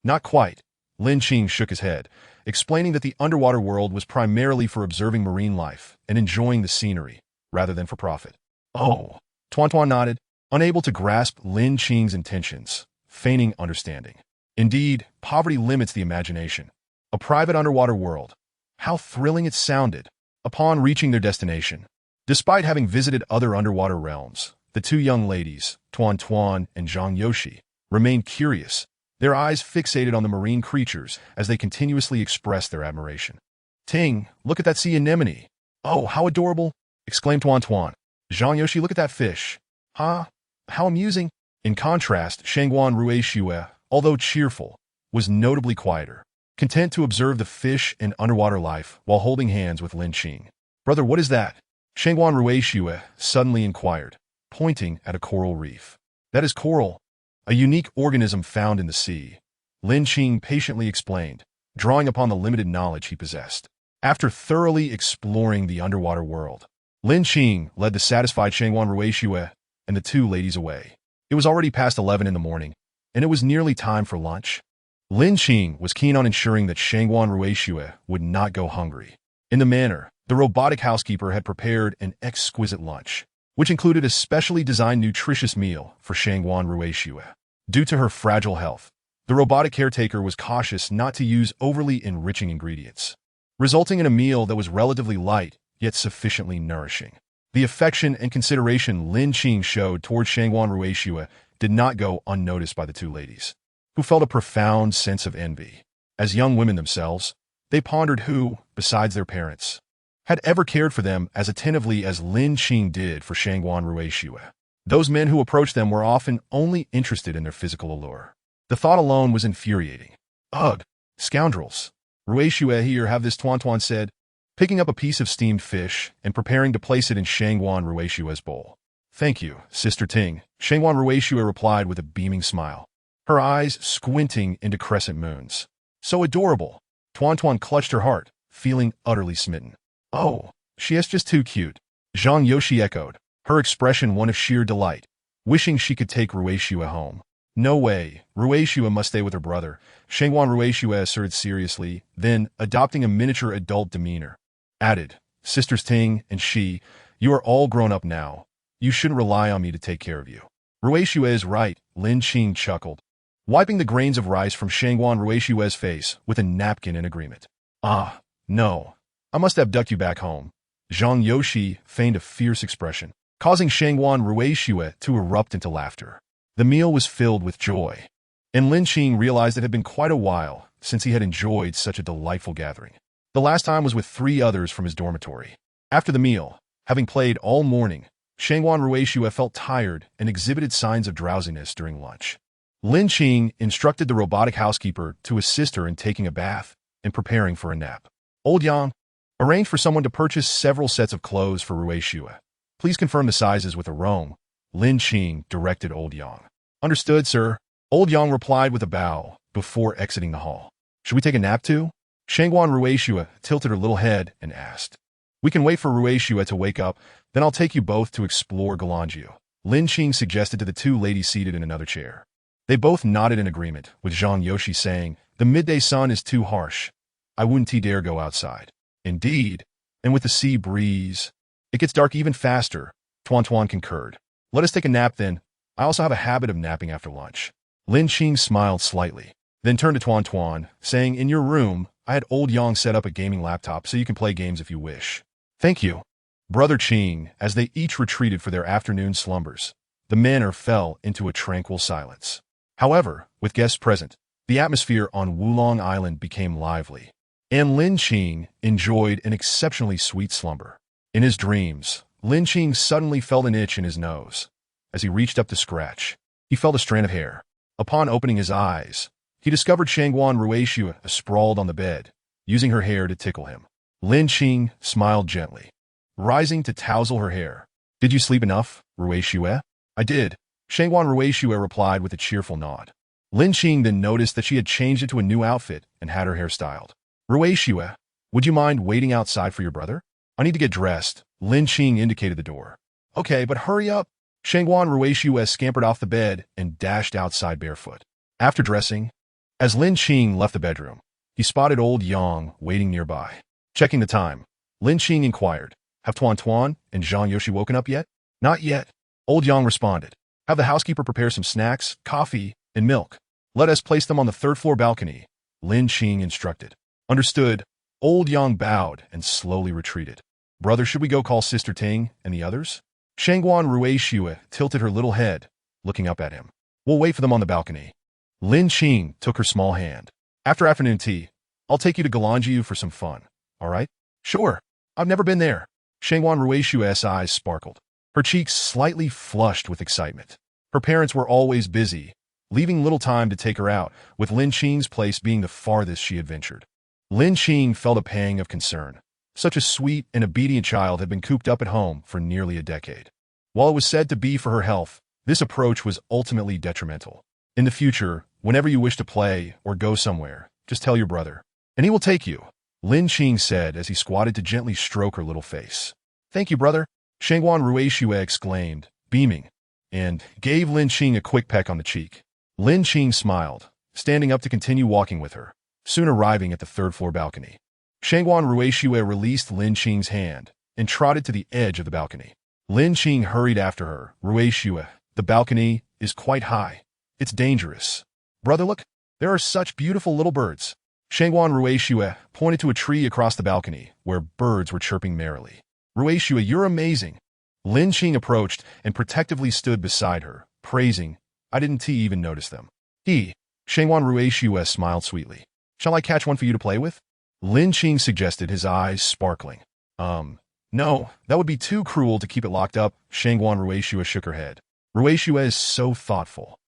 "Not quite," Lin Qing shook his head, explaining that the underwater world was primarily for observing marine life and enjoying the scenery, rather than for profit. "Oh," Tuan Tuan nodded, unable to grasp Lin Qing's intentions, feigning understanding. Indeed, poverty limits the imagination. A private underwater world. How thrilling it sounded. Upon reaching their destination, despite having visited other underwater realms, the two young ladies, Tuan Tuan and Zhang Yoshi, remained curious, their eyes fixated on the marine creatures as they continuously expressed their admiration. "Ting, look at that sea anemone. Oh, how adorable," exclaimed Tuan Tuan. "Zhang Yoshi, look at that fish. Huh? How amusing." In contrast, Shangguan Ruishue, although cheerful, was notably quieter, content to observe the fish and underwater life while holding hands with Lin Qing. "Brother, what is that?" Shangguan Ruishue suddenly inquired, pointing at a coral reef. "That is coral, a unique organism found in the sea," Lin Qing patiently explained, drawing upon the limited knowledge he possessed. After thoroughly exploring the underwater world, Lin Qing led the satisfied Shangguan Ruishue and the two ladies away. It was already past 11 in the morning, and it was nearly time for lunch. Lin Qing was keen on ensuring that Shangguan Ruishue would not go hungry. In the manner, the robotic housekeeper had prepared an exquisite lunch, which included a specially designed nutritious meal for Shangguan Ruishue. Due to her fragile health, the robotic caretaker was cautious not to use overly enriching ingredients, resulting in a meal that was relatively light yet sufficiently nourishing. The affection and consideration Lin Qing showed toward Shangguan Ruishue did not go unnoticed by the two ladies, who felt a profound sense of envy. As young women themselves, they pondered who, besides their parents, had ever cared for them as attentively as Lin Qing did for Shangguan Ruishue. Those men who approached them were often only interested in their physical allure. The thought alone was infuriating. "Ugh, scoundrels. Ruishue, here, have this," Tuan Tuan said, picking up a piece of steamed fish and preparing to place it in Shangguan Ruishue's bowl. Thank you, Sister Ting, Shengwan Rueishue replied with a beaming smile, her eyes squinting into crescent moons. So adorable. Tuan Tuan clutched her heart, feeling utterly smitten. Oh, she is just too cute. Zhang Yoshi echoed, her expression one of sheer delight, wishing she could take Rueishue home. No way, Rueishue must stay with her brother, Shengwan Rueishue asserted seriously, then, adopting a miniature adult demeanor, added, Sisters Ting and she, you are all grown up now. You shouldn't rely on me to take care of you. Rueishue is right, Lin Qing chuckled, wiping the grains of rice from Shengwan Rueishue's face with a napkin in agreement. Ah, no. I must abduct you back home. Zhang Yoshi feigned a fierce expression, causing Shengwan Rueishue to erupt into laughter. The meal was filled with joy, and Lin Qing realized it had been quite a while since he had enjoyed such a delightful gathering. The last time was with 3 others from his dormitory. After the meal, having played all morning, Shengwan Rueishue felt tired and exhibited signs of drowsiness during lunch. Lin Qing instructed the robotic housekeeper to assist her in taking a bath and preparing for a nap. Old Yang, arrange for someone to purchase several sets of clothes for Rueishue. Please confirm the sizes with Arome, Lin Qing directed Old Yang. Understood, sir. Old Yang replied with a bow before exiting the hall. Should we take a nap too? Shengwan Rueishue tilted her little head and asked. We can wait for Rueishue to wake up, then I'll take you both to explore Galanjiu, Lin Qing suggested to the 2 ladies seated in another chair. They both nodded in agreement, with Zhang Yoshi saying, the midday sun is too harsh. I wouldn't dare go outside. Indeed, and with the sea breeze, it gets dark even faster, Tuan Tuan concurred. Let us take a nap then. I also have a habit of napping after lunch. Lin Qing smiled slightly, then turned to Tuan Tuan, saying, in your room, I had Old Yang set up a gaming laptop so you can play games if you wish. Thank you. Brother Qing, as they each retreated for their afternoon slumbers, the manor fell into a tranquil silence. However, with guests present, the atmosphere on Wulong Island became lively, and Lin Qing enjoyed an exceptionally sweet slumber. In his dreams, Lin Qing suddenly felt an itch in his nose. As he reached up to scratch, he felt a strand of hair. Upon opening his eyes, he discovered Shengwan Rueishue sprawled on the bed, using her hair to tickle him. Lin Qing smiled gently, rising to tousle her hair. Did you sleep enough, Rueishue? I did, Shengwan Rueishue replied with a cheerful nod. Lin Qing then noticed that she had changed into a new outfit and had her hair styled. Rueishue, would you mind waiting outside for your brother? I need to get dressed, Lin Qing indicated the door. Okay, but hurry up. Shengwan Rueishue scampered off the bed and dashed outside barefoot. After dressing, as Lin Qing left the bedroom, he spotted Old Yang waiting nearby. Checking the time, Lin Qing inquired, have Tuan Tuan and Zhang Yoshi woken up yet? Not yet, Old Yang responded. Have the housekeeper prepare some snacks, coffee, and milk. Let us place them on the 3rd floor balcony, Lin Qing instructed. Understood. Old Yang bowed and slowly retreated. Brother, should we go call Sister Ting and the others? Shengwan Rueishue tilted her little head, looking up at him. We'll wait for them on the balcony. Lin Qing took her small hand. After afternoon tea, I'll take you to Galanjiu for some fun, all right? Sure. I've never been there. Shengwan Rueishue's eyes sparkled, her cheeks slightly flushed with excitement. Her parents were always busy, leaving little time to take her out, with Lin Qing's place being the farthest she had ventured. Lin Qing felt a pang of concern. Such a sweet and obedient child had been cooped up at home for nearly a decade. While it was said to be for her health, this approach was ultimately detrimental. In the future, whenever you wish to play or go somewhere, just tell your brother, and he will take you, Lin Qing said as he squatted to gently stroke her little face. Thank you, brother, Shengwan Rueishue exclaimed, beaming, and gave Lin Qing a quick peck on the cheek. Lin Qing smiled, standing up to continue walking with her, soon arriving at the 3rd floor balcony. Shengwan Rueishue released Lin Qing's hand and trotted to the edge of the balcony. Lin Qing hurried after her. Rueishue, the balcony is quite high. It's dangerous. Brother, look, there are such beautiful little birds. Shengwan Rueishue pointed to a tree across the balcony where birds were chirping merrily. Rueishue, you're amazing. Lin Qing approached and protectively stood beside her, praising, I didn't even notice them. Shengwan Rueishue smiled sweetly. Shall I catch one for you to play with? Lin Qing suggested, his eyes sparkling. No, that would be too cruel to keep it locked up, Shengwan Rueishue shook her head. Rueishue is so thoughtful.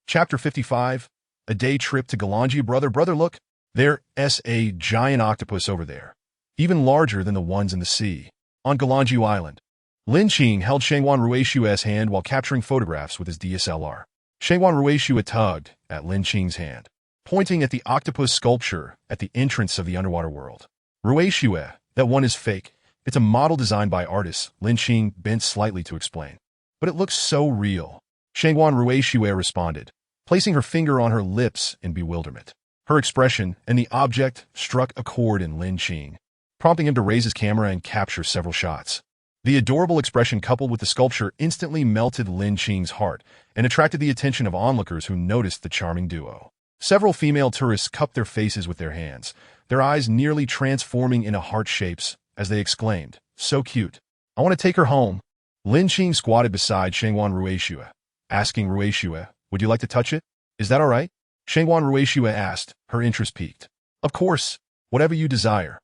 Chapter 55, A Day Trip to Galanjiu. Brother, look, there's a giant octopus over there, even larger than the ones in the sea, on Galanjiu Island. Lin Qing held Shangwan Ruishua's hand while capturing photographs with his DSLR. Shangwan Ruishua tugged at Lin Qing's hand, pointing at the octopus sculpture at the entrance of the underwater world. Ruishua, that one is fake. It's a model designed by artists, Lin Qing bent slightly to explain. But it looks so real. Shangwan Ruishua responded, placing her finger on her lips in bewilderment. Her expression and the object struck a chord in Lin Qing, prompting him to raise his camera and capture several shots. The adorable expression coupled with the sculpture instantly melted Lin Qing's heart and attracted the attention of onlookers who noticed the charming duo. Several female tourists cupped their faces with their hands, their eyes nearly transforming into heart shapes as they exclaimed, "So cute. I want to take her home." Lin Qing squatted beside Shangwan Ruishua, asking Ruishua, "Would you like to touch it? Is that all right?" Shangwan Ruishua asked, her interest piqued. "Of course, whatever you desire.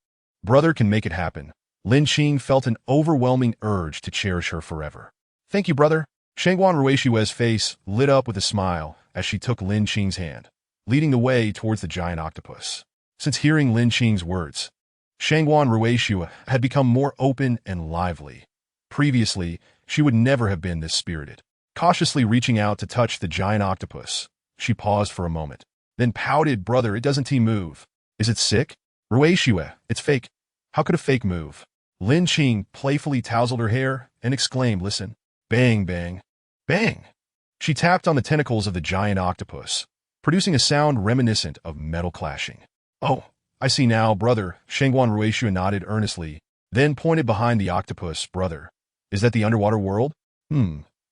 Brother can make it happen." Lin Qing felt an overwhelming urge to cherish her forever. "Thank you, brother." Shangwan Ruishua's face lit up with a smile as she took Lin Qing's hand, leading the way towards the giant octopus. Since hearing Lin Qing's words, Shangwan Ruishua had become more open and lively. Previously, she would never have been this spirited. Cautiously reaching out to touch the giant octopus, she paused for a moment, then pouted, "Brother, it doesn't move. Is it sick?" "Ruishua, it's fake. How could a fake move?" Lin Qing playfully tousled her hair and exclaimed, "Listen." Bang, bang, bang. She tapped on the tentacles of the giant octopus, producing a sound reminiscent of metal clashing. "Oh, I see now, brother." Shangwan Ruishua nodded earnestly, then pointed behind the octopus. "Brother, is that the underwater world?"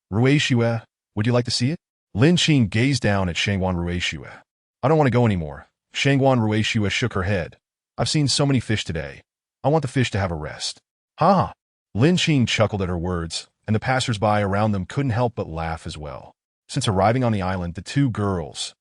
Ruishua, would you like to see it?" Lin Qing gazed down at Shangwan Ruishua. "I don't want to go anymore." Shangwan Ruishua shook her head. "I've seen so many fish today. I want the fish to have a rest." "Ha!" Lin Qing chuckled at her words, and the passers-by around them couldn't help but laugh as well. Since arriving on the island, the two girls,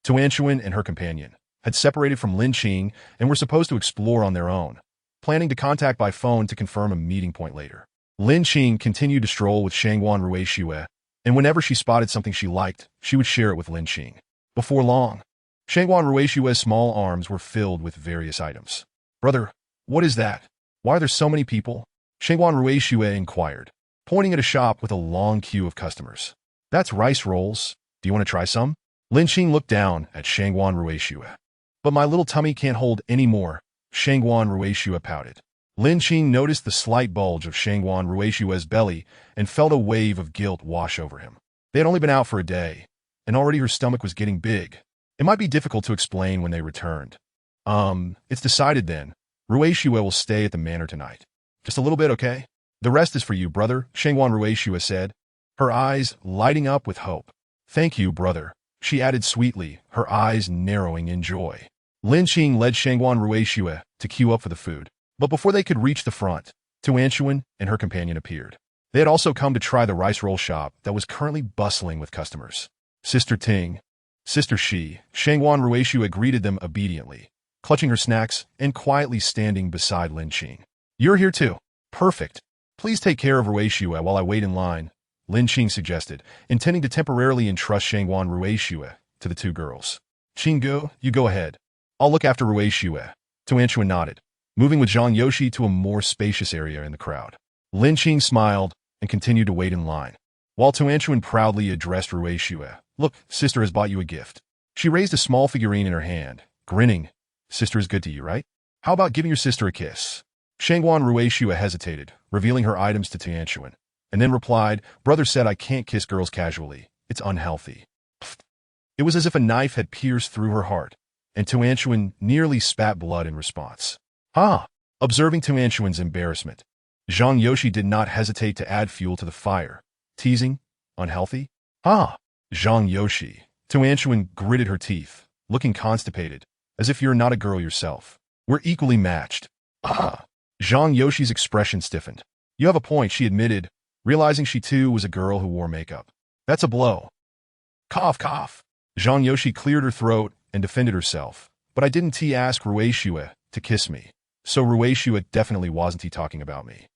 Tuanchuan and her companion, had separated from Lin Qing and were supposed to explore on their own, planning to contact by phone to confirm a meeting point later. Lin Qing continued to stroll with Shangwan Ruishua, and whenever she spotted something she liked, she would share it with Lin Qing. Before long, Shangwan Ruishua's small arms were filled with various items. "Brother, what is that? Why are there so many people?" Shangwan Ruishua inquired, pointing at a shop with a long queue of customers. "That's rice rolls. Do you want to try some?" Lin Qing looked down at Shangwan Ruishua. "But my little tummy can't hold any more." Shangwan Ruishua pouted. Lin Qing noticed the slight bulge of Shangwan Ruishua's belly and felt a wave of guilt wash over him. They had only been out for a day, and already her stomach was getting big. It might be difficult to explain when they returned. It's decided then. Ruishua will stay at the manor tonight. Just a little bit, okay? The rest is for you, brother," Shangwan Ruishua said, her eyes lighting up with hope. "Thank you, brother," she added sweetly, her eyes narrowing in joy. Lin Qing led Shangwan Ruishua to queue up for the food. But before they could reach the front, Tuanchuan and her companion appeared. They had also come to try the rice roll shop that was currently bustling with customers. "Sister Ting, Sister Shi," Shangwan Ruishua greeted them obediently, clutching her snacks and quietly standing beside Lin Qing. "You're here too. Perfect. Please take care of Ruishua while I wait in line," Lin Qing suggested, intending to temporarily entrust Shangwan Ruishua to the two girls. "Qinggu, you go ahead. I'll look after Ruishua." Tuanchuan nodded, moving with Zhang Yoshi to a more spacious area in the crowd. Lin Qing smiled and continued to wait in line, while Tuanchuan proudly addressed Ruishua. "Look, sister has bought you a gift." She raised a small figurine in her hand, grinning. "Sister is good to you, right? How about giving your sister a kiss?" Shangwan Ruishua hesitated, revealing her items to Tuanchuan, and then replied, "Brother said I can't kiss girls casually. It's unhealthy." Pfft. It was as if a knife had pierced through her heart, and Tuanchuan nearly spat blood in response. "Ah!" Observing Tuanchuan's embarrassment, Zhang Yoshi did not hesitate to add fuel to the fire, teasing, "Unhealthy? Ah!" Zhang Yoshi. Tuanchuan gritted her teeth, looking constipated, as if you're not a girl yourself. "We're equally matched." "Ah!" Zhang Yoshi's expression stiffened. "You have a point," she admitted, realizing she too was a girl who wore makeup. "That's a blow." Cough, cough. Zhang Yoshi cleared her throat and defended herself. "But I didn't ask Ruishua to kiss me. So Ruishua definitely wasn't talking about me."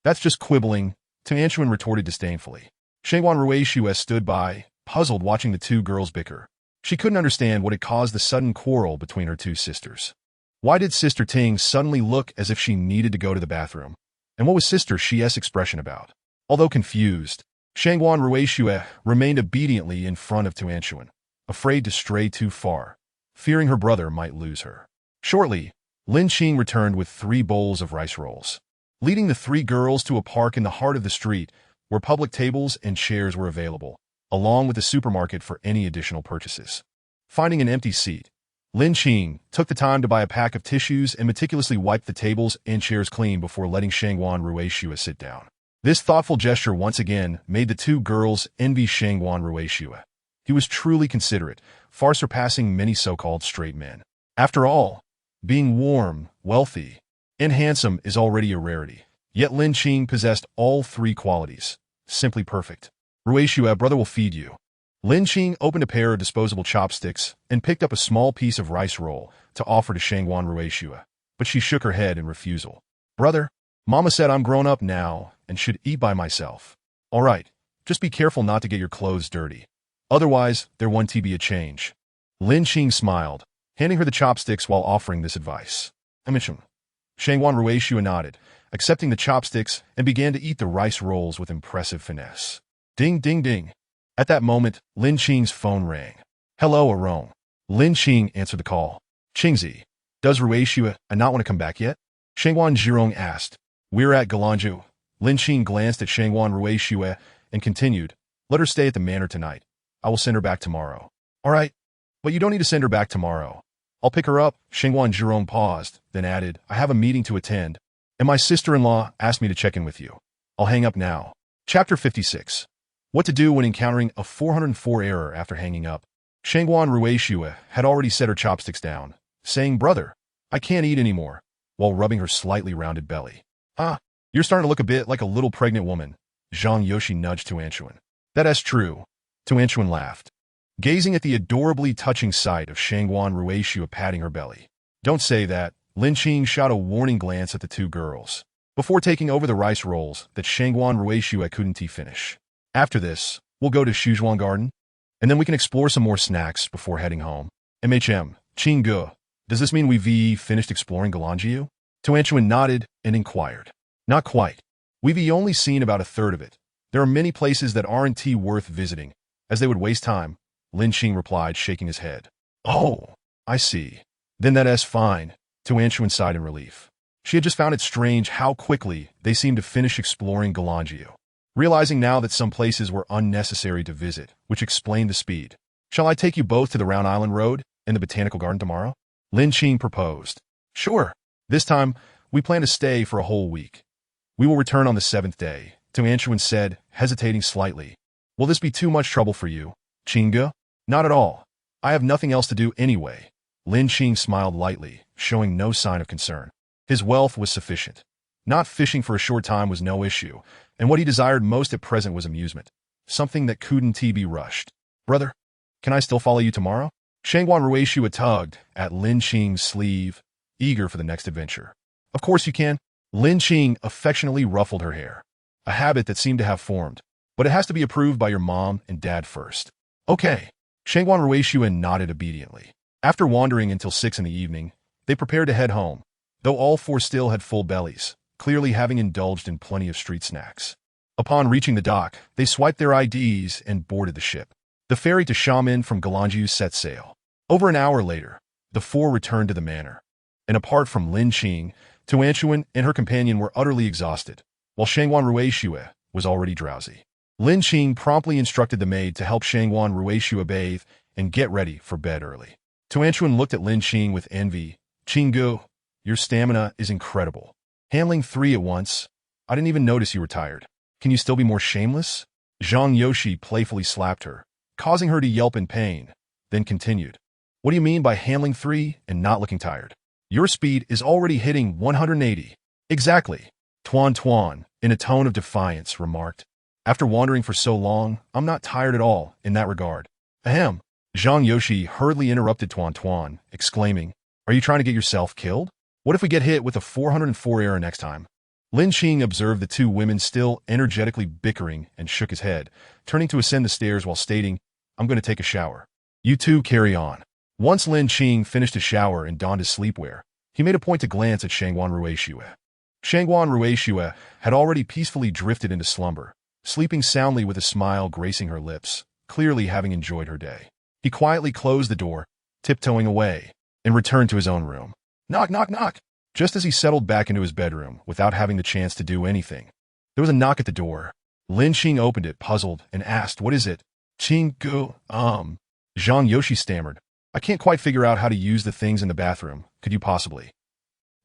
"That's just quibbling," Tuanchuan retorted disdainfully. Shangwan Ruishua stood by, puzzled watching the two girls bicker. She couldn't understand what had caused the sudden quarrel between her two sisters. Why did Sister Ting suddenly look as if she needed to go to the bathroom? And And what was Sister Xi's expression about? Although confused, Shangguan Ruixue remained obediently in front of Tuanchuan, afraid to stray too far, fearing her brother might lose her. Shortly, Lin Qing returned with 3 bowls of rice rolls, leading the 3 girls to a park in the heart of the street where public tables and chairs were available, along with a supermarket for any additional purchases. Finding an empty seat, Lin Qing took the time to buy a pack of tissues and meticulously wiped the tables and chairs clean before letting Shangguan Ruixue sit down. This thoughtful gesture once again made the 2 girls envy Shangguan Ruixue. He was truly considerate, far surpassing many so-called straight men. After all, being warm, wealthy, and handsome is already a rarity. Yet Lin Qing possessed all 3 qualities. Simply perfect. Ruixue, brother will feed you. Lin Qing opened a pair of disposable chopsticks and picked up a small piece of rice roll to offer to Shangguan Ruixue, but she shook her head in refusal. Brother, Mama said I'm grown up now and should eat by myself. All right, just be careful not to get your clothes dirty. Otherwise, there won't be a change. Lin Qing smiled, handing her the chopsticks while offering this advice. Shangguan Ruixue nodded, accepting the chopsticks and began to eat the rice rolls with impressive finesse. Ding, ding, ding. At that moment, Lin Qing's phone rang. Hello, Arong. Lin Qing answered the call. Qingzi, does Ruixue not want to come back yet? Shangguan Zhirong asked. We're at Galanju. Lin Qing glanced at Shangguan Ruixue and continued. Let her stay at the manor tonight. I will send her back tomorrow. All right, but you don't need to send her back tomorrow. I'll pick her up. Shangguan Zhirong paused, then added, I have a meeting to attend, and my sister-in-law asked me to check in with you. I'll hang up now. Chapter 56. What to do when encountering a 404 error after hanging up. Shangguan Ruixue had already set her chopsticks down, saying, Brother, I can't eat anymore, while rubbing her slightly rounded belly. You're starting to look a bit like a little pregnant woman. Zhang Yoshi nudged Tuanchuan. That's true. Tuanchuan laughed, gazing at the adorably touching sight of Shangguan Ruixue patting her belly. Don't say that. Lin Qing shot a warning glance at the 2 girls, before taking over the rice rolls that Shangguan Ruixue couldn't finish. After this, we'll go to Shujuan Garden, and then we can explore some more snacks before heading home. Qingge, does this mean we've finished exploring Galanjiu? Tuanchuan nodded and inquired. Not quite. We've only seen about a third of it. There are many places that aren't worth visiting, as they would waste time, Lin Qing replied, shaking his head. Oh, I see. Then that's fine, Tuanchuan sighed in relief. She had just found it strange how quickly they seemed to finish exploring Galanjiu, realizing now that some places were unnecessary to visit, which explained the speed. Shall I take you both to the Round Island Road and the Botanical Garden tomorrow? Lin Qing proposed. Sure. This time, we plan to stay for a whole week. We will return on the 7th day, Tuanchuan said, hesitating slightly. Will this be too much trouble for you, Qingge? Not at all. I have nothing else to do anyway. Lin Qing smiled lightly, showing no sign of concern. His wealth was sufficient. Not fishing for a short time was no issue, and what he desired most at present was amusement, something that couldn't be rushed. Brother, can I still follow you tomorrow? Shangguan Ruixue tugged at Lin Qing's sleeve, eager for the next adventure. Of course you can. Lin Qing affectionately ruffled her hair, a habit that seemed to have formed, but it has to be approved by your mom and dad first. Okay. Shangguan Ruixue nodded obediently. After wandering until 6 in the evening, they prepared to head home, though all 4 still had full bellies, clearly having indulged in plenty of street snacks. Upon reaching the dock, they swiped their IDs and boarded the ship. The ferry to Xiamen from Galanjiu set sail. Over an hour later, the 4 returned to the manor, and apart from Lin Qing, Tuanchuan and her companion were utterly exhausted, while Shangguan Ruixue was already drowsy. Lin Qing promptly instructed the maid to help Shangguan Ruixue bathe and get ready for bed early. Tuanchuan looked at Lin Qing with envy. Qingge, your stamina is incredible. Handling 3 at once? I didn't even notice you were tired. Can you still be more shameless? Zhang Yoshi playfully slapped her, causing her to yelp in pain, then continued. What do you mean by handling 3 and not looking tired? Your speed is already hitting 180. Exactly. Tuan, in a tone of defiance, remarked. After wandering for so long, I'm not tired at all in that regard. Ahem. Zhang Yoshi hurriedly interrupted Tuan, exclaiming, Are you trying to get yourself killed? What if we get hit with a 404 error next time? Lin Qing observed the 2 women still energetically bickering and shook his head, turning to ascend the stairs while stating, I'm going to take a shower. You 2 carry on. Once Lin Qing finished his shower and donned his sleepwear, he made a point to glance at Shangguan Ruixue. Shangguan Ruishue had already peacefully drifted into slumber, sleeping soundly with a smile gracing her lips, clearly having enjoyed her day. He quietly closed the door, tiptoeing away, and returned to his own room. Knock, knock, knock. Just as he settled back into his bedroom without having the chance to do anything, there was a knock at the door. Lin Qing opened it, puzzled, and asked, "What is it?" "Qing Gu, Zhang Yoshi stammered. "I can't quite figure out how to use the things in the bathroom. Could you possibly?"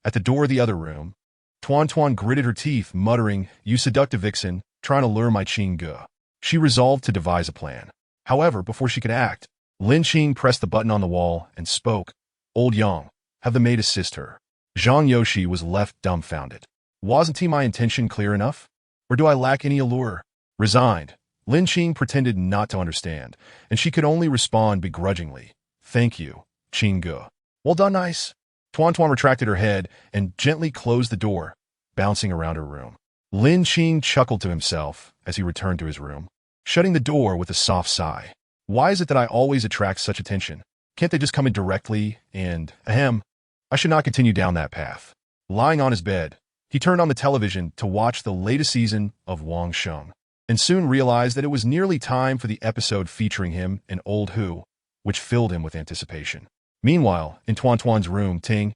At the door of the other room, Tuan gritted her teeth, muttering, "You seductive vixen, trying to lure my Qing Gu." She resolved to devise a plan. However, before she could act, Lin Qing pressed the button on the wall and spoke. "Old Yang, have the maid assist her." Zhang Yoshi was left dumbfounded. Wasn't my intention clear enough? Or do I lack any allure? Resigned, Lin Qing pretended not to understand, and she could only respond begrudgingly. "Thank you, Qing Gu." "Well done, nice." Tuan retracted her head and gently closed the door, bouncing around her room. Lin Qing chuckled to himself as he returned to his room, shutting the door with a soft sigh. Why is it that I always attract such attention? Can't they just come in directly and, ahem, I should not continue down that path. Lying on his bed, he turned on the television to watch the latest season of Wang Sheng, and soon realized that it was nearly time for the episode featuring him and Old Hu, which filled him with anticipation. Meanwhile, in Tuan's room, Ting,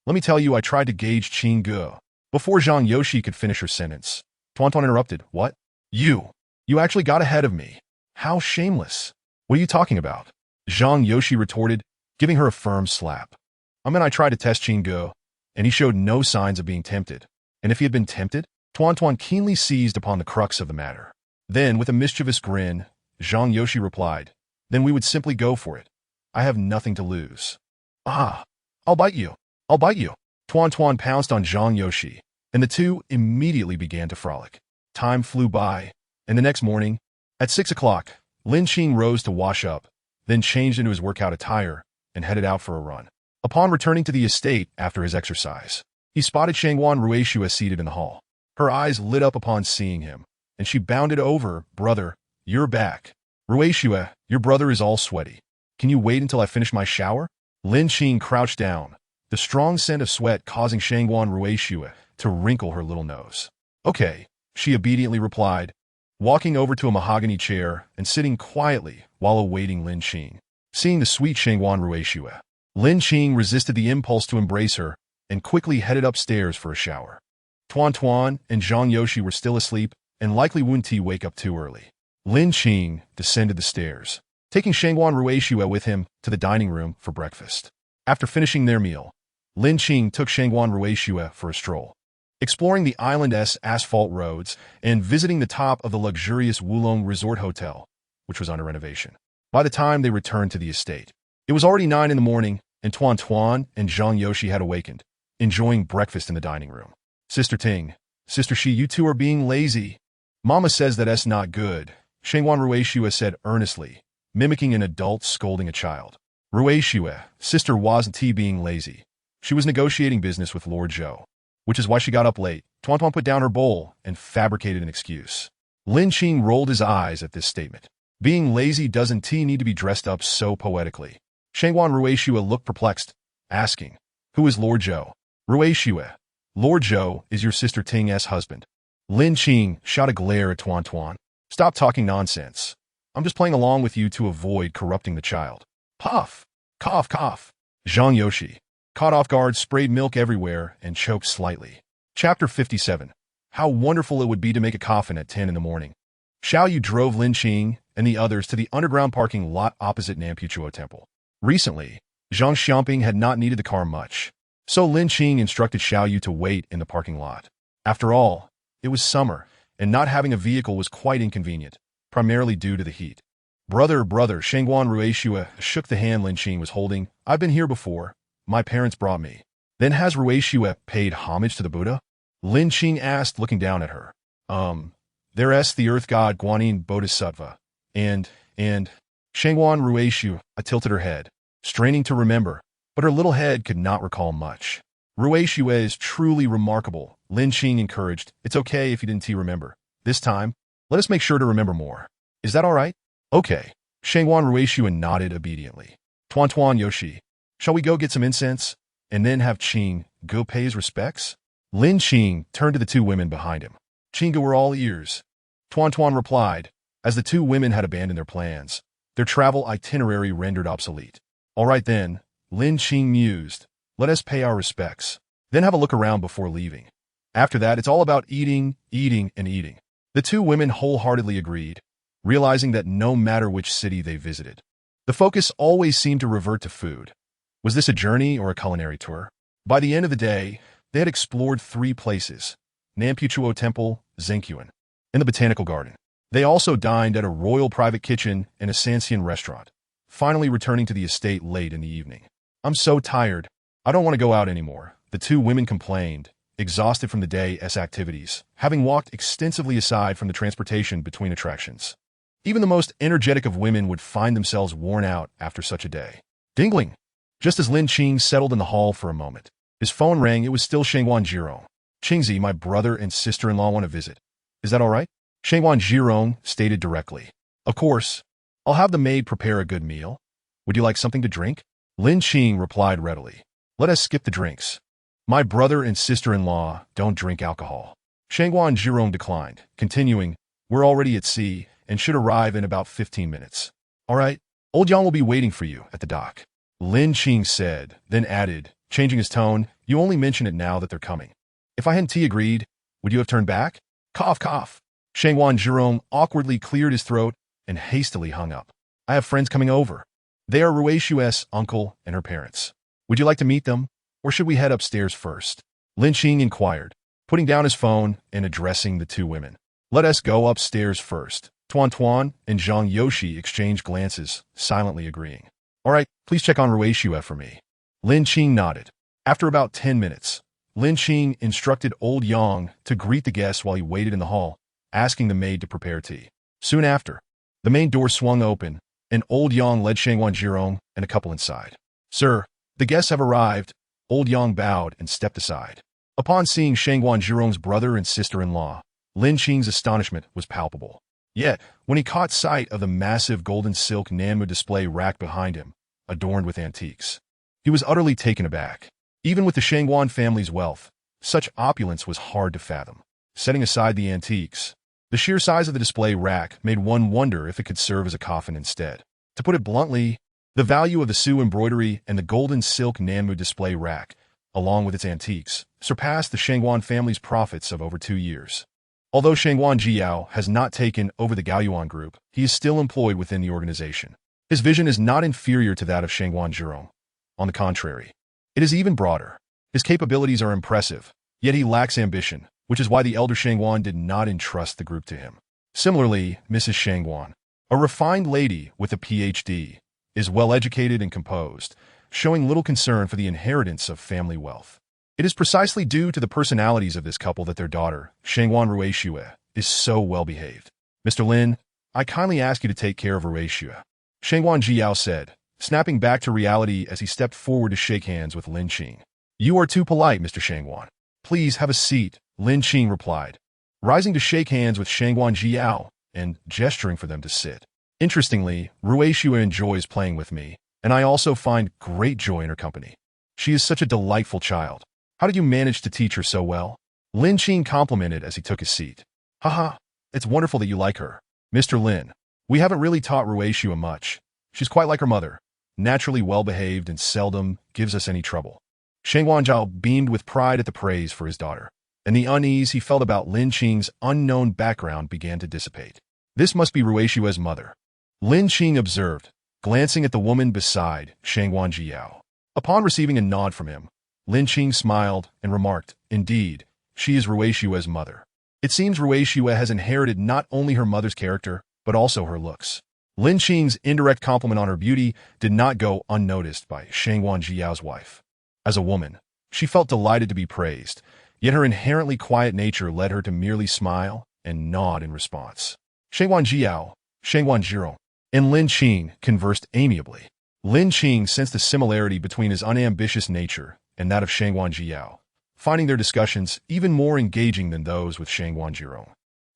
"Let me tell you, I tried to gauge Qing Gu." Before Zhang Yoshi could finish her sentence, Tuan interrupted. "What? You actually got ahead of me. How shameless. What are you talking about?" Zhang Yoshi retorted, giving her a firm slap. I tried to test Qing Gu, and he showed no signs of being tempted. And if he had been tempted, Tuan keenly seized upon the crux of the matter. Then, with a mischievous grin, Zhang Yoshi replied, "Then we would simply go for it. I have nothing to lose." "Ah, I'll bite you. I'll bite you." Tuan pounced on Zhang Yoshi, and the two immediately began to frolic. Time flew by, and the next morning, at 6 o'clock, Lin Qing rose to wash up, then changed into his workout attire and headed out for a run. Upon returning to the estate after his exercise, he spotted Shangguan Ruishue seated in the hall. Her eyes lit up upon seeing him, and she bounded over. "Brother, you're back. Ruishue, your brother is all sweaty. Can you wait until I finish my shower?" Lin Qing crouched down, the strong scent of sweat causing Shangguan Ruishue to wrinkle her little nose. "Okay," she obediently replied, walking over to a mahogany chair and sitting quietly while awaiting Lin Qing. Seeing the sweet Shangguan Ruishue, Lin Qing resisted the impulse to embrace her and quickly headed upstairs for a shower. Tuan and Zhang Yoshi were still asleep and likely wouldn't wake up too early. Lin Qing descended the stairs, taking Shangguan Ruishue with him to the dining room for breakfast. After finishing their meal, Lin Qing took Shangguan Ruishue for a stroll, exploring the island's asphalt roads and visiting the top of the luxurious Wulong Resort Hotel, which was under renovation. By the time they returned to the estate, it was already 9 in the morning, and Tuan and Zhang Yoshi had awakened, enjoying breakfast in the dining room. "Sister Ting, Sister Shi, you two are being lazy. Mama says that that's not good," Shangguan Ruishue said earnestly, mimicking an adult scolding a child. Ruishue, sister wasn't being lazy. She was negotiating business with Lord Zhou, which is why she got up late. Tuan put down her bowl and fabricated an excuse. Lin Qing rolled his eyes at this statement. Being lazy doesn't need to be dressed up so poetically. Shangguan Ruishue looked perplexed, asking, "Who is Lord Zhou?" "Ruishue, Lord Zhou is your sister Ting's husband." Lin Qing shot a glare at Tuan. "Stop talking nonsense. I'm just playing along with you to avoid corrupting the child." Puff! Cough, cough. Zhang Yoshi, caught off guard, sprayed milk everywhere and choked slightly. Chapter 57. How wonderful it would be to make a coffin at 10 in the morning. Xiao Yu drove Lin Qing and the others to the underground parking lot opposite Nampuchuo Temple. Recently, Zhang Xiaoping had not needed the car much, so Lin Qing instructed Xiao Yu to wait in the parking lot. After all, it was summer, and not having a vehicle was quite inconvenient, primarily due to the heat. Brother, Shangguan Ruishue shook the hand Lin Qing was holding. "I've been here before. My parents brought me." "Then has Ruishue paid homage to the Buddha?" Lin Qing asked, looking down at her. There's the earth god Guanyin Bodhisattva, and Shangguan Ruishue tilted her head, straining to remember, but her little head could not recall much. "Ruishue is truly remarkable," Lin Qing encouraged. "It's okay if you didn't remember. This time, let us make sure to remember more. Is that all right?" "Okay." Shangguan Ruishue nodded obediently. Tuan Yoshi, shall we go get some incense, and then have Qing Gu pay his respects?" Lin Qing turned to the two women behind him. Qingga were all ears. Tuan Tuan replied, as the two women had abandoned their plans, their travel itinerary rendered obsolete. All right then, Lin Qing mused, let us pay our respects, then have a look around before leaving. After that, it's all about eating, eating, and eating. The two women wholeheartedly agreed, realizing that no matter which city they visited, the focus always seemed to revert to food. Was this a journey or a culinary tour? By the end of the day, they had explored 3 places, Nampuchuo Temple, Zhengyuan, and the Botanical Garden. They also dined at a royal private kitchen and a Sanxian restaurant, finally returning to the estate late in the evening. I'm so tired. I don't want to go out anymore, the two women complained, exhausted from the day's activities, having walked extensively aside from the transportation between attractions. Even the most energetic of women would find themselves worn out after such a day. Dingling! Just as Lin Qing settled in the hall for a moment, his phone rang. It was still Shangwan Jirong. Qingzi, my brother and sister-in-law want to visit. Is that all right? Shangwan Jirong stated directly. Of course. I'll have the maid prepare a good meal. Would you like something to drink? Lin Qing replied readily. Let us skip the drinks. My brother and sister-in-law don't drink alcohol. Shangwan Jirong declined, continuing, we're already at sea and should arrive in about 15 minutes. All right, old Yang will be waiting for you at the dock. Lin Qing said, then added, changing his tone, you only mention it now that they're coming. If I hadn't agreed, would you have turned back? Cough, cough. Shangwan Jirong awkwardly cleared his throat and hastily hung up. I have friends coming over. They are Ruishu's uncle and her parents. Would you like to meet them, or should we head upstairs first? Lin Qing inquired, putting down his phone and addressing the two women. Let us go upstairs first. Tuan Tuan and Zhang Yoshi exchanged glances, silently agreeing. All right, please check on Ruishu for me. Lin Qing nodded. After about 10 minutes, Lin Qing instructed old Yang to greet the guests while he waited in the hall, asking the maid to prepare tea. Soon after, the main door swung open, and old Yang led Shangwan Jirong and a couple inside. Sir, the guests have arrived. Old Yang bowed and stepped aside. Upon seeing Shangwan Jirong's brother and sister-in-law, Lin Qing's astonishment was palpable. Yet, when he caught sight of the massive golden silk Nanmu display rack behind him, adorned with antiques, he was utterly taken aback. Even with the Shangwan family's wealth, such opulence was hard to fathom. Setting aside the antiques, the sheer size of the display rack made one wonder if it could serve as a coffin instead. To put it bluntly, the value of the Su embroidery and the golden silk Nanmu display rack, along with its antiques, surpassed the Shangwan family's profits of over 2 years. Although Shangwan Jiao has not taken over the Gaoyuan group, he is still employed within the organization. His vision is not inferior to that of Shangwan Jirong. On the contrary, it is even broader. His capabilities are impressive, yet he lacks ambition, which is why the elder Shangwan did not entrust the group to him. Similarly, Mrs. Shangwan, a refined lady with a PhD, is well-educated and composed, showing little concern for the inheritance of family wealth. It is precisely due to the personalities of this couple that their daughter, Shangwan Ruishu, is so well-behaved. Mr. Lin, I kindly ask you to take care of Ruishu. Shangwan Jiao said, snapping back to reality as he stepped forward to shake hands with Lin Qing. You are too polite, Mr. Shangwan. Please have a seat, Lin Qing replied, rising to shake hands with Shangwan Jiao and gesturing for them to sit. Interestingly, Ruishu enjoys playing with me, and I also find great joy in her company. She is such a delightful child. How did you manage to teach her so well? Lin Qing complimented as he took his seat. Haha, it's wonderful that you like her. Mr. Lin, we haven't really taught Ruishu much. She's quite like her mother, naturally well-behaved and seldom gives us any trouble. Shangwan Jiao beamed with pride at the praise for his daughter, and the unease he felt about Lin Qing's unknown background began to dissipate. This must be Ruishu's mother, Lin Qing observed, glancing at the woman beside Shangwan Jiao. Upon receiving a nod from him, Lin Qing smiled and remarked, indeed, she is Ruishu's mother. It seems Ruishu has inherited not only her mother's character, but also her looks. Lin Qing's indirect compliment on her beauty did not go unnoticed by Shangwan Jiao's wife. As a woman, she felt delighted to be praised, yet her inherently quiet nature led her to merely smile and nod in response. Shangwan Jiao, Shangwan Jirong, and Lin Qing conversed amiably. Lin Qing sensed the similarity between his unambitious nature and that of Shangwan Jiao, finding their discussions even more engaging than those with Shangwan Jirong.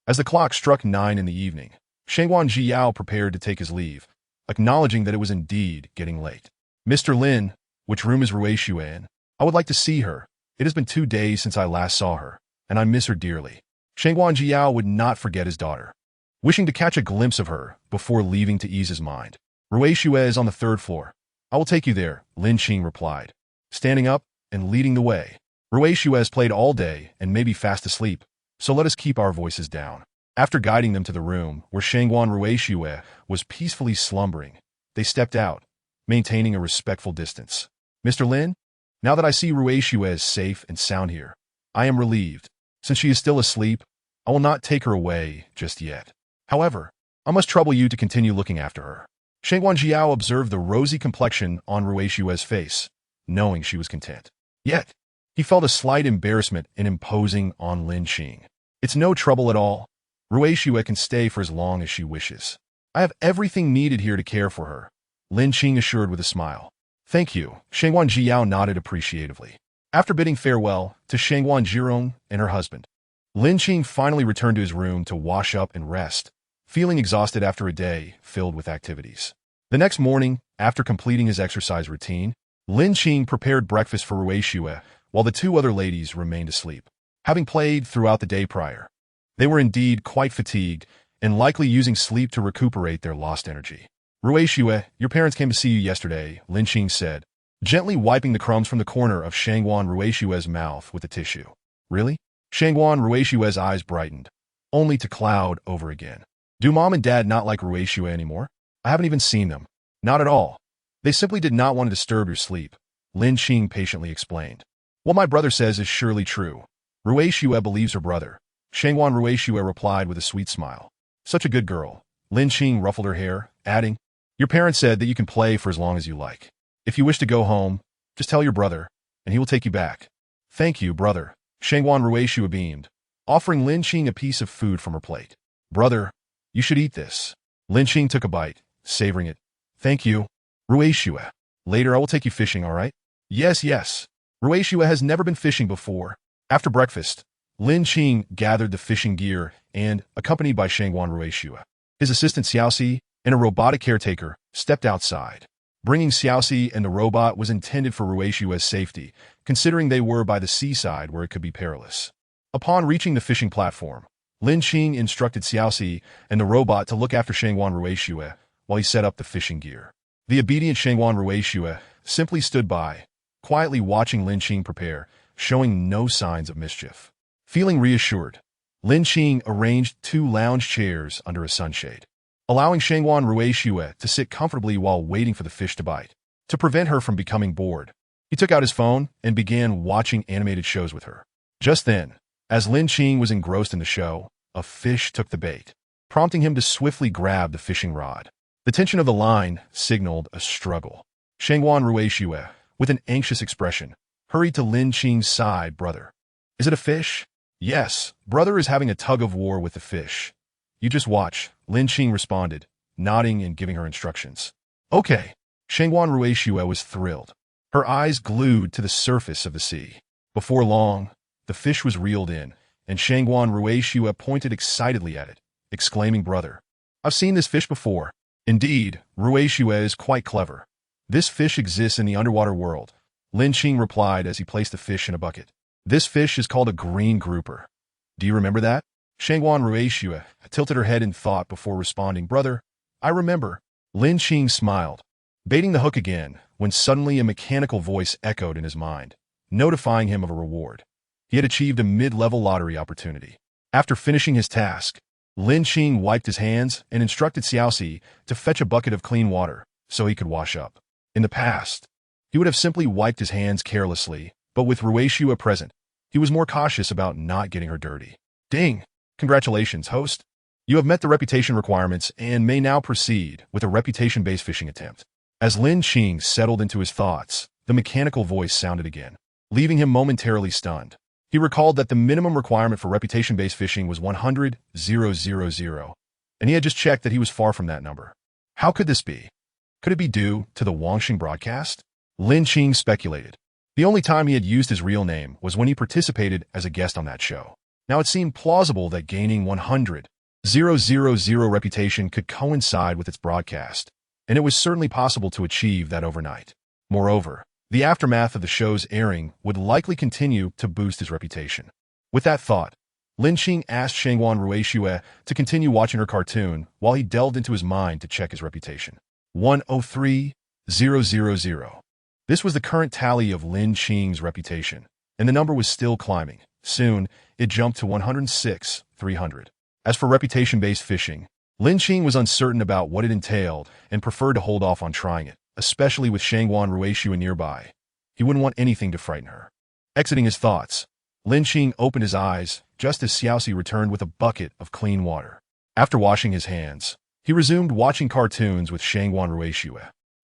As the clock struck 9 in the evening, Shangwan Jiao prepared to take his leave, acknowledging that it was indeed getting late. Mr. Lin, which room is Ruishu in? I would like to see her, It has been 2 days since I last saw her, and I miss her dearly. Shangguan Jiao would not forget his daughter, wishing to catch a glimpse of her before leaving to ease his mind. Rui Xue is on the 3rd floor. I will take you there, Lin Qing replied, standing up and leading the way. Rui Xue has played all day and may be fast asleep, so let us keep our voices down. After guiding them to the room where Shangguan Rui Xue was peacefully slumbering, they stepped out, maintaining a respectful distance. Mr. Lin, now that I see Rui Xue is safe and sound here, I am relieved. Since she is still asleep, I will not take her away just yet. However, I must trouble you to continue looking after her. Shangguan Jiao observed the rosy complexion on Rui Xue's face, knowing she was content. Yet, he felt a slight embarrassment in imposing on Lin Qing. It's no trouble at all. Rui Xue can stay for as long as she wishes. I have everything needed here to care for her, Lin Qing assured with a smile. Thank you, Shangguan Jiao nodded appreciatively. After bidding farewell to Shangguan Jirong and her husband, Lin Qing finally returned to his room to wash up and rest, feeling exhausted after a day filled with activities. The next morning, after completing his exercise routine, Lin Qing prepared breakfast for Rui Xue while the 2 other ladies remained asleep. Having played throughout the day prior, they were indeed quite fatigued and likely using sleep to recuperate their lost energy. Rui Xue, your parents came to see you yesterday, Lin Qing said, gently wiping the crumbs from the corner of Shangguan Rui Xue's mouth with a tissue. Really? Shangguan Rui Xue's eyes brightened, only to cloud over again. Do Mom and Dad not like Rui Xue anymore? I haven't even seen them. Not at all. They simply did not want to disturb your sleep, Lin Qing patiently explained. What my brother says is surely true. Rui Xue believes her brother. Shangguan Rui Xue replied with a sweet smile. Such a good girl. Lin Qing ruffled her hair, adding, your parents said that you can play for as long as you like. If you wish to go home, just tell your brother, and he will take you back. Thank you, brother. Shangguan Rui Xue beamed, offering Lin Qing a piece of food from her plate. Brother, you should eat this. Lin Qing took a bite, savoring it. Thank you, Rui Xue. Later I will take you fishing, all right? Yes, yes. Rui Xue has never been fishing before. After breakfast, Lin Qing gathered the fishing gear and, accompanied by Shangguan Rui Xue, his assistant Xiaoxi, and a robotic caretaker, stepped outside. Bringing Xiaoxi and the robot was intended for Rui Xue's safety, considering they were by the seaside where it could be perilous. Upon reaching the fishing platform, Lin Qing instructed Xiaoxi and the robot to look after Shangguan Rui Xue while he set up the fishing gear. The obedient Shangguan Rui Xue simply stood by, quietly watching Lin Qing prepare, showing no signs of mischief. Feeling reassured, Lin Qing arranged 2 lounge chairs under a sunshade, allowing Shangguan Rui Xue to sit comfortably while waiting for the fish to bite. To prevent her from becoming bored, he took out his phone and began watching animated shows with her. Just then, as Lin Qing was engrossed in the show, a fish took the bait, prompting him to swiftly grab the fishing rod. The tension of the line signaled a struggle. Shangguan Rui Xue, with an anxious expression, hurried to Lin Qing's side. Brother, is it a fish? Yes, brother is having a tug-of-war with the fish. You just watch, Lin Qing responded, nodding and giving her instructions. Okay. Shangguan Rui Xue was thrilled, her eyes glued to the surface of the sea. Before long, the fish was reeled in, and Shangguan Rui Xue pointed excitedly at it, exclaiming, Brother, I've seen this fish before. Indeed, Rui Xue is quite clever. This fish exists in the underwater world, Lin Qing replied as he placed the fish in a bucket. This fish is called a green grouper. Do you remember that? Shangguan Rui Xue tilted her head in thought before responding, Brother, I remember. Lin Qing smiled, baiting the hook again, when suddenly a mechanical voice echoed in his mind, notifying him of a reward. He had achieved a mid-level lottery opportunity. After finishing his task, Lin Qing wiped his hands and instructed Xiaoxi to fetch a bucket of clean water so he could wash up. In the past, he would have simply wiped his hands carelessly, but with Rui Xue present, he was more cautious about not getting her dirty. Ding! Congratulations, host. You have met the reputation requirements and may now proceed with a reputation-based fishing attempt. As Lin Qing settled into his thoughts, the mechanical voice sounded again, leaving him momentarily stunned. He recalled that the minimum requirement for reputation-based fishing was 100,000, and he had just checked that he was far from that number. How could this be? Could it be due to the Wangxing broadcast? Lin Qing speculated. The only time he had used his real name was when he participated as a guest on that show. Now it seemed plausible that gaining 100,000 reputation could coincide with its broadcast, and it was certainly possible to achieve that overnight. Moreover, The aftermath of the show's airing would likely continue to boost his reputation. With that thought, Lin Qing asked Shangguan Ruixue to continue watching her cartoon while he delved into his mind to check his reputation. 103,000. This was the current tally of Lin Qing's reputation, and the number was still climbing. Soon, it jumped to 106,300. As for reputation-based fishing, Lin Qing was uncertain about what it entailed and preferred to hold off on trying it, especially with Shangguan Ruixue nearby. He wouldn't want anything to frighten her. Exiting his thoughts, Lin Qing opened his eyes just as Xiaoxi returned with a bucket of clean water. After washing his hands, he resumed watching cartoons with Shangguan Ruixue.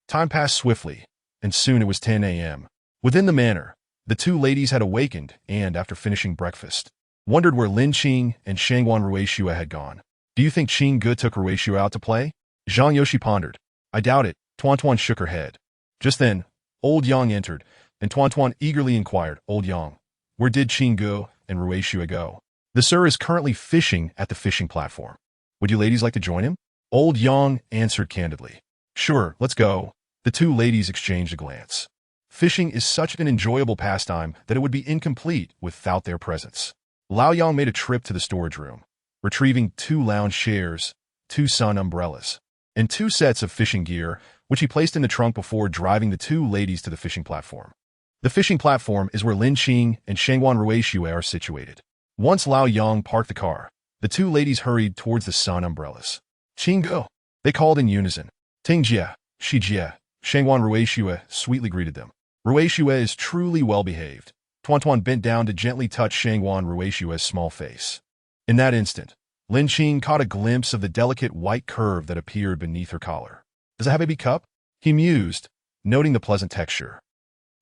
Time passed swiftly, and soon it was 10 a.m. Within the manor, the two ladies had awakened and, after finishing breakfast, wondered where Lin Qing and Shangguan Ruixue had gone. Do you think Qing Ge took Ruixue out to play? Zhang Yoshi pondered. I doubt it. Tuan Tuan shook her head. Just then, Old Yang entered, and Tuan Tuan eagerly inquired, Old Yang, where did Qing Ge and Ruixue go? The sir is currently fishing at the fishing platform. Would you ladies like to join him? Old Yang answered candidly. Sure, let's go. The two ladies exchanged a glance. Fishing is such an enjoyable pastime that it would be incomplete without their presence. Lao Yang made a trip to the storage room, retrieving 2 lounge chairs, 2 sun umbrellas, and 2 sets of fishing gear, which he placed in the trunk before driving the two ladies to the fishing platform. The fishing platform is where Lin Qing and Shangguan Ruixue are situated. Once Lao Yang parked the car, the two ladies hurried towards the sun umbrellas. Qing Ge, they called in unison. Ting Jie, Shi Jie, Shangguan Ruixue sweetly greeted them. Ruixue is truly well-behaved. Tuan Tuan bent down to gently touch Shangguan Ruixue's small face. In that instant, Lin Qing caught a glimpse of the delicate white curve that appeared beneath her collar. Does it have a baby cup? He mused, noting the pleasant texture.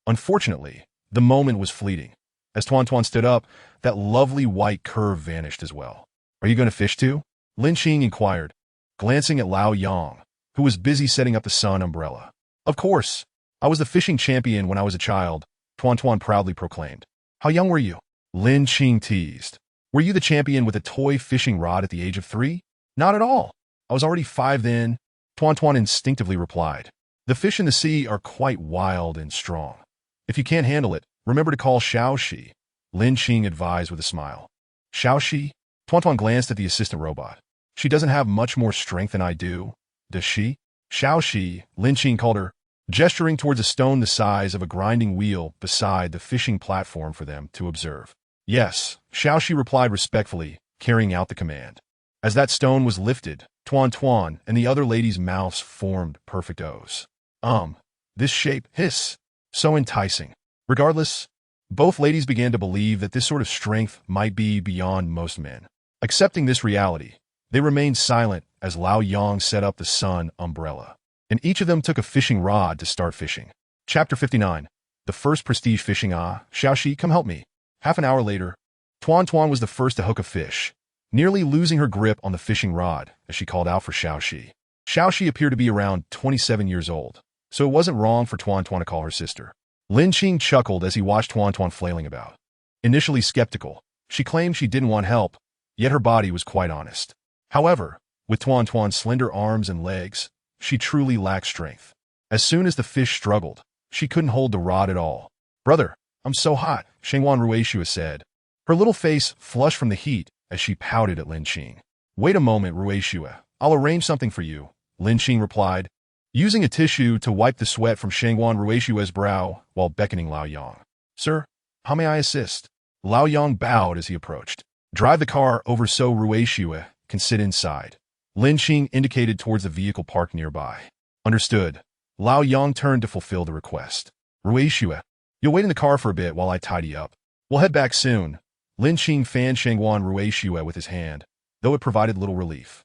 Unfortunately, the moment was fleeting. As Tuan Tuan stood up, that lovely white curve vanished as well. Are you going to fish too? Lin Qing inquired, glancing at Lao Yang, who was busy setting up the sun umbrella. Of course. I was the fishing champion when I was a child, Tuan Tuan proudly proclaimed. How young were you? Lin Qing teased. Were you the champion with a toy fishing rod at the age of 3? Not at all. I was already 5 then, Tuan Tuan instinctively replied. The fish in the sea are quite wild and strong. If you can't handle it, remember to call Xiaoxi, Lin Qing advised with a smile. Xiaoxi? Tuan Tuan glanced at the assistant robot. She doesn't have much more strength than I do, does she? Xiaoxi, Lin Qing called her, gesturing towards a stone the size of a grinding wheel beside the fishing platform for them to observe. Yes, Xiaoxi replied respectfully, carrying out the command. As that stone was lifted, Tuan Tuan and the other ladies' mouths formed perfect O's. This shape, hiss, so enticing. Regardless, both ladies began to believe that this sort of strength might be beyond most men. Accepting this reality, they remained silent as Lao Yang set up the sun umbrella, and each of them took a fishing rod to start fishing. Chapter 59. The first prestige fishing. Xiaoxi, come help me. Half an hour later, Tuan Tuan was the first to hook a fish, nearly losing her grip on the fishing rod as she called out for Xiaoxi. Xiaoxi appeared to be around 27 years old, so it wasn't wrong for Tuan Tuan to call her sister. Lin Qing chuckled as he watched Tuan Tuan flailing about. Initially skeptical, she claimed she didn't want help, yet her body was quite honest. However, with Tuan Tuan's slender arms and legs, she truly lacked strength. As soon as the fish struggled, she couldn't hold the rod at all. Brother, I'm so hot, Shangguan Ruixue said. Her little face flushed from the heat as she pouted at Lin Qing. Wait a moment, Ruixue. I'll arrange something for you, Lin Qing replied, using a tissue to wipe the sweat from Shangguan Ruixue's brow while beckoning Lao Yang. Sir, how may I assist? Lao Yang bowed as he approached. Drive the car over so Ruixue can sit inside. Lin Qing indicated towards the vehicle parked nearby. Understood. Lao Yang turned to fulfill the request. Ruixue, you'll wait in the car for a bit while I tidy up. We'll head back soon. Lin Qing fanned Shangguan Ruixue with his hand, though it provided little relief.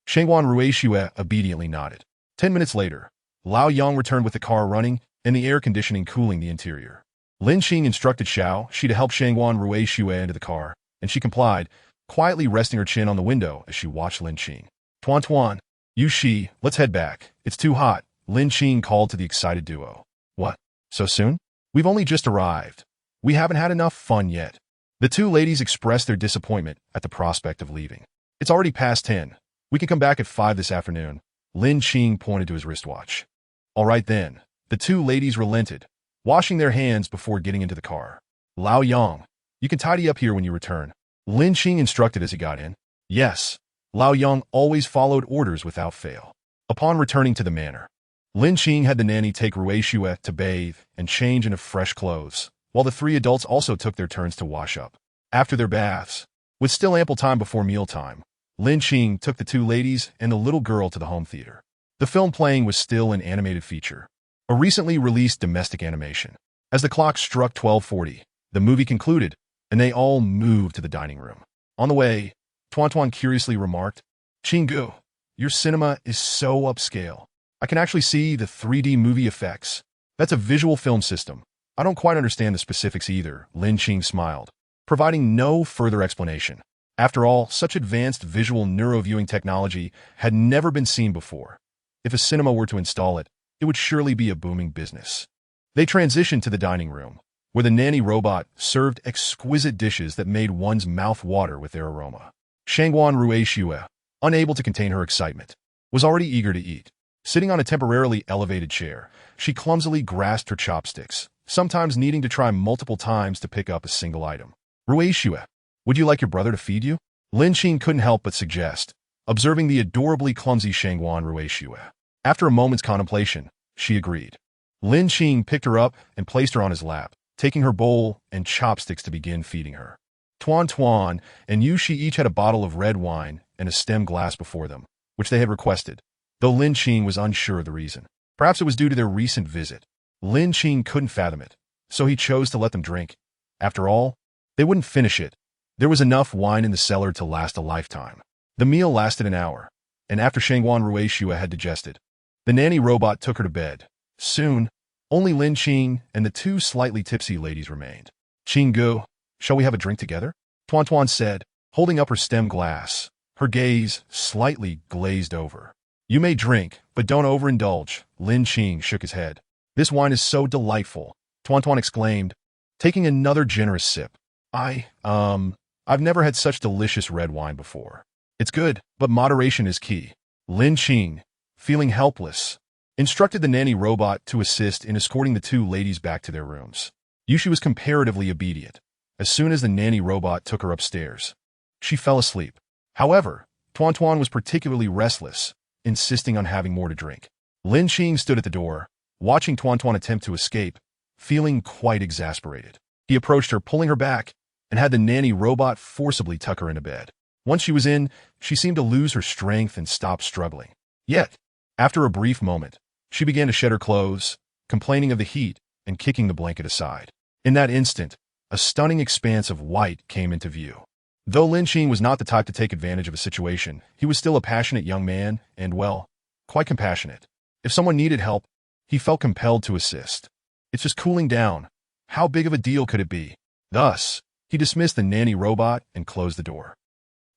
Shangguan Ruixue obediently nodded. 10 minutes later, Lao Yang returned with the car running and the air conditioning cooling the interior. Lin Qing instructed Xiaoxi to help Shangguan Ruixue into the car, and she complied, quietly resting her chin on the window as she watched Lin Qing. Tuan Tuan, you Shi, let's head back. It's too hot, Lin Qing called to the excited duo. What? So soon? We've only just arrived. We haven't had enough fun yet. The two ladies expressed their disappointment at the prospect of leaving. It's already past 10. We can come back at 5 this afternoon. Lin Qing pointed to his wristwatch. All right then. The two ladies relented, washing their hands before getting into the car. Lao Yang, you can tidy up here when you return, Lin Qing instructed as he got in. Yes, Lao Yang always followed orders without fail. Upon returning to the manor, Lin Qing had the nanny take Ruixue to bathe and change into fresh clothes, while the three adults also took their turns to wash up. After their baths, with still ample time before mealtime, Lin Qing took the two ladies and the little girl to the home theater. The film playing was still an animated feature, a recently released domestic animation. As the clock struck 12:40, the movie concluded, and they all moved to the dining room. On the way, Tuan curiously remarked, "Chingu, your cinema is so upscale. I can actually see the 3D movie effects. That's a visual film system. I don't quite understand the specifics either," Lin Qing smiled, providing no further explanation. After all, such advanced visual neuroviewing technology had never been seen before. If a cinema were to install it, it would surely be a booming business. They transitioned to the dining room, where the nanny robot served exquisite dishes that made one's mouth water with their aroma. Shangguan Ruixue, unable to contain her excitement, was already eager to eat. Sitting on a temporarily elevated chair, she clumsily grasped her chopsticks, sometimes needing to try multiple times to pick up a single item. "Ruixue, would you like your brother to feed you?" Lin Qing couldn't help but suggest, observing the adorably clumsy Shangguan Ruixue. After a moment's contemplation, she agreed. Lin Qing picked her up and placed her on his lap, taking her bowl and chopsticks to begin feeding her. Tuan and Yushi each had a bottle of red wine and a stem glass before them, which they had requested, though Lin Qing was unsure of the reason. Perhaps it was due to their recent visit. Lin Qing couldn't fathom it, so he chose to let them drink. After all, they wouldn't finish it. There was enough wine in the cellar to last a lifetime. The meal lasted an hour, and after Shangguan Ruixue had digested, the nanny robot took her to bed. Soon, only Lin Qing and the two slightly tipsy ladies remained. "Qinggu, shall we have a drink together?" Tuan said, holding up her stem glass, her gaze slightly glazed over. "You may drink, but don't overindulge," Lin Qing shook his head. "This wine is so delightful," Tuan exclaimed, taking another generous sip. I've never had such delicious red wine before. It's good, but moderation is key." Lin Qing, feeling helpless, instructed the nanny robot to assist in escorting the two ladies back to their rooms. Yushi was comparatively obedient. As soon as the nanny robot took her upstairs, she fell asleep. However, Tuan was particularly restless, insisting on having more to drink. Lin Qing stood at the door, watching Tuan attempt to escape, feeling quite exasperated. He approached her, pulling her back, and had the nanny robot forcibly tuck her into bed. Once she was in, she seemed to lose her strength and stop struggling. Yet, after a brief moment, she began to shed her clothes, complaining of the heat and kicking the blanket aside. In that instant, a stunning expanse of white came into view. Though Lin Qing was not the type to take advantage of a situation, he was still a passionate young man and, well, quite compassionate. If someone needed help, he felt compelled to assist. "It's just cooling down. How big of a deal could it be?" Thus, he dismissed the nanny robot and closed the door.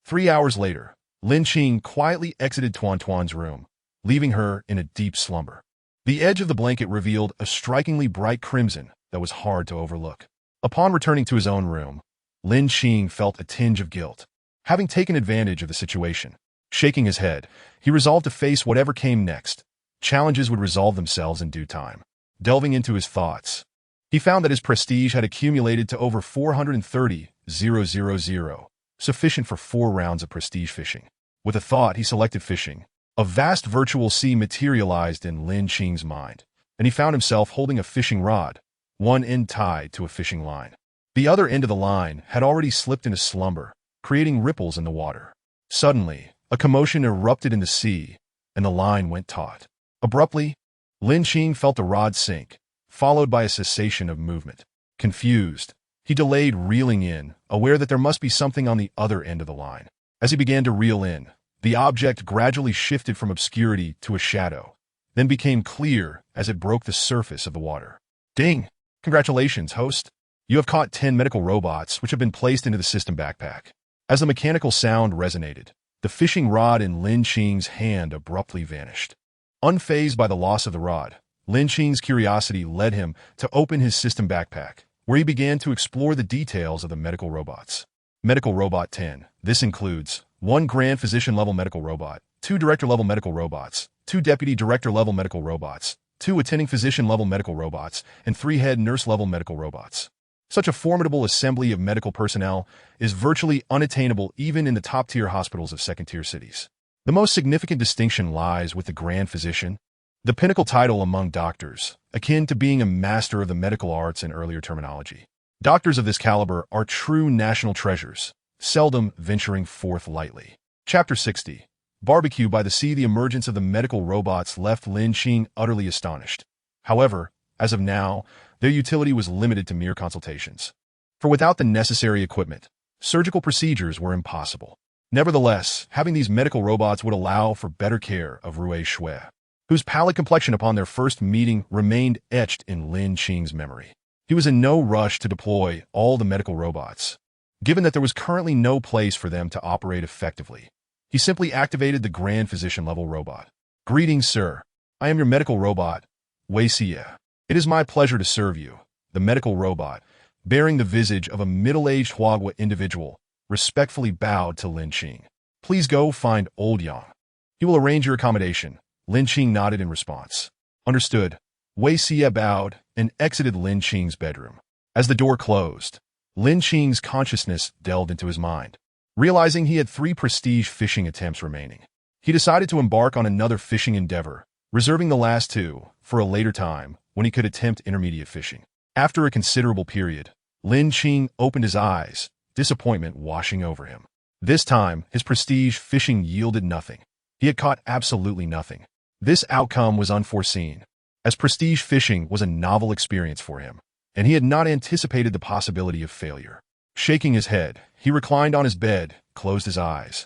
3 hours later, Lin Qing quietly exited Tuan's room, leaving her in a deep slumber. The edge of the blanket revealed a strikingly bright crimson that was hard to overlook. Upon returning to his own room, Lin Qing felt a tinge of guilt, having taken advantage of the situation. Shaking his head, he resolved to face whatever came next. Challenges would resolve themselves in due time. Delving into his thoughts, he found that his prestige had accumulated to over 430,000, sufficient for 4 rounds of prestige fishing. With a thought, he selected fishing. A vast virtual sea materialized in Lin Qing's mind, and he found himself holding a fishing rod, one end tied to a fishing line. The other end of the line had already slipped into slumber, creating ripples in the water. Suddenly, a commotion erupted in the sea, and the line went taut. Abruptly, Lin Qing felt the rod sink, followed by a cessation of movement. Confused, he delayed reeling in, aware that there must be something on the other end of the line. As he began to reel in, the object gradually shifted from obscurity to a shadow, then became clear as it broke the surface of the water. "Ding! Congratulations, host. You have caught 10 medical robots which have been placed into the system backpack." As the mechanical sound resonated, the fishing rod in Lin Qing's hand abruptly vanished. Unfazed by the loss of the rod, Lin Qing's curiosity led him to open his system backpack, where he began to explore the details of the medical robots. Medical Robot 10. This includes 1 Grand Physician-level medical robot, 2 Director-level medical robots, 2 Deputy Director-level medical robots, 2 attending physician-level medical robots, and 3 head nurse-level medical robots. Such a formidable assembly of medical personnel is virtually unattainable even in the top-tier hospitals of second-tier cities. The most significant distinction lies with the Grand Physician, the pinnacle title among doctors, akin to being a master of the medical arts in earlier terminology. Doctors of this caliber are true national treasures, seldom venturing forth lightly. Chapter 60. Barbecue by the Sea. The emergence of the medical robots left Lin Qing utterly astonished. However, as of now, their utility was limited to mere consultations. For without the necessary equipment, surgical procedures were impossible. Nevertheless, having these medical robots would allow for better care of Rui Shui, whose pallid complexion upon their first meeting remained etched in Lin Qing's memory. He was in no rush to deploy all the medical robots, given that there was currently no place for them to operate effectively. He simply activated the Grand Physician-level robot. "Greetings, sir. I am your medical robot, Wei Xie. It is my pleasure to serve you." The medical robot, bearing the visage of a middle-aged Huagua individual, respectfully bowed to Lin Qing. "Please go find Old Yang. He will arrange your accommodation." Lin Qing nodded in response. "Understood." Wei Xie bowed and exited Lin Qing's bedroom. As the door closed, Lin Qing's consciousness delved into his mind. Realizing he had 3 prestige fishing attempts remaining, he decided to embark on another fishing endeavor, reserving the last 2 for a later time when he could attempt intermediate fishing. After a considerable period, Lin Qing opened his eyes, disappointment washing over him. This time, his prestige fishing yielded nothing. He had caught absolutely nothing. This outcome was unforeseen, as prestige fishing was a novel experience for him, and he had not anticipated the possibility of failure. Shaking his head, he reclined on his bed, closed his eyes,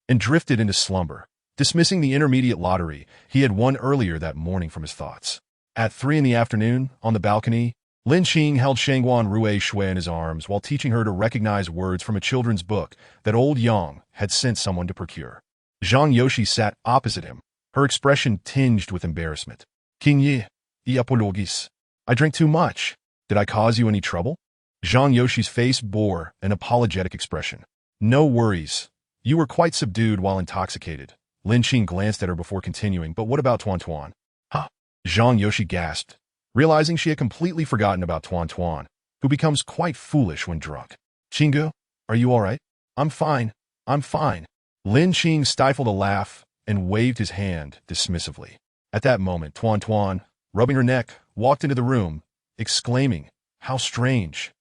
and drifted into slumber, dismissing the intermediate lottery he had won earlier that morning from his thoughts. At 3 in the afternoon, on the balcony, Lin Qing held Shangguan Rui Shui in his arms while teaching her to recognize words from a children's book that old Yang had sent someone to procure. Zhang Yoshi sat opposite him, her expression tinged with embarrassment. "King Yi, apologis. I drank too much. Did I cause you any trouble?" Zhang Yoshi's face bore an apologetic expression. "No worries. You were quite subdued while intoxicated." Lin Qing glanced at her before continuing, "But what about Tuan Tuan?" "Huh?" Zhang Yoshi gasped, realizing she had completely forgotten about Tuan Tuan, who becomes quite foolish when drunk. "Qinggu, are you all right?" I'm fine. Lin Qing stifled a laugh and waved his hand dismissively. At that moment, Tuan Tuan, rubbing her neck, walked into the room, exclaiming, "How strange.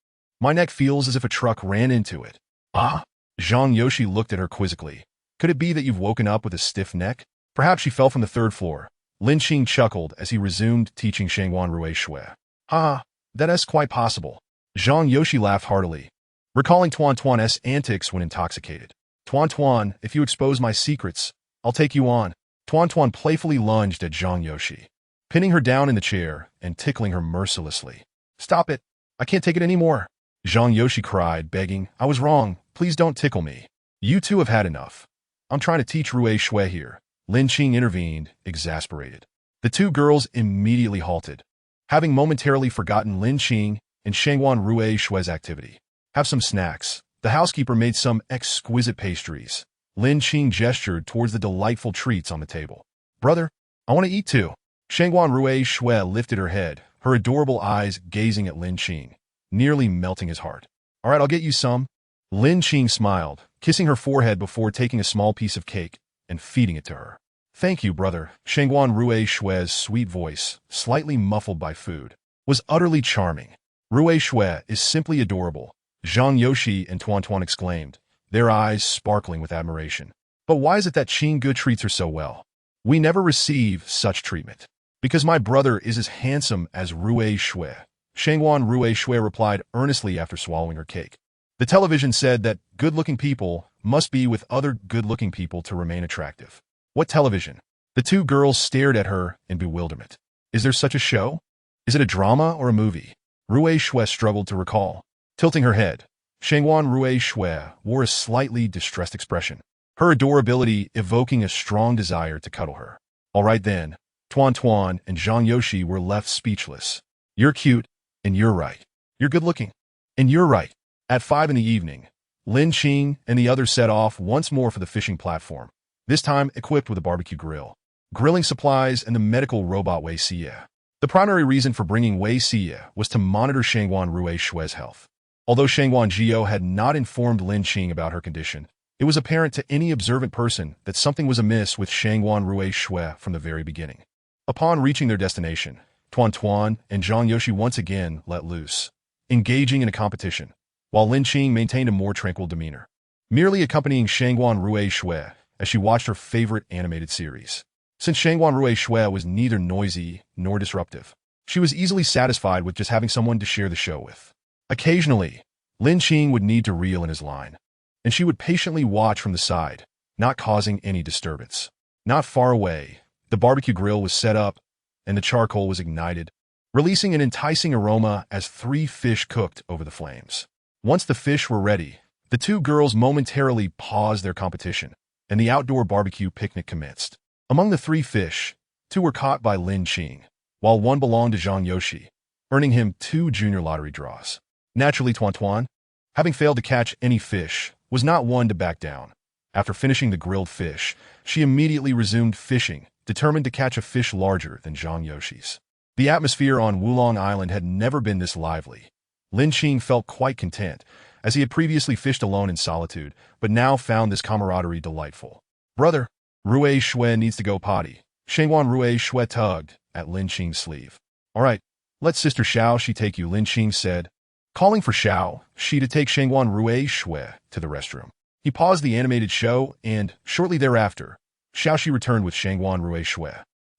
My neck feels as if a truck ran into it." "Ah?" Zhang Yoshi looked at her quizzically. "Could it be that you've woken up with a stiff neck? Perhaps she fell from the 3rd floor." Lin Qing chuckled as he resumed teaching Shangguan Rui Shui. "Ha, that is quite possible." Zhang Yoshi laughed heartily, recalling Tuan Tuan's antics when intoxicated. "Tuan Tuan, if you expose my secrets, I'll take you on." Tuan Tuan playfully lunged at Zhang Yoshi, pinning her down in the chair and tickling her mercilessly. "Stop it. I can't take it anymore." Zhang Yoshi cried, begging, "I was wrong. Please don't tickle me. You two have had enough. I'm trying to teach Rui Shui here." Lin Qing intervened, exasperated. The 2 girls immediately halted, having momentarily forgotten Lin Qing and Shangguan Rui Shui's activity. "Have some snacks." The housekeeper made some exquisite pastries. Lin Qing gestured towards the delightful treats on the table. "Brother, I want to eat too." Shangguan Rui Shui lifted her head, her adorable eyes gazing at Lin Qing, nearly melting his heart. "All right, I'll get you some." Lin Qing smiled, kissing her forehead before taking a small piece of cake and feeding it to her. "Thank you, brother." Shangguan Rui Shui's sweet voice, slightly muffled by food, was utterly charming. "Rui Shui is simply adorable," Zhang Yoshi and Tuan Tuan exclaimed, their eyes sparkling with admiration. "But why is it that Qinggu treats her so well? We never receive such treatment." "Because my brother is as handsome as Rui Shui," Shangguan Rui Shui replied earnestly after swallowing her cake. "The television said that good-looking people must be with other good-looking people to remain attractive." "What television?" The 2 girls stared at her in bewilderment. "Is there such a show? Is it a drama or a movie?" Rui Shui struggled to recall. Tilting her head, Shangguan Rui Shui wore a slightly distressed expression, her adorability evoking a strong desire to cuddle her. "All right then." Tuan Tuan and Zhang Yoshi were left speechless. "You're cute, and you're right. You're good-looking, and you're right." At 5 in the evening, Lin Qing and the others set off once more for the fishing platform, this time equipped with a barbecue grill, grilling supplies, and the medical robot Wei Xie. The primary reason for bringing Wei Xie was to monitor Shangguan Rui Shui's health. Although Shangguan Jiao had not informed Lin Qing about her condition, it was apparent to any observant person that something was amiss with Shangguan Rui Shui from the very beginning. Upon reaching their destination, Tuan Tuan and Zhang Yoshi once again let loose, engaging in a competition, while Lin Qing maintained a more tranquil demeanor, merely accompanying Shangguan Rui Shui as she watched her favorite animated series. Since Shangguan Rui Shui was neither noisy nor disruptive, she was easily satisfied with just having someone to share the show with. Occasionally, Lin Qing would need to reel in his line, and she would patiently watch from the side, not causing any disturbance. Not far away, the barbecue grill was set up, and the charcoal was ignited, releasing an enticing aroma as 3 fish cooked over the flames. Once the fish were ready, the 2 girls momentarily paused their competition, and the outdoor barbecue picnic commenced. Among the 3 fish, 2 were caught by Lin Qing, while 1 belonged to Zhang Yoshi, earning him 2 junior lottery draws. Naturally, Tuan Tuan, having failed to catch any fish, was not one to back down. After finishing the grilled fish, she immediately resumed fishing, determined to catch a fish larger than Zhang Yoshi's. The atmosphere on Wulong Island had never been this lively. Lin Qing felt quite content, as he had previously fished alone in solitude, but now found this camaraderie delightful. "Brother, Rui Shui needs to go potty." Shangguan Rui Shui tugged at Lin Qing's sleeve. "All right, let Sister Xiao Shi take you," Lin Qing said, calling for Xiao Shi to take Shangguan Rui Shui to the restroom. He paused the animated show, and, shortly thereafter, Xiao Shi returned with Shangguan Rui Shui.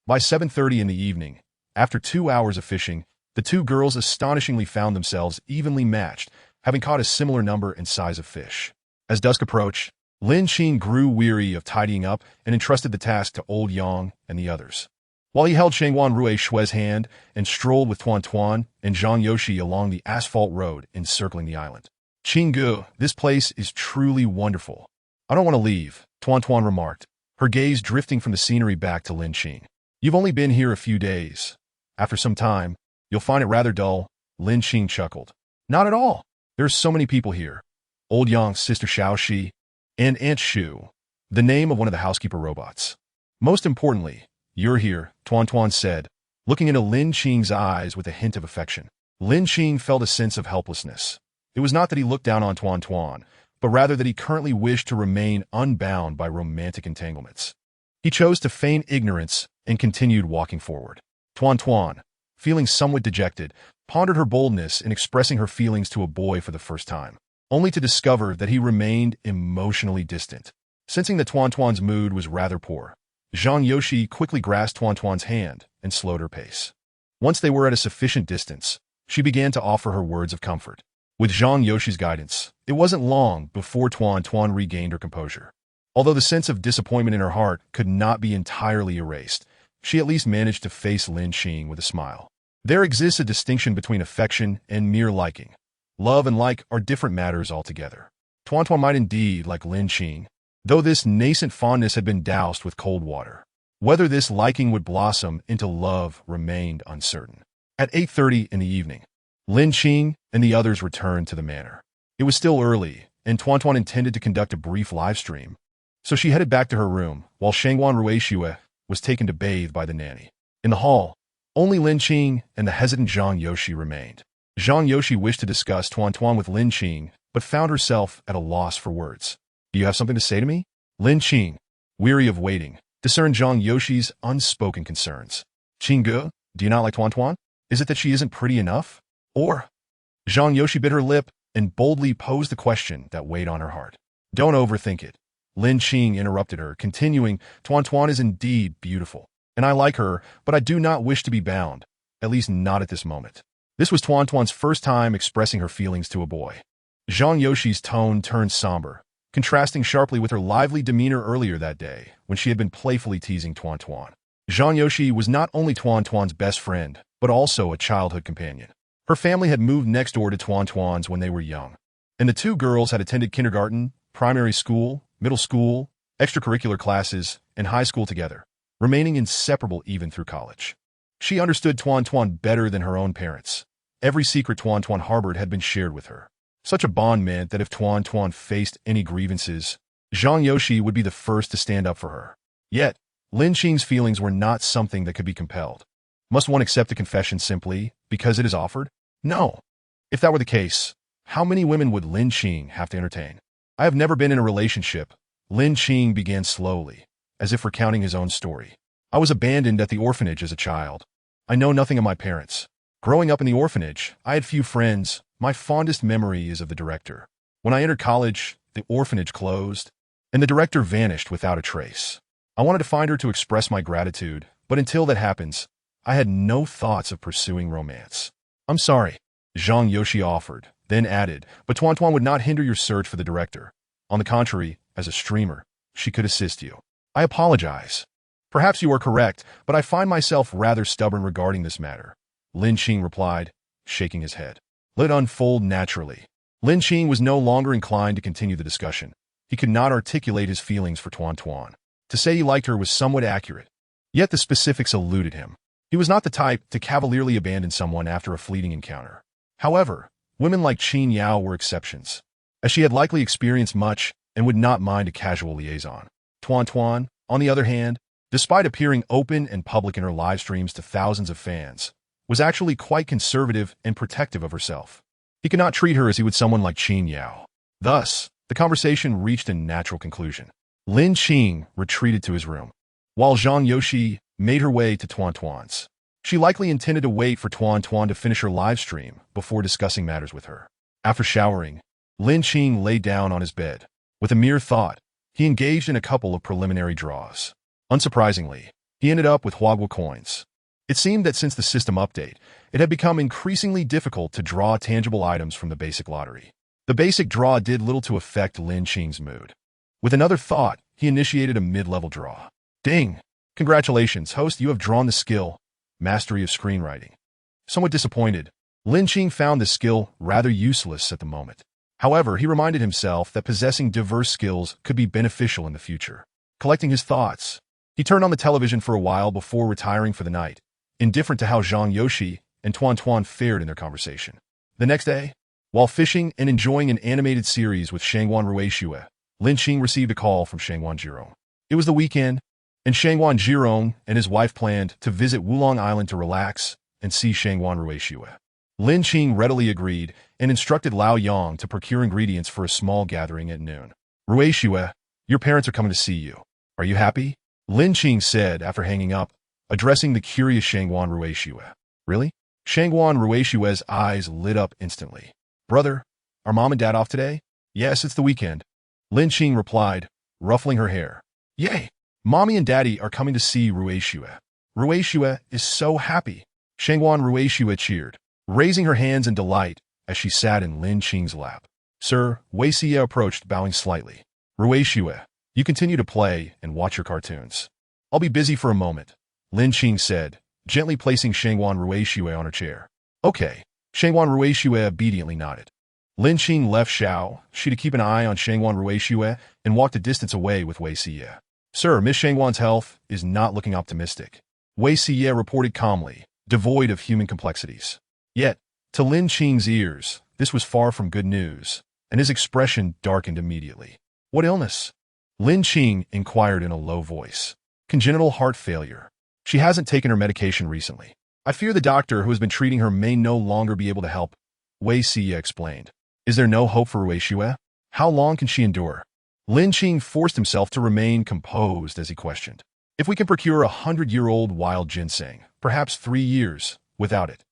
By 7:30 in the evening, after 2 hours of fishing, the 2 girls astonishingly found themselves evenly matched, having caught a similar number and size of fish. As dusk approached, Lin Qing grew weary of tidying up and entrusted the task to Old Yang and the others. While he held Shangguan Rui Shui's hand and strolled with Tuan Tuan and Zhang Yoshi along the asphalt road encircling the island. "Qinggu, this place is truly wonderful. I don't want to leave," Tuan Tuan remarked, her gaze drifting from the scenery back to Lin Qing. "You've only been here a few days. After some time, you'll find it rather dull," Lin Qing chuckled. "Not at all. There's so many people here. Old Yang's sister Xiao Shi, and Aunt Shu, the name of one of the housekeeper robots. Most importantly, you're here," Tuan Tuan said, looking into Lin Qing's eyes with a hint of affection. Lin Qing felt a sense of helplessness. It was not that he looked down on Tuan Tuan, but rather that he currently wished to remain unbound by romantic entanglements. He chose to feign ignorance and continued walking forward. Tuan Tuan, feeling somewhat dejected, pondered her boldness in expressing her feelings to a boy for the first time, only to discover that he remained emotionally distant. Sensing that Tuan Tuan's mood was rather poor, Zhang Yoshi quickly grasped Tuan Tuan's hand and slowed her pace. Once they were at a sufficient distance, she began to offer her words of comfort. With Zhang Yoshi's guidance, it wasn't long before Tuan Tuan regained her composure. Although the sense of disappointment in her heart could not be entirely erased, she at least managed to face Lin Qing with a smile. There exists a distinction between affection and mere liking. Love and like are different matters altogether. Tuan Tuan might indeed like Lin Qing, though this nascent fondness had been doused with cold water. Whether this liking would blossom into love remained uncertain. At 8:30 in the evening, Lin Qing and the others returned to the manor. It was still early, and Tuan Tuan intended to conduct a brief live stream, so she headed back to her room, while Shangguan Rui Shui was taken to bathe by the nanny. In the hall, only Lin Qing and the hesitant Zhang Yoshi remained. Zhang Yoshi wished to discuss Tuan Tuan with Lin Qing, but found herself at a loss for words. "Do you have something to say to me?" Lin Qing, weary of waiting, discerned Zhang Yoshi's unspoken concerns. "Qinggu, do you not like Tuan Tuan? Is it that she isn't pretty enough? Or?" Zhang Yoshi bit her lip and boldly posed the question that weighed on her heart. "Don't overthink it," Lin Qing interrupted her, continuing, "Tuan Tuan is indeed beautiful, and I like her, but I do not wish to be bound, at least not at this moment." This was Tuan Tuan's first time expressing her feelings to a boy. Zhang Yoshi's tone turned somber, contrasting sharply with her lively demeanor earlier that day, when she had been playfully teasing Tuan Tuan. Zhang Yoshi was not only Tuan Tuan's best friend, but also a childhood companion. Her family had moved next door to Tuan Tuan's when they were young, and the 2 girls had attended kindergarten, primary school, middle school, extracurricular classes, and high school together, remaining inseparable even through college. She understood Tuan Tuan better than her own parents. Every secret Tuan Tuan harbored had been shared with her. Such a bond meant that if Tuan Tuan faced any grievances, Zhang Yoshi would be the first to stand up for her. Yet, Lin Qing's feelings were not something that could be compelled. Must one accept a confession simply because it is offered? No. If that were the case, how many women would Lin Qing have to entertain? I have never been in a relationship. Lin Qing began slowly, as if recounting his own story. I was abandoned at the orphanage as a child. I know nothing of my parents. Growing up in the orphanage, I had few friends. My fondest memory is of the director. When I entered college, the orphanage closed, and the director vanished without a trace. I wanted to find her to express my gratitude, but until that happens, I had no thoughts of pursuing romance. I'm sorry, Zhang Yoshi offered, then added, but Tuan Tuan would not hinder your search for the director. On the contrary, as a streamer, she could assist you. I apologize. Perhaps you are correct, but I find myself rather stubborn regarding this matter. Lin Qing replied, shaking his head. Let it unfold naturally. Lin Qing was no longer inclined to continue the discussion. He could not articulate his feelings for Tuan Tuan. To say he liked her was somewhat accurate, yet the specifics eluded him. He was not the type to cavalierly abandon someone after a fleeting encounter. However, women like Qin Yao were exceptions, as she had likely experienced much and would not mind a casual liaison. Tuan Tuan, on the other hand, despite appearing open and public in her live streams to thousands of fans, was actually quite conservative and protective of herself. He could not treat her as he would someone like Qin Yao. Thus, the conversation reached a natural conclusion. Lin Qing retreated to his room, while Zhang Yoshi made her way to Tuan Tuan's. She likely intended to wait for Tuan Tuan to finish her live stream before discussing matters with her. After showering, Lin Qing lay down on his bed. With a mere thought, he engaged in a couple of preliminary draws. Unsurprisingly, he ended up with Huagua coins. It seemed that since the system update, it had become increasingly difficult to draw tangible items from the basic lottery. The basic draw did little to affect Lin Qing's mood. With another thought, he initiated a mid-level draw. Ding! Congratulations, host, you have drawn the skill, Mastery of Screenwriting. Somewhat disappointed, Lin Qing found the skill rather useless at the moment. However, he reminded himself that possessing diverse skills could be beneficial in the future. Collecting his thoughts, he turned on the television for a while before retiring for the night, indifferent to how Zhang Yoshi and Tuan Tuan fared in their conversation. The next day, while fishing and enjoying an animated series with Shangwan Ruixue, Lin Qing received a call from Shangwan Jirong. It was the weekend, and Shangwan Jirong and his wife planned to visit Wulong Island to relax and see Shangwan Ruixue. Lin Qing readily agreed and instructed Lao Yang to procure ingredients for a small gathering at noon. Ruixue, your parents are coming to see you. Are you happy? Lin Qing said after hanging up, addressing the curious Shangwan Ruixue. Really? Shangwan Ruixue's eyes lit up instantly. Brother, are mom and dad off today? Yes, it's the weekend. Lin Qing replied, ruffling her hair. Yay! Mommy and daddy are coming to see Ruixue. Ruixue is so happy. Shangwan Ruixue cheered, raising her hands in delight as she sat in Lin Qing's lap. Sir, Wei Xie approached, bowing slightly. Ruixue, you continue to play and watch your cartoons. I'll be busy for a moment, Lin Qing said, gently placing Shangwan Ruixue on her chair. Okay. Shangwan Ruixue obediently nodded. Lin Qing left Xiao, she to keep an eye on Shangwan Ruixue, and walked a distance away with Wei Xie. Sir, Miss Shangwan's health is not looking optimistic, Wei Xie reported calmly, devoid of human complexities. Yet, to Lin Qing's ears, this was far from good news, and his expression darkened immediately. What illness? Lin Qing inquired in a low voice. Congenital heart failure. She hasn't taken her medication recently. I fear the doctor who has been treating her may no longer be able to help, Wei Xie explained. Is there no hope for Ruixue? How long can she endure? Lin Qing forced himself to remain composed as he questioned. If we can procure 100-year-old wild ginseng, perhaps 3 years, without it.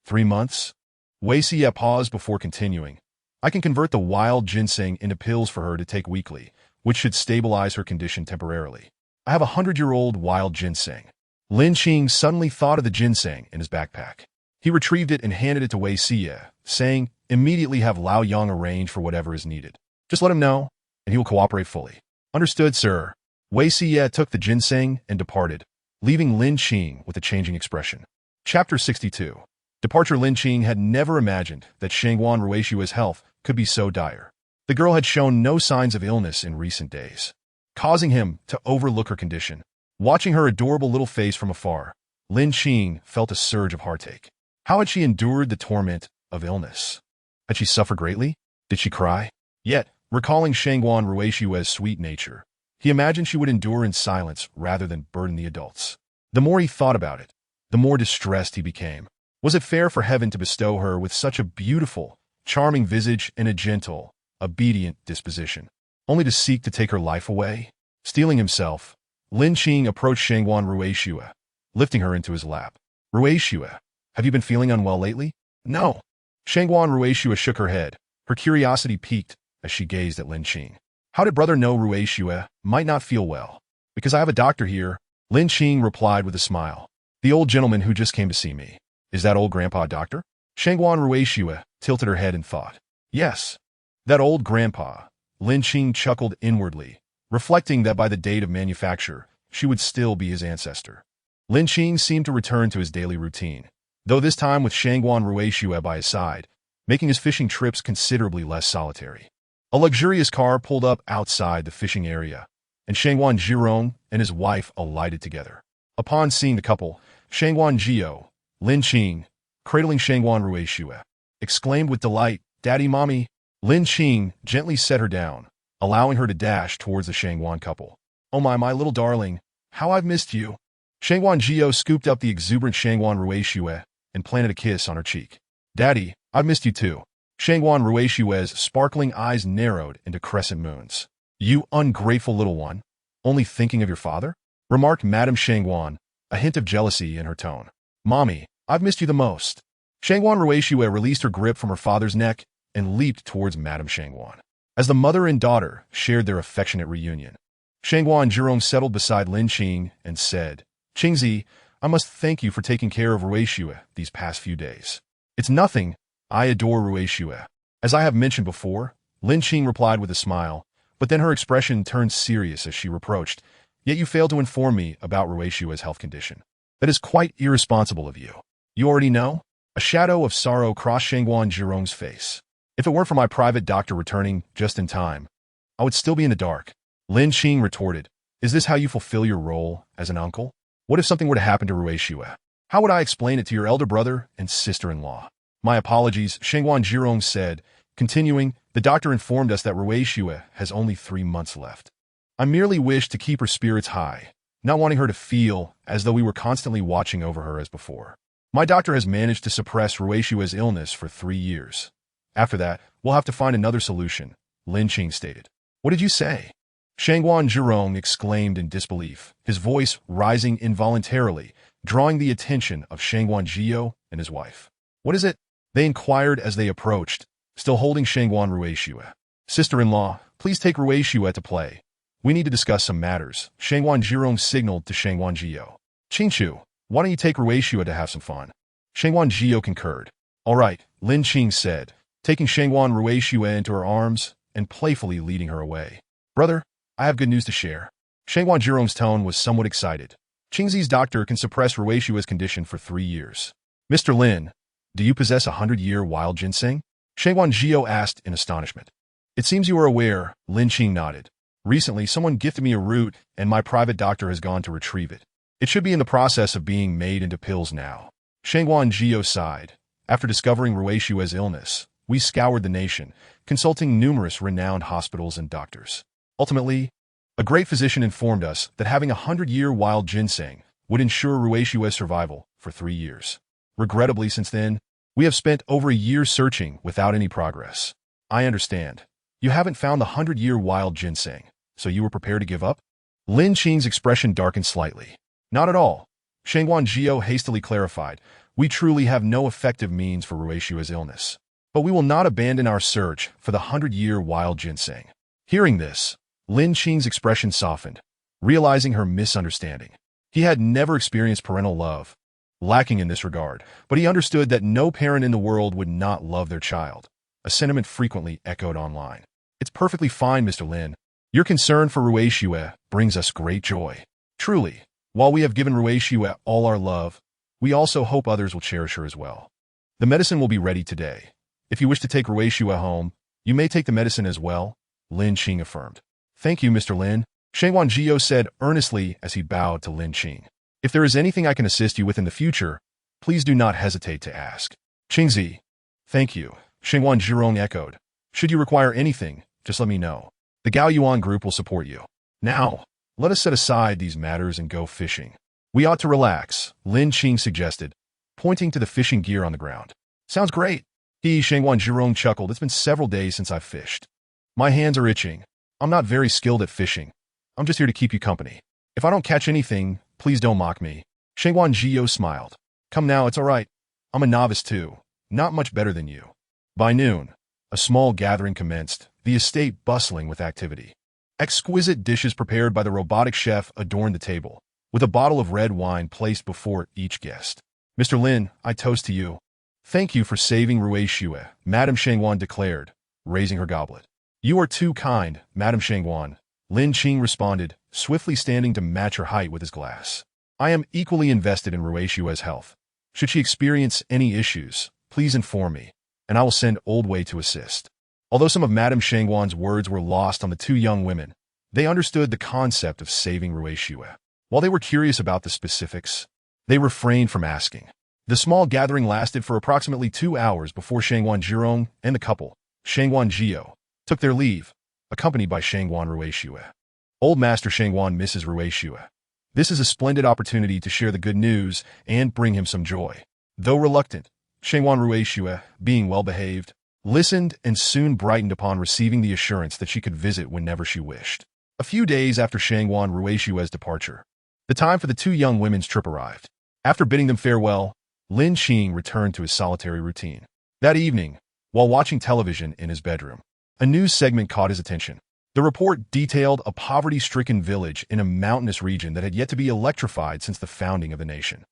3 months? Wei Xie paused before continuing. I can convert the wild ginseng into pills for her to take weekly, which should stabilize her condition temporarily. I have 100-year-old wild ginseng. Lin Qing suddenly thought of the ginseng in his backpack. He retrieved it and handed it to Wei Xie, saying, immediately have Lao Yang arrange for whatever is needed. Just let him know, and he will cooperate fully. Understood, sir. Wei Xie took the ginseng and departed, leaving Lin Qing with a changing expression. Chapter 62. Departure. Lin Qing had never imagined that Shangwan Ruixue's health could be so dire. The girl had shown no signs of illness in recent days, causing him to overlook her condition. Watching her adorable little face from afar, Lin Qing felt a surge of heartache. How had she endured the torment of illness? Had she suffered greatly? Did she cry? Yet, recalling Shangwan Ruixue's sweet nature, he imagined she would endure in silence rather than burden the adults. The more he thought about it, the more distressed he became. Was it fair for heaven to bestow her with such a beautiful, charming visage and a gentle, obedient disposition, only to seek to take her life away? Steeling himself, Lin Qing approached Shangguan Ruixue, lifting her into his lap. Ruixue, have you been feeling unwell lately? No. Shangguan Ruixue shook her head, her curiosity piqued as she gazed at Lin Qing. How did brother know Ruixue might not feel well? Because I have a doctor here, Lin Qing replied with a smile. The old gentleman who just came to see me. Is that old grandpa a doctor? Shangguan Ruixue tilted her head in thought. Yes. That old grandpa. Lin Qing chuckled inwardly, reflecting that by the date of manufacture, she would still be his ancestor. Lin Qing seemed to return to his daily routine, though this time with Shangguan Ruixue by his side, making his fishing trips considerably less solitary. A luxurious car pulled up outside the fishing area, and Shangguan Zhirong and his wife alighted together. Upon seeing the couple, Shangguan Zhio, Lin Qing, cradling Shangguan Ruixue, exclaimed with delight, "Daddy, Mommy." Lin Qing gently set her down, allowing her to dash towards the Shangguan couple. "Oh my little darling, how I've missed you." Shangguan Zhio scooped up the exuberant Shangguan Ruixue and planted a kiss on her cheek. "Daddy, I've missed you too." Shangguan Ruixue's sparkling eyes narrowed into crescent moons. "You ungrateful little one, only thinking of your father?" remarked Madame Shangguan, a hint of jealousy in her tone. "Mommy, I've missed you the most." Shangguan Ruixue released her grip from her father's neck and leaped towards Madame Shangguan. As the mother and daughter shared their affectionate reunion, Shangguan Zhirong settled beside Lin Qing and said, "Qingzi, I must thank you for taking care of Ruixue these past few days." "It's nothing. I adore Ruixue." As I have mentioned before, Lin Qing replied with a smile, but then her expression turned serious as she reproached, "Yet you failed to inform me about Ruixue's health condition. That is quite irresponsible of you." "You already know?" A shadow of sorrow crossed Shangguan Zhirong's face. "If it weren't for my private doctor returning just in time, I would still be in the dark." Lin Qing retorted, "Is this how you fulfill your role as an uncle? What if something were to happen to Ruixue? How would I explain it to your elder brother and sister-in-law?" "My apologies," Shangguan Zhirong said, continuing, "the doctor informed us that Ruixue has only 3 months left. I merely wish to keep her spirits high, not wanting her to feel as though we were constantly watching over her as before. My doctor has managed to suppress Ruixue's illness for 3 years. After that, we'll have to find another solution," Lin Qing stated. "What did you say?" Shangguan Zhirong exclaimed in disbelief, his voice rising involuntarily, drawing the attention of Shangguan Zhio and his wife. "What is it?" they inquired as they approached, still holding Shangguan Ruixue. "Sister-in-law, please take Ruixue to play. We need to discuss some matters," Shangguan Zhirong signaled to Shangguan Zhio. "Qingchu, why don't you take Ruixue to have some fun?" Shangguan Zhio concurred. "All right," Lin Qing said, taking Shangguan Ruixue into her arms and playfully leading her away. "Brother, I have good news to share." Shangguan Zhirong's tone was somewhat excited. "Qingzi's doctor can suppress Ruixue's condition for 3 years. Mr. Lin, do you possess 100-year wild ginseng?" Shangguan Zhio asked in astonishment. "It seems you are aware," Lin Qing nodded. "Recently, someone gifted me a root, and my private doctor has gone to retrieve it. It should be in the process of being made into pills now." Shangguan Zhio sighed. "After discovering Ruixue's illness, we scoured the nation, consulting numerous renowned hospitals and doctors. Ultimately, a great physician informed us that having 100-year wild ginseng would ensure Ruixue's survival for 3 years. Regrettably, since then, we have spent over a year searching without any progress." "I understand. You haven't found the 100-year wild ginseng, so you were prepared to give up?" Lin Qing's expression darkened slightly. "Not at all," Shangguan Zhio hastily clarified. "We truly have no effective means for Ruixue's illness. But we will not abandon our search for the 100-year wild ginseng." Hearing this, Lin Qing's expression softened, realizing her misunderstanding. He had never experienced parental love, lacking in this regard, but he understood that no parent in the world would not love their child, a sentiment frequently echoed online. "It's perfectly fine, Mr. Lin. Your concern for Ruixue brings us great joy. Truly, while we have given Ruixue all our love, we also hope others will cherish her as well. The medicine will be ready today. If you wish to take Ruixue home, you may take the medicine as well," Lin Qing affirmed. "Thank you, Mr. Lin," Shangguan Zhio said earnestly as he bowed to Lin Qing. "If there is anything I can assist you with in the future, please do not hesitate to ask." "Qingzi." "Thank you," Shangguan Zhirong echoed. "Should you require anything, just let me know. The Gao Yuan group will support you. Now, let us set aside these matters and go fishing." We ought to relax, Lin Qing suggested, pointing to the fishing gear on the ground. Sounds great. Shengwan Zhirong chuckled. It's been several days since I've fished. My hands are itching. I'm not very skilled at fishing. I'm just here to keep you company. If I don't catch anything, please don't mock me. Shengwan Zhiyo smiled. Come now, it's all right. I'm a novice too. Not much better than you. By noon, a small gathering commenced, the estate bustling with activity. Exquisite dishes prepared by the robotic chef adorned the table, with a bottle of red wine placed before each guest. Mr. Lin, I toast to you. Thank you for saving Rui Xue, Madame Shengwan declared, raising her goblet. You are too kind, Madame Shengwan, Lin Qing responded, swiftly standing to match her height with his glass. I am equally invested in Rui Xue's health. Should she experience any issues, please inform me, and I will send Old Wei to assist. Although some of Madame Shengwan's words were lost on the two young women, they understood the concept of saving Rui Xue. While they were curious about the specifics, they refrained from asking. The small gathering lasted for approximately 2 hours before Shengwan Zhirong and the couple, Shengwan Zhiyo, took their leave, accompanied by Shengwan Rui Xue. Old Master Shengwan misses Rui Xue. This is a splendid opportunity to share the good news and bring him some joy. Though reluctant, Shengwan Rui Xue, being well-behaved, listened and soon brightened upon receiving the assurance that she could visit whenever she wished. A few days after Shengwan Rui Xue's departure, the time for the two young women's trip arrived. After bidding them farewell, Lin Qing returned to his solitary routine. That evening, while watching television in his bedroom, a news segment caught his attention. The report detailed a poverty-stricken village in a mountainous region that had yet to be electrified since the founding of the nation.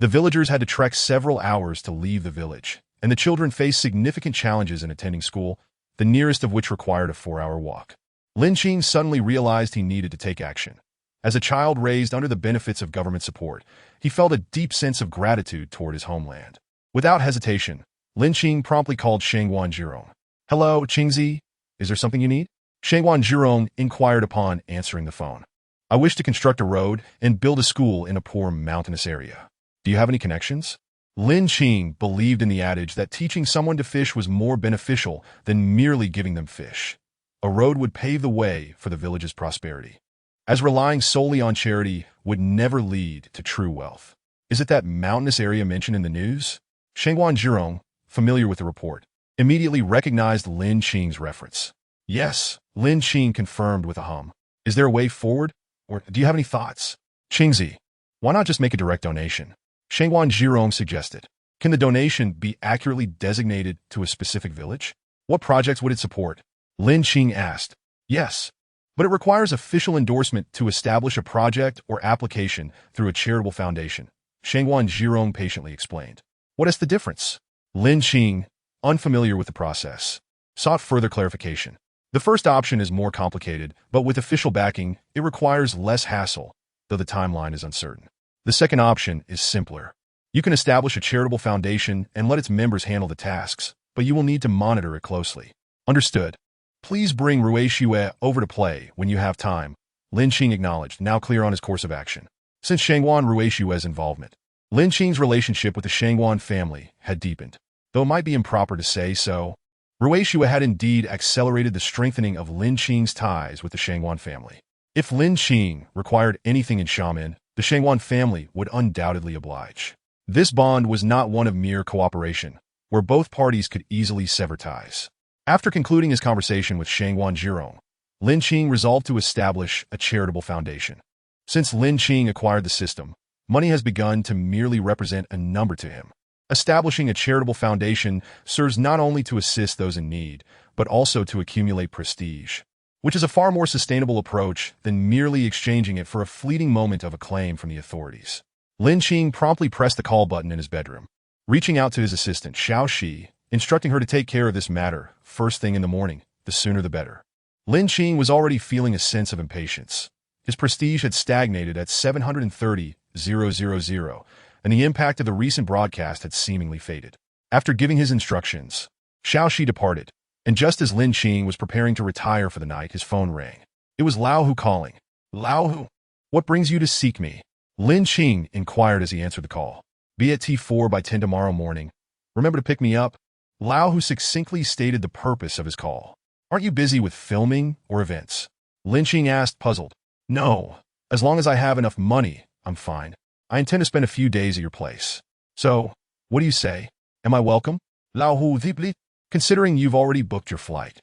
The villagers had to trek several hours to leave the village, and the children faced significant challenges in attending school, the nearest of which required a 4-hour walk. Lin Qing suddenly realized he needed to take action. As a child raised under the benefits of government support, he felt a deep sense of gratitude toward his homeland. Without hesitation, Lin Qing promptly called Shengwan Zhirong. Hello, Qingzi. Is there something you need? Shengwan Zhirong inquired upon answering the phone. I wish to construct a road and build a school in a poor mountainous area. Do you have any connections? Lin Qing believed in the adage that teaching someone to fish was more beneficial than merely giving them fish. A road would pave the way for the village's prosperity, as relying solely on charity would never lead to true wealth. Is it that mountainous area mentioned in the news? Shengwan Zhirong, familiar with the report, immediately recognized Lin Qing's reference. Yes, Lin Qing confirmed with a hum. Is there a way forward? Or do you have any thoughts? Qingzi, why not just make a direct donation? Shengwan Zhirong suggested. Can the donation be accurately designated to a specific village? What projects would it support? Lin Qing asked. Yes, but it requires official endorsement to establish a project or application through a charitable foundation, Shengwan Zhirong patiently explained. What is the difference? Lin Qing, unfamiliar with the process, sought further clarification. The first option is more complicated, but with official backing, it requires less hassle, though the timeline is uncertain. The second option is simpler. You can establish a charitable foundation and let its members handle the tasks, but you will need to monitor it closely. Understood. Please bring Rui Xue over to play when you have time, Lin Qing acknowledged, now clear on his course of action. Since Shengwan Rui Xue's involvement, Lin Qing's relationship with the Shengwan family had deepened. Though it might be improper to say so, Rui Xue had indeed accelerated the strengthening of Lin Qing's ties with the Shengwan family. If Lin Qing required anything in Xiamen, the Shengwan family would undoubtedly oblige. This bond was not one of mere cooperation, where both parties could easily sever ties. After concluding his conversation with Shengwan Zhirong, Lin Qing resolved to establish a charitable foundation. Since Lin Qing acquired the system, money has begun to merely represent a number to him. Establishing a charitable foundation serves not only to assist those in need, but also to accumulate prestige, which is a far more sustainable approach than merely exchanging it for a fleeting moment of acclaim from the authorities. Lin Qing promptly pressed the call button in his bedroom, reaching out to his assistant, Xiao Shi, instructing her to take care of this matter first thing in the morning, the sooner the better. Lin Qing was already feeling a sense of impatience. His prestige had stagnated at 730,000, and the impact of the recent broadcast had seemingly faded. After giving his instructions, Xiao Shi departed, and just as Lin Qing was preparing to retire for the night, his phone rang. It was Lao Hu calling. Lao Hu, what brings you to seek me? Lin Qing inquired as he answered the call. Be at T4 by 10 tomorrow morning. Remember to pick me up? Lao Hu succinctly stated the purpose of his call. Aren't you busy with filming or events? Lin Qing asked, puzzled. No. As long as I have enough money, I'm fine. I intend to spend a few days at your place. So, what do you say? Am I welcome? Lao Hu deeply, considering you've already booked your flight.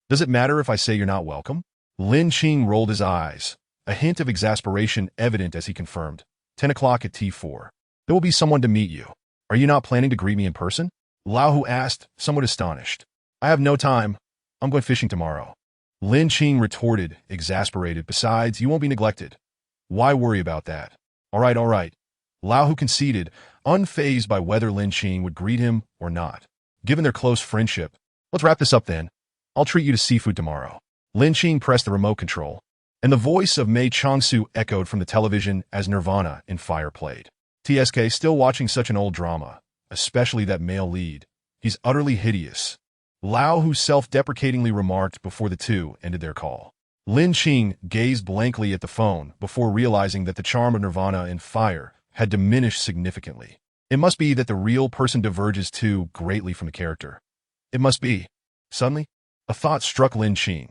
Does it matter if I say you're not welcome? Lin Qing rolled his eyes, a hint of exasperation evident as he confirmed. 10 o'clock at T4. There will be someone to meet you. Are you not planning to greet me in person? Lao Hu asked, somewhat astonished. I have no time. I'm going fishing tomorrow. Lin Qing retorted, exasperated. Besides, you won't be neglected. Why worry about that? All right. Lao Hu conceded, unfazed by whether Lin Qing would greet him or not. Given their close friendship, let's wrap this up then. I'll treat you to seafood tomorrow. Lin Qing pressed the remote control, and the voice of Mei Changsu echoed from the television as Nirvana in Fire played. TSK still watching such an old drama, especially that male lead. He's utterly hideous. Lao Hu self-deprecatingly remarked before the two ended their call. Lin Qing gazed blankly at the phone before realizing that the charm of Nirvana in Fire had diminished significantly. It must be that the real person diverges too greatly from the character. It must be. Suddenly, a thought struck Lin Qing.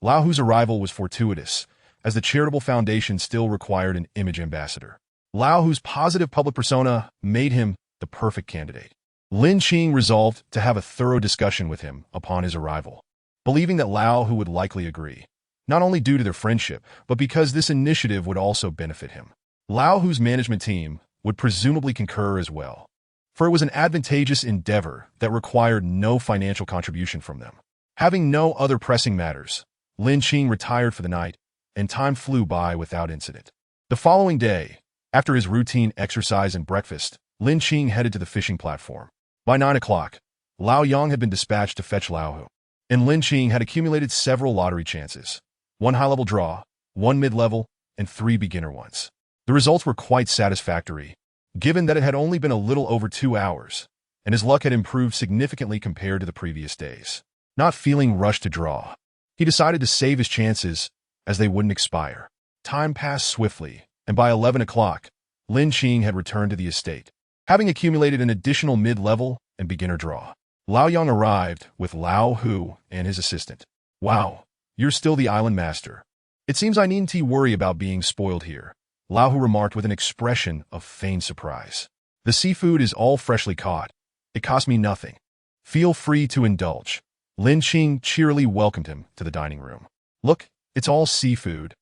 Lao Hu's arrival was fortuitous, as the charitable foundation still required an image ambassador. Lao Hu's positive public persona made him the perfect candidate. Lin Qing resolved to have a thorough discussion with him upon his arrival, believing that Lao Hu would likely agree, not only due to their friendship, but because this initiative would also benefit him. Lao Hu's management team would presumably concur as well, for it was an advantageous endeavor that required no financial contribution from them. Having no other pressing matters, Lin Qing retired for the night, and time flew by without incident. The following day, after his routine exercise and breakfast, Lin Qing headed to the fishing platform. By 9 o'clock, Lao Yang had been dispatched to fetch Lao Hu, and Lin Qing had accumulated several lottery chances, 1 high-level draw, 1 mid-level, and 3 beginner ones. The results were quite satisfactory, given that it had only been a little over 2 hours, and his luck had improved significantly compared to the previous days. Not feeling rushed to draw, he decided to save his chances as they wouldn't expire. Time passed swiftly, and by 11 o'clock, Lin Qing had returned to the estate, having accumulated an additional mid-level and beginner draw. Lao Yang arrived with Lao Hu and his assistant. Wow, you're still the island master. It seems I needn't worry about being spoiled here, Lao Hu remarked with an expression of feigned surprise. The seafood is all freshly caught. It cost me nothing. Feel free to indulge. Lin Qing cheerily welcomed him to the dining room. Look, it's all seafood.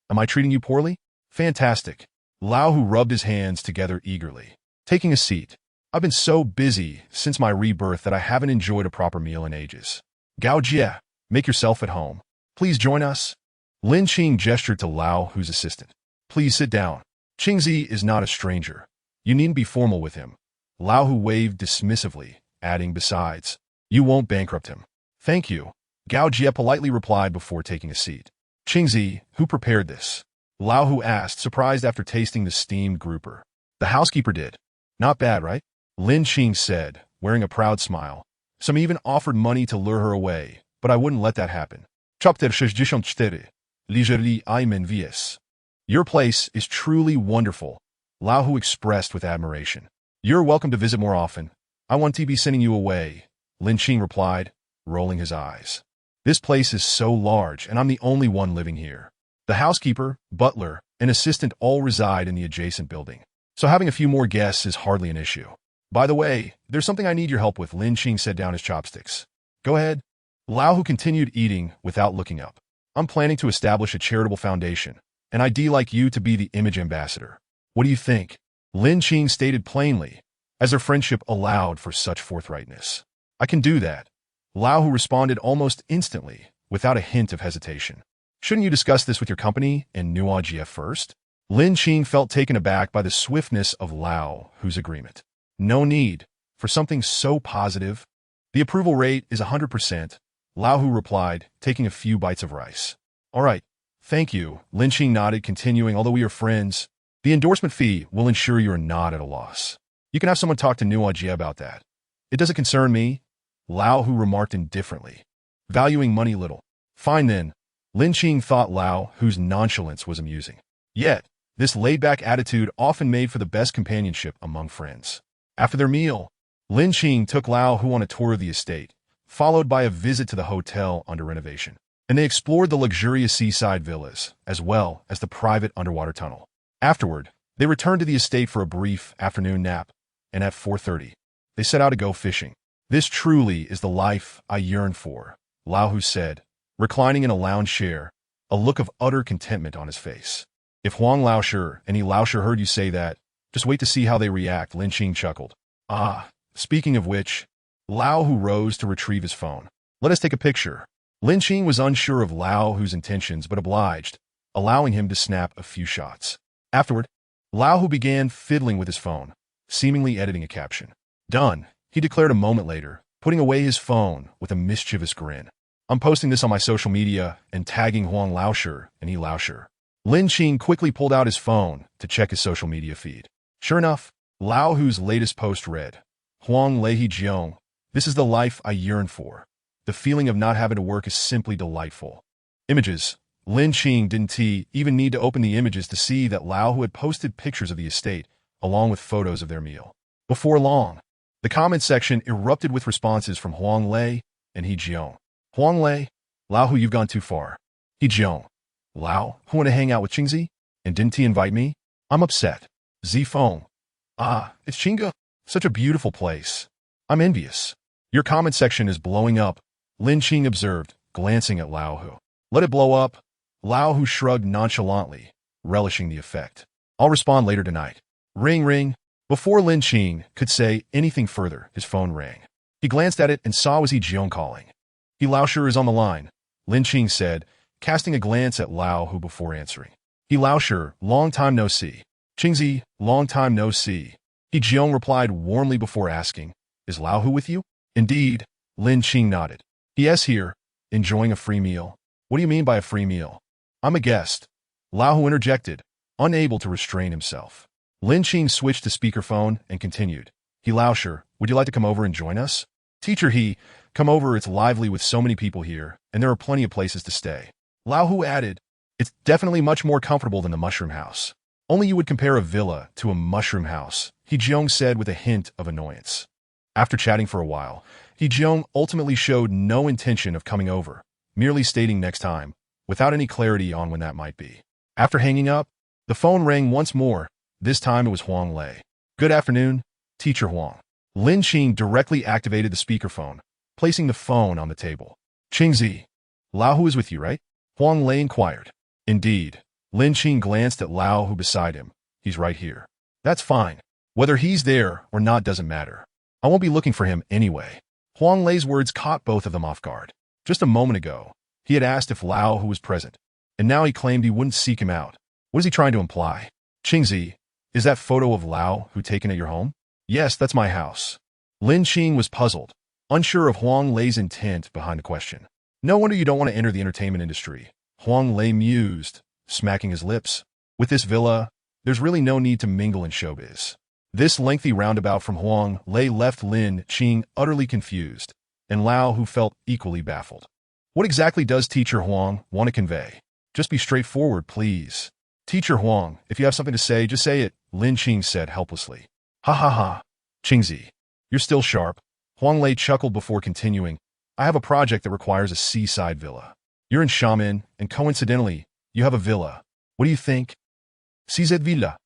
Am I treating you poorly? Fantastic. Lao Hu rubbed his hands together eagerly, taking a seat. I've been so busy since my rebirth that I haven't enjoyed a proper meal in ages. Gao Jie, make yourself at home. Please join us. Lin Qing gestured to Lao Hu's assistant. Please sit down. Qingzi is not a stranger. You needn't be formal with him. Lao Hu waved dismissively, adding, besides, you won't bankrupt him. Thank you. Gao Jie politely replied before taking a seat. Qingzi, who prepared this? Lao Hu asked, surprised after tasting the steamed grouper. The housekeeper did. Not bad, right? Lin Qing said, wearing a proud smile. Some even offered money to lure her away, but I wouldn't let that happen. Chapter 64. Leisurely Iman Vies. Your place is truly wonderful, Lao Hu expressed with admiration. You're welcome to visit more often. I won't be sending you away, Lin Qing replied, rolling his eyes. This place is so large, and I'm the only one living here. The housekeeper, butler, and assistant all reside in the adjacent building, so having a few more guests is hardly an issue. By the way, there's something I need your help with, Lin Qing set down his chopsticks. Go ahead. Lao Hu continued eating without looking up. I'm planning to establish a charitable foundation, and I'd like you to be the image ambassador. What do you think? Lin Qing stated plainly, as their friendship allowed for such forthrightness. I can do that. Lao Hu responded almost instantly, without a hint of hesitation. Shouldn't you discuss this with your company and Nuajie first? Lin Qing felt taken aback by the swiftness of Lao Hu's agreement. No need for something so positive. The approval rate is 100%, Lao Hu replied, taking a few bites of rice. All right, thank you, Lin Qing nodded, continuing, although we are friends, the endorsement fee will ensure you are not at a loss. You can have someone talk to Nuajie about that. It doesn't concern me, Lao Hu remarked indifferently, valuing money little. Fine then, Lin Qing thought Lao Hu's nonchalance was amusing. Yet, this laid-back attitude often made for the best companionship among friends. After their meal, Lin Qing took Lao Hu on a tour of the estate, followed by a visit to the hotel under renovation, and they explored the luxurious seaside villas, as well as the private underwater tunnel. Afterward, They returned to the estate for a brief afternoon nap, and at 4:30, they set out to go fishing. "This truly is the life I yearn for," Lao Hu said, reclining in a lounge chair, a look of utter contentment on his face. "If Huang Laoshi and He Laoshi heard you say that, just wait to see how they react," Lin Qing chuckled. "Ah, speaking of which," Lao Hu rose to retrieve his phone. "Let us take a picture." Lin Qing was unsure of Lao Hu's intentions but obliged, allowing him to snap a few shots. Afterward, Lao Hu began fiddling with his phone, seemingly editing a caption. "Done," he declared a moment later, putting away his phone with a mischievous grin. "I'm posting this on my social media and tagging Huang Laoshi and He Laoshi." Lin Qing quickly pulled out his phone to check his social media feed. Sure enough, Lao Hu's latest post read, "Huang Lei He Jiong, this is the life I yearn for. The feeling of not having to work is simply delightful." Images. Lin Qing didn't even need to open the images to see that Lao Hu had posted pictures of the estate, along with photos of their meal. Before long, the comment section erupted with responses from Huang Lei and He Jiong. "Huang Lei, Lao Hu, you've gone too far." He Jiong, "Lao, who want to hang out with Qingzi? And didn't he invite me? I'm upset." Zifeng, "Ah, it's Qingga. Such a beautiful place. I'm envious." "Your comment section is blowing up," Lin Qing observed, glancing at Lao Hu. "Let it blow up." Lao Hu shrugged nonchalantly, relishing the effect. "I'll respond later tonight." Ring, ring. Before Lin Qing could say anything further, his phone rang. He glanced at it and saw it was He Jiong calling. "He Laoshi is on the line," Lin Qing said, casting a glance at Lao Hu before answering. "He Laoshi, long time no see." "Qingzi, long time no see." He Jiong replied warmly before asking, "Is Lao Hu with you?" "Indeed," Lin Qing nodded. "He here, enjoying a free meal." "What do you mean by a free meal?" "I'm a guest," Lao Hu interjected, unable to restrain himself. Lin Qing switched to speakerphone and continued, "He Laoshi, would you like to come over and join us?" "Teacher He, come over, it's lively with so many people here, and there are plenty of places to stay." Lao Hu added, "It's definitely much more comfortable than the mushroom house." "Only you would compare a villa to a mushroom house," He Jiong said with a hint of annoyance. After chatting for a while, He Jiong ultimately showed no intention of coming over, merely stating next time, without any clarity on when that might be. After hanging up, the phone rang once more. This time it was Huang Lei. "Good afternoon, Teacher Huang." Lin Qing directly activated the speakerphone, placing the phone on the table. "Qingzi, Lao Hu is with you, right?" Huang Lei inquired. "Indeed." Lin Qing glanced at Lao Hu beside him. "He's right here." "That's fine. Whether he's there or not doesn't matter. I won't be looking for him anyway." Huang Lei's words caught both of them off guard. Just a moment ago, he had asked if Lao Hu was present, and now he claimed he wouldn't seek him out. What is he trying to imply? "Qingzi, is that photo of Lao Hu taken at your home?" "Yes, that's my house." Lin Qing was puzzled, unsure of Huang Lei's intent behind the question. "No wonder you don't want to enter the entertainment industry," Huang Lei mused, smacking his lips. "With this villa, there's really no need to mingle in showbiz." This lengthy roundabout from Huang Lei left Lin Qing utterly confused, and Lao Hu felt equally baffled. "What exactly does Teacher Huang want to convey? Just be straightforward, please." "Teacher Huang, if you have something to say, just say it," Lin Qing said helplessly. "Ha ha ha. Qingzi, you're still sharp." Huang Lei chuckled before continuing, "I have a project that requires a seaside villa. You're in Xiamen, and coincidentally, you have a villa. What do you think?" "CZ Villa."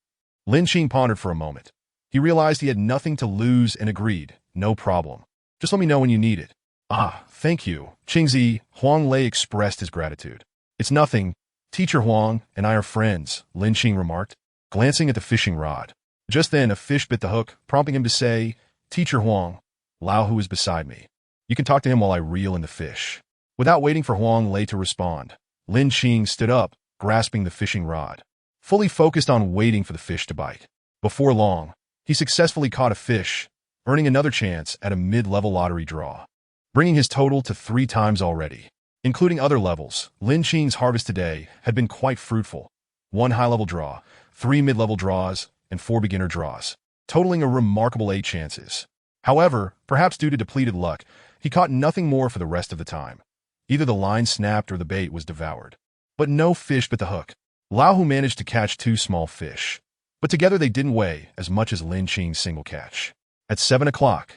Lin Qing pondered for a moment. He realized he had nothing to lose and agreed, "No problem. Just let me know when you need it." "Ah, thank you, Qingzi," Huang Lei expressed his gratitude. "It's nothing. Teacher Huang and I are friends," Lin Qing remarked, glancing at the fishing rod. Just then, a fish bit the hook, prompting him to say, "Teacher Huang, Lao Hu is beside me. You can talk to him while I reel in the fish." Without waiting for Huang Lei to respond, Lin Qing stood up, grasping the fishing rod, fully focused on waiting for the fish to bite. Before long, he successfully caught a fish, earning another chance at a mid-level lottery draw, bringing his total to 3 times already. Including other levels, Lin Qing's harvest today had been quite fruitful. 1 high-level draw, 3 mid-level draws, and 4 beginner draws, totaling a remarkable 8 chances. However, perhaps due to depleted luck, he caught nothing more for the rest of the time. Either the line snapped or the bait was devoured. But no fish bit the hook. Lao Hu managed to catch 2 small fish, but together they didn't weigh as much as Lin Qing's single catch. At 7 o'clock,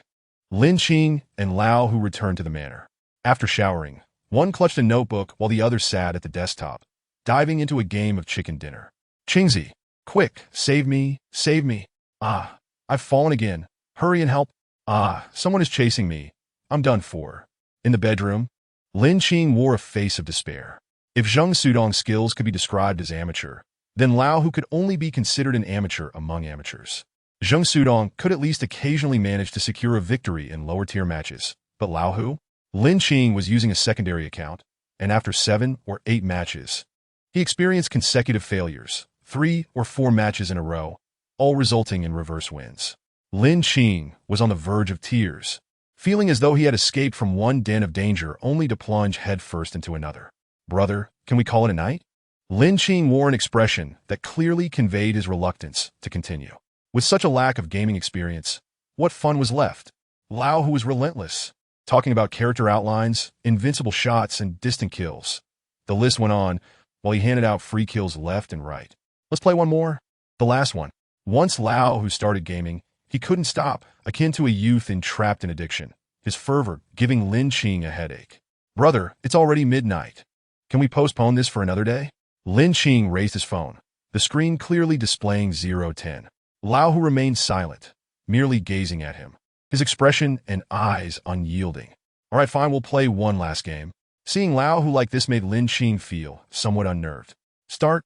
Lin Qing and Lao Hu returned to the manor. After showering, one clutched a notebook while the other sat at the desktop, diving into a game of chicken dinner. "Qingzi, Quick, save me, save me. Ah, I've fallen again. Hurry and help. Ah, someone is chasing me. I'm done for. In the bedroom, Lin Qing wore a face of despair. If Zheng Sudong's skills could be described as amateur, then Lao Hu could only be considered an amateur among amateurs. Zheng Sudong could at least occasionally manage to secure a victory in lower-tier matches, but Lao Hu? Lin Qing was using a secondary account, and after 7 or 8 matches, he experienced consecutive failures, 3 or 4 matches in a row, all resulting in reverse wins. Lin Qing was on the verge of tears, feeling as though he had escaped from one den of danger only to plunge headfirst into another. Brother, can we call it a night? Lin Qing wore an expression that clearly conveyed his reluctance to continue. With such a lack of gaming experience, what fun was left? Lao Hu was relentless, talking about character outlines, invincible shots, and distant kills. The list went on, while he handed out free kills left and right. Let's play one more. The last one. Once Lao Hu started gaming, he couldn't stop, akin to a youth entrapped in addiction, his fervor giving Lin Qing a headache. Brother, it's already midnight. Can we postpone this for another day? Lin Qing raised his phone, the screen clearly displaying 010. Lao Hu remained silent, merely gazing at him, his expression and eyes unyielding. All right, fine, we'll play one last game. Seeing Lao Hu like this made Lin Qing feel somewhat unnerved. Start.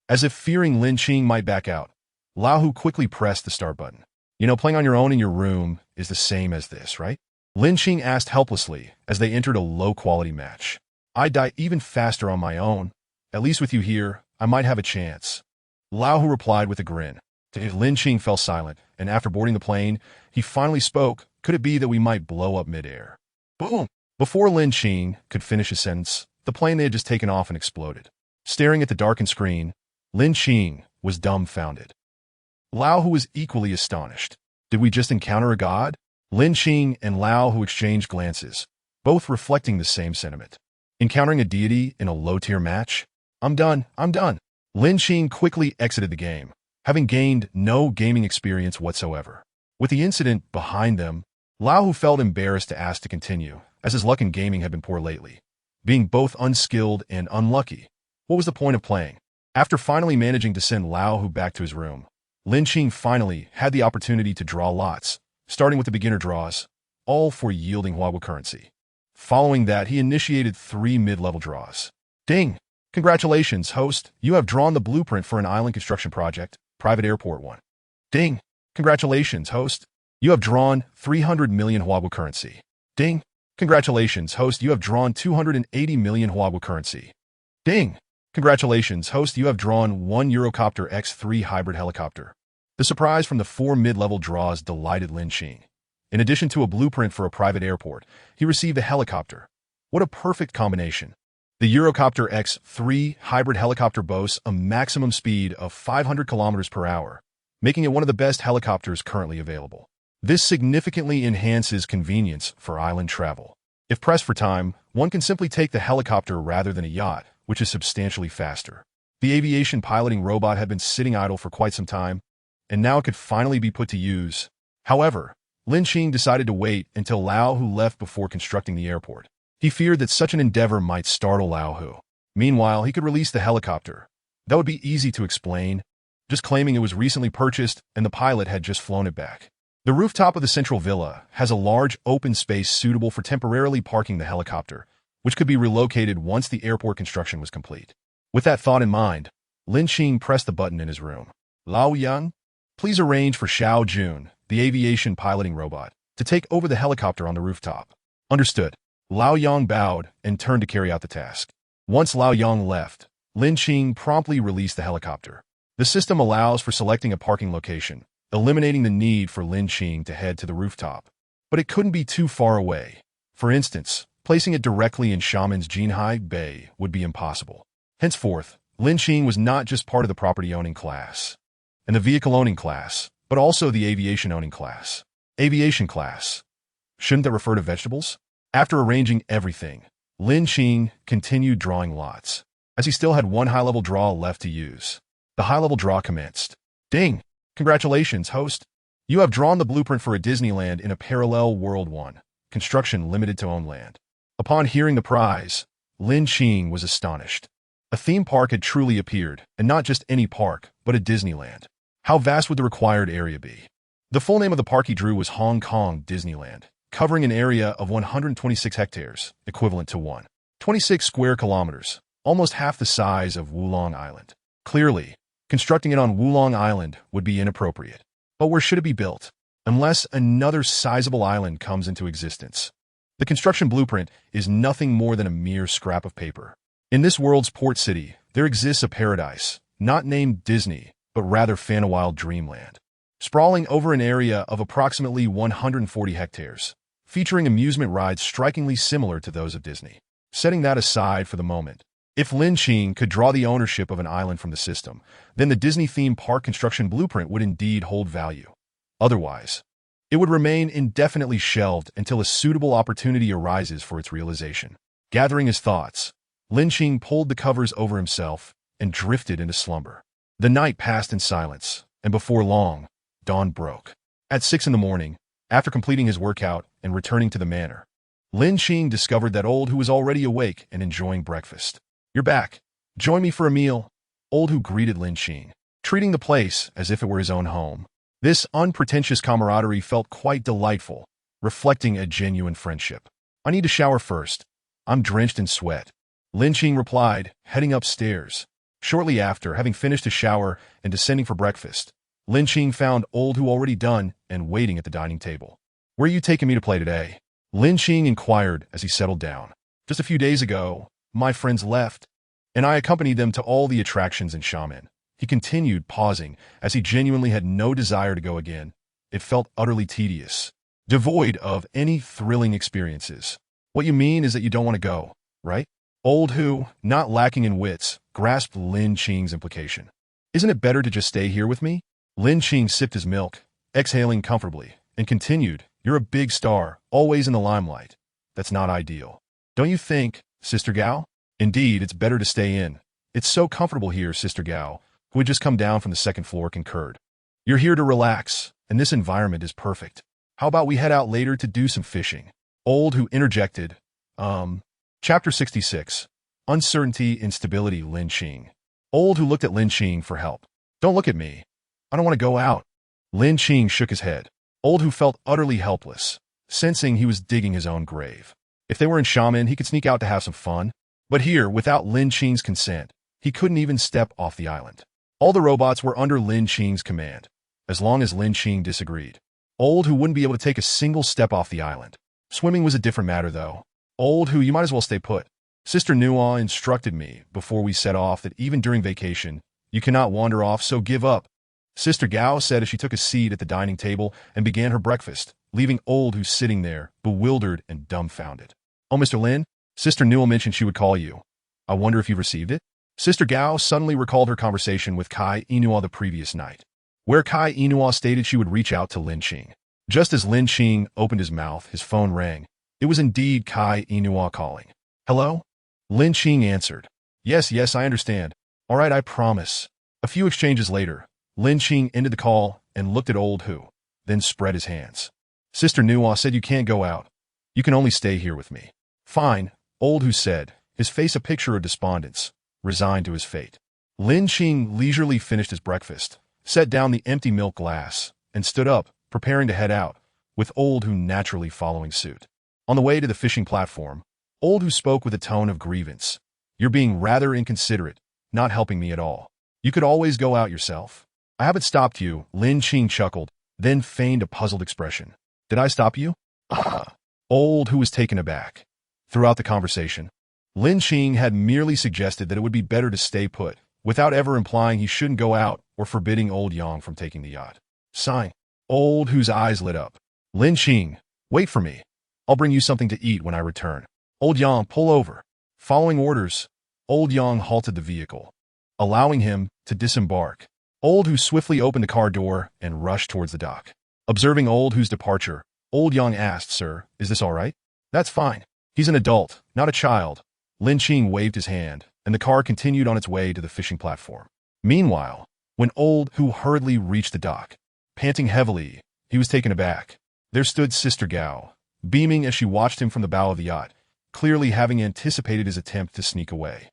As if fearing Lin Qing might back out, Lao Hu quickly pressed the start button. You know, playing on your own in your room is the same as this, right? Lin Qing asked helplessly as they entered a low-quality match. I'd die even faster on my own. At least with you here, I might have a chance. Lao Hu replied with a grin. Lin Qing fell silent, and after boarding the plane, he finally spoke. Could it be that we might blow up midair? Boom! Before Lin Qing could finish his sentence, the plane they had just taken off and exploded. Staring at the darkened screen, Lin Qing was dumbfounded. Lao Hu was equally astonished. Did we just encounter a god? Lin Qing and Lao Hu exchanged glances, both reflecting the same sentiment. Encountering a deity in a low-tier match? I'm done. Lin Qing quickly exited the game, having gained no gaming experience whatsoever. With the incident behind them, Lao Hu felt embarrassed to ask to continue, as his luck in gaming had been poor lately. Being both unskilled and unlucky, what was the point of playing? After finally managing to send Lao Hu back to his room, Lin Qing finally had the opportunity to draw lots, starting with the beginner draws, all for yielding Huawei currency. Following that, he initiated 3 mid-level draws. Ding! Congratulations, host. You have drawn the blueprint for an island construction project, Private Airport 1. Ding! Congratulations, host. You have drawn 300 million Huawei currency. Ding! Congratulations, host. You have drawn 280 million Huawei currency. Ding! Congratulations, host. You have drawn 1 Eurocopter X3 hybrid helicopter. The surprise from the 4 mid-level draws delighted Lin Qing. In addition to a blueprint for a private airport, he received a helicopter. What a perfect combination. The Eurocopter X3 hybrid helicopter boasts a maximum speed of 500 kilometers per hour, making it one of the best helicopters currently available. This significantly enhances convenience for island travel. If pressed for time, one can simply take the helicopter rather than a yacht, which is substantially faster. The aviation piloting robot had been sitting idle for quite some time, and now it could finally be put to use. However, Lin Qing decided to wait until Lao Hu left before constructing the airport. He feared that such an endeavor might startle Lao Hu. Meanwhile, he could release the helicopter. That would be easy to explain, just claiming it was recently purchased and the pilot had just flown it back. The rooftop of the central villa has a large open space suitable for temporarily parking the helicopter, which could be relocated once the airport construction was complete. With that thought in mind, Lin Qing pressed the button in his room. Lao Yang, please arrange for Xiao Jun, the aviation piloting robot, to take over the helicopter on the rooftop. Understood. Lao Yang bowed and turned to carry out the task. Once Lao Yang left, Lin Qing promptly released the helicopter. The system allows for selecting a parking location, eliminating the need for Lin Qing to head to the rooftop. But it couldn't be too far away. For instance, placing it directly in Xiamen's Jinhai Bay would be impossible. Henceforth, Lin Qing was not just part of the property-owning class and the vehicle-owning class, but also the aviation-owning class. Aviation class. Shouldn't that refer to vegetables? After arranging everything, Lin Qing continued drawing lots, as he still had 1 high-level draw left to use. The high-level draw commenced. Ding! Congratulations, host. You have drawn the blueprint for a Disneyland in a parallel world 1, construction limited to own land. Upon hearing the prize, Lin Qing was astonished. A theme park had truly appeared, and not just any park, but a Disneyland. How vast would the required area be? The full name of the park he drew was Hong Kong Disneyland, covering an area of 126 hectares, equivalent to 126 square kilometers, almost half the size of Wulong Island. Clearly, constructing it on Wulong Island would be inappropriate. But where should it be built? Unless another sizable island comes into existence. The construction blueprint is nothing more than a mere scrap of paper. In this world's port city, there exists a paradise, not named Disney, but rather Fanawild Dreamland, sprawling over an area of approximately 140 hectares, featuring amusement rides strikingly similar to those of Disney. Setting that aside for the moment, if Lin Qing could draw the ownership of an island from the system, then the Disney theme park construction blueprint would indeed hold value. Otherwise, it would remain indefinitely shelved until a suitable opportunity arises for its realization. Gathering his thoughts, Lin Qing pulled the covers over himself and drifted into slumber. The night passed in silence, and before long, dawn broke. At 6 in the morning, after completing his workout and returning to the manor, Lin Qing discovered that Old Who was already awake and enjoying breakfast. "You're back. Join me for a meal," Old Who greeted Lin Qing, treating the place as if it were his own home. This unpretentious camaraderie felt quite delightful, reflecting a genuine friendship. "I need to shower first. I'm drenched in sweat," Lin Qing replied, heading upstairs. Shortly after, having finished his shower and descending for breakfast, Lin Qing found Old Who already done and waiting at the dining table. "Where are you taking me to play today?" Lin Qing inquired as he settled down. "Just a few days ago, my friends left, and I accompanied them to all the attractions in Xiamen," he continued, pausing, as he genuinely had no desire to go again. It felt utterly tedious, devoid of any thrilling experiences. "What you mean is that you don't want to go, right?" Old Who, not lacking in wits, grasped Lin Qing's implication. "Isn't it better to just stay here with me?" Lin Qing sipped his milk, exhaling comfortably, and continued, "You're a big star, always in the limelight. That's not ideal. Don't you think, Sister Gao?" "Indeed, it's better to stay in. It's so comfortable here," Sister Gao, who had just come down from the second floor, concurred. "You're here to relax, and this environment is perfect. How about we head out later to do some fishing?" Old Who interjected, Chapter 66. Uncertainty, Instability, Lin Qing. Old Who looked at Lin Qing for help. "Don't look at me. I don't want to go out." Lin Qing shook his head. Old Who felt utterly helpless, sensing he was digging his own grave. If they were in Xiamen, he could sneak out to have some fun. But here, without Lin Qing's consent, he couldn't even step off the island. All the robots were under Lin Qing's command, as long as Lin Qing disagreed. Old Who wouldn't be able to take a single step off the island. Swimming was a different matter, though. "Old Who, you might as well stay put. Sister Nuo instructed me before we set off that even during vacation, you cannot wander off, so give up," Sister Gao said as she took a seat at the dining table and began her breakfast, leaving Old Who sitting there, bewildered and dumbfounded. "Oh, Mr. Lin, Sister Nuo mentioned she would call you. I wonder if you've received it?" Sister Gao suddenly recalled her conversation with Kai Inua the previous night, where Kai Inua stated she would reach out to Lin Qing. Just as Lin Qing opened his mouth, his phone rang. It was indeed Kai Inua calling. "Hello?" Lin Qing answered. Yes, I understand. All right, I promise." A few exchanges later, Lin Qing ended the call and looked at Old Who, then spread his hands. "Sister Nuo said you can't go out. You can only stay here with me." "Fine," Old Who said, his face a picture of despondence, resigned to his fate. Lin Qing leisurely finished his breakfast, set down the empty milk glass, and stood up, preparing to head out, with Old Who naturally following suit. On the way to the fishing platform, Old Who spoke with a tone of grievance. "You're being rather inconsiderate, not helping me at all. You could always go out yourself." "I haven't stopped you," Lin Qing chuckled, then feigned a puzzled expression. "Did I stop you?" Old Who was taken aback. Throughout the conversation, Lin Qing had merely suggested that it would be better to stay put, without ever implying he shouldn't go out or forbidding Old Yang from taking the yacht. Sign. Old Who's eyes lit up. "Lin Qing, wait for me. I'll bring you something to eat when I return." "Old Yang, pull over." Following orders, Old Yang halted the vehicle, allowing him to disembark. Old Who swiftly opened the car door and rushed towards the dock. Observing Old Who's departure, Old Yang asked, "Sir, is this all right?" "That's fine. He's an adult, not a child." Lin Qing waved his hand, and the car continued on its way to the fishing platform. Meanwhile, when Old Who hurriedly reached the dock, panting heavily, he was taken aback. There stood Sister Gao, beaming as she watched him from the bow of the yacht, clearly having anticipated his attempt to sneak away.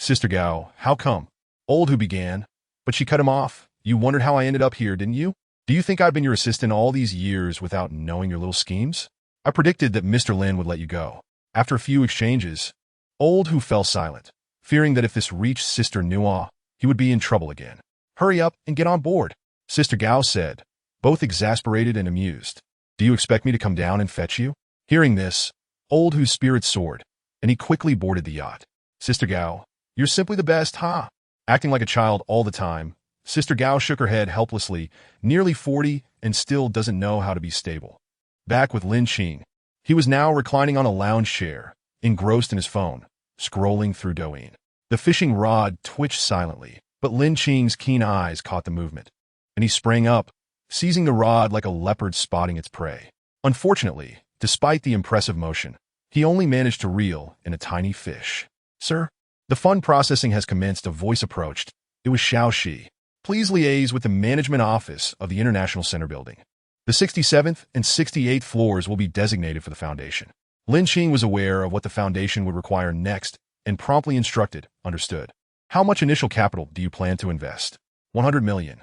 Sister Gao, how come? Old Who began, but she cut him off. You wondered how I ended up here, didn't you? Do you think I've been your assistant all these years without knowing your little schemes? I predicted that Mr. Lin would let you go. After a few exchanges, Old Who fell silent, fearing that if this reached Sister Nua, he would be in trouble again. Hurry up and get on board, Sister Gao said, both exasperated and amused. Do you expect me to come down and fetch you? Hearing this, Old Who's spirit soared, and he quickly boarded the yacht. Sister Gao, you're simply the best, huh? Acting like a child all the time, Sister Gao shook her head helplessly, nearly 40 and still doesn't know how to be stable. Back with Lin Qing, he was now reclining on a lounge chair, engrossed in his phone, scrolling through Douyin. The fishing rod twitched silently, but Lin Qing's keen eyes caught the movement, and he sprang up, seizing the rod like a leopard spotting its prey. Unfortunately, despite the impressive motion, he only managed to reel in a tiny fish. Sir, the fund processing has commenced. A voice approached. It was Xiao Shi. Please liaise with the management office of the International Center building. The 67th and 68th floors will be designated for the foundation. Lin Qing was aware of what the foundation would require next and promptly instructed, understood. How much initial capital do you plan to invest? 100 million.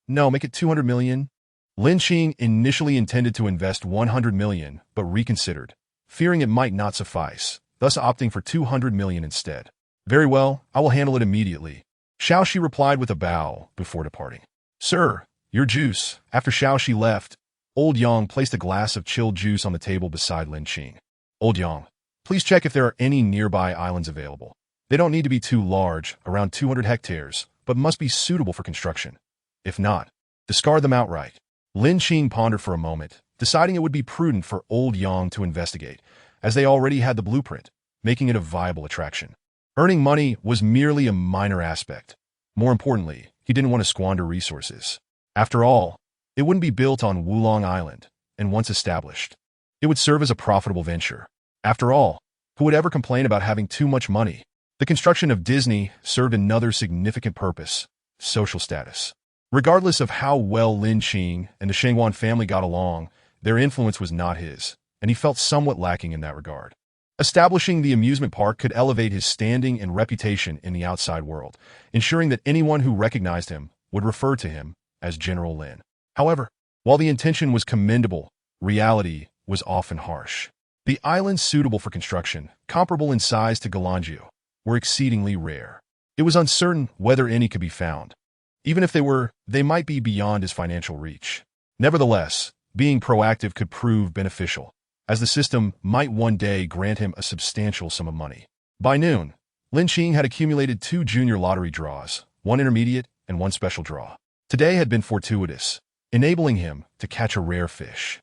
No, make it 200 million. Lin Qing initially intended to invest 100 million, but reconsidered, fearing it might not suffice, thus opting for 200 million instead. Very well, I will handle it immediately. Xiao Shi replied with a bow before departing. Sir, your juice. After Xiao Shi left, Old Yang placed a glass of chilled juice on the table beside Lin Qing. Old Yang, please check if there are any nearby islands available. They don't need to be too large, around 200 hectares, but must be suitable for construction. If not, discard them outright. Lin Qing pondered for a moment, deciding it would be prudent for Old Yang to investigate, as they already had the blueprint, making it a viable attraction. Earning money was merely a minor aspect. More importantly, he didn't want to squander resources. After all, it wouldn't be built on Wulong Island, and once established, it would serve as a profitable venture. After all, who would ever complain about having too much money? The construction of Disney served another significant purpose: social status. Regardless of how well Lin Qing and the Shengguan family got along, their influence was not his, and he felt somewhat lacking in that regard. Establishing the amusement park could elevate his standing and reputation in the outside world, ensuring that anyone who recognized him would refer to him as General Lin. However, while the intention was commendable, reality was often harsh. The islands suitable for construction, comparable in size to Galanjiu, were exceedingly rare. It was uncertain whether any could be found. Even if they were, they might be beyond his financial reach. Nevertheless, being proactive could prove beneficial, as the system might one day grant him a substantial sum of money. By noon, Lin Qing had accumulated 2 junior lottery draws, 1 intermediate and 1 special draw. Today had been fortuitous, enabling him to catch a rare fish.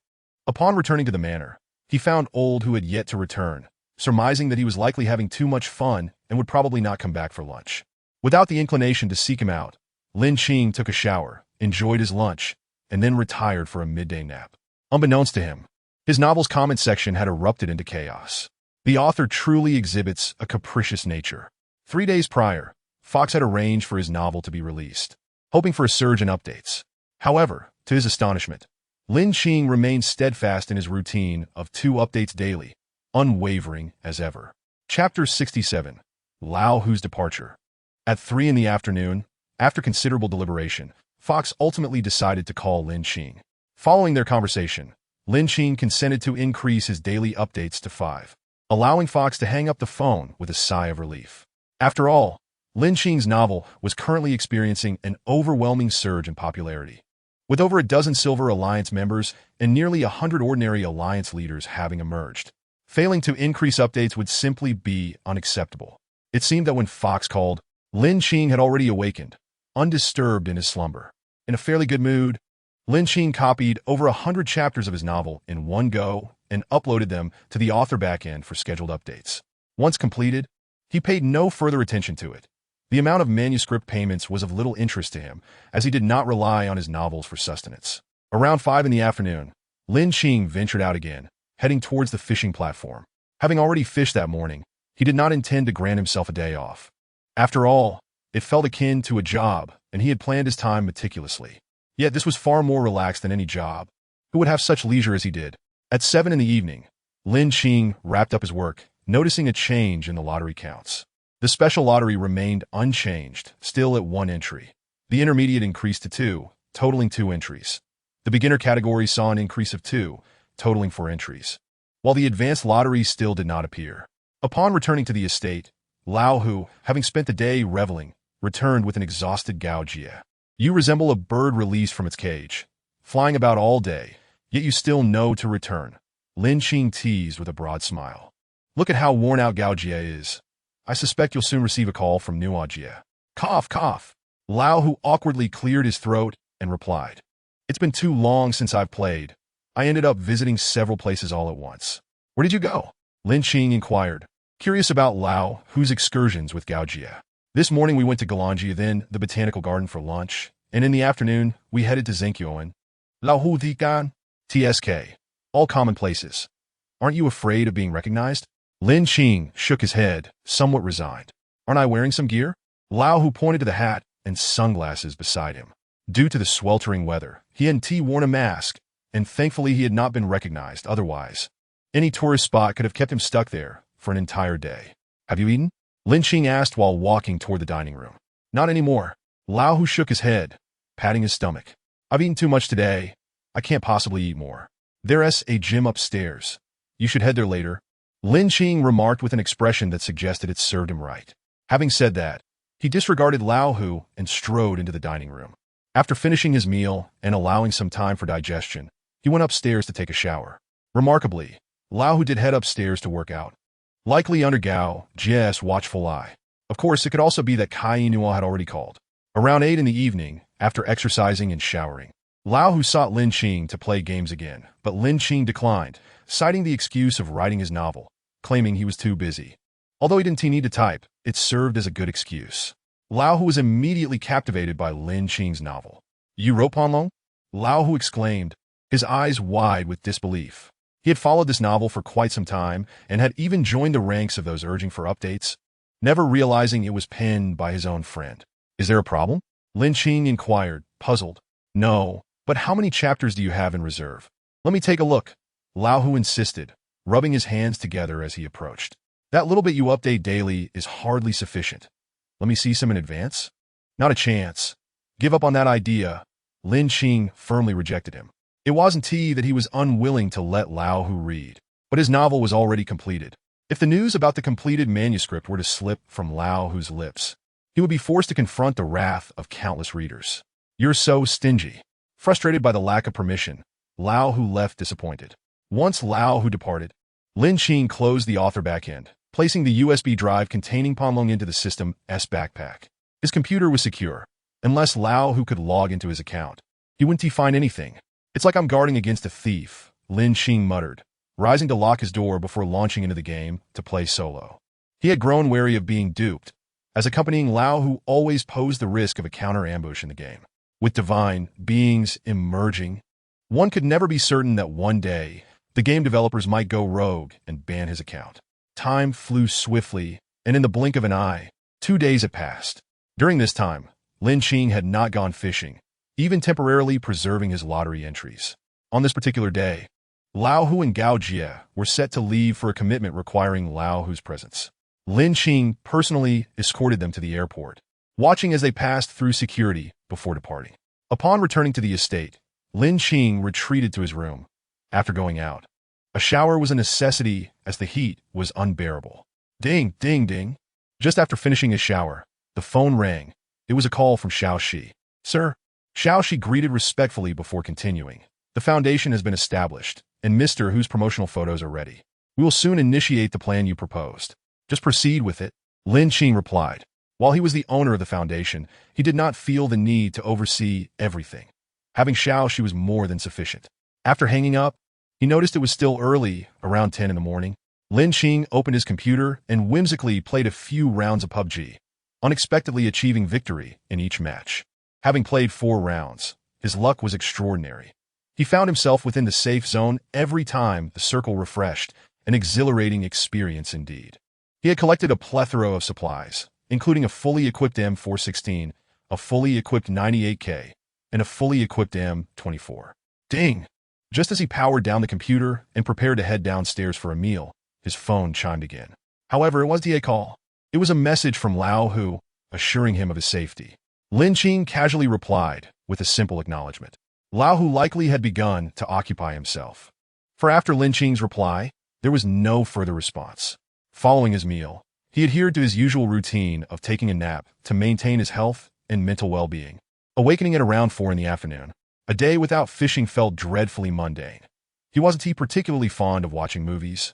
Upon returning to the manor, he found Old Who had yet to return, surmising that he was likely having too much fun and would probably not come back for lunch. Without the inclination to seek him out, Lin Qing took a shower, enjoyed his lunch, and then retired for a midday nap. Unbeknownst to him, his novel's comment section had erupted into chaos. The author truly exhibits a capricious nature. 3 days prior, Fox had arranged for his novel to be released, hoping for a surge in updates. However, to his astonishment, Lin Qing remained steadfast in his routine of 2 updates daily, unwavering as ever. Chapter 67. Lao Hu's Departure. At 3 in the afternoon, after considerable deliberation, Fox ultimately decided to call Lin Qing. Following their conversation, Lin Qing consented to increase his daily updates to 5, allowing Fox to hang up the phone with a sigh of relief. After all, Lin Qing's novel was currently experiencing an overwhelming surge in popularity, with over a dozen Silver Alliance members and nearly 100 Ordinary Alliance leaders having emerged. Failing to increase updates would simply be unacceptable. It seemed that when Fox called, Lin Qing had already awakened, undisturbed in his slumber. In a fairly good mood, Lin Qing copied over 100 chapters of his novel in one go and uploaded them to the author backend for scheduled updates. Once completed, he paid no further attention to it. The amount of manuscript payments was of little interest to him, as he did not rely on his novels for sustenance. Around 5 in the afternoon, Lin Qing ventured out again, heading towards the fishing platform. Having already fished that morning, he did not intend to grant himself a day off. After all, it felt akin to a job, and he had planned his time meticulously. Yet this was far more relaxed than any job. Who would have such leisure as he did? At 7 in the evening, Lin Qing wrapped up his work, noticing a change in the lottery counts. The special lottery remained unchanged, still at 1 entry. The intermediate increased to 2, totaling 2 entries. The beginner category saw an increase of 2, totaling 4 entries, while the advanced lottery still did not appear. Upon returning to the estate, Lao Hu, having spent the day reveling, returned with an exhausted Gao Jie. You resemble a bird released from its cage, flying about all day, yet you still know to return. Lin Qing teased with a broad smile. Look at how worn out Gao Jie is. I suspect you'll soon receive a call from Nuo Jie. Cough, cough. Lao Hu awkwardly cleared his throat and replied. It's been too long since I've played. I ended up visiting several places all at once. Where did you go? Lin Qing inquired, curious about Lao Hu's excursions with Gao Jie. This morning we went to Galanji, then the Botanical Garden for lunch, and in the afternoon we headed to Zhengqiuan. Lao Hu Digan, TSK. All common places. Aren't you afraid of being recognized? Lin Qing shook his head, somewhat resigned. Aren't I wearing some gear? Lao Hu pointed to the hat and sunglasses beside him. Due to the sweltering weather, he hadn't worn a mask, and thankfully he had not been recognized otherwise. Any tourist spot could have kept him stuck there for an entire day. Have you eaten? Lin Qing asked while walking toward the dining room. Not anymore. Lao Hu shook his head, patting his stomach. I've eaten too much today. I can't possibly eat more. There's a gym upstairs. You should head there later. Lin Qing remarked with an expression that suggested it served him right. Having said that, he disregarded Lao Hu and strode into the dining room. After finishing his meal and allowing some time for digestion, he went upstairs to take a shower. Remarkably, Lao Hu did head upstairs to work out, likely under Gao Jie's watchful eye. Of course, it could also be that Kai Nuo had already called. Around 8 in the evening, after exercising and showering, Lao Hu sought Lin Qing to play games again, but Lin Qing declined, citing the excuse of writing his novel, claiming he was too busy. Although he didn't need to type, it served as a good excuse. Lao Hu was immediately captivated by Lin Qing's novel. You wrote Panlong? Lao Hu exclaimed, his eyes wide with disbelief. He had followed this novel for quite some time and had even joined the ranks of those urging for updates, never realizing it was penned by his own friend. Is there a problem? Lin Qing inquired, puzzled. No, but how many chapters do you have in reserve? Let me take a look. Lao Hu insisted, rubbing his hands together as he approached. That little bit you update daily is hardly sufficient. Let me see some in advance? Not a chance. Give up on that idea. Lin Qing firmly rejected him. It wasn't that he was unwilling to let Lao Hu read, but his novel was already completed. If the news about the completed manuscript were to slip from Lao Hu's lips, he would be forced to confront the wrath of countless readers. You're so stingy. Frustrated by the lack of permission, Lao Hu left disappointed. Once Lao Hu departed, Lin Qing closed the author backend, placing the USB drive containing Panlong into the system's backpack. His computer was secure. Unless Lao Hu could log into his account, he wouldn't find anything. It's like I'm guarding against a thief, Lin Qing muttered, rising to lock his door before launching into the game to play solo. He had grown wary of being duped, as accompanying Lao Hu always posed the risk of a counter-ambush in the game. With divine beings emerging, one could never be certain that one day, the game developers might go rogue and ban his account. Time flew swiftly, and in the blink of an eye, 2 days had passed. During this time, Lin Qing had not gone fishing, even temporarily preserving his lottery entries. On this particular day, Lao Hu and Gao Jie were set to leave for a commitment requiring Lao Hu's presence. Lin Qing personally escorted them to the airport, watching as they passed through security before departing. Upon returning to the estate, Lin Qing retreated to his room. After going out, a shower was a necessity as the heat was unbearable. Ding, ding, ding. Just after finishing his shower, the phone rang. It was a call from Xiao Shi. Sir, Xiao Shi greeted respectfully before continuing. The foundation has been established, and Mr. Hu's promotional photos are ready. We will soon initiate the plan you proposed. Just proceed with it, Lin Qing replied. While he was the owner of the foundation, he did not feel the need to oversee everything. Having Xiao Shi was more than sufficient. After hanging up, he noticed it was still early, around 10 in the morning. Lin Qing opened his computer and whimsically played a few rounds of PUBG, unexpectedly achieving victory in each match. Having played 4 rounds, his luck was extraordinary. He found himself within the safe zone every time the circle refreshed, an exhilarating experience indeed. He had collected a plethora of supplies, including a fully equipped M416, a fully equipped 98K, and a fully equipped M24. Ding! Just as he powered down the computer and prepared to head downstairs for a meal, his phone chimed again. However, it was a call. It was a message from Lao Hu, assuring him of his safety. Lin Qing casually replied with a simple acknowledgement. Lao Hu likely had begun to occupy himself. For after Lin Qing's reply, there was no further response. Following his meal, he adhered to his usual routine of taking a nap to maintain his health and mental well-being. Awakening at around 4 in the afternoon, a day without fishing felt dreadfully mundane. He wasn't particularly fond of watching movies.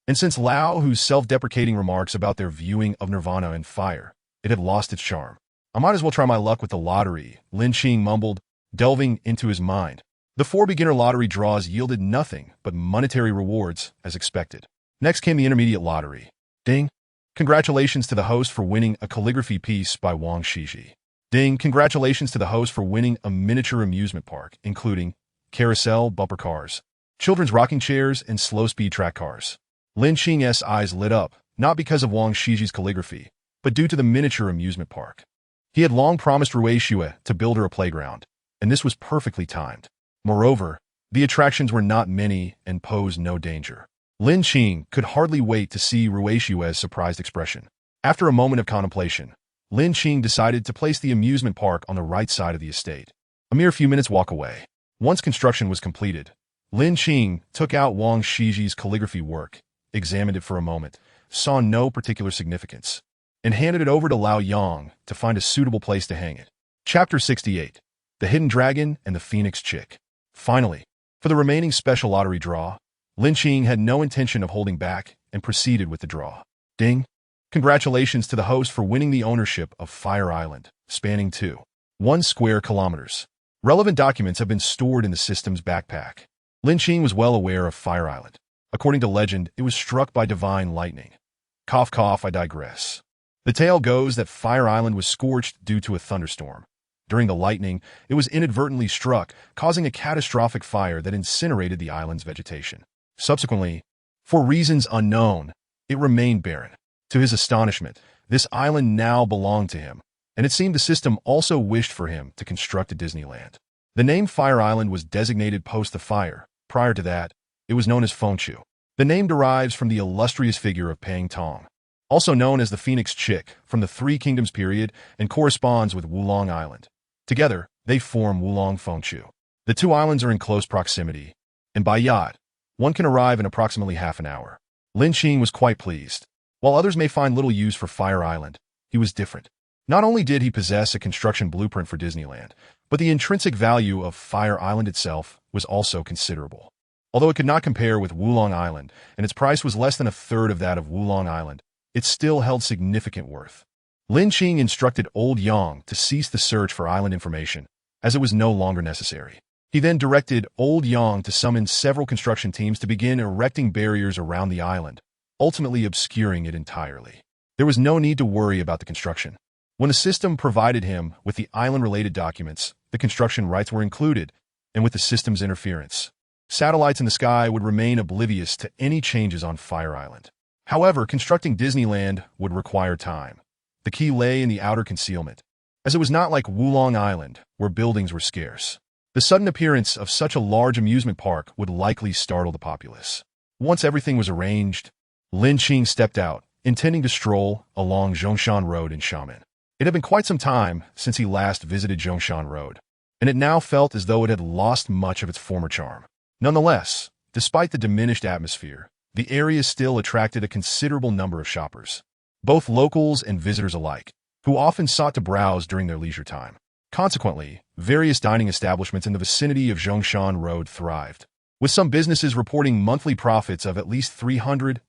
And since Lao Hu's self-deprecating remarks about their viewing of Nirvana and fire, it had lost its charm. I might as well try my luck with the lottery, Lin Qing mumbled, delving into his mind. The 4 beginner lottery draws yielded nothing but monetary rewards, as expected. Next came the intermediate lottery. Ding! Congratulations to the host for winning a calligraphy piece by Wang Shiji. Ding! Congratulations to the host for winning a miniature amusement park, including carousel, bumper cars, children's rocking chairs, and slow-speed track cars. Lin Qing's eyes lit up, not because of Wang Shiji's calligraphy, but due to the miniature amusement park. He had long promised Rui Xue to build her a playground, and this was perfectly timed. Moreover, the attractions were not many and posed no danger. Lin Qing could hardly wait to see Rui Xue's surprised expression. After a moment of contemplation, Lin Qing decided to place the amusement park on the right side of the estate, a mere few minutes' walk away. Once construction was completed, Lin Qing took out Wang Shiji's calligraphy work, examined it for a moment, saw no particular significance, and handed it over to Lao Yang to find a suitable place to hang it. Chapter 68. The Hidden Dragon and the Phoenix Chick. Finally, for the remaining special lottery draw, Lin Qing had no intention of holding back and proceeded with the draw. Ding! Congratulations to the host for winning the ownership of Fire Island, spanning 1 square kilometers. Relevant documents have been stored in the system's backpack. Lin Qing was well aware of Fire Island. According to legend, it was struck by divine lightning. Cough cough, I digress. The tale goes that Fire Island was scorched due to a thunderstorm. During the lightning, it was inadvertently struck, causing a catastrophic fire that incinerated the island's vegetation. Subsequently, for reasons unknown, it remained barren. To his astonishment, this island now belonged to him, and it seemed the system also wished for him to construct a Disneyland. The name Fire Island was designated post the fire. Prior to that, it was known as Fengchu. The name derives from the illustrious figure of Pang Tong, also known as the Phoenix Chick, from the Three Kingdoms period and corresponds with Wulong Island. Together, they form Wulong Fengchu. The 2 islands are in close proximity, and by yacht, one can arrive in approximately half an hour. Lin Qing was quite pleased. While others may find little use for Fire Island, he was different. Not only did he possess a construction blueprint for Disneyland, but the intrinsic value of Fire Island itself was also considerable. Although it could not compare with Wulong Island, and its price was less than a third of that of Wulong Island, it still held significant worth. Lin Qing instructed Old Yang to cease the search for island information, as it was no longer necessary. He then directed Old Yang to summon several construction teams to begin erecting barriers around the island, ultimately obscuring it entirely. There was no need to worry about the construction. When the system provided him with the island-related documents, the construction rights were included, and with the system's interference, satellites in the sky would remain oblivious to any changes on Fire Island. However, constructing Disneyland would require time. The key lay in the outer concealment, as it was not like Wulong Island, where buildings were scarce. The sudden appearance of such a large amusement park would likely startle the populace. Once everything was arranged, Lin Qing stepped out, intending to stroll along Zhongshan Road in Xiamen. It had been quite some time since he last visited Zhongshan Road, and it now felt as though it had lost much of its former charm. Nonetheless, despite the diminished atmosphere, the area still attracted a considerable number of shoppers, both locals and visitors alike, who often sought to browse during their leisure time. Consequently, various dining establishments in the vicinity of Zhongshan Road thrived, with some businesses reporting monthly profits of at least 300,000.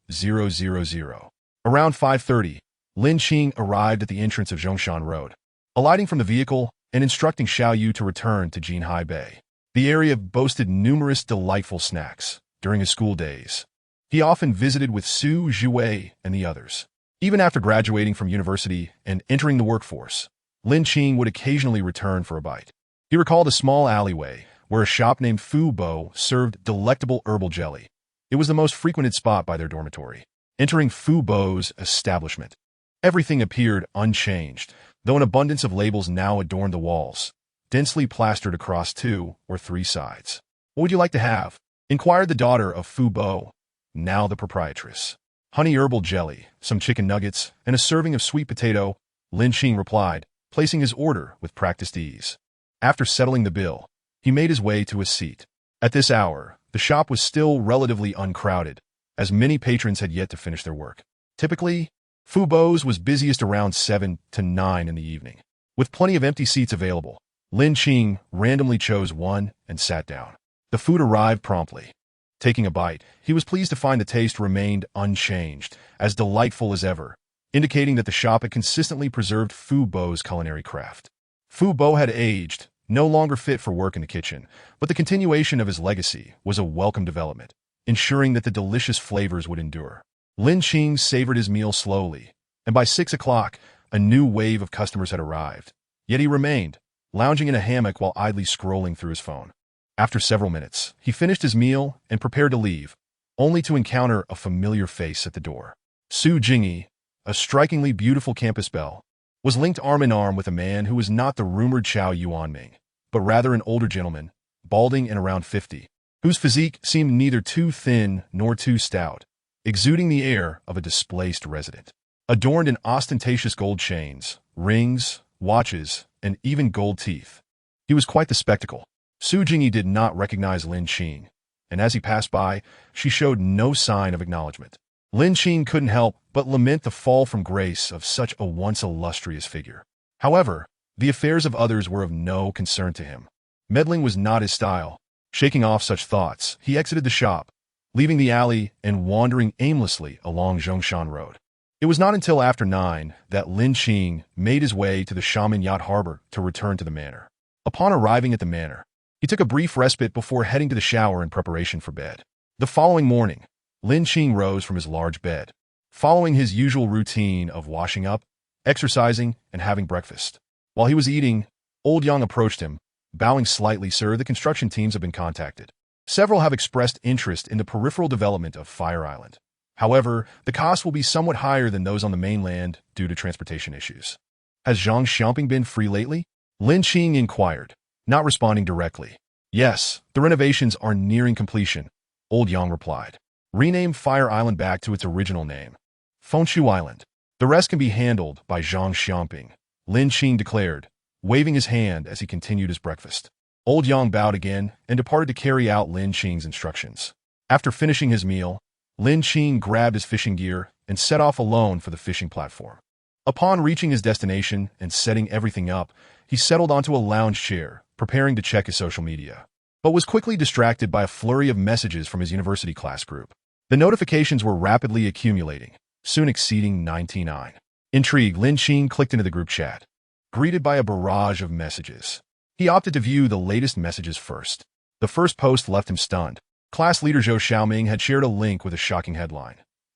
Around 5:30, Lin Qing arrived at the entrance of Zhongshan Road, alighting from the vehicle and instructing Xiao Yu to return to Jinhai Bay. The area boasted numerous delightful snacks. During his school days, he often visited with Su Zhuwei and the others. Even after graduating from university and entering the workforce, Lin Qing would occasionally return for a bite. He recalled a small alleyway where a shop named Fu Bo served delectable herbal jelly. It was the most frequented spot by their dormitory. Entering Fu Bo's establishment, everything appeared unchanged, though an abundance of labels now adorned the walls, densely plastered across 2 or 3 sides. "What would you like to have?" inquired the daughter of Fu Bo, now the proprietress. Honey herbal jelly, some chicken nuggets, and a serving of sweet potato, Lin Qing replied, placing his order with practiced ease. After settling the bill, he made his way to a seat. At this hour, the shop was still relatively uncrowded, as many patrons had yet to finish their work. Typically, Fubo's was busiest around 7 to 9 in the evening. With plenty of empty seats available, Lin Qing randomly chose one and sat down. The food arrived promptly. Taking a bite, he was pleased to find the taste remained unchanged, as delightful as ever, indicating that the shop had consistently preserved Fubo's culinary craft. Fubo had aged, no longer fit for work in the kitchen, but the continuation of his legacy was a welcome development, ensuring that the delicious flavors would endure. Lin Qing savored his meal slowly, and by 6 o'clock, a new wave of customers had arrived. Yet he remained, lounging in a hammock while idly scrolling through his phone. After several minutes, he finished his meal and prepared to leave, only to encounter a familiar face at the door. Su Jingyi, a strikingly beautiful campus belle, was linked arm in arm with a man who was not the rumored Chao Yuanming, but rather an older gentleman, balding and around 50, whose physique seemed neither too thin nor too stout, exuding the air of a displaced resident. Adorned in ostentatious gold chains, rings, watches, and even gold teeth, he was quite the spectacle. Su Jingyi did not recognize Lin Qing, and as he passed by, she showed no sign of acknowledgement. Lin Qing couldn't help but lament the fall from grace of such a once illustrious figure. However, the affairs of others were of no concern to him. Meddling was not his style. Shaking off such thoughts, he exited the shop, leaving the alley and wandering aimlessly along Zhongshan Road. It was not until after 9 that Lin Qing made his way to the Xiamen Yacht Harbor to return to the manor. Upon arriving at the manor, he took a brief respite before heading to the shower in preparation for bed. The following morning, Lin Qing rose from his large bed, following his usual routine of washing up, exercising, and having breakfast. While he was eating, Old Yang approached him, bowing slightly. "Sir, the construction teams have been contacted. Several have expressed interest in the peripheral development of Fire Island. However, the cost will be somewhat higher than those on the mainland due to transportation issues." "Has Zhang Xiaoping been free lately?" Lin Qing inquired, not responding directly. "Yes, the renovations are nearing completion," Old Yang replied. "Rename Fire Island back to its original name, Fengqiu Island. The rest can be handled by Zhang Xiaoping," Lin Qing declared, waving his hand as he continued his breakfast. Old Yang bowed again and departed to carry out Lin Qing's instructions. After finishing his meal, Lin Qing grabbed his fishing gear and set off alone for the fishing platform. Upon reaching his destination and setting everything up, he settled onto a lounge chair, preparing to check his social media, but was quickly distracted by a flurry of messages from his university class group. The notifications were rapidly accumulating, soon exceeding 99. Intrigued, Lin Qing clicked into the group chat. Greeted by a barrage of messages, he opted to view the latest messages first. The first post left him stunned. Class leader Zhou Xiaoming had shared a link with a shocking headline: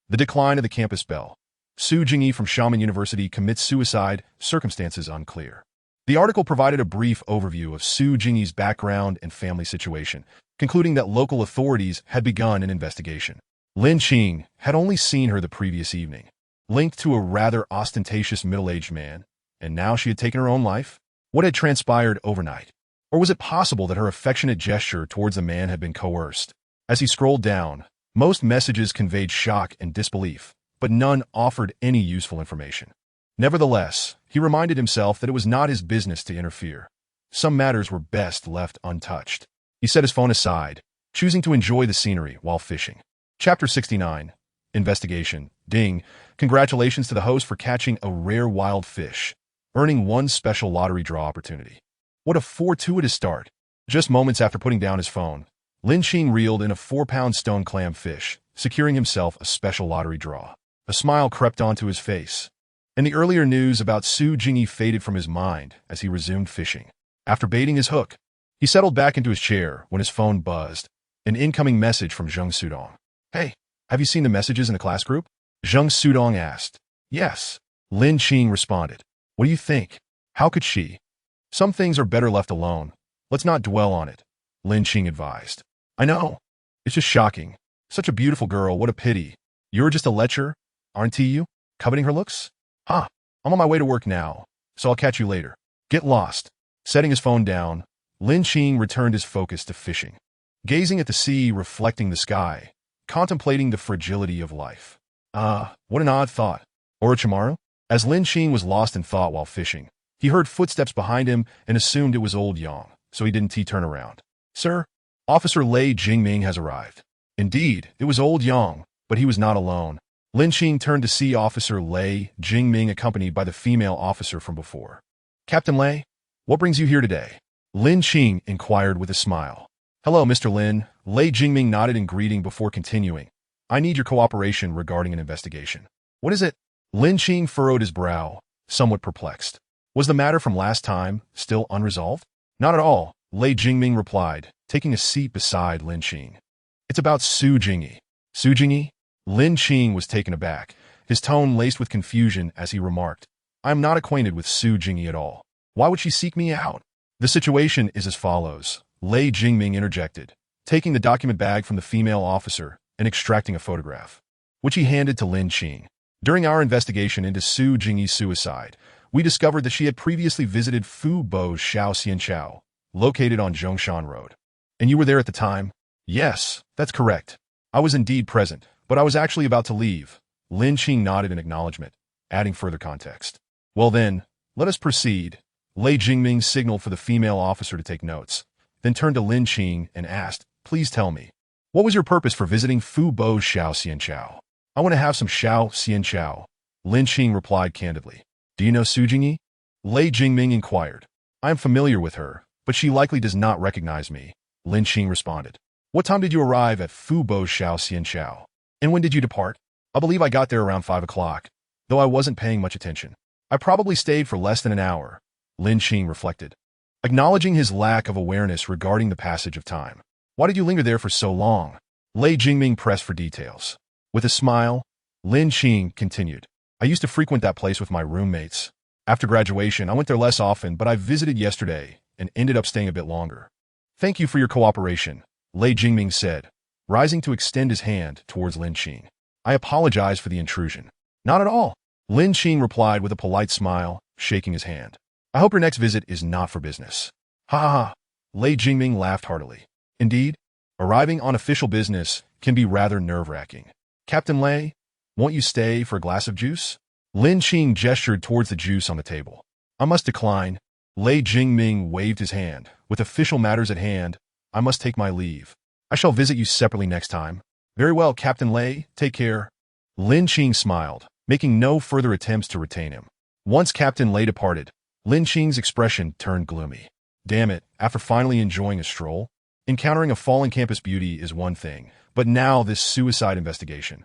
"The decline of the campus belle. Su Jingyi from Xiamen University commits suicide, circumstances unclear." The article provided a brief overview of Su Jingyi's background and family situation, concluding that local authorities had begun an investigation. Lin Qing had only seen her the previous evening, linked to a rather ostentatious middle-aged man, and now she had taken her own life? What had transpired overnight? Or was it possible that her affectionate gesture towards the man had been coerced? As he scrolled down, most messages conveyed shock and disbelief, but none offered any useful information. Nevertheless, he reminded himself that it was not his business to interfere. Some matters were best left untouched. He set his phone aside, choosing to enjoy the scenery while fishing. Chapter 69. Investigation. Ding. Congratulations to the host for catching a rare wild fish, earning one special lottery draw opportunity. What a fortuitous start. Just moments after putting down his phone, Lin Qing reeled in a 4-pound stone clam fish, securing himself a special lottery draw. A smile crept onto his face, and the earlier news about Su Jingyi faded from his mind as he resumed fishing. After baiting his hook, he settled back into his chair when his phone buzzed, an incoming message from Zheng Sudong. "Hey, have you seen the messages in the class group?" Zheng Sudong asked. "Yes," Lin Qing responded. "What do you think? How could she?" "Some things are better left alone. Let's not dwell on it," Lin Qing advised. "I know. It's just shocking. Such a beautiful girl, what a pity. You're just a lecher, aren't you? Coveting her looks? I'm on my way to work now, so I'll catch you later. Get lost." Setting his phone down, Lin Qing returned his focus to fishing. Gazing at the sea reflecting the sky, contemplating the fragility of life. Ah, what an odd thought. Orochimaru? As Lin Qing was lost in thought while fishing, he heard footsteps behind him and assumed it was old Yang, so he didn't turn around. Sir, Officer Lei Jingming has arrived. Indeed, it was old Yang, but he was not alone. Lin Qing turned to see Officer Lei Jingming accompanied by the female officer from before. Captain Lei, what brings you here today? Lin Qing inquired with a smile. Hello, Mr. Lin. Lei Jingming nodded in greeting before continuing. I need your cooperation regarding an investigation. What is it? Lin Qing furrowed his brow, somewhat perplexed. Was the matter from last time still unresolved? Not at all, Lei Jingming replied, taking a seat beside Lin Qing. It's about Su Jingyi. Su Jingyi? Lin Qing was taken aback, his tone laced with confusion as he remarked, I am not acquainted with Su Jingyi at all. Why would she seek me out? The situation is as follows, Lei Jingming interjected, taking the document bag from the female officer and extracting a photograph, which he handed to Lin Qing. During our investigation into Su Jingyi's suicide, we discovered that she had previously visited Fu Bo's Xiao Xianchao, located on Zhongshan Road. And you were there at the time? Yes, that's correct. I was indeed present, but I was actually about to leave. Lin Qing nodded in acknowledgement, adding further context. Well then, let us proceed. Lei Jingming signaled for the female officer to take notes, then turned to Lin Qing and asked, Please tell me, what was your purpose for visiting Fu Bo's Xiao Xianchao? I want to have some Xiao Xianchao. Lin Qing replied candidly. Do you know Su Jingyi? Lei Jingming inquired. I am familiar with her, but she likely does not recognize me. Lin Qing responded. What time did you arrive at Fu Bo's Xiao Xianchao? And when did you depart? I believe I got there around 5 o'clock, though I wasn't paying much attention. I probably stayed for less than an hour. Lin Qing reflected, acknowledging his lack of awareness regarding the passage of time. Why did you linger there for so long? Lei Jingming pressed for details. With a smile, Lin Qing continued. I used to frequent that place with my roommates. After graduation, I went there less often, but I visited yesterday and ended up staying a bit longer. Thank you for your cooperation, Lei Jingming said, rising to extend his hand towards Lin Qing. I apologize for the intrusion. Not at all, Lin Qing replied with a polite smile, shaking his hand. I hope your next visit is not for business. Ha ha ha, Lei Jingming laughed heartily. Indeed, arriving on official business can be rather nerve-wracking. Captain Lei, won't you stay for a glass of juice? Lin Qing gestured towards the juice on the table. I must decline. Lei Jingming waved his hand. With official matters at hand, I must take my leave. I shall visit you separately next time. Very well, Captain Lei, take care. Lin Qing smiled, making no further attempts to retain him. Once Captain Lei departed, Lin Qing's expression turned gloomy. Damn it, after finally enjoying a stroll? Encountering a fallen campus beauty is one thing, but now this suicide investigation.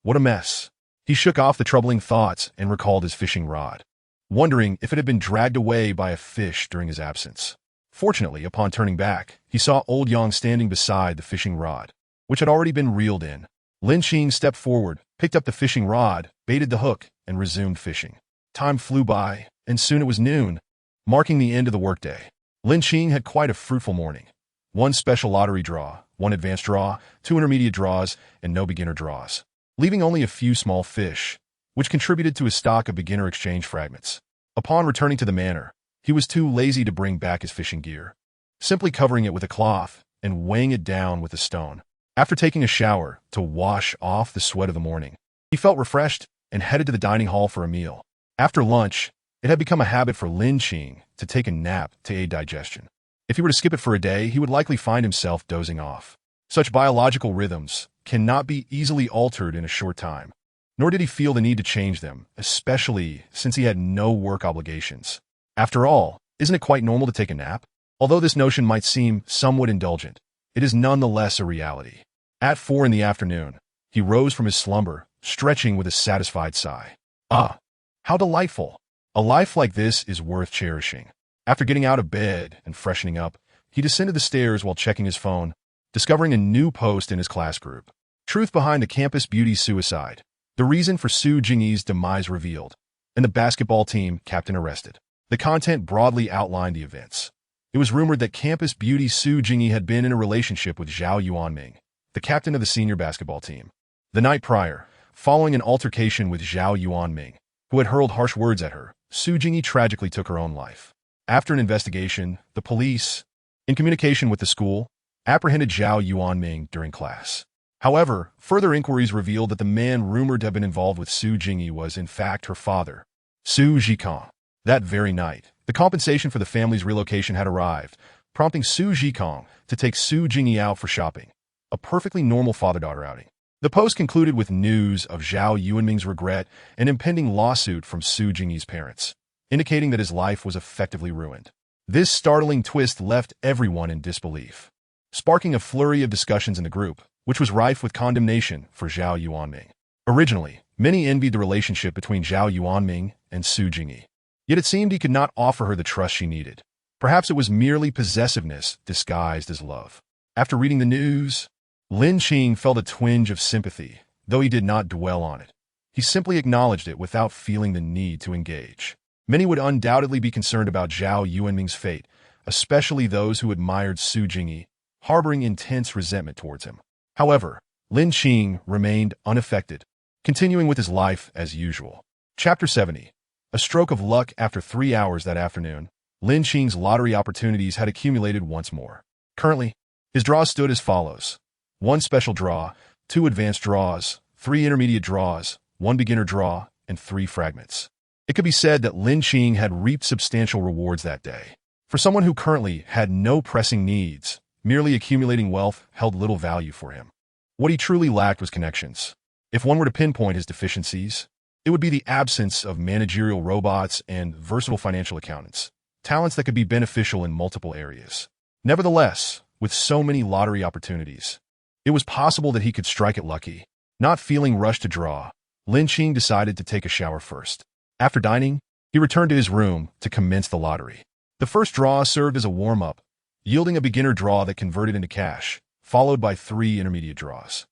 What a mess. He shook off the troubling thoughts and recalled his fishing rod, wondering if it had been dragged away by a fish during his absence. Fortunately, upon turning back, he saw old Yang standing beside the fishing rod, which had already been reeled in. Lin Qing stepped forward, picked up the fishing rod, baited the hook, and resumed fishing. Time flew by, and soon it was noon, marking the end of the workday. Lin Qing had quite a fruitful morning. One special lottery draw, one advanced draw, 2 intermediate draws, and no beginner draws, leaving only a few small fish, which contributed to his stock of beginner exchange fragments. Upon returning to the manor, he was too lazy to bring back his fishing gear, simply covering it with a cloth and weighing it down with a stone. After taking a shower to wash off the sweat of the morning, he felt refreshed and headed to the dining hall for a meal. After lunch, it had become a habit for Lin Qing to take a nap to aid digestion. If he were to skip it for a day, he would likely find himself dozing off. Such biological rhythms cannot be easily altered in a short time, nor did he feel the need to change them, especially since he had no work obligations. After all, isn't it quite normal to take a nap? Although this notion might seem somewhat indulgent, it is nonetheless a reality. At 4 in the afternoon, he rose from his slumber, stretching with a satisfied sigh. Ah, how delightful! A life like this is worth cherishing. After getting out of bed and freshening up, he descended the stairs while checking his phone, discovering a new post in his class group. Truth behind the campus beauty suicide. The reason for Su Jingyi's demise revealed, and the basketball team captain arrested. The content broadly outlined the events. It was rumored that campus beauty Su Jingyi had been in a relationship with Zhao Yuanming, the captain of the senior basketball team. The night prior, following an altercation with Zhao Yuanming, who had hurled harsh words at her, Su Jingyi tragically took her own life. After an investigation, the police, in communication with the school, apprehended Zhao Yuanming during class. However, further inquiries revealed that the man rumored to have been involved with Su Jingyi was in fact her father, Su Zhikong. That very night, the compensation for the family's relocation had arrived, prompting Su Zhikong to take Su Jingyi out for shopping, a perfectly normal father-daughter outing. The post concluded with news of Zhao Yuanming's regret and impending lawsuit from Su Jingyi's parents, indicating that his life was effectively ruined. This startling twist left everyone in disbelief, sparking a flurry of discussions in the group, which was rife with condemnation for Zhao Yuanming. Originally, many envied the relationship between Zhao Yuanming and Su Jingyi, yet it seemed he could not offer her the trust she needed. Perhaps it was merely possessiveness disguised as love. After reading the news, Lin Qing felt a twinge of sympathy, though he did not dwell on it. He simply acknowledged it without feeling the need to engage. Many would undoubtedly be concerned about Zhao Yuanming's fate, especially those who admired Su Jingyi, harboring intense resentment towards him. However, Lin Qing remained unaffected, continuing with his life as usual. Chapter 70. A stroke of luck. After 3 hours that afternoon, Lin Qing's lottery opportunities had accumulated once more. Currently, his draws stood as follows: 1 special draw, 2 advanced draws, 3 intermediate draws, 1 beginner draw, and 3 fragments. It could be said that Lin Qing had reaped substantial rewards that day. For someone who currently had no pressing needs, merely accumulating wealth held little value for him. What he truly lacked was connections. If one were to pinpoint his deficiencies, it would be the absence of managerial robots and versatile financial accountants, talents that could be beneficial in multiple areas. Nevertheless, with so many lottery opportunities, it was possible that he could strike it lucky. Not feeling rushed to draw, Lin Qing decided to take a shower first. After dining, he returned to his room to commence the lottery. The first draw served as a warm-up, yielding a beginner draw that converted into cash, followed by 3 intermediate draws.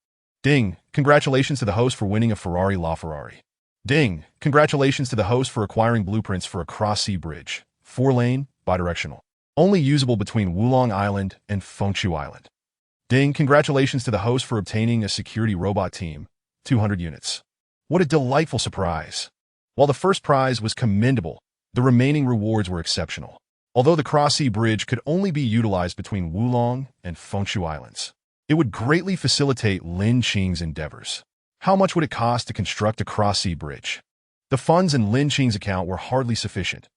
Ding! Congratulations to the host for winning a Ferrari LaFerrari. Ding! Congratulations to the host for acquiring blueprints for a cross-sea bridge, 4-lane, bidirectional, only usable between Wulong Island and Fengshu Island. Ding! Congratulations to the host for obtaining a security robot team, 200 units. What a delightful surprise! While the first prize was commendable, the remaining rewards were exceptional. Although the cross-sea bridge could only be utilized between Wulong and Fengshu Islands, it would greatly facilitate Lin Qing's endeavors. How much would it cost to construct a cross-sea bridge? The funds in Lin Qing's account were hardly sufficient.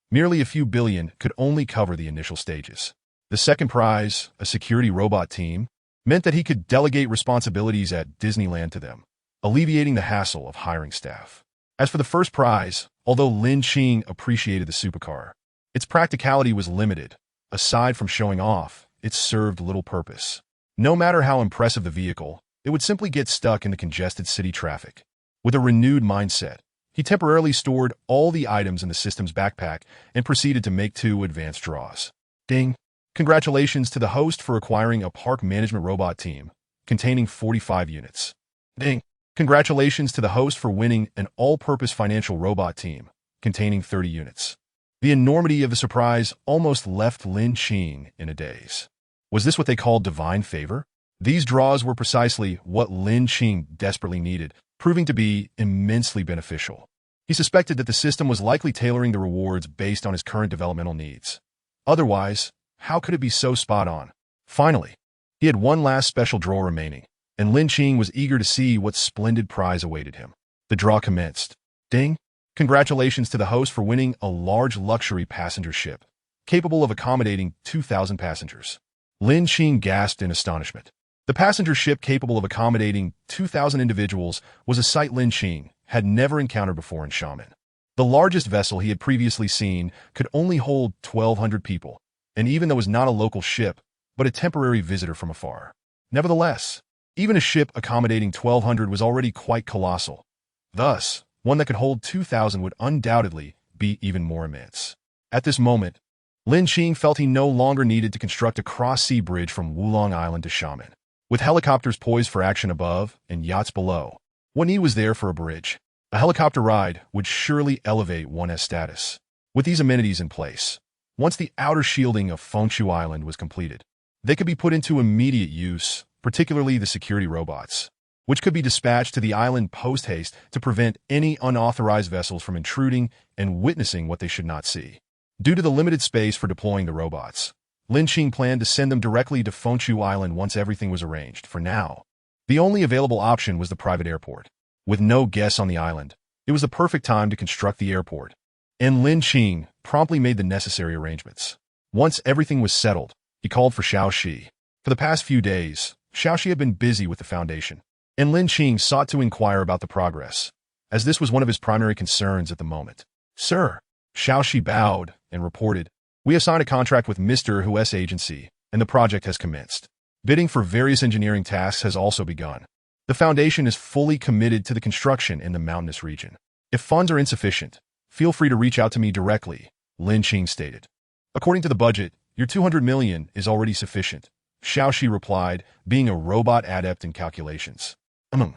Merely a few billion could only cover the initial stages. The second prize, a security robot team, meant that he could delegate responsibilities at Disneyland to them, alleviating the hassle of hiring staff. As for the first prize, although Lin Qing appreciated the supercar, its practicality was limited. Aside from showing off, it served little purpose. No matter how impressive the vehicle, it would simply get stuck in the congested city traffic. With a renewed mindset, he temporarily stored all the items in the system's backpack and proceeded to make 2 advanced draws. Ding! Congratulations to the host for acquiring a park management robot team, containing 45 units. Ding! Congratulations to the host for winning an all-purpose financial robot team, containing 30 units. The enormity of the surprise almost left Lin Qing in a daze. Was this what they called divine favor? These draws were precisely what Lin Qing desperately needed, proving to be immensely beneficial. He suspected that the system was likely tailoring the rewards based on his current developmental needs. Otherwise, how could it be so spot on? Finally, he had one last special draw remaining, and Lin Qing was eager to see what splendid prize awaited him. The draw commenced. Ding! Congratulations to the host for winning a large luxury passenger ship, capable of accommodating 2,000 passengers. Lin Qing gasped in astonishment. The passenger ship capable of accommodating 2,000 individuals was a sight Lin Qing had never encountered before in Xiamen. The largest vessel he had previously seen could only hold 1,200 people, and even though it was not a local ship, but a temporary visitor from afar. Nevertheless, even a ship accommodating 1,200 was already quite colossal. Thus, one that could hold 2,000 would undoubtedly be even more immense. At this moment, Lin Qing felt he no longer needed to construct a cross-sea bridge from Wulong Island to Xiamen. With helicopters poised for action above and yachts below, what need was there for a bridge? A helicopter ride would surely elevate one's status. With these amenities in place, once the outer shielding of Fengshu Island was completed, they could be put into immediate use, particularly the security robots, which could be dispatched to the island post-haste to prevent any unauthorized vessels from intruding and witnessing what they should not see. Due to the limited space for deploying the robots, Lin Qing planned to send them directly to Fengshu Island once everything was arranged. For now, The only available option was the private airport. With no guests on the island, it was the perfect time to construct the airport, and Lin Qing promptly made the necessary arrangements. Once everything was settled, he called for Xiao Shi. For the past few days, Xiao Shi had been busy with the foundation, and Lin Qing sought to inquire about the progress, as this was one of his primary concerns at the moment. Sir, Xiao Shi bowed and reported, we have signed a contract with Mr. Hu's agency, and the project has commenced. Bidding for various engineering tasks has also begun. The foundation is fully committed to the construction in the mountainous region. If funds are insufficient, feel free to reach out to me directly, Lin Qing stated. According to the budget, your 200 million is already sufficient, Xiao Shi replied, being a robot adept in calculations. Lin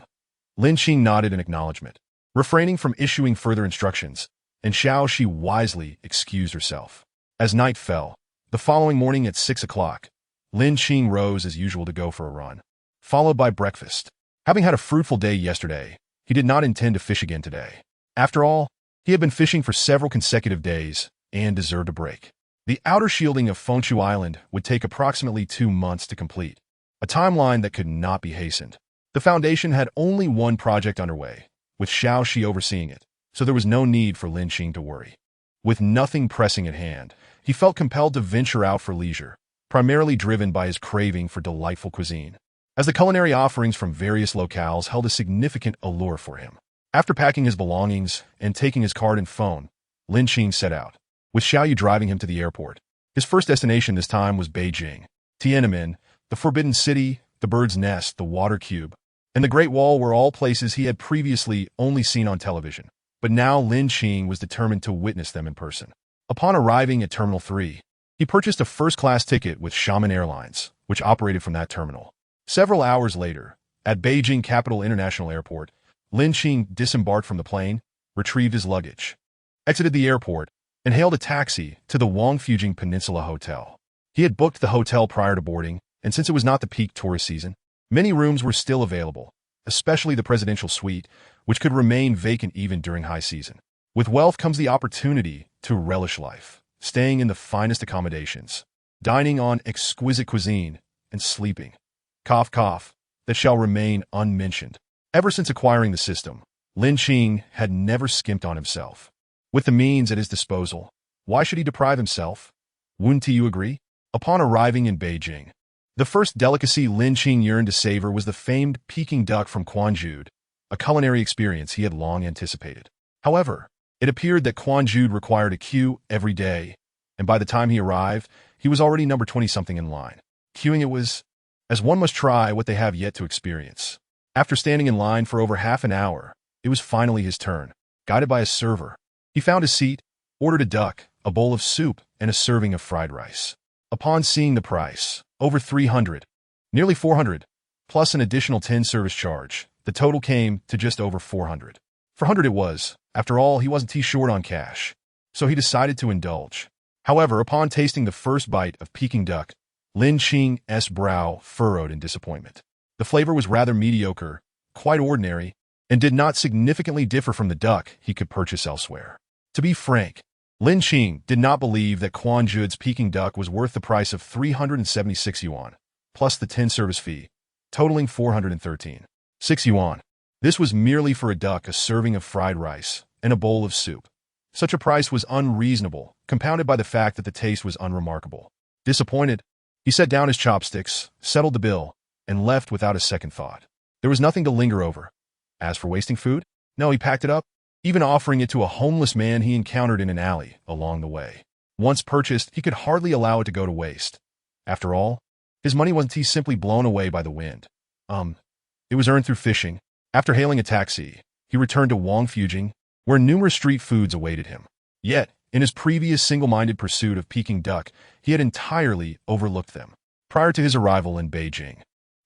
Qing nodded in acknowledgement, refraining from issuing further instructions, and Xiao Shi wisely excused herself. As night fell, the following morning at 6 o'clock, Lin Qing rose as usual to go for a run, followed by breakfast. Having had a fruitful day yesterday, he did not intend to fish again today. After all, he had been fishing for several consecutive days and deserved a break. The outer shielding of Fengshu Island would take approximately 2 months to complete, a timeline that could not be hastened. The foundation had only one project underway, with Xiao Shi overseeing it, so there was no need for Lin Qing to worry. With nothing pressing at hand, he felt compelled to venture out for leisure, primarily driven by his craving for delightful cuisine, as the culinary offerings from various locales held a significant allure for him. After packing his belongings and taking his card and phone, Lin Qing set out, with Xiaoyu driving him to the airport. His first destination this time was Beijing, Tiananmen, the Forbidden City, the Bird's Nest, the Water Cube, and the Great Wall were all places he had previously only seen on television. But now Lin Qing was determined to witness them in person. Upon arriving at Terminal 3, he purchased a first-class ticket with Xiamen Airlines, which operated from that terminal. Several hours later, at Beijing Capital International Airport, Lin Qing disembarked from the plane, retrieved his luggage, exited the airport, and hailed a taxi to the Wangfujing Peninsula Hotel. He had booked the hotel prior to boarding, and since it was not the peak tourist season, many rooms were still available, especially the presidential suite, which could remain vacant even during high season. With wealth comes the opportunity to relish life, staying in the finest accommodations, dining on exquisite cuisine, and sleeping, cough cough, that shall remain unmentioned. Ever since acquiring the system, Lin Qing had never skimped on himself. With the means at his disposal, why should he deprive himself? Wouldn't you agree? Upon arriving in Beijing, the first delicacy Lin Qing yearned to savor was the famed Peking duck from Quanjude, a culinary experience he had long anticipated. However, it appeared that Quanjude required a queue every day, and by the time he arrived, he was already number 20-something in line. Queuing it was, as one must try what they have yet to experience. After standing in line for over half an hour, it was finally his turn. Guided by a server, he found a seat, ordered a duck, a bowl of soup, and a serving of fried rice. Upon seeing the price, over 300, nearly 400, plus an additional 10 service charge, the total came to just over 400. 400 it was. After all, he wasn't too short on cash, so he decided to indulge. However, upon tasting the first bite of Peking duck, Lin Qing's brow furrowed in disappointment. The flavor was rather mediocre, quite ordinary, and did not significantly differ from the duck he could purchase elsewhere. To be frank, Lin Qing did not believe that Quanjude's Peking duck was worth the price of 376 yuan, plus the 10 service fee, totaling 413. 6 yuan. This was merely for a duck, a serving of fried rice, and a bowl of soup. Such a price was unreasonable, compounded by the fact that the taste was unremarkable. Disappointed, he set down his chopsticks, settled the bill, and left without a second thought. There was nothing to linger over. As for wasting food, no, he packed it up, even offering it to a homeless man he encountered in an alley along the way. Once purchased, he could hardly allow it to go to waste. After all, his money wasn't simply blown away by the wind. It was earned through fishing. After hailing a taxi, he returned to Wangfujing, where numerous street foods awaited him. Yet, in his previous single-minded pursuit of Peking duck, he had entirely overlooked them. Prior to his arrival in Beijing,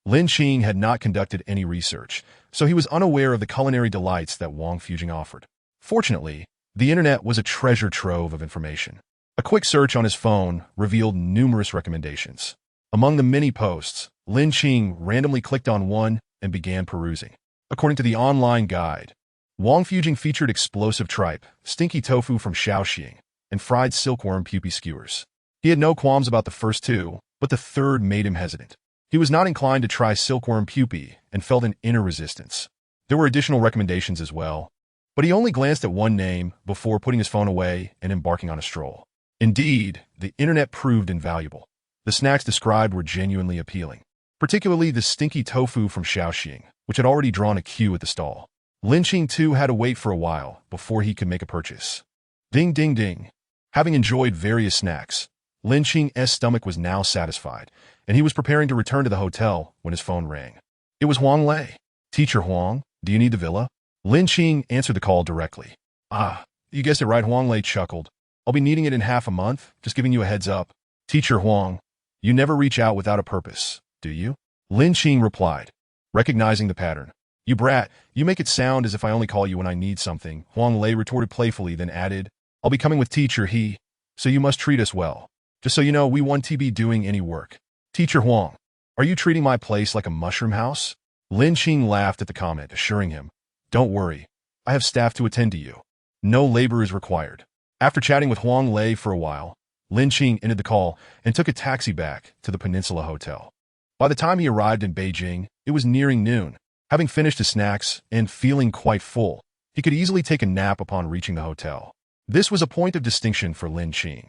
Lin Qing had not conducted any research, so he was unaware of the culinary delights that Wangfujing offered. Fortunately, the internet was a treasure trove of information. A quick search on his phone revealed numerous recommendations. Among the many posts, Lin Qing randomly clicked on one and began perusing. According to the online guide, Wangfujing featured explosive tripe, stinky tofu from Shaoxing, and fried silkworm pupae skewers. He had no qualms about the first two, but the third made him hesitant. He was not inclined to try silkworm pupae and felt an inner resistance. There were additional recommendations as well, but he only glanced at one name before putting his phone away and embarking on a stroll. Indeed, the internet proved invaluable. The snacks described were genuinely appealing, particularly the stinky tofu from Shaoxing, which had already drawn a queue at the stall. Lin Qing too had to wait for a while before he could make a purchase. Ding ding ding. Having enjoyed various snacks, Lin Qing's stomach was now satisfied, and he was preparing to return to the hotel when his phone rang. It was Huang Lei. Teacher Huang, do you need the villa? Lin Qing answered the call directly. Ah, you guessed it right, Huang Lei chuckled. I'll be needing it in half a month, just giving you a heads up. Teacher Huang, you never reach out without a purpose, do you? Lin Qing replied, recognizing the pattern. You brat, you make it sound as if I only call you when I need something, Huang Lei retorted playfully, then added, I'll be coming with teacher he, so you must treat us well. Just so you know, we won't be doing any work. Teacher Huang, are you treating my place like a mushroom house? Lin Qing laughed at the comment, assuring him, don't worry, I have staff to attend to you. No labor is required. After chatting with Huang Lei for a while, Lin Qing ended the call and took a taxi back to the Peninsula Hotel. By the time he arrived in Beijing, it was nearing noon. Having finished his snacks and feeling quite full, he could easily take a nap upon reaching the hotel. This was a point of distinction for Lin Qing.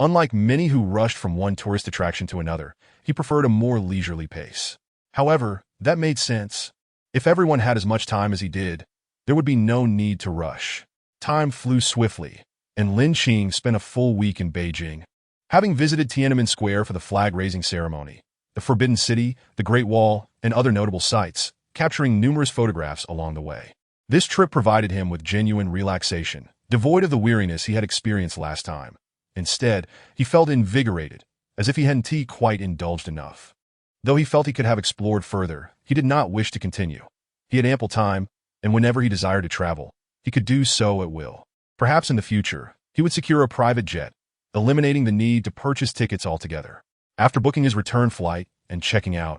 Unlike many who rushed from one tourist attraction to another, he preferred a more leisurely pace. However, that made sense. If everyone had as much time as he did, there would be no need to rush. Time flew swiftly, and Lin Qing spent a full week in Beijing. Having visited Tiananmen Square for the flag-raising ceremony, the Forbidden City, the Great Wall, and other notable sites, capturing numerous photographs along the way. This trip provided him with genuine relaxation, devoid of the weariness he had experienced last time. Instead, he felt invigorated, as if he hadn't quite indulged enough. Though he felt he could have explored further, he did not wish to continue. He had ample time, and whenever he desired to travel, he could do so at will. Perhaps in the future, he would secure a private jet, eliminating the need to purchase tickets altogether. After booking his return flight and checking out,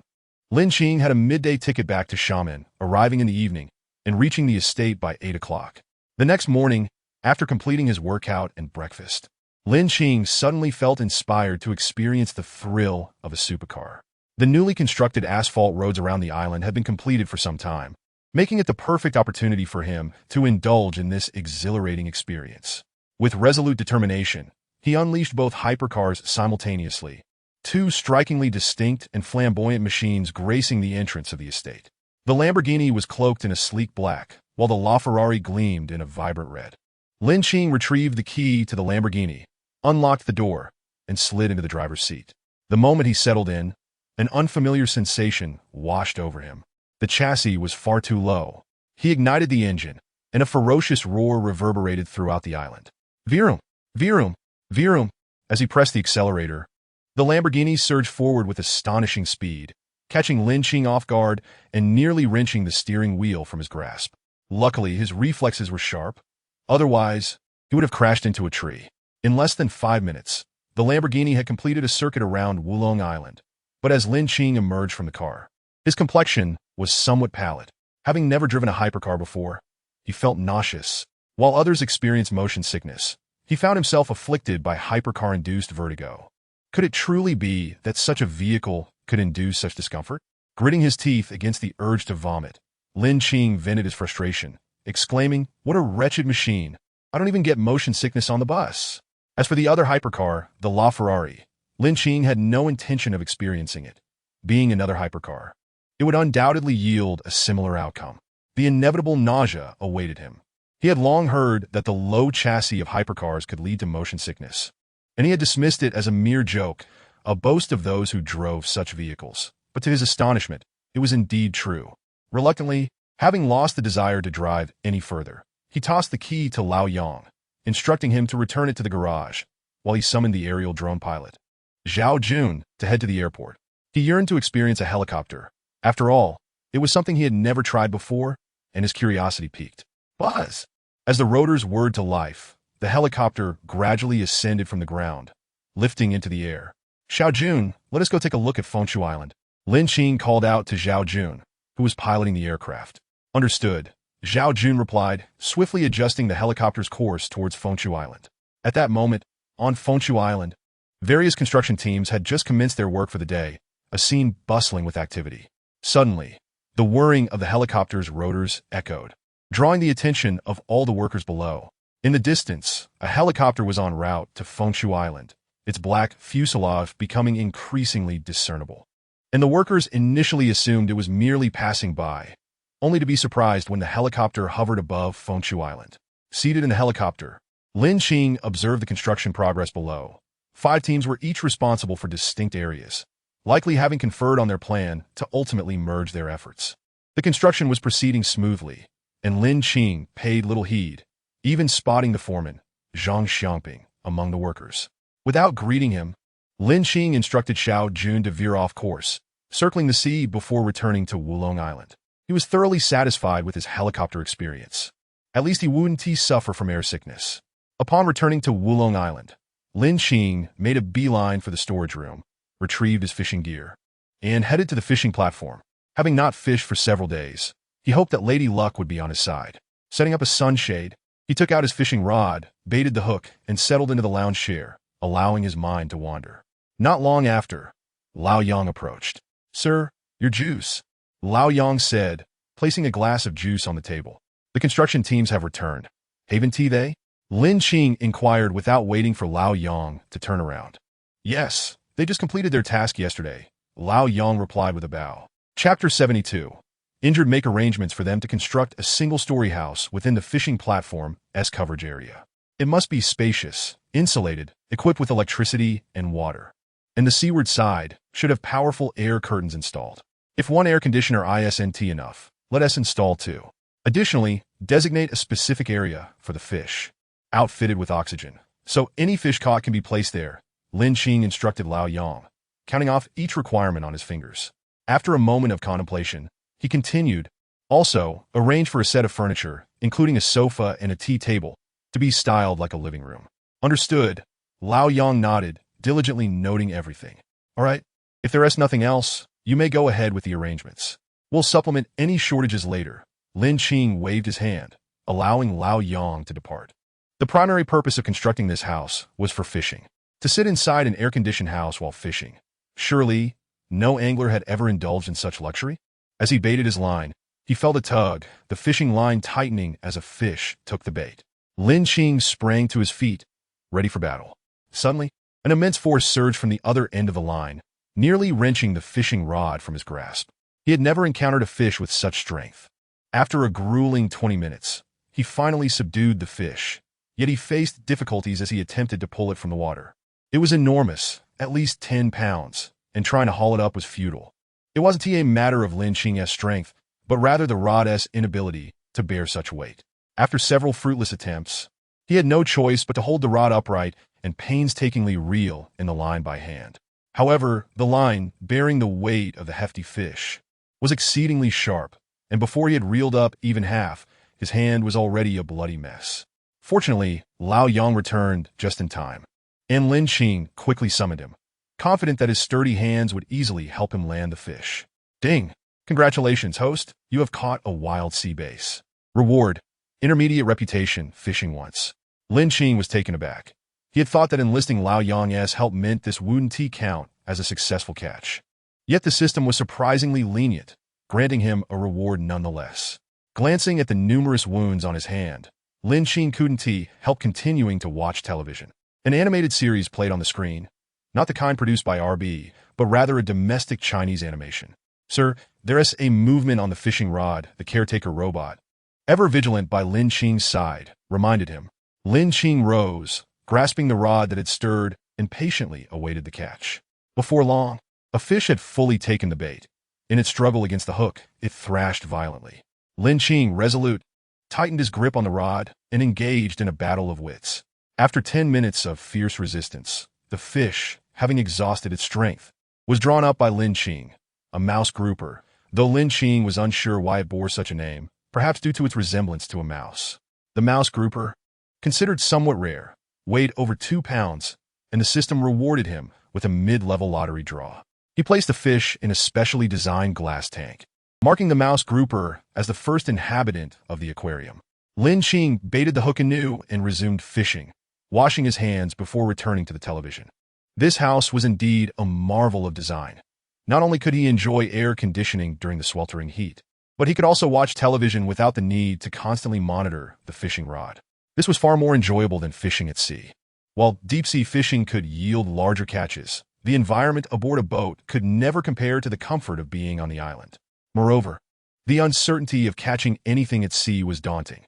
Lin Qing had a midday ticket back to Xiamen, arriving in the evening and reaching the estate by 8 o'clock. The next morning, after completing his workout and breakfast, Lin Qing suddenly felt inspired to experience the thrill of a supercar. The newly constructed asphalt roads around the island had been completed for some time, making it the perfect opportunity for him to indulge in this exhilarating experience. With resolute determination, he unleashed both hypercars simultaneously, two strikingly distinct and flamboyant machines gracing the entrance of the estate. The Lamborghini was cloaked in a sleek black, while the LaFerrari gleamed in a vibrant red. Lin Qing retrieved the key to the Lamborghini, unlocked the door, and slid into the driver's seat. The moment he settled in, an unfamiliar sensation washed over him. The chassis was far too low. He ignited the engine, and a ferocious roar reverberated throughout the island. Vroom, vroom, vroom. As he pressed the accelerator, the Lamborghini surged forward with astonishing speed, catching Lin Qing off guard and nearly wrenching the steering wheel from his grasp. Luckily, his reflexes were sharp. Otherwise, he would have crashed into a tree. In less than 5 minutes, the Lamborghini had completed a circuit around Wulong Island. But as Lin Qing emerged from the car, his complexion was somewhat pallid. Having never driven a hypercar before, he felt nauseous. While others experienced motion sickness, he found himself afflicted by hypercar-induced vertigo. Could it truly be that such a vehicle could induce such discomfort? Gritting his teeth against the urge to vomit, Lin Qing vented his frustration, exclaiming, "What a wretched machine! I don't even get motion sickness on the bus." As for the other hypercar, the LaFerrari, Lin Qing had no intention of experiencing it. Being another hypercar, it would undoubtedly yield a similar outcome. The inevitable nausea awaited him. He had long heard that the low chassis of hypercars could lead to motion sickness, and he had dismissed it as a mere joke, a boast of those who drove such vehicles. But to his astonishment, it was indeed true. Reluctantly, having lost the desire to drive any further, he tossed the key to Lao Yang, instructing him to return it to the garage, while he summoned the aerial drone pilot, Zhao Jun, to head to the airport. He yearned to experience a helicopter. After all, it was something he had never tried before, and his curiosity piqued. Buzz! As the rotors whirred to life, the helicopter gradually ascended from the ground, lifting into the air. Zhao Jun, let us go take a look at Fengshu Island. Lin Qing called out to Zhao Jun, who was piloting the aircraft. Understood, Zhao Jun replied, swiftly adjusting the helicopter's course towards Fengshu Island. At that moment, on Fengshu Island, various construction teams had just commenced their work for the day, a scene bustling with activity. Suddenly, the whirring of the helicopter's rotors echoed, drawing the attention of all the workers below. In the distance, a helicopter was en route to Fengshu Island, its black fuselage becoming increasingly discernible. And the workers initially assumed it was merely passing by, only to be surprised when the helicopter hovered above Fengshu Island. Seated in the helicopter, Lin Qing observed the construction progress below. 5 teams were each responsible for distinct areas, likely having conferred on their plan to ultimately merge their efforts. The construction was proceeding smoothly, and Lin Qing paid little heed, even spotting the foreman, Zhang Xiangping, among the workers. Without greeting him, Lin Qing instructed Xiao Jun to veer off course, circling the sea before returning to Wulong Island. He was thoroughly satisfied with his helicopter experience. At least he wouldn't suffer from air sickness. Upon returning to Wulong Island, Lin Qing made a beeline for the storage room, retrieved his fishing gear, and headed to the fishing platform. Having not fished for several days, he hoped that Lady Luck would be on his side. Setting up a sunshade, he took out his fishing rod, baited the hook, and settled into the lounge chair, allowing his mind to wander. Not long after, Lao Yang approached. "Sir, your juice," Lao Yang said, placing a glass of juice on the table. "The construction teams have returned. Haven't they?" Lin Qing inquired without waiting for Lao Yang to turn around. "Yes, they just completed their task yesterday," Lao Yang replied with a bow. Chapter 72. Injured make arrangements for them to construct a single-story house within the fishing platform's coverage area. It must be spacious, insulated, equipped with electricity and water. And the seaward side should have powerful air curtains installed. If one air conditioner isn't enough, let us install 2. Additionally, designate a specific area for the fish, outfitted with oxygen, so any fish caught can be placed there, Lin Qing instructed Lao Yang, counting off each requirement on his fingers. After a moment of contemplation, he continued, "Also, arrange for a set of furniture, including a sofa and a tea table, to be styled like a living room." "Understood," Lao Yang nodded, diligently noting everything. "All right, if there is nothing else, you may go ahead with the arrangements. We'll supplement any shortages later." Lin Qing waved his hand, allowing Lao Yang to depart. The primary purpose of constructing this house was for fishing. To sit inside an air-conditioned house while fishing. Surely, no angler had ever indulged in such luxury? As he baited his line, he felt a tug, the fishing line tightening as a fish took the bait. Lin Qing sprang to his feet, ready for battle. Suddenly, an immense force surged from the other end of the line, nearly wrenching the fishing rod from his grasp. He had never encountered a fish with such strength. After a grueling 20 minutes, he finally subdued the fish, yet he faced difficulties as he attempted to pull it from the water. It was enormous, at least 10 pounds, and trying to haul it up was futile. It wasn't a matter of Lin Qing's strength, but rather the rod's inability to bear such weight. After several fruitless attempts, he had no choice but to hold the rod upright and painstakingly reel in the line by hand. However, the line, bearing the weight of the hefty fish, was exceedingly sharp, and before he had reeled up even half, his hand was already a bloody mess. Fortunately, Lao Yang returned just in time, and Lin Qing quickly summoned him, confident that his sturdy hands would easily help him land the fish. "Ding! Congratulations, host. You have caught a wild sea bass. Reward: intermediate reputation, fishing once." Lin Qing was taken aback. He had thought that enlisting Lao Yang's help meant this wouldn't count as a successful catch. Yet the system was surprisingly lenient, granting him a reward nonetheless. Glancing at the numerous wounds on his hand, Lin Qing couldn't help continuing to watch television. An animated series played on the screen, not the kind produced by RB, but rather a domestic Chinese animation. "Sir, there is a movement on the fishing rod," the caretaker robot, ever vigilant by Lin Qing's side, reminded him. Lin Qing rose, grasping the rod that had stirred, and patiently awaited the catch. Before long, a fish had fully taken the bait. In its struggle against the hook, it thrashed violently. Lin Qing, resolute, tightened his grip on the rod and engaged in a battle of wits. After 10 minutes of fierce resistance, the fish, having exhausted its strength, was drawn up by Lin Qing, a mouse grouper, though Lin Qing was unsure why it bore such a name, perhaps due to its resemblance to a mouse. The mouse grouper, considered somewhat rare, weighed over 2 pounds, and the system rewarded him with a mid-level lottery draw. He placed the fish in a specially designed glass tank, marking the mouse grouper as the first inhabitant of the aquarium. Lin Qing baited the hook anew and resumed fishing, washing his hands before returning to the television. This house was indeed a marvel of design. Not only could he enjoy air conditioning during the sweltering heat, but he could also watch television without the need to constantly monitor the fishing rod. This was far more enjoyable than fishing at sea. While deep-sea fishing could yield larger catches, the environment aboard a boat could never compare to the comfort of being on the island. Moreover, the uncertainty of catching anything at sea was daunting.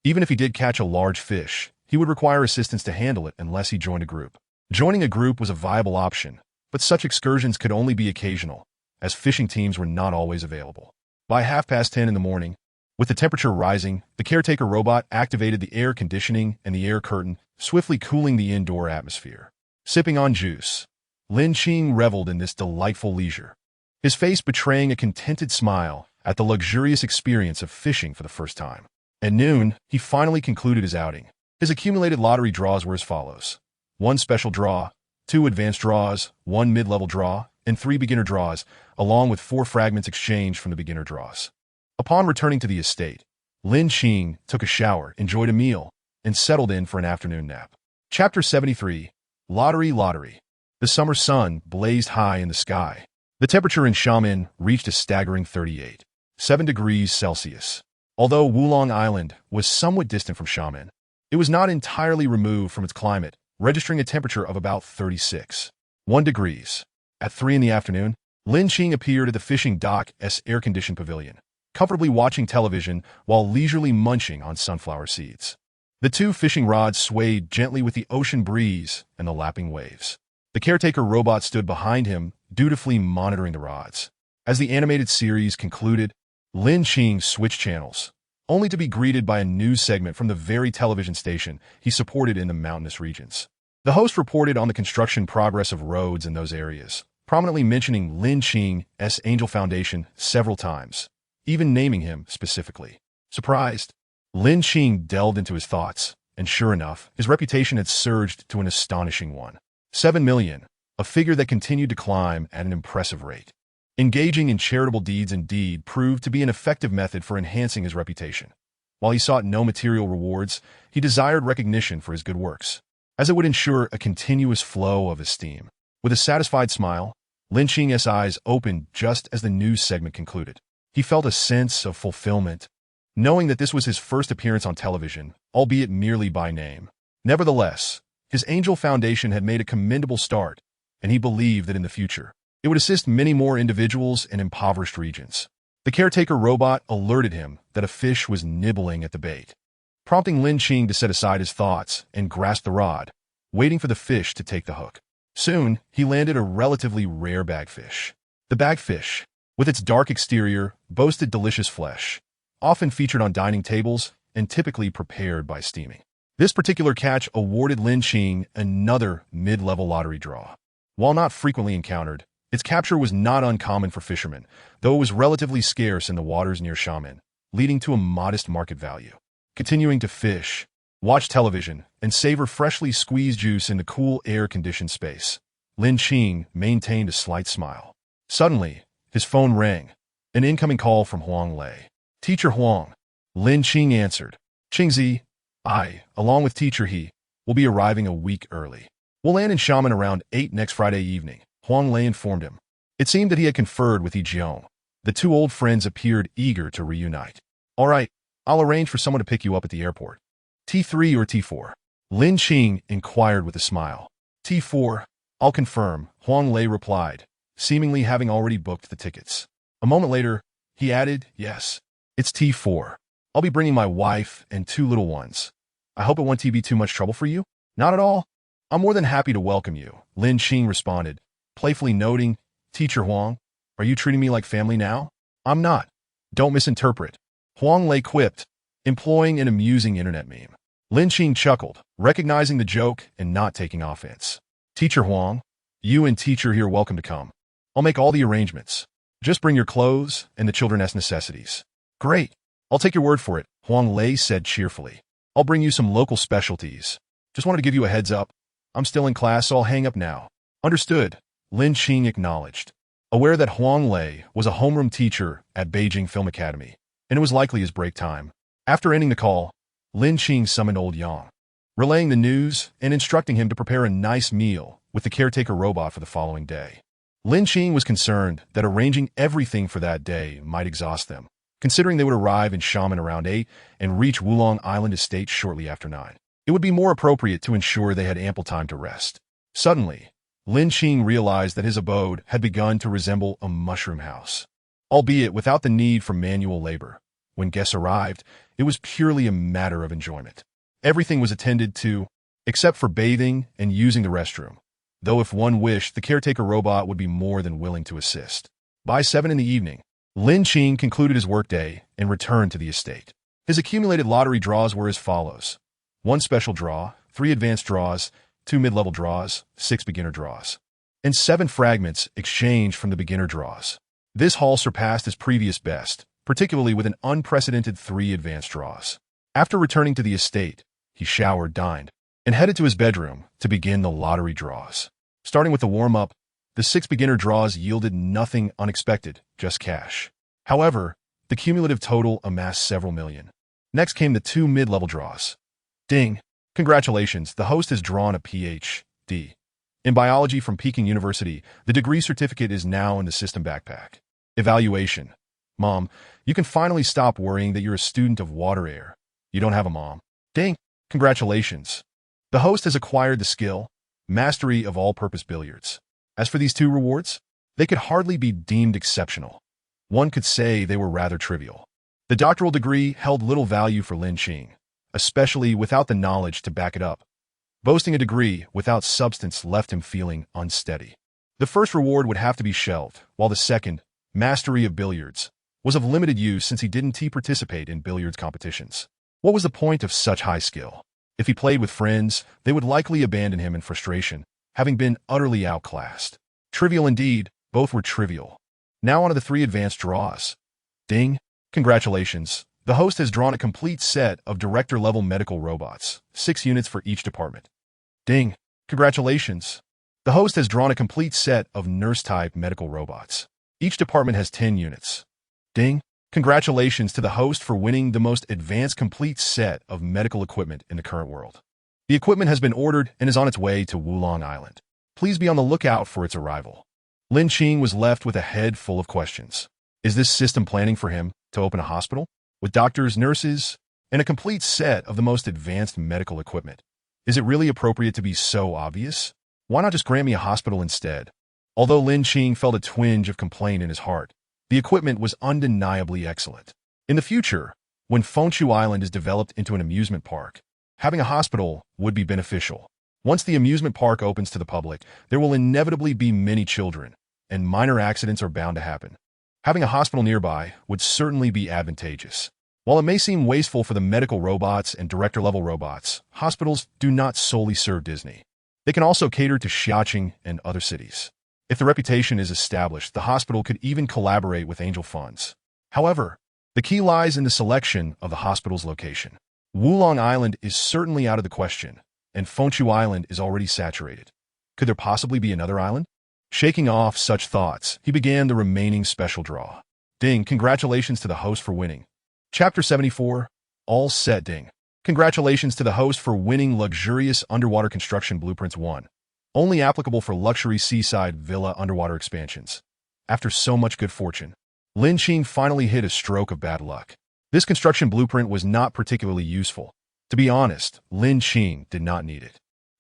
Even if he did catch a large fish, he would require assistance to handle it unless he joined a group. Joining a group was a viable option, but such excursions could only be occasional, as fishing teams were not always available. By 10:30 in the morning, with the temperature rising, the caretaker robot activated the air conditioning and the air curtain, swiftly cooling the indoor atmosphere. Sipping on juice, Lin Qing reveled in this delightful leisure, his face betraying a contented smile at the luxurious experience of fishing for the first time. At noon, he finally concluded his outing. His accumulated lottery draws were as follows: 1 special draw, 2 advanced draws, 1 mid-level draw, and 3 beginner draws, along with 4 fragments exchanged from the beginner draws. Upon returning to the estate, Lin Qing took a shower, enjoyed a meal, and settled in for an afternoon nap. Chapter 73. Lottery. The summer sun blazed high in the sky. The temperature in Xiamen reached a staggering 38.7 degrees Celsius. Although Wulong Island was somewhat distant from Xiamen, it was not entirely removed from its climate, registering a temperature of about 36.1 degrees. At 3 in the afternoon, Lin Qing appeared at the fishing dock's air-conditioned pavilion, comfortably watching television while leisurely munching on sunflower seeds. The 2 fishing rods swayed gently with the ocean breeze and the lapping waves. The caretaker robot stood behind him, dutifully monitoring the rods. As the animated series concluded, Lin Qing switched channels, only to be greeted by a news segment from the very television station he supported in the mountainous regions. The host reported on the construction progress of roads in those areas, prominently mentioning Lin Qing's Angel Foundation several times, even naming him specifically. Surprised, Lin Qing delved into his thoughts, and sure enough, his reputation had surged to an astonishing 1.7 million, a figure that continued to climb at an impressive rate. Engaging in charitable deeds indeed proved to be an effective method for enhancing his reputation. While he sought no material rewards, he desired recognition for his good works, as it would ensure a continuous flow of esteem. With a satisfied smile, Lin Qing's eyes opened just as the news segment concluded. He felt a sense of fulfillment, knowing that this was his first appearance on television, albeit merely by name. Nevertheless, his Angel Foundation had made a commendable start, and he believed that in the future, it would assist many more individuals in impoverished regions. The caretaker robot alerted him that a fish was nibbling at the bait, prompting Lin Qing to set aside his thoughts and grasp the rod, waiting for the fish to take the hook. Soon, he landed a relatively rare bagfish. The bagfish, with its dark exterior, boasted delicious flesh, often featured on dining tables and typically prepared by steaming. This particular catch awarded Lin Qing another mid-level lottery draw. While not frequently encountered, its capture was not uncommon for fishermen, though it was relatively scarce in the waters near Xiamen, leading to a modest market value. Continuing to fish, watch television, and savor freshly squeezed juice in the cool air-conditioned space, Lin Qing maintained a slight smile. Suddenly, his phone rang, an incoming call from Huang Lei. "Teacher Huang," Lin Qing answered. "Qingzi, I, along with Teacher He, will be arriving a week early. We'll land in Xiamen around 8 next Friday evening," Huang Lei informed him. It seemed that he had conferred with Yi Jiong. The 2 old friends appeared eager to reunite. "All right, I'll arrange for someone to pick you up at the airport." "T3 or T4? Lin Qing inquired with a smile. "T4, I'll confirm," Huang Lei replied, seemingly having already booked the tickets. A moment later, he added, "Yes, it's T4. I'll be bringing my wife and 2 little ones. I hope it won't be too much trouble for you?" "Not at all. I'm more than happy to welcome you," Lin Qing responded, playfully noting, "Teacher Huang, are you treating me like family now?" "I'm not. Don't misinterpret," Huang Lei quipped, employing an amusing internet meme. Lin Qing chuckled, recognizing the joke and not taking offense. "Teacher Huang, you and Teacher here welcome to come. I'll make all the arrangements. Just bring your clothes and the children's necessities." "Great. I'll take your word for it," Huang Lei said cheerfully. "I'll bring you some local specialties. Just wanted to give you a heads up. I'm still in class, so I'll hang up now." "Understood," Lin Qing acknowledged, aware that Huang Lei was a homeroom teacher at Beijing Film Academy, and it was likely his break time. After ending the call, Lin Qing summoned old Yang, relaying the news and instructing him to prepare a nice meal with the caretaker robot for the following day. Lin Qing was concerned that arranging everything for that day might exhaust them, considering they would arrive in Xiamen around 8 and reach Wulong Island Estate shortly after 9. It would be more appropriate to ensure they had ample time to rest. Suddenly, Lin Qing realized that his abode had begun to resemble a mushroom house. Albeit without the need for manual labor, when guests arrived, it was purely a matter of enjoyment. Everything was attended to, except for bathing and using the restroom, though if one wished, the caretaker robot would be more than willing to assist. By 7 in the evening, Lin Qing concluded his workday and returned to the estate. His accumulated lottery draws were as follows: 1 special draw, 3 advanced draws, 2 mid-level draws, 6 beginner draws, and 7 fragments exchanged from the beginner draws. This haul surpassed his previous best, particularly with an unprecedented 3 advanced draws. After returning to the estate, he showered, dined, and headed to his bedroom to begin the lottery draws. Starting with the warm-up, the 6 beginner draws yielded nothing unexpected, just cash. However, the cumulative total amassed several million. Next came the 2 mid-level draws. Ding! Congratulations, the host has drawn a Ph.D. in biology from Peking University. The degree certificate is now in the system backpack. Evaluation. Mom, you can finally stop worrying that you're a student of water air. You don't have a mom. Ding! Congratulations. The host has acquired the skill, mastery of all-purpose billiards. As for these 2 rewards, they could hardly be deemed exceptional. One could say they were rather trivial. The doctoral degree held little value for Lin Qing, especially without the knowledge to back it up. Boasting a degree without substance left him feeling unsteady. The first reward would have to be shelved, while the second, mastery of billiards, was of limited use since he didn't participate in billiards competitions. What was the point of such high skill? If he played with friends, they would likely abandon him in frustration, having been utterly outclassed. Trivial indeed, both were trivial. Now on to the 3 advanced draws. Ding! Congratulations. The host has drawn a complete set of director-level medical robots, 6 units for each department. Ding! Congratulations. The host has drawn a complete set of nurse-type medical robots. Each department has 10 units. Ding! Congratulations to the host for winning the most advanced complete set of medical equipment in the current world. The equipment has been ordered and is on its way to Wulong Island. Please be on the lookout for its arrival. Lin Qing was left with a head full of questions. Is this system planning for him to open a hospital? With doctors, nurses, and a complete set of the most advanced medical equipment? Is it really appropriate to be so obvious? Why not just grant me a hospital instead? Although Lin Qing felt a twinge of complaint in his heart, the equipment was undeniably excellent. In the future, when Fengshu Island is developed into an amusement park, having a hospital would be beneficial. Once the amusement park opens to the public, there will inevitably be many children, and minor accidents are bound to happen. Having a hospital nearby would certainly be advantageous. While it may seem wasteful for the medical robots and director-level robots, hospitals do not solely serve Disney. They can also cater to Xiaoqing and other cities. If the reputation is established, the hospital could even collaborate with angel funds. However, the key lies in the selection of the hospital's location. Wulong Island is certainly out of the question, and Fengshu Island is already saturated. Could there possibly be another island? Shaking off such thoughts, he began the remaining special draw. Ding! Congratulations to the host for winning. Chapter 74, All Set. Ding! Congratulations to the host for winning Luxurious Underwater Construction Blueprints 1. Only applicable for luxury seaside villa underwater expansions. After so much good fortune, Lin Qing finally hit a stroke of bad luck. This construction blueprint was not particularly useful. To be honest, Lin Qing did not need it.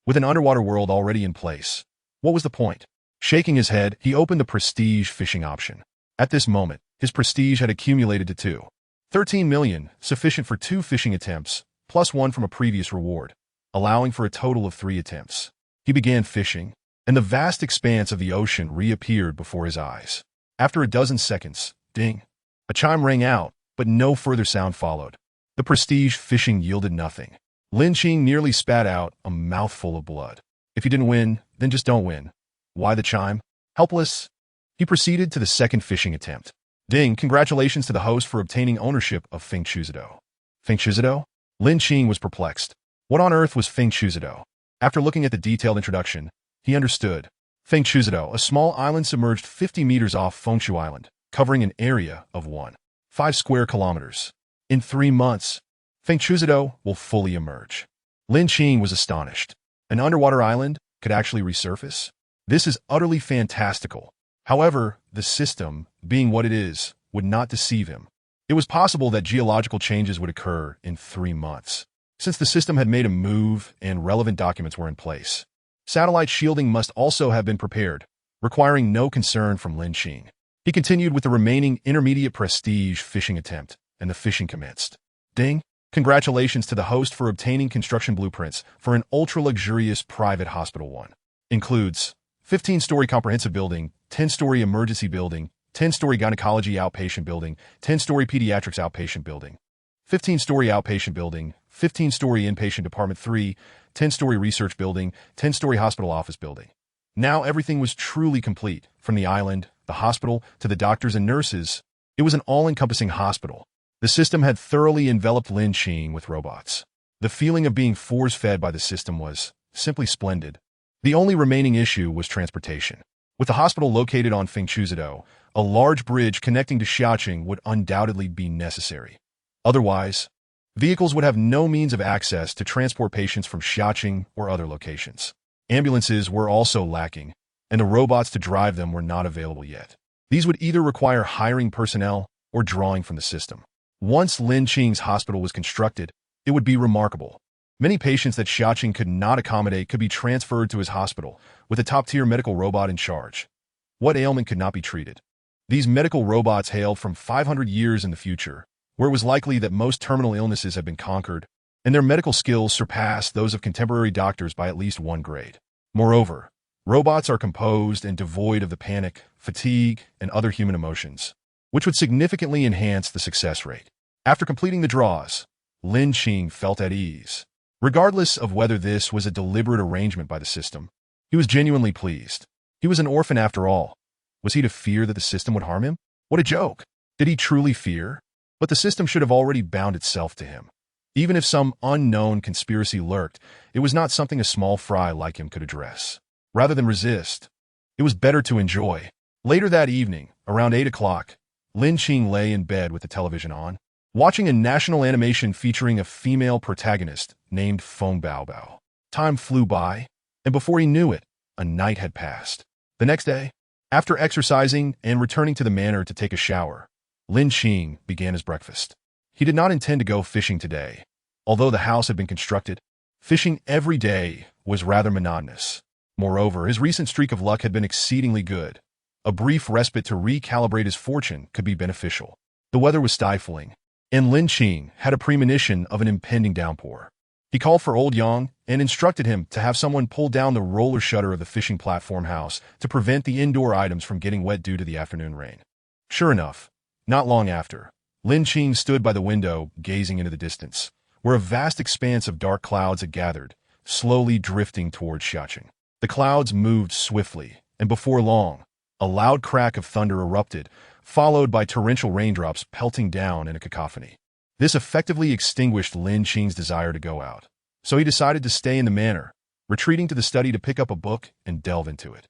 With an underwater world already in place, what was the point? Shaking his head, he opened the prestige fishing option. At this moment, his prestige had accumulated to 13 million, sufficient for 2 fishing attempts, plus 1 from a previous reward, allowing for a total of 3 attempts. He began fishing, and the vast expanse of the ocean reappeared before his eyes. After a dozen seconds, ding! A chime rang out, but no further sound followed. The prestige fishing yielded nothing. Lin Qing nearly spat out a mouthful of blood. If you didn't win, then just don't win. Why the chime? Helpless. He proceeded to the second fishing attempt. Ding! Congratulations to the host for obtaining ownership of Fengshu. Fengshu? Lin Qing was perplexed. What on earth was Fengshu? After looking at the detailed introduction, he understood. Fengshu, a small island submerged 50 meters off Fengshu Island, covering an area of 1.5 square kilometers. In 3 months, Fengshu will fully emerge. Lin Qing was astonished. An underwater island could actually resurface? This is utterly fantastical. However, the system, being what it is, would not deceive him. It was possible that geological changes would occur in 3 months, since the system had made a move and relevant documents were in place. Satellite shielding must also have been prepared, requiring no concern from Lin Qing. He continued with the remaining intermediate prestige fishing attempt, and the fishing commenced. Ding! Congratulations to the host for obtaining construction blueprints for an ultra-luxurious private hospital. One includes 15-story comprehensive building, 10-story emergency building, 10-story gynecology outpatient building, 10-story pediatrics outpatient building, 15-story outpatient building, 15-story inpatient department 3, 10-story research building, 10-story hospital office building. Now everything was truly complete, from the island, the hospital, to the doctors and nurses. It was an all-encompassing hospital. The system had thoroughly enveloped Lin Qing with robots. The feeling of being force-fed by the system was simply splendid. The only remaining issue was transportation. With the hospital located on Fengchuzido, a large bridge connecting to Xiaoqing would undoubtedly be necessary. Otherwise, vehicles would have no means of access to transport patients from Xiaoqing or other locations. Ambulances were also lacking, and the robots to drive them were not available yet. These would either require hiring personnel or drawing from the system. Once Lin Qing's hospital was constructed, it would be remarkable. Many patients that Xiaoqing could not accommodate could be transferred to his hospital, with a top-tier medical robot in charge. What ailment could not be treated? These medical robots hailed from 500 years in the future, where it was likely that most terminal illnesses had been conquered, and their medical skills surpassed those of contemporary doctors by at least 1 grade. Moreover, robots are composed and devoid of the panic, fatigue, and other human emotions, which would significantly enhance the success rate. After completing the draws, Lin Qing felt at ease. Regardless of whether this was a deliberate arrangement by the system, he was genuinely pleased. He was an orphan after all. Was he to fear that the system would harm him? What a joke! Did he truly fear? But the system should have already bound itself to him. Even if some unknown conspiracy lurked, it was not something a small fry like him could address. Rather than resist, it was better to enjoy. Later that evening, around 8 o'clock, Lin Qing lay in bed with the television on, watching a national animation featuring a female protagonist named Feng Baobao. Time flew by, and before he knew it, a night had passed. The next day, after exercising and returning to the manor to take a shower, Lin Qing began his breakfast. He did not intend to go fishing today. Although the house had been constructed, fishing every day was rather monotonous. Moreover, his recent streak of luck had been exceedingly good. A brief respite to recalibrate his fortune could be beneficial. The weather was stifling, and Lin Qing had a premonition of an impending downpour. He called for Old Yang and instructed him to have someone pull down the roller shutter of the fishing platform house to prevent the indoor items from getting wet due to the afternoon rain. Sure enough, not long after, Lin Qing stood by the window, gazing into the distance, where a vast expanse of dark clouds had gathered, slowly drifting towards Xiaoqing. The clouds moved swiftly, and before long, a loud crack of thunder erupted, followed by torrential raindrops pelting down in a cacophony. This effectively extinguished Lin Qing's desire to go out, so he decided to stay in the manor, retreating to the study to pick up a book and delve into it.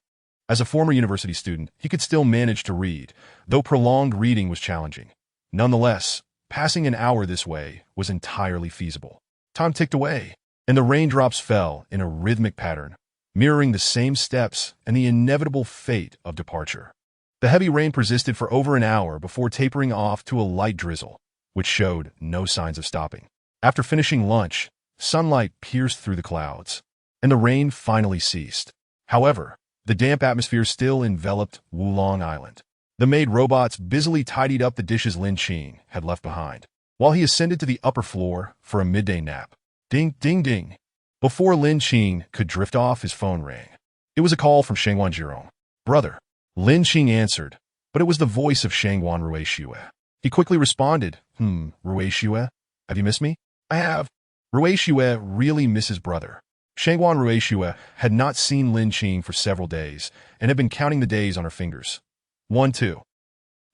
As a former university student, he could still manage to read, though prolonged reading was challenging. Nonetheless, passing an hour this way was entirely feasible. Time ticked away, and the raindrops fell in a rhythmic pattern, mirroring the same steps and the inevitable fate of departure. The heavy rain persisted for over an hour before tapering off to a light drizzle, which showed no signs of stopping. After finishing lunch, sunlight pierced through the clouds, and the rain finally ceased. However, the damp atmosphere still enveloped Wulong Island. The maid robots busily tidied up the dishes Lin Qing had left behind, while he ascended to the upper floor for a midday nap. Ding, ding, ding. Before Lin Qing could drift off, his phone rang. It was a call from Shangwan Jirong. Brother. Lin Qing answered, but it was the voice of Shangwan Ruishue. He quickly responded, Ruishue, have you missed me? I have. Ruishue really misses brother. Shangwan Ruishue had not seen Lin Qing for several days and had been counting the days on her fingers. 1, 2.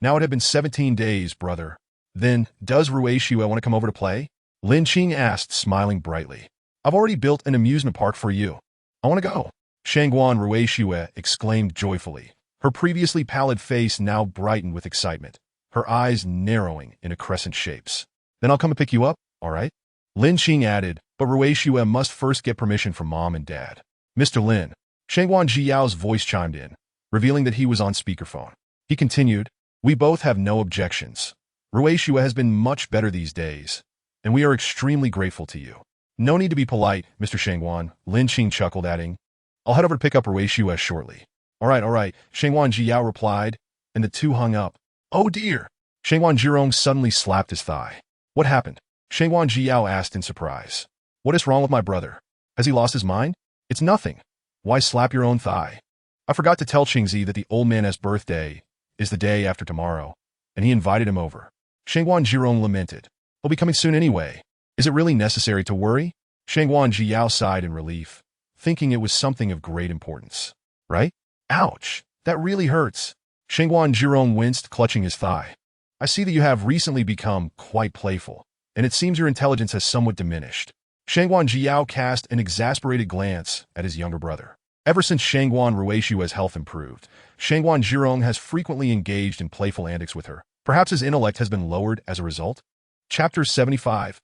Now it had been 17 days, brother. Then, does Ruishue want to come over to play? Lin Qing asked, smiling brightly. I've already built an amusement park for you. I want to go. Shangwan Ruishue exclaimed joyfully. Her previously pallid face now brightened with excitement, her eyes narrowing into crescent shapes. Then I'll come and pick you up, all right? Lin Qing added, but Ruishue must first get permission from Mom and Dad. Mr. Lin. Shangwan Jiyao's voice chimed in. revealing that he was on speakerphone. He continued, "We both have no objections. Ruishua has been much better these days, and we are extremely grateful to you." "No need to be polite, Mr. Shangwan," Lin Qing chuckled, adding, "I'll head over to pick up Ruishua shortly." All right, Shangwan Jiao replied, and the two hung up. "Oh dear!" Shangwan Jirong suddenly slapped his thigh. "What happened?" Shangwan Jiao asked in surprise. "What is wrong with my brother? Has he lost his mind?" "It's nothing. Why slap your own thigh?" "I forgot to tell Qingzi that the old man's birthday is the day after tomorrow, and he invited him over." Shangwan Jirong lamented. "He'll be coming soon anyway. Is it really necessary to worry?" Shangwan Jiao sighed in relief, thinking it was something of great importance. "Right? Ouch! That really hurts." Shangwan Jirong winced, clutching his thigh. "I see that you have recently become quite playful, and it seems your intelligence has somewhat diminished." Shangwan Jiao cast an exasperated glance at his younger brother. Ever since Shangwan Ruishua's health improved, Shangwan Jirong has frequently engaged in playful antics with her. Perhaps his intellect has been lowered as a result? Chapter 75.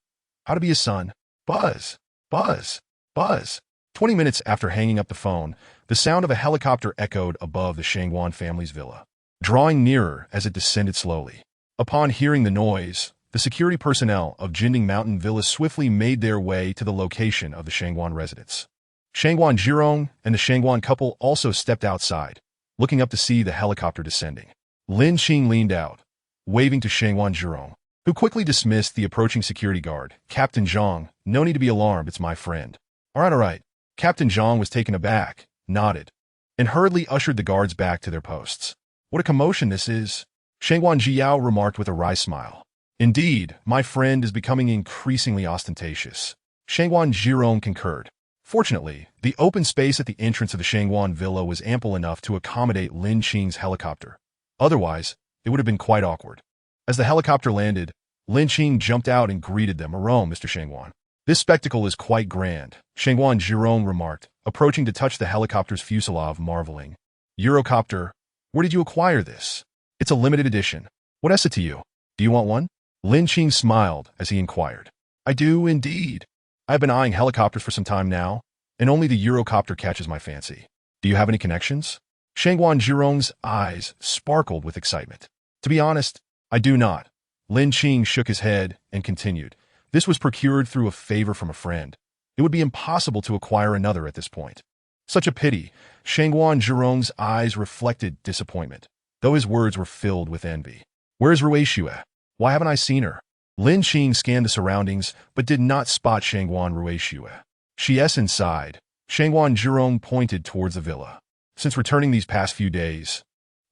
How to be a son. Buzz, buzz, buzz. 20 minutes after hanging up the phone, the sound of a helicopter echoed above the Shangwan family's villa, drawing nearer as it descended slowly. Upon hearing the noise, the security personnel of Jinding Mountain Villa swiftly made their way to the location of the Shangwan residence. Shangwan Jirong and the Shangwan couple also stepped outside, looking up to see the helicopter descending. Lin Qing leaned out, waving to Shangwan Jirong, who quickly dismissed the approaching security guard. "Captain Zhang, no need to be alarmed, it's my friend." All right. Captain Zhang was taken aback, nodded, and hurriedly ushered the guards back to their posts. "What a commotion this is," Shangwan Jiao remarked with a wry smile. "Indeed, my friend is becoming increasingly ostentatious." Shangwan Jirong concurred. Fortunately, the open space at the entrance of the Shangwan villa was ample enough to accommodate Lin Qing's helicopter. Otherwise, it would have been quite awkward. As the helicopter landed, Lin Qing jumped out and greeted them. "Arome, Mr. Shangwan. This spectacle is quite grand," Shangwan Jirong remarked, approaching to touch the helicopter's fuselage, marveling. "Eurocopter, where did you acquire this? It's a limited edition. What is it to you? Do you want one?" Lin Qing smiled as he inquired. "I do indeed. I've been eyeing helicopters for some time now, and only the Eurocopter catches my fancy. Do you have any connections?" Shangwan Jirong's eyes sparkled with excitement. "To be honest, I do not." Lin Qing shook his head and continued. "This was procured through a favor from a friend. It would be impossible to acquire another at this point." "Such a pity." Shangwan Jirong's eyes reflected disappointment, though his words were filled with envy. "Where is Ruishua? Why haven't I seen her?" Lin Qing scanned the surroundings, but did not spot Shangwan Ruishua. "She's inside." Shangwan Jirong pointed towards the villa. "Since returning these past few days,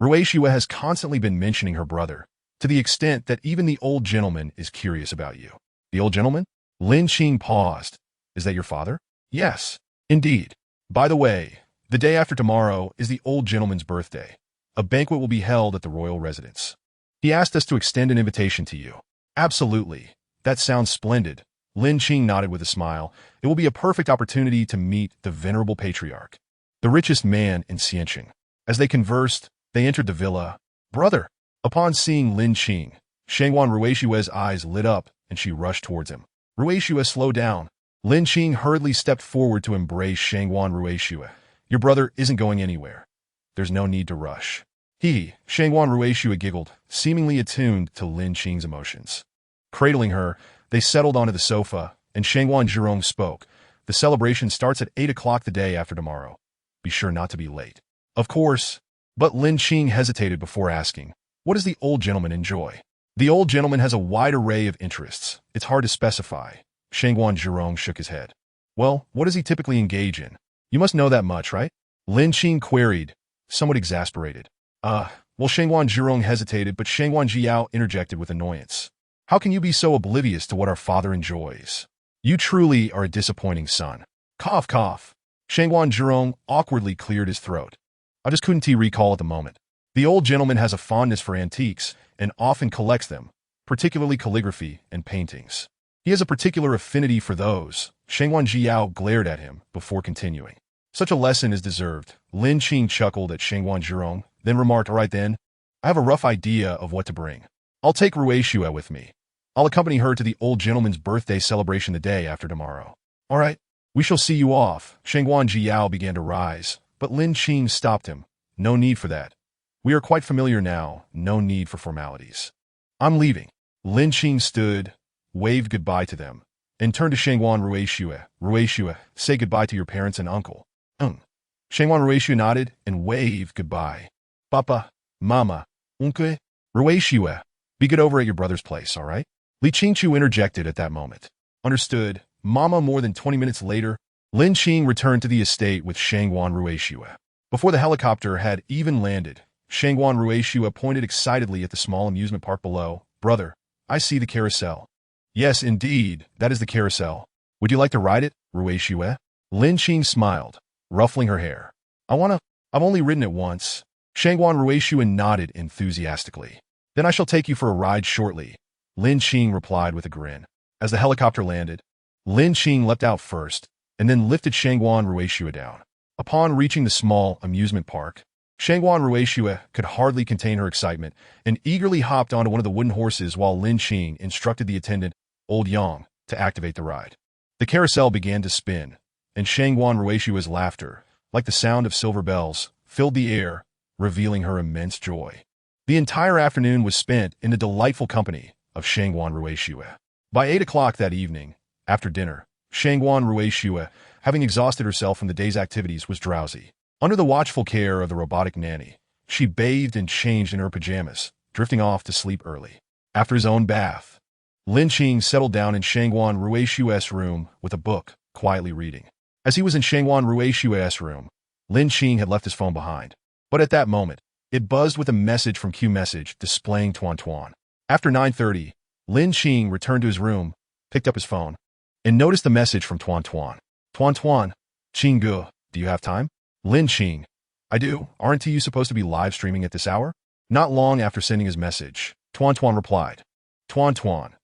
Ruishua has constantly been mentioning her brother, to the extent that even the old gentleman is curious about you." "The old gentleman?" Lin Qing paused. "Is that your father?" "Yes, indeed. By the way, the day after tomorrow is the old gentleman's birthday. A banquet will be held at the royal residence. He asked us to extend an invitation to you." "Absolutely. That sounds splendid." Lin Qing nodded with a smile. "It will be a perfect opportunity to meet the venerable patriarch, the richest man in Xianqing." As they conversed, they entered the villa. "Brother!" Upon seeing Lin Qing, Shangwan Ruishua's eyes lit up and she rushed towards him. "Ruishua, slow down." Lin Qing hurriedly stepped forward to embrace Shangwan Ruishua. "Your brother isn't going anywhere. There's no need to rush." Shangwan Ruishua giggled, seemingly attuned to Lin Qing's emotions. Cradling her, they settled onto the sofa, and Shangwan Jirong spoke. "The celebration starts at 8 o'clock the day after tomorrow. Be sure not to be late." "Of course." But Lin Qing hesitated before asking, "What does the old gentleman enjoy?" "The old gentleman has a wide array of interests. It's hard to specify." Shangwan Jirong shook his head. "Well, what does he typically engage in? You must know that much, right?" Lin Qing queried, somewhat exasperated. Well, Shangwan Jirong hesitated, but Shangwan Jiao interjected with annoyance. "How can you be so oblivious to what our father enjoys? You truly are a disappointing son." Cough, cough. Shangwan Jirong awkwardly cleared his throat. "I just couldn't recall at the moment. The old gentleman has a fondness for antiques and often collects them, particularly calligraphy and paintings. He has a particular affinity for those." Shangwan Jiao glared at him before continuing. "Such a lesson is deserved." Lin Qing chuckled at Shangwan Jirong, then remarked, "All right then, I have a rough idea of what to bring. I'll take Ruishua with me. I'll accompany her to the old gentleman's birthday celebration the day after tomorrow." "All right, we shall see you off." Shangwan Jiao began to rise, but Lin Qing stopped him. No need for that. We are quite familiar now. No need for formalities. I'm leaving. Lin Qing stood, waved goodbye to them, and turned to Shangguan Ruixue. Ruixue, say goodbye to your parents and uncle. Shangguan Ruixue nodded and waved goodbye. Papa, Mama, Uncle, Ruixue, be good over at your brother's place, all right? Li Qingchu interjected at that moment. Understood. Mama. More than 20 minutes later, Lin Qing returned to the estate with Shangguan Ruixue. Before the helicopter had even landed, Shangguan Ruixue pointed excitedly at the small amusement park below. Brother, I see the carousel. Yes, indeed, that is the carousel. Would you like to ride it, Ruixue? Lin Qing smiled, ruffling her hair. I've only ridden it once. Shangguan Ruixue nodded enthusiastically. Then I shall take you for a ride shortly, Lin Qing replied with a grin. As the helicopter landed, Lin Qing leapt out first, and then lifted Shangguan Ruixue down. Upon reaching the small amusement park, Shangguan Ruixue could hardly contain her excitement and eagerly hopped onto one of the wooden horses while Lin Qing instructed the attendant, Old Yang, to activate the ride. The carousel began to spin, and Shangguan Ruixue's laughter, like the sound of silver bells, filled the air, revealing her immense joy. The entire afternoon was spent in the delightful company of Shangguan Ruixue. By 8 o'clock that evening, after dinner, Shangguan Ruixue, having exhausted herself from the day's activities, was drowsy. Under the watchful care of the robotic nanny, she bathed and changed in her pajamas, drifting off to sleep early. After his own bath, Lin Qing settled down in Shangguan Ruixue's room with a book, quietly reading. As he was in Shangguan Ruixue's room, Lin Qing had left his phone behind. But at that moment, it buzzed with a message from Q Message displaying Tuan Tuan. After 9:30, Lin Qing returned to his room, picked up his phone, and noticed the message from Tuan Tuan. Tuan Tuan, Qinggu, do you have time? Lin Qing, I do. Aren't you supposed to be live streaming at this hour? Not long after sending his message, Tuan Tuan replied. Tuan Tuan.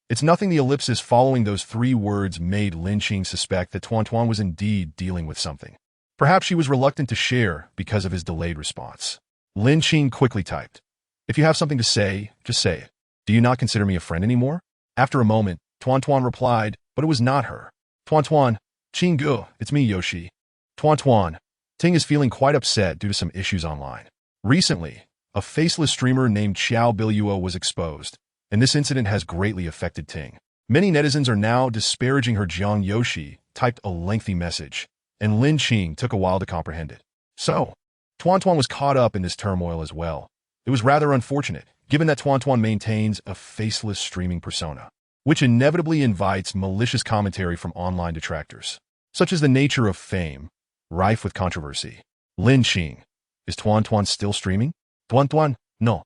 It's nothing. The ellipsis following those 3 words made Lin Qing suspect that Tuan Tuan was indeed dealing with something. Perhaps she was reluctant to share because of his delayed response. Lin Qing quickly typed, if you have something to say, just say it. Do you not consider me a friend anymore? After a moment, Tuan Tuan replied, but it was not her. Tuan Tuan, Qinggu, it's me, Yoshi. Tuan Tuan, Ting is feeling quite upset due to some issues online. Recently, a faceless streamer named Xiao Biluo was exposed, and this incident has greatly affected Ting. Many netizens are now disparaging her. Jiang Yoshi typed a lengthy message, and Lin Qing took a while to comprehend it. So, Tuan Tuan was caught up in this turmoil as well. It was rather unfortunate, given that Tuan Tuan maintains a faceless streaming persona, which inevitably invites malicious commentary from online detractors. Such is the nature of fame, rife with controversy. Lin Qing, is Tuan Tuan still streaming? Tuan Tuan, no.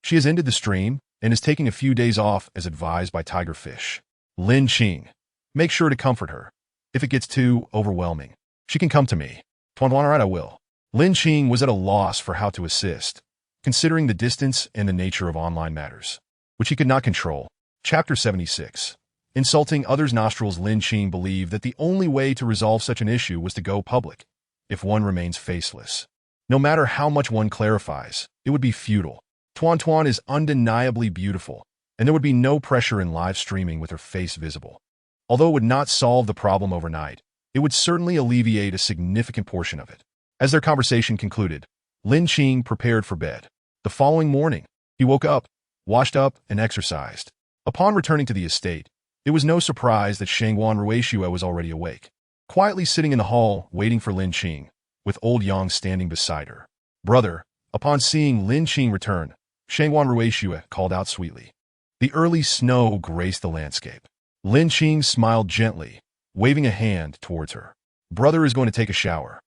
She has ended the stream and is taking a few days off as advised by Tigerfish. Lin Qing, make sure to comfort her. If it gets too overwhelming, she can come to me. Tuan Tuan, all right, I will. Lin Qing was at a loss for how to assist, considering the distance and the nature of online matters, which he could not control. Chapter 76. Insulting others' nostrils. Lin Qing believed that the only way to resolve such an issue was to go public. If one remains faceless, no matter how much one clarifies, it would be futile. Tuan Tuan is undeniably beautiful, and there would be no pressure in live streaming with her face visible. Although it would not solve the problem overnight, it would certainly alleviate a significant portion of it. As their conversation concluded, Lin Qing prepared for bed. The following morning, he woke up, washed up, and exercised. Upon returning to the estate, it was no surprise that Shangguan Ruixue was already awake, quietly sitting in the hall waiting for Lin Qing, with Old Yang standing beside her. Brother, upon seeing Lin Qing return, Shangguan Ruixue called out sweetly. The early snow graced the landscape. Lin Qing smiled gently, waving a hand towards her. Brother is going to take a shower.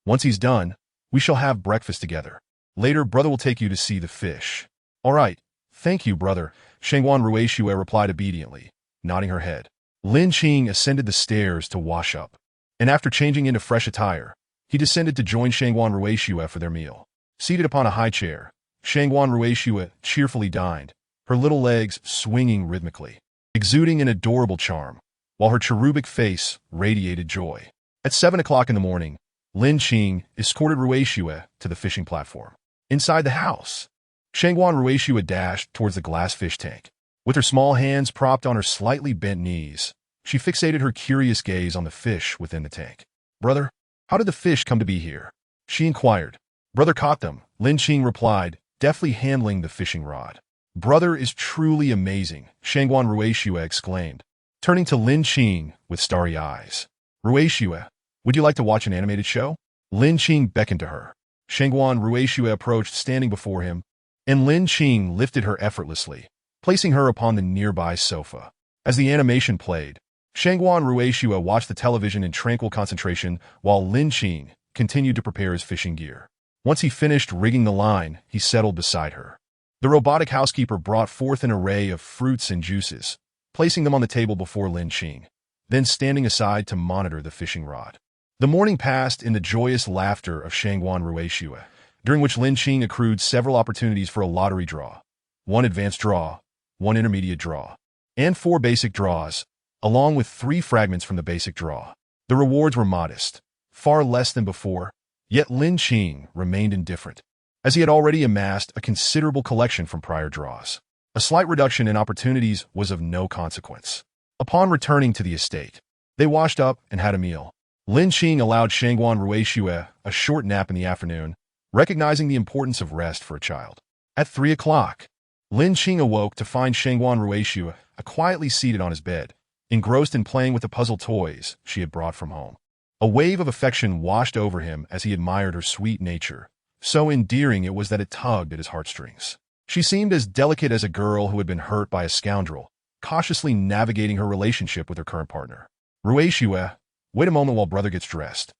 Once he's done, we shall have breakfast together. Later, brother will take you to see the fish. All right, thank you, brother, Shangguan Ruixue replied obediently, nodding her head. Lin Qing ascended the stairs to wash up, and after changing into fresh attire, he descended to join Shangguan Ruixue for their meal. Seated upon a high chair, Shangguan Ruixue cheerfully dined, her little legs swinging rhythmically, exuding an adorable charm, while her cherubic face radiated joy. At 7 o'clock in the morning, Lin Qing escorted Ruixue to the fishing platform. Inside the house, Shangguan Ruixue dashed towards the glass fish tank. With her small hands propped on her slightly bent knees, she fixated her curious gaze on the fish within the tank. Brother, how did the fish come to be here? She inquired, Brother caught them, Lin Qing replied, deftly handling the fishing rod. Brother is truly amazing, Shangguan Ruishue exclaimed, turning to Lin Qing with starry eyes. Ruishue, would you like to watch an animated show? Lin Qing beckoned to her. Shangguan Ruishue approached, standing before him, and Lin Qing lifted her effortlessly, placing her upon the nearby sofa. As the animation played, Shangguan Ruishue watched the television in tranquil concentration while Lin Qing continued to prepare his fishing gear. Once he finished rigging the line, he settled beside her. The robotic housekeeper brought forth an array of fruits and juices, placing them on the table before Lin Qing, then standing aside to monitor the fishing rod. The morning passed in the joyous laughter of Shangguan Ruishue, during which Lin Qing accrued several opportunities for a lottery draw, one advanced draw, one intermediate draw, and 4 basic draws, along with 3 fragments from the basic draw. The rewards were modest, far less than before, yet Lin Qing remained indifferent, as he had already amassed a considerable collection from prior draws. A slight reduction in opportunities was of no consequence. Upon returning to the estate, they washed up and had a meal. Lin Qing allowed Shangguan Ruishue a short nap in the afternoon, recognizing the importance of rest for a child. At 3 o'clock, Lin Qing awoke to find Shangguan Ruishue quietly seated on his bed, engrossed in playing with the puzzle toys she had brought from home. A wave of affection washed over him as he admired her sweet nature. So endearing it was that it tugged at his heartstrings. She seemed as delicate as a girl who had been hurt by a scoundrel, cautiously navigating her relationship with her current partner. Ruishue, wait a moment while brother gets dressed,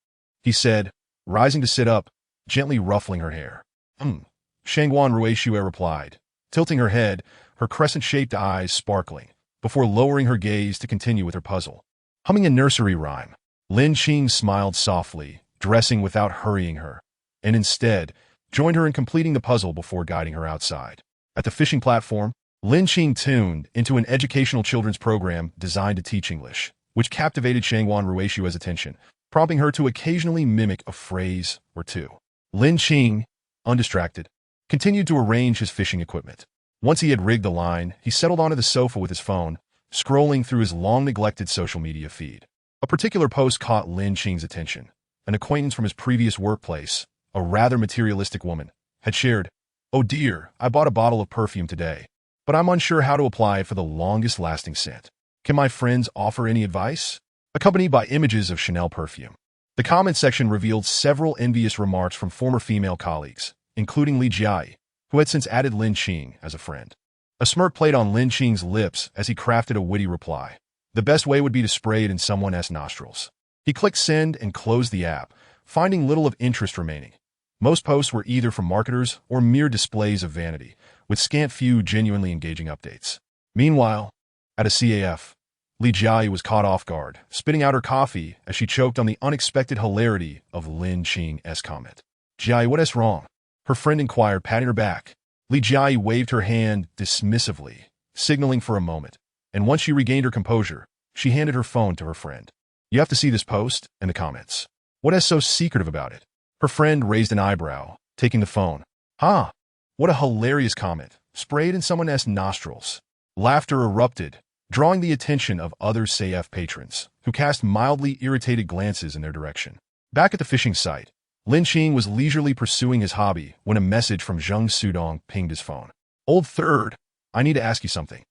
he said, rising to sit up, gently ruffling her hair. Shangguan Ruishue replied, tilting her head, her crescent-shaped eyes sparkling, before lowering her gaze to continue with her puzzle. Humming a nursery rhyme, Lin Qing smiled softly, dressing without hurrying her, and instead joined her in completing the puzzle before guiding her outside. At the fishing platform, Lin Qing tuned into an educational children's program designed to teach English, which captivated Shangguan Ruishue's attention, prompting her to occasionally mimic a phrase or two. Lin Qing, undistracted, continued to arrange his fishing equipment. Once he had rigged the line, he settled onto the sofa with his phone, scrolling through his long-neglected social media feed. A particular post caught Lin Qing's attention. An acquaintance from his previous workplace, a rather materialistic woman, had shared, "Oh dear, I bought a bottle of perfume today, but I'm unsure how to apply it for the longest-lasting scent. Can my friends offer any advice?" Accompanied by images of Chanel perfume. The comment section revealed several envious remarks from former female colleagues, including Li Jiai, who had since added Lin Qing as a friend. A smirk played on Lin Qing's lips as he crafted a witty reply. The best way would be to spray it in someone's nostrils. He clicked send and closed the app, finding little of interest remaining. Most posts were either from marketers or mere displays of vanity, with scant few genuinely engaging updates. Meanwhile, at a CAF, Li Jiai was caught off guard, spitting out her coffee as she choked on the unexpected hilarity of Lin Qing's comment. "Jiai, what's wrong?" her friend inquired, patting her back. Li Jiai waved her hand dismissively, signaling for a moment, and once she regained her composure, she handed her phone to her friend. "You have to see this post and the comments. What is so secretive about it?" Her friend raised an eyebrow, taking the phone. "Huh, what a hilarious comment, sprayed in someone's nostrils." Laughter erupted, drawing the attention of other CAF patrons, who cast mildly irritated glances in their direction. Back at the fishing site, Lin Qing was leisurely pursuing his hobby when a message from Zheng Sudong pinged his phone. "Old third, I need to ask you something."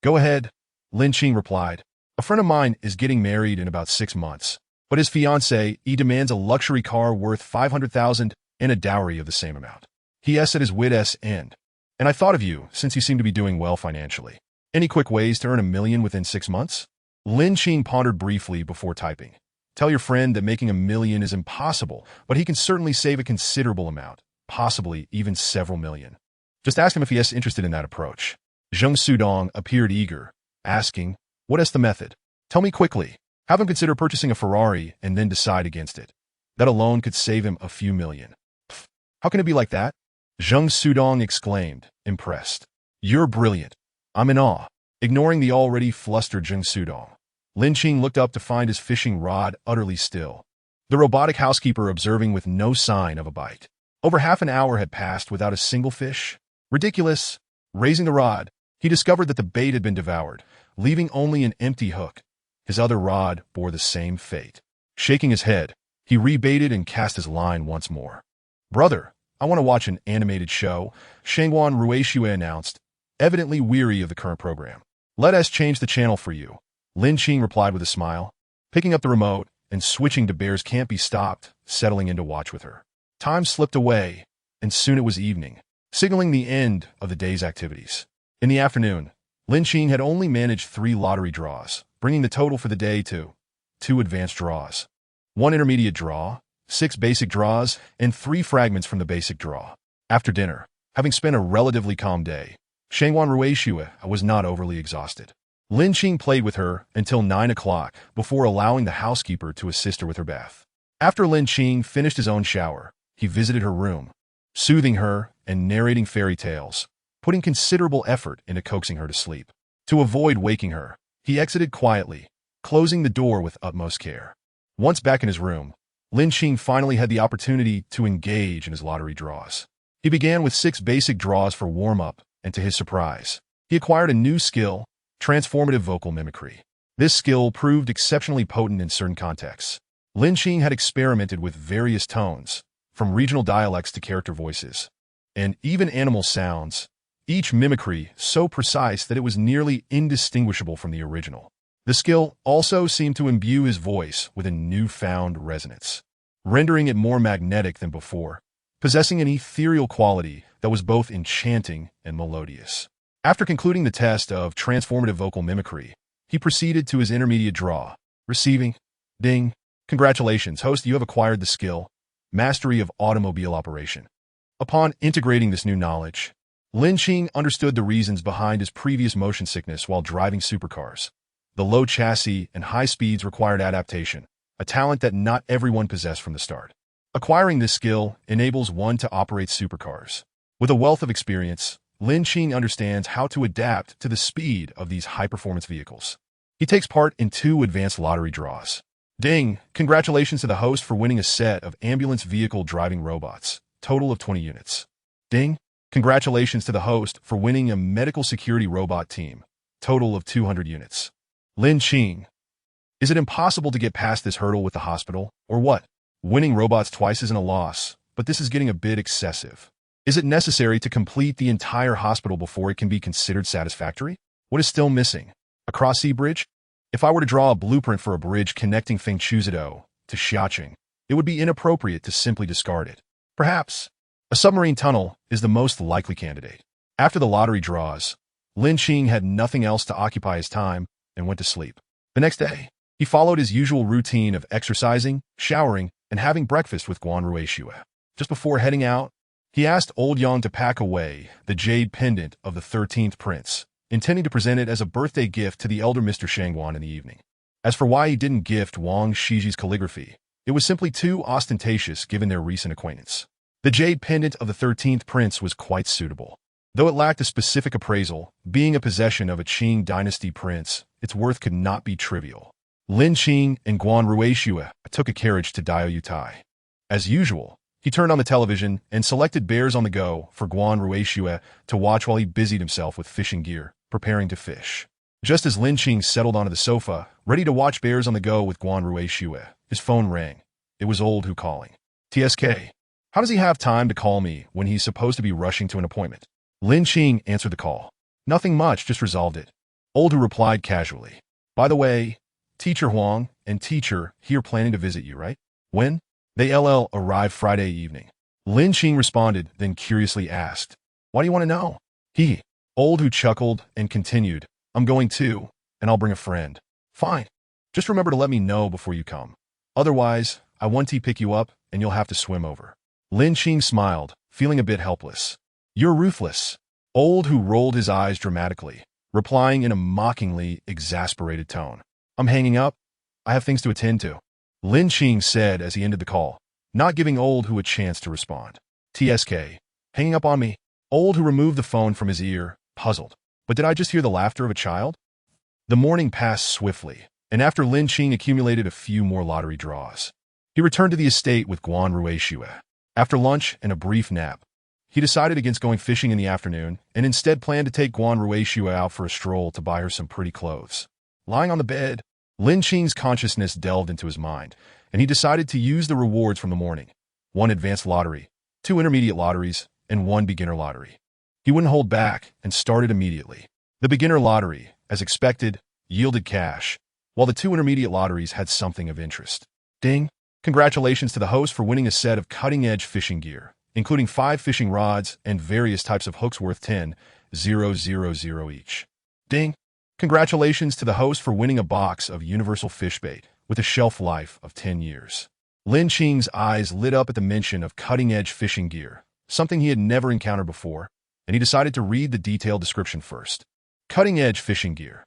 "Go ahead," Lin Qing replied. "A friend of mine is getting married in about 6 months, but his fiancée, he demands a luxury car worth 500,000 and a dowry of the same amount. He is at his wit's end, and I thought of you since you seem to be doing well financially. Any quick ways to earn $1 million within 6 months?" Lin Qing pondered briefly before typing. "Tell your friend that making $1 million is impossible, but he can certainly save a considerable amount, possibly even several million. Just ask him if he is interested in that approach." Zheng Sudong appeared eager, asking, "What is the method? Tell me quickly." "Have him consider purchasing a Ferrari and then decide against it. That alone could save him a few million." "Pfft, how can it be like that?" Zheng Sudong exclaimed, impressed. "You're brilliant. I'm in awe." Ignoring the already flustered Zheng Sudong, Lin Qing looked up to find his fishing rod utterly still, the robotic housekeeper observing with no sign of a bite. Over half an hour had passed without a single fish. Ridiculous. Raising the rod, he discovered that the bait had been devoured, leaving only an empty hook. His other rod bore the same fate. Shaking his head, he rebaited and cast his line once more. "Brother, I want to watch an animated show, Shangguan Ruishue announced, evidently weary of the current program. Let us change the channel for you, Lin Qing replied with a smile, picking up the remote and switching to Bears Can't Be Stopped, settling in to watch with her. Time slipped away, and soon it was evening, signaling the end of the day's activities. In the afternoon, Lin Qing had only managed 3 lottery draws, bringing the total for the day to 2 advanced draws, 1 intermediate draw, 6 basic draws, and 3 fragments from the basic draw. After dinner, having spent a relatively calm day, Shangguan Ruishue was not overly exhausted. Lin Qing played with her until 9 o'clock before allowing the housekeeper to assist her with her bath. After Lin Qing finished his own shower, he visited her room, soothing her and narrating fairy tales, putting considerable effort into coaxing her to sleep. To avoid waking her, he exited quietly, closing the door with utmost care. Once back in his room, Lin Qing finally had the opportunity to engage in his lottery draws. He began with 6 basic draws for warm-up, and to his surprise, he acquired a new skill, transformative vocal mimicry. This skill proved exceptionally potent in certain contexts. Lin Qing had experimented with various tones, from regional dialects to character voices, and even animal sounds, each mimicry so precise that it was nearly indistinguishable from the original. The skill also seemed to imbue his voice with a newfound resonance, rendering it more magnetic than before, possessing an ethereal quality that was both enchanting and melodious. After concluding the test of transformative vocal mimicry, he proceeded to his intermediate draw, receiving, ding, congratulations, host, you have acquired the skill, mastery of automobile operation. Upon integrating this new knowledge, Lin Qing understood the reasons behind his previous motion sickness while driving supercars. The low chassis and high speeds required adaptation, a talent that not everyone possessed from the start. Acquiring this skill enables one to operate supercars. With a wealth of experience, Lin Qing understands how to adapt to the speed of these high-performance vehicles. He takes part in 2 advanced lottery draws. Ding! Congratulations to the host for winning a set of ambulance vehicle driving robots, total of 20 units. Ding! Congratulations to the host for winning a medical security robot team, total of 200 units. Lin Qing. Is it impossible to get past this hurdle with the hospital, or what? Winning robots twice isn't a loss, but this is getting a bit excessive. Is it necessary to complete the entire hospital before it can be considered satisfactory? What is still missing? A cross-sea bridge? If I were to draw a blueprint for a bridge connecting Fengchuzido to Xiaoqing, it would be inappropriate to simply discard it. Perhaps a submarine tunnel is the most likely candidate. After the lottery draws, Lin Qing had nothing else to occupy his time and went to sleep. The next day, he followed his usual routine of exercising, showering, and having breakfast with Guan Ruishue. Just before heading out, he asked Old Yang to pack away the jade pendant of the 13th prince, intending to present it as a birthday gift to the elder Mr. Shangguan in the evening. As for why he didn't gift Wang Shiji's calligraphy, it was simply too ostentatious given their recent acquaintance. The jade pendant of the 13th prince was quite suitable. Though it lacked a specific appraisal, being a possession of a Qing dynasty prince, its worth could not be trivial. Lin Qing and Guan Ruishue took a carriage to Diaoyutai. As usual, he turned on the television and selected Bears on the Go for Guan Ruishue to watch while he busied himself with fishing gear, preparing to fish. Just as Lin Qing settled onto the sofa, ready to watch Bears on the Go with Guan Ruishue, his phone rang. It was Old Hu calling. TSK. How does he have time to call me when he's supposed to be rushing to an appointment? Lin Qing answered the call. Nothing much, just resolved it. Old Hu replied casually. By the way, Teacher Huang and Teacher here planning to visit you, right? When? They arrived Friday evening. Lin Qing responded, then curiously asked, why do you want to know? Old Hu chuckled and continued, I'm going too, and I'll bring a friend. Fine. Just remember to let me know before you come. Otherwise, I want to pick you up, and you'll have to swim over. Lin Qing smiled, feeling a bit helpless. You're ruthless. Old Hu rolled his eyes dramatically, replying in a mockingly exasperated tone. I'm hanging up. I have things to attend to. Lin Qing said as he ended the call, not giving Old Hu a chance to respond. TSK. Hanging up on me. Old Hu removed the phone from his ear, puzzled. But did I just hear the laughter of a child? The morning passed swiftly, and after Lin Qing accumulated a few more lottery draws, he returned to the estate with Guan Ruishue. After lunch and a brief nap, he decided against going fishing in the afternoon and instead planned to take Guan Ruishue out for a stroll to buy her some pretty clothes. Lying on the bed, Lin Qing's consciousness delved into his mind, and he decided to use the rewards from the morning, 1 advanced lottery, 2 intermediate lotteries, and 1 beginner lottery. He wouldn't hold back and started immediately. The beginner lottery, as expected, yielded cash, while the 2 intermediate lotteries had something of interest. Ding! Congratulations to the host for winning a set of cutting-edge fishing gear, including 5 fishing rods and various types of hooks worth 10,000 each. Ding! Congratulations to the host for winning a box of universal fish bait with a shelf life of 10 years. Lin Qing's eyes lit up at the mention of cutting-edge fishing gear, something he had never encountered before, and he decided to read the detailed description first. Cutting-edge fishing gear.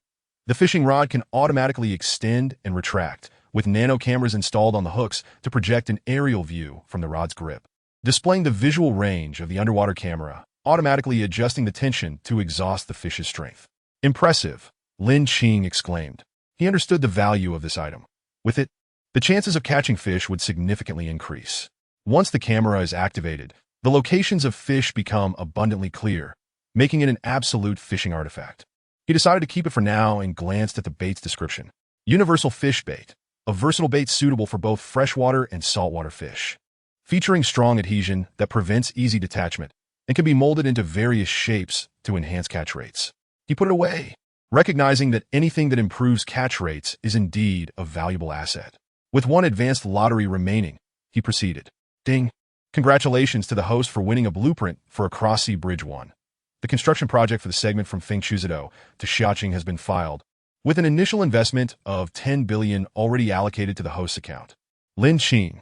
The fishing rod can automatically extend and retract, with nano cameras installed on the hooks to project an aerial view from the rod's grip, displaying the visual range of the underwater camera, automatically adjusting the tension to exhaust the fish's strength. Impressive, Lin Qing exclaimed. He understood the value of this item. With it, the chances of catching fish would significantly increase. Once the camera is activated, the locations of fish become abundantly clear, making it an absolute fishing artifact. He decided to keep it for now and glanced at the bait's description. Universal fish bait, a versatile bait suitable for both freshwater and saltwater fish. Featuring strong adhesion that prevents easy detachment and can be molded into various shapes to enhance catch rates. He put it away, recognizing that anything that improves catch rates is indeed a valuable asset. With 1 advanced lottery remaining, he proceeded. Ding! Congratulations to the host for winning a blueprint for a cross-sea bridge 1. The construction project for the segment from Fengchuzido to Xiaoqing has been filed, with an initial investment of 10 billion already allocated to the host's account. Lin Qing.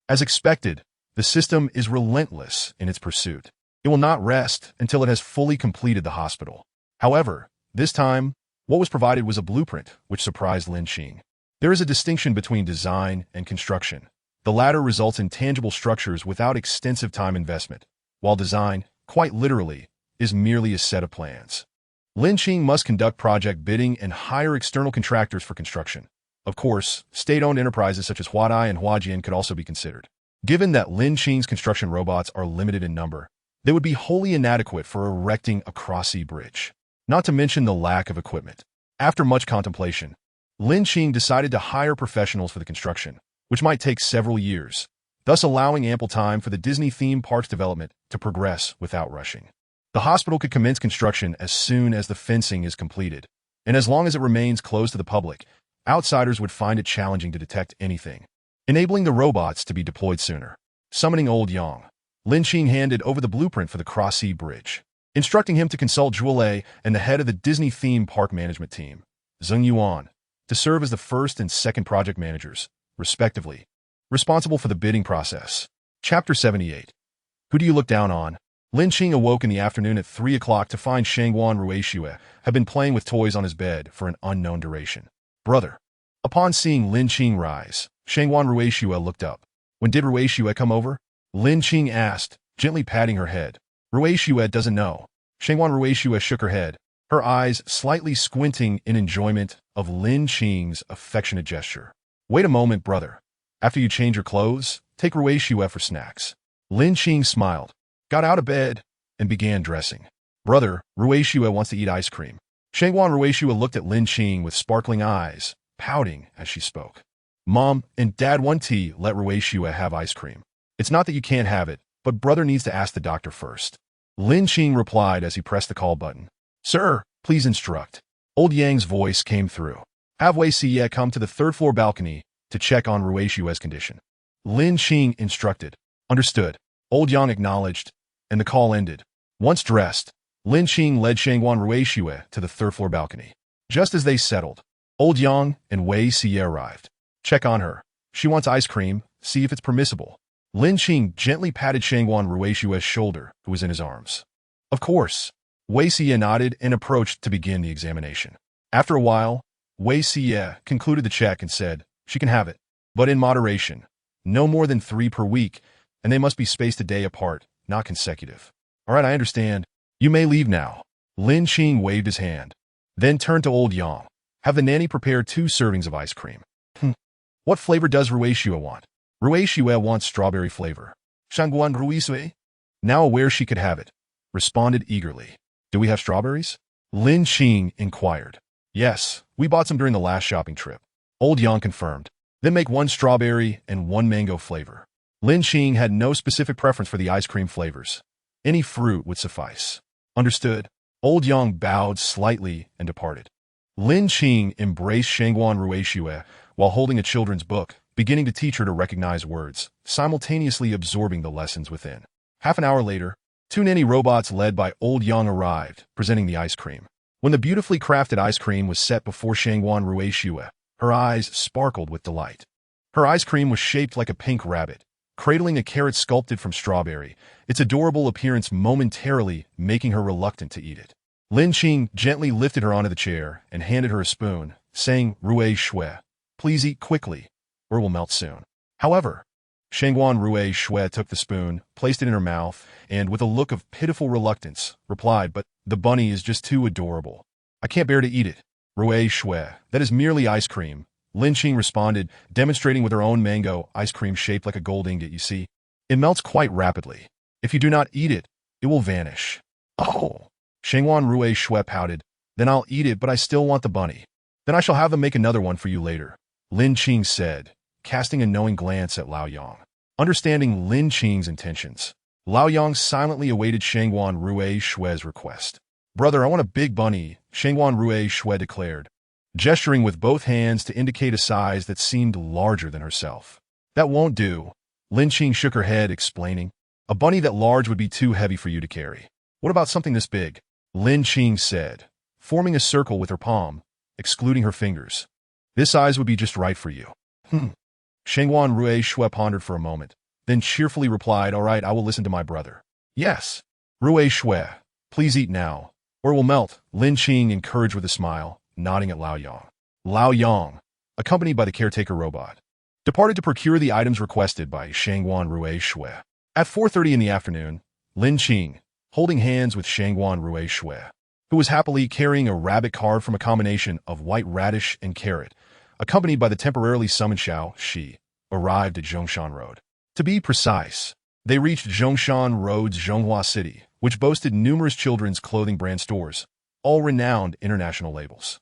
As expected, the system is relentless in its pursuit. It will not rest until it has fully completed the hospital. However, this time, what was provided was a blueprint, which surprised Lin Qing. There is a distinction between design and construction. The latter results in tangible structures without extensive time investment, while design, quite literally, is merely a set of plans. Lin Qing must conduct project bidding and hire external contractors for construction. Of course, state-owned enterprises such as Huadai and Huajian could also be considered. Given that Lin Qing's construction robots are limited in number, they would be wholly inadequate for erecting a cross-sea bridge, not to mention the lack of equipment. After much contemplation, Lin Qing decided to hire professionals for the construction, which might take several years, thus allowing ample time for the Disney theme park's development to progress without rushing. The hospital could commence construction as soon as the fencing is completed, and as long as it remains closed to the public, outsiders would find it challenging to detect anything, enabling the robots to be deployed sooner. Summoning Old Yang, Lin Qing handed over the blueprint for the cross-sea bridge, instructing him to consult Zhuo Lei and the head of the Disney theme park management team, Zheng Yuan, to serve as the first and second project managers, respectively, responsible for the bidding process. Chapter 78. Who do you look down on? Lin Qing awoke in the afternoon at 3 o'clock to find Shangguan Ruixue had been playing with toys on his bed for an unknown duration. Brother. Upon seeing Lin Qing rise, Shangguan Ruixue looked up. When did Ruixue come over? Lin Qing asked, gently patting her head. Ruixue doesn't know. Shangguan Ruixue shook her head, her eyes slightly squinting in enjoyment of Lin Qing's affectionate gesture. Wait a moment, brother. After you change your clothes, take Ruixue for snacks. Lin Qing smiled, got out of bed, and began dressing. Brother, Ruixue wants to eat ice cream. Shangguan Ruixue looked at Lin Qing with sparkling eyes, pouting as she spoke. Mom and Dad want to let Ruixue have ice cream. It's not that you can't have it, but brother needs to ask the doctor first. Lin Qing replied as he pressed the call button. Sir, please instruct. Old Yang's voice came through. Have Wei Siye come to the 3rd floor balcony to check on Ruixue's condition. Lin Qing instructed. Understood. Old Yang acknowledged, and the call ended. Once dressed, Lin Qing led Shangguan Ruixue to the 3rd floor balcony. Just as they settled, Old Yang and Wei Siye arrived. Check on her. She wants ice cream. See if it's permissible. Lin Qing gently patted Shangguan Ruixue's shoulder, who was in his arms. Of course. Wei Siye nodded and approached to begin the examination. After a while, Wei Siye concluded the check and said, she can have it, but in moderation. No more than 3 per week, and they must be spaced a day apart, not consecutive. All right, I understand. You may leave now. Lin Qing waved his hand, then turned to Old Yang. Have the nanny prepare 2 servings of ice cream. What flavor does Ruixue want? Ruixue wants strawberry flavor. Shangguan Ruixue, now aware she could have it, responded eagerly. Do we have strawberries? Lin Qing inquired. Yes, we bought some during the last shopping trip. Old Yang confirmed. Then make 1 strawberry and 1 mango flavor. Lin Qing had no specific preference for the ice cream flavors. Any fruit would suffice. Understood? Old Yang bowed slightly and departed. Lin Qing embraced Shangguan Ruixue while holding a children's book, beginning to teach her to recognize words, simultaneously absorbing the lessons within. Half an hour later, two nanny robots led by Old Yang arrived, presenting the ice cream. When the beautifully crafted ice cream was set before Shangguan Ruixue, her eyes sparkled with delight. Her ice cream was shaped like a pink rabbit, cradling a carrot sculpted from strawberry, its adorable appearance momentarily making her reluctant to eat it. Lin Qing gently lifted her onto the chair and handed her a spoon, saying, Ruixue, please eat quickly, or it will melt soon. However, Shangguan Ruixue took the spoon, placed it in her mouth, and with a look of pitiful reluctance, replied, but the bunny is just too adorable. I can't bear to eat it. Ruixue, that is merely ice cream. Lin Qing responded, demonstrating with her own mango ice cream shaped like a gold ingot, you see. It melts quite rapidly. If you do not eat it, it will vanish. Oh! Shangguan Ruixue pouted. Then I'll eat it, but I still want the bunny. Then I shall have them make another one for you later, Lin Qing said, casting a knowing glance at Lao Yang. Understanding Lin Qing's intentions, Lao Yang silently awaited Shangguan Ruixue's request. Brother, I want a big bunny, Shangguan Ruixue declared, gesturing with both hands to indicate a size that seemed larger than herself. That won't do. Lin Qing shook her head, explaining. A bunny that large would be too heavy for you to carry. What about something this big? Lin Qing said, forming a circle with her palm, excluding her fingers. This size would be just right for you. Shangguan Ruixue pondered for a moment, then cheerfully replied, all right, I will listen to my brother. Yes. Ruixue, please eat now, or it will melt, Lin Qing encouraged with a smile, nodding at Lao Yang. Lao Yang, accompanied by the caretaker robot, departed to procure the items requested by Shangguan Ruixue. At 4:30 in the afternoon, Lin Qing, holding hands with Shangguan Ruixue, who was happily carrying a rabbit carved from a combination of white radish and carrot, accompanied by the temporarily summoned Xiao Shi, arrived at Zhongshan Road. To be precise, they reached Zhongshan Road's Zhonghua City, which boasted numerous children's clothing brand stores, all renowned international labels.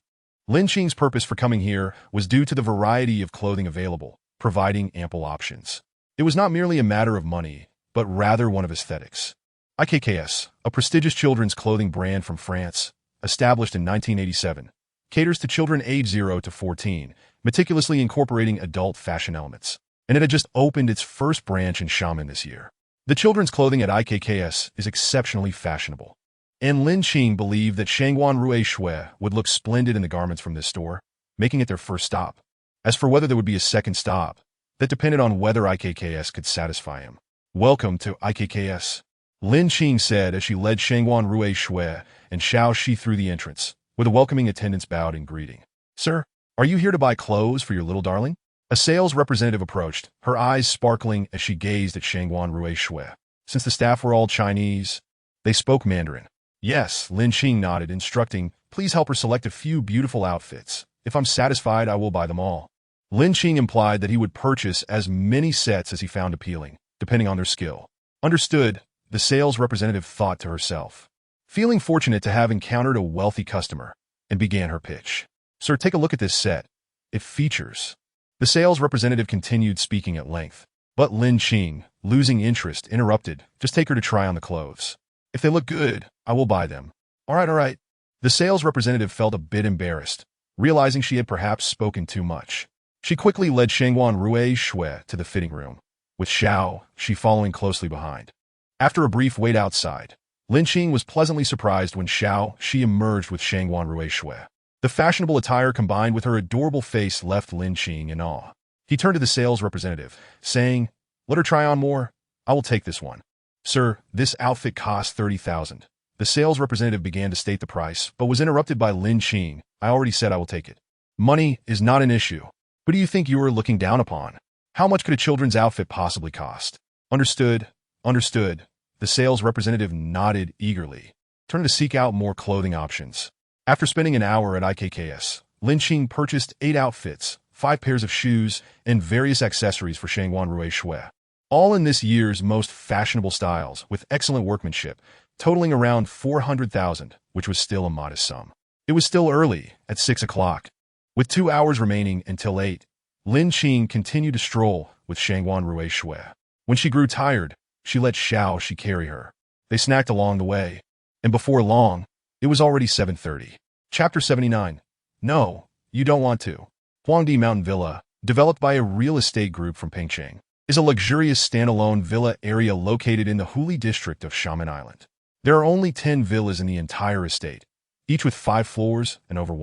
Lin Qing's purpose for coming here was due to the variety of clothing available, providing ample options. It was not merely a matter of money, but rather one of aesthetics. IKKS, a prestigious children's clothing brand from France, established in 1987, caters to children aged 0 to 14, meticulously incorporating adult fashion elements, and it had just opened its first branch in Xiamen this year. The children's clothing at IKKS is exceptionally fashionable, and Lin Qing believed that Shangguan Ruixue would look splendid in the garments from this store, making it their first stop. As for whether there would be a second stop, that depended on whether IKKS could satisfy him. Welcome to IKKS, Lin Qing said as she led Shangguan Ruixue and Xiao Shi through the entrance, with a welcoming attendants bowed in greeting. Sir, are you here to buy clothes for your little darling? A sales representative approached, her eyes sparkling as she gazed at Shangguan Ruixue. Since the staff were all Chinese, they spoke Mandarin. Yes, Lin Qing nodded, instructing, please help her select a few beautiful outfits. If I'm satisfied, I will buy them all. Lin Qing implied that he would purchase as many sets as he found appealing, depending on their skill. Understood, the sales representative thought to herself, feeling fortunate to have encountered a wealthy customer, and began her pitch. Sir, take a look at this set. It features. The sales representative continued speaking at length, but Lin Qing, losing interest, interrupted, just take her to try on the clothes. If they look good, I will buy them. All right. The sales representative felt a bit embarrassed, realizing she had perhaps spoken too much. She quickly led Shangguan Ruixue to the fitting room, with Xiao Shi following closely behind. After a brief wait outside, Lin Qing was pleasantly surprised when Xiao Shi emerged with Shangguan Ruixue. The fashionable attire combined with her adorable face left Lin Qing in awe. He turned to the sales representative, saying, let her try on more. I will take this one. Sir, this outfit costs 30,000. The sales representative began to state the price, but was interrupted by Lin Qing. I already said I will take it. Money is not an issue. Who do you think you are looking down upon? How much could a children's outfit possibly cost? Understood. The sales representative nodded eagerly, turning to seek out more clothing options. After spending an hour at IKKS, Lin Qing purchased 8 outfits, 5 pairs of shoes, and various accessories for Shangguan Ruixue, all in this year's most fashionable styles with excellent workmanship, totaling around 400,000, which was still a modest sum. It was still early, at 6 o'clock. With 2 hours remaining until 8, Lin Qing continued to stroll with Shangguan Ruixue. When she grew tired, she let Shi carry her. They snacked along the way. And before long, it was already 7:30. Chapter 79. No, you don't want to. Huangdi Mountain Villa, developed by a real estate group from Pengcheng, is a luxurious standalone villa area located in the Huli district of Xiamen Island. There are only 10 villas in the entire estate, each with 5 floors and over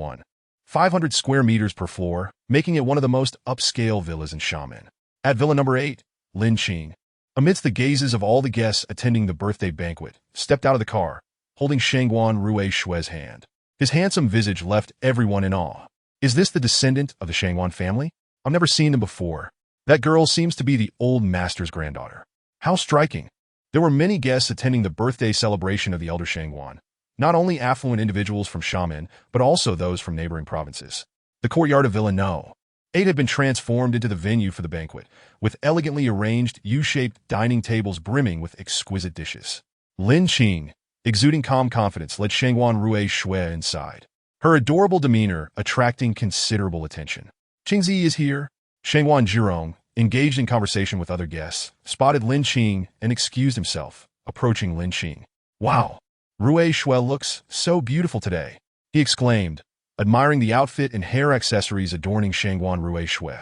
500 square meters per floor, making it one of the most upscale villas in Xiamen. At Villa number 8, Lin Qing, amidst the gazes of all the guests attending the birthday banquet, stepped out of the car, holding Shangguan Rui Shue's hand. His handsome visage left everyone in awe. Is this the descendant of the Shangguan family? I've never seen them before. That girl seems to be the old master's granddaughter. How striking. There were many guests attending the birthday celebration of the elder Shangguan, not only affluent individuals from Xiamen, but also those from neighboring provinces. The courtyard of Villa No. 8 had been transformed into the venue for the banquet, with elegantly arranged U-shaped dining tables brimming with exquisite dishes. Lin Qing, exuding calm confidence, led Shangguan Rui Shui inside, her adorable demeanor attracting considerable attention. Qingzi is here. Shangguan Zhirong, engaged in conversation with other guests, spotted Lin Qing and excused himself, approaching Lin Qing. Wow, Rui Shui looks so beautiful today, he exclaimed, admiring the outfit and hair accessories adorning Shangguan Rui Shui.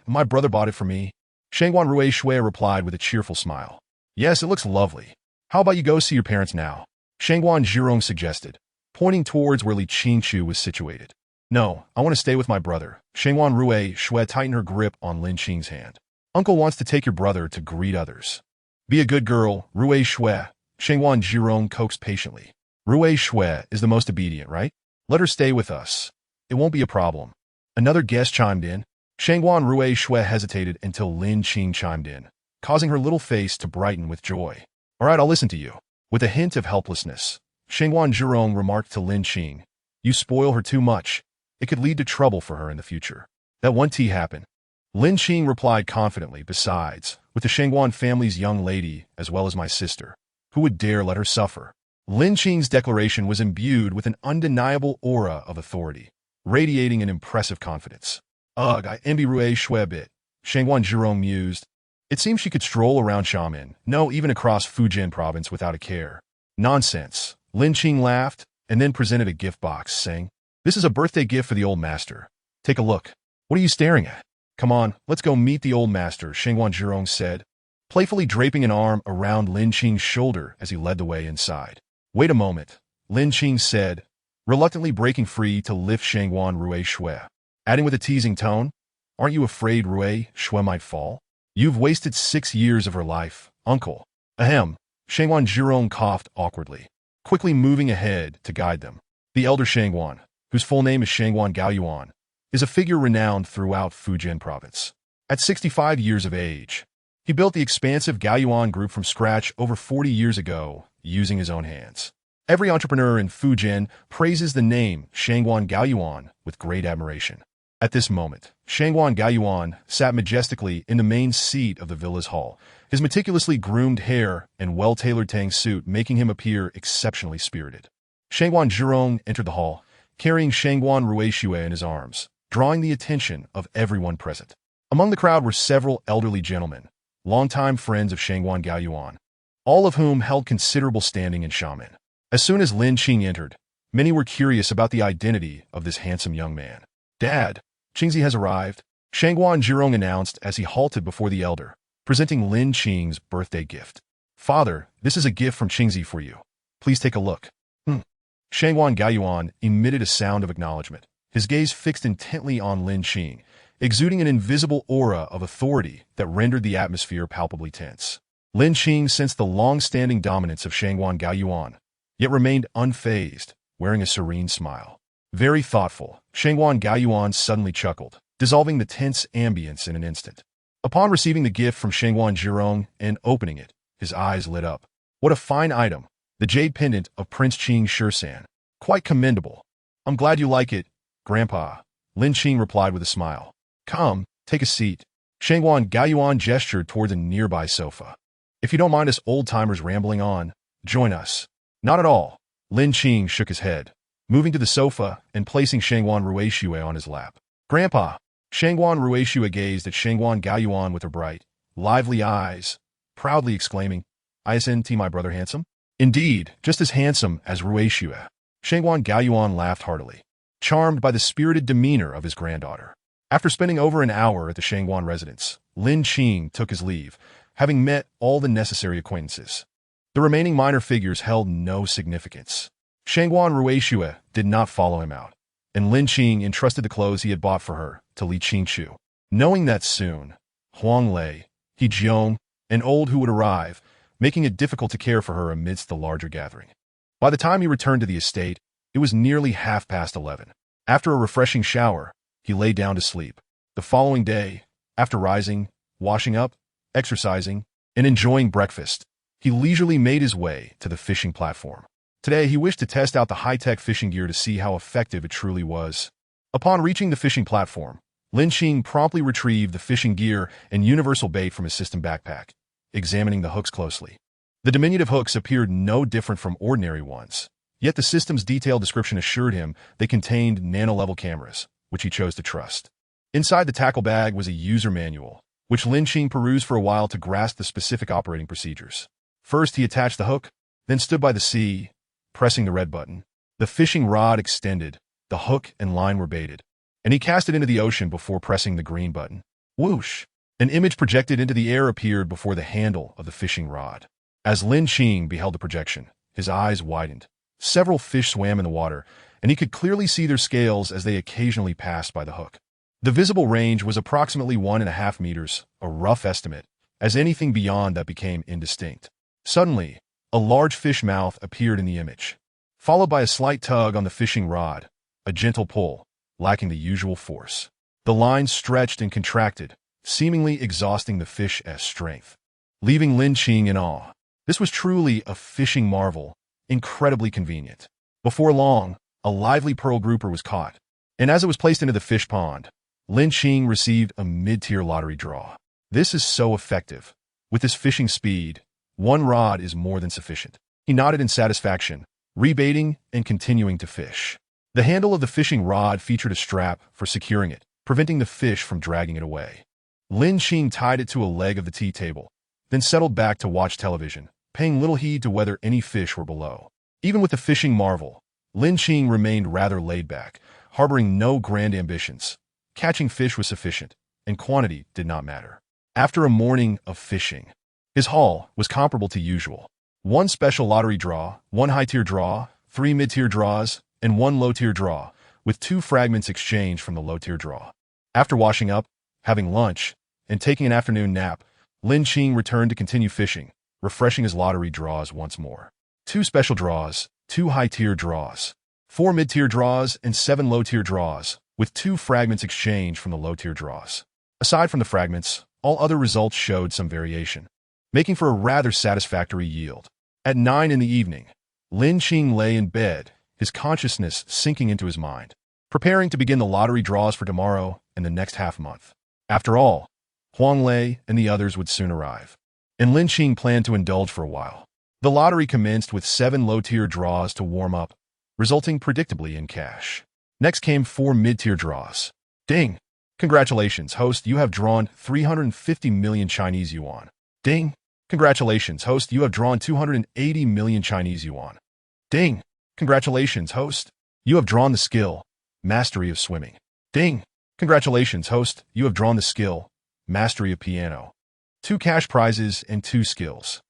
My brother bought it for me. Shangguan Rui Shui replied with a cheerful smile. Yes, it looks lovely. How about you go see your parents now? Shangguan Zhirong suggested, pointing towards where Li Qingchu was situated. No, I want to stay with my brother. Shangguan Rui Shui tightened her grip on Lin Qing's hand. Uncle wants to take your brother to greet others. Be a good girl, Rui Shui. Shangguan Zhirong coaxed patiently. Rui Shui is the most obedient, right? Let her stay with us. It won't be a problem. Another guest chimed in. Shangguan Rui Shui hesitated until Lin Qing chimed in, causing her little face to brighten with joy. All right, I'll listen to you. With a hint of helplessness, Shangguan Zhirong remarked to Lin Qing, you spoil her too much. It could lead to trouble for her in the future. That won't happen. Lin Qing replied confidently. Besides, with the Shangguan family's young lady, as well as my sister, who would dare let her suffer? Lin Qing's declaration was imbued with an undeniable aura of authority, radiating an impressive confidence. Ugh, I envy Rui Shui a bit, Shangguan Zhirong mused. It seems she could stroll around Xiamen, no, even across Fujian province without a care. Nonsense. Lin Qing laughed, and then presented a gift box, saying, this is a birthday gift for the old master. Take a look. What are you staring at? Come on, let's go meet the old master, Shangguan Zhirong said, playfully draping an arm around Lin Qing's shoulder as he led the way inside. Wait a moment, Lin Qing said, reluctantly breaking free to lift Shangguan Rui Shui, adding with a teasing tone, aren't you afraid Rui Shui might fall? You've wasted 6 years of her life, uncle. Ahem, Shangguan Zhirong coughed awkwardly, quickly moving ahead to guide them. The elder Shangguan, whose full name is Shangguan Gaoyuan, is a figure renowned throughout Fujian province. At 65 years of age, he built the expansive Gaoyuan group from scratch over 40 years ago, using his own hands. Every entrepreneur in Fujian praises the name Shangguan Gaoyuan with great admiration. At this moment, Shangguan Gaoyuan sat majestically in the main seat of the villa's hall, his meticulously groomed hair and well-tailored tang suit making him appear exceptionally spirited. Shangguan Zhirong entered the hall, carrying Shangguan Rui Shui in his arms, drawing the attention of everyone present. Among the crowd were several elderly gentlemen, longtime friends of Shangguan Gaoyuan, all of whom held considerable standing in Xiamen. As soon as Lin Qing entered, many were curious about the identity of this handsome young man. Dad, Qingzi has arrived, Shangguan Zhirong announced as he halted before the elder, presenting Lin Qing's birthday gift. Father, this is a gift from Qingzi for you. Please take a look. Shangguan Gaoyuan emitted a sound of acknowledgement, his gaze fixed intently on Lin Qing, exuding an invisible aura of authority that rendered the atmosphere palpably tense. Lin Qing sensed the long-standing dominance of Shangguan Gaoyuan, yet remained unfazed, wearing a serene smile. Very thoughtful, Shangguan Gaoyuan suddenly chuckled, dissolving the tense ambience in an instant. Upon receiving the gift from Shangguan Zhirong and opening it, his eyes lit up. What a fine item! The jade pendant of Prince Qing Shursan. Quite commendable. I'm glad you like it, Grandpa. Lin Qing replied with a smile. Come, take a seat. Shangguan Gaoyuan gestured toward the nearby sofa. If you don't mind us old-timers rambling on, join us. Not at all. Lin Qing shook his head, moving to the sofa and placing Shangguan Rui Shui on his lap. Grandpa. Shangguan Rui Shui gazed at Shangguan Gaoyuan with her bright, lively eyes, proudly exclaiming, "Isn't my brother handsome?" "Indeed, just as handsome as Ruishua." Shangguan Gaoyuan laughed heartily, charmed by the spirited demeanor of his granddaughter. After spending over an hour at the Shangguan residence, Lin Qing took his leave, having met all the necessary acquaintances. The remaining minor figures held no significance. Shangguan Ruishua did not follow him out, and Lin Qing entrusted the clothes he had bought for her to Li Qingqiu, knowing that soon Huang Lei, He Jiong, and Old Hu would arrive, making it difficult to care for her amidst the larger gathering. By the time he returned to the estate, it was nearly 11:30. After a refreshing shower, he lay down to sleep. The following day, after rising, washing up, exercising, and enjoying breakfast, he leisurely made his way to the fishing platform. Today, he wished to test out the high-tech fishing gear to see how effective it truly was. Upon reaching the fishing platform, Lin Qing promptly retrieved the fishing gear and universal bait from his system backpack, examining the hooks closely. The diminutive hooks appeared no different from ordinary ones, yet the system's detailed description assured him they contained nano-level cameras, which he chose to trust. Inside the tackle bag was a user manual, which Lin Qing perused for a while to grasp the specific operating procedures. First, he attached the hook, then stood by the sea, pressing the red button. The fishing rod extended, the hook and line were baited, and he cast it into the ocean before pressing the green button. Whoosh! An image projected into the air appeared before the handle of the fishing rod. As Lin Qing beheld the projection, his eyes widened. Several fish swam in the water, and he could clearly see their scales as they occasionally passed by the hook. The visible range was approximately 1.5 meters, a rough estimate, as anything beyond that became indistinct. Suddenly, a large fish mouth appeared in the image, followed by a slight tug on the fishing rod, a gentle pull, lacking the usual force. The line stretched and contracted, seemingly exhausting the fish's strength, leaving Lin Qing in awe. This was truly a fishing marvel, incredibly convenient. Before long, a lively pearl grouper was caught, and as it was placed into the fish pond, Lin Qing received a mid-tier lottery draw. This is so effective. With this fishing speed, one rod is more than sufficient. He nodded in satisfaction, rebaiting and continuing to fish. The handle of the fishing rod featured a strap for securing it, preventing the fish from dragging it away. Lin Qing tied it to a leg of the tea table, then settled back to watch television, paying little heed to whether any fish were below. Even with the fishing marvel, Lin Qing remained rather laid back, harboring no grand ambitions. Catching fish was sufficient, and quantity did not matter. After a morning of fishing, his haul was comparable to usual. One special lottery draw, one high-tier draw, 3 mid-tier draws, and 1 low-tier draw, with 2 fragments exchanged from the low-tier draw. After washing up, having lunch, and taking an afternoon nap, Lin Qing returned to continue fishing, refreshing his lottery draws once more. 2 special draws, 2 high-tier draws, 4 mid-tier draws, and 7 low-tier draws, with 2 fragments exchanged from the low-tier draws. Aside from the fragments, all other results showed some variation, making for a rather satisfactory yield. At 9 in the evening, Lin Qing lay in bed, his consciousness sinking into his mind, preparing to begin the lottery draws for tomorrow and the next half-month. After all, Huang Lei and the others would soon arrive, and Lin Qing planned to indulge for a while. The lottery commenced with 7 low-tier draws to warm up, resulting predictably in cash. Next came 4 mid-tier draws. Ding! Congratulations, host, you have drawn 350 million Chinese yuan. Ding! Congratulations, host, you have drawn 280 million Chinese yuan. Ding! Congratulations, host, you have drawn the skill, mastery of swimming. Ding! Congratulations, host, you have drawn the skill, mastery of piano. 2 cash prizes and 2 skills.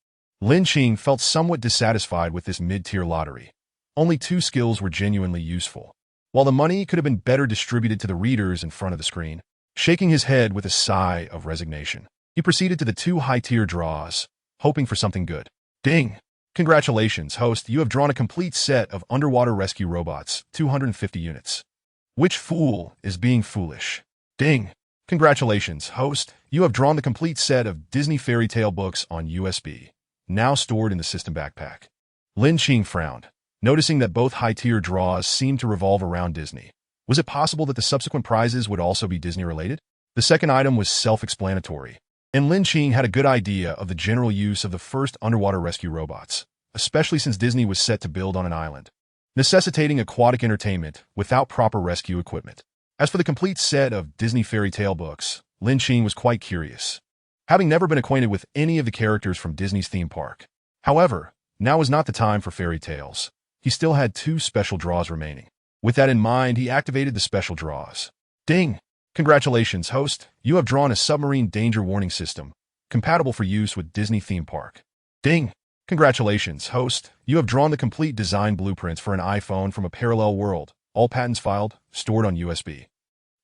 Lin Qing felt somewhat dissatisfied with this mid-tier lottery. Only 2 skills were genuinely useful, while the money could have been better distributed to the readers in front of the screen. Shaking his head with a sigh of resignation, he proceeded to the 2 high-tier draws, hoping for something good. Ding! Congratulations, host, you have drawn a complete set of underwater rescue robots, 250 units. Which fool is being foolish? Ding! Congratulations, host, you have drawn the complete set of Disney fairy tale books on USB, now stored in the system backpack. Lin Qing frowned, noticing that both high-tier draws seemed to revolve around Disney. Was it possible that the subsequent prizes would also be Disney-related? The second item was self-explanatory, and Lin Qing had a good idea of the general use of the first underwater rescue robots, especially since Disney was set to build on an island, necessitating aquatic entertainment without proper rescue equipment. As for the complete set of Disney fairy tale books, Lin Qing was quite curious. having never been acquainted with any of the characters from Disney's theme park. However, now was not the time for fairy tales. He still had 2 special draws remaining. With that in mind, he activated the special draws. Ding! Congratulations, host. You have drawn a submarine danger warning system, compatible for use with Disney theme park. Ding! Congratulations, host. You have drawn the complete design blueprints for an iPhone from a parallel world, all patents filed, stored on USB.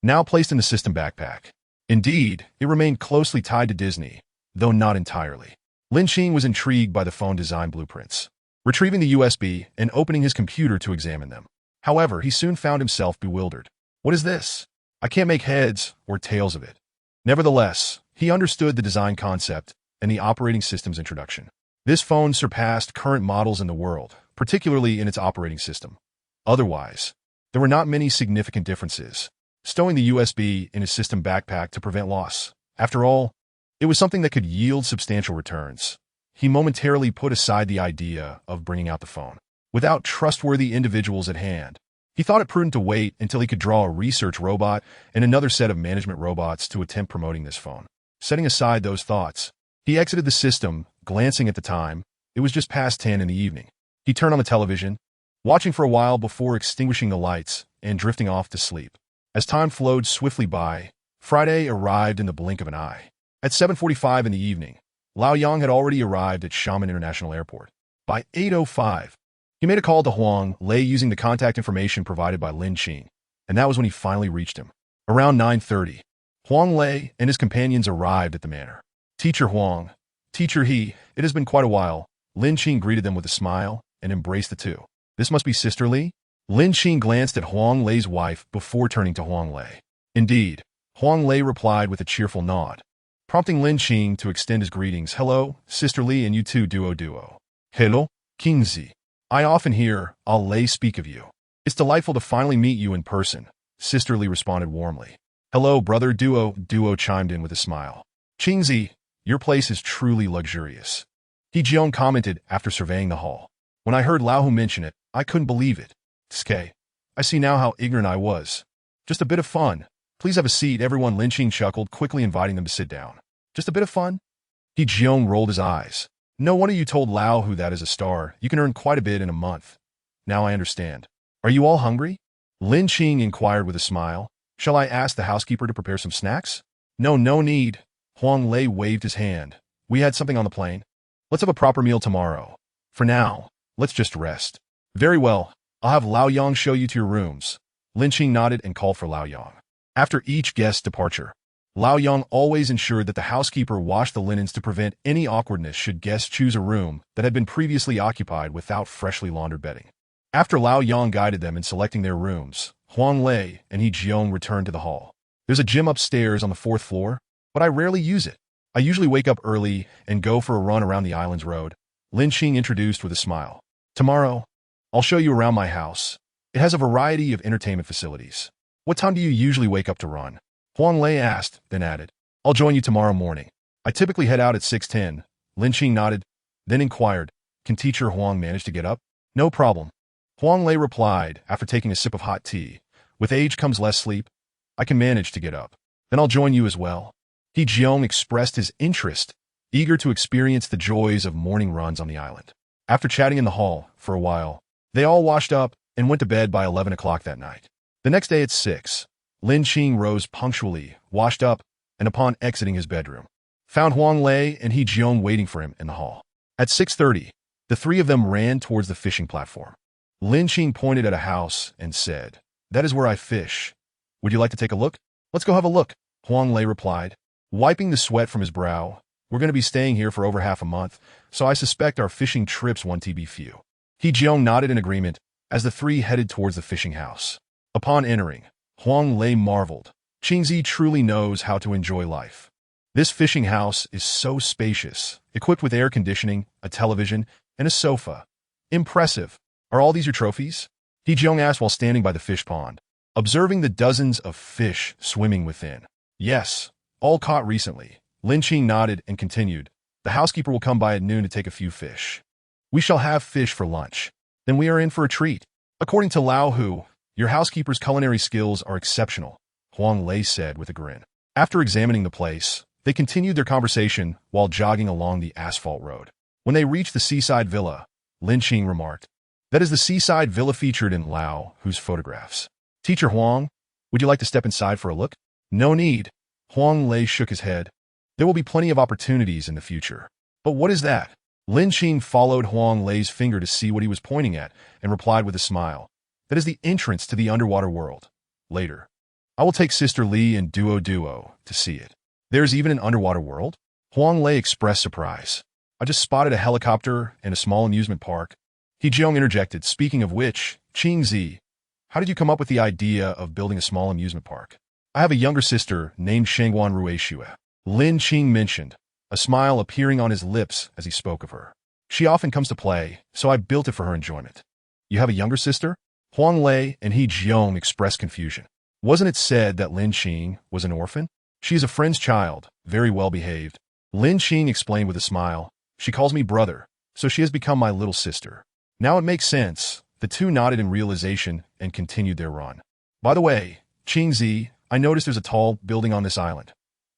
Now placed in the system backpack. Indeed, it remained closely tied to Disney, though not entirely. Lin Qing was intrigued by the phone design blueprints, retrieving the USB and opening his computer to examine them. However, he soon found himself bewildered. What is this? I can't make heads or tails of it. Nevertheless, he understood the design concept and the operating system's introduction. This phone surpassed current models in the world, particularly in its operating system. Otherwise, there were not many significant differences. Stowing the USB in his system backpack to prevent loss. After all, it was something that could yield substantial returns. He momentarily put aside the idea of bringing out the phone. Without trustworthy individuals at hand, he thought it prudent to wait until he could draw a research robot and another set of management robots to attempt promoting this phone. Setting aside those thoughts, he exited the system, glancing at the time. It was just past 10 in the evening. He turned on the television, watching for a while before extinguishing the lights and drifting off to sleep. As time flowed swiftly by, Friday arrived in the blink of an eye. At 7:45 in the evening, Lao Yang had already arrived at Xiamen International Airport. By 8:05, he made a call to Huang Lei using the contact information provided by Lin Qing, and that was when he finally reached him. Around 9:30, Huang Lei and his companions arrived at the manor. Teacher Huang, Teacher He, it has been quite a while. Lin Qing greeted them with a smile and embraced the two. This must be Sister Li? Lin Qing glanced at Huang Lei's wife before turning to Huang Lei. Indeed, Huang Lei replied with a cheerful nod, prompting Lin Qing to extend his greetings. Hello, Sister Li, and you too, duo. Hello, Kingzi. I often hear Lei speak of you. It's delightful to finally meet you in person, Sister Li responded warmly. Hello, brother, duo chimed in with a smile. Qingzi, your place is truly luxurious. He Jiong commented after surveying the hall. When I heard Lao Hu mention it, I couldn't believe it. Tsk, I see now how ignorant I was. Just a bit of fun. Please have a seat, everyone. Lin Qing chuckled, quickly inviting them to sit down. Just a bit of fun? He Jiong rolled his eyes. No wonder you told Lao Hu that as a star, you can earn quite a bit in a month. Now I understand. Are you all hungry? Lin Qing inquired with a smile. Shall I ask the housekeeper to prepare some snacks? No need. Huang Lei waved his hand. We had something on the plane. Let's have a proper meal tomorrow. For now, let's just rest. Very well. I'll have Lao Yang show you to your rooms. Lin Qing nodded and called for Lao Yang. After each guest's departure, Lao Yang always ensured that the housekeeper washed the linens to prevent any awkwardness should guests choose a room that had been previously occupied without freshly laundered bedding. After Lao Yang guided them in selecting their rooms, Huang Lei and He Jiong returned to the hall. There's a gym upstairs on the 4th floor, but I rarely use it. I usually wake up early and go for a run around the island's road, Lin Qing introduced with a smile. Tomorrow, I'll show you around my house. It has a variety of entertainment facilities. What time do you usually wake up to run? Huang Lei asked, then added, I'll join you tomorrow morning. I typically head out at 6:10. Lin Qing nodded, then inquired, can Teacher Huang manage to get up? No problem. Huang Lei replied after taking a sip of hot tea. With age comes less sleep. I can manage to get up. Then I'll join you as well. He Jiong expressed his interest, eager to experience the joys of morning runs on the island. After chatting in the hall for a while, they all washed up and went to bed by 11 o'clock that night. The next day at 6, Lin Qing rose punctually, washed up, and upon exiting his bedroom, found Huang Lei and He Jiong waiting for him in the hall. At 6:30, the three of them ran towards the fishing platform. Lin Qing pointed at a house and said, That is where I fish. Would you like to take a look? Let's go have a look, Huang Lei replied, wiping the sweat from his brow. We're going to be staying here for over half a month, so I suspect our fishing trips won't be few. He Jiong nodded in agreement as the three headed towards the fishing house. Upon entering, Huang Lei marveled. Qingzi truly knows how to enjoy life. This fishing house is so spacious, equipped with air conditioning, a television, and a sofa. Impressive. Are all these your trophies? He Jiong asked while standing by the fish pond, observing the dozens of fish swimming within. Yes, all caught recently. Lin Qing nodded and continued. The housekeeper will come by at noon to take a few fish. We shall have fish for lunch. Then we are in for a treat. According to Lao Hu, your housekeeper's culinary skills are exceptional, Huang Lei said with a grin. After examining the place, They continued their conversation while jogging along the asphalt road. When they reached the seaside villa, Lin Qing remarked, "That is the seaside villa featured in Lao Hu's photographs. Teacher Huang, would you like to step inside for a look?" "No need." Huang Lei shook his head. "There will be plenty of opportunities in the future." "But what is that?" Lin Qing followed Huang Lei's finger to see what he was pointing at and replied with a smile, "That is the entrance to the underwater world. Later, I will take Sister Li and Duo to see it." "There's even an underwater world?" Huang Lei expressed surprise. "I just spotted a helicopter and a small amusement park." He Jiong interjected, "Speaking of which, Qingzi, how did you come up with the idea of building a small amusement park?" "I have a younger sister named Shangguan Ruixue," Lin Qing mentioned, a smile appearing on his lips as he spoke of her. "She often comes to play, so I built it for her enjoyment." "You have a younger sister?" Huang Lei and He Jiong expressed confusion. Wasn't it said that Lin Qing was an orphan? "She is a friend's child, very well behaved." Lin Qing explained with a smile. "She calls me brother, so she has become my little sister." "Now it makes sense." The two nodded in realization and continued their run. "By the way, Qingzi, I noticed there's a tall building on this island.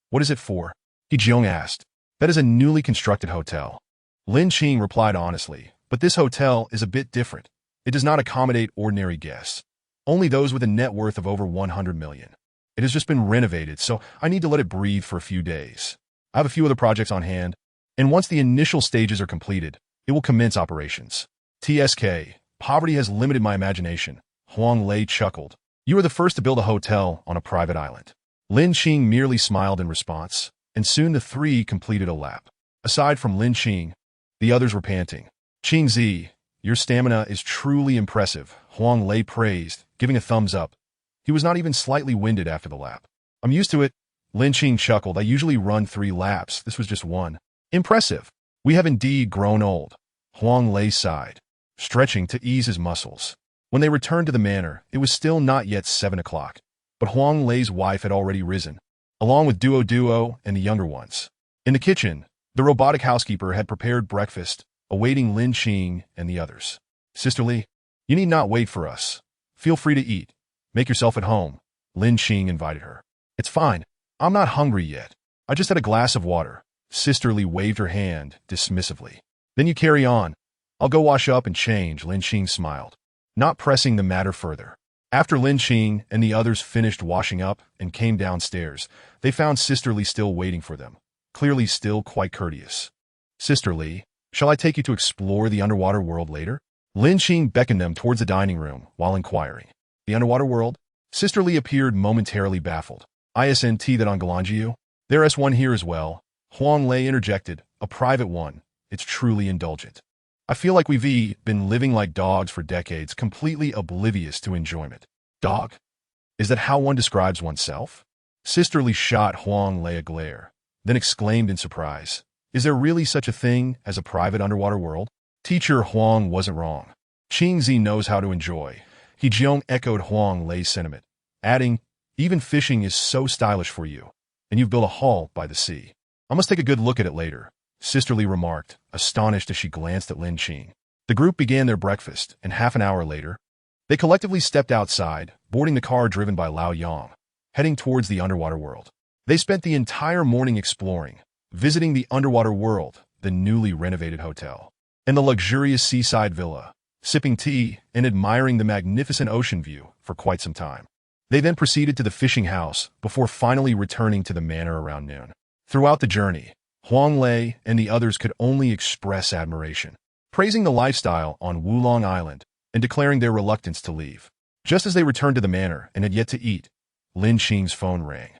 What is it for?" He Jiong asked. "That is a newly constructed hotel." Lin Qing replied honestly, "But this hotel is a bit different. It does not accommodate ordinary guests, only those with a net worth of over 100 million. It has just been renovated, so I need to let it breathe for a few days. I have a few other projects on hand, and once the initial stages are completed, it will commence operations." "TSK, poverty has limited my imagination," Huang Lei chuckled. "You are the first to build a hotel on a private island." Lin Qing merely smiled in response, and soon the three completed a lap. Aside from Lin Qing, the others were panting. "Qingzi, your stamina is truly impressive," Huang Lei praised, giving a thumbs up. He was not even slightly winded after the lap. "I'm used to it," Lin Qing chuckled. "I usually run 3 laps. This was just one." "Impressive. We have indeed grown old," Huang Lei sighed, stretching to ease his muscles. When they returned to the manor, it was still not yet 7 o'clock, but Huang Lei's wife had already risen, along with Duo and the younger ones. In the kitchen, the robotic housekeeper had prepared breakfast, awaiting Lin Qing and the others. "Sister Li, you need not wait for us. Feel free to eat. Make yourself at home," Lin Qing invited her. "It's fine. I'm not hungry yet. I just had a glass of water." Sister Li waved her hand dismissively. "Then you carry on. I'll go wash up and change," Lin Qing smiled, not pressing the matter further. After Lin Qing and the others finished washing up and came downstairs, they found Sister Li still waiting for them, clearly still quite courteous. "Sister Li, shall I take you to explore the underwater world later?" Lin Qing beckoned them towards the dining room while inquiring. "The underwater world?" Sister Li appeared momentarily baffled. "Isn't that on Galangiu? There's one here as well," Huang Lei interjected. "A private one. It's truly indulgent. I feel like we've been living like dogs for decades, completely oblivious to enjoyment." "Dog? Is that how one describes oneself?" Sister Li shot Huang Lei a glare, then exclaimed in surprise, "Is there really such a thing as a private underwater world?" Teacher Huang wasn't wrong. Qingzi knows how to enjoy. He Jiong echoed Huang Lei's sentiment, adding, "Even fishing is so stylish for you, and you've built a hall by the sea. I must take a good look at it later," Sister Li remarked, astonished as she glanced at Lin Qing. The group began their breakfast, and half an hour later, they collectively stepped outside, boarding the car driven by Lao Yang, heading towards the underwater world. They spent the entire morning exploring, visiting the underwater world, the newly renovated hotel, and the luxurious seaside villa, sipping tea and admiring the magnificent ocean view for quite some time. They then proceeded to the fishing house before finally returning to the manor around noon. Throughout the journey, Huang Lei and the others could only express admiration, praising the lifestyle on Wulong Island and declaring their reluctance to leave. Just as they returned to the manor and had yet to eat, Lin Qing's phone rang.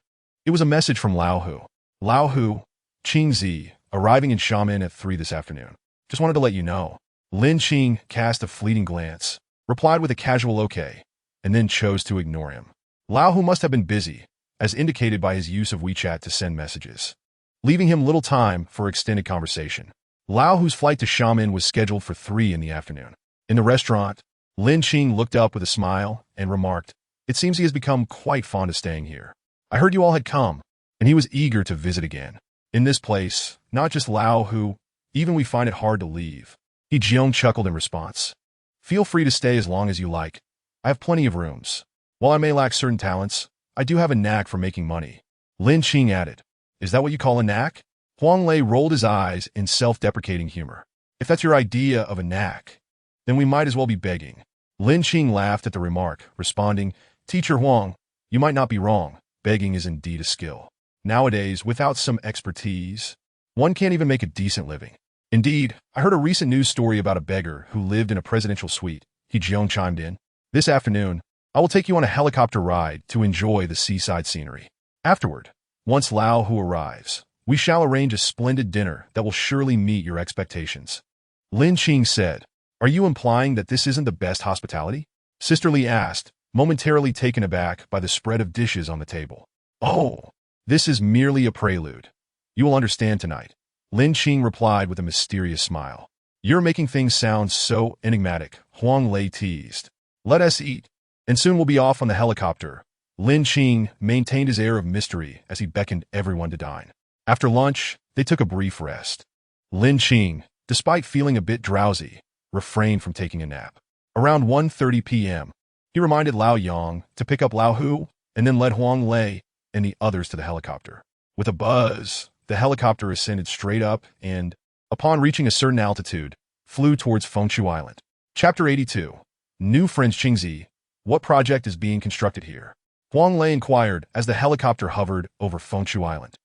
It was a message from Lao Hu. "Lao Hu, Qingzi, arriving in Xiamen at 3 this afternoon. Just wanted to let you know." Lin Qing cast a fleeting glance, replied with a casual okay, and then chose to ignore him. Lao Hu must have been busy, as indicated by his use of WeChat to send messages, leaving him little time for extended conversation. Lao Hu's flight to Xiamen was scheduled for 3 in the afternoon. In the restaurant, Lin Qing looked up with a smile and remarked, "It seems he has become quite fond of staying here. I heard you all had come, and he was eager to visit again. In this place, not just Lao Hu, even we find it hard to leave." He Jiong chuckled in response. "Feel free to stay as long as you like. I have plenty of rooms. While I may lack certain talents, I do have a knack for making money," Lin Qing added. Is that what you call a knack? Huang Lei rolled his eyes in self-deprecating humor. If that's your idea of a knack, then we might as well be begging. Lin Qing laughed at the remark, responding, Teacher Huang, you might not be wrong. Begging is indeed a skill. Nowadays, without some expertise, one can't even make a decent living. Indeed, I heard a recent news story about a beggar who lived in a presidential suite. He Jiong chimed in. This afternoon, I will take you on a helicopter ride to enjoy the seaside scenery. Afterward, once Lao Hu arrives, we shall arrange a splendid dinner that will surely meet your expectations. Lin Qing said, Are you implying that this isn't the best hospitality? Sister Li asked, momentarily taken aback by the spread of dishes on the table. Oh, this is merely a prelude. You will understand tonight. Lin Qing replied with a mysterious smile. You're making things sound so enigmatic, Huang Lei teased. Let us eat, and soon we'll be off on the helicopter. Lin Qing maintained his air of mystery as he beckoned everyone to dine. After lunch, they took a brief rest. Lin Qing, despite feeling a bit drowsy, refrained from taking a nap. Around 1:30 p.m., he reminded Lao Yang to pick up Lao Hu and then led Huang Lei and the others to the helicopter. With a buzz, the helicopter ascended straight up and, upon reaching a certain altitude, flew towards Fengshu Island. Chapter 82. New Friends Qingzi. What project is being constructed here? Huang Lei inquired as the helicopter hovered over Fengshu Island,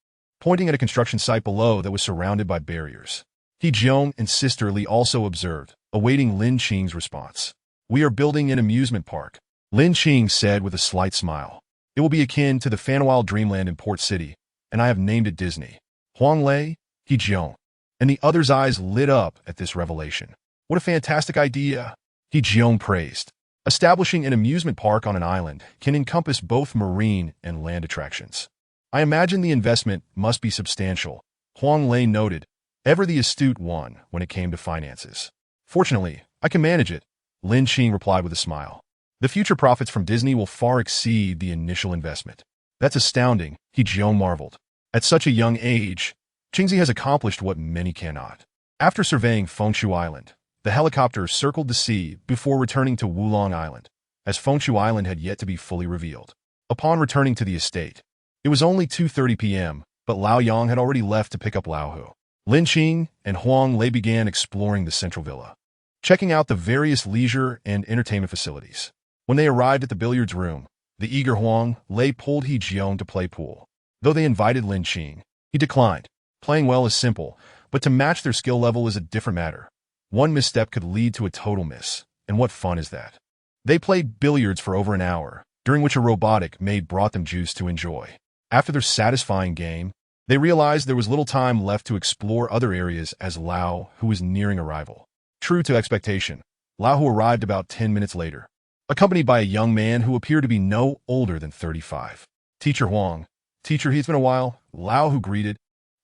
pointing at a construction site below that was surrounded by barriers. He Jiong and Sister Li also observed, awaiting Lin Qing's response. We are building an amusement park, Lin Qing said with a slight smile. It will be akin to the Fanwile Dreamland in Port City, and I have named it Disney. Huang Lei, He Jiong, and the other's eyes lit up at this revelation. What a fantastic idea, He Jiong praised. Establishing an amusement park on an island can encompass both marine and land attractions. I imagine the investment must be substantial, Huang Lei noted, ever the astute one when it came to finances. Fortunately, I can manage it, Lin Qing replied with a smile. The future profits from Disney will far exceed the initial investment. That's astounding, He Jiong marveled. At such a young age, Qingzi has accomplished what many cannot. After surveying Fengshu Island, the helicopter circled the sea before returning to Wulong Island, as Fengshu Island had yet to be fully revealed. Upon returning to the estate, it was only 2:30 p.m., but Lao Yang had already left to pick up Lao Hu. Lin Qing and Huang Lei began exploring the central villa, checking out the various leisure and entertainment facilities. When they arrived at the billiards room, the eager Huang Lei pulled He Jiong to play pool. Though they invited Lin Qing, he declined. Playing well is simple, but to match their skill level is a different matter. One misstep could lead to a total miss, and what fun is that? They played billiards for over an hour, during which a robotic maid brought them juice to enjoy. After their satisfying game, they realized there was little time left to explore other areas as Lao Hu was nearing arrival. True to expectation, Lao Hu arrived about 10 minutes later, accompanied by a young man who appeared to be no older than 35. Teacher Huang. Teacher, it's been a while, Lao Hu greeted,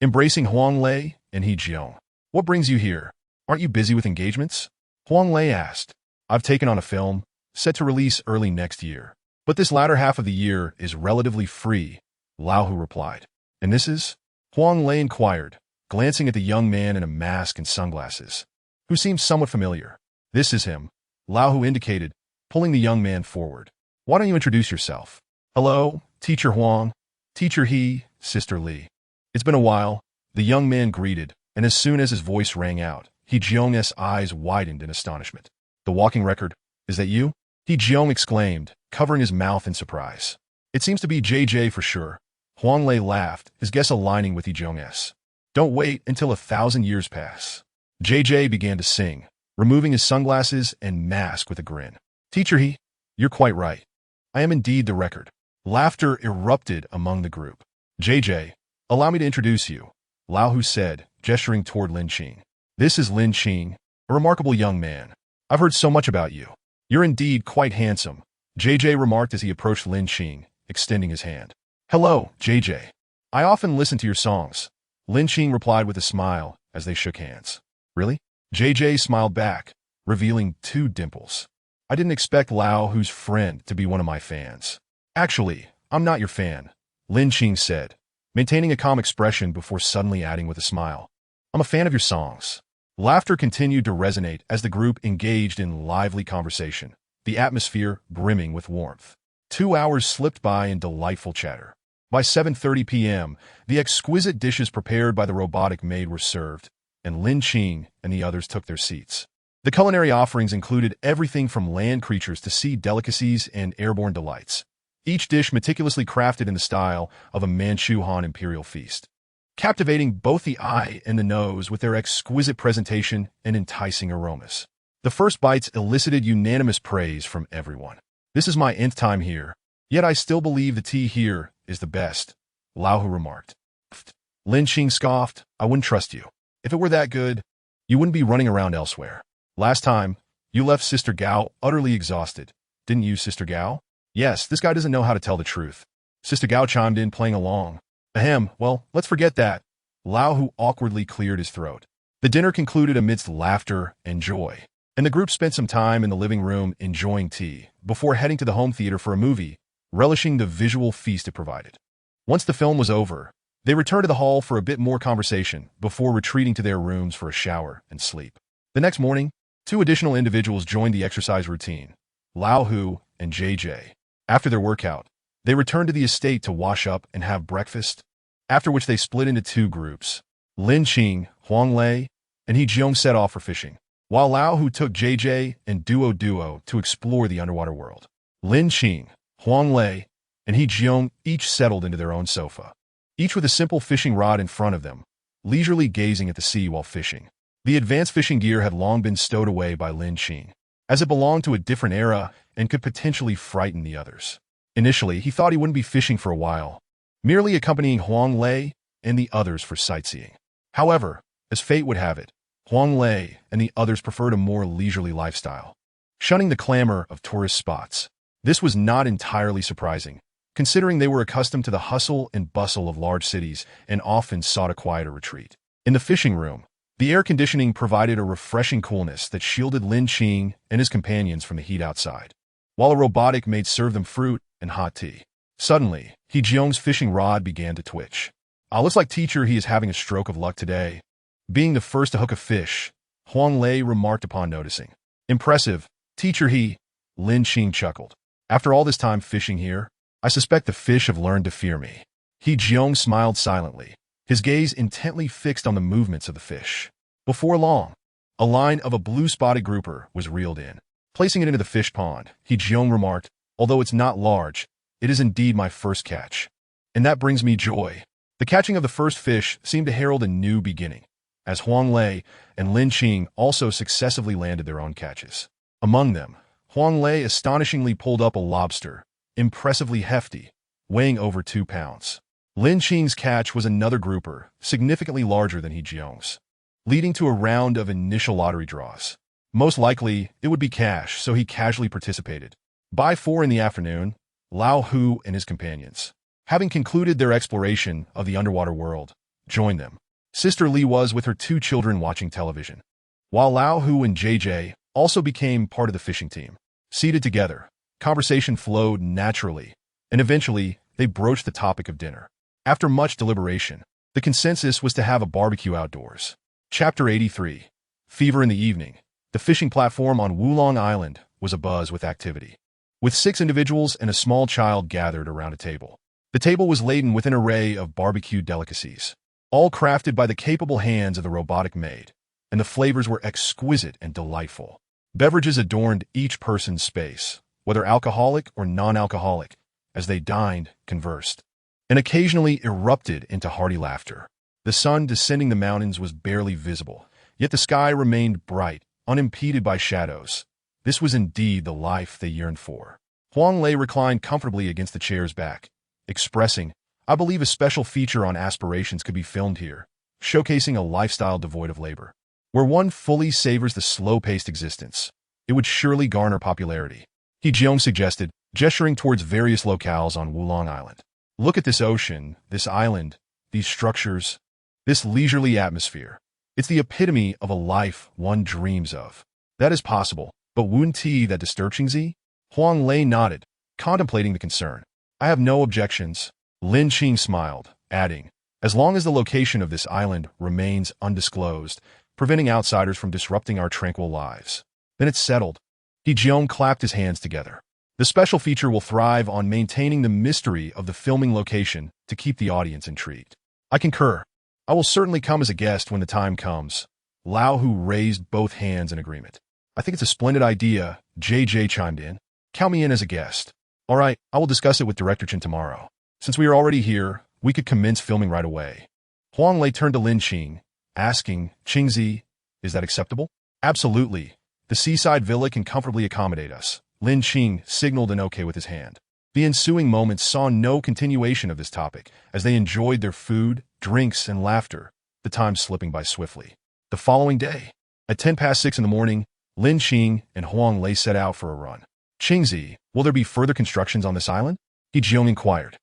embracing Huang Lei and He Jiong. What brings you here? Aren't you busy with engagements? Huang Lei asked. I've taken on a film, set to release early next year. But this latter half of the year is relatively free, Lao Hu replied. And this is? Huang Lei inquired, glancing at the young man in a mask and sunglasses, who seemed somewhat familiar. This is him, Lao Hu indicated, pulling the young man forward. Why don't you introduce yourself? Hello, Teacher Huang. Teacher He, Sister Li. It's been a while, the young man greeted, and as soon as his voice rang out, He Jiong's eyes widened in astonishment. The walking record, is that you? He Jiong exclaimed, covering his mouth in surprise. It seems to be JJ for sure. Huang Lei laughed, his guess aligning with He Jiong's. Don't wait until 1,000 years pass. JJ began to sing, removing his sunglasses and mask with a grin. Teacher He, you're quite right. I am indeed the record. Laughter erupted among the group. JJ, allow me to introduce you, Lao Hu said, gesturing toward Lin Qing. This is Lin Qing, a remarkable young man. I've heard so much about you. You're indeed quite handsome, JJ remarked as he approached Lin Qing, extending his hand. Hello, JJ. I often listen to your songs, Lin Qing replied with a smile as they shook hands. Really? JJ smiled back, revealing 2 dimples. I didn't expect Lao Hu's friend to be one of my fans. Actually, I'm not your fan, Lin Qing said, maintaining a calm expression before suddenly adding with a smile. I'm a fan of your songs. Laughter continued to resonate as the group engaged in lively conversation, the atmosphere brimming with warmth. 2 hours slipped by in delightful chatter. By 7:30 p.m., the exquisite dishes prepared by the robotic maid were served, and Lin Qing and the others took their seats. The culinary offerings included everything from land creatures to sea delicacies and airborne delights, each dish meticulously crafted in the style of a Manchu Han imperial feast, captivating both the eye and the nose with their exquisite presentation and enticing aromas. The first bites elicited unanimous praise from everyone. "This is my nth time here, yet I still believe the tea here is the best," Lao Hu remarked. "Pfft," Lin Qing scoffed, "I wouldn't trust you. If it were that good, you wouldn't be running around elsewhere. Last time, you left Sister Gao utterly exhausted, didn't you, Sister Gao?" "Yes, this guy doesn't know how to tell the truth." Sister Gao chimed in, playing along. "Ahem, well, let's forget that." Lao Hu awkwardly cleared his throat. The dinner concluded amidst laughter and joy, and the group spent some time in the living room enjoying tea, before heading to the home theater for a movie, relishing the visual feast it provided. Once the film was over, they returned to the hall for a bit more conversation, before retreating to their rooms for a shower and sleep. The next morning, 2 additional individuals joined the exercise routine, Lao Hu and JJ. After their workout, they returned to the estate to wash up and have breakfast, after which they split into 2 groups. Lin Qing, Huang Lei, and He Jiong set off for fishing, while Lao Hu took JJ and Duo to explore the underwater world. Lin Qing, Huang Lei, and He Jiong each settled into their own sofa, each with a simple fishing rod in front of them, leisurely gazing at the sea while fishing. The advanced fishing gear had long been stowed away by Lin Qing, as it belonged to a different era and could potentially frighten the others. Initially, he thought he wouldn't be fishing for a while, merely accompanying Huang Lei and the others for sightseeing. However, as fate would have it, Huang Lei and the others preferred a more leisurely lifestyle, shunning the clamor of tourist spots. This was not entirely surprising, considering they were accustomed to the hustle and bustle of large cities and often sought a quieter retreat. In the fishing room, the air conditioning provided a refreshing coolness that shielded Lin Qing and his companions from the heat outside, while a robotic maid served them fruit and hot tea. Suddenly, He Jiong's fishing rod began to twitch. "Looks like teacher he is having a stroke of luck today." Being the first to hook a fish, Huang Lei remarked upon noticing. "Impressive, teacher he," Lin Qing chuckled. "After all this time fishing here, I suspect the fish have learned to fear me." He Jiong smiled silently, his gaze intently fixed on the movements of the fish. Before long, a line of a blue-spotted grouper was reeled in. Placing it into the fish pond, He Jiong remarked, "Although it's not large, it is indeed my first catch. And that brings me joy." The catching of the first fish seemed to herald a new beginning, as Huang Lei and Lin Qing also successively landed their own catches. Among them, Huang Lei astonishingly pulled up a lobster, impressively hefty, weighing over 2 pounds. Lin Qing's catch was another grouper, significantly larger than He Jiong's, leading to a round of initial lottery draws. Most likely, it would be cash, so he casually participated. By 4 in the afternoon, Lao Hu and his companions, having concluded their exploration of the underwater world, joined them. Sister Li was with her 2 children watching television, while Lao Hu and JJ also became part of the fishing team. Seated together, conversation flowed naturally, and eventually they broached the topic of dinner. After much deliberation, the consensus was to have a barbecue outdoors. Chapter 83. Fever in the evening. The fishing platform on Wulong Island was abuzz with activity, with 6 individuals and a small child gathered around a table. The table was laden with an array of barbecued delicacies, all crafted by the capable hands of the robotic maid, and the flavors were exquisite and delightful. Beverages adorned each person's space, whether alcoholic or non-alcoholic, as they dined, conversed, and occasionally erupted into hearty laughter. The sun descending the mountains was barely visible, yet the sky remained bright, unimpeded by shadows. This was indeed the life they yearned for. Huang Lei reclined comfortably against the chair's back, expressing, "I believe a special feature on aspirations could be filmed here, showcasing a lifestyle devoid of labor, where one fully savors the slow-paced existence. It would surely garner popularity." He Jiong suggested, gesturing towards various locales on Wulong Island. "Look at this ocean, this island, these structures, this leisurely atmosphere. It's the epitome of a life one dreams of." "That is possible, but wouldn't that disturb Xingzi?" Huang Lei nodded, contemplating the concern. "I have no objections." Lin Qing smiled, adding, "As long as the location of this island remains undisclosed, preventing outsiders from disrupting our tranquil lives, then it's settled." He Jiong clapped his hands together. The special feature will thrive on maintaining the mystery of the filming location to keep the audience intrigued. I concur. I will certainly come as a guest when the time comes. Lao Hu raised both hands in agreement. I think it's a splendid idea, JJ chimed in. Count me in as a guest. All right, I will discuss it with Director Chen tomorrow. Since we are already here, we could commence filming right away. Huang Lei turned to Lin Qing, asking, Qingzi, is that acceptable? Absolutely. The seaside villa can comfortably accommodate us. Lin Qing signaled an okay with his hand. The ensuing moments saw no continuation of this topic, as they enjoyed their food, drinks, and laughter, the time slipping by swiftly. The following day, at 6:10 in the morning, Lin Qing and Huang Lei set out for a run. Qingzi, will there be further constructions on this island? He Jiong inquired.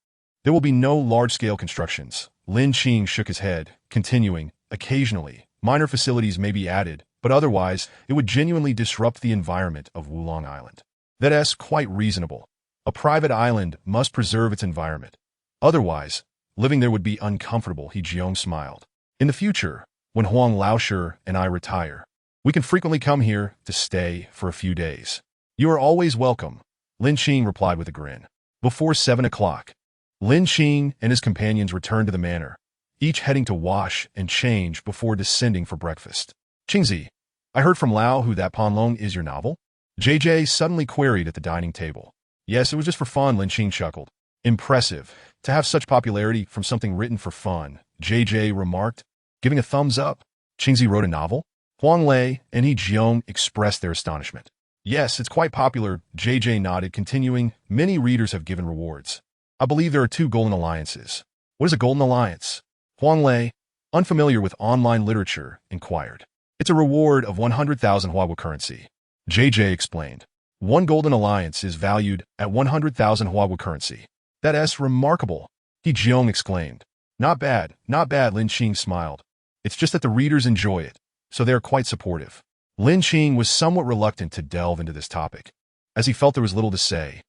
There will be no large-scale constructions. Lin Qing shook his head, continuing, occasionally, minor facilities may be added, but otherwise, it would genuinely disrupt the environment of Wulong Island. That's quite reasonable. A private island must preserve its environment. Otherwise, living there would be uncomfortable, He Jiong smiled. In the future, when Huang Laoshe and I retire, we can frequently come here to stay for a few days. You are always welcome, Lin Qing replied with a grin. Before 7 o'clock, Lin Qing and his companions returned to the manor, each heading to wash and change before descending for breakfast. Qingzi, I heard from Lao Hu that Panlong is your novel? JJ suddenly queried at the dining table. Yes, it was just for fun, Lin Qing chuckled. Impressive, to have such popularity from something written for fun, JJ remarked, giving a thumbs up. Qingzi wrote a novel? Huang Lei and He Jiong expressed their astonishment. Yes, it's quite popular, JJ nodded, continuing, many readers have given rewards. I believe there are 2 golden alliances. What is a golden alliance? Huang Lei, unfamiliar with online literature, inquired. It's a reward of 100,000 Huawu currency. JJ explained. 1 golden alliance is valued at 100,000 Huawu currency. That's remarkable, He Jiong exclaimed. Not bad, Lin Qing smiled. It's just that the readers enjoy it, so they are quite supportive. Lin Qing was somewhat reluctant to delve into this topic, as he felt there was little to say.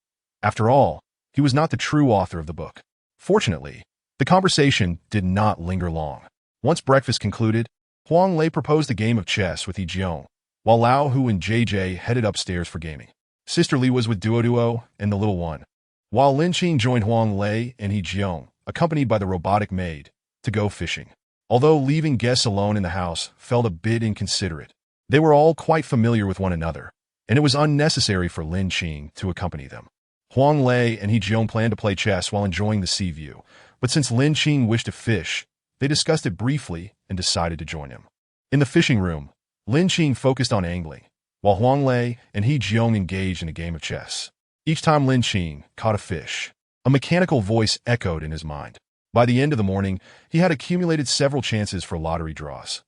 After all, he was not the true author of the book. Fortunately, the conversation did not linger long. Once breakfast concluded, Huang Lei proposed a game of chess with He Jiong, while Lao Hu and JJ headed upstairs for gaming. Sister Li was with Duo and the little one, while Lin Qing joined Huang Lei and He Jiong, accompanied by the robotic maid, to go fishing. Although leaving guests alone in the house felt a bit inconsiderate, they were all quite familiar with one another, and it was unnecessary for Lin Qing to accompany them. Huang Lei and He Jiong planned to play chess while enjoying the sea view, but since Lin Qing wished to fish, they discussed it briefly and decided to join him. In the fishing room, Lin Qing focused on angling, while Huang Lei and He Jiong engaged in a game of chess. Each time Lin Qing caught a fish, a mechanical voice echoed in his mind. By the end of the morning, he had accumulated several chances for lottery draws.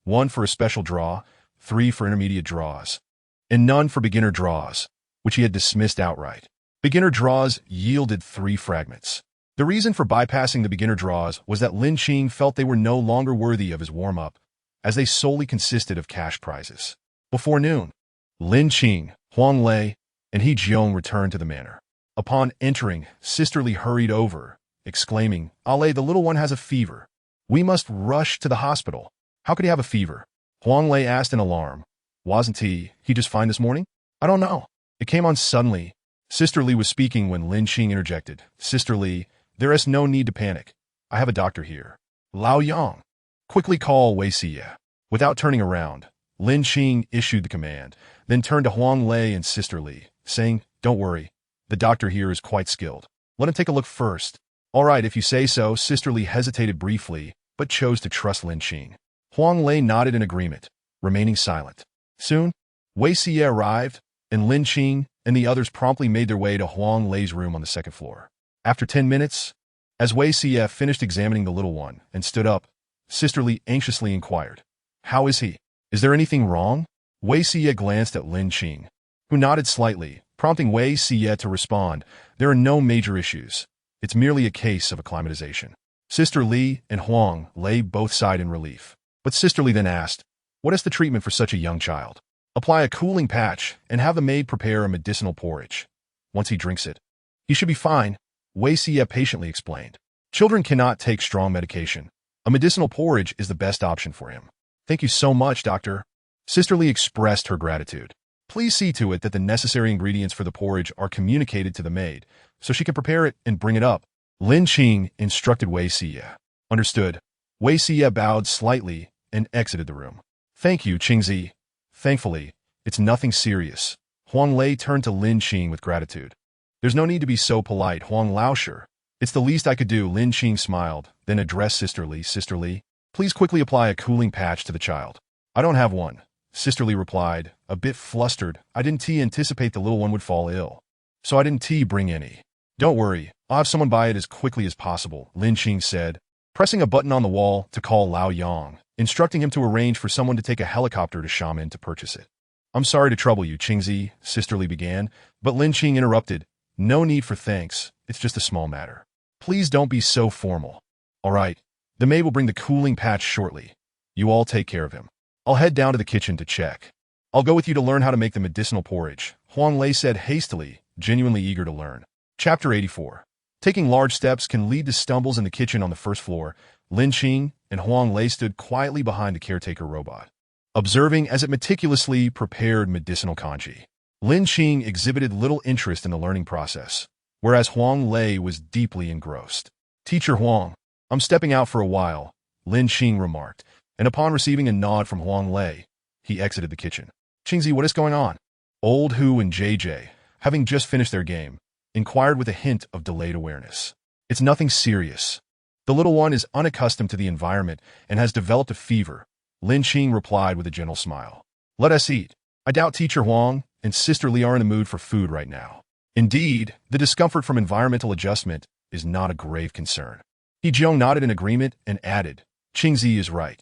1 for a special draw, 3 for intermediate draws, and none for beginner draws, which he had dismissed outright. Beginner draws yielded 3 fragments. The reason for bypassing the beginner draws was that Lin Qing felt they were no longer worthy of his warm-up, as they solely consisted of cash prizes. Before noon, Lin Qing, Huang Lei, and He Jiong returned to the manor. Upon entering, Sister Li hurried over, exclaiming, Ale, the little one has a fever. We must rush to the hospital. How could he have a fever? Huang Lei asked in alarm. Wasn't he just fine this morning? I don't know. It came on suddenly. Sister Li was speaking when Lin Qing interjected. Sister Li, there is no need to panic. I have a doctor here. Lao Yang, quickly call Wei Siye. Without turning around, Lin Qing issued the command, then turned to Huang Lei and Sister Li, saying, Don't worry. The doctor here is quite skilled. Let him take a look first. All right, if you say so. Sister Li hesitated briefly, but chose to trust Lin Qing. Huang Lei nodded in agreement, remaining silent. Soon, Wei Siye arrived, and Lin Qing and the others promptly made their way to Huang Lei's room on the 2nd floor. After 10 minutes, as Wei Siye finished examining the little one and stood up, Sister Li anxiously inquired, How is he? Is there anything wrong? Wei Siye glanced at Lin Qing, who nodded slightly, prompting Wei Siye to respond, There are no major issues. It's merely a case of acclimatization. Sister Li and Huang Lei both sighed in relief. But Sister Li then asked, What is the treatment for such a young child? Apply a cooling patch and have the maid prepare a medicinal porridge. Once he drinks it, he should be fine, Wei Siye patiently explained. Children cannot take strong medication. A medicinal porridge is the best option for him. Thank you so much, doctor. Sister Li expressed her gratitude. Please see to it that the necessary ingredients for the porridge are communicated to the maid, so she can prepare it and bring it up. Lin Qing instructed Wei Xie. Understood. Wei Xie bowed slightly and exited the room. Thank you, Qingzi. Thankfully, it's nothing serious. Huang Lei turned to Lin Qing with gratitude. There's no need to be so polite, Huang Laosher. It's the least I could do. Lin Qing smiled, then addressed Sister Li. Sister Li, please quickly apply a cooling patch to the child. I don't have one, Sister Li replied, a bit flustered. I didn't anticipate the little one would fall ill, so I didn't bring any. Don't worry, I'll have someone buy it as quickly as possible, Lin Qing said, pressing a button on the wall to call Lao Yang, instructing him to arrange for someone to take a helicopter to Xiamen to purchase it. I'm sorry to trouble you, Qingzi, Sister Li began, but Lin Qing interrupted. No need for thanks, it's just a small matter. Please don't be so formal. All right, the maid will bring the cooling patch shortly. You all take care of him. I'll head down to the kitchen to check. I'll go with you to learn how to make the medicinal porridge, Huang Lei said hastily, genuinely eager to learn. Chapter 84. Taking large steps can lead to stumbles in the kitchen on the first floor. Lin Qing and Huang Lei stood quietly behind the caretaker robot, observing as it meticulously prepared medicinal kanji. Lin Qing exhibited little interest in the learning process, whereas Huang Lei was deeply engrossed. Teacher Huang, I'm stepping out for a while, Lin Qing remarked, and upon receiving a nod from Huang Lei, he exited the kitchen. Qingzi, what is going on? Old Hu and JJ, having just finished their game, inquired with a hint of delayed awareness. It's nothing serious. The little one is unaccustomed to the environment and has developed a fever, Lin Qing replied with a gentle smile. Let us eat. I doubt Teacher Huang and Sister Li are in the mood for food right now. Indeed, the discomfort from environmental adjustment is not a grave concern. He Jiong nodded in agreement and added, Qingzi is right.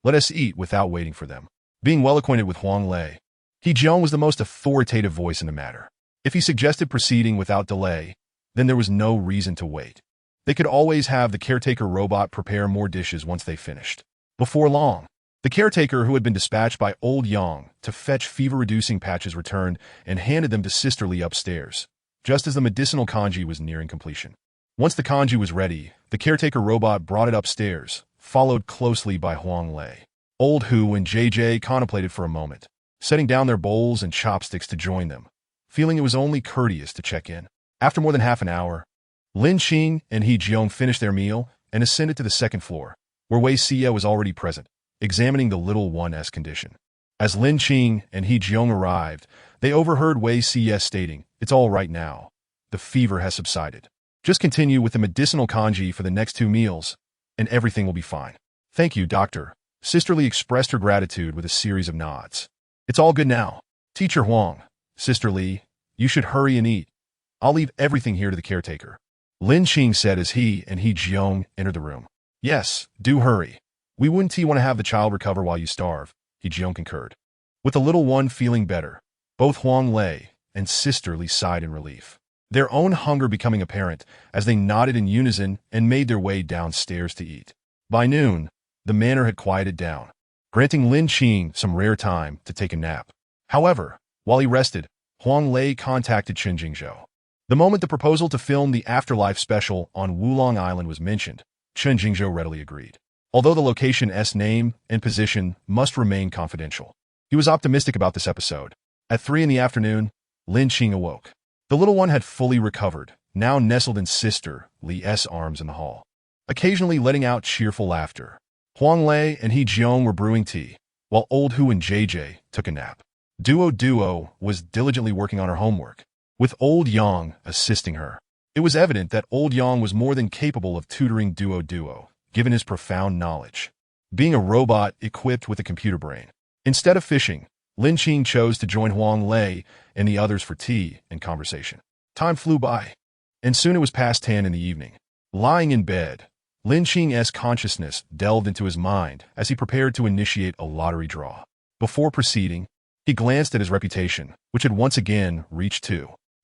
Let us eat without waiting for them. Being well acquainted with Huang Lei, He Jiong was the most authoritative voice in the matter. If he suggested proceeding without delay, then there was no reason to wait. They could always have the caretaker robot prepare more dishes once they finished. Before long, the caretaker who had been dispatched by Old Yang to fetch fever-reducing patches returned and handed them to Sister Li upstairs, just as the medicinal kanji was nearing completion. Once the kanji was ready, the caretaker robot brought it upstairs, followed closely by Huang Lei. Old Hu and JJ contemplated for a moment, setting down their bowls and chopsticks to join them, feeling it was only courteous to check in. After more than half an hour, Lin Qing and He Jiong finished their meal and ascended to the second floor, where Wei Xie was already present, examining the little one's condition. As Lin Qing and He Jiong arrived, they overheard Wei Xie stating, "It's all right now. The fever has subsided. Just continue with the medicinal kanji for the next 2 meals, and everything will be fine." "Thank you, doctor." Sister Li expressed her gratitude with a series of nods. "It's all good now. Teacher Huang, Sister Li, you should hurry and eat. I'll leave everything here to the caretaker," Lin Qing said as he and He Jiong entered the room. "Yes, do hurry. We wouldn't want to have the child recover while you starve," He Jiong concurred. With the little one feeling better, both Huang Lei and Sister Li sighed in relief, their own hunger becoming apparent as they nodded in unison and made their way downstairs to eat. By noon, the manor had quieted down, granting Lin Qing some rare time to take a nap. However, while he rested, Huang Lei contacted Chen Jingzhou. The moment the proposal to film the Afterlife special on Wulong Island was mentioned, Chen Jingzhou readily agreed. Although the location's name and position must remain confidential, he was optimistic about this episode. At 3 in the afternoon, Lin Qing awoke. The little one had fully recovered, now nestled in Sister Li's arms in the hall, occasionally letting out cheerful laughter. Huang Lei and He Jiong were brewing tea, while Old Hu and JJ took a nap. Duo was diligently working on her homework, with Old Yang assisting her. It was evident that Old Yang was more than capable of tutoring Duo, given his profound knowledge, being a robot equipped with a computer brain. Instead of fishing, Lin Qing chose to join Huang Lei and the others for tea and conversation. Time flew by, and soon it was past 10 in the evening. Lying in bed, Lin Qing's consciousness delved into his mind as he prepared to initiate a lottery draw. Before proceeding, he glanced at his reputation, which had once again reached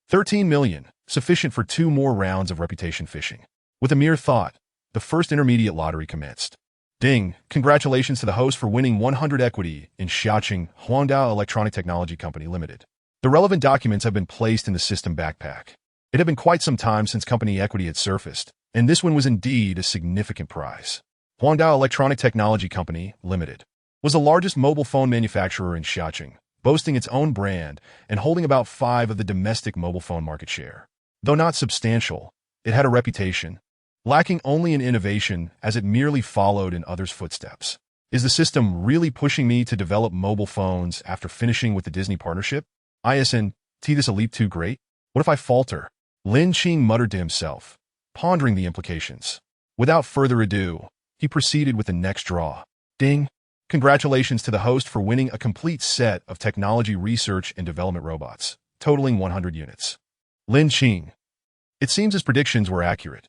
13 million, sufficient for 2 more rounds of reputation fishing. With a mere thought, the first intermediate lottery commenced. Ding! Congratulations to the host for winning 100 equity in Xiaoqing Huangdao Electronic Technology Company Limited. The relevant documents have been placed in the system backpack. It had been quite some time since company equity had surfaced, and this one was indeed a significant prize. Huangdao Electronic Technology Company Limited was the largest mobile phone manufacturer in Xiaoqing, boasting its own brand and holding about 5% of the domestic mobile phone market share. Though not substantial, it had a reputation, lacking only in innovation as it merely followed in others' footsteps. Is the system really pushing me to develop mobile phones after finishing with the Disney partnership? Isn't this a leap too great? What if I falter? Lin Qing muttered to himself, pondering the implications. Without further ado, he proceeded with the next draw. Ding! Congratulations to the host for winning a complete set of technology research and development robots, totaling 100 units. Lin Qing. It seems his predictions were accurate.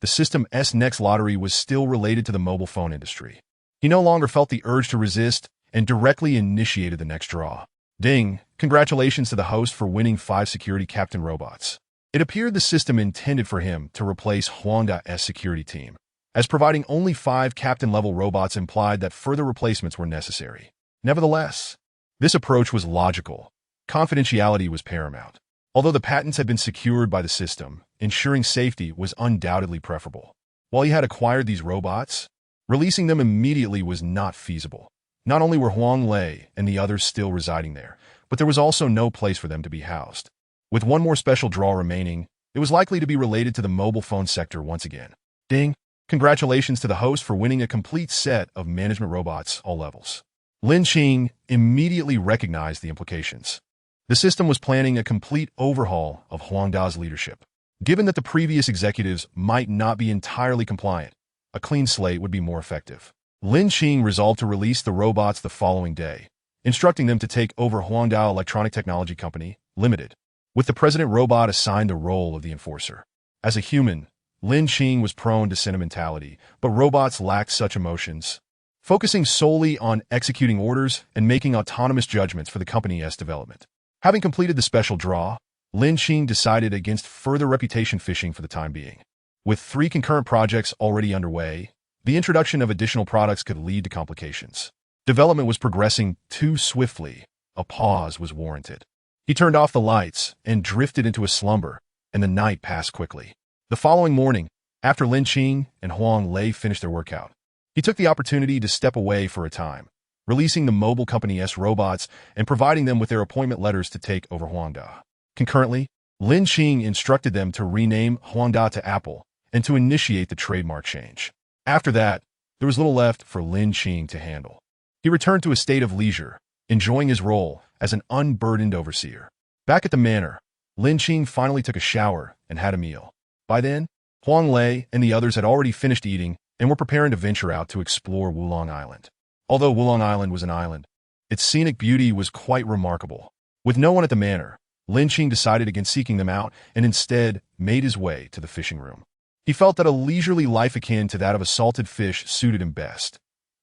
The system's next lottery was still related to the mobile phone industry. He no longer felt the urge to resist and directly initiated the next draw. Ding! Congratulations to the host for winning 5 security captain robots. It appeared the system intended for him to replace Huangda's security team, as providing only 5 captain-level robots implied that further replacements were necessary. Nevertheless, this approach was logical. Confidentiality was paramount. Although the patents had been secured by the system, ensuring safety was undoubtedly preferable. While he had acquired these robots, releasing them immediately was not feasible. Not only were Huang Lei and the others still residing there, but there was also no place for them to be housed. With one more special draw remaining, it was likely to be related to the mobile phone sector once again. Ding! Congratulations to the host for winning a complete set of management robots, all levels. Lin Qing immediately recognized the implications. The system was planning a complete overhaul of Huangda's leadership. Given that the previous executives might not be entirely compliant, a clean slate would be more effective. Lin Qing resolved to release the robots the following day, instructing them to take over Huangda Electronic Technology Company, Limited, with the president robot assigned the role of the enforcer. As a human, Lin Qing was prone to sentimentality, but robots lacked such emotions, focusing solely on executing orders and making autonomous judgments for the company's development. Having completed the special draw, Lin Qing decided against further reputation fishing for the time being. With 3 concurrent projects already underway, the introduction of additional products could lead to complications. Development was progressing too swiftly. A pause was warranted. He turned off the lights and drifted into a slumber, and the night passed quickly. The following morning, after Lin Qing and Huang Lei finished their workout, he took the opportunity to step away for a time, releasing the mobile company's robots and providing them with their appointment letters to take over Huangda. Concurrently, Lin Qing instructed them to rename Huangda to Apple and to initiate the trademark change. After that, there was little left for Lin Qing to handle. He returned to a state of leisure, enjoying his role as an unburdened overseer. Back at the manor, Lin Qing finally took a shower and had a meal. By then, Huang Lei and the others had already finished eating and were preparing to venture out to explore Wulong Island. Although Wulong Island was an island, its scenic beauty was quite remarkable. With no one at the manor, Lin Qing decided against seeking them out and instead made his way to the fishing room. He felt that a leisurely life akin to that of a salted fish suited him best.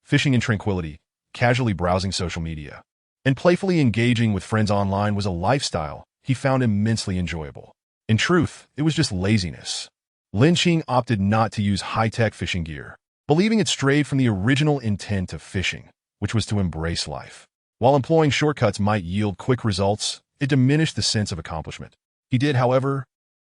Fishing in tranquility, casually browsing social media, and playfully engaging with friends online was a lifestyle he found immensely enjoyable. In truth, it was just laziness. Lin Qing opted not to use high-tech fishing gear, believing it strayed from the original intent of fishing, which was to embrace life. While employing shortcuts might yield quick results, it diminished the sense of accomplishment. He did, however,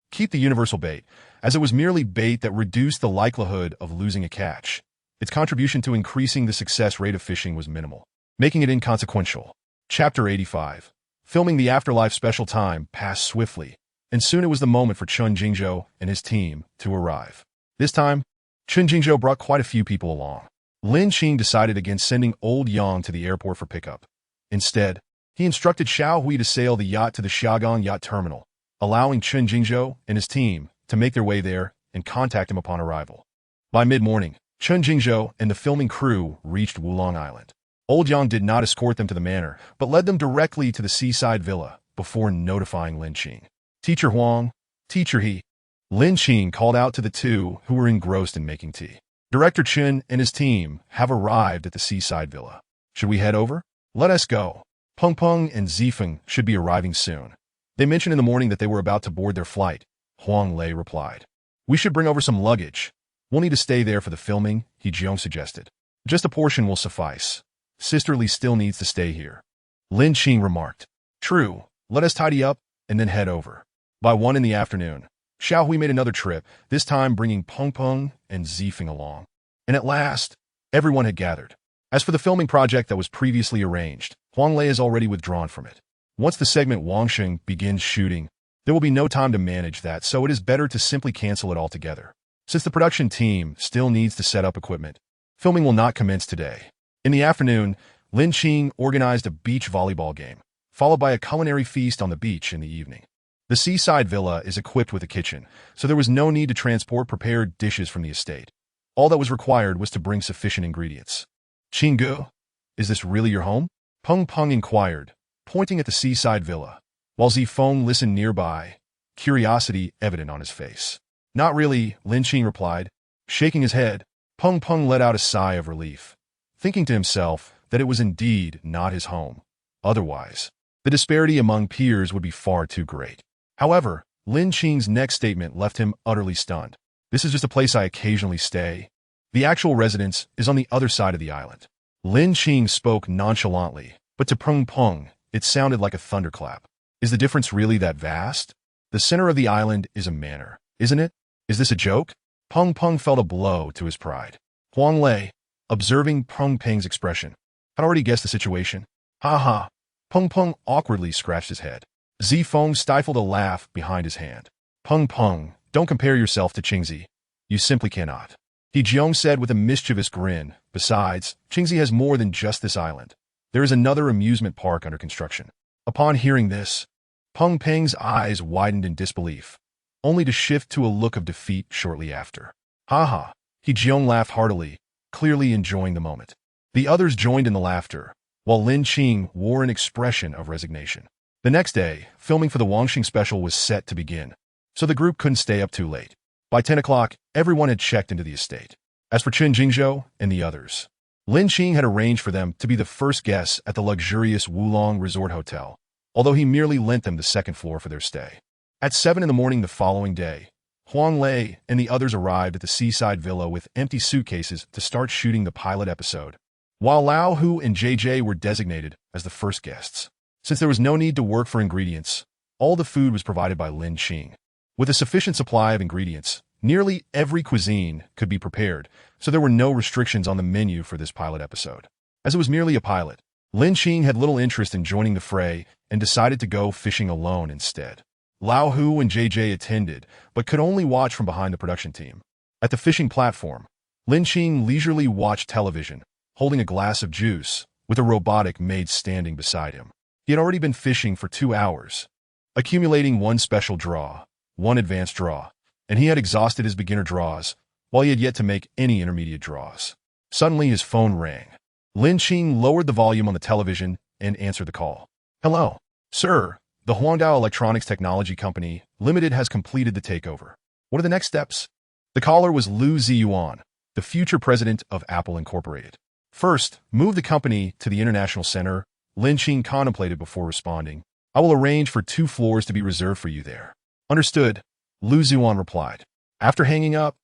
keep the universal bait, as it was merely bait that reduced the likelihood of losing a catch. Its contribution to increasing the success rate of fishing was minimal, making it inconsequential. Chapter 85. Filming the Afterlife special time passed swiftly, and soon it was the moment for Chun Jingzhou and his team to arrive. This time, Chun Jingzhou brought quite a few people along. Lin Qing decided against sending Old Yang to the airport for pickup. Instead, he instructed Xiao Hui to sail the yacht to the Xiagang Yacht Terminal, allowing Chun Jingzhou and his team to make their way there and contact him upon arrival. By mid-morning, Chun Jingzhou and the filming crew reached Wulong Island. Old Yang did not escort them to the manor, but led them directly to the seaside villa before notifying Lin Qing. "Teacher Huang, Teacher He." Lin Qing called out to the two who were engrossed in making tea. "Director Chun and his team have arrived at the seaside villa. Should we head over? Let us go. Peng Peng and Zifeng should be arriving soon. They mentioned in the morning that they were about to board their flight," Huang Lei replied. "We should bring over some luggage. We'll need to stay there for the filming," He Jiong suggested. "Just a portion will suffice. Sister Li still needs to stay here," Lin Qing remarked. "True. Let us tidy up and then head over." By 1 in the afternoon, Xiao Hui made another trip, this time bringing Peng Peng and Zifeng along. And at last, everyone had gathered. As for the filming project that was previously arranged, Huang Lei is already withdrawn from it. Once the segment Wangsheng begins shooting, there will be no time to manage that, so it is better to simply cancel it altogether. Since the production team still needs to set up equipment, filming will not commence today. In the afternoon, Lin Qing organized a beach volleyball game, followed by a culinary feast on the beach in the evening. The seaside villa is equipped with a kitchen, so there was no need to transport prepared dishes from the estate. All that was required was to bring sufficient ingredients. Qinggu, is this really your home? Peng Peng inquired, pointing at the seaside villa, while Zifeng listened nearby, curiosity evident on his face. Not really, Lin Qing replied. Shaking his head, Peng Peng let out a sigh of relief, thinking to himself that it was indeed not his home. Otherwise, the disparity among peers would be far too great. However, Lin Qing's next statement left him utterly stunned. This is just a place I occasionally stay. The actual residence is on the other side of the island. Lin Qing spoke nonchalantly, but to Peng Peng, it sounded like a thunderclap. Is the difference really that vast? The center of the island is a manor, isn't it? Is this a joke? Peng Peng felt a blow to his pride. Huang Lei, observing Peng Peng's expression, had already guessed the situation. Ha ha. Peng Peng awkwardly scratched his head. Zifeng stifled a laugh behind his hand. Peng Peng, don't compare yourself to Qingzi. You simply cannot. He Jiong said with a mischievous grin. Besides, Qingzi has more than just this island. There is another amusement park under construction. Upon hearing this, Peng Peng's eyes widened in disbelief, only to shift to a look of defeat shortly after. Ha ha. He Jiong laughed heartily, clearly enjoying the moment. The others joined in the laughter, while Lin Qing wore an expression of resignation. The next day, filming for the Wangxing special was set to begin, so the group couldn't stay up too late. By 10 o'clock, everyone had checked into the estate. As for Chen Jingzhou and the others, Lin Qing had arranged for them to be the first guests at the luxurious Wulong Resort Hotel, although he merely lent them the second floor for their stay. At 7 in the morning the following day, Huang Lei and the others arrived at the seaside villa with empty suitcases to start shooting the pilot episode, while Lao Hu and JJ were designated as the first guests. Since there was no need to work for ingredients, all the food was provided by Lin Qing. With a sufficient supply of ingredients, nearly every cuisine could be prepared, so there were no restrictions on the menu for this pilot episode. As it was merely a pilot, Lin Qing had little interest in joining the fray and decided to go fishing alone instead. Lao Hu and JJ attended, but could only watch from behind the production team. At the fishing platform, Lin Qing leisurely watched television, holding a glass of juice, with a robotic maid standing beside him. He had already been fishing for 2 hours, accumulating one special draw, one advanced draw, and he had exhausted his beginner draws, while he had yet to make any intermediate draws. Suddenly his phone rang. Lin Qing lowered the volume on the television and answered the call. Hello, sir. The Huangdao Electronics Technology Company Limited has completed the takeover. What are the next steps? The caller was Lu Ziyuan, the future president of Apple Incorporated. First, move the company to the International Center, Lin Qing contemplated before responding. I will arrange for 2 floors to be reserved for you there. Understood, Lu Ziyuan replied. After hanging up,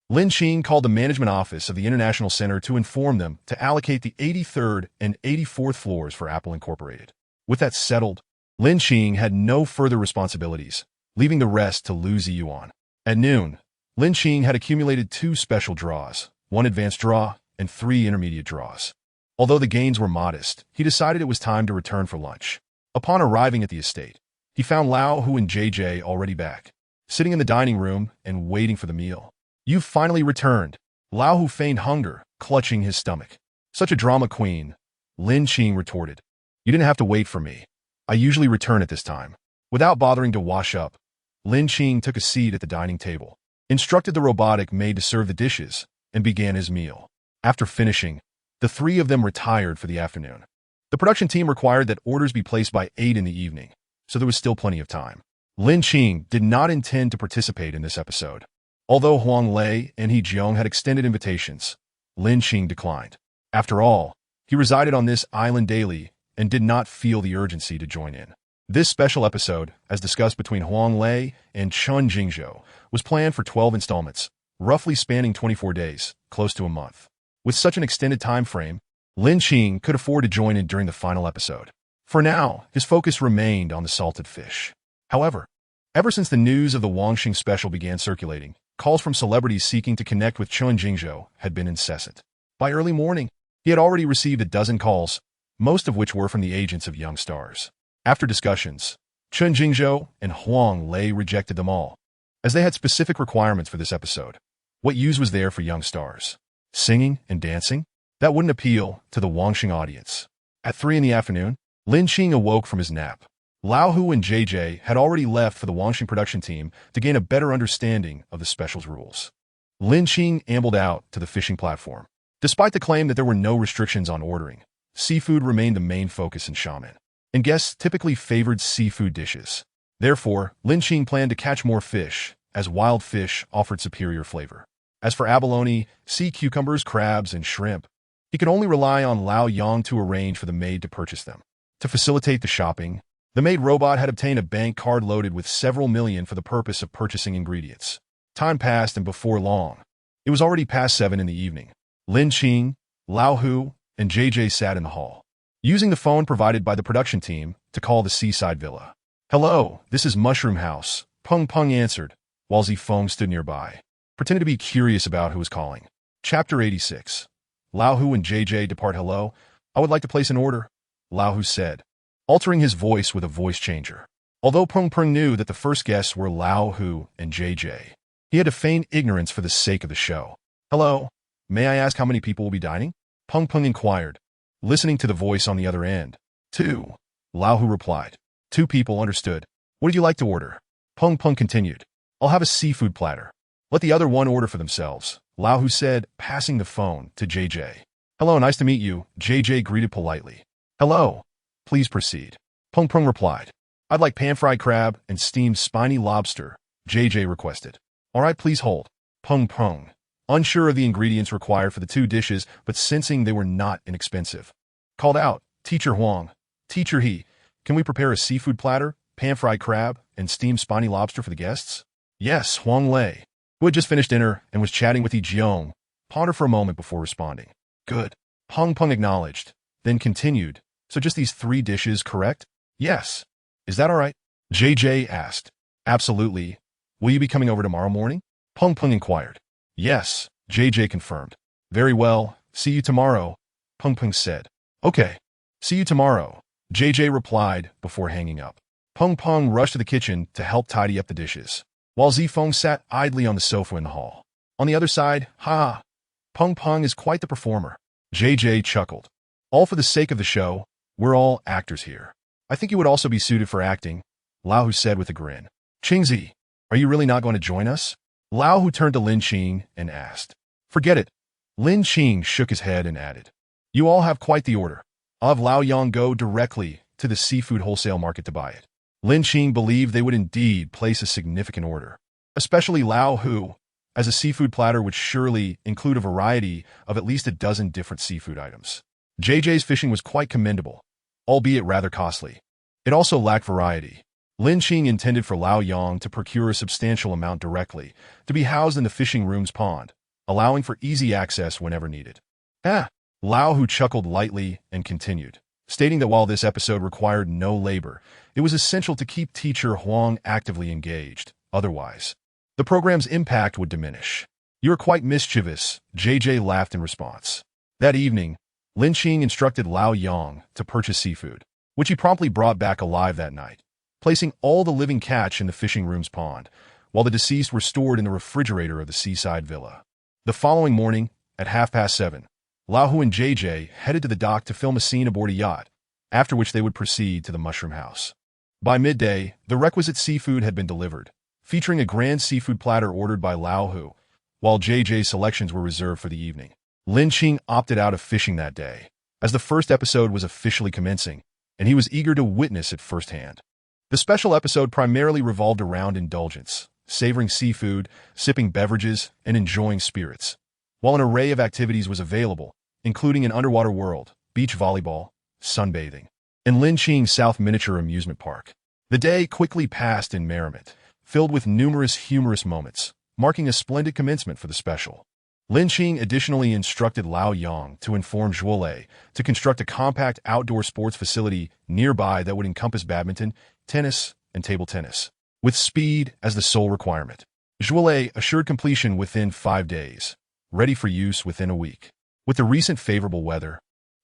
Lin Qing called the management office of the International Center to inform them to allocate the 83rd and 84th floors for Apple Incorporated. With that settled, Lin Qing had no further responsibilities, leaving the rest to Lu Ziyuan. At noon, Lin Qing had accumulated 2 special draws, 1 advanced draw, and 3 intermediate draws. Although the gains were modest, he decided it was time to return for lunch. Upon arriving at the estate, he found Lao Hu and JJ already back, sitting in the dining room and waiting for the meal. You've finally returned. Lao Hu feigned hunger, clutching his stomach. Such a drama queen, Lin Qing retorted. You didn't have to wait for me. I usually return at this time. Without bothering to wash up, Lin Qing took a seat at the dining table, instructed the robotic maid to serve the dishes, and began his meal. After finishing, the 3 of them retired for the afternoon. The production team required that orders be placed by 8 in the evening, so there was still plenty of time. Lin Qing did not intend to participate in this episode. Although Huang Lei and He Jiong had extended invitations, Lin Qing declined. After all, he resided on this island daily and did not feel the urgency to join in. This special episode, as discussed between Huang Lei and Chen Jingzhou, was planned for 12 installments, roughly spanning 24 days, close to a month. With such an extended time frame, Lin Qing could afford to join in during the final episode. For now, his focus remained on the salted fish. However, ever since the news of the Wangxing special began circulating, calls from celebrities seeking to connect with Chen Jingzhou had been incessant. By early morning, he had already received a dozen calls, most of which were from the agents of young stars. After discussions, Chun Jingzhou and Huang Lei rejected them all, as they had specific requirements for this episode. What use was there for young stars? Singing and dancing? That wouldn't appeal to the Wangxing audience. At 3 in the afternoon, Lin Qing awoke from his nap. Lao Hu and JJ had already left for the Wangxing production team to gain a better understanding of the special's rules. Lin Qing ambled out to the fishing platform. Despite the claim that there were no restrictions on ordering, seafood remained the main focus in Xiamen, and guests typically favored seafood dishes. Therefore, Lin Qing planned to catch more fish, as wild fish offered superior flavor. As for abalone, sea cucumbers, crabs, and shrimp, he could only rely on Lao Yang to arrange for the maid to purchase them. To facilitate the shopping, the maid robot had obtained a bank card loaded with several million for the purpose of purchasing ingredients. Time passed, and before long, it was already past 7 in the evening. Lin Qing, Lao Hu, and JJ sat in the hall, using the phone provided by the production team to call the seaside villa. "Hello, this is Mushroom House," Peng Peng answered, while Zifeng stood nearby, pretending to be curious about who was calling. Chapter 86. Lao Hu and JJ depart. "Hello, I would like to place an order," Lao Hu said, altering his voice with a voice changer. Although Peng Peng knew that the first guests were Lao Hu and JJ, he had to feign ignorance for the sake of the show. "Hello, may I ask how many people will be dining?" Peng Peng inquired, listening to the voice on the other end. "2," Lao Hu replied. "2 people, understood. What would you like to order?" Peng Peng continued. "I'll have a seafood platter. Let the other one order for themselves," Lao Hu said, passing the phone to JJ. "Hello, nice to meet you," JJ greeted politely. "Hello. Please proceed," Peng Peng replied. "I'd like pan-fried crab and steamed spiny lobster," JJ requested. "All right, please hold." Peng Peng, unsure of the ingredients required for the 2 dishes, but sensing they were not inexpensive, called out, "Teacher Huang, Teacher He, can we prepare a seafood platter, pan-fried crab, and steamed spiny lobster for the guests?" "Yes," Huang Lei, who had just finished dinner and was chatting with Yi Jiong, pondered for a moment before responding. "Good," Peng Peng acknowledged, then continued, "So just these 3 dishes, correct?" "Yes." "Is that all right?" JJ asked. "Absolutely. Will you be coming over tomorrow morning?" Peng Peng inquired. "Yes," JJ confirmed. "Very well. See you tomorrow," Peng Peng said. "Okay. See you tomorrow," JJ replied before hanging up. Peng Peng rushed to the kitchen to help tidy up the dishes, while Zifeng sat idly on the sofa in the hall. On the other side, Peng Peng is quite the performer. JJ chuckled. "All for the sake of the show. We're all actors here. I think you would also be suited for acting," Lao Hu said with a grin. "Qingzi, are you really not going to join us?" Lao Hu turned to Lin Qing and asked. "Forget it." Lin Qing shook his head and added, "You all have quite the order. I'll have Lao Yang go directly to the seafood wholesale market to buy it." Lin Qing believed they would indeed place a significant order, especially Lao Hu, as a seafood platter would surely include a variety of at least a dozen different seafood items. JJ's fishing was quite commendable, albeit rather costly. It also lacked variety. Lin Qing intended for Lao Yang to procure a substantial amount directly, to be housed in the fishing room's pond, allowing for easy access whenever needed. Lao Hu chuckled lightly and continued, stating that while this episode required no labor, it was essential to keep teacher Huang actively engaged. Otherwise, the program's impact would diminish. "You're quite mischievous," JJ laughed in response. That evening, Lin Qing instructed Lao Yang to purchase seafood, which he promptly brought back alive that night, placing all the living catch in the fishing room's pond, while the deceased were stored in the refrigerator of the seaside villa. The following morning, at 7:30, Lao Hu and JJ headed to the dock to film a scene aboard a yacht, after which they would proceed to the Mushroom House. By midday, the requisite seafood had been delivered, featuring a grand seafood platter ordered by Lao Hu, while JJ's selections were reserved for the evening. Lin Qing opted out of fishing that day, as the first episode was officially commencing, and he was eager to witness it firsthand. The special episode primarily revolved around indulgence, savoring seafood, sipping beverages, and enjoying spirits, while an array of activities was available, including an underwater world, beach volleyball, sunbathing, and Lin Qing's South Miniature Amusement Park. The day quickly passed in merriment, filled with numerous humorous moments, marking a splendid commencement for the special. Lin Qing additionally instructed Lao Yang to inform Zhuolei to construct a compact outdoor sports facility nearby that would encompass badminton, tennis, and table tennis, with speed as the sole requirement. Zhuolei assured completion within 5 days, ready for use within a week. With the recent favorable weather,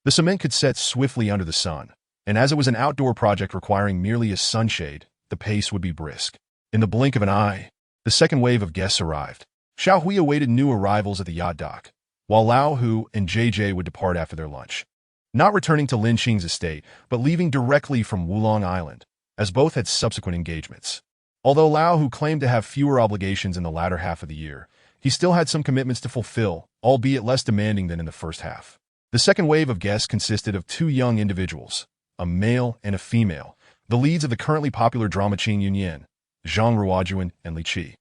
The cement could set swiftly under the sun, and as it was an outdoor project requiring merely a sunshade, the pace would be brisk. In the blink of an eye, the second wave of guests arrived. Xiao Hui awaited new arrivals at the yacht dock, while Lao Hu and JJ would depart after their lunch. Not returning to Lin Qing's estate, but leaving directly from Wulong Island, as both had subsequent engagements. Although Lao Hu claimed to have fewer obligations in the latter half of the year, he still had some commitments to fulfill, albeit less demanding than in the first half. The second wave of guests consisted of two young individuals, a male and a female, the leads of the currently popular drama Qing Yunyan, Zhang Ruojuan and Li Qi.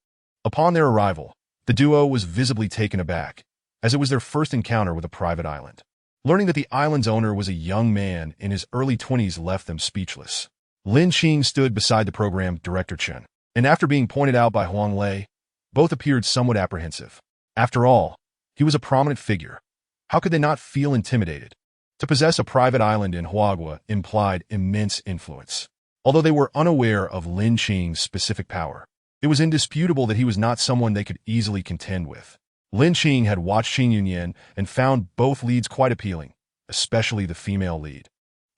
Upon their arrival, the duo was visibly taken aback, as it was their first encounter with a private island. Learning that the island's owner was a young man in his early 20s left them speechless. Lin Qing stood beside the program director Chen, and after being pointed out by Huang Lei, both appeared somewhat apprehensive. After all, he was a prominent figure. How could they not feel intimidated? To possess a private island in Huagua implied immense influence. Although they were unaware of Lin Qing's specific power, it was indisputable that he was not someone they could easily contend with. Lin Qing had watched Qing Yunyan and found both leads quite appealing, especially the female lead,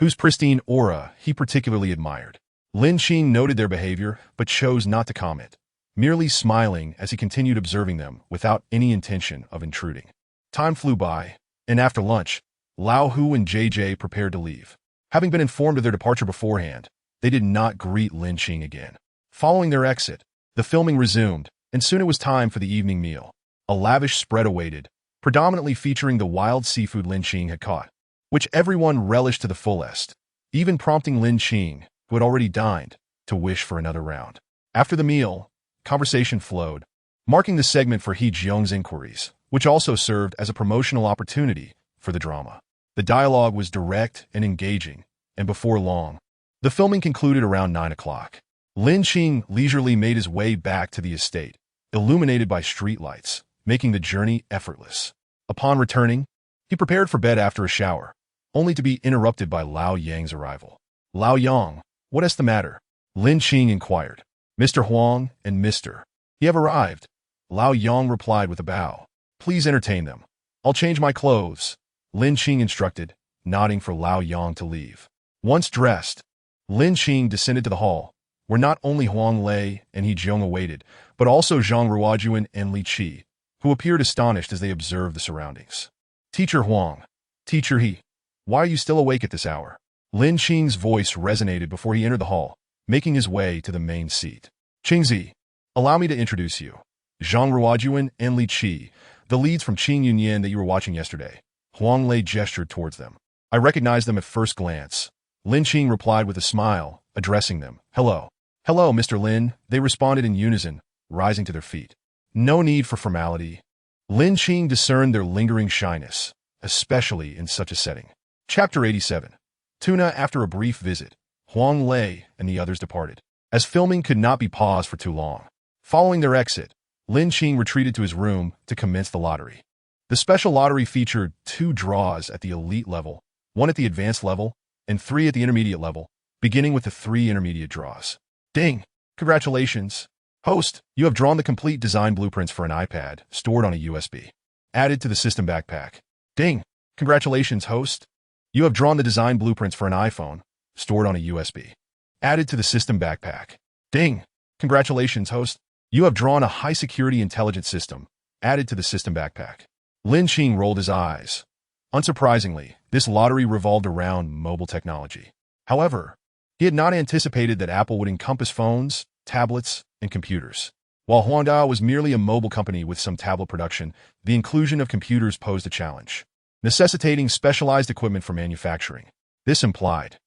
whose pristine aura he particularly admired. Lin Qing noted their behavior but chose not to comment, merely smiling as he continued observing them without any intention of intruding. Time flew by, and after lunch, Lao Hu and JJ prepared to leave. Having been informed of their departure beforehand, they did not greet Lin Qing again. Following their exit, the filming resumed, and soon it was time for the evening meal. A lavish spread awaited, predominantly featuring the wild seafood Lin Qing had caught, which everyone relished to the fullest, even prompting Lin Qing, who had already dined, to wish for another round. After the meal, conversation flowed, marking the segment for He Jiong's inquiries, which also served as a promotional opportunity for the drama. The dialogue was direct and engaging, and before long, the filming concluded around 9 o'clock. Lin Qing leisurely made his way back to the estate, illuminated by streetlights, making the journey effortless. Upon returning, he prepared for bed after a shower, only to be interrupted by Lao Yang's arrival. Lao Yang, what is the matter? Lin Qing inquired. Mr. Huang and Mr. He have arrived. Lao Yang replied with a bow. Please entertain them. I'll change my clothes, Lin Qing instructed, nodding for Lao Yang to leave. Once dressed, Lin Qing descended to the hall, where not only Huang Lei and He Jiong awaited, but also Zhang Ruojuan and Li Qi, who appeared astonished as they observed the surroundings. Teacher Huang, Teacher He, why are you still awake at this hour? Lin Qing's voice resonated before he entered the hall, making his way to the main seat. Qingzi, allow me to introduce you. Zhang Ruojuan and Li Qi, the leads from Qing Yunyan that you were watching yesterday. Huang Lei gestured towards them. I recognized them at first glance. Lin Qing replied with a smile, addressing them. Hello. Hello, Mr. Lin, they responded in unison, rising to their feet. No need for formality. Lin Qing discerned their lingering shyness, especially in such a setting. Chapter 87. Tuna. After a brief visit, Huang Lei and the others departed, as filming could not be paused for too long. Following their exit, Lin Qing retreated to his room to commence the lottery. The special lottery featured 2 draws at the elite level, 1 at the advanced level, and 3 at the intermediate level, beginning with the 3 intermediate draws. Ding! Congratulations! Host, you have drawn the complete design blueprints for an iPad stored on a USB. Added to the system backpack. Ding! Congratulations, host. You have drawn the design blueprints for an iPhone stored on a USB. Added to the system backpack. Ding! Congratulations, host. You have drawn a high-security intelligence system added to the system backpack. Lin Qing rolled his eyes. Unsurprisingly, this lottery revolved around mobile technology. However, he had not anticipated that Apple would encompass phones, tablets, and computers. While Huanda was merely a mobile company with some tablet production, the inclusion of computers posed a challenge, necessitating specialized equipment for manufacturing. This implied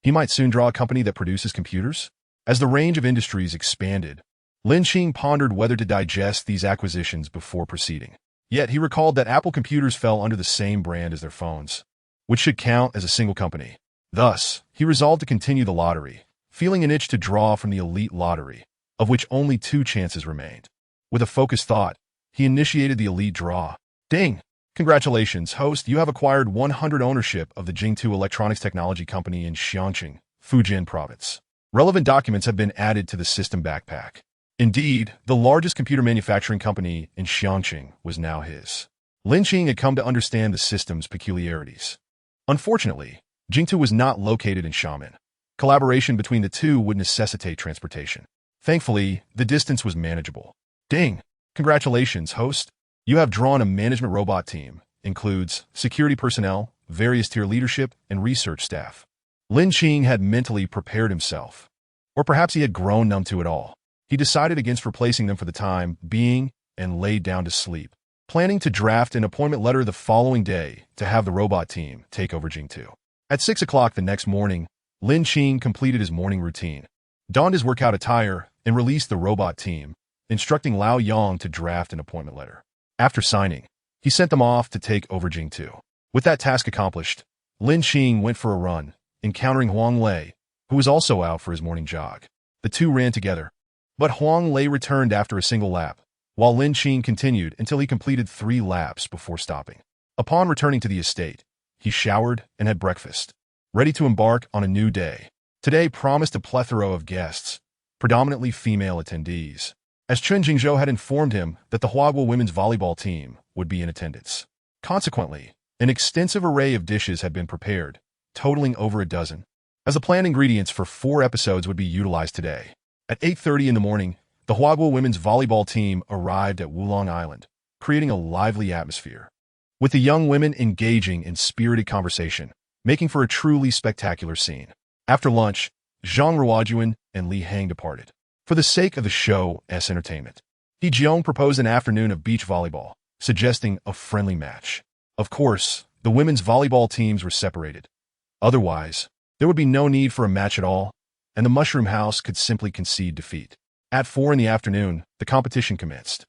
he might soon draw a company that produces computers. As the range of industries expanded, Lin Qing pondered whether to digest these acquisitions before proceeding. Yet he recalled that Apple computers fell under the same brand as their phones, which should count as a single company. Thus, he resolved to continue the lottery, feeling an itch to draw from the elite lottery, of which only 2 chances remained. With a focused thought, he initiated the elite draw. Ding! Congratulations, host, you have acquired 100 ownership of the Jingtu Electronics Technology Company in Xiangqing, Fujian Province. Relevant documents have been added to the system backpack. Indeed, the largest computer manufacturing company in Xiangqing was now his. Lin Qing had come to understand the system's peculiarities. Unfortunately, Jingtu was not located in Xiamen. Collaboration between the two would necessitate transportation. Thankfully, the distance was manageable. Ding! Congratulations, host. You have drawn a management robot team. Includes security personnel, various tier leadership, and research staff. Lin Qing had mentally prepared himself. Or perhaps he had grown numb to it all. He decided against replacing them for the time being and laid down to sleep, planning to draft an appointment letter the following day to have the robot team take over Jingtu. At 6 o'clock the next morning, Lin Qing completed his morning routine, donned his workout attire, and released the robot team, instructing Lao Yang to draft an appointment letter. After signing, he sent them off to take over Jingtu. With that task accomplished, Lin Qing went for a run, encountering Huang Lei, who was also out for his morning jog. The two ran together, but Huang Lei returned after a single lap, while Lin Qing continued until he completed 3 laps before stopping. Upon returning to the estate, he showered and had breakfast, ready to embark on a new day. Today promised a plethora of guests, predominantly female attendees, as Chen Jingzhou had informed him that the Huagua women's volleyball team would be in attendance. Consequently, an extensive array of dishes had been prepared, totaling over a dozen, as the planned ingredients for 4 episodes would be utilized today. At 8:30 in the morning, the Huagua women's volleyball team arrived at Wulong Island, creating a lively atmosphere, with the young women engaging in spirited conversation, making for a truly spectacular scene. After lunch, Zhang Ruojuan and Li Hang departed. For the sake of the show's entertainment, Di Jiong proposed an afternoon of beach volleyball, suggesting a friendly match. Of course, the women's volleyball teams were separated. Otherwise, there would be no need for a match at all, and the Mushroom House could simply concede defeat. At 4 in the afternoon, the competition commenced.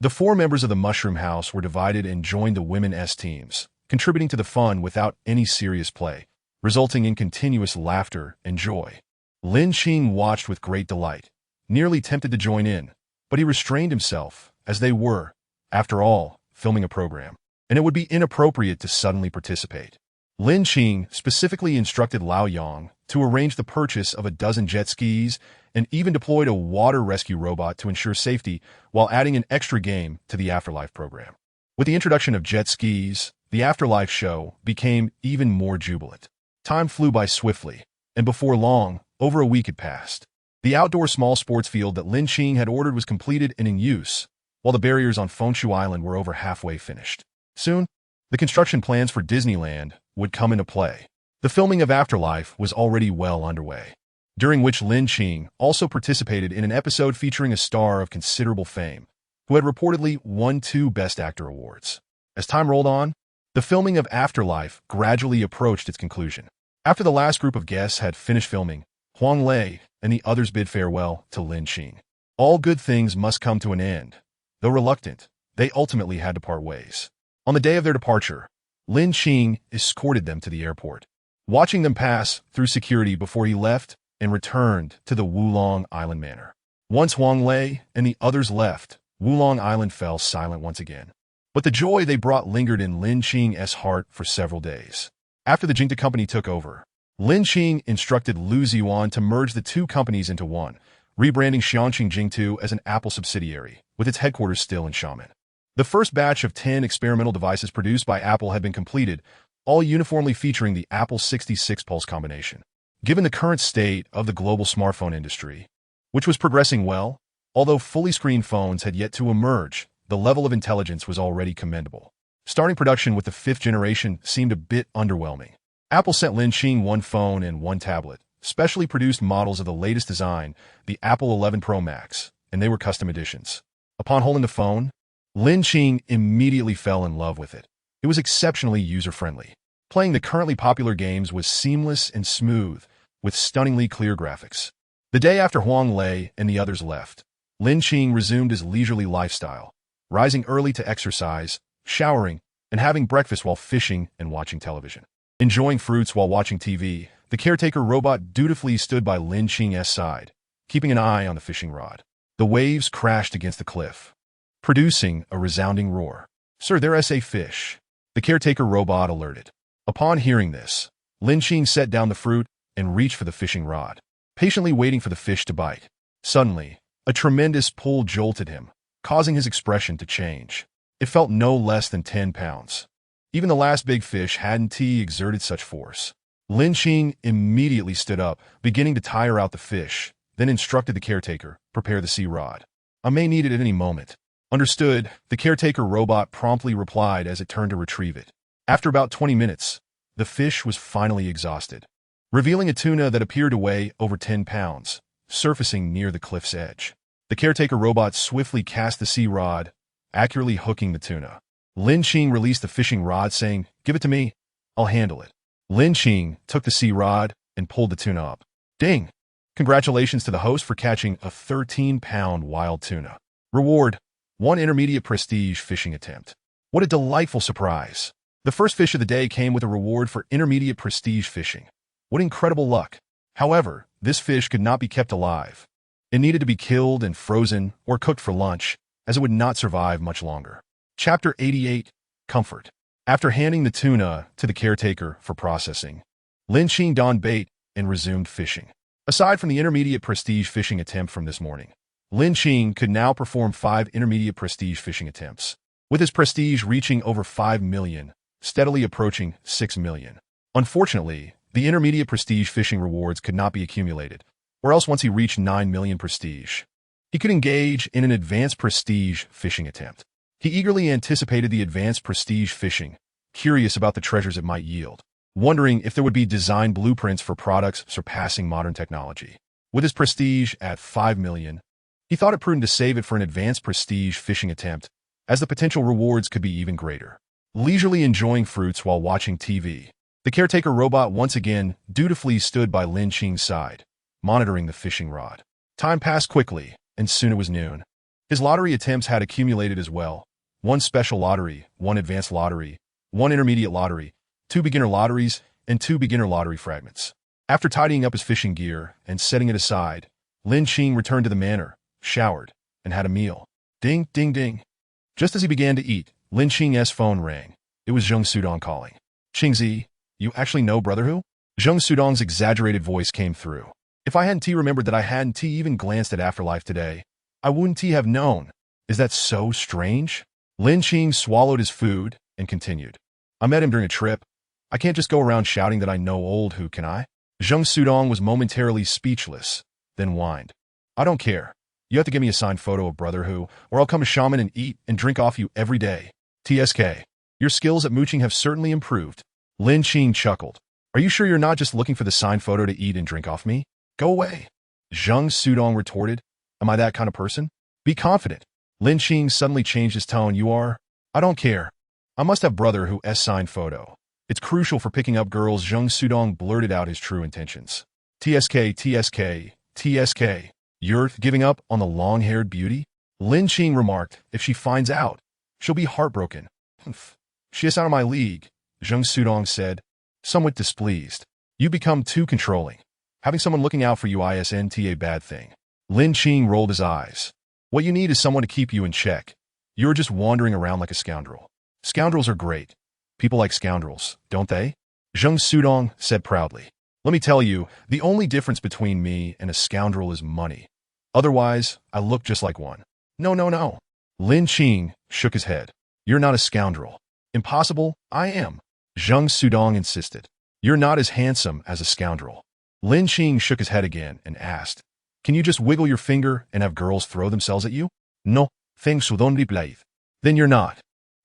The 4 members of the Mushroom House were divided and joined the women's teams, contributing to the fun without any serious play, resulting in continuous laughter and joy. Lin Qing watched with great delight, nearly tempted to join in, but he restrained himself, as they were, after all, filming a program, and it would be inappropriate to suddenly participate. Lin Qing specifically instructed Lao Yang to arrange the purchase of a dozen jet skis and even deployed a water rescue robot to ensure safety while adding an extra game to the Afterlife program. With the introduction of jet skis, the Afterlife show became even more jubilant. Time flew by swiftly, and before long, over a week had passed. The outdoor small sports field that Lin Qing had ordered was completed and in use, while the barriers on Fengshu Island were over halfway finished. Soon, the construction plans for Disneyland would come into play. The filming of Afterlife was already well underway, during which Lin Qing also participated in an episode featuring a star of considerable fame, who had reportedly won 2 Best Actor awards. As time rolled on, the filming of Afterlife gradually approached its conclusion. After the last group of guests had finished filming, Huang Lei and the others bid farewell to Lin Qing. All good things must come to an end. Though reluctant, they ultimately had to part ways. On the day of their departure, Lin Qing escorted them to the airport, watching them pass through security before he left and returned to the Wulong Island manor. Once Huang Lei and the others left, Wulong Island fell silent once again. But the joy they brought lingered in Lin Qing's heart for several days. After the Jingta company took over, Lin Qing instructed Lu Ziyuan to merge the 2 companies into one, rebranding Xianqing Jingtu as an Apple subsidiary, with its headquarters still in Xiamen. The first batch of 10 experimental devices produced by Apple had been completed, all uniformly featuring the Apple 66 Pulse combination. Given the current state of the global smartphone industry, which was progressing well, although fully screened phones had yet to emerge, the level of intelligence was already commendable. Starting production with the 5th generation seemed a bit underwhelming. Apple sent Lin Qing 1 phone and 1 tablet, specially produced models of the latest design, the Apple 11 Pro Max, and they were custom editions. Upon holding the phone, Lin Qing immediately fell in love with it. It was exceptionally user-friendly. Playing the currently popular games was seamless and smooth, with stunningly clear graphics. The day after Huang Lei and the others left, Lin Qing resumed his leisurely lifestyle, rising early to exercise, showering, and having breakfast while fishing and watching television. Enjoying fruits while watching TV, the caretaker robot dutifully stood by Lin Qing's side, keeping an eye on the fishing rod. The waves crashed against the cliff, producing a resounding roar. "Sir, there's a fish," the caretaker robot alerted. Upon hearing this, Lin Qing set down the fruit and reached for the fishing rod, patiently waiting for the fish to bite. Suddenly, a tremendous pull jolted him, causing his expression to change. It felt no less than 10 pounds. Even the last big fish hadn't exerted such force. Lin Qing immediately stood up, beginning to tire out the fish, then instructed the caretaker, prepare the sea rod. I may need it at any moment. Understood, the caretaker robot promptly replied as it turned to retrieve it. After about 20 minutes, the fish was finally exhausted, revealing a tuna that appeared to weigh over 10 pounds, surfacing near the cliff's edge. The caretaker robot swiftly cast the sea rod, accurately hooking the tuna. Lin Qing released the fishing rod, saying, "Give it to me. I'll handle it." Lin Qing took the sea rod and pulled the tuna up. Ding! Congratulations to the host for catching a 13-pound wild tuna. Reward: 1 intermediate prestige fishing attempt. What a delightful surprise. The first fish of the day came with a reward for intermediate prestige fishing. What incredible luck. However, this fish could not be kept alive. It needed to be killed and frozen or cooked for lunch, as it would not survive much longer. Chapter 88, Comfort. After handing the tuna to the caretaker for processing, Lin Qing donned bait and resumed fishing. Aside from the intermediate prestige fishing attempt from this morning, Lin Qing could now perform 5 intermediate prestige fishing attempts, with his prestige reaching over 5 million, steadily approaching 6 million. Unfortunately, the intermediate prestige fishing rewards could not be accumulated, or else once he reached 9 million prestige, he could engage in an advanced prestige fishing attempt. He eagerly anticipated the advanced prestige fishing, curious about the treasures it might yield, wondering if there would be design blueprints for products surpassing modern technology. With his prestige at 5 million, he thought it prudent to save it for an advanced prestige fishing attempt, as the potential rewards could be even greater. Leisurely enjoying fruits while watching TV, the caretaker robot once again dutifully stood by Lin Qing's side, monitoring the fishing rod. Time passed quickly, and soon it was noon. His lottery attempts had accumulated as well. 1 special lottery, 1 advanced lottery, 1 intermediate lottery, 2 beginner lotteries, and 2 beginner lottery fragments. After tidying up his fishing gear and setting it aside, Lin Qing returned to the manor, showered, and had a meal. Ding, ding, ding. Just as he began to eat, Lin Qing's phone rang. It was Zheng Sudong calling. "Qingzi, you actually know Brother Who?" Zheng Sudong's exaggerated voice came through. "If I hadn't remembered that I hadn't even glanced at Afterlife today, I wouldn't have known. Is that so strange?" Lin Qing swallowed his food and continued. "I met him during a trip. I can't just go around shouting that I know old Who, can I?" Zheng Sudong was momentarily speechless, then whined. "I don't care. You have to give me a signed photo of Brother Who, or I'll come a shaman and eat and drink off you every day. TSK. Your skills at mooching have certainly improved." Lin Qing chuckled. "Are you sure you're not just looking for the signed photo to eat and drink off me? Go away." Zheng Sudong retorted. "Am I that kind of person? Be confident." Lin Qing suddenly changed his tone. "You are? I don't care. I must have Brother Who's signed photo. It's crucial for picking up girls." Zheng Sudong blurted out his true intentions. TSK, TSK, TSK. "You're giving up on the long-haired beauty?" Lin Qing remarked. "If she finds out, she'll be heartbroken." "Humph. She is out of my league," Zheng Sudong said, somewhat displeased. "You become too controlling. Having someone looking out for you isn't a bad thing." Lin Qing rolled his eyes. "What you need is someone to keep you in check. You're just wandering around like a scoundrel." "Scoundrels are great. People like scoundrels, don't they?" Zheng Sudong said proudly. "Let me tell you, the only difference between me and a scoundrel is money. Otherwise, I look just like one." No, no, no." Lin Qing shook his head. "You're not a scoundrel." "Impossible, I am." Zheng Sudong insisted. "You're not as handsome as a scoundrel." Lin Qing shook his head again and asked, "Can you just wiggle your finger and have girls throw themselves at you?" "No, feng sudong blade." "Then you're not,"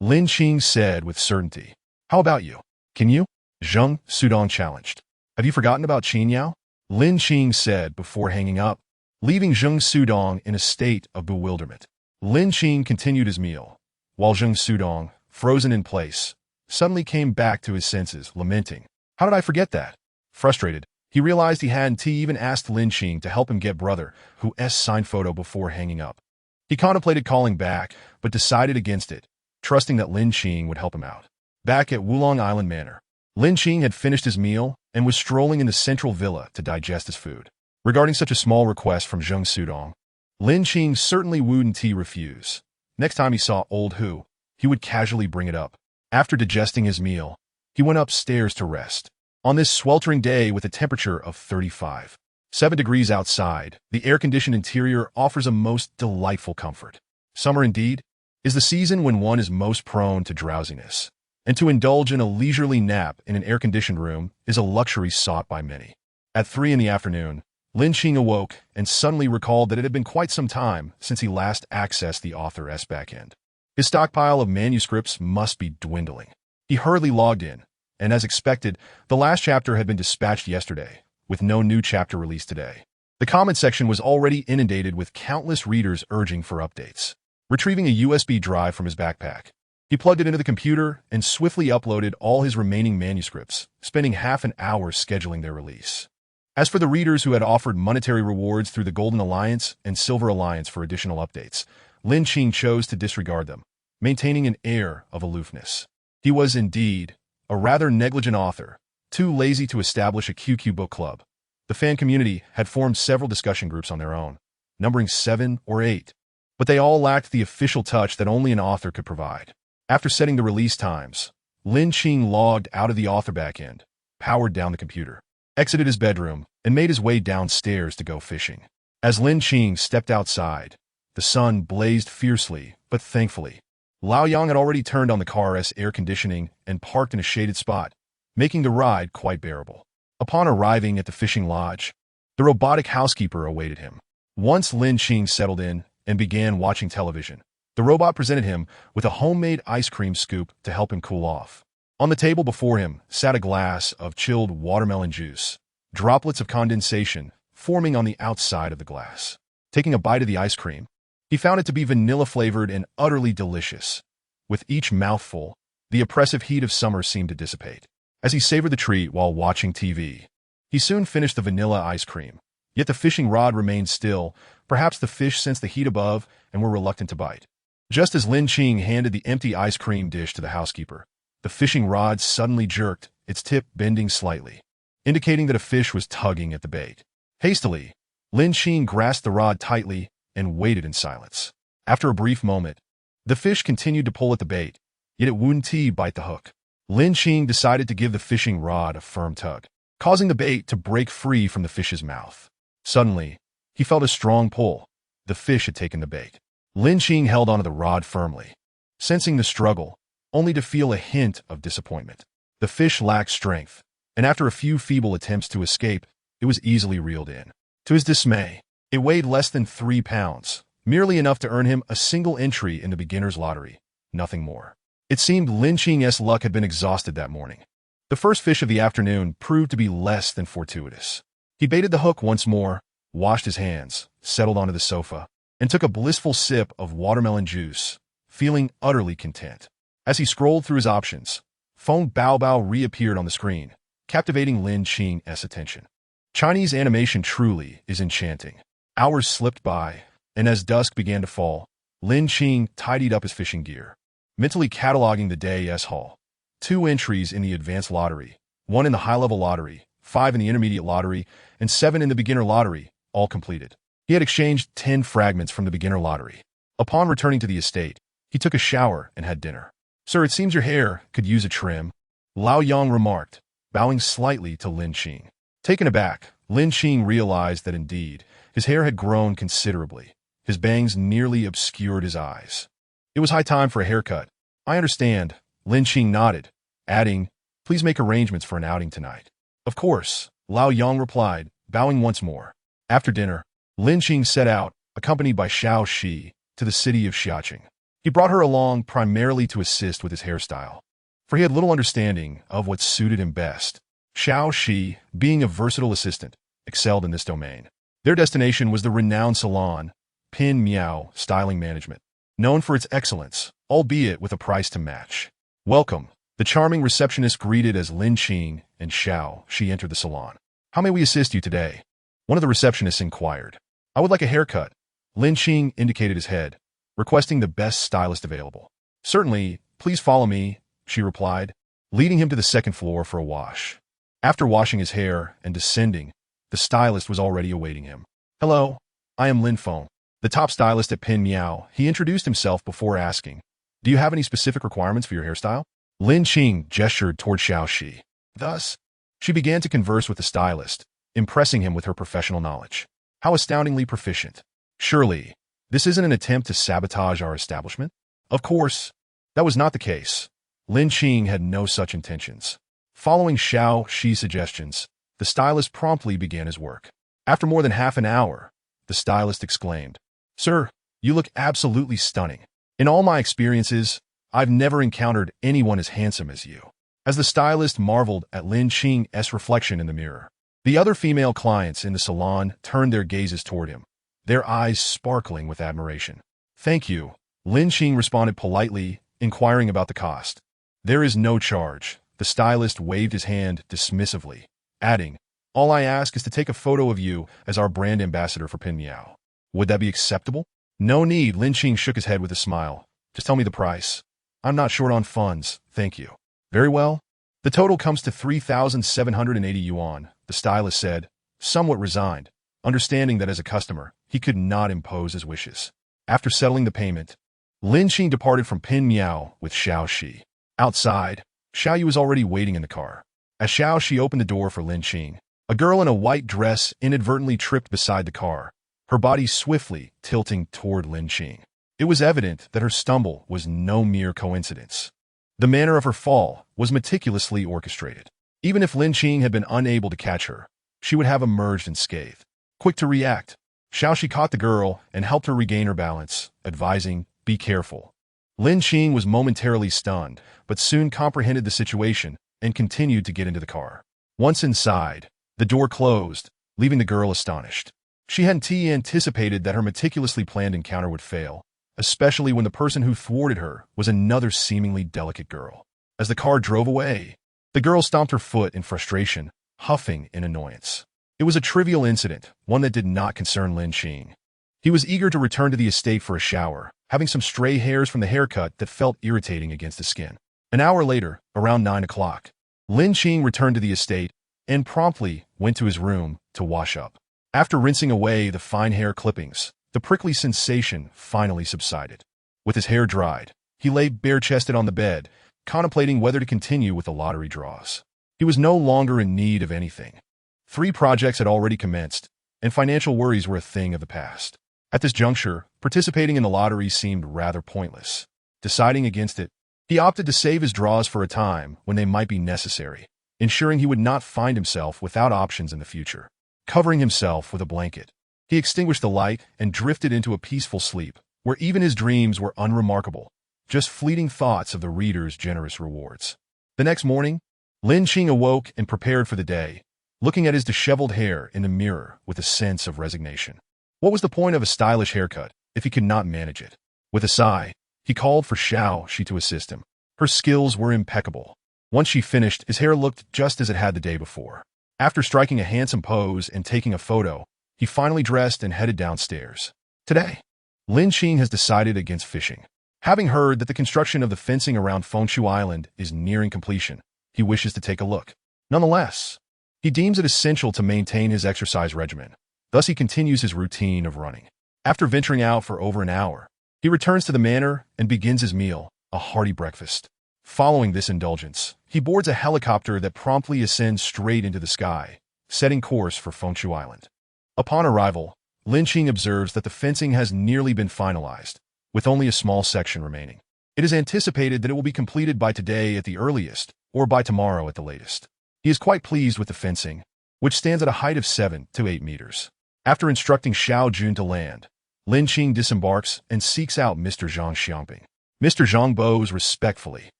Lin Qing said with certainty. "How about you? Can you?" Zheng Sudong challenged. "Have you forgotten about Qin Yao?" Lin Qing said before hanging up, leaving Zheng Sudong in a state of bewilderment. Lin Qing continued his meal, while Zheng Sudong, frozen in place, suddenly came back to his senses, lamenting, "How did I forget that?" Frustrated, he realized he hadn't even asked Lin Qing to help him get Brother Who's signed photo before hanging up. He contemplated calling back, but decided against it, trusting that Lin Qing would help him out. Back at Wulong Island Manor, Lin Qing had finished his meal and was strolling in the central villa to digest his food. Regarding such a small request from Zheng Sudong, Lin Qing certainly wouldn't refuse. Next time he saw old Who, he would casually bring it up. After digesting his meal, he went upstairs to rest. On this sweltering day with a temperature of 35.7 degrees outside, the air-conditioned interior offers a most delightful comfort. Summer, indeed, is the season when one is most prone to drowsiness, and to indulge in a leisurely nap in an air-conditioned room is a luxury sought by many. At 3 in the afternoon, Lin Qing awoke and suddenly recalled that it had been quite some time since he last accessed the author's backend. His stockpile of manuscripts must be dwindling. He hurriedly logged in, and as expected, the last chapter had been dispatched yesterday, with no new chapter released today. The comment section was already inundated with countless readers urging for updates. Retrieving a USB drive from his backpack, he plugged it into the computer and swiftly uploaded all his remaining manuscripts, spending half an hour scheduling their release. As for the readers who had offered monetary rewards through the Golden Alliance and Silver Alliance for additional updates, Lin Qing chose to disregard them, maintaining an air of aloofness. He was, indeed, a rather negligent author, too lazy to establish a QQ book club. The fan community had formed several discussion groups on their own, numbering 7 or 8, but they all lacked the official touch that only an author could provide. After setting the release times, Lin Qing logged out of the author backend, powered down the computer, exited his bedroom, and made his way downstairs to go fishing. As Lin Qing stepped outside, the sun blazed fiercely, but thankfully, Lao Yang had already turned on the car's air conditioning and parked in a shaded spot, making the ride quite bearable. Upon arriving at the fishing lodge, the robotic housekeeper awaited him. Once Lin Qing settled in and began watching television, the robot presented him with a homemade ice cream scoop to help him cool off. On the table before him sat a glass of chilled watermelon juice, droplets of condensation forming on the outside of the glass. Taking a bite of the ice cream, he found it to be vanilla-flavored and utterly delicious. With each mouthful, the oppressive heat of summer seemed to dissipate. As he savored the treat while watching TV, he soon finished the vanilla ice cream. Yet the fishing rod remained still. Perhaps the fish sensed the heat above and were reluctant to bite. Just as Lin Qing handed the empty ice cream dish to the housekeeper, the fishing rod suddenly jerked, its tip bending slightly, indicating that a fish was tugging at the bait. Hastily, Lin Qing grasped the rod tightly and waited in silence. After a brief moment, the fish continued to pull at the bait, yet it wouldn't bite the hook. Lin Qing decided to give the fishing rod a firm tug, causing the bait to break free from the fish's mouth. Suddenly, he felt a strong pull. The fish had taken the bait. Lin Qing held onto the rod firmly, sensing the struggle, only to feel a hint of disappointment. The fish lacked strength, and after a few feeble attempts to escape, it was easily reeled in. To his dismay, it weighed less than 3 pounds, merely enough to earn him a single entry in the beginner's lottery, nothing more. It seemed Lin Qing's luck had been exhausted that morning. The first fish of the afternoon proved to be less than fortuitous. He baited the hook once more, washed his hands, settled onto the sofa, and took a blissful sip of watermelon juice, feeling utterly content. As he scrolled through his options, Phone Bao Bao reappeared on the screen, captivating Lin Qing's attention. Chinese animation truly is enchanting. Hours slipped by, and as dusk began to fall, Lin Qing tidied up his fishing gear, mentally cataloging the day's haul. 2 entries in the advanced lottery, 1 in the high-level lottery, 5 in the intermediate lottery, and 7 in the beginner lottery, all completed. He had exchanged 10 fragments from the beginner lottery. Upon returning to the estate, he took a shower and had dinner. "Sir, it seems your hair could use a trim," Lao Yang remarked, bowing slightly to Lin Qing. Taken aback, Lin Qing realized that indeed, his hair had grown considerably. His bangs nearly obscured his eyes. It was high time for a haircut. "I understand," Lin Qing nodded, adding, "Please make arrangements for an outing tonight." "Of course," Lao Yang replied, bowing once more. After dinner, Lin Qing set out, accompanied by Xiao Shi, to the city of Xiaqing. He brought her along primarily to assist with his hairstyle, for he had little understanding of what suited him best. Xiao Shi, being a versatile assistant, excelled in this domain. Their destination was the renowned salon, Pin Miao Styling Management, known for its excellence, albeit with a price to match. "Welcome," the charming receptionist greeted as Lin Qing and Xiao Shi entered the salon. "How may we assist you today?" One of the receptionists inquired. "I would like a haircut." Lin Qing indicated his head, requesting the best stylist available. "Certainly, please follow me," she replied, leading him to the second floor for a wash. After washing his hair and descending, the stylist was already awaiting him. "Hello, I am Lin Feng, the top stylist at Pin Miao." He introduced himself before asking, "Do you have any specific requirements for your hairstyle?" Lin Qing gestured toward Xiao Shi. Thus, she began to converse with the stylist, impressing him with her professional knowledge. How astoundingly proficient. Surely, this isn't an attempt to sabotage our establishment? Of course, that was not the case. Lin Qing had no such intentions. Following Xiao Shi's suggestions, the stylist promptly began his work. After more than half an hour, the stylist exclaimed, "Sir, you look absolutely stunning. In all my experiences, I've never encountered anyone as handsome as you." As the stylist marveled at Lin Qing's reflection in the mirror, the other female clients in the salon turned their gazes toward him, their eyes sparkling with admiration. "Thank you," Lin Qing responded politely, inquiring about the cost. "There is no charge." The stylist waved his hand dismissively, adding, "All I ask is to take a photo of you as our brand ambassador for Pinmiao. Would that be acceptable?" "No need," Lin Qing shook his head with a smile. "Just tell me the price. I'm not short on funds, thank you." "Very well. The total comes to 3,780 yuan, the stylist said, somewhat resigned, understanding that as a customer, he could not impose his wishes. After settling the payment, Lin Qing departed from Pinmiao with Xiao Shi. Outside, Xiao Yu was already waiting in the car. As Xiao Shi opened the door for Lin Qing, a girl in a white dress inadvertently tripped beside the car, her body swiftly tilting toward Lin Qing. It was evident that her stumble was no mere coincidence. The manner of her fall was meticulously orchestrated. Even if Lin Qing had been unable to catch her, she would have emerged unscathed. Quick to react, Xiao Shi caught the girl and helped her regain her balance, advising, "Be careful." Lin Qing was momentarily stunned, but soon comprehended the situation and continued to get into the car. Once inside, the door closed, leaving the girl astonished. She hadn't anticipated that her meticulously planned encounter would fail, especially when the person who thwarted her was another seemingly delicate girl. As the car drove away, the girl stomped her foot in frustration, huffing in annoyance. It was a trivial incident, one that did not concern Lin Qing. He was eager to return to the estate for a shower, having some stray hairs from the haircut that felt irritating against his skin. An hour later, around 9 o'clock, Lin Qing returned to the estate and promptly went to his room to wash up. After rinsing away the fine hair clippings, the prickly sensation finally subsided. With his hair dried, he lay bare-chested on the bed, contemplating whether to continue with the lottery draws. He was no longer in need of anything. 3 projects had already commenced, and financial worries were a thing of the past. At this juncture, participating in the lottery seemed rather pointless. Deciding against it, he opted to save his draws for a time when they might be necessary, ensuring he would not find himself without options in the future. Covering himself with a blanket, he extinguished the light and drifted into a peaceful sleep, where even his dreams were unremarkable, just fleeting thoughts of the reader's generous rewards. The next morning, Lin Qing awoke and prepared for the day, looking at his disheveled hair in the mirror with a sense of resignation. What was the point of a stylish haircut if he could not manage it? With a sigh, he called for Xiao Shi to assist him. Her skills were impeccable. Once she finished, his hair looked just as it had the day before. After striking a handsome pose and taking a photo, he finally dressed and headed downstairs. Today, Lin Qing has decided against fishing. Having heard that the construction of the fencing around Fengshu Island is nearing completion, he wishes to take a look. Nonetheless, he deems it essential to maintain his exercise regimen. Thus, he continues his routine of running. After venturing out for over an hour, he returns to the manor and begins his meal, a hearty breakfast. Following this indulgence, he boards a helicopter that promptly ascends straight into the sky, setting course for Fengshu Island. Upon arrival, Lin Qing observes that the fencing has nearly been finalized, with only a small section remaining. It is anticipated that it will be completed by today at the earliest, or by tomorrow at the latest. He is quite pleased with the fencing, which stands at a height of 7 to 8 meters. After instructing Xiao Jun to land, Lin Qing disembarks and seeks out Mr. Zhang Xiangping. Mr. Zhang bows respectfully.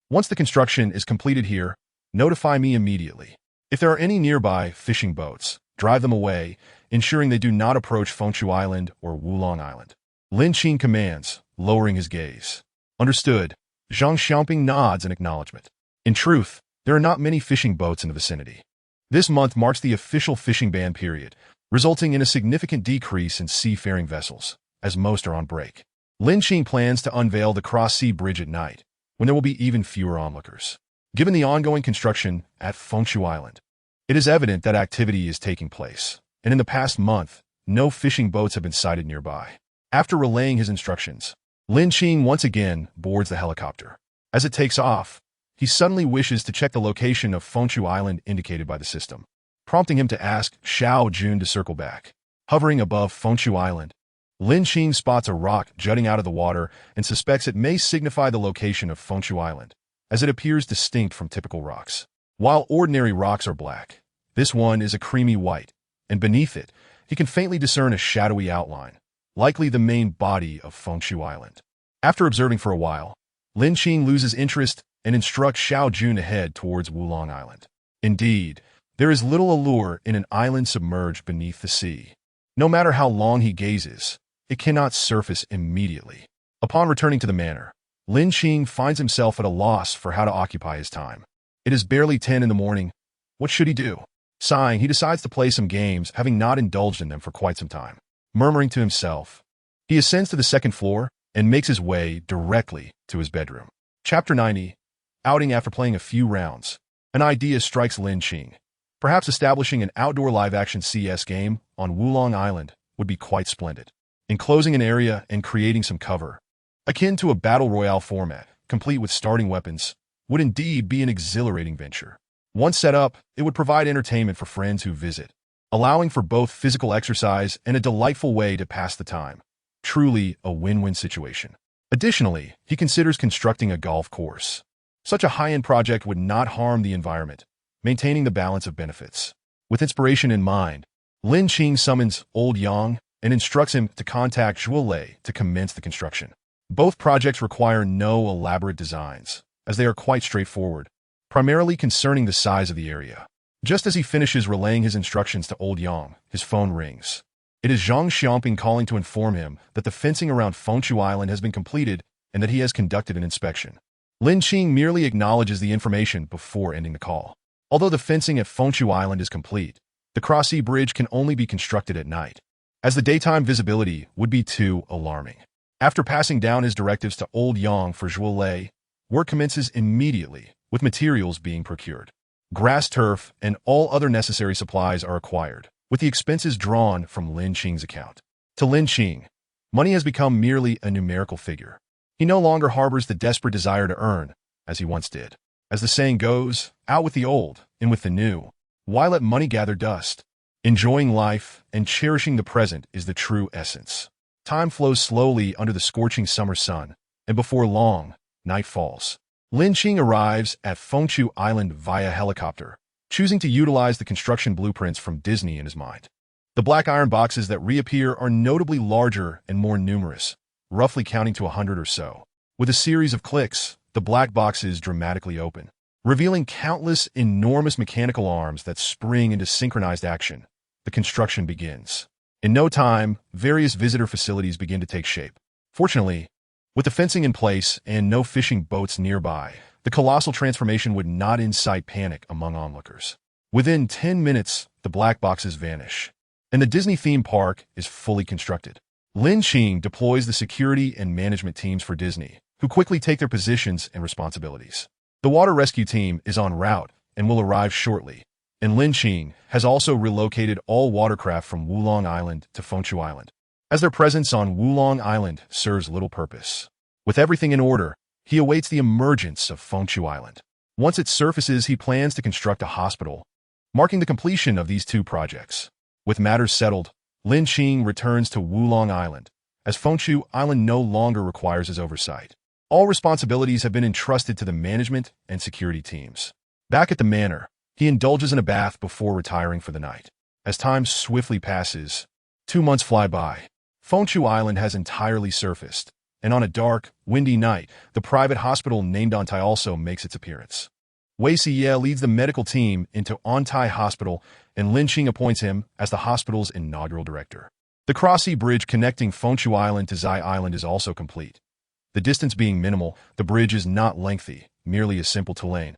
"Once the construction is completed here, notify me immediately. If there are any nearby fishing boats, drive them away, ensuring they do not approach Fengshu Island or Wulong Island." Lin Qing commands, lowering his gaze. "Understood." Zhang Xiangping nods in acknowledgement. In truth, there are not many fishing boats in the vicinity. This month marks the official fishing ban period, resulting in a significant decrease in seafaring vessels, as most are on break. Lin Qing plans to unveil the cross-sea bridge at night, when there will be even fewer onlookers. Given the ongoing construction at Fengshu Island, it is evident that activity is taking place, and in the past month, no fishing boats have been sighted nearby. After relaying his instructions, Lin Qing once again boards the helicopter. As it takes off, he suddenly wishes to check the location of Fengshu Island indicated by the system, prompting him to ask Xiao Jun to circle back. Hovering above Fengshu Island, Lin Qing spots a rock jutting out of the water and suspects it may signify the location of Fengshu Island, as it appears distinct from typical rocks. While ordinary rocks are black, this one is a creamy white, and beneath it, he can faintly discern a shadowy outline, likely the main body of Fengshu Island. After observing for a while, Lin Qing loses interest and instructs Xiao Jun to head towards Wulong Island. Indeed, there is little allure in an island submerged beneath the sea. No matter how long he gazes, it cannot surface immediately. Upon returning to the manor, Lin Qing finds himself at a loss for how to occupy his time. It is barely 10 in the morning. What should he do? Sighing, he decides to play some games, having not indulged in them for quite some time. Murmuring to himself, he ascends to the second floor and makes his way directly to his bedroom. Chapter 90. Outing. After playing a few rounds, an idea strikes Lin Qing. Perhaps establishing an outdoor live-action CS game on Wulong Island would be quite splendid. Enclosing an area and creating some cover, akin to a battle royale format, complete with starting weapons, would indeed be an exhilarating venture. Once set up, it would provide entertainment for friends who visit, allowing for both physical exercise and a delightful way to pass the time. Truly a win-win situation. Additionally, he considers constructing a golf course. Such a high-end project would not harm the environment, maintaining the balance of benefits. With inspiration in mind, Lin Qing summons Old Yang and instructs him to contact Zhuo Lei to commence the construction. Both projects require no elaborate designs, as they are quite straightforward, primarily concerning the size of the area. Just as he finishes relaying his instructions to Old Yang, his phone rings. It is Zhang Xiaoping calling to inform him that the fencing around Fengshu Island has been completed and that he has conducted an inspection. Lin Qing merely acknowledges the information before ending the call. Although the fencing at Fengshu Island is complete, the cross-sea bridge can only be constructed at night, as the daytime visibility would be too alarming. After passing down his directives to Old Yang for Zhuo Lei, work commences immediately, with materials being procured. Grass turf and all other necessary supplies are acquired, with the expenses drawn from Lin Qing's account. To Lin Qing, money has become merely a numerical figure. He no longer harbors the desperate desire to earn, as he once did. As the saying goes, out with the old, in with the new. Why let money gather dust? Enjoying life and cherishing the present is the true essence. Time flows slowly under the scorching summer sun, and before long, night falls. Lin Qing arrives at Fengshu Island via helicopter, choosing to utilize the construction blueprints from Disney in his mind. The black iron boxes that reappear are notably larger and more numerous, roughly counting to 100 or so. With a series of clicks, the black boxes dramatically open, revealing countless enormous mechanical arms that spring into synchronized action. The construction begins. In no time, various visitor facilities begin to take shape. Fortunately, with the fencing in place and no fishing boats nearby, the colossal transformation would not incite panic among onlookers. Within 10 minutes, the black boxes vanish, and the Disney theme park is fully constructed. Lin Qing deploys the security and management teams for Disney, who quickly take their positions and responsibilities. The water rescue team is en route and will arrive shortly, and Lin Qing has also relocated all watercraft from Wulong Island to Fengshu Island, as their presence on Wulong Island serves little purpose. With everything in order, he awaits the emergence of Fengshu Island. Once it surfaces, he plans to construct a hospital, marking the completion of these two projects. With matters settled, Lin Qing returns to Wulong Island, as Fengshu Island no longer requires his oversight. All responsibilities have been entrusted to the management and security teams. Back at the manor, he indulges in a bath before retiring for the night. As time swiftly passes, 2 months fly by. Fengshu Island has entirely surfaced, and on a dark, windy night, the private hospital named Ontai also makes its appearance. Wei Siye leads the medical team into Ontai Hospital, and Lin Qing appoints him as the hospital's inaugural director. The cross-sea bridge connecting Fengshu Island to Zai Island is also complete. The distance being minimal, the bridge is not lengthy, merely a simple two-lane,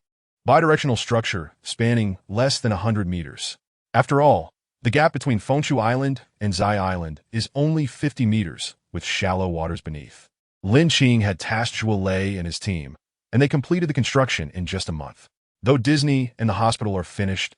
bidirectional structure spanning less than 100 meters. After all, the gap between Fengshu Island and Zai Island is only 50 meters, with shallow waters beneath. Lin Qing had tasked Zhuo Lei and his team, and they completed the construction in just a month. Though Disney and the hospital are finished,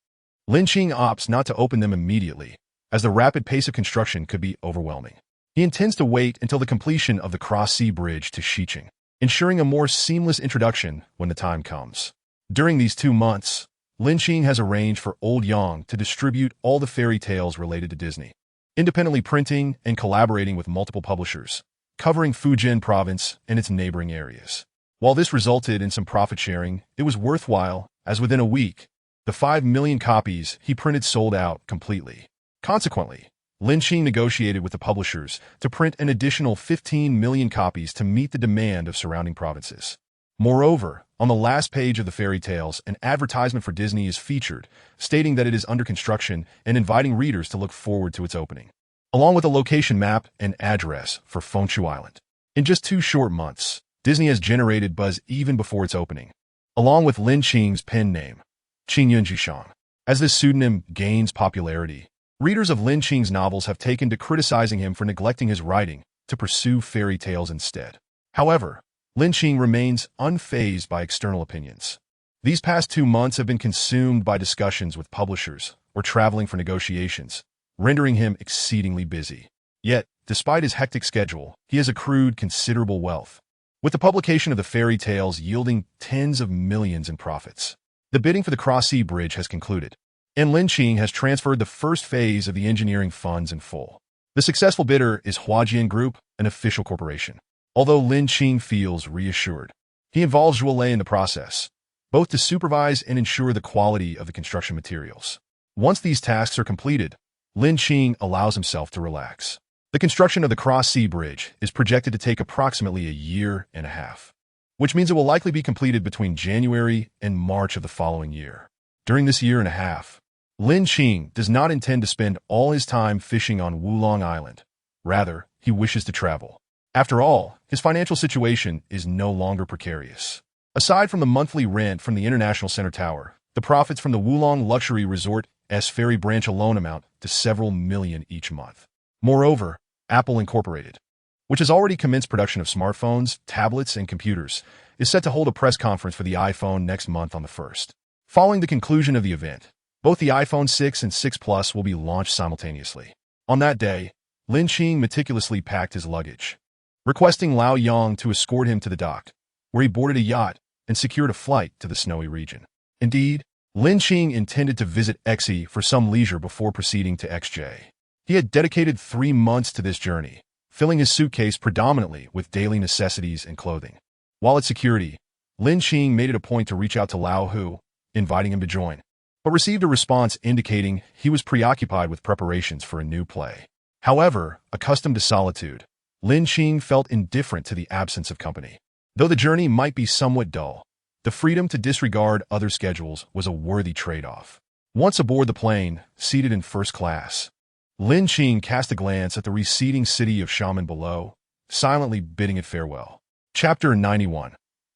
Lin Qing opts not to open them immediately, as the rapid pace of construction could be overwhelming. He intends to wait until the completion of the cross-sea bridge to Xiqing, ensuring a more seamless introduction when the time comes. During these 2 months, Lin Qing has arranged for Old Yang to distribute all the fairy tales related to Disney, independently printing and collaborating with multiple publishers, covering Fujian province and its neighboring areas. While this resulted in some profit sharing, it was worthwhile, as within a week, the 5 million copies he printed sold out completely. Consequently, Lin Qing negotiated with the publishers to print an additional 15 million copies to meet the demand of surrounding provinces. Moreover, on the last page of the fairy tales, an advertisement for Disney is featured, stating that it is under construction and inviting readers to look forward to its opening, along with a location map and address for Fengchu Island. In just 2 short months, Disney has generated buzz even before its opening, along with Lin Qing's pen name, Qing Yunjishang. As this pseudonym gains popularity, readers of Lin Qing's novels have taken to criticizing him for neglecting his writing to pursue fairy tales instead. However, Lin Qing remains unfazed by external opinions. These past 2 months have been consumed by discussions with publishers or traveling for negotiations, rendering him exceedingly busy. Yet, despite his hectic schedule, he has accrued considerable wealth, with the publication of the fairy tales yielding tens of millions in profits. The bidding for the Cross-Sea Bridge has concluded, and Lin Qing has transferred the first phase of the engineering funds in full. The successful bidder is Huajian Group, an official corporation. Although Lin Qing feels reassured, he involves Zhuo Lei in the process, both to supervise and ensure the quality of the construction materials. Once these tasks are completed, Lin Qing allows himself to relax. The construction of the Cross-Sea Bridge is projected to take approximately a year and a half, which means it will likely be completed between January and March of the following year. During this year and a half, Lin Qing does not intend to spend all his time fishing on Wulong Island. Rather, he wishes to travel. After all, his financial situation is no longer precarious. Aside from the monthly rent from the International Center Tower, the profits from the Wulong Luxury Resort's ferry branch alone amount to several million each month. Moreover, Apple Incorporated, which has already commenced production of smartphones, tablets, and computers, is set to hold a press conference for the iPhone next month on the 1st. Following the conclusion of the event, both the iPhone 6 and 6 Plus will be launched simultaneously. On that day, Lin Qing meticulously packed his luggage, requesting Lao Yang to escort him to the dock, where he boarded a yacht and secured a flight to the snowy region. Indeed, Lin Qing intended to visit Xe for some leisure before proceeding to XJ. He had dedicated 3 months to this journey, filling his suitcase predominantly with daily necessities and clothing. While at security, Lin Qing made it a point to reach out to Lao Hu, inviting him to join, but received a response indicating he was preoccupied with preparations for a new play. However, accustomed to solitude, Lin Qing felt indifferent to the absence of company. Though the journey might be somewhat dull, the freedom to disregard other schedules was a worthy trade-off. Once aboard the plane, seated in first class, Lin Qing cast a glance at the receding city of Xiamen below, silently bidding it farewell. Chapter 91.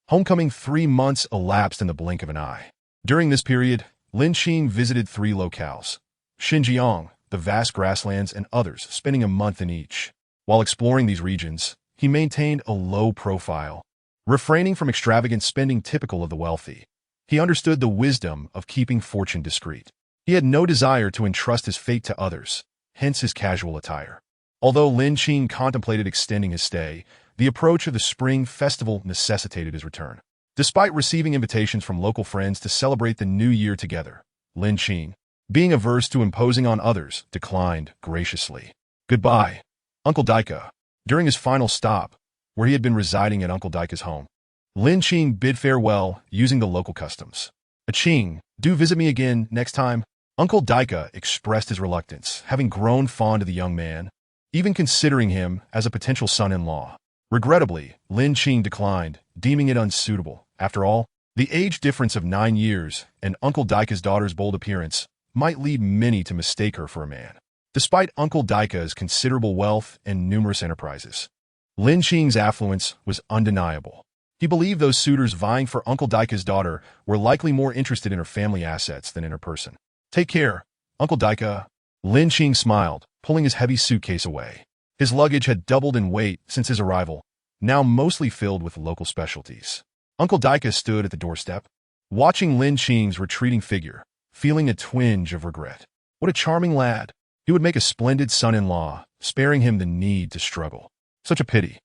Homecoming. 3 months elapsed in the blink of an eye. During this period, Lin Qing visited 3 locales, Xinjiang, the vast grasslands, and others, spending a month in each. While exploring these regions, he maintained a low profile, refraining from extravagant spending typical of the wealthy. He understood the wisdom of keeping fortune discreet. He had no desire to entrust his fate to others, hence his casual attire. Although Lin Qing contemplated extending his stay, the approach of the Spring Festival necessitated his return. Despite receiving invitations from local friends to celebrate the new year together, Lin Qing, being averse to imposing on others, declined graciously. Goodbye, Uncle Daika. During his final stop, where he had been residing at Uncle Daika's home, Lin Qing bid farewell using the local customs. Qing, do visit me again next time. Uncle Daika expressed his reluctance, having grown fond of the young man, even considering him as a potential son-in-law. Regrettably, Lin Qing declined, deeming it unsuitable. After all, the age difference of 9 years and Uncle Daika's daughter's bold appearance might lead many to mistake her for a man. Despite Uncle Daika's considerable wealth and numerous enterprises, Lin Qing's affluence was undeniable. He believed those suitors vying for Uncle Daika's daughter were likely more interested in her family assets than in her person. Take care, Uncle Daika. Lin Qing smiled, pulling his heavy suitcase away. His luggage had doubled in weight since his arrival, now mostly filled with local specialties. Uncle Daika stood at the doorstep, watching Lin Qing's retreating figure, feeling a twinge of regret. What a charming lad. He would make a splendid son-in-law, sparing him the need to struggle. Such a pity.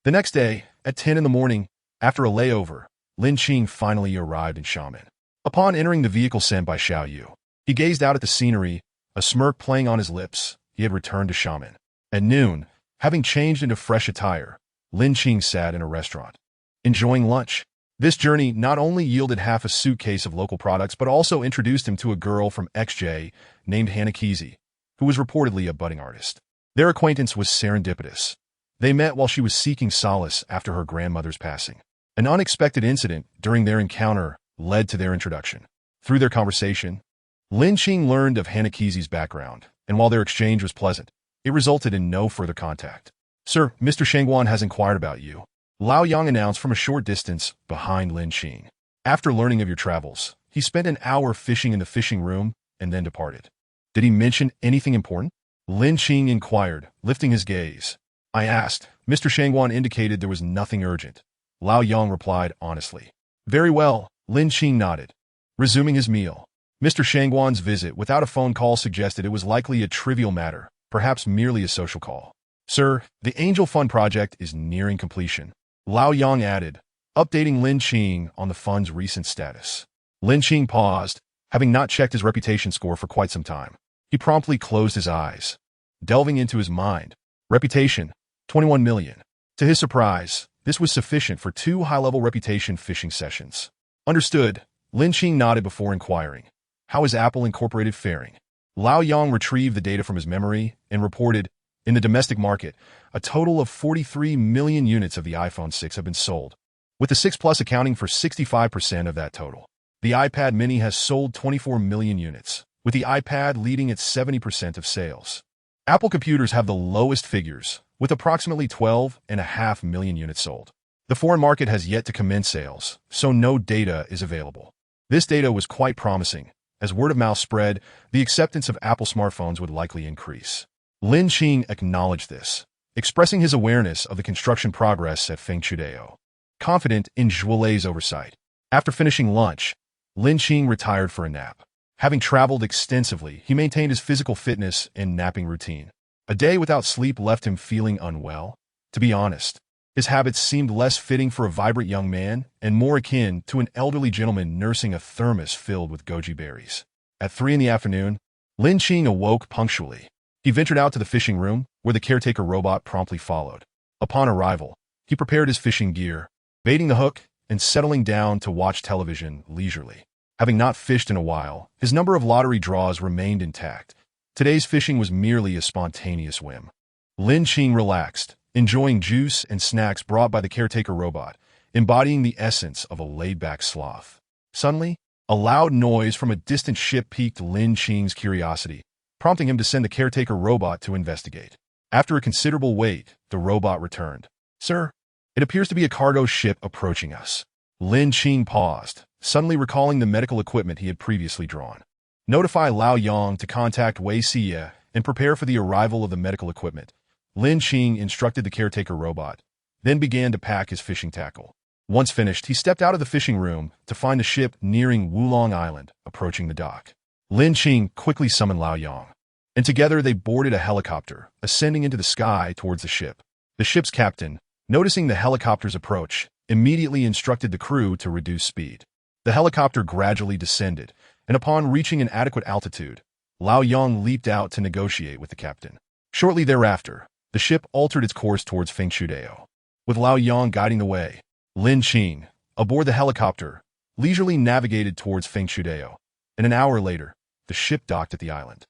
The next day, at 10 in the morning, after a layover, Lin Qing finally arrived in Xiamen. Upon entering the vehicle sent by Xiao Yu, he gazed out at the scenery, a smirk playing on his lips. He had returned to Xiamen. At noon, having changed into fresh attire, Lin Qing sat in a restaurant, enjoying lunch. This journey not only yielded half a suitcase of local products, but also introduced him to a girl from XJ named Hanakezi, who was reportedly a budding artist. Their acquaintance was serendipitous. They met while she was seeking solace after her grandmother's passing. An unexpected incident during their encounter led to their introduction. Through their conversation, Lin Qing learned of Hanakezi's background, and while their exchange was pleasant, it resulted in no further contact. "Sir, Mr. Shangguan has inquired about you," Lao Yang announced from a short distance behind Lin Qing. "After learning of your travels, he spent an hour fishing in the fishing room and then departed." "Did he mention anything important?" Lin Qing inquired, lifting his gaze. "I asked. Mr. Shangguan indicated there was nothing urgent." Lao Yang replied honestly. "Very well," Lin Qing nodded. Resuming his meal, Mr. Shangguan's visit without a phone call suggested it was likely a trivial matter, perhaps merely a social call. "Sir, the Angel Fund project is nearing completion," Lao Yang added, updating Lin Qing on the fund's recent status. Lin Qing paused, having not checked his reputation score for quite some time. He promptly closed his eyes, delving into his mind. Reputation, 21 million. To his surprise, this was sufficient for 2 high-level reputation fishing sessions. "Understood," Lin Qing nodded before inquiring. "How is Apple Incorporated faring?" Lao Yang retrieved the data from his memory and reported, in the domestic market, a total of 43 million units of the iPhone 6 have been sold, with the 6 Plus accounting for 65% of that total. The iPad mini has sold 24 million units, with the iPad leading at 70% of sales. Apple computers have the lowest figures, with approximately 12.5 million units sold. The foreign market has yet to commence sales, so no data is available. This data was quite promising. As word of mouth spread, the acceptance of Apple smartphones would likely increase. Lin Qing acknowledged this, expressing his awareness of the construction progress at Fengchudeo, confident in Zhuolei's oversight. After finishing lunch, Lin Qing retired for a nap. Having traveled extensively, he maintained his physical fitness and napping routine. A day without sleep left him feeling unwell. To be honest, his habits seemed less fitting for a vibrant young man and more akin to an elderly gentleman nursing a thermos filled with goji berries. At 3 in the afternoon, Lin Qing awoke punctually. He ventured out to the fishing room, where the caretaker robot promptly followed. Upon arrival, he prepared his fishing gear, baiting the hook and settling down to watch television leisurely. Having not fished in a while, his number of lottery draws remained intact. Today's fishing was merely a spontaneous whim. Lin Qing relaxed, enjoying juice and snacks brought by the caretaker robot, embodying the essence of a laid-back sloth. Suddenly, a loud noise from a distant ship piqued Lin Qing's curiosity, prompting him to send the caretaker robot to investigate. After a considerable wait, the robot returned. "Sir, it appears to be a cargo ship approaching us." Lin Qing paused, suddenly recalling the medical equipment he had previously drawn. "Notify Lao Yang to contact Wei Xie and prepare for the arrival of the medical equipment," Lin Qing instructed the caretaker robot, then began to pack his fishing tackle. Once finished, he stepped out of the fishing room to find the ship nearing Wulong Island, approaching the dock. Lin Qing quickly summoned Lao Yang, and together they boarded a helicopter, ascending into the sky towards the ship. The ship's captain, noticing the helicopter's approach, immediately instructed the crew to reduce speed. The helicopter gradually descended, and upon reaching an adequate altitude, Lao Yang leaped out to negotiate with the captain. Shortly thereafter, the ship altered its course towards Fengchudeo. With Lao Yang guiding the way, Lin Qing, aboard the helicopter, leisurely navigated towards Fengchudeo, and an hour later, the ship docked at the island.